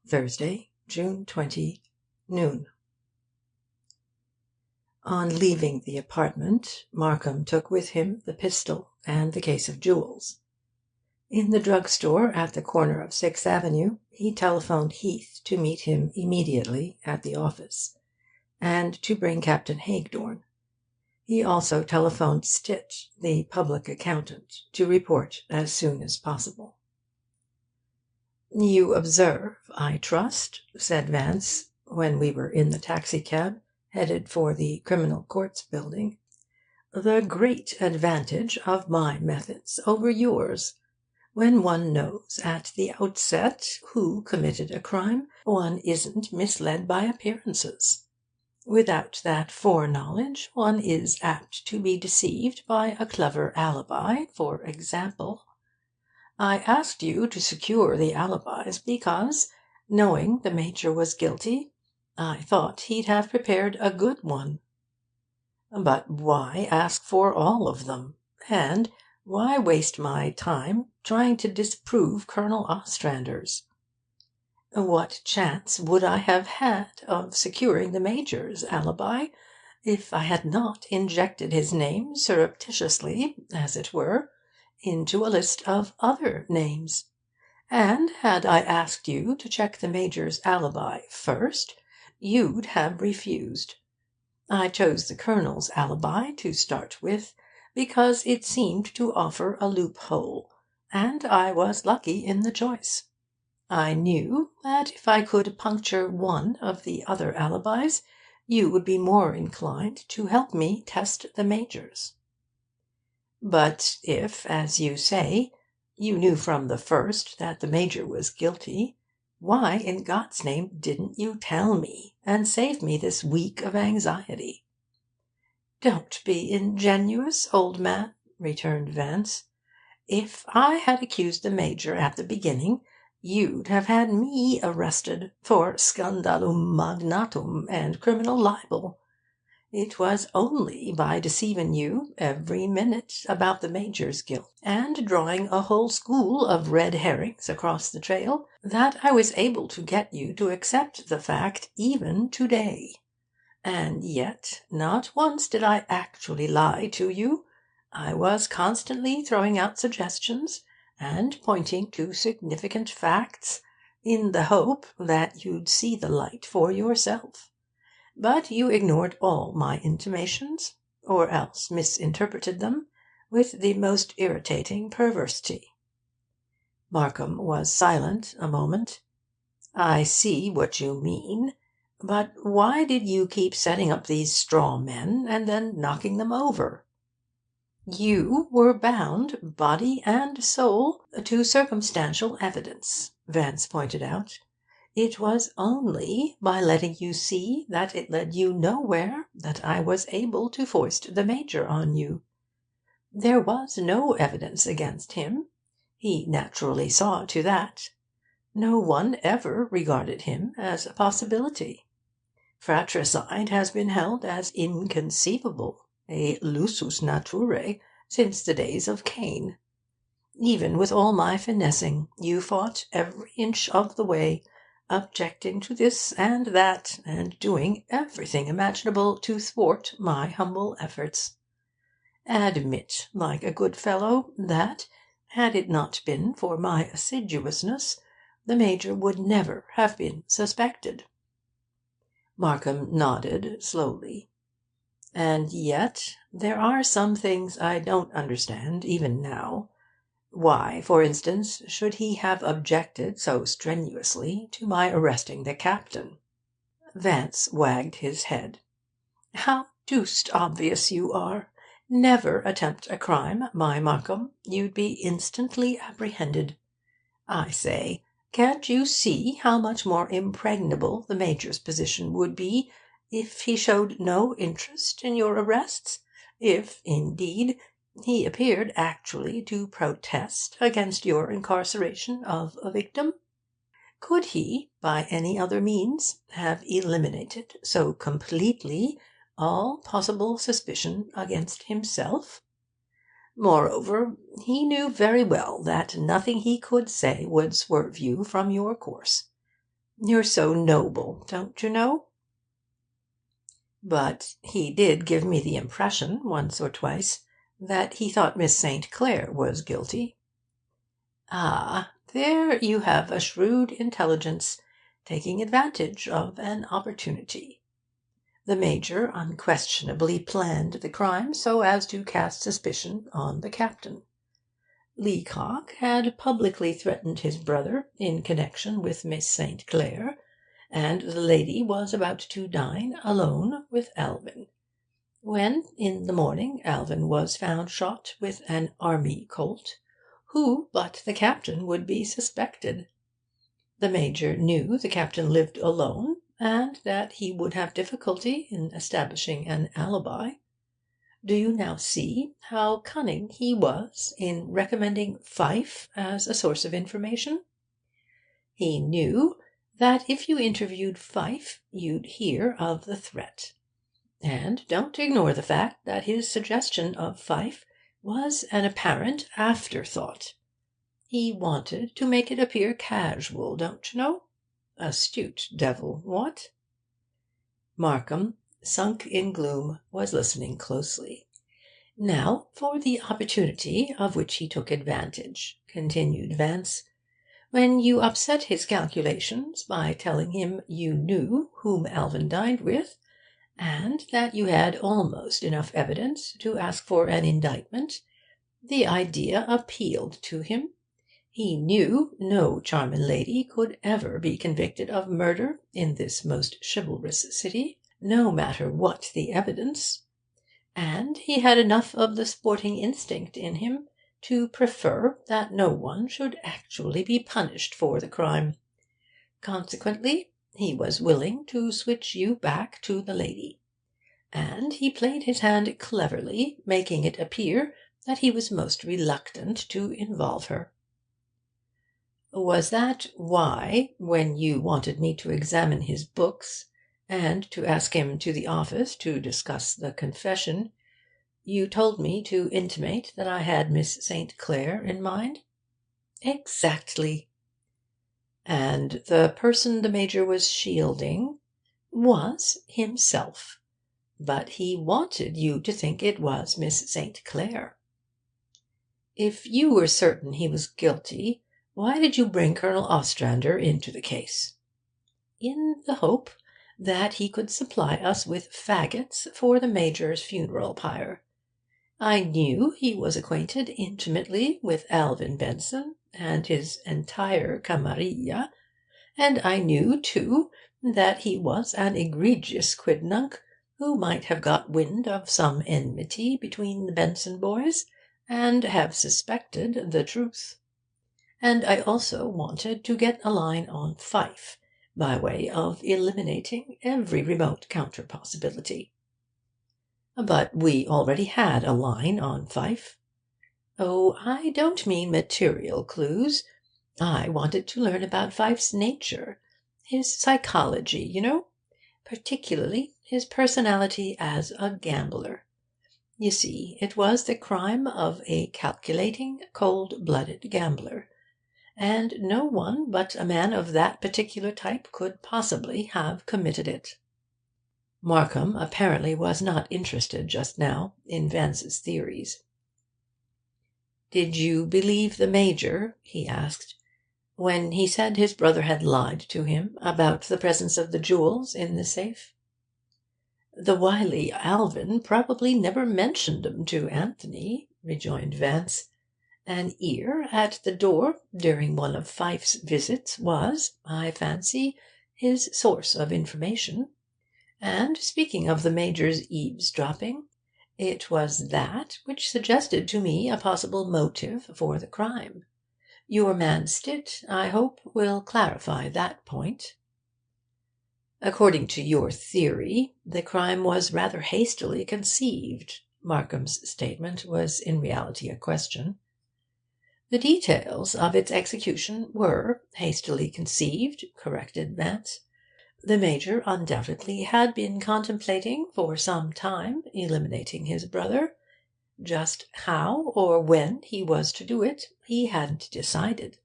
Thursday, June 20, noon. On leaving the apartment, Markham took with him the pistol and the case of jewels. In the drug-store at the corner of Sixth Avenue, he telephoned Heath to meet him immediately at the office, and to bring Captain Hagedorn. He also telephoned Stitt, the public accountant, to report as soon as possible. "You observe, I trust," said Vance, when we were in the taxicab, headed for the Criminal Courts Building, "the great advantage of my methods over yours. When one knows at the outset who committed a crime, one isn't misled by appearances. Without that foreknowledge, one is apt to be deceived by a clever alibi, for example. I asked you to secure the alibis because, knowing the Major was guilty, I thought he'd have prepared a good one. But why ask for all of them? And why waste my time trying to disprove Colonel Ostrander's? What chance would I have had of securing the Major's alibi if I had not injected his name surreptitiously, as it were, into a list of other names? And had I asked you to check the Major's alibi first, you'd have refused. I chose the Colonel's alibi to start with because it seemed to offer a loophole, and I was lucky in the choice. I knew that if I could puncture one of the other alibis, you would be more inclined to help me test the Major's. But if, as you say, you knew from the first that the Major was guilty, why in God's name didn't you tell me and save me this week of anxiety?" "Don't be ingenuous, old man," returned Vance. "If I had accused the Major at the beginning, you'd have had me arrested for scandalum magnatum and criminal libel. It was only by deceiving you every minute about the Major's guilt, and drawing a whole school of red herrings across the trail, that I was able to get you to accept the fact even to-day. And yet not once did I actually lie to you. I was constantly throwing out suggestions and pointing to significant facts, in the hope that you'd see the light for yourself. But you ignored all my intimations, or else misinterpreted them, with the most irritating perversity." Markham was silent a moment. "I see what you mean. But why did you keep setting up these straw men and then knocking them over?" "You were bound, body and soul, to circumstantial evidence," Vance pointed out. "It was only by letting you see that it led you nowhere that I was able to foist the Major on you. There was no evidence against him. He naturally saw to that. No one ever regarded him as a possibility. Fratricide has been held as inconceivable, a lusus naturae, since the days of Cain. Even with all my finessing, you fought every inch of the way, objecting to this and that, and doing everything imaginable to thwart my humble efforts. Admit, like a good fellow, that, had it not been for my assiduousness, the Major would never have been suspected." Markham nodded slowly. "And yet there are some things I don't understand even now. Why, for instance, should he have objected so strenuously to my arresting the captain?" Vance wagged his head. "How deuced obvious you are! Never attempt a crime, my Markham. You'd be instantly apprehended. I say, can't you see how much more impregnable the Major's position would be if he showed no interest in your arrests? If, indeed, he appeared actually to protest against your incarceration of a victim? Could he, by any other means, have eliminated so completely all possible suspicion against himself? Moreover, he knew very well that nothing he could say would swerve you from your course. You're so noble, don't you know? But he did give me the impression, once or twice, that he thought Miss St. Clair was guilty." "Ah, there you have a shrewd intelligence, taking advantage of an opportunity. The Major unquestionably planned the crime so as to cast suspicion on the captain. Leacock had publicly threatened his brother in connection with Miss St. Clair, and the lady was about to dine alone with Alvin, when in the morning Alvin was found shot with an army Colt. Who but the captain would be suspected? The Major knew the captain lived alone, and that he would have difficulty in establishing an alibi. Do you now see how cunning he was in recommending Pfyfe as a source of information? He knew that if you interviewed Pfyfe, you'd hear of the threat. And don't ignore the fact that his suggestion of Pfyfe was an apparent afterthought. He wanted to make it appear casual, don't you know? Astute devil, what? Markham, sunk in gloom, was listening closely. "Now for the opportunity of which he took advantage," continued Vance. "When you upset his calculations by telling him you knew whom Alvin dined with, and that you had almost enough evidence to ask for an indictment, the idea appealed to him. He knew no charming lady could ever be convicted of murder in this most chivalrous city, no matter what the evidence. And he had enough of the sporting instinct in him to prefer that no one should actually be punished for the crime. Consequently, he was willing to switch you back to the lady. And he played his hand cleverly, making it appear that he was most reluctant to involve her. Was that why, when you wanted me to examine his books, and to ask him to the office to discuss the confession, you told me to intimate that I had Miss St. Clair in mind?" "Exactly." "And the person the Major was shielding?" "Was himself. But he wanted you to think it was Miss St. Clair." "If you were certain he was guilty, why did you bring Colonel Ostrander into the case?" "In the hope that he could supply us with faggots for the Major's funeral pyre. I knew he was acquainted intimately with Alvin Benson and his entire camarilla, and I knew, too, that he was an egregious quidnunc who might have got wind of some enmity between the Benson boys, and have suspected the truth. And I also wanted to get a line on Pfyfe, by way of eliminating every remote counter-possibility." "But we already had a line on Pfyfe." "Oh, I don't mean material clues. I wanted to learn about Pfyfe's nature, his psychology, you know, particularly his personality as a gambler. You see, it was the crime of a calculating, cold-blooded gambler, and no one but a man of that particular type could possibly have committed it." Markham apparently was not interested just now in Vance's theories. "Did you believe the Major," he asked, "when he said his brother had lied to him about the presence of the jewels in the safe?" "The wily Alvin probably never mentioned 'em to Anthony," rejoined Vance. "An ear at the door during one of Pfyfe's visits was, I fancy, his source of information. And speaking of the Major's eavesdropping, it was that which suggested to me a possible motive for the crime. Your man Stitt, I hope, will clarify that point." "According to your theory, the crime was rather hastily conceived." Markham's statement was in reality a question. "The details of its execution were hastily conceived," corrected Vance. "The Major undoubtedly had been contemplating for some time eliminating his brother. Just how or when he was to do it he hadn't decided.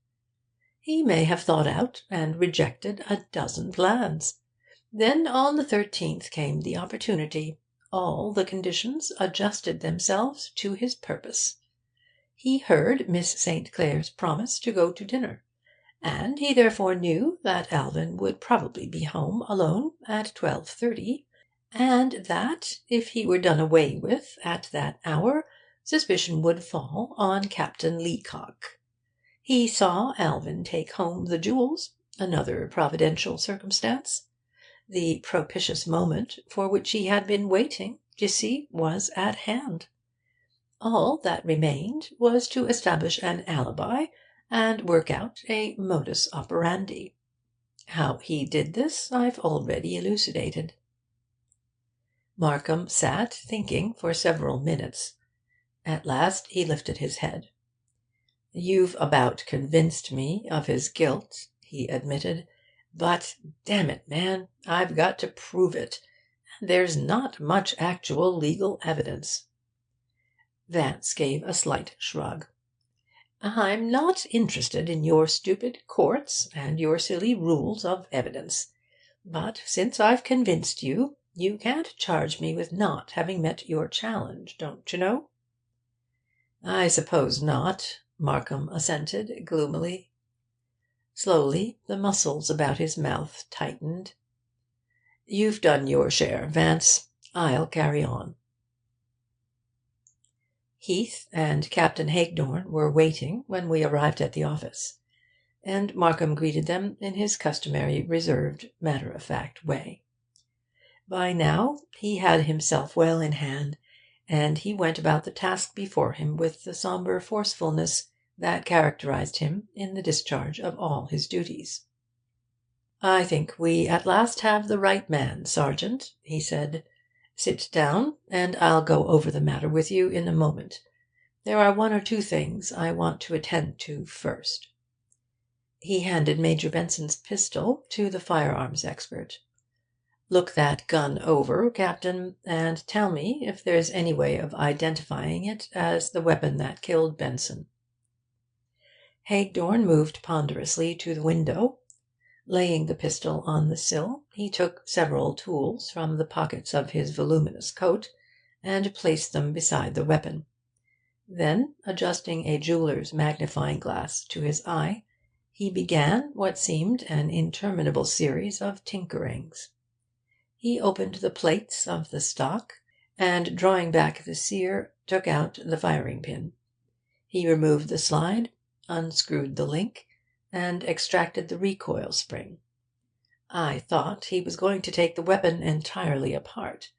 He may have thought out and rejected a dozen plans. Then on the 13th came the opportunity. All the conditions adjusted themselves to his purpose. He heard Miss St. Clair's promise to go to dinner, and he therefore knew that Alvin would probably be home alone at 12:30, and that, if he were done away with at that hour, suspicion would fall on Captain Leacock. He saw Alvin take home the jewels, another providential circumstance. The propitious moment for which he had been waiting, you see, was at hand. All that remained was to establish an alibi and work out a modus operandi. How he did this I've already elucidated. Markham sat thinking for several minutes. At last he lifted his head. "You've about convinced me of his guilt," he admitted. "But, damn it, man, I've got to prove it. And there's not much actual legal evidence." Vance gave a slight shrug. "I'm not interested in your stupid courts and your silly rules of evidence. But since I've convinced you, you can't charge me with not having met your challenge, don't you know?" "I suppose not," Markham assented gloomily. Slowly the muscles about his mouth tightened. "You've done your share, Vance. I'll carry on." Heath and Captain Hagedorn were waiting when we arrived at the office, and Markham greeted them in his customary reserved, matter-of-fact way. By now he had himself well in hand, and he went about the task before him with the sombre forcefulness that characterized him in the discharge of all his duties. "I think we at last have the right man, Sergeant," he said. "Sit down, and I'll go over the matter with you in a moment. There are one or two things I want to attend to first." He handed Major Benson's pistol to the firearms expert. "Look that gun over, Captain, and tell me if there's any way of identifying it as the weapon that killed Benson." Hagedorn moved ponderously to the window. Laying the pistol on the sill, he took several tools from the pockets of his voluminous coat and placed them beside the weapon. Then, adjusting a jeweller's magnifying glass to his eye, he began what seemed an interminable series of tinkerings. He opened the plates of the stock, and, drawing back the sear, took out the firing pin. He removed the slide, unscrewed the link, and extracted the recoil spring. I thought he was going to take the weapon entirely apart,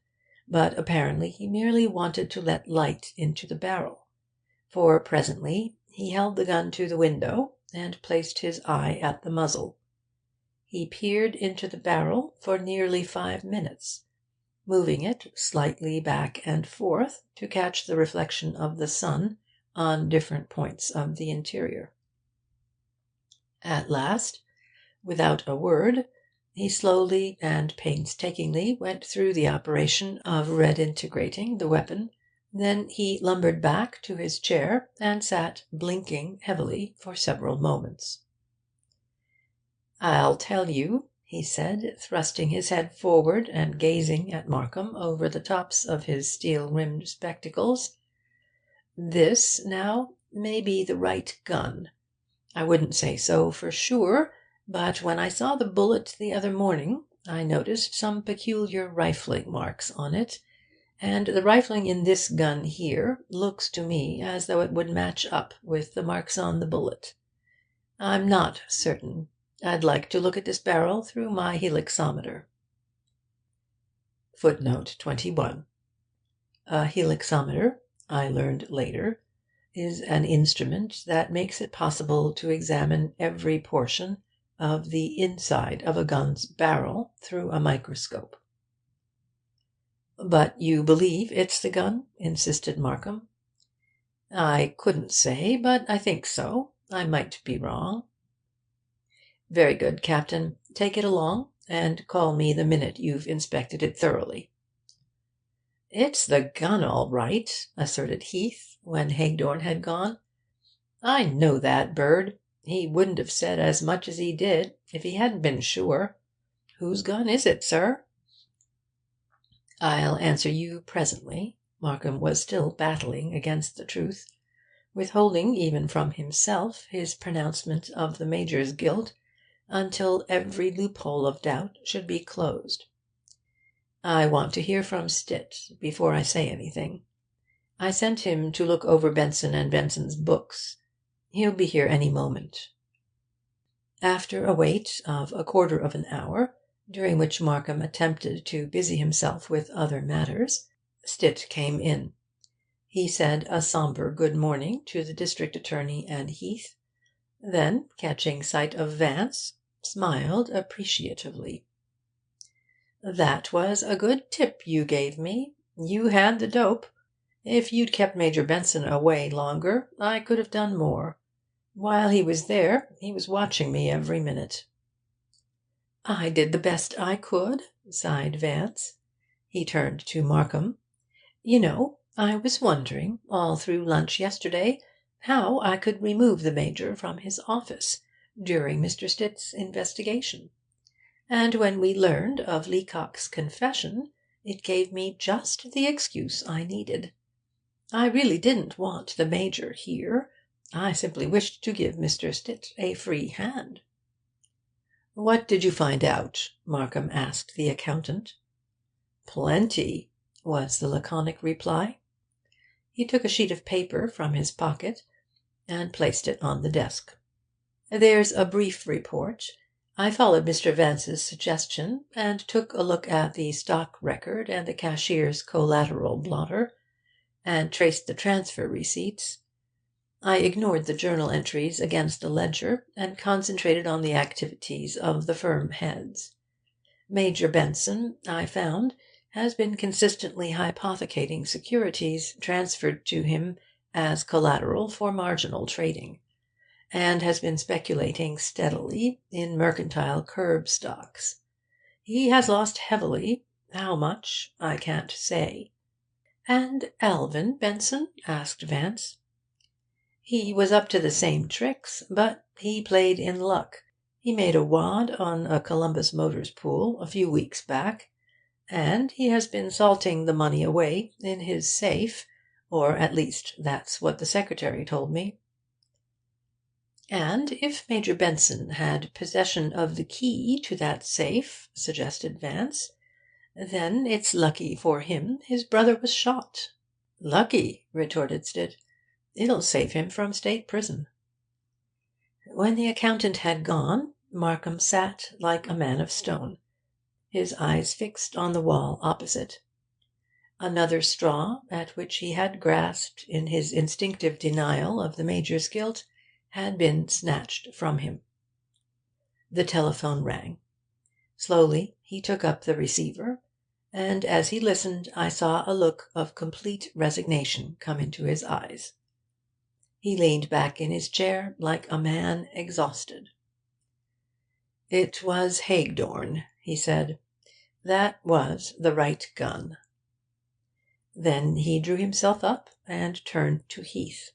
but apparently he merely wanted to let light into the barrel, for presently he held the gun to the window and placed his eye at the muzzle. He peered into the barrel for nearly 5 minutes, moving it slightly back and forth to catch the reflection of the sun on different points of the interior. At last, without a word, he slowly and painstakingly went through the operation of redintegrating the weapon. Then he lumbered back to his chair and sat blinking heavily for several moments. "I'll tell you," he said, thrusting his head forward and gazing at Markham over the tops of his steel-rimmed spectacles. "This, now, may be the right gun. I wouldn't say so for sure, but when I saw the bullet the other morning, I noticed some peculiar rifling marks on it, and the rifling in this gun here looks to me as though it would match up with the marks on the bullet. I'm not certain. I'd like to look at this barrel through my helixometer." Footnote 21. A helixometer, I learned later, is an instrument that makes it possible to examine every portion of the inside of a gun's barrel through a microscope. "But you believe it's the gun?" insisted Markham. "I couldn't say, but I think so. I might be wrong." "Very good, Captain. Take it along, and call me the minute you've inspected it thoroughly." "It's the gun, all right," asserted Heath, when Hagedorn had gone. "I know that bird. He wouldn't have said as much as he did if he hadn't been sure. Whose gun is it, sir?" "I'll answer you presently." Markham was still battling against the truth, withholding even from himself his pronouncement of the Major's guilt until every loophole of doubt should be closed. "I want to hear from Stitt before I say anything. I sent him to look over Benson and Benson's books. He'll be here any moment." After a wait of a quarter of an hour, during which Markham attempted to busy himself with other matters, Stitt came in. He said a sombre good morning to the district attorney and Heath, then, catching sight of Vance, smiled appreciatively. "That was a good tip you gave me. You had the dope. If you'd kept Major Benson away longer, I could have done more. While he was there, he was watching me every minute." "I did the best I could," sighed Vance. He turned to Markham. "You know, I was wondering, all through lunch yesterday, how I could remove the Major from his office during Mr. Stitt's investigation. And when we learned of Leacock's confession, it gave me just the excuse I needed. I really didn't want the Major here. I simply wished to give Mr. Stitt a free hand." "What did you find out?" Markham asked the accountant. "Plenty," was the laconic reply. He took a sheet of paper from his pocket and placed it on the desk. "There's a brief report. I followed Mr. Vance's suggestion, and took a look at the stock record and the cashier's collateral blotter, and traced the transfer receipts. I ignored the journal entries against a ledger, and concentrated on the activities of the firm heads. Major Benson, I found, has been consistently hypothecating securities transferred to him as collateral for marginal trading, and has been speculating steadily in mercantile curb stocks. He has lost heavily. How much, I can't say." "And Alvin Benson?" asked Vance. "He was up to the same tricks, but he played in luck. He made a wad on a Columbus Motors pool a few weeks back, and he has been salting the money away in his safe, or at least that's what the secretary told me." "And if Major Benson had possession of the key to that safe," suggested Vance, "then it's lucky for him his brother was shot." "Lucky?" retorted Stitt. "It'll save him from state prison." When the accountant had gone, Markham sat like a man of stone, his eyes fixed on the wall opposite. Another straw, at which he had grasped in his instinctive denial of the Major's guilt, had been snatched from him. The telephone rang. Slowly he took up the receiver, and as he listened I saw a look of complete resignation come into his eyes. He leaned back in his chair like a man exhausted. "It was Hagedorn," he said. "That was the right gun." Then he drew himself up and turned to Heath.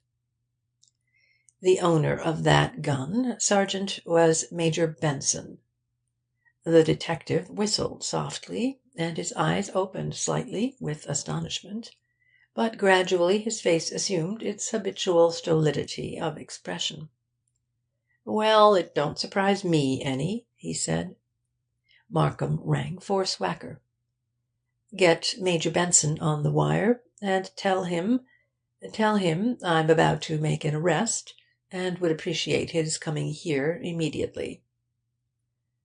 "The owner of that gun, Sergeant, was Major Benson." The detective whistled softly, and his eyes opened slightly with astonishment, but gradually his face assumed its habitual stolidity of expression. "Well, it don't surprise me any," he said. Markham rang for Swacker. "Get Major Benson on the wire, and tell him I'm about to make an arrest, and would appreciate his coming here immediately."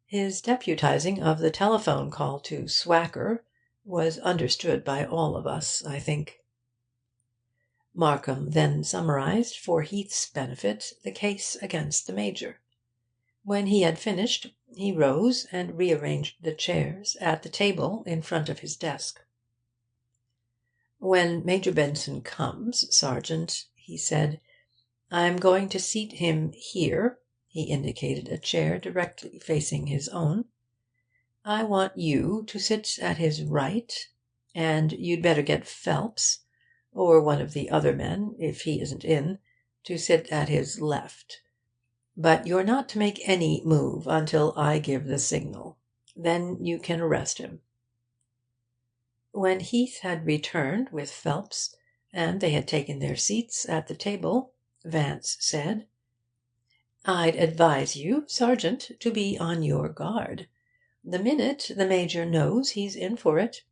His deputizing of the telephone call to Swacker was understood by all of us, I think. Markham then summarised for Heath's benefit the case against the Major. When he had finished, he rose and rearranged the chairs at the table in front of his desk. "When Major Benson comes, Sergeant," he said, "I'm going to seat him here." He indicated a chair directly facing his own. "I want you to sit at his right, and you'd better get Phelps, or one of the other men, if he isn't in, to sit at his left. But you're not to make any move until I give the signal. Then you can arrest him." When Heath had returned with Phelps, and they had taken their seats at the table, Vance said, "I'd advise you, Sergeant, to be on your guard. The minute the Major knows he's in for it,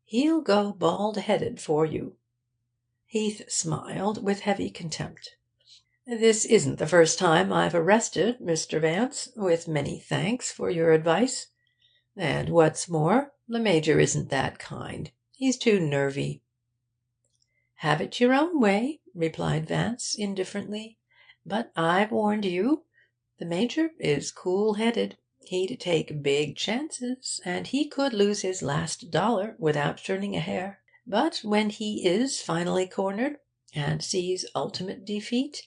he'll go bald-headed for you. Heath smiled with heavy contempt. "This isn't the first time I've arrested Mr. Vance, with many thanks for your advice. And what's more, the Major isn't that kind. He's too nervy." "Have it your own way," replied Vance indifferently. "But I've warned you. The Major is cool-headed. He'd take big chances, and he could lose his last dollar without turning a hair. But when he is finally cornered, and sees ultimate defeat,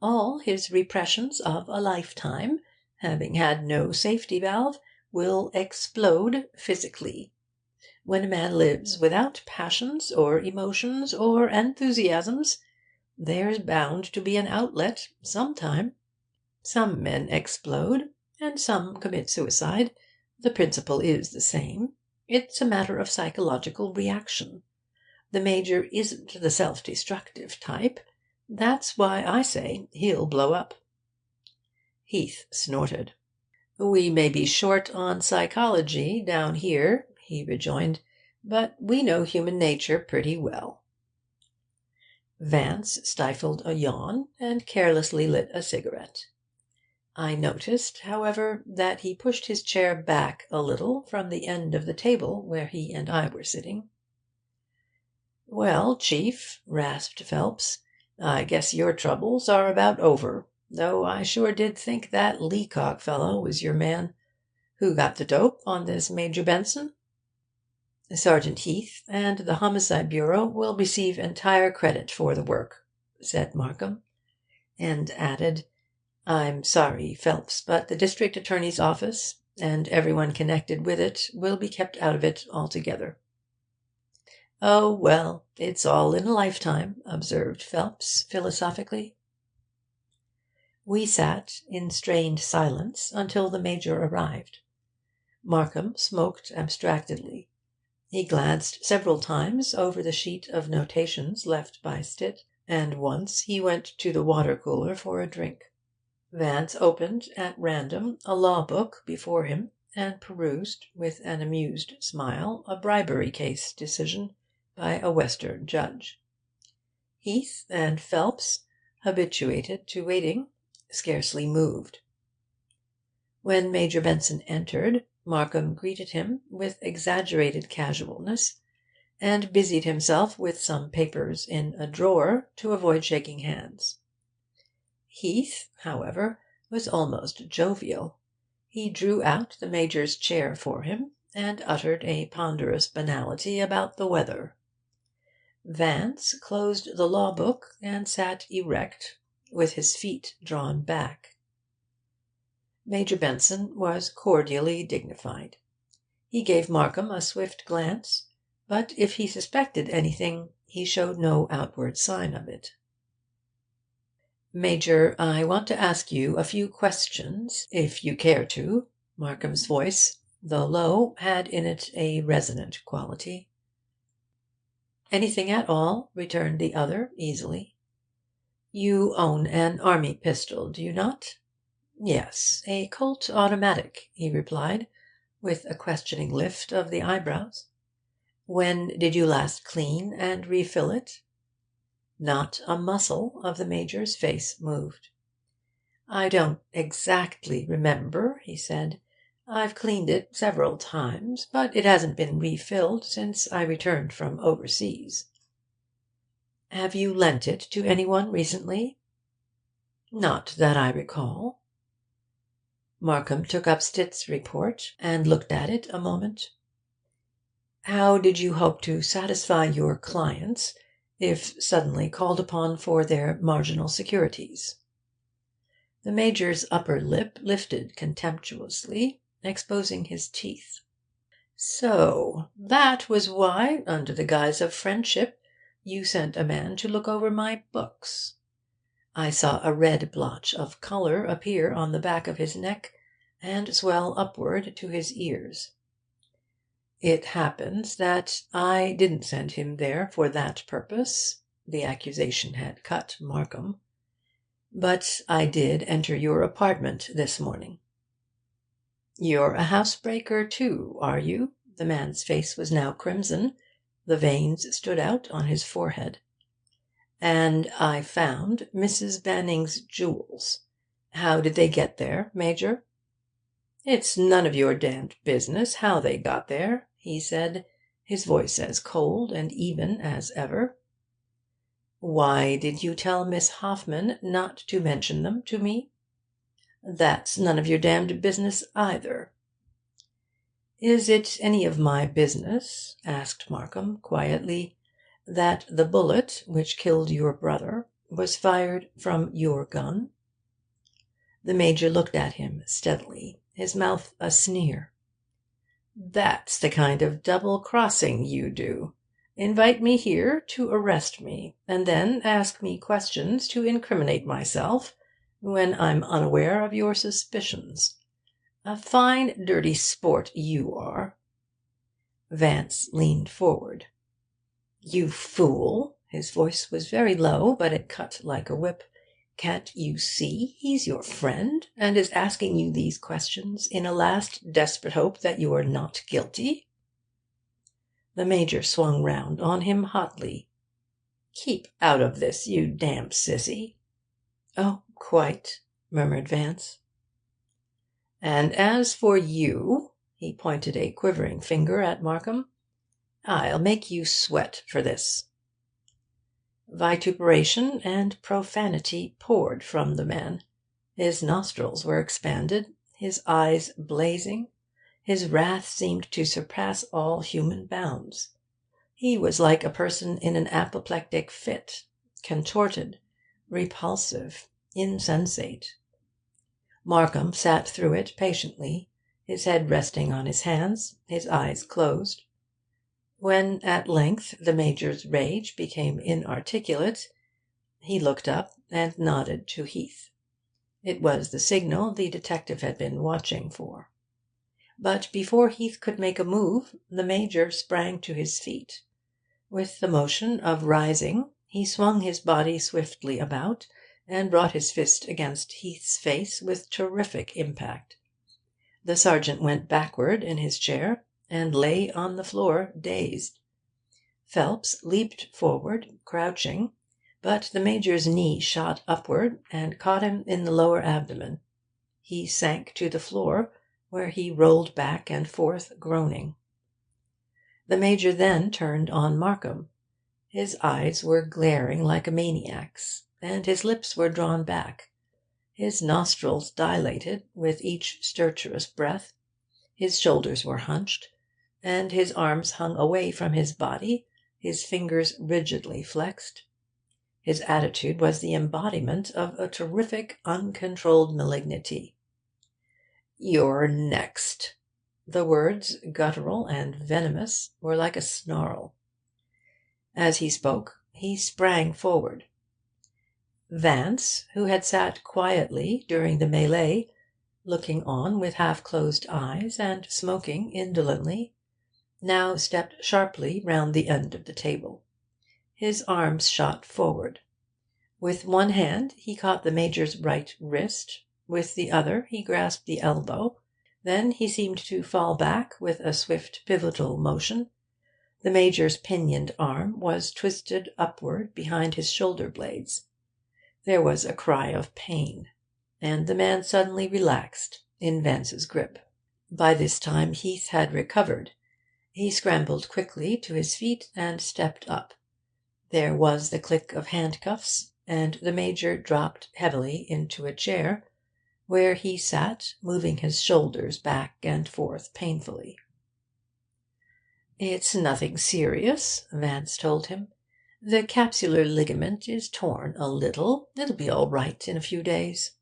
all his repressions of a lifetime, having had no safety valve, will explode physically. When a man lives without passions or emotions or enthusiasms, there's bound to be an outlet some time. Some men explode, and some commit suicide. The principle is the same. It's a matter of psychological reaction. The Major isn't the self-destructive type. That's why I say he'll blow up." Heath snorted. "We may be short on psychology down here," he rejoined, "but we know human nature pretty well." Vance stifled a yawn and carelessly lit a cigarette. I noticed, however, that he pushed his chair back a little from the end of the table where he and I were sitting. "Well, Chief," rasped Phelps, "I guess your troubles are about over, though I sure did think that Leacock fellow was your man. Who got the dope on this Major Benson?" "Sergeant Heath and the Homicide Bureau will receive entire credit for the work," said Markham, and added, "I'm sorry, Phelps, but the District Attorney's office, and everyone connected with it, will be kept out of it altogether." "Oh, well, it's all in a lifetime," observed Phelps philosophically. We sat in strained silence until the Major arrived. Markham smoked abstractedly. He glanced several times over the sheet of notations left by Stitt, and once he went to the water-cooler for a drink. Vance opened at random a law book before him, and perused, with an amused smile, a bribery case decision by a Western judge. Heath and Phelps, habituated to waiting, scarcely moved. When Major Benson entered, Markham greeted him with exaggerated casualness, and busied himself with some papers in a drawer to avoid shaking hands. Heath, however, was almost jovial. He drew out the Major's chair for him, and uttered a ponderous banality about the weather. Vance closed the law book and sat erect, with his feet drawn back. Major Benson was cordially dignified. He gave Markham a swift glance, but if he suspected anything, he showed no outward sign of it. "Major, I want to ask you a few questions, if you care to." Markham's voice, though low, had in it a resonant quality. "Anything at all," returned the other easily. "You own an army pistol, do you not?" "Yes, a Colt automatic," he replied, with a questioning lift of the eyebrows. "When did you last clean and refill it?" Not a muscle of the Major's face moved. "I don't exactly remember," he said. "I've cleaned it several times, but it hasn't been refilled since I returned from overseas." "Have you lent it to anyone recently?" "Not that I recall." Markham took up Stitt's report and looked at it a moment. "How did you hope to satisfy your clients if suddenly called upon for their marginal securities?" The Major's upper lip lifted contemptuously, exposing his teeth. "So that was why, under the guise of friendship, you sent a man to look over my books." I saw a red blotch of colour appear on the back of his neck and swell upward to his ears. "It happens that I didn't send him there for that purpose." The accusation had cut Markham. "But I did enter your apartment this morning." "You're a housebreaker, too, are you?" The man's face was now crimson. The veins stood out on his forehead. And I found Mrs. Banning's jewels. How did they get there, Major?" "It's none of your damned business how they got there," he said, his voice as cold and even as ever. "Why did you tell Miss Hoffman not to mention them to me?" "That's none of your damned business either." "Is it any of my business," asked Markham quietly, "that the bullet which killed your brother was fired from your gun?" The Major looked at him steadily, his mouth a sneer. "That's the kind of double-crossing you do. Invite me here to arrest me, and then ask me questions to incriminate myself, when I'm unaware of your suspicions. A fine dirty sport you are." Vance leaned forward. "You fool!" His voice was very low, but it cut like a whip. "Can't you see he's your friend, and is asking you these questions in a last desperate hope that you are not guilty?" The Major swung round on him hotly. "Keep out of this, you damned sissy." "Oh, quite," murmured Vance. "And as for you," he pointed a quivering finger at Markham, "I'll make you sweat for this." Vituperation and profanity poured from the man. His nostrils were expanded, his eyes blazing. His wrath seemed to surpass all human bounds. He was like a person in an apoplectic fit, contorted, repulsive, insensate. Markham sat through it patiently, his head resting on his hands, his eyes closed. When at length the Major's rage became inarticulate, he looked up and nodded to Heath. It was the signal the detective had been watching for. But before Heath could make a move, the Major sprang to his feet. With the motion of rising, he swung his body swiftly about, and brought his fist against Heath's face with terrific impact. The sergeant went backward in his chair, and lay on the floor dazed. Phelps leaped forward, crouching, but the Major's knee shot upward and caught him in the lower abdomen. He sank to the floor, where he rolled back and forth, groaning. The Major then turned on Markham. His eyes were glaring like a maniac's, and his lips were drawn back. His nostrils dilated with each stertorous breath. His shoulders were hunched, and his arms hung away from his body, his fingers rigidly flexed. His attitude was the embodiment of a terrific, uncontrolled malignity. "You're next." The words, guttural and venomous, were like a snarl. As he spoke, he sprang forward. Vance, who had sat quietly during the mêlée, looking on with half-closed eyes and smoking indolently, now stepped sharply round the end of the table. His arms shot forward. With one hand he caught the Major's right wrist, with the other he grasped the elbow. Then he seemed to fall back with a swift pivotal motion. The Major's pinioned arm was twisted upward behind his shoulder blades. There was a cry of pain, and the man suddenly relaxed in Vance's grip. By this time Heath had recovered. He scrambled quickly to his feet and stepped up. There was the click of handcuffs, and the Major dropped heavily into a chair, where he sat, moving his shoulders back and forth painfully. "It's nothing serious," Vance told him. "The capsular ligament is torn a little. It'll be all right in a few days."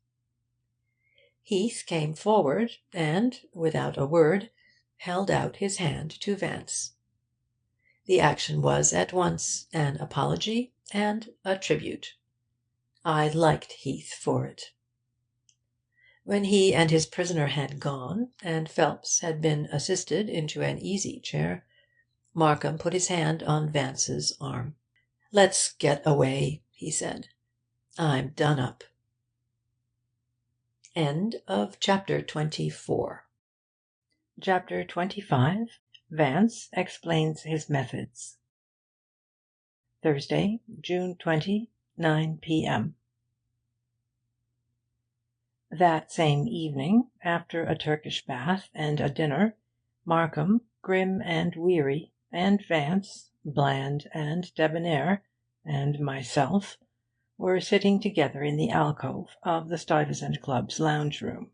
Heath came forward and, without a word, held out his hand to Vance. The action was at once an apology and a tribute. I liked Heath for it. When he and his prisoner had gone, and Phelps had been assisted into an easy-chair, Markham put his hand on Vance's arm. "Let's get away," he said. "I'm done up." End of chapter 24. Chapter 25. Vance explains his methods. Thursday, June 20, 9 p.m. That same evening, after a Turkish bath and a dinner, Markham, grim and weary, and Vance, bland and debonair, and myself, were sitting together in the alcove of the Stuyvesant Club's lounge-room.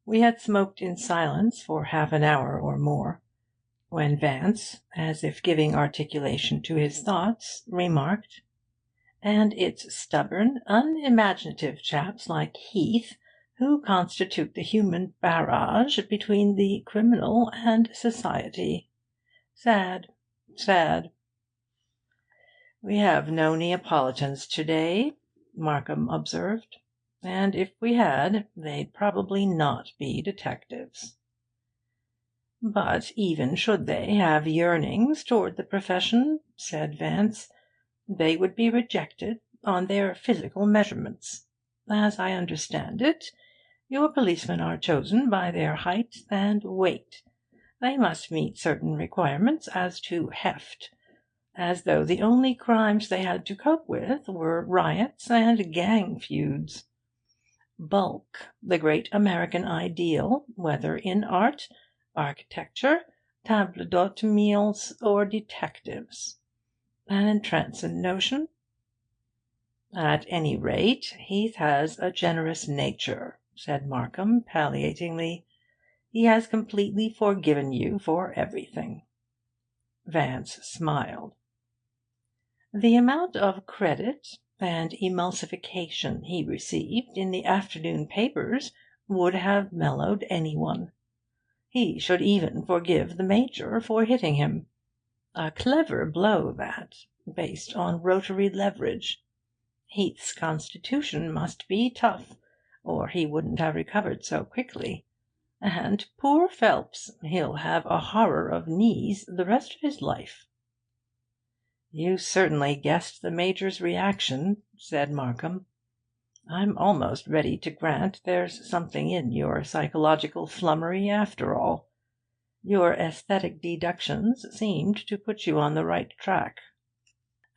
We had smoked in silence for half an hour or more, when Vance, as if giving articulation to his thoughts, remarked, "And it's stubborn, unimaginative chaps like Heath who constitute the human barrage between the criminal and society. Sad, sad." "We have no Neapolitans to-day," Markham observed, "and if we had, they'd probably not be detectives." "But even should they have yearnings toward the profession," said Vance, "they would be rejected on their physical measurements. As I understand it, your policemen are chosen by their height and weight. They must meet certain requirements as to heft, as though the only crimes they had to cope with were riots and gang feuds. Bulk, the great American ideal, whether in art, architecture, table d'hote meals, or detectives. An entrancing notion." "At any rate, Heath has a generous nature," said Markham palliatingly. "He has completely forgiven you for everything." Vance smiled. "The amount of credit and emulsification he received in the afternoon papers would have mellowed anyone. He should even forgive the Major for hitting him. A clever blow, that, based on rotary leverage. Heath's constitution must be tough, or he wouldn't have recovered so quickly. And poor Phelps, he'll have a horror of knees the rest of his life." "You certainly guessed the Major's reaction," said Markham. "I'm almost ready to grant there's something in your psychological flummery, after all. Your aesthetic deductions seemed to put you on the right track."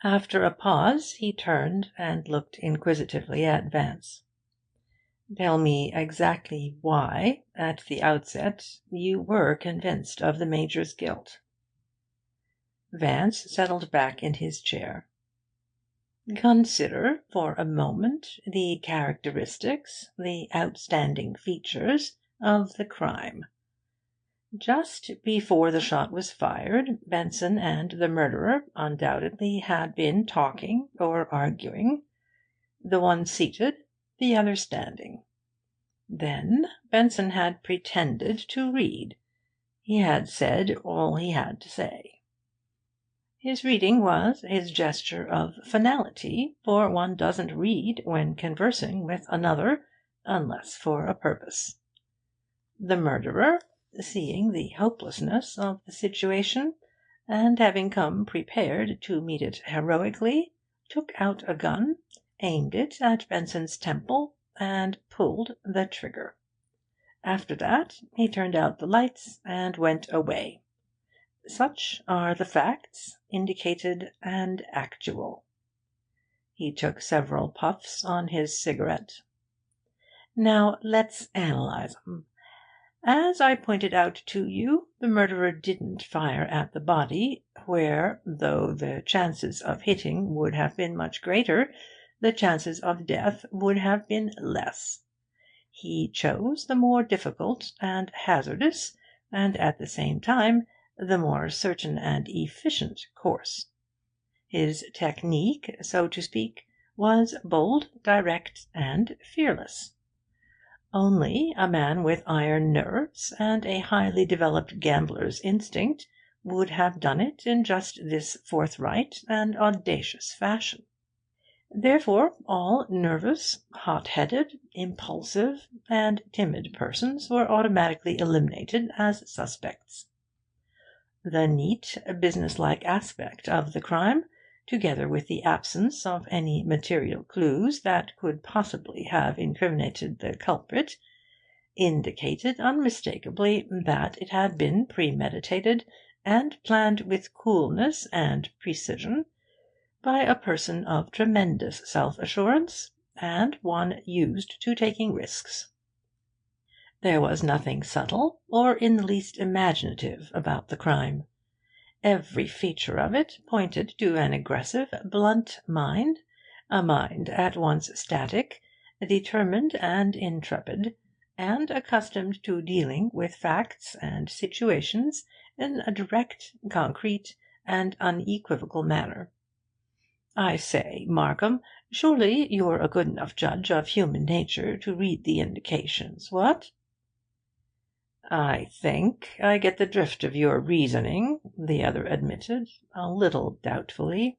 After a pause he turned and looked inquisitively at Vance. "Tell me exactly why, at the outset, you were convinced of the Major's guilt." Vance settled back in his chair. "Consider for a moment the characteristics, the outstanding features, of the crime. Just before the shot was fired, Benson and the murderer undoubtedly had been talking or arguing, the one seated, the other standing. Then Benson had pretended to read. He had said all he had to say. His reading was his gesture of finality, for one doesn't read when conversing with another, unless for a purpose. The murderer, seeing the hopelessness of the situation, and having come prepared to meet it heroically, took out a gun, aimed it at Benson's temple, and pulled the trigger. After that he turned out the lights and went away. Such are the facts, indicated and actual." He took several puffs on his cigarette. "Now let's analyse 'em. As I pointed out to you, the murderer didn't fire at the body, where, though the chances of hitting would have been much greater, the chances of death would have been less. He chose the more difficult and hazardous, and at the same time the more certain and efficient course. His technique, so to speak, was bold, direct, and fearless. Only a man with iron nerves and a highly developed gambler's instinct would have done it in just this forthright and audacious fashion. Therefore all nervous, hot-headed, impulsive, and timid persons were automatically eliminated as suspects. The neat, businesslike aspect of the crime, together with the absence of any material clues that could possibly have incriminated the culprit, indicated unmistakably that it had been premeditated and planned with coolness and precision, by a person of tremendous self-assurance, and one used to taking risks. There was nothing subtle or in the least imaginative about the crime. Every feature of it pointed to an aggressive, blunt mind, a mind at once static, determined and intrepid, and accustomed to dealing with facts and situations in a direct, concrete, and unequivocal manner. I say, Markham, surely you're a good enough judge of human nature to read the indications, what? I think I get the drift of your reasoning, the other admitted, a little doubtfully.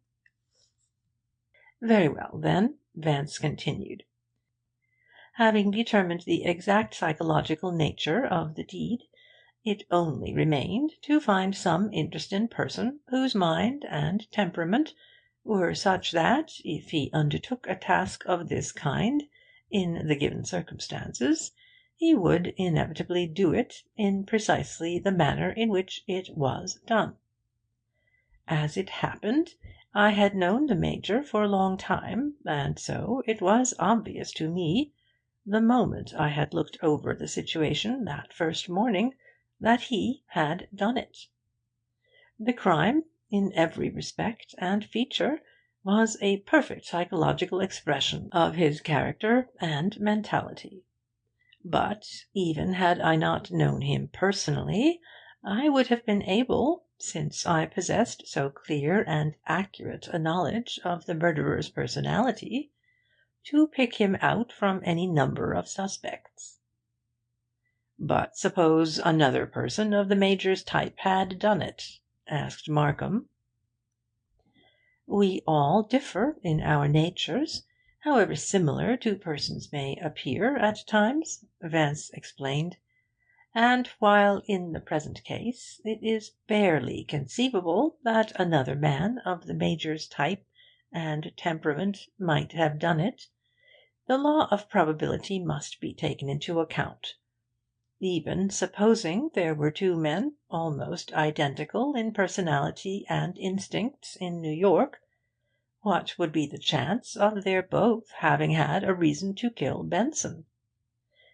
Very well, then, Vance continued. Having determined the exact psychological nature of the deed, it only remained to find some interested person whose mind and temperament were such that, if he undertook a task of this kind, in the given circumstances, he would inevitably do it in precisely the manner in which it was done. As it happened, I had known the Major for a long time, and so it was obvious to me, the moment I had looked over the situation that first morning, that he had done it. The crime, in every respect and feature, was a perfect psychological expression of his character and mentality. But even had I not known him personally, I would have been able, since I possessed so clear and accurate a knowledge of the murderer's personality, to pick him out from any number of suspects. But suppose another person of the Major's type had done it, asked Markham. We all differ in our natures, however similar two persons may appear at times, Vance explained, and while in the present case it is barely conceivable that another man of the Major's type and temperament might have done it, the law of probability must be taken into account. Even supposing there were two men almost identical in personality and instincts in New York, what would be the chance of their both having had a reason to kill Benson?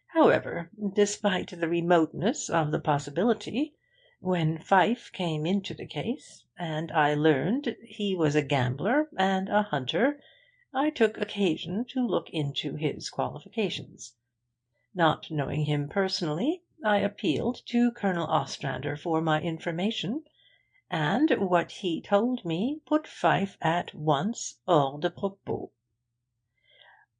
However, despite the remoteness of the possibility, when Pfyfe came into the case, and I learned he was a gambler and a hunter, I took occasion to look into his qualifications. Not knowing him personally, I appealed to Colonel Ostrander for my information, and what he told me put Pfyfe at once hors de propos.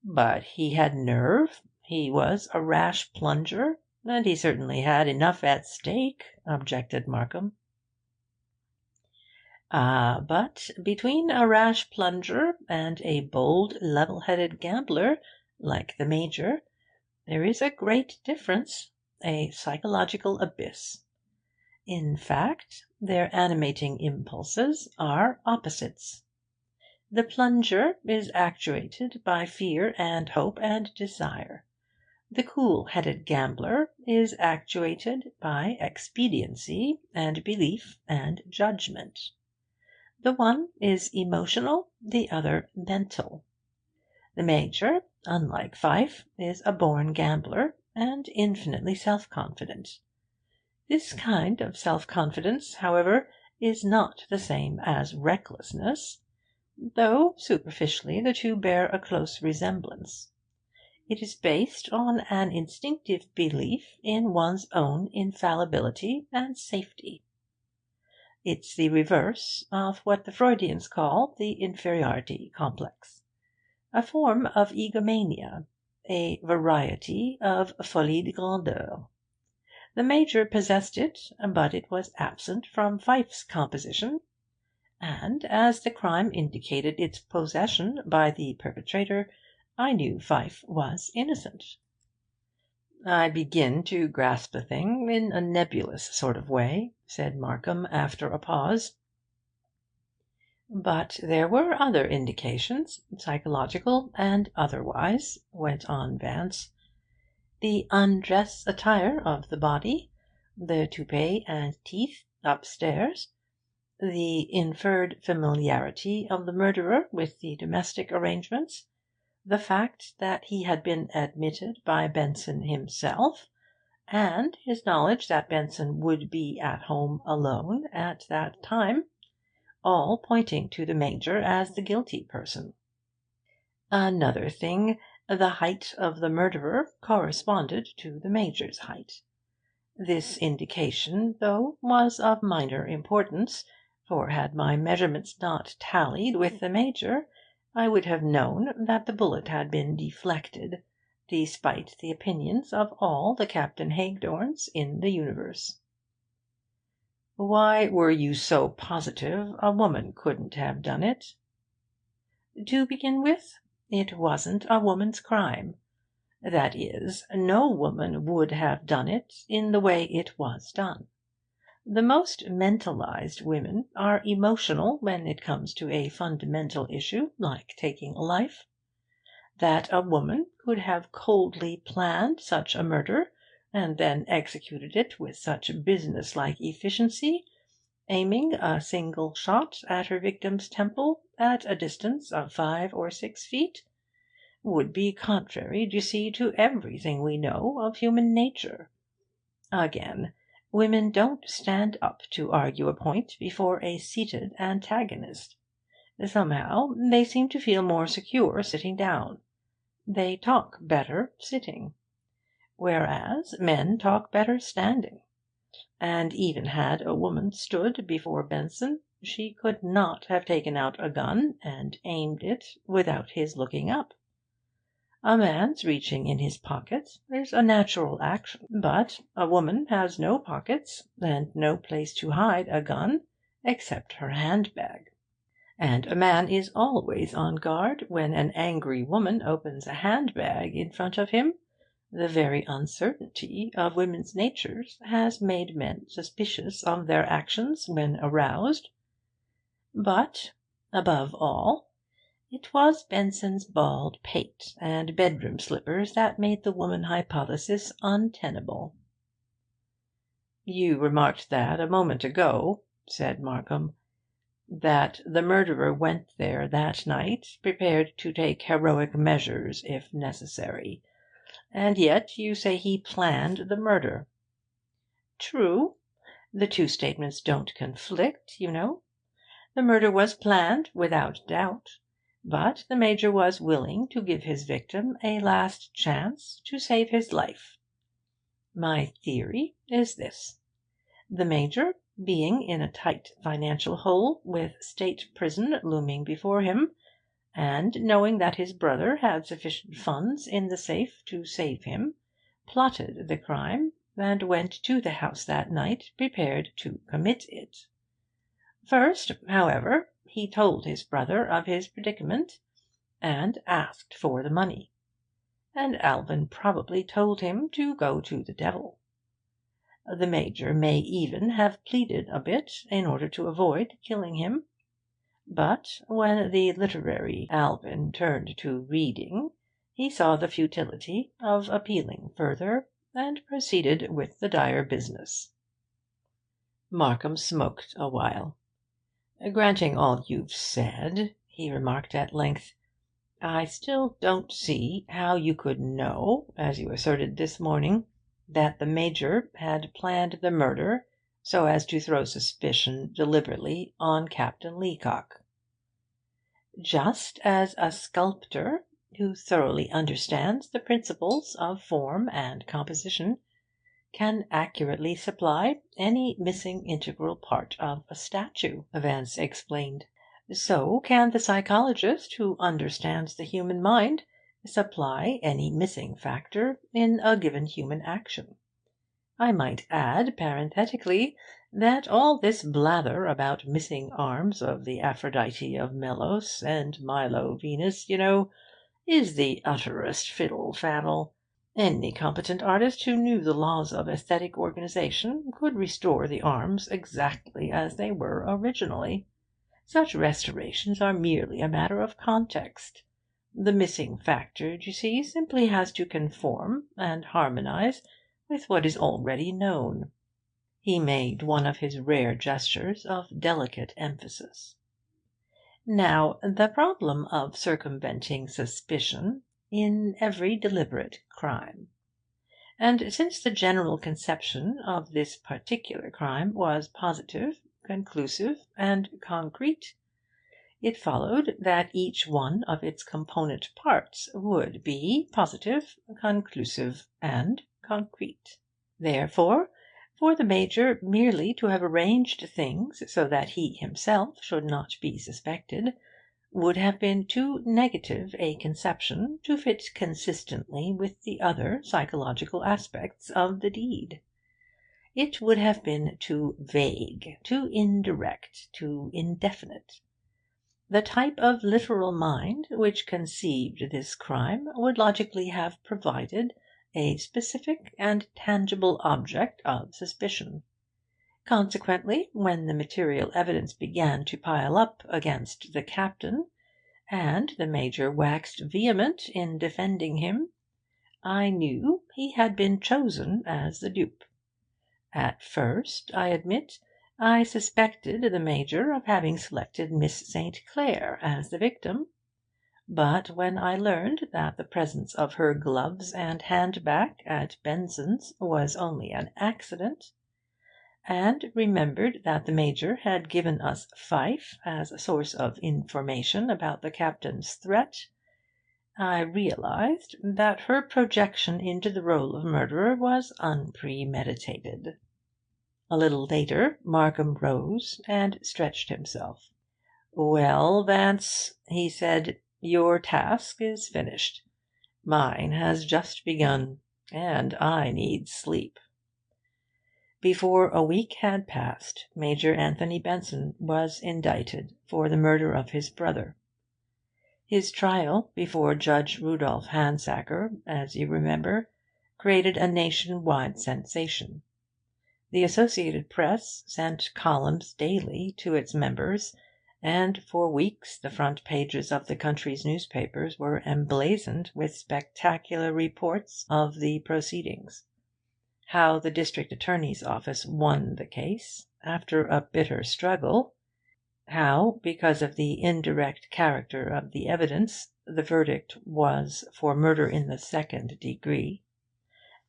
But he had nerve, he was a rash plunger, and he certainly had enough at stake, objected Markham. Ah, but between a rash plunger and a bold, level-headed gambler, like the Major, there is a great difference, a psychological abyss. In fact, their animating impulses are opposites. The plunger is actuated by fear and hope and desire. The cool-headed gambler is actuated by expediency and belief and judgment. The one is emotional, the other mental. The Major, unlike Pfyfe, is a born gambler, and infinitely self-confident. This kind of self-confidence, however, is not the same as recklessness, though superficially the two bear a close resemblance. It is based on an instinctive belief in one's own infallibility and safety. It's the reverse of what the Freudians call the inferiority complex, a form of egomania, a variety of folie de grandeur. The Major possessed it, but it was absent from Pfyfe's composition, and as the crime indicated its possession by the perpetrator, I knew Pfyfe was innocent. I begin to grasp the thing in a nebulous sort of way, said Markham after a pause. But there were other indications, psychological and otherwise, went on Vance. The undress attire of the body, the toupet and teeth upstairs, the inferred familiarity of the murderer with the domestic arrangements, the fact that he had been admitted by Benson himself, and his knowledge that Benson would be at home alone at that time, all pointing to the Major as the guilty person. Another thing, the height of the murderer corresponded to the Major's height. This indication, though, was of minor importance, for had my measurements not tallied with the Major, I would have known that the bullet had been deflected, despite the opinions of all the Captain Hagedorns in the universe. "Why were you so positive a woman couldn't have done it?" "To begin with, it wasn't a woman's crime. That is, no woman would have done it in the way it was done. The most mentalized women are emotional when it comes to a fundamental issue like taking a life. That a woman could have coldly planned such a murder, and then executed it with such business-like efficiency, aiming a single shot at her victim's temple at a distance of 5 or 6 feet, would be contrary, d'you see, to everything we know of human nature. Again, women don't stand up to argue a point before a seated antagonist. Somehow they seem to feel more secure sitting down. They talk better sitting, whereas men talk better standing. And even had a woman stood before Benson, she could not have taken out a gun and aimed it without his looking up. A man's reaching in his pocket is a natural action, but a woman has no pockets and no place to hide a gun except her handbag. And a man is always on guard when an angry woman opens a handbag in front of him. The very uncertainty of women's natures has made men suspicious of their actions when aroused. But, above all, it was Benson's bald pate and bedroom slippers that made the woman hypothesis untenable. "You remarked that a moment ago," said Markham, "that the murderer went there that night prepared to take heroic measures if necessary. And yet you say he planned the murder." "True. The two statements don't conflict, you know. The murder was planned, without doubt, but the Major was willing to give his victim a last chance to save his life. My theory is this. The Major, being in a tight financial hole, with State prison looming before him, and knowing that his brother had sufficient funds in the safe to save him, plotted the crime, and went to the house that night prepared to commit it. First, however, he told his brother of his predicament, and asked for the money, and Alvin probably told him to go to the devil. The Major may even have pleaded a bit in order to avoid killing him. But when the literary Alvin turned to reading, he saw the futility of appealing further, and proceeded with the dire business." Markham smoked a while. "Granting all you've said," he remarked at length, "I still don't see how you could know, as you asserted this morning, that the Major had planned the murder so as to throw suspicion deliberately on Captain Leacock." "Just as a sculptor, who thoroughly understands the principles of form and composition, can accurately supply any missing integral part of a statue," Vance explained, "so can the psychologist who understands the human mind supply any missing factor in a given human action. I might add, parenthetically, that all this blather about missing arms of the Aphrodite of Melos and Milo Venus, you know, is the utterest fiddle-faddle. Any competent artist who knew the laws of aesthetic organization could restore the arms exactly as they were originally. Such restorations are merely a matter of context. The missing factor, d'you see, simply has to conform and harmonize with what is already known. He made one of his rare gestures of delicate emphasis. "Now, the problem of circumventing suspicion in every deliberate crime. And since the general conception of this particular crime was positive, conclusive, and concrete, it followed that each one of its component parts would be positive, conclusive, and concrete. Therefore, for the Major merely to have arranged things so that he himself should not be suspected would have been too negative a conception to fit consistently with the other psychological aspects of the deed. It would have been too vague, too indirect, too indefinite. The type of literal mind which conceived this crime would logically have provided a specific and tangible object of suspicion. Consequently, when the material evidence began to pile up against the captain, and the Major waxed vehement in defending him, I knew he had been chosen as the dupe. At first, I admit, I suspected the Major of having selected Miss St. Clair as the victim. But when I learned that the presence of her gloves and handbag at Benson's was only an accident, and remembered that the Major had given us Pfyfe as a source of information about the captain's threat, I realised that her projection into the role of murderer was unpremeditated. A little later Markham rose and stretched himself. "Well, Vance," he said, "your task is finished. Mine has just begun, and I need sleep." Before a week had passed, Major Anthony Benson was indicted for the murder of his brother. His trial before Judge Rudolph Handsacker, as you remember, created a nation-wide sensation. The Associated Press sent columns daily to its members, and for weeks the front pages of the country's newspapers were emblazoned with spectacular reports of the proceedings. How the district attorney's office won the case, after a bitter struggle; how, because of the indirect character of the evidence, the verdict was for murder in the second degree;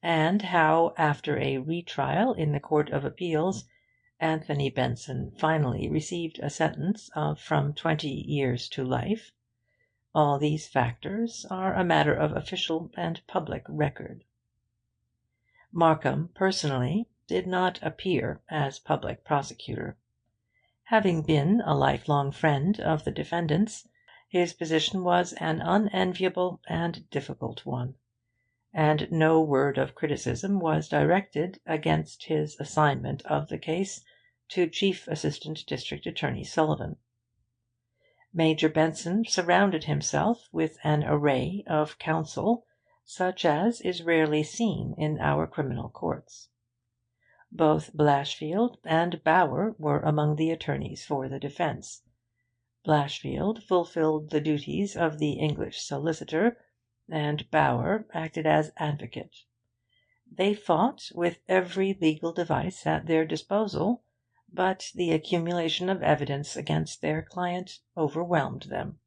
and how, after a retrial in the Court of Appeals, Anthony Benson finally received a sentence of from 20 years to life. All these factors are a matter of official and public record. Markham, personally, did not appear as public prosecutor. Having been a lifelong friend of the defendants, his position was an unenviable and difficult one, and no word of criticism was directed against his assignment of the case to Chief Assistant District Attorney Sullivan. Major Benson surrounded himself with an array of counsel such as is rarely seen in our criminal courts. Both Blashfield and Bower were among the attorneys for the defence. Blashfield fulfilled the duties of the English solicitor, and Bower acted as advocate. They fought with every legal device at their disposal, but the accumulation of evidence against their client overwhelmed them.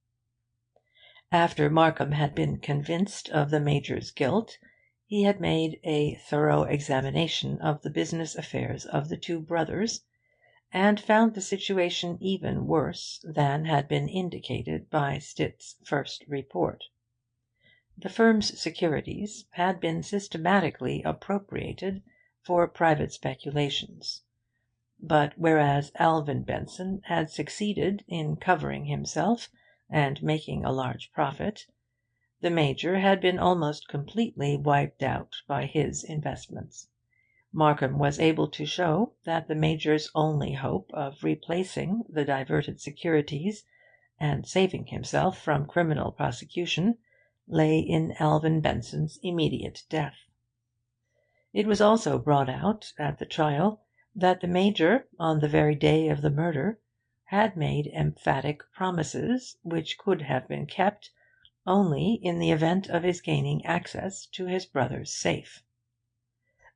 After Markham had been convinced of the Major's guilt, he had made a thorough examination of the business affairs of the two brothers, and found the situation even worse than had been indicated by Stitt's first report. The firm's securities had been systematically appropriated for private speculations. But whereas Alvin Benson had succeeded in covering himself and making a large profit, the Major had been almost completely wiped out by his investments. Markham was able to show that the Major's only hope of replacing the diverted securities and saving himself from criminal prosecution lay in Alvin Benson's immediate death. It was also brought out at the trial that the Major, on the very day of the murder, had made emphatic promises which could have been kept only in the event of his gaining access to his brother's safe.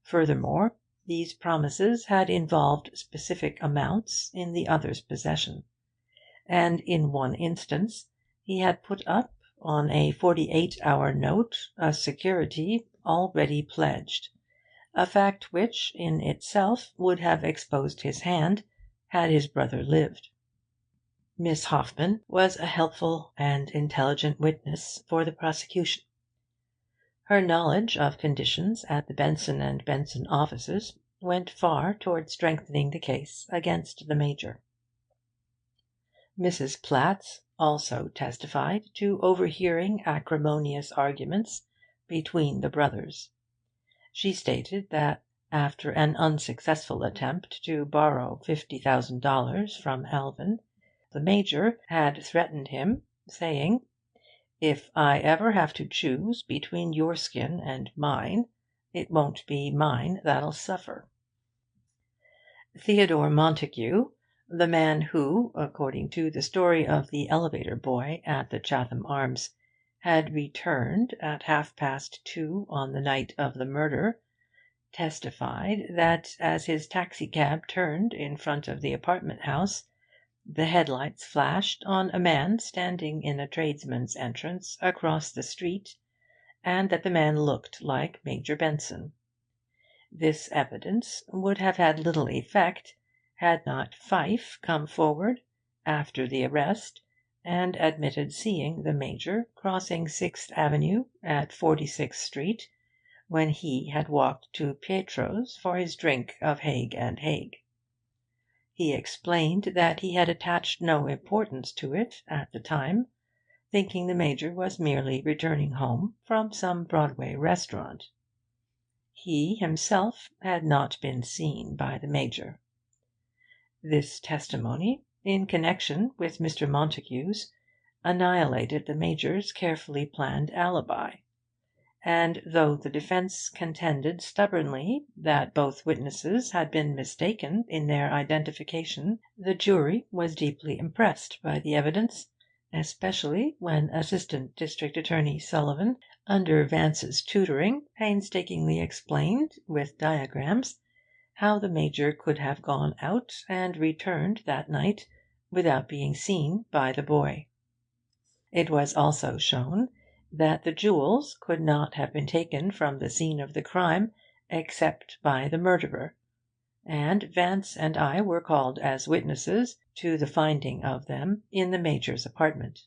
Furthermore, These promises had involved specific amounts in the other's possession, and in one instance he had put up on a 48-hour note a security already pledged, a fact which in itself would have exposed his hand had his brother lived. Miss Hoffman was a helpful and intelligent witness for the prosecution. Her knowledge of conditions at the Benson and Benson offices went far towards strengthening the case against the Major. Mrs. Platt also testified to overhearing acrimonious arguments between the brothers. She stated that after an unsuccessful attempt to borrow $50,000 from Alvin, the Major had threatened him, saying, "If I ever have to choose between your skin and mine, it won't be mine that'll suffer." Theodore Montague, the man who, according to the story of the elevator boy at the Chatham Arms, had returned at 2:30 on the night of the murder, testified that as his taxicab turned in front of the apartment house, the headlights flashed on a man standing in a tradesman's entrance across the street, and that the man looked like Major Benson. This evidence would have had little effect had not Pfyfe come forward, after the arrest, and admitted seeing the Major crossing 6th Avenue at 46th Street, when he had walked to Pietro's for his drink of Haig and Haig. He explained that he had attached no importance to it at the time, thinking the Major was merely returning home from some Broadway restaurant. He himself had not been seen by the Major. This testimony, in connection with Mr. Montague's, annihilated the Major's carefully planned alibi, and though the defence contended stubbornly that both witnesses had been mistaken in their identification, the jury was deeply impressed by the evidence, especially when Assistant District Attorney Sullivan, under Vance's tutoring, painstakingly explained, with diagrams, how the Major could have gone out and returned that night without being seen by the boy. It was also shown that the jewels could not have been taken from the scene of the crime except by the murderer, and Vance and I were called as witnesses to the finding of them in the Major's apartment.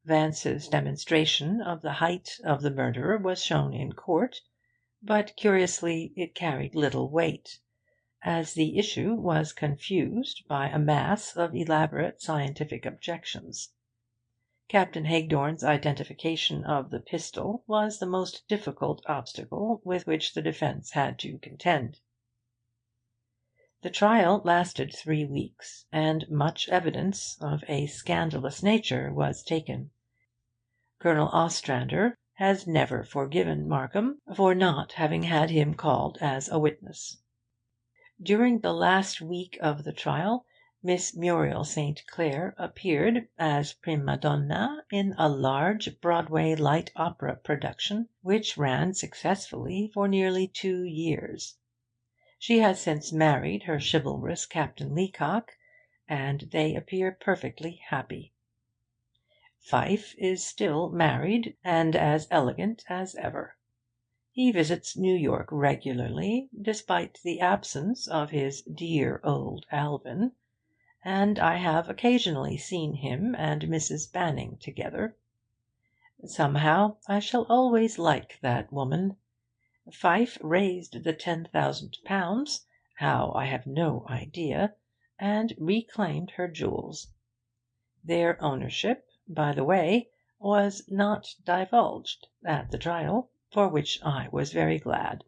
Vance's demonstration of the height of the murderer was shown in court, but curiously it carried little weight, as the issue was confused by a mass of elaborate scientific objections. Captain Hagedorn's identification of the pistol was the most difficult obstacle with which the defence had to contend. The trial lasted 3 weeks, and much evidence of a scandalous nature was taken. Colonel Ostrander has never forgiven Markham for not having had him called as a witness. During the last week of the trial, Miss Muriel St. Clair appeared as prima donna in a large Broadway light opera production, which ran successfully for nearly 2 years. She has since married her chivalrous Captain Leacock, and they appear perfectly happy. Pfyfe is still married and as elegant as ever. He visits New York regularly, despite the absence of his dear old Alvin, and I have occasionally seen him and Mrs. Banning together. Somehow I shall always like that woman. Pfyfe raised the £10,000, how I have no idea, and reclaimed her jewels. Their ownership, by the way, was not divulged at the trial, for which I was very glad.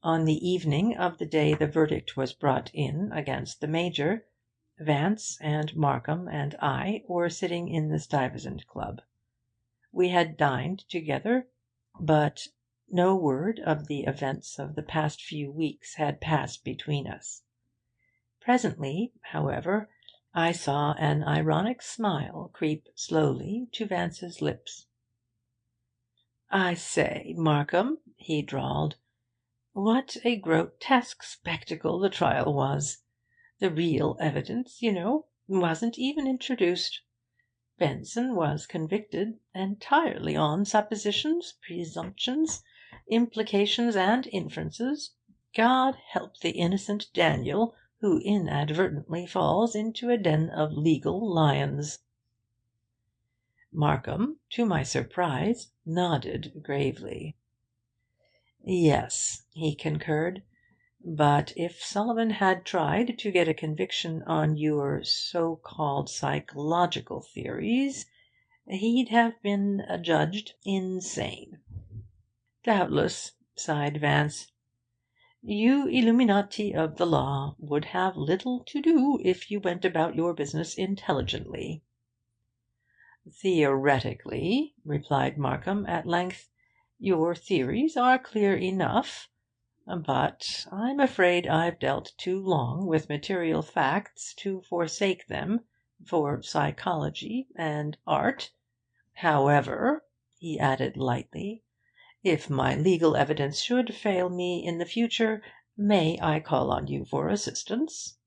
On the evening of the day the verdict was brought in against the Major, Vance and Markham and I were sitting in the Stuyvesant Club. We had dined together, but no word of the events of the past few weeks had passed between us. Presently, however, I saw an ironic smile creep slowly to Vance's lips. "I say, Markham," he drawled, What a grotesque spectacle the trial was! The real evidence, wasn't even introduced. Benson was convicted entirely on suppositions, presumptions, implications, and inferences. God help the innocent Daniel, who inadvertently falls into a den of legal lions. Markham, to my surprise, nodded gravely. Yes, he concurred. But if Sullivan had tried to get a conviction on your so-called psychological theories, he'd have been adjudged insane. Doubtless, sighed Vance. You illuminati of the law would have little to do if you went about your business intelligently. Theoretically, replied Markham at length, your theories are clear enough. But I'm afraid I've dealt too long with material facts to forsake them for psychology and art. However, he added lightly, if my legal evidence should fail me in the future, may I call on you for assistance?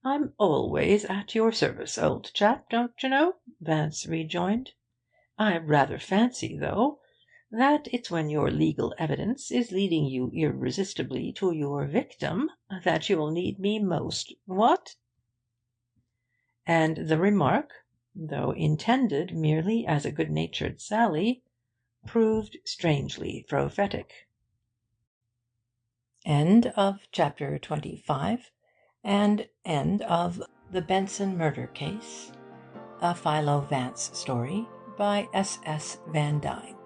I'm always at your service, old chap, don't you know, Vance rejoined. I rather fancy, though, that it's when your legal evidence is leading you irresistibly to your victim that you'll need me most. What? And the remark, though intended merely as a good-natured sally, proved strangely prophetic. End of chapter 25 and end of The Benson Murder Case, a Philo Vance story by S.S. Van Dyne.